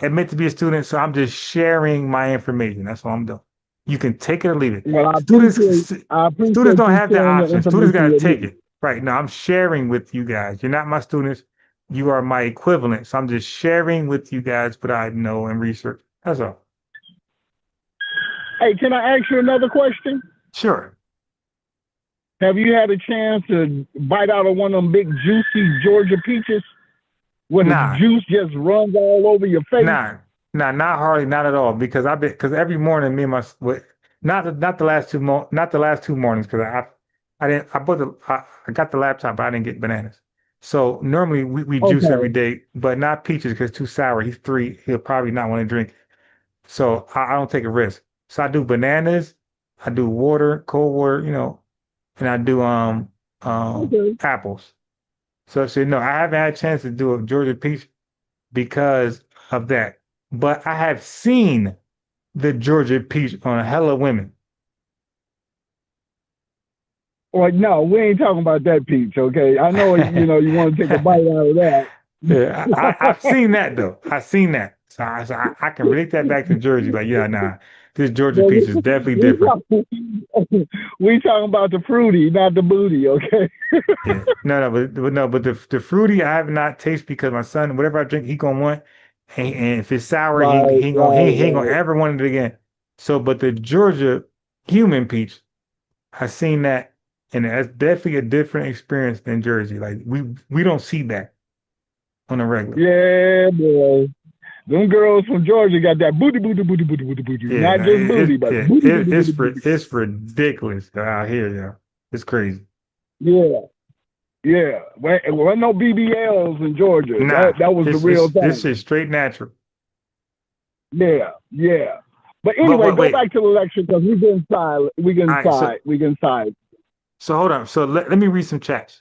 Speaker 3: admit to be a student, so I'm just sharing my information. That's all I'm doing. You can take it or leave it.
Speaker 11: Well,
Speaker 3: students don't have that option. Students got to take it. Right. No, I'm sharing with you guys. You're not my students. You are my equivalent. So I'm just sharing with you guys what I know and research. That's all.
Speaker 11: Hey, can I ask you another question?
Speaker 3: Sure.
Speaker 11: Have you had a chance to bite out of one of them big juicy Georgia peaches where the juice just runs all over your face?
Speaker 3: Not hardly, not at all. Because every morning me and my not the last two mornings because I got the laptop but I didn't get bananas. So normally we juice every day, but not peaches because it's too sour. He's 3, he'll probably not want to drink. So I don't take a risk. So I do bananas, I do water, cold water, and I do apples. So no, I haven't had a chance to do a Georgia peach because of that. But I have seen the Georgia peach on a hella women.
Speaker 11: Well, no, we ain't talking about that peach, okay? I know you want to take a bite out of that.
Speaker 3: Yeah, I've seen that though. I've seen that. So I can relate that back to Jersey. Like, this Georgia peach is definitely different.
Speaker 11: We talking about the fruity, not the booty, okay?
Speaker 3: Yeah. But the fruity I have not tasted because my son, whatever I drink, he gonna want. And if it's sour, he ain't gonna ever want it again. So, but the Georgia human peach, I've seen that, and that's definitely a different experience than Jersey. Like we don't see that on a regular.
Speaker 11: Yeah, boy. Them girls from Georgia got that booty.
Speaker 3: Yeah,
Speaker 11: not just booty, but
Speaker 3: it's ridiculous out here, It's crazy.
Speaker 11: Yeah. Wasn't no BBLs in Georgia. That was the real thing.
Speaker 3: This is straight natural.
Speaker 11: Yeah. But anyway, go back to the lecture because we getting side.
Speaker 3: So hold on. So let me read some chats.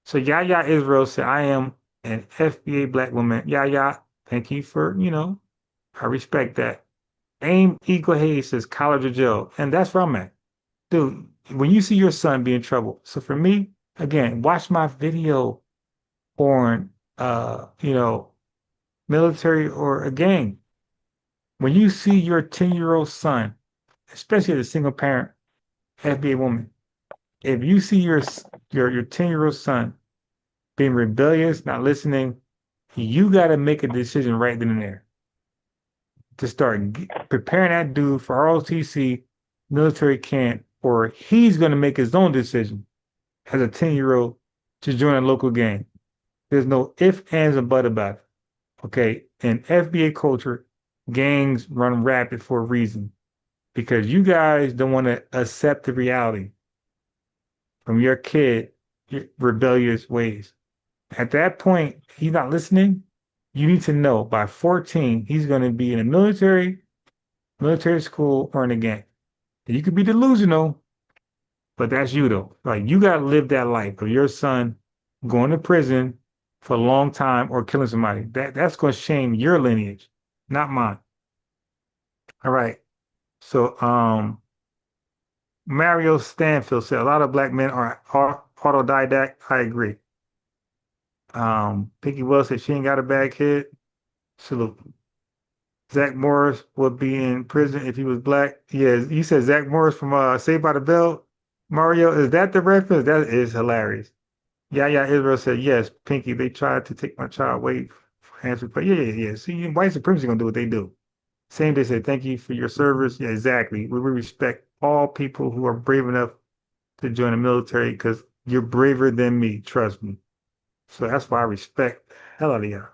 Speaker 3: So Yaya Israel said, I am an FBA black woman. Yaya, thank you for, I respect that. Aim Eagle Hayes says college or jail. And that's where I'm at. Dude, when you see your son be in trouble. So for me, again, watch my video on, military or a gang. When you see your 10-year-old son, especially as a single parent, FBA woman, if you see your 10-year-old son being rebellious, not listening, you got to make a decision right then and there to start preparing that dude for ROTC, military camp, or he's going to make his own decision as a 10-year-old to join a local gang. There's no ifs, ands, and buts about it. Okay, in FBA culture, gangs run rapid for a reason because you guys don't want to accept the reality from your kid, your rebellious ways. At that point, he's not listening. You need to know by 14, he's going to be in a military school, or in a gang. And you could be delusional, but that's you though. Like, you got to live that life of your son going to prison for a long time or killing somebody. That's going to shame your lineage, not mine. All right. So, Mario Stanfield said a lot of black men are autodidact. I agree. Pinky Wells said she ain't got a bad kid. Salute. Zach Morris would be in prison if he was black. Yeah, you said Zach Morris from Saved by the Bell. Mario, is that the reference? That is hilarious. Yaya Israel said, yes, Pinky, they tried to take my child away for answer. But yeah. See, white supremacy gonna do what they do. Same day said, thank you for your service. Yeah, exactly. We respect all people who are brave enough to join the military because you're braver than me, trust me. So that's why I respect the hell out of y'all.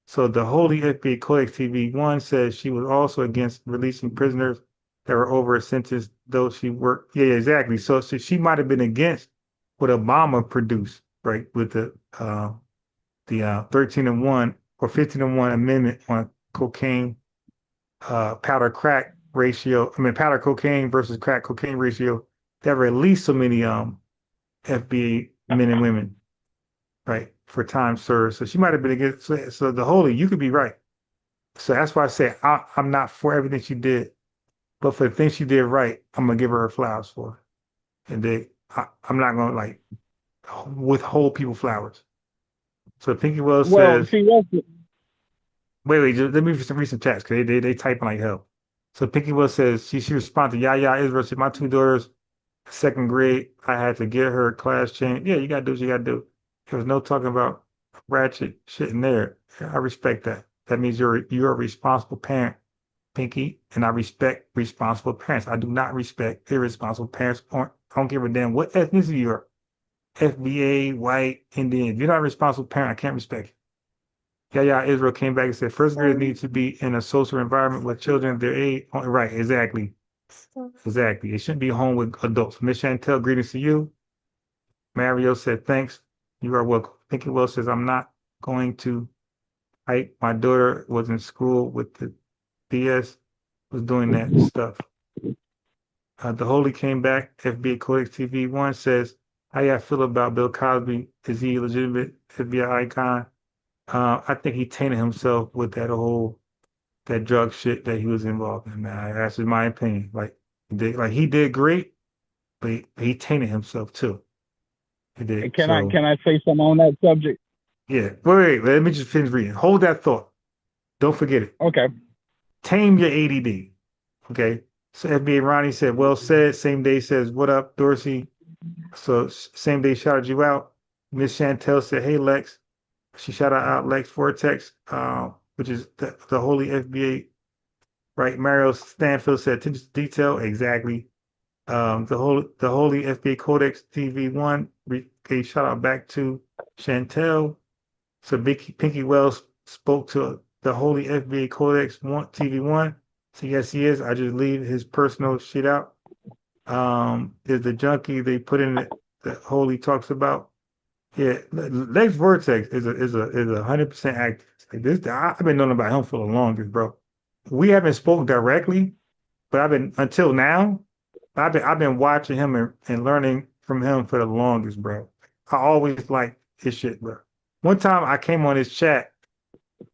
Speaker 3: So the Holy FBA Codex TV 1 says she was also against releasing prisoners that were over a sentence, though she worked. Yeah, exactly. So she might have been against what Obama produced, right, with the 13-1 or 15-1 amendment on cocaine, powder crack ratio. I mean, powder cocaine versus crack cocaine ratio that released so many FBA men and women, right, for time served. So she might have been against. So the holy, you could be right. So that's why I say I'm not for everything she did, but for the things she did right, I'm gonna give her flowers for it. And I'm not gonna like withhold people flowers. So Pinky Wells says, wait, just let me read some chats because they typing like hell. So Pinky Wells says she responded to Yaya Israel said, my two daughters, second grade, I had to get her class change. Yeah, you gotta do what you gotta do. There was no talking about ratchet shit in there. I respect that. That means you're a responsible parent, Pinky, and I respect responsible parents. I do not respect irresponsible parents. I don't give a damn what ethnicity you are. FBA, white, Indian. If you're not a responsible parent, I can't respect you. Yaya Israel came back and said, first graders need to be in a social environment with children their age. Right, exactly. Exactly. It shouldn't be home with adults. Miss Chantel, greetings to you. Mario said, thanks. You are welcome. Pinky Wells says, I'm not going to hype. My daughter was in school with the BS, was doing that stuff. The Holy came back. FBA Codex TV1 says, how y'all feel about Bill Cosby? Is he a legitimate FBI icon? I think he tainted himself with that drug shit that he was involved in. That's just my opinion. He did great, but he tainted himself too. He did.
Speaker 11: Can I say something on that subject?
Speaker 3: Yeah. Wait. Let me just finish reading. Hold that thought. Don't forget it.
Speaker 11: Okay.
Speaker 3: Tame your ADD. Okay. So FBA Ronnie said, well said. Same day says, what up, Dorsey? So same day shouted you out. Miss Chantel said, hey, Lex. She shouted out Lex Vortex, which is the holy FBA. Right. Mario Stanfield said, attention to detail. Exactly. The holy FBA Codex TV1 gave shout out back to Chantel. So Pinky Wells spoke to the holy FBA Codex TV1. So yes, he is. I just leave his personal shit out. Is the junkie they put in the holy talks about? Yeah, Lex Vortex is a 100% active. Like this, I've been knowing about him for the longest, bro. We haven't spoken directly, but until now, I've been watching him and learning from him for the longest, bro. I always liked his shit, bro. One time I came on his chat,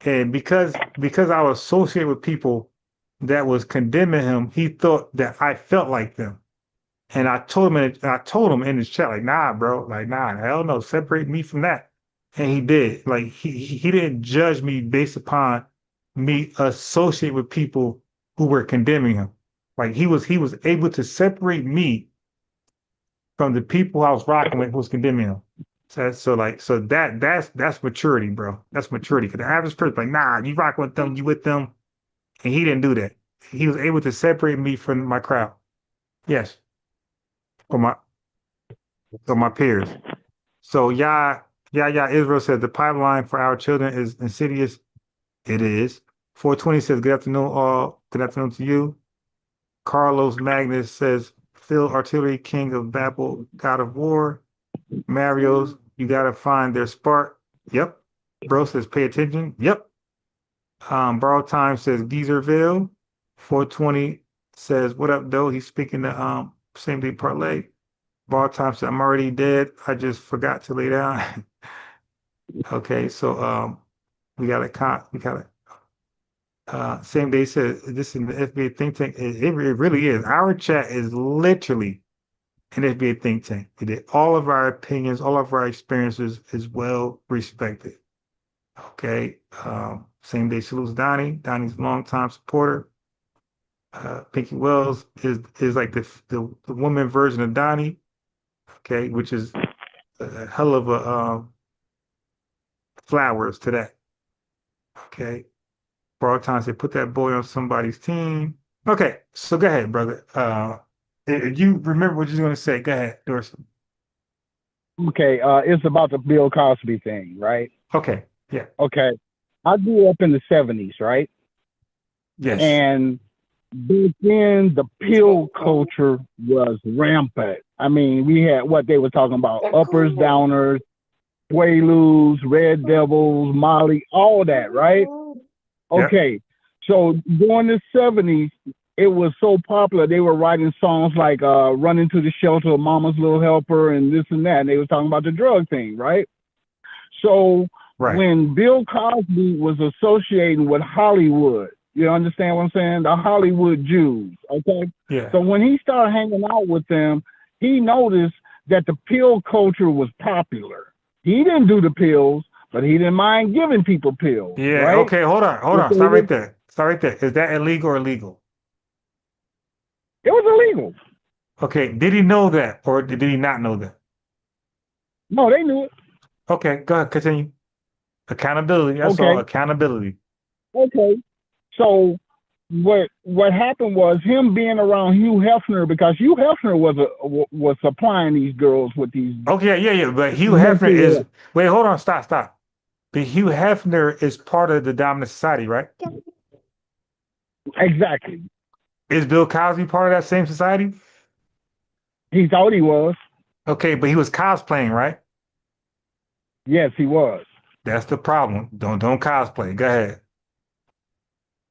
Speaker 3: and because I was associated with people that was condemning him, he thought that I felt like them. And I told him in his chat, like, nah, bro, like, nah, hell no, separate me from that. And he did. Like, he didn't judge me based upon me associate with people who were condemning him. Like, he was able to separate me from the people I was rocking with who was condemning him. So that's maturity, bro. That's maturity. Because the average person, like, nah, you rocking with them, you with them. And he didn't do that. He was able to separate me from my crowd. Yes. For my peers. So Yah Israel says the pipeline for our children is insidious. It is. 420 says, good afternoon, all. Good afternoon to you. Carlos Magnus says, Phil Artillery, King of Babel, God of War. Mario's, you gotta find their spark. Yep. Bro says, pay attention. Yep. Borrowed Time says, Geezerville. 420 says, what up, though? He's speaking to Same Day Parlay. Borrowed Time said, I'm already dead. I just forgot to lay down. Okay, so we got Same Day says, this is the FBA think tank. It really is. Our chat is literally an FBA think tank. All of our opinions, all of our experiences is well respected. Okay. Same Day salutes Donnie. Donnie's a longtime supporter. Pinky Wells is like the woman version of Donnie. Okay, which is a hell of a flowers to that. Okay. Broad Time said, put that boy on somebody's team. Okay, so go ahead, brother. If you remember what you're going to say, go ahead, Dorsey.
Speaker 11: Okay, it's about the Bill Cosby thing, right?
Speaker 3: Okay, yeah.
Speaker 11: Okay. I grew up in the 70s, right?
Speaker 3: Yes.
Speaker 11: And back then the pill culture was rampant. I mean, we had what they were talking about: uppers, downers, Quaaludes, Red Devils, Molly, all that, right? Okay, so during the 70s, it was so popular. They were writing songs like "Running to the Shelter," "Mama's Little Helper," and this and that. And they were talking about the drug thing, right? So when Bill Cosby was associating with Hollywood, you understand what I'm saying? The Hollywood Jews, okay?
Speaker 16: Yeah.
Speaker 11: So when he started hanging out with them, he noticed that the pill culture was popular. He didn't do the pills, but he didn't mind giving people pills.
Speaker 16: Yeah.
Speaker 11: Right?
Speaker 16: Okay. Hold on. Stop right there. Is that illegal or illegal?
Speaker 11: It was illegal.
Speaker 16: Okay. Did he know that, or did he not know that?
Speaker 11: No, they knew it.
Speaker 16: Okay. Go ahead. Continue. Accountability. That's all. Accountability.
Speaker 11: Okay. So what happened was him being around Hugh Hefner, because Hugh Hefner was supplying these girls with these.
Speaker 16: Okay. Yeah. But Hugh Hefner is. Wait. Hold on. Stop. But Hugh Hefner is part of the dominant society, right?
Speaker 11: Exactly.
Speaker 16: Is Bill Cosby part of that same society?
Speaker 11: He thought he was.
Speaker 16: Okay, but he was cosplaying, right?
Speaker 11: Yes, he was.
Speaker 16: That's the problem. Don't cosplay. Go ahead.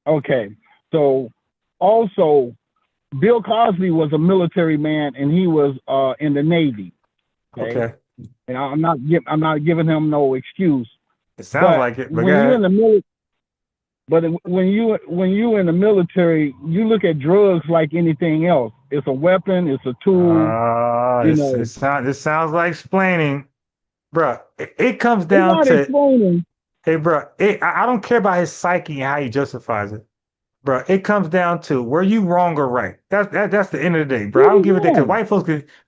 Speaker 11: Okay. So also Bill Cosby was a military man and he was in the Navy.
Speaker 16: Okay.
Speaker 11: And I'm not giving him no excuse.
Speaker 16: It sounds like it. But
Speaker 11: when you're in the military, but when you in the military, you look at drugs like anything else. It's a weapon. It's a tool.
Speaker 16: This sounds like explaining, bro. It comes down to
Speaker 11: explaining.
Speaker 16: Hey, bro. I don't care about his psyche and how he justifies it, bro. It comes down to were you wrong or right. That's the end of the day, bro. I don't give a damn because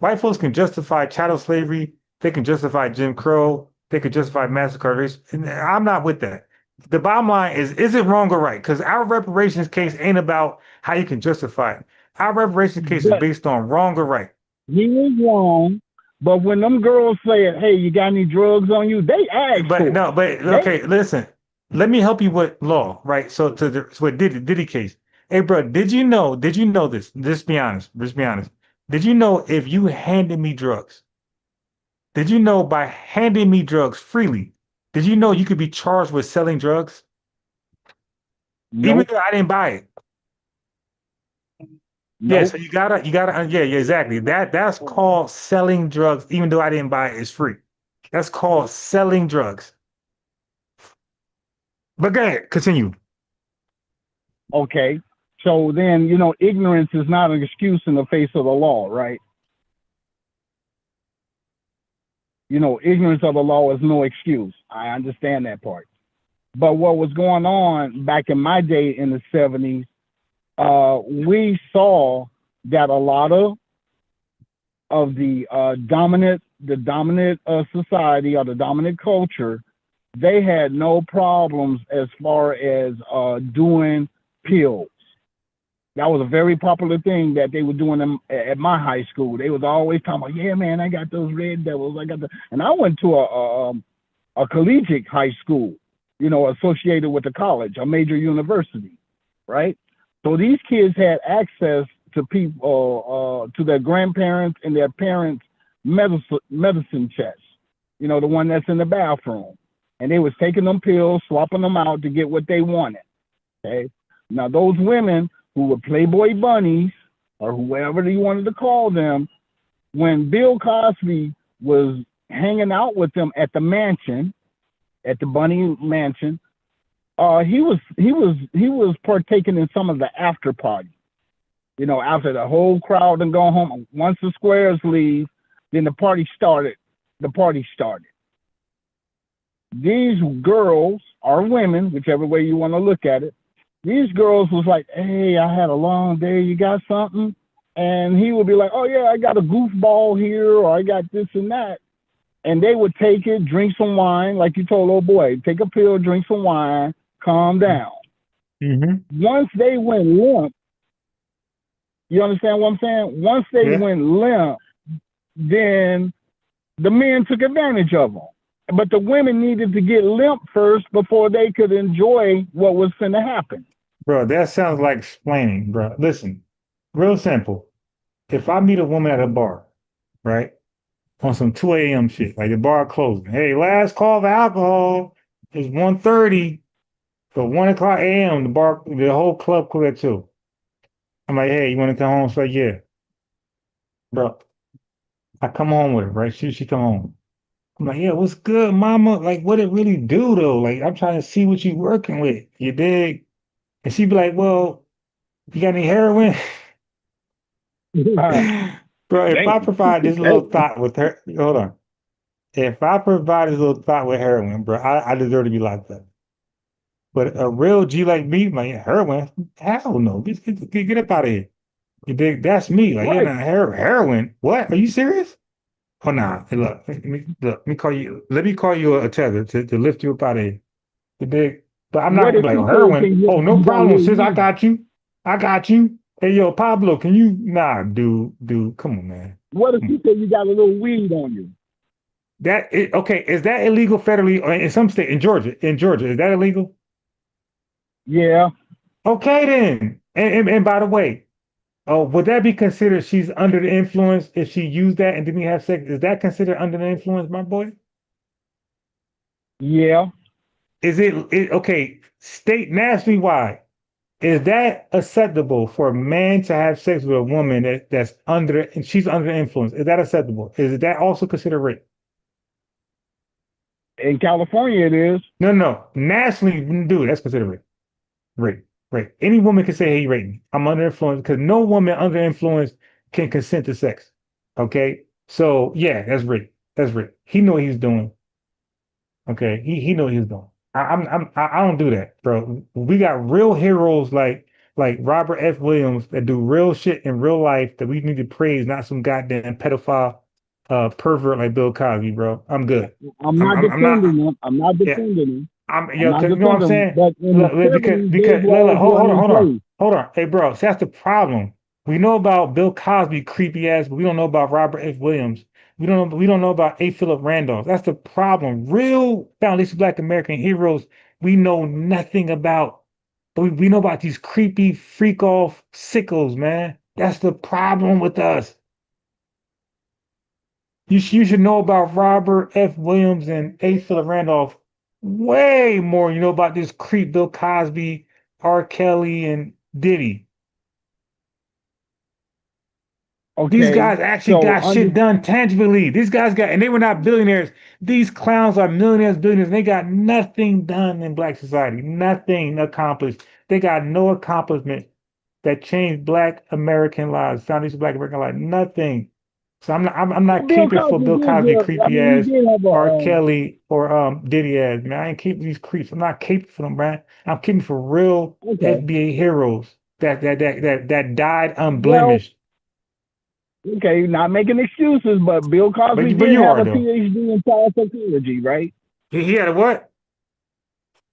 Speaker 16: white folks can justify chattel slavery. They can justify Jim Crow. They could justify mass incarceration. I'm not with that. The bottom line is it wrong or right? Because our reparations case ain't about how you can justify it. Our reparations case is based on wrong or right.
Speaker 11: He was wrong, but when them girls say, "Hey, you got any drugs on you?" They ask.
Speaker 16: Okay, listen. Let me help you with law, right? So Diddy case. Hey, bro, did you know this? Just be honest. Did you know if you handed me drugs? Did you know by handing me drugs freely? Did you know you could be charged with selling drugs? Nope. Even though I didn't buy it. Nope. Yeah, so you gotta, yeah, exactly. That's called selling drugs, even though I didn't buy it, it's free. That's called selling drugs. But go ahead, continue.
Speaker 11: Okay. So then, ignorance is not an excuse in the face of the law, right? Ignorance of the law is no excuse. I understand that part. But what was going on back in my day in the 70s, we saw that a lot of the dominant society or the dominant culture, they had no problems as far as doing pills. That was a very popular thing that they were doing them at my high school. They was always talking about, yeah, man, I got those Red Devils. And I went to a collegiate high school, associated with the college, a major university, right? So these kids had access to people, to their grandparents and their parents' medicine chest, the one that's in the bathroom. And they was taking them pills, swapping them out to get what they wanted, okay? Now, those women who were Playboy bunnies, or whoever you wanted to call them, when Bill Cosby was hanging out with them at the mansion, at the Bunny Mansion, he was partaking in some of the after party. After the whole crowd and go home, once the squares leave, then the party started. These girls or women, whichever way you want to look at it, these girls was like, "Hey, I had a long day. You got something?" And he would be like, "Oh yeah, I got a goofball here, or I got this and that." And they would take it, drink some wine, like you told old boy, take a pill, drink some wine, calm down. Mm-hmm. Once they went limp, you understand what I'm saying? Once they went limp, then the men took advantage of them. But the women needed to get limp first before they could enjoy what was going to happen.
Speaker 16: Bro, that sounds like explaining, bro. Listen, real simple. If I meet a woman at a bar, right, on some 2 a.m. shit, like the bar closing, hey, last call for alcohol is 1:30, so 1 o'clock a.m. The whole club clear too. I'm like, hey, you want to come home? She's like, yeah, bro. I come home with her, right? She come home. I'm like, yeah, what's good, mama? Like, what it really do though? Like, I'm trying to see what you working with. You dig? And she'd be like, well, you got any heroin? Bro, if I provide this little thought with her, hold on. If I provide this little thought with heroin, bro, I deserve to be locked up. But a real G like me, like heroin, hell no. Get up out of here. You dig? That's me. Like, you're not heroin. What? Are you serious? Oh nah. Hey, look, let me call you. Let me call you a tether to lift you up out of here. You dig? But I'm not like heroin. Oh, no problem, sis. I got you. I got you. Hey, yo, Pablo, can you? Nah, dude, come on, man.
Speaker 11: What if you say you got a little weed on you?
Speaker 16: Okay? Is that illegal federally or in some state in Georgia? In Georgia, is that illegal?
Speaker 11: Yeah.
Speaker 16: Okay, then. And by the way, would that be considered she's under the influence if she used that and didn't have sex? Is that considered under the influence, my boy?
Speaker 11: Yeah.
Speaker 16: Is it okay? State nationally wide, is that acceptable for a man to have sex with a woman that's under and she's under influence? Is that acceptable? Is that also considered rape?
Speaker 11: In California, it is.
Speaker 16: No. Nationally, dude, that's considered rape. Rape. Any woman can say, "Hey, you raped me. I'm under influence," because no woman under influence can consent to sex. Okay, so yeah, that's rape. That's rape. He knew what he was doing. Okay, he knew what he was doing. I don't do that, bro. We got real heroes like Robert F. Williams that do real shit in real life that we need to praise, not some goddamn pedophile pervert like Bill Cosby, bro. I'm good.
Speaker 11: I'm not defending him. I'm not defending him.
Speaker 16: You know what I'm saying? Because hold on. Hey, bro, so that's the problem. We know about Bill Cosby, creepy ass, but we don't know about Robert F. Williams. We don't know about A. Philip Randolph. That's the problem. Real foundation Black American heroes we know nothing about. But we know about these creepy freak off sickos, man. That's the problem with us. You should know about Robert F. Williams and A. Philip Randolph way more. You know about this creep Bill Cosby, R. Kelly, and Diddy. Okay, these guys actually got shit done tangibly. These guys and they were not billionaires. These clowns are millionaires, billionaires. And they got nothing done in Black society. Nothing accomplished. They got no accomplishment that changed Black American lives, foundation Black American lives. Nothing. So I'm not keeping for Bill Cosby creepy ass, R. Kelly or Diddy ass, man. I ain't keeping these creeps. I'm not keeping for them, man. I'm keeping for real FBA heroes that died unblemished.
Speaker 11: Okay, not making excuses, but Bill Cosby did have a PhD in child psychology, right?
Speaker 16: He had a what?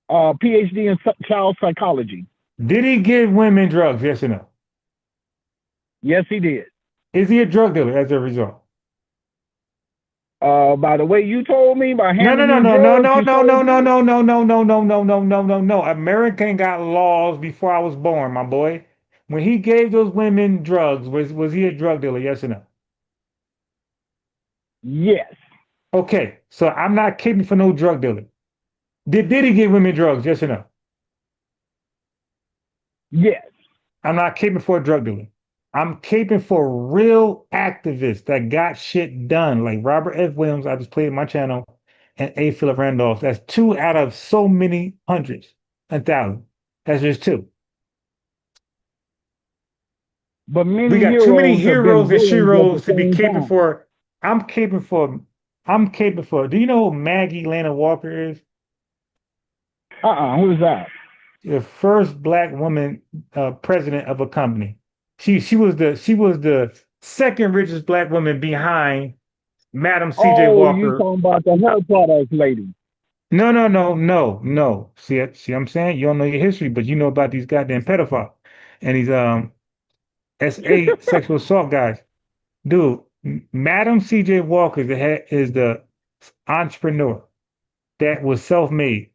Speaker 11: PhD in child psychology.
Speaker 16: Did he give women drugs? Yes or no?
Speaker 11: Yes, he did.
Speaker 16: Is he a drug dealer as a result?
Speaker 11: By the way you told me, by
Speaker 16: no. American got laws before I was born, my boy. When he gave those women drugs, was he a drug dealer? Yes or no?
Speaker 11: Yes.
Speaker 16: Okay, so I'm not kidding for no drug dealer. Did he give women drugs? Yes or no?
Speaker 11: Yes.
Speaker 16: I'm not kidding for a drug dealer. I'm caping for real activists that got shit done, like Robert F. Williams, I just played my channel, and A. Philip Randolph. That's 2 out of so many hundreds and thousands. That's just 2.
Speaker 11: But
Speaker 16: we got too many heroes and sheroes to be caping for. I'm caping for. Do you know who Maggie Lana Walker is?
Speaker 11: Who is that?
Speaker 16: The first Black woman president of a company. She was the second richest Black woman behind Madam C.J. Walker.
Speaker 11: You talking about the hair products lady?
Speaker 16: No. See, I'm saying you don't know your history, but you know about these goddamn pedophiles and these SA sexual assault guys. Dude, Madam C.J. Walker is the entrepreneur that was self-made.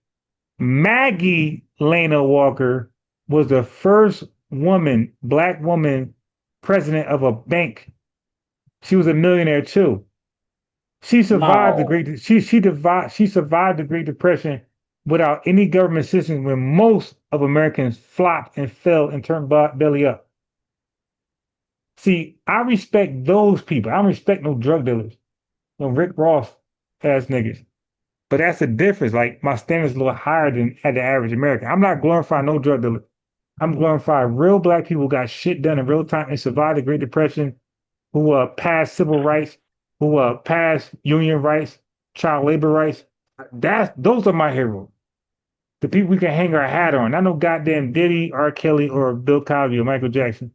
Speaker 16: Maggie Lana Walker was the first woman, black woman, president of a bank. She was a millionaire too. She survived the Great. She survived the Great Depression without any government assistance, when most of Americans flopped and fell and turned belly up. See, I respect those people. I don't respect no drug dealers, no Rick Ross ass niggas. But that's the difference. Like, my standards a little higher than at the average American. I'm not glorifying no drug dealer. I'm glorifying real black people who got shit done in real time and survived the Great Depression, who passed civil rights, who passed union rights, child labor rights. Those are my heroes. The people we can hang our hat on. Not no goddamn Diddy, R. Kelly, or Bill Cosby or Michael Jackson.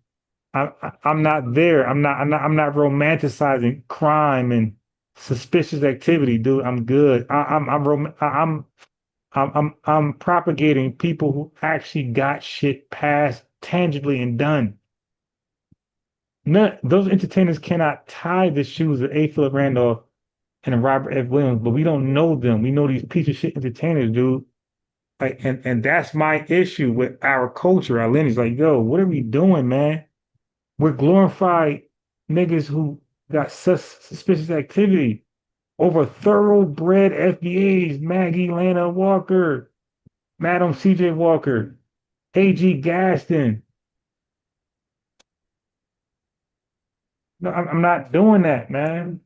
Speaker 16: I'm not there. I'm not romanticizing crime and suspicious activity, dude. I'm good. I'm propagating people who actually got shit passed tangibly and done. Those entertainers cannot tie the shoes of A. Philip Randolph and Robert F. Williams, but we don't know them. We know these piece of shit entertainers, dude. Like, and that's my issue with our culture, our lineage. Like, yo, what are we doing, man? We're glorified niggas who got suspicious activity over thoroughbred FBAs, Maggie Lana Walker, Madam C.J. Walker, A.G. Gaston. No, I'm not doing that, man.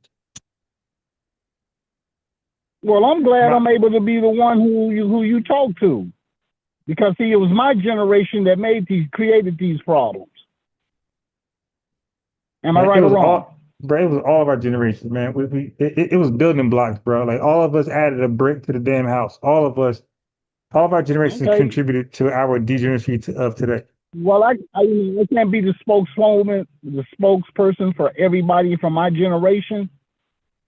Speaker 11: Well, I'm glad I'm able to be the one who you talk to, because see, it was my generation that created these problems. Am I right or wrong?
Speaker 16: Bro, it was all of our generations, man. It was building blocks, bro. Like, all of us added a brick to the damn house. All of our generations contributed to our degeneracy of today.
Speaker 11: Well, I can't be the spokesperson for everybody from my generation,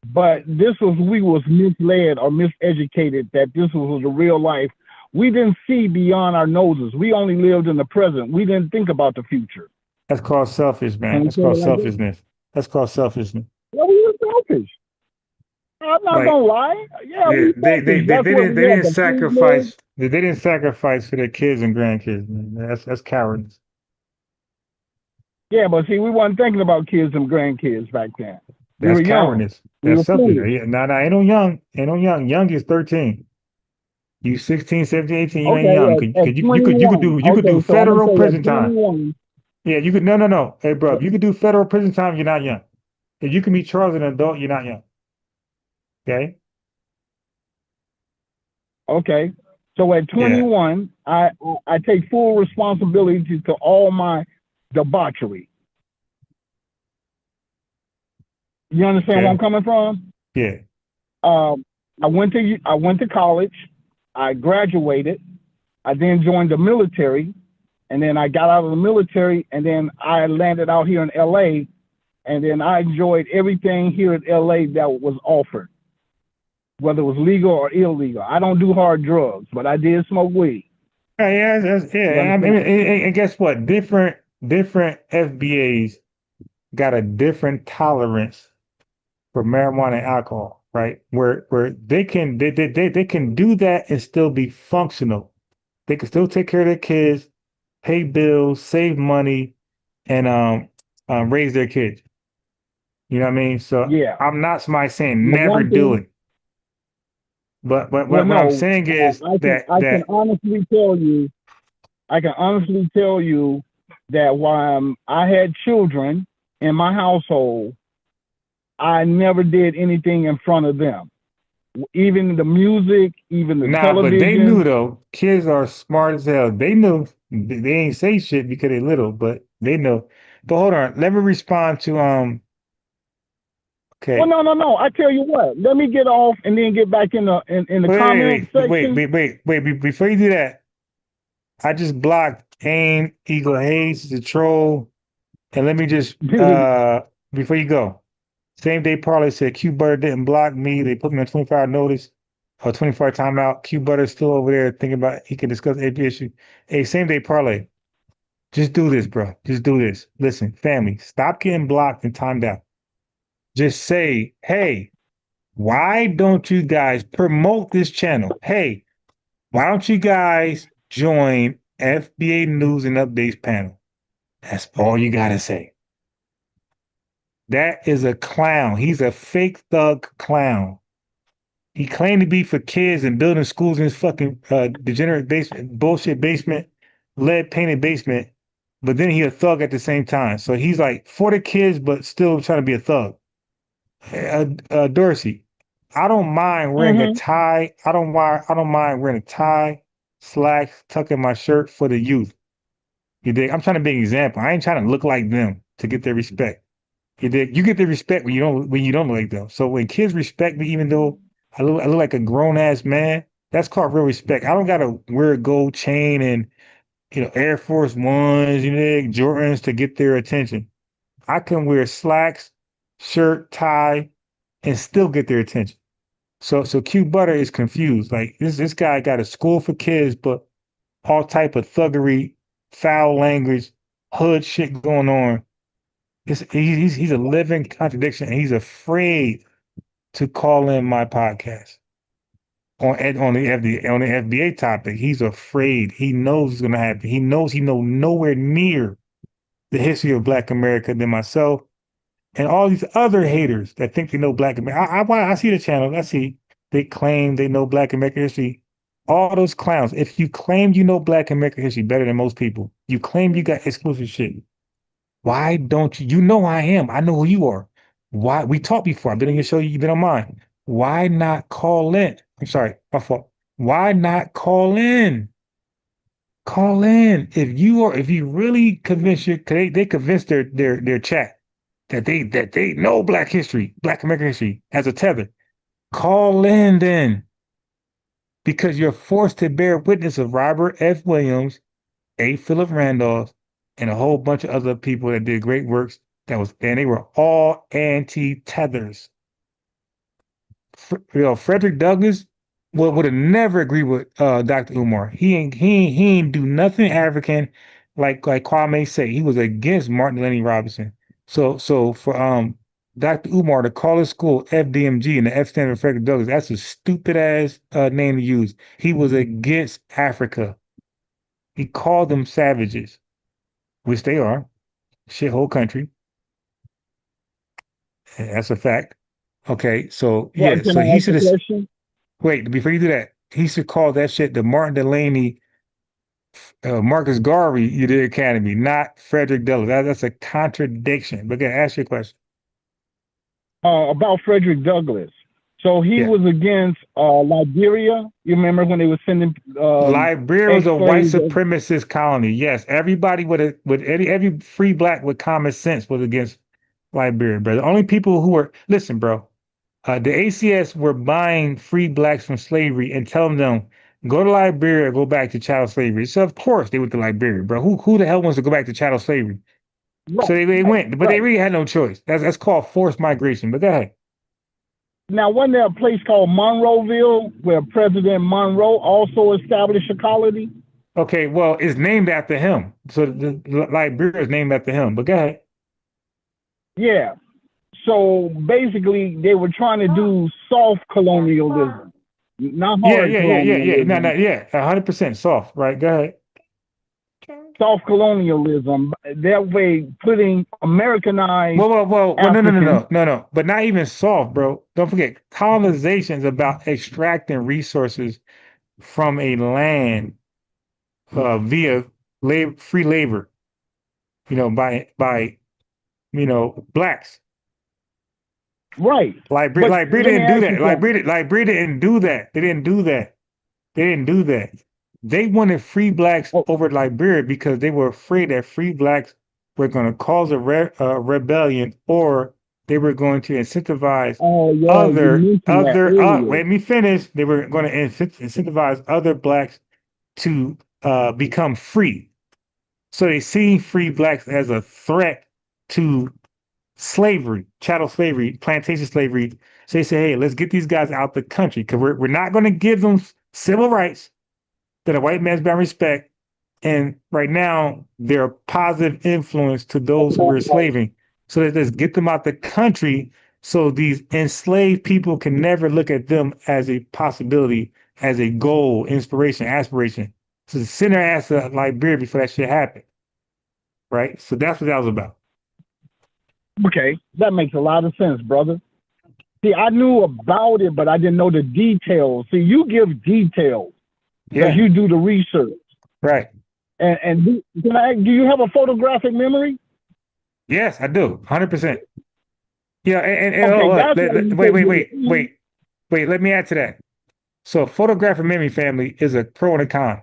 Speaker 11: but we was misled or miseducated that this was the real life. We didn't see beyond our noses. We only lived in the present. We didn't think about the future.
Speaker 16: That's called selfish, man. That's called selfishness. That's called selfishness.
Speaker 11: Well, we were selfish. I'm not gonna lie.
Speaker 16: They didn't sacrifice. They didn't sacrifice for their kids and grandkids, man. That's cowardice.
Speaker 11: Yeah, but see, we weren't thinking about kids and grandkids back then.
Speaker 16: That's cowardice. That's selfish. Nah, ain't no young. Ain't no young. Young is 13. You 16, 17, 18, you ain't young. You could do federal prison time. Yeah, you could. No. Hey, bro, if you could do federal prison time, you're not young. If you can be charged as an adult, you're not young. Okay.
Speaker 11: Okay. So at 21, I take full responsibility to all my debauchery. You understand where I'm coming from?
Speaker 16: Yeah.
Speaker 11: I went to college. I graduated. I then joined the military. And then I got out of the military, and then I landed out here in LA, and then I enjoyed everything here in LA that was offered, whether it was legal or illegal. I don't do hard drugs, but I did smoke weed.
Speaker 16: Yeah. I mean, and guess what? Different FBAs got a different tolerance for marijuana and alcohol, right? Where they can do that and still be functional. They can still take care of their kids, pay bills, save money, and raise their kids. You know what I mean? So yeah. I'm not somebody saying never do it. But what I'm saying is I can
Speaker 11: honestly tell you that while I had children in my household, I never did anything in front of them. Even the music, even the television.
Speaker 16: But they knew though. Kids are smart as hell. They knew. They ain't say shit because they little, but they know. But hold on, let me respond to Okay.
Speaker 11: Well, no. I tell you what. Let me get off and then get back in the comment section.
Speaker 16: Wait. Before you do that, I just blocked AIM, Eagle Hayes, the troll, and let me just before you go. Same day parlay said Q Butter didn't block me. They put me on 24-hour notice or 24-hour timeout. Q Butter's still over there thinking about he can discuss AP issue. Hey, same day parlay. Just do this, bro. Just do this. Listen, family, stop getting blocked and timed out. Just say, hey, why don't you guys promote this channel? Hey, why don't you guys join FBA News and Updates panel. That's all you gotta say. That is a clown. He's a fake thug clown. He claimed to be for kids and building schools in his fucking degenerate basement, bullshit basement, lead painted basement. But then he a thug at the same time. So he's like for the kids, but still trying to be a thug. Dorsey, I don't mind wearing a tie. I don't mind wearing a tie, slacks, tucking my shirt for the youth. You dig? I'm trying to be an example. I ain't trying to look like them to get their respect. You dig? You get the respect when you don't look like them. So when kids respect me, even though I look like a grown ass man, that's called real respect. I don't gotta wear a gold chain and Air Force Ones, Jordans to get their attention. I can wear slacks, shirt, tie, and still get their attention. So Q Butter is confused. Like this guy got a school for kids, but all type of thuggery, foul language, hood shit going on. He's a living contradiction, and he's afraid to call in my podcast on the FBA topic. He's afraid. He knows it's gonna happen. He knows nowhere near the history of Black America than myself and all these other haters that think they know Black America. I see the channel. I see they claim they know Black American history. All those clowns. If you claim you know Black American history better than most people, you claim you got exclusive shit. Why don't you? You know who I am. I know who you are. Why? We talked before. I've been on your show. You've been on mine. Why not call in? I'm sorry, my fault. Why not call in? Call in. If you really convince they convinced their chat that they know Black history, Black American history as a tether. Call in then. Because you're forced to bear witness of Robert F. Williams, A. Philip Randolph, and a whole bunch of other people that did great works and they were all anti-tethers. Frederick Douglass would have never agreed with Dr. Umar. He ain't do nothing African like Kwame said. He was against Martin Delaney Robinson. So for Dr. Umar to call his school FDMG and the F stand for Frederick Douglass, that's a stupid ass name to use. He was against Africa. He called them savages, which they are, shithole country. That's a fact. Okay, so yeah, so he should have. Wait, before you do that, he should call that shit the Martin Delaney, Marcus Garvey, the Academy, not Frederick Douglass. That's a contradiction. But again, ask your question.
Speaker 11: About Frederick Douglass. So he was against Liberia. You remember when they were sending
Speaker 16: Liberia was a white supremacist colony. Yes, everybody every free Black with common sense was against Liberia, bro. The only people who were bro. The ACS were buying free Blacks from slavery and telling them go to Liberia or go back to chattel slavery. So of course they went to Liberia, bro. Who the hell wants to go back to chattel slavery? Right. So they went, but they really had no choice. That's called forced migration. But go ahead.
Speaker 11: Now, wasn't there a place called Monroeville where President Monroe also established a colony?
Speaker 16: Okay, well, it's named after him. So the Liberia is named after him. But go ahead.
Speaker 11: Yeah. So basically, they were trying to do soft colonialism, not hard colonialism.
Speaker 16: No, 100% soft. Right? Go ahead.
Speaker 11: Soft colonialism. That way, putting Americanized.
Speaker 16: Whoa. No. But not even soft, bro. Don't forget, colonization is about extracting resources from a land via free labor. By Blacks.
Speaker 11: Right.
Speaker 16: Liberia didn't do that. Liberia didn't do that. They didn't do that. They wanted free Blacks over Liberia because they were afraid that free Blacks were going to cause a rebellion, or they were going to incentivize let me finish. They were going to incentivize other Blacks to become free. So they see free Blacks as a threat to slavery, chattel slavery, plantation slavery. So they say, hey, let's get these guys out the country because we're not going to give them civil rights that a white man's bound respect. And right now, they're a positive influence to those who are enslaving. So let's get them out the country so these enslaved people can never look at them as a possibility, as a goal, inspiration, aspiration. So the sinner has to Liberia before that shit happened. Right? So that's what that was about.
Speaker 11: Okay, that makes a lot of sense, brother. See, I knew about it, but I didn't know the details. See, you give details because you do the research.
Speaker 16: Right.
Speaker 11: And do you have a photographic memory?
Speaker 16: Yes, I do. 100%. Yeah, wait. Let me add to that. So photographic memory, family, is a pro and a con.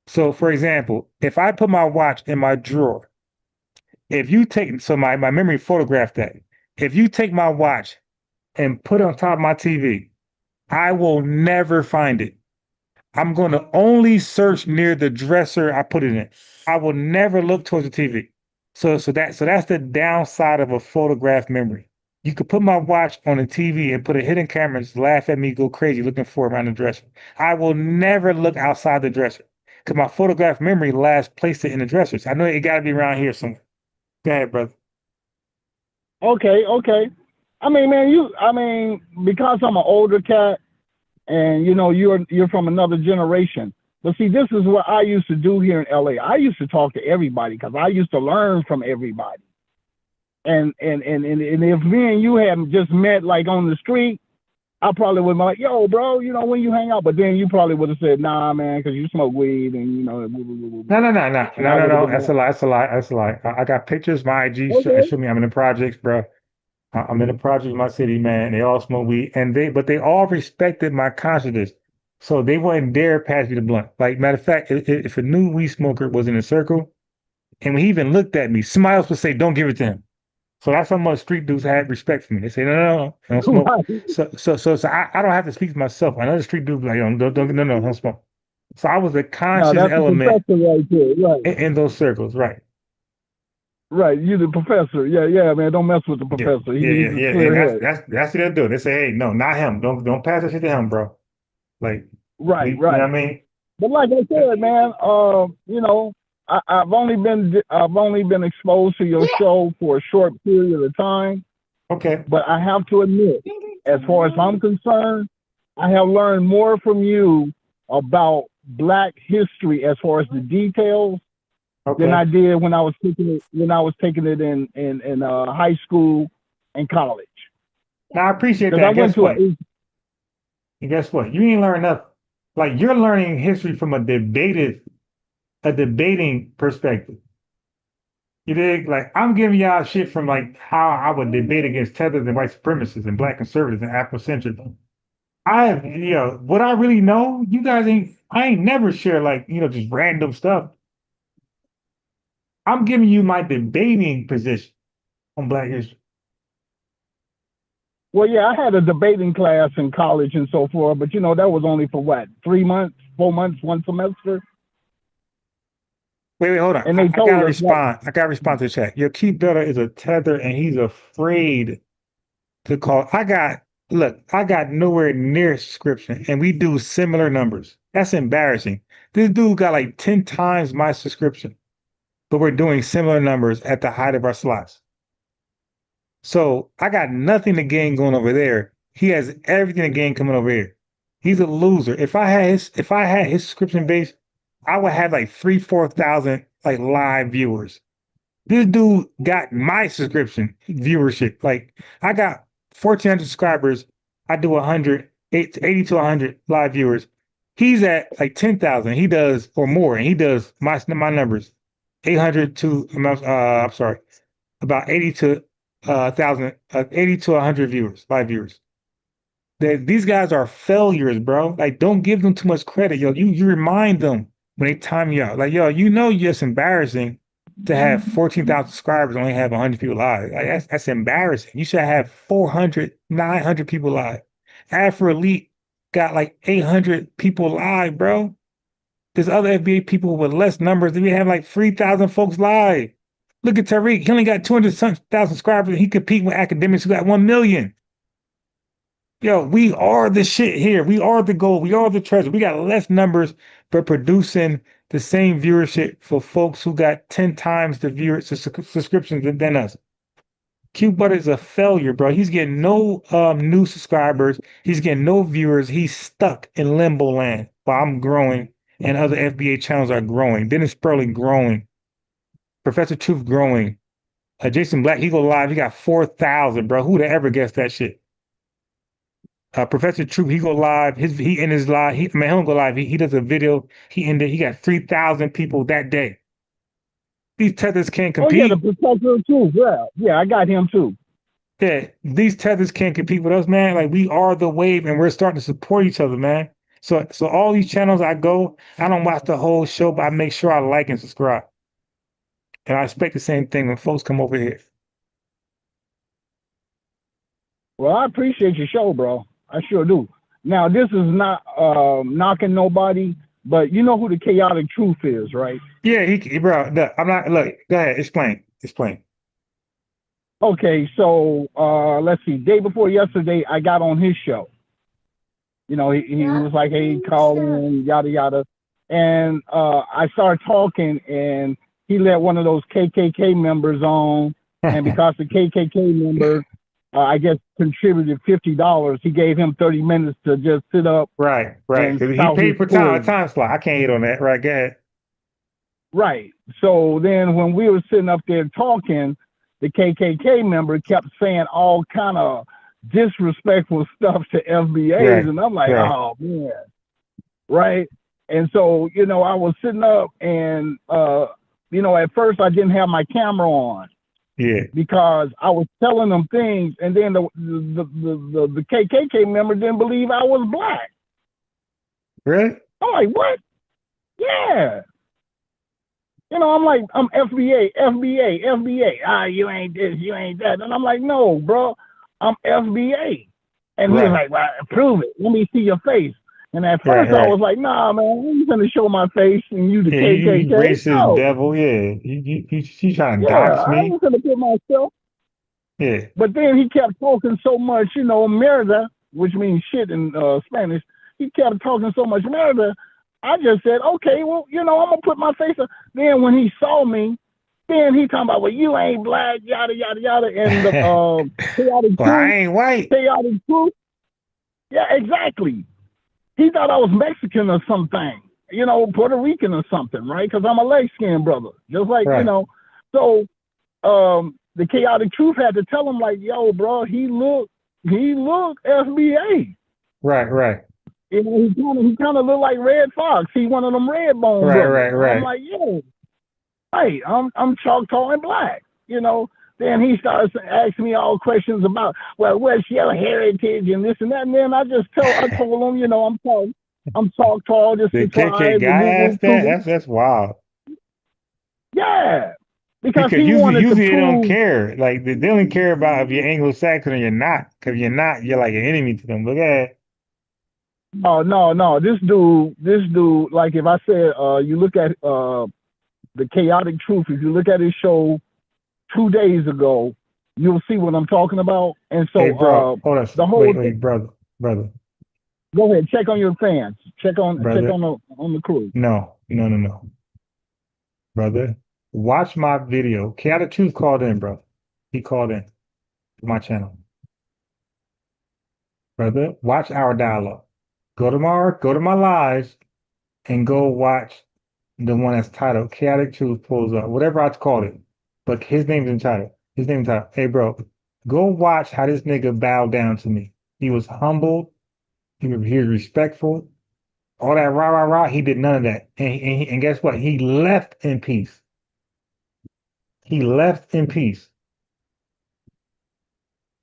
Speaker 16: So for example, if I put my watch in my drawer, if you take, so my memory photographed that. If you take my watch and put it on top of my TV, I will never find it. I'm going to only search near the dresser I put it in. I will never look towards the TV. So that's the downside of a photograph memory. You could put my watch on the TV and put a hidden camera and just laugh at me, go crazy looking for it around the dresser. I will never look outside the dresser because my photograph memory last placed it in the dressers. I know it got to be around here somewhere. Go ahead, brother.
Speaker 11: Okay. I mean, man, because I'm an older cat, and you're from another generation. But see, this is what I used to do here in LA. I used to talk to everybody because I used to learn from everybody. And if me and you hadn't just met like on the street, I probably would be like, yo, bro, when you hang out. But then you probably would have said, nah, man, because you smoke weed and
Speaker 16: No. That's a lie. I got pictures. My IG show me I'm in the projects, bro. I'm in the project in my city, man. They all smoke weed, but they all respected my consciousness, so they wouldn't dare pass me the blunt. Like, matter of fact, if a new weed smoker was in a circle, and when he even looked at me, somebody else would say, "Don't give it to him." So that's how much street dudes had respect for me. They say, "No, don't smoke." So I don't have to speak to myself. Another street dude like, don't smoke." So I was a conscious element in those circles, right?
Speaker 11: Right, you the professor. Yeah, man. Don't mess with the professor. He needs a clear head.
Speaker 16: That's what they do. They say, hey, no, not him. Don't pass that shit to him, bro. Like,
Speaker 11: right.
Speaker 16: You know what I mean?
Speaker 11: But like I said, man, I've only been exposed to your show for a short period of time.
Speaker 16: Okay.
Speaker 11: But I have to admit, as far as I'm concerned, I have learned more from you about Black history as far as the details.
Speaker 16: Okay.
Speaker 11: Than I did when I was taking it in high school and college.
Speaker 16: Now I appreciate that. Guess what? You ain't learned enough. Like, you're learning history from a debating perspective. You dig? Like, I'm giving y'all shit from like how I would debate against Tether and white supremacists and Black conservatives and Afrocentric. What I really know, you guys I ain't never share like, just random stuff. I'm giving you my debating position on Black history.
Speaker 11: Well, yeah, I had a debating class in college and so forth, but that was only for what, 3 months, 4 months, one semester.
Speaker 16: Wait, hold on.
Speaker 11: And they told us
Speaker 16: I gotta respond to the chat. Your key brother is a Tether, and he's afraid to call. I got nowhere near subscription, and we do similar numbers. That's embarrassing. This dude got like 10 times my subscription, but we're doing similar numbers at the height of our slots. So I got nothing to gain going over there. He has everything to gain coming over here. He's a loser. If I had his subscription base, I would have like 3,000-4,000 like live viewers. This dude got my subscription viewership. Like, I got 1,400 subscribers. I do 80 to 100 live viewers. He's at like 10,000. He does or more, and he does my numbers. 800 to about 80 to 1,000, 80 to 100 viewers, live viewers. These guys are failures, bro. Like, don't give them too much credit, yo. You remind them when they time you out. Like, yo, it's embarrassing to have 14,000 subscribers and only have 100 people live. Like, that's embarrassing. You should have 400, 900 people live. Afro-Elite got like 800 people live, bro. There's other FBA people with less numbers. We have like 3,000 folks live. Look at Tariq. He only got 200,000 subscribers, and he competing with academics who got 1 million. Yo, we are the shit here. We are the gold. We are the treasure. We got less numbers, but producing the same viewership for folks who got 10 times the subscriptions than us. Q Butter is a failure, bro. He's getting no new subscribers. He's getting no viewers. He's stuck in limbo land while I'm growing and other FBA channels are growing. Dennis Sperling growing. Professor Truth growing. Jason Black, he go live. He got 4,000, bro. Who'd have ever guessed that shit? Professor Truth, he go live. He in his live. He don't go live. He does a video. He got 3,000 people that day. These tethers can't compete.
Speaker 11: Oh yeah, the Professor of Truth. Yeah, I got him too.
Speaker 16: Yeah, these tethers can't compete with us, man. Like, we are the wave, and we're starting to support each other, man. So all these channels I don't watch the whole show, but I make sure I like and subscribe. And I expect the same thing when folks come over here.
Speaker 11: Well, I appreciate your show, bro. I sure do. Now, this is not knocking nobody, but you know who the Chaotic Truth is, right?
Speaker 16: Yeah, bro. Look, I'm not. Look, go ahead. Explain.
Speaker 11: Okay, so let's see. Day before yesterday, I got on his show. You know, he was like, "Hey, call in, yada yada," and I started talking, and he let one of those KKK members on, and because the KKK member, I guess, contributed $50, he gave him 30 minutes to just sit up.
Speaker 16: Right. He paid for time slot. I can't hit on that. Right, go ahead.
Speaker 11: Right. So then when we were sitting up there talking, the KKK member kept saying all kind of disrespectful stuff to FBAs, right. And I'm like, oh man, right? And so, you know, I was sitting up, and you know, at first I didn't have my camera on, because I was telling them things, and then the KKK member didn't believe I was black.
Speaker 16: Really?
Speaker 11: I'm like, what? Yeah. You know, I'm like, I'm FBA. Ah, you ain't this, you ain't that. And I'm like, no, bro, I'm FBA. And he was like, well, prove it. Let me see your face. And at first I was like, nah, man, you gonna show my face and you the KKK.
Speaker 16: You racist devil, yeah. You trying to dox me.
Speaker 11: I ain't gonna put myself.
Speaker 16: Yeah.
Speaker 11: But then he kept talking so much, you know, merda, which means shit in Spanish. He kept talking so much merda. I just said, okay, well, you know, I'm gonna put my face up. Then when he saw me, then he talking about, well, you ain't black, yada yada yada, and the chaotic truth.
Speaker 16: I ain't white.
Speaker 11: Chaotic truth. Yeah, exactly. He thought I was Mexican or something, you know, Puerto Rican or something, right? Because I'm a light-skinned brother, just like you know. So the chaotic truth had to tell him, like, yo, bro, he looked FBA.
Speaker 16: Right.
Speaker 11: You know, he kind of looked like Red Fox. He one of them red bones.
Speaker 16: Right.
Speaker 11: I'm like, yo, hey, I'm Choctaw and black. You know. Then he starts asking me all questions about, well, what's your heritage and this and that. And then I told him, you know, I'm Choctaw. Just
Speaker 16: the KK guy asked that. That's wild.
Speaker 11: Yeah. Because he
Speaker 16: usually they don't care. Like, they only care about if you're Anglo-Saxon or you're not. Because you're not, you're like an enemy to them. Look at it.
Speaker 11: Oh, no. This dude, like if I said, you look at the Chaotic Truth, if you look at his show 2 days ago, you'll see what I'm talking about. And so,
Speaker 16: hey, bro, hold on.
Speaker 11: The whole
Speaker 16: wait, brother.
Speaker 11: Go ahead, check on your fans. Check on the crew.
Speaker 16: No. Brother, watch my video. Chaotic Truth called in, bro. He called in to my channel. Brother, watch our dialogue. Go to my lives and go watch the one that's titled Chaotic Truth Pulls Up, whatever I call it. But his name's entitled. Hey, bro, go watch how this nigga bowed down to me. He was humbled. He was respectful. All that rah. He did none of that. And guess what? He left in peace.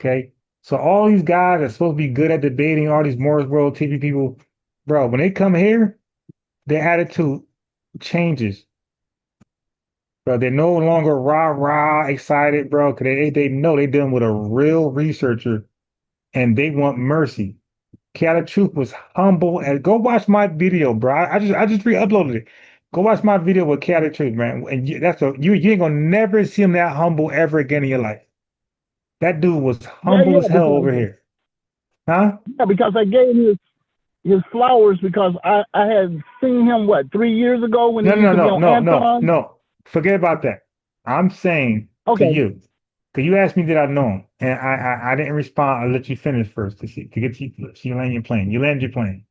Speaker 16: Okay? So all these guys are supposed to be good at debating, all these Morris World TV people, bro, when they come here, their attitude changes. Bro, they're no longer rah excited, bro, because they know they're dealing with a real researcher and they want mercy. Chaotic Truth was humble. And go watch my video, bro. I just re-uploaded it. Go watch my video with Chaotic Truth, man. And you ain't gonna never see him that humble ever again in your life. That dude was humble as hell over here. Huh?
Speaker 11: Yeah, because I gave him his flowers because I had seen him, 3 years ago when he used to be on Anton?
Speaker 16: No. Forget about that. I'm saying to you, because you asked me did I know him, and I didn't respond. I let you finish first to get you land your plane. You landed your plane.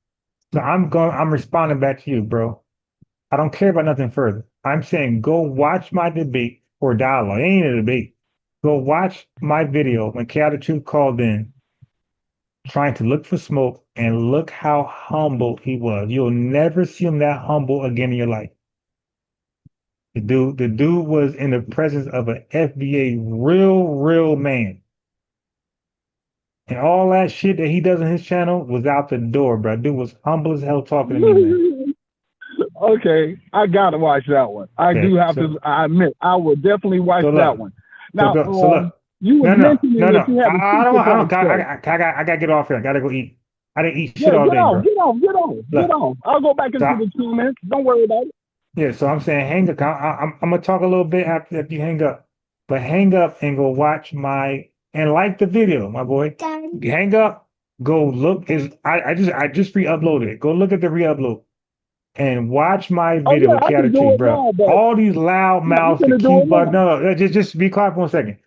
Speaker 16: So I'm responding back to you, bro. I don't care about nothing further. I'm saying go watch my debate or dialogue. It ain't a debate. Go watch my video when Chaotic Truth called in, trying to look for smoke, and look how humble he was. You'll never see him that humble again in your life. The dude was in the presence of an FBA real man. And all that shit that he does on his channel was out the door, bro. Dude was humble as hell talking to me, man.
Speaker 11: Okay, I gotta watch that one. I do have to. I admit, I will definitely watch that one. Now,
Speaker 16: look,
Speaker 11: you were mentioning that you had
Speaker 16: I gotta get off here. I gotta go eat. I didn't eat shit all day, bro.
Speaker 11: Get off. I'll go back into the comments. Don't worry about it.
Speaker 16: Yeah, so I'm saying hang up. I'm gonna talk a little bit after you hang up, but hang up and go watch and like the video, my boy. Hang up, go look. I just re-uploaded it. Go look at the re-upload and watch my video with Chaotic Truth, bro. All these loud mouths, the cute bug. No, just be quiet for a second.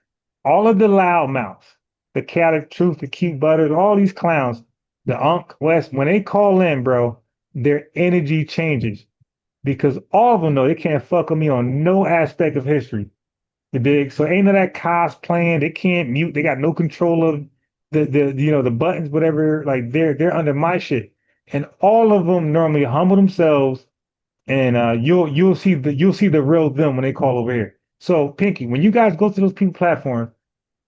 Speaker 16: All of the loud mouths, the Chaotic Truth, the cute butters, all these clowns, the Unc West, when they call in, bro, their energy changes. Because all of them know they can't fuck with me on no aspect of history. You dig? So ain't no that cosplaying. They can't mute. They got no control of the buttons, whatever. Like they're under my shit. And all of them normally humble themselves, and you'll see the real them when they call over here. So Pinky, when you guys go to those people platforms,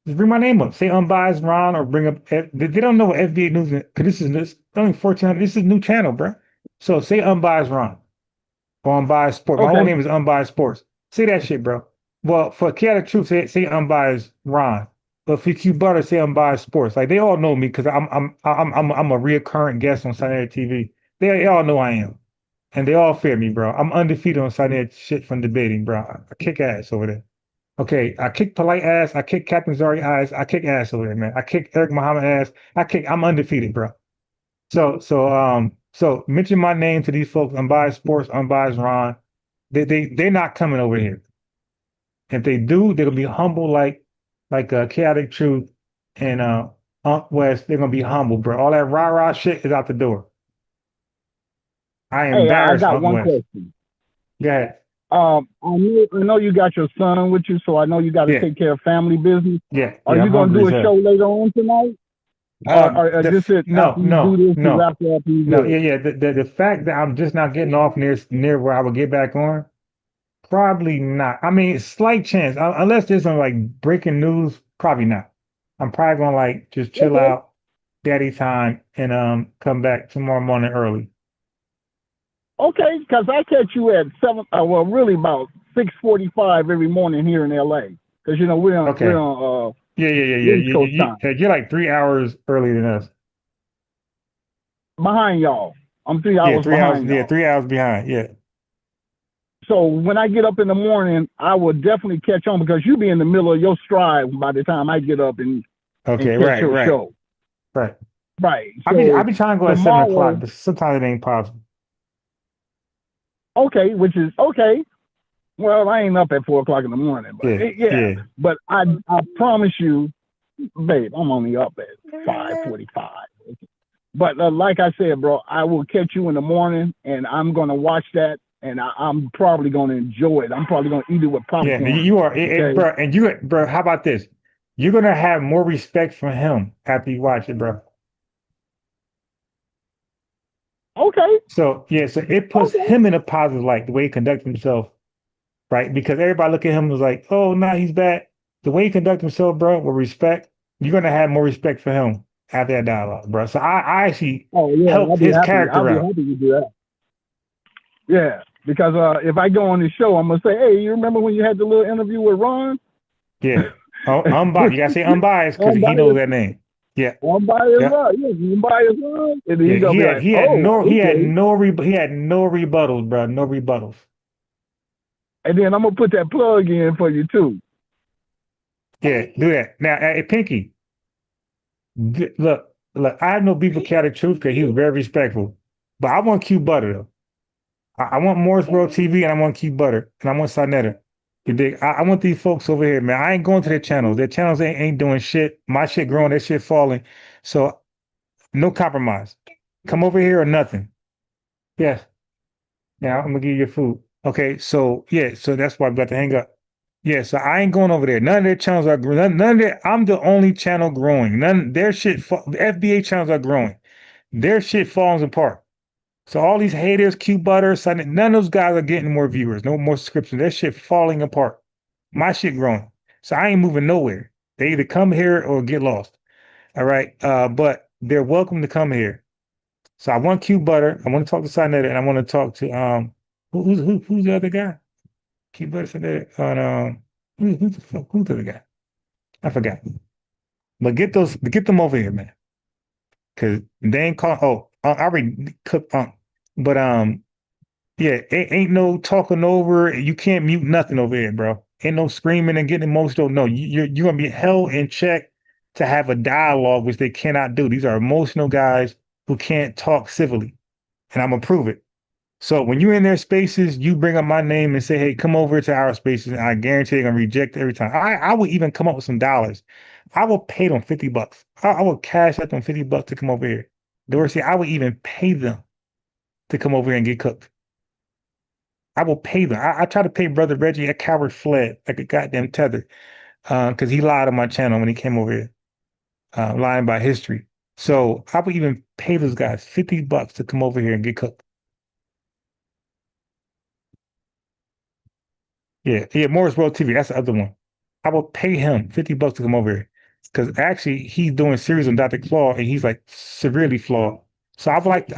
Speaker 16: just bring my name up. Say unbiased Ron, or bring up. They don't know what FBA News is, because this is only 1400. This is a new channel, bro. So say unbiased Ron. Or Unbiased Sports. My whole name is Unbiased Sports. Say that shit, bro. Well, for Chaotic Truth, say Unbiased Ron. But for Q Butter, say Unbiased Sports. Like they all know me because I'm a reoccurring guest on Sunday TV. They all know I am, and they all fear me, bro. I'm undefeated on Sunday shit from debating, bro. I kick ass over there. Okay, I kick polite ass. I kick Captain Zari ass. I kick ass over there, man. I kick Eric Muhammad ass. I'm undefeated, bro. So mention my name to these folks, Unbiased Sports, Unbiased Ron. They're not coming over here. If they do, they're gonna be humble like Chaotic Truth and Unc West. They're gonna be humble, bro. All that rah-rah shit is out the door. I am embarrassed.
Speaker 11: I got one question.
Speaker 16: Go ahead.
Speaker 11: I know you got your son with you, so I know you got to take care of family business.
Speaker 16: Yeah.
Speaker 11: Are you gonna do a show later on tonight?
Speaker 16: No. Yeah. The fact that I'm just not getting off near where I would get back on, probably not. I mean, slight chance, unless there's some like breaking news, probably not. I'm probably gonna like just chill out, daddy time, and come back tomorrow morning early.
Speaker 11: Okay, because I catch you at 7. Well, really about 6:45 every morning here in LA. Because we're on.
Speaker 16: Yeah. You're like 3 hours earlier than us.
Speaker 11: Behind y'all. I'm 3 hours behind.
Speaker 16: Yeah, 3 hours behind. Yeah.
Speaker 11: So when I get up in the morning, I will definitely catch on because you be in the middle of your stride by the time I get up and catch your show.
Speaker 16: Right.
Speaker 11: So
Speaker 16: I be trying to go at 7 o'clock, but sometimes it ain't possible.
Speaker 11: Okay, which is okay. Well, I ain't up at 4 o'clock in the morning, but yeah. But I promise you, babe, I'm only up at 5:45. But like I said, bro, I will catch you in the morning, and I'm gonna watch that, and I'm probably gonna enjoy it. I'm probably gonna eat it with popcorn.
Speaker 16: Yeah, you are, bro. And bro, how about this? You're gonna have more respect for him after you watch it, bro.
Speaker 11: Okay.
Speaker 16: So it puts him in a positive light, the way he conducts himself. Right? Because everybody look at him and was like, oh, no, he's bad. The way he conducts himself, bro, with respect, you're going to have more respect for him after that dialogue, bro. So I actually helped his character out.
Speaker 11: I'll be happy to do that. Yeah, because if I go on the show, I'm going to say, hey, you remember when you had the little interview with Ron?
Speaker 16: Yeah. Unbiased. You got to say unbiased because he knows that name. Yeah.
Speaker 11: Unbiased Ron. Yeah, unbiased Ron. And then
Speaker 16: he had no rebuttals, bro. No rebuttals.
Speaker 11: And then I'm gonna put that plug in for you too.
Speaker 16: Yeah, do that. Now, hey, Pinky, look, I have no beef with Chaotic Truth because he was very respectful. But I want Q Butter though. I want Morris World TV, and I want Q Butter, and I want Sarnetta. You dig? I want these folks over here, man. I ain't going to their channels. Their channels ain't doing shit. My shit growing, their shit falling. So no compromise. Come over here or nothing. Yes. Now I'm gonna give you your food. Okay, so yeah, so that's why I'm about to hang up. Yeah, so I ain't going over there. None of their channels are growing. None of their, I'm the only channel growing. None their shit. The FBA channels are growing. Their shit falls apart. So all these haters, Q Butter, none of those guys are getting more viewers, no more subscriptions. Their shit falling apart. My shit growing. So I ain't moving nowhere. They either come here or get lost. All right. But they're welcome to come here. So I want Q Butter. I want to talk to Sinetta, and I want to talk to who's the other guy? Q Butter Sinetta on who's the other guy? I forgot. But get them over here, man. Cause they ain't call. Oh, I already cooked. But yeah, ain't no talking over. You can't mute nothing over here, bro. Ain't no screaming and getting emotional. No, you're gonna be held in check to have a dialogue, which they cannot do. These are emotional guys who can't talk civilly, and I'm gonna prove it. So when you're in their spaces, you bring up my name and say, "Hey, come over to our spaces," and I guarantee they're gonna reject it every time. I would even come up with some dollars. I will pay them $50. I will cash out them $50 to come over here. Dorsey, I would even pay them to come over here and get cooked. I will pay them. I try to pay Brother Reggie. A coward fled like a goddamn tether because he lied on my channel when he came over here, lying about history. So I would even pay those guys $50 to come over here and get cooked. Yeah, Morris World TV. That's the other one. I will pay him $50 to come over here because actually he's doing series on Dr. Claw and he's like severely flawed. So I would like,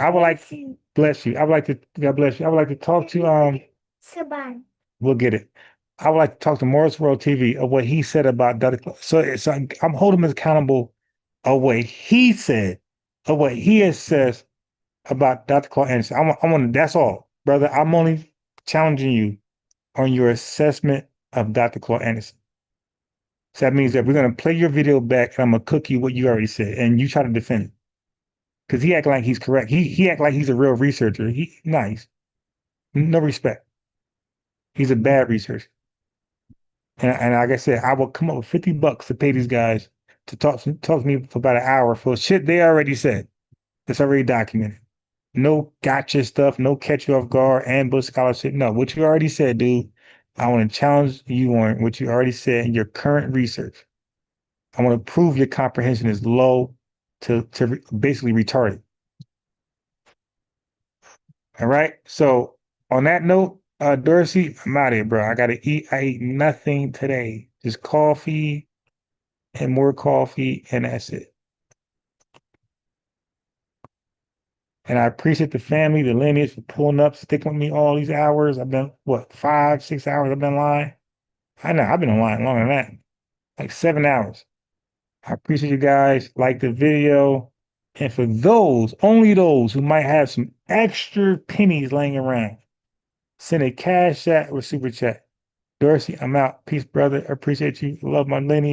Speaker 16: bless you. I would like to, God bless you. I would like to talk to, we'll get it. I would like to talk to Morris World TV of what he said about Dr. Claw. So I'm holding him accountable of what he said, of what he has says about Dr. Claw Anderson. I want, that's all, brother. I'm only challenging you on your assessment of Dr. Claw Anderson. So that means that we're going to play your video back and I'm going to cook you what you already said and you try to defend it. Because he act like he's correct. He act like he's a real researcher. Nice. No respect. He's a bad researcher. And like I said, I will come up with $50 to pay these guys to talk to me for about an hour for shit they already said. It's already documented. No gotcha stuff, no catch you off guard, ambush scholarship. No, what you already said, dude. I want to challenge you on what you already said in your current research. I want to prove your comprehension is low to basically retarded. All right. So on that note, Dorsey, I'm out of here, bro. I gotta eat. I ate nothing today. Just coffee and more coffee, and that's it. And I appreciate the family, the lineage for pulling up, sticking with me all these hours. I've been, 5, 6 hours I've been lying. I know, I've been online longer than that. Like 7 hours. I appreciate you guys. Like the video. And for those, only those who might have some extra pennies laying around, send a cash chat or super chat. Dorsey, I'm out. Peace, brother. I appreciate you. Love my lineage.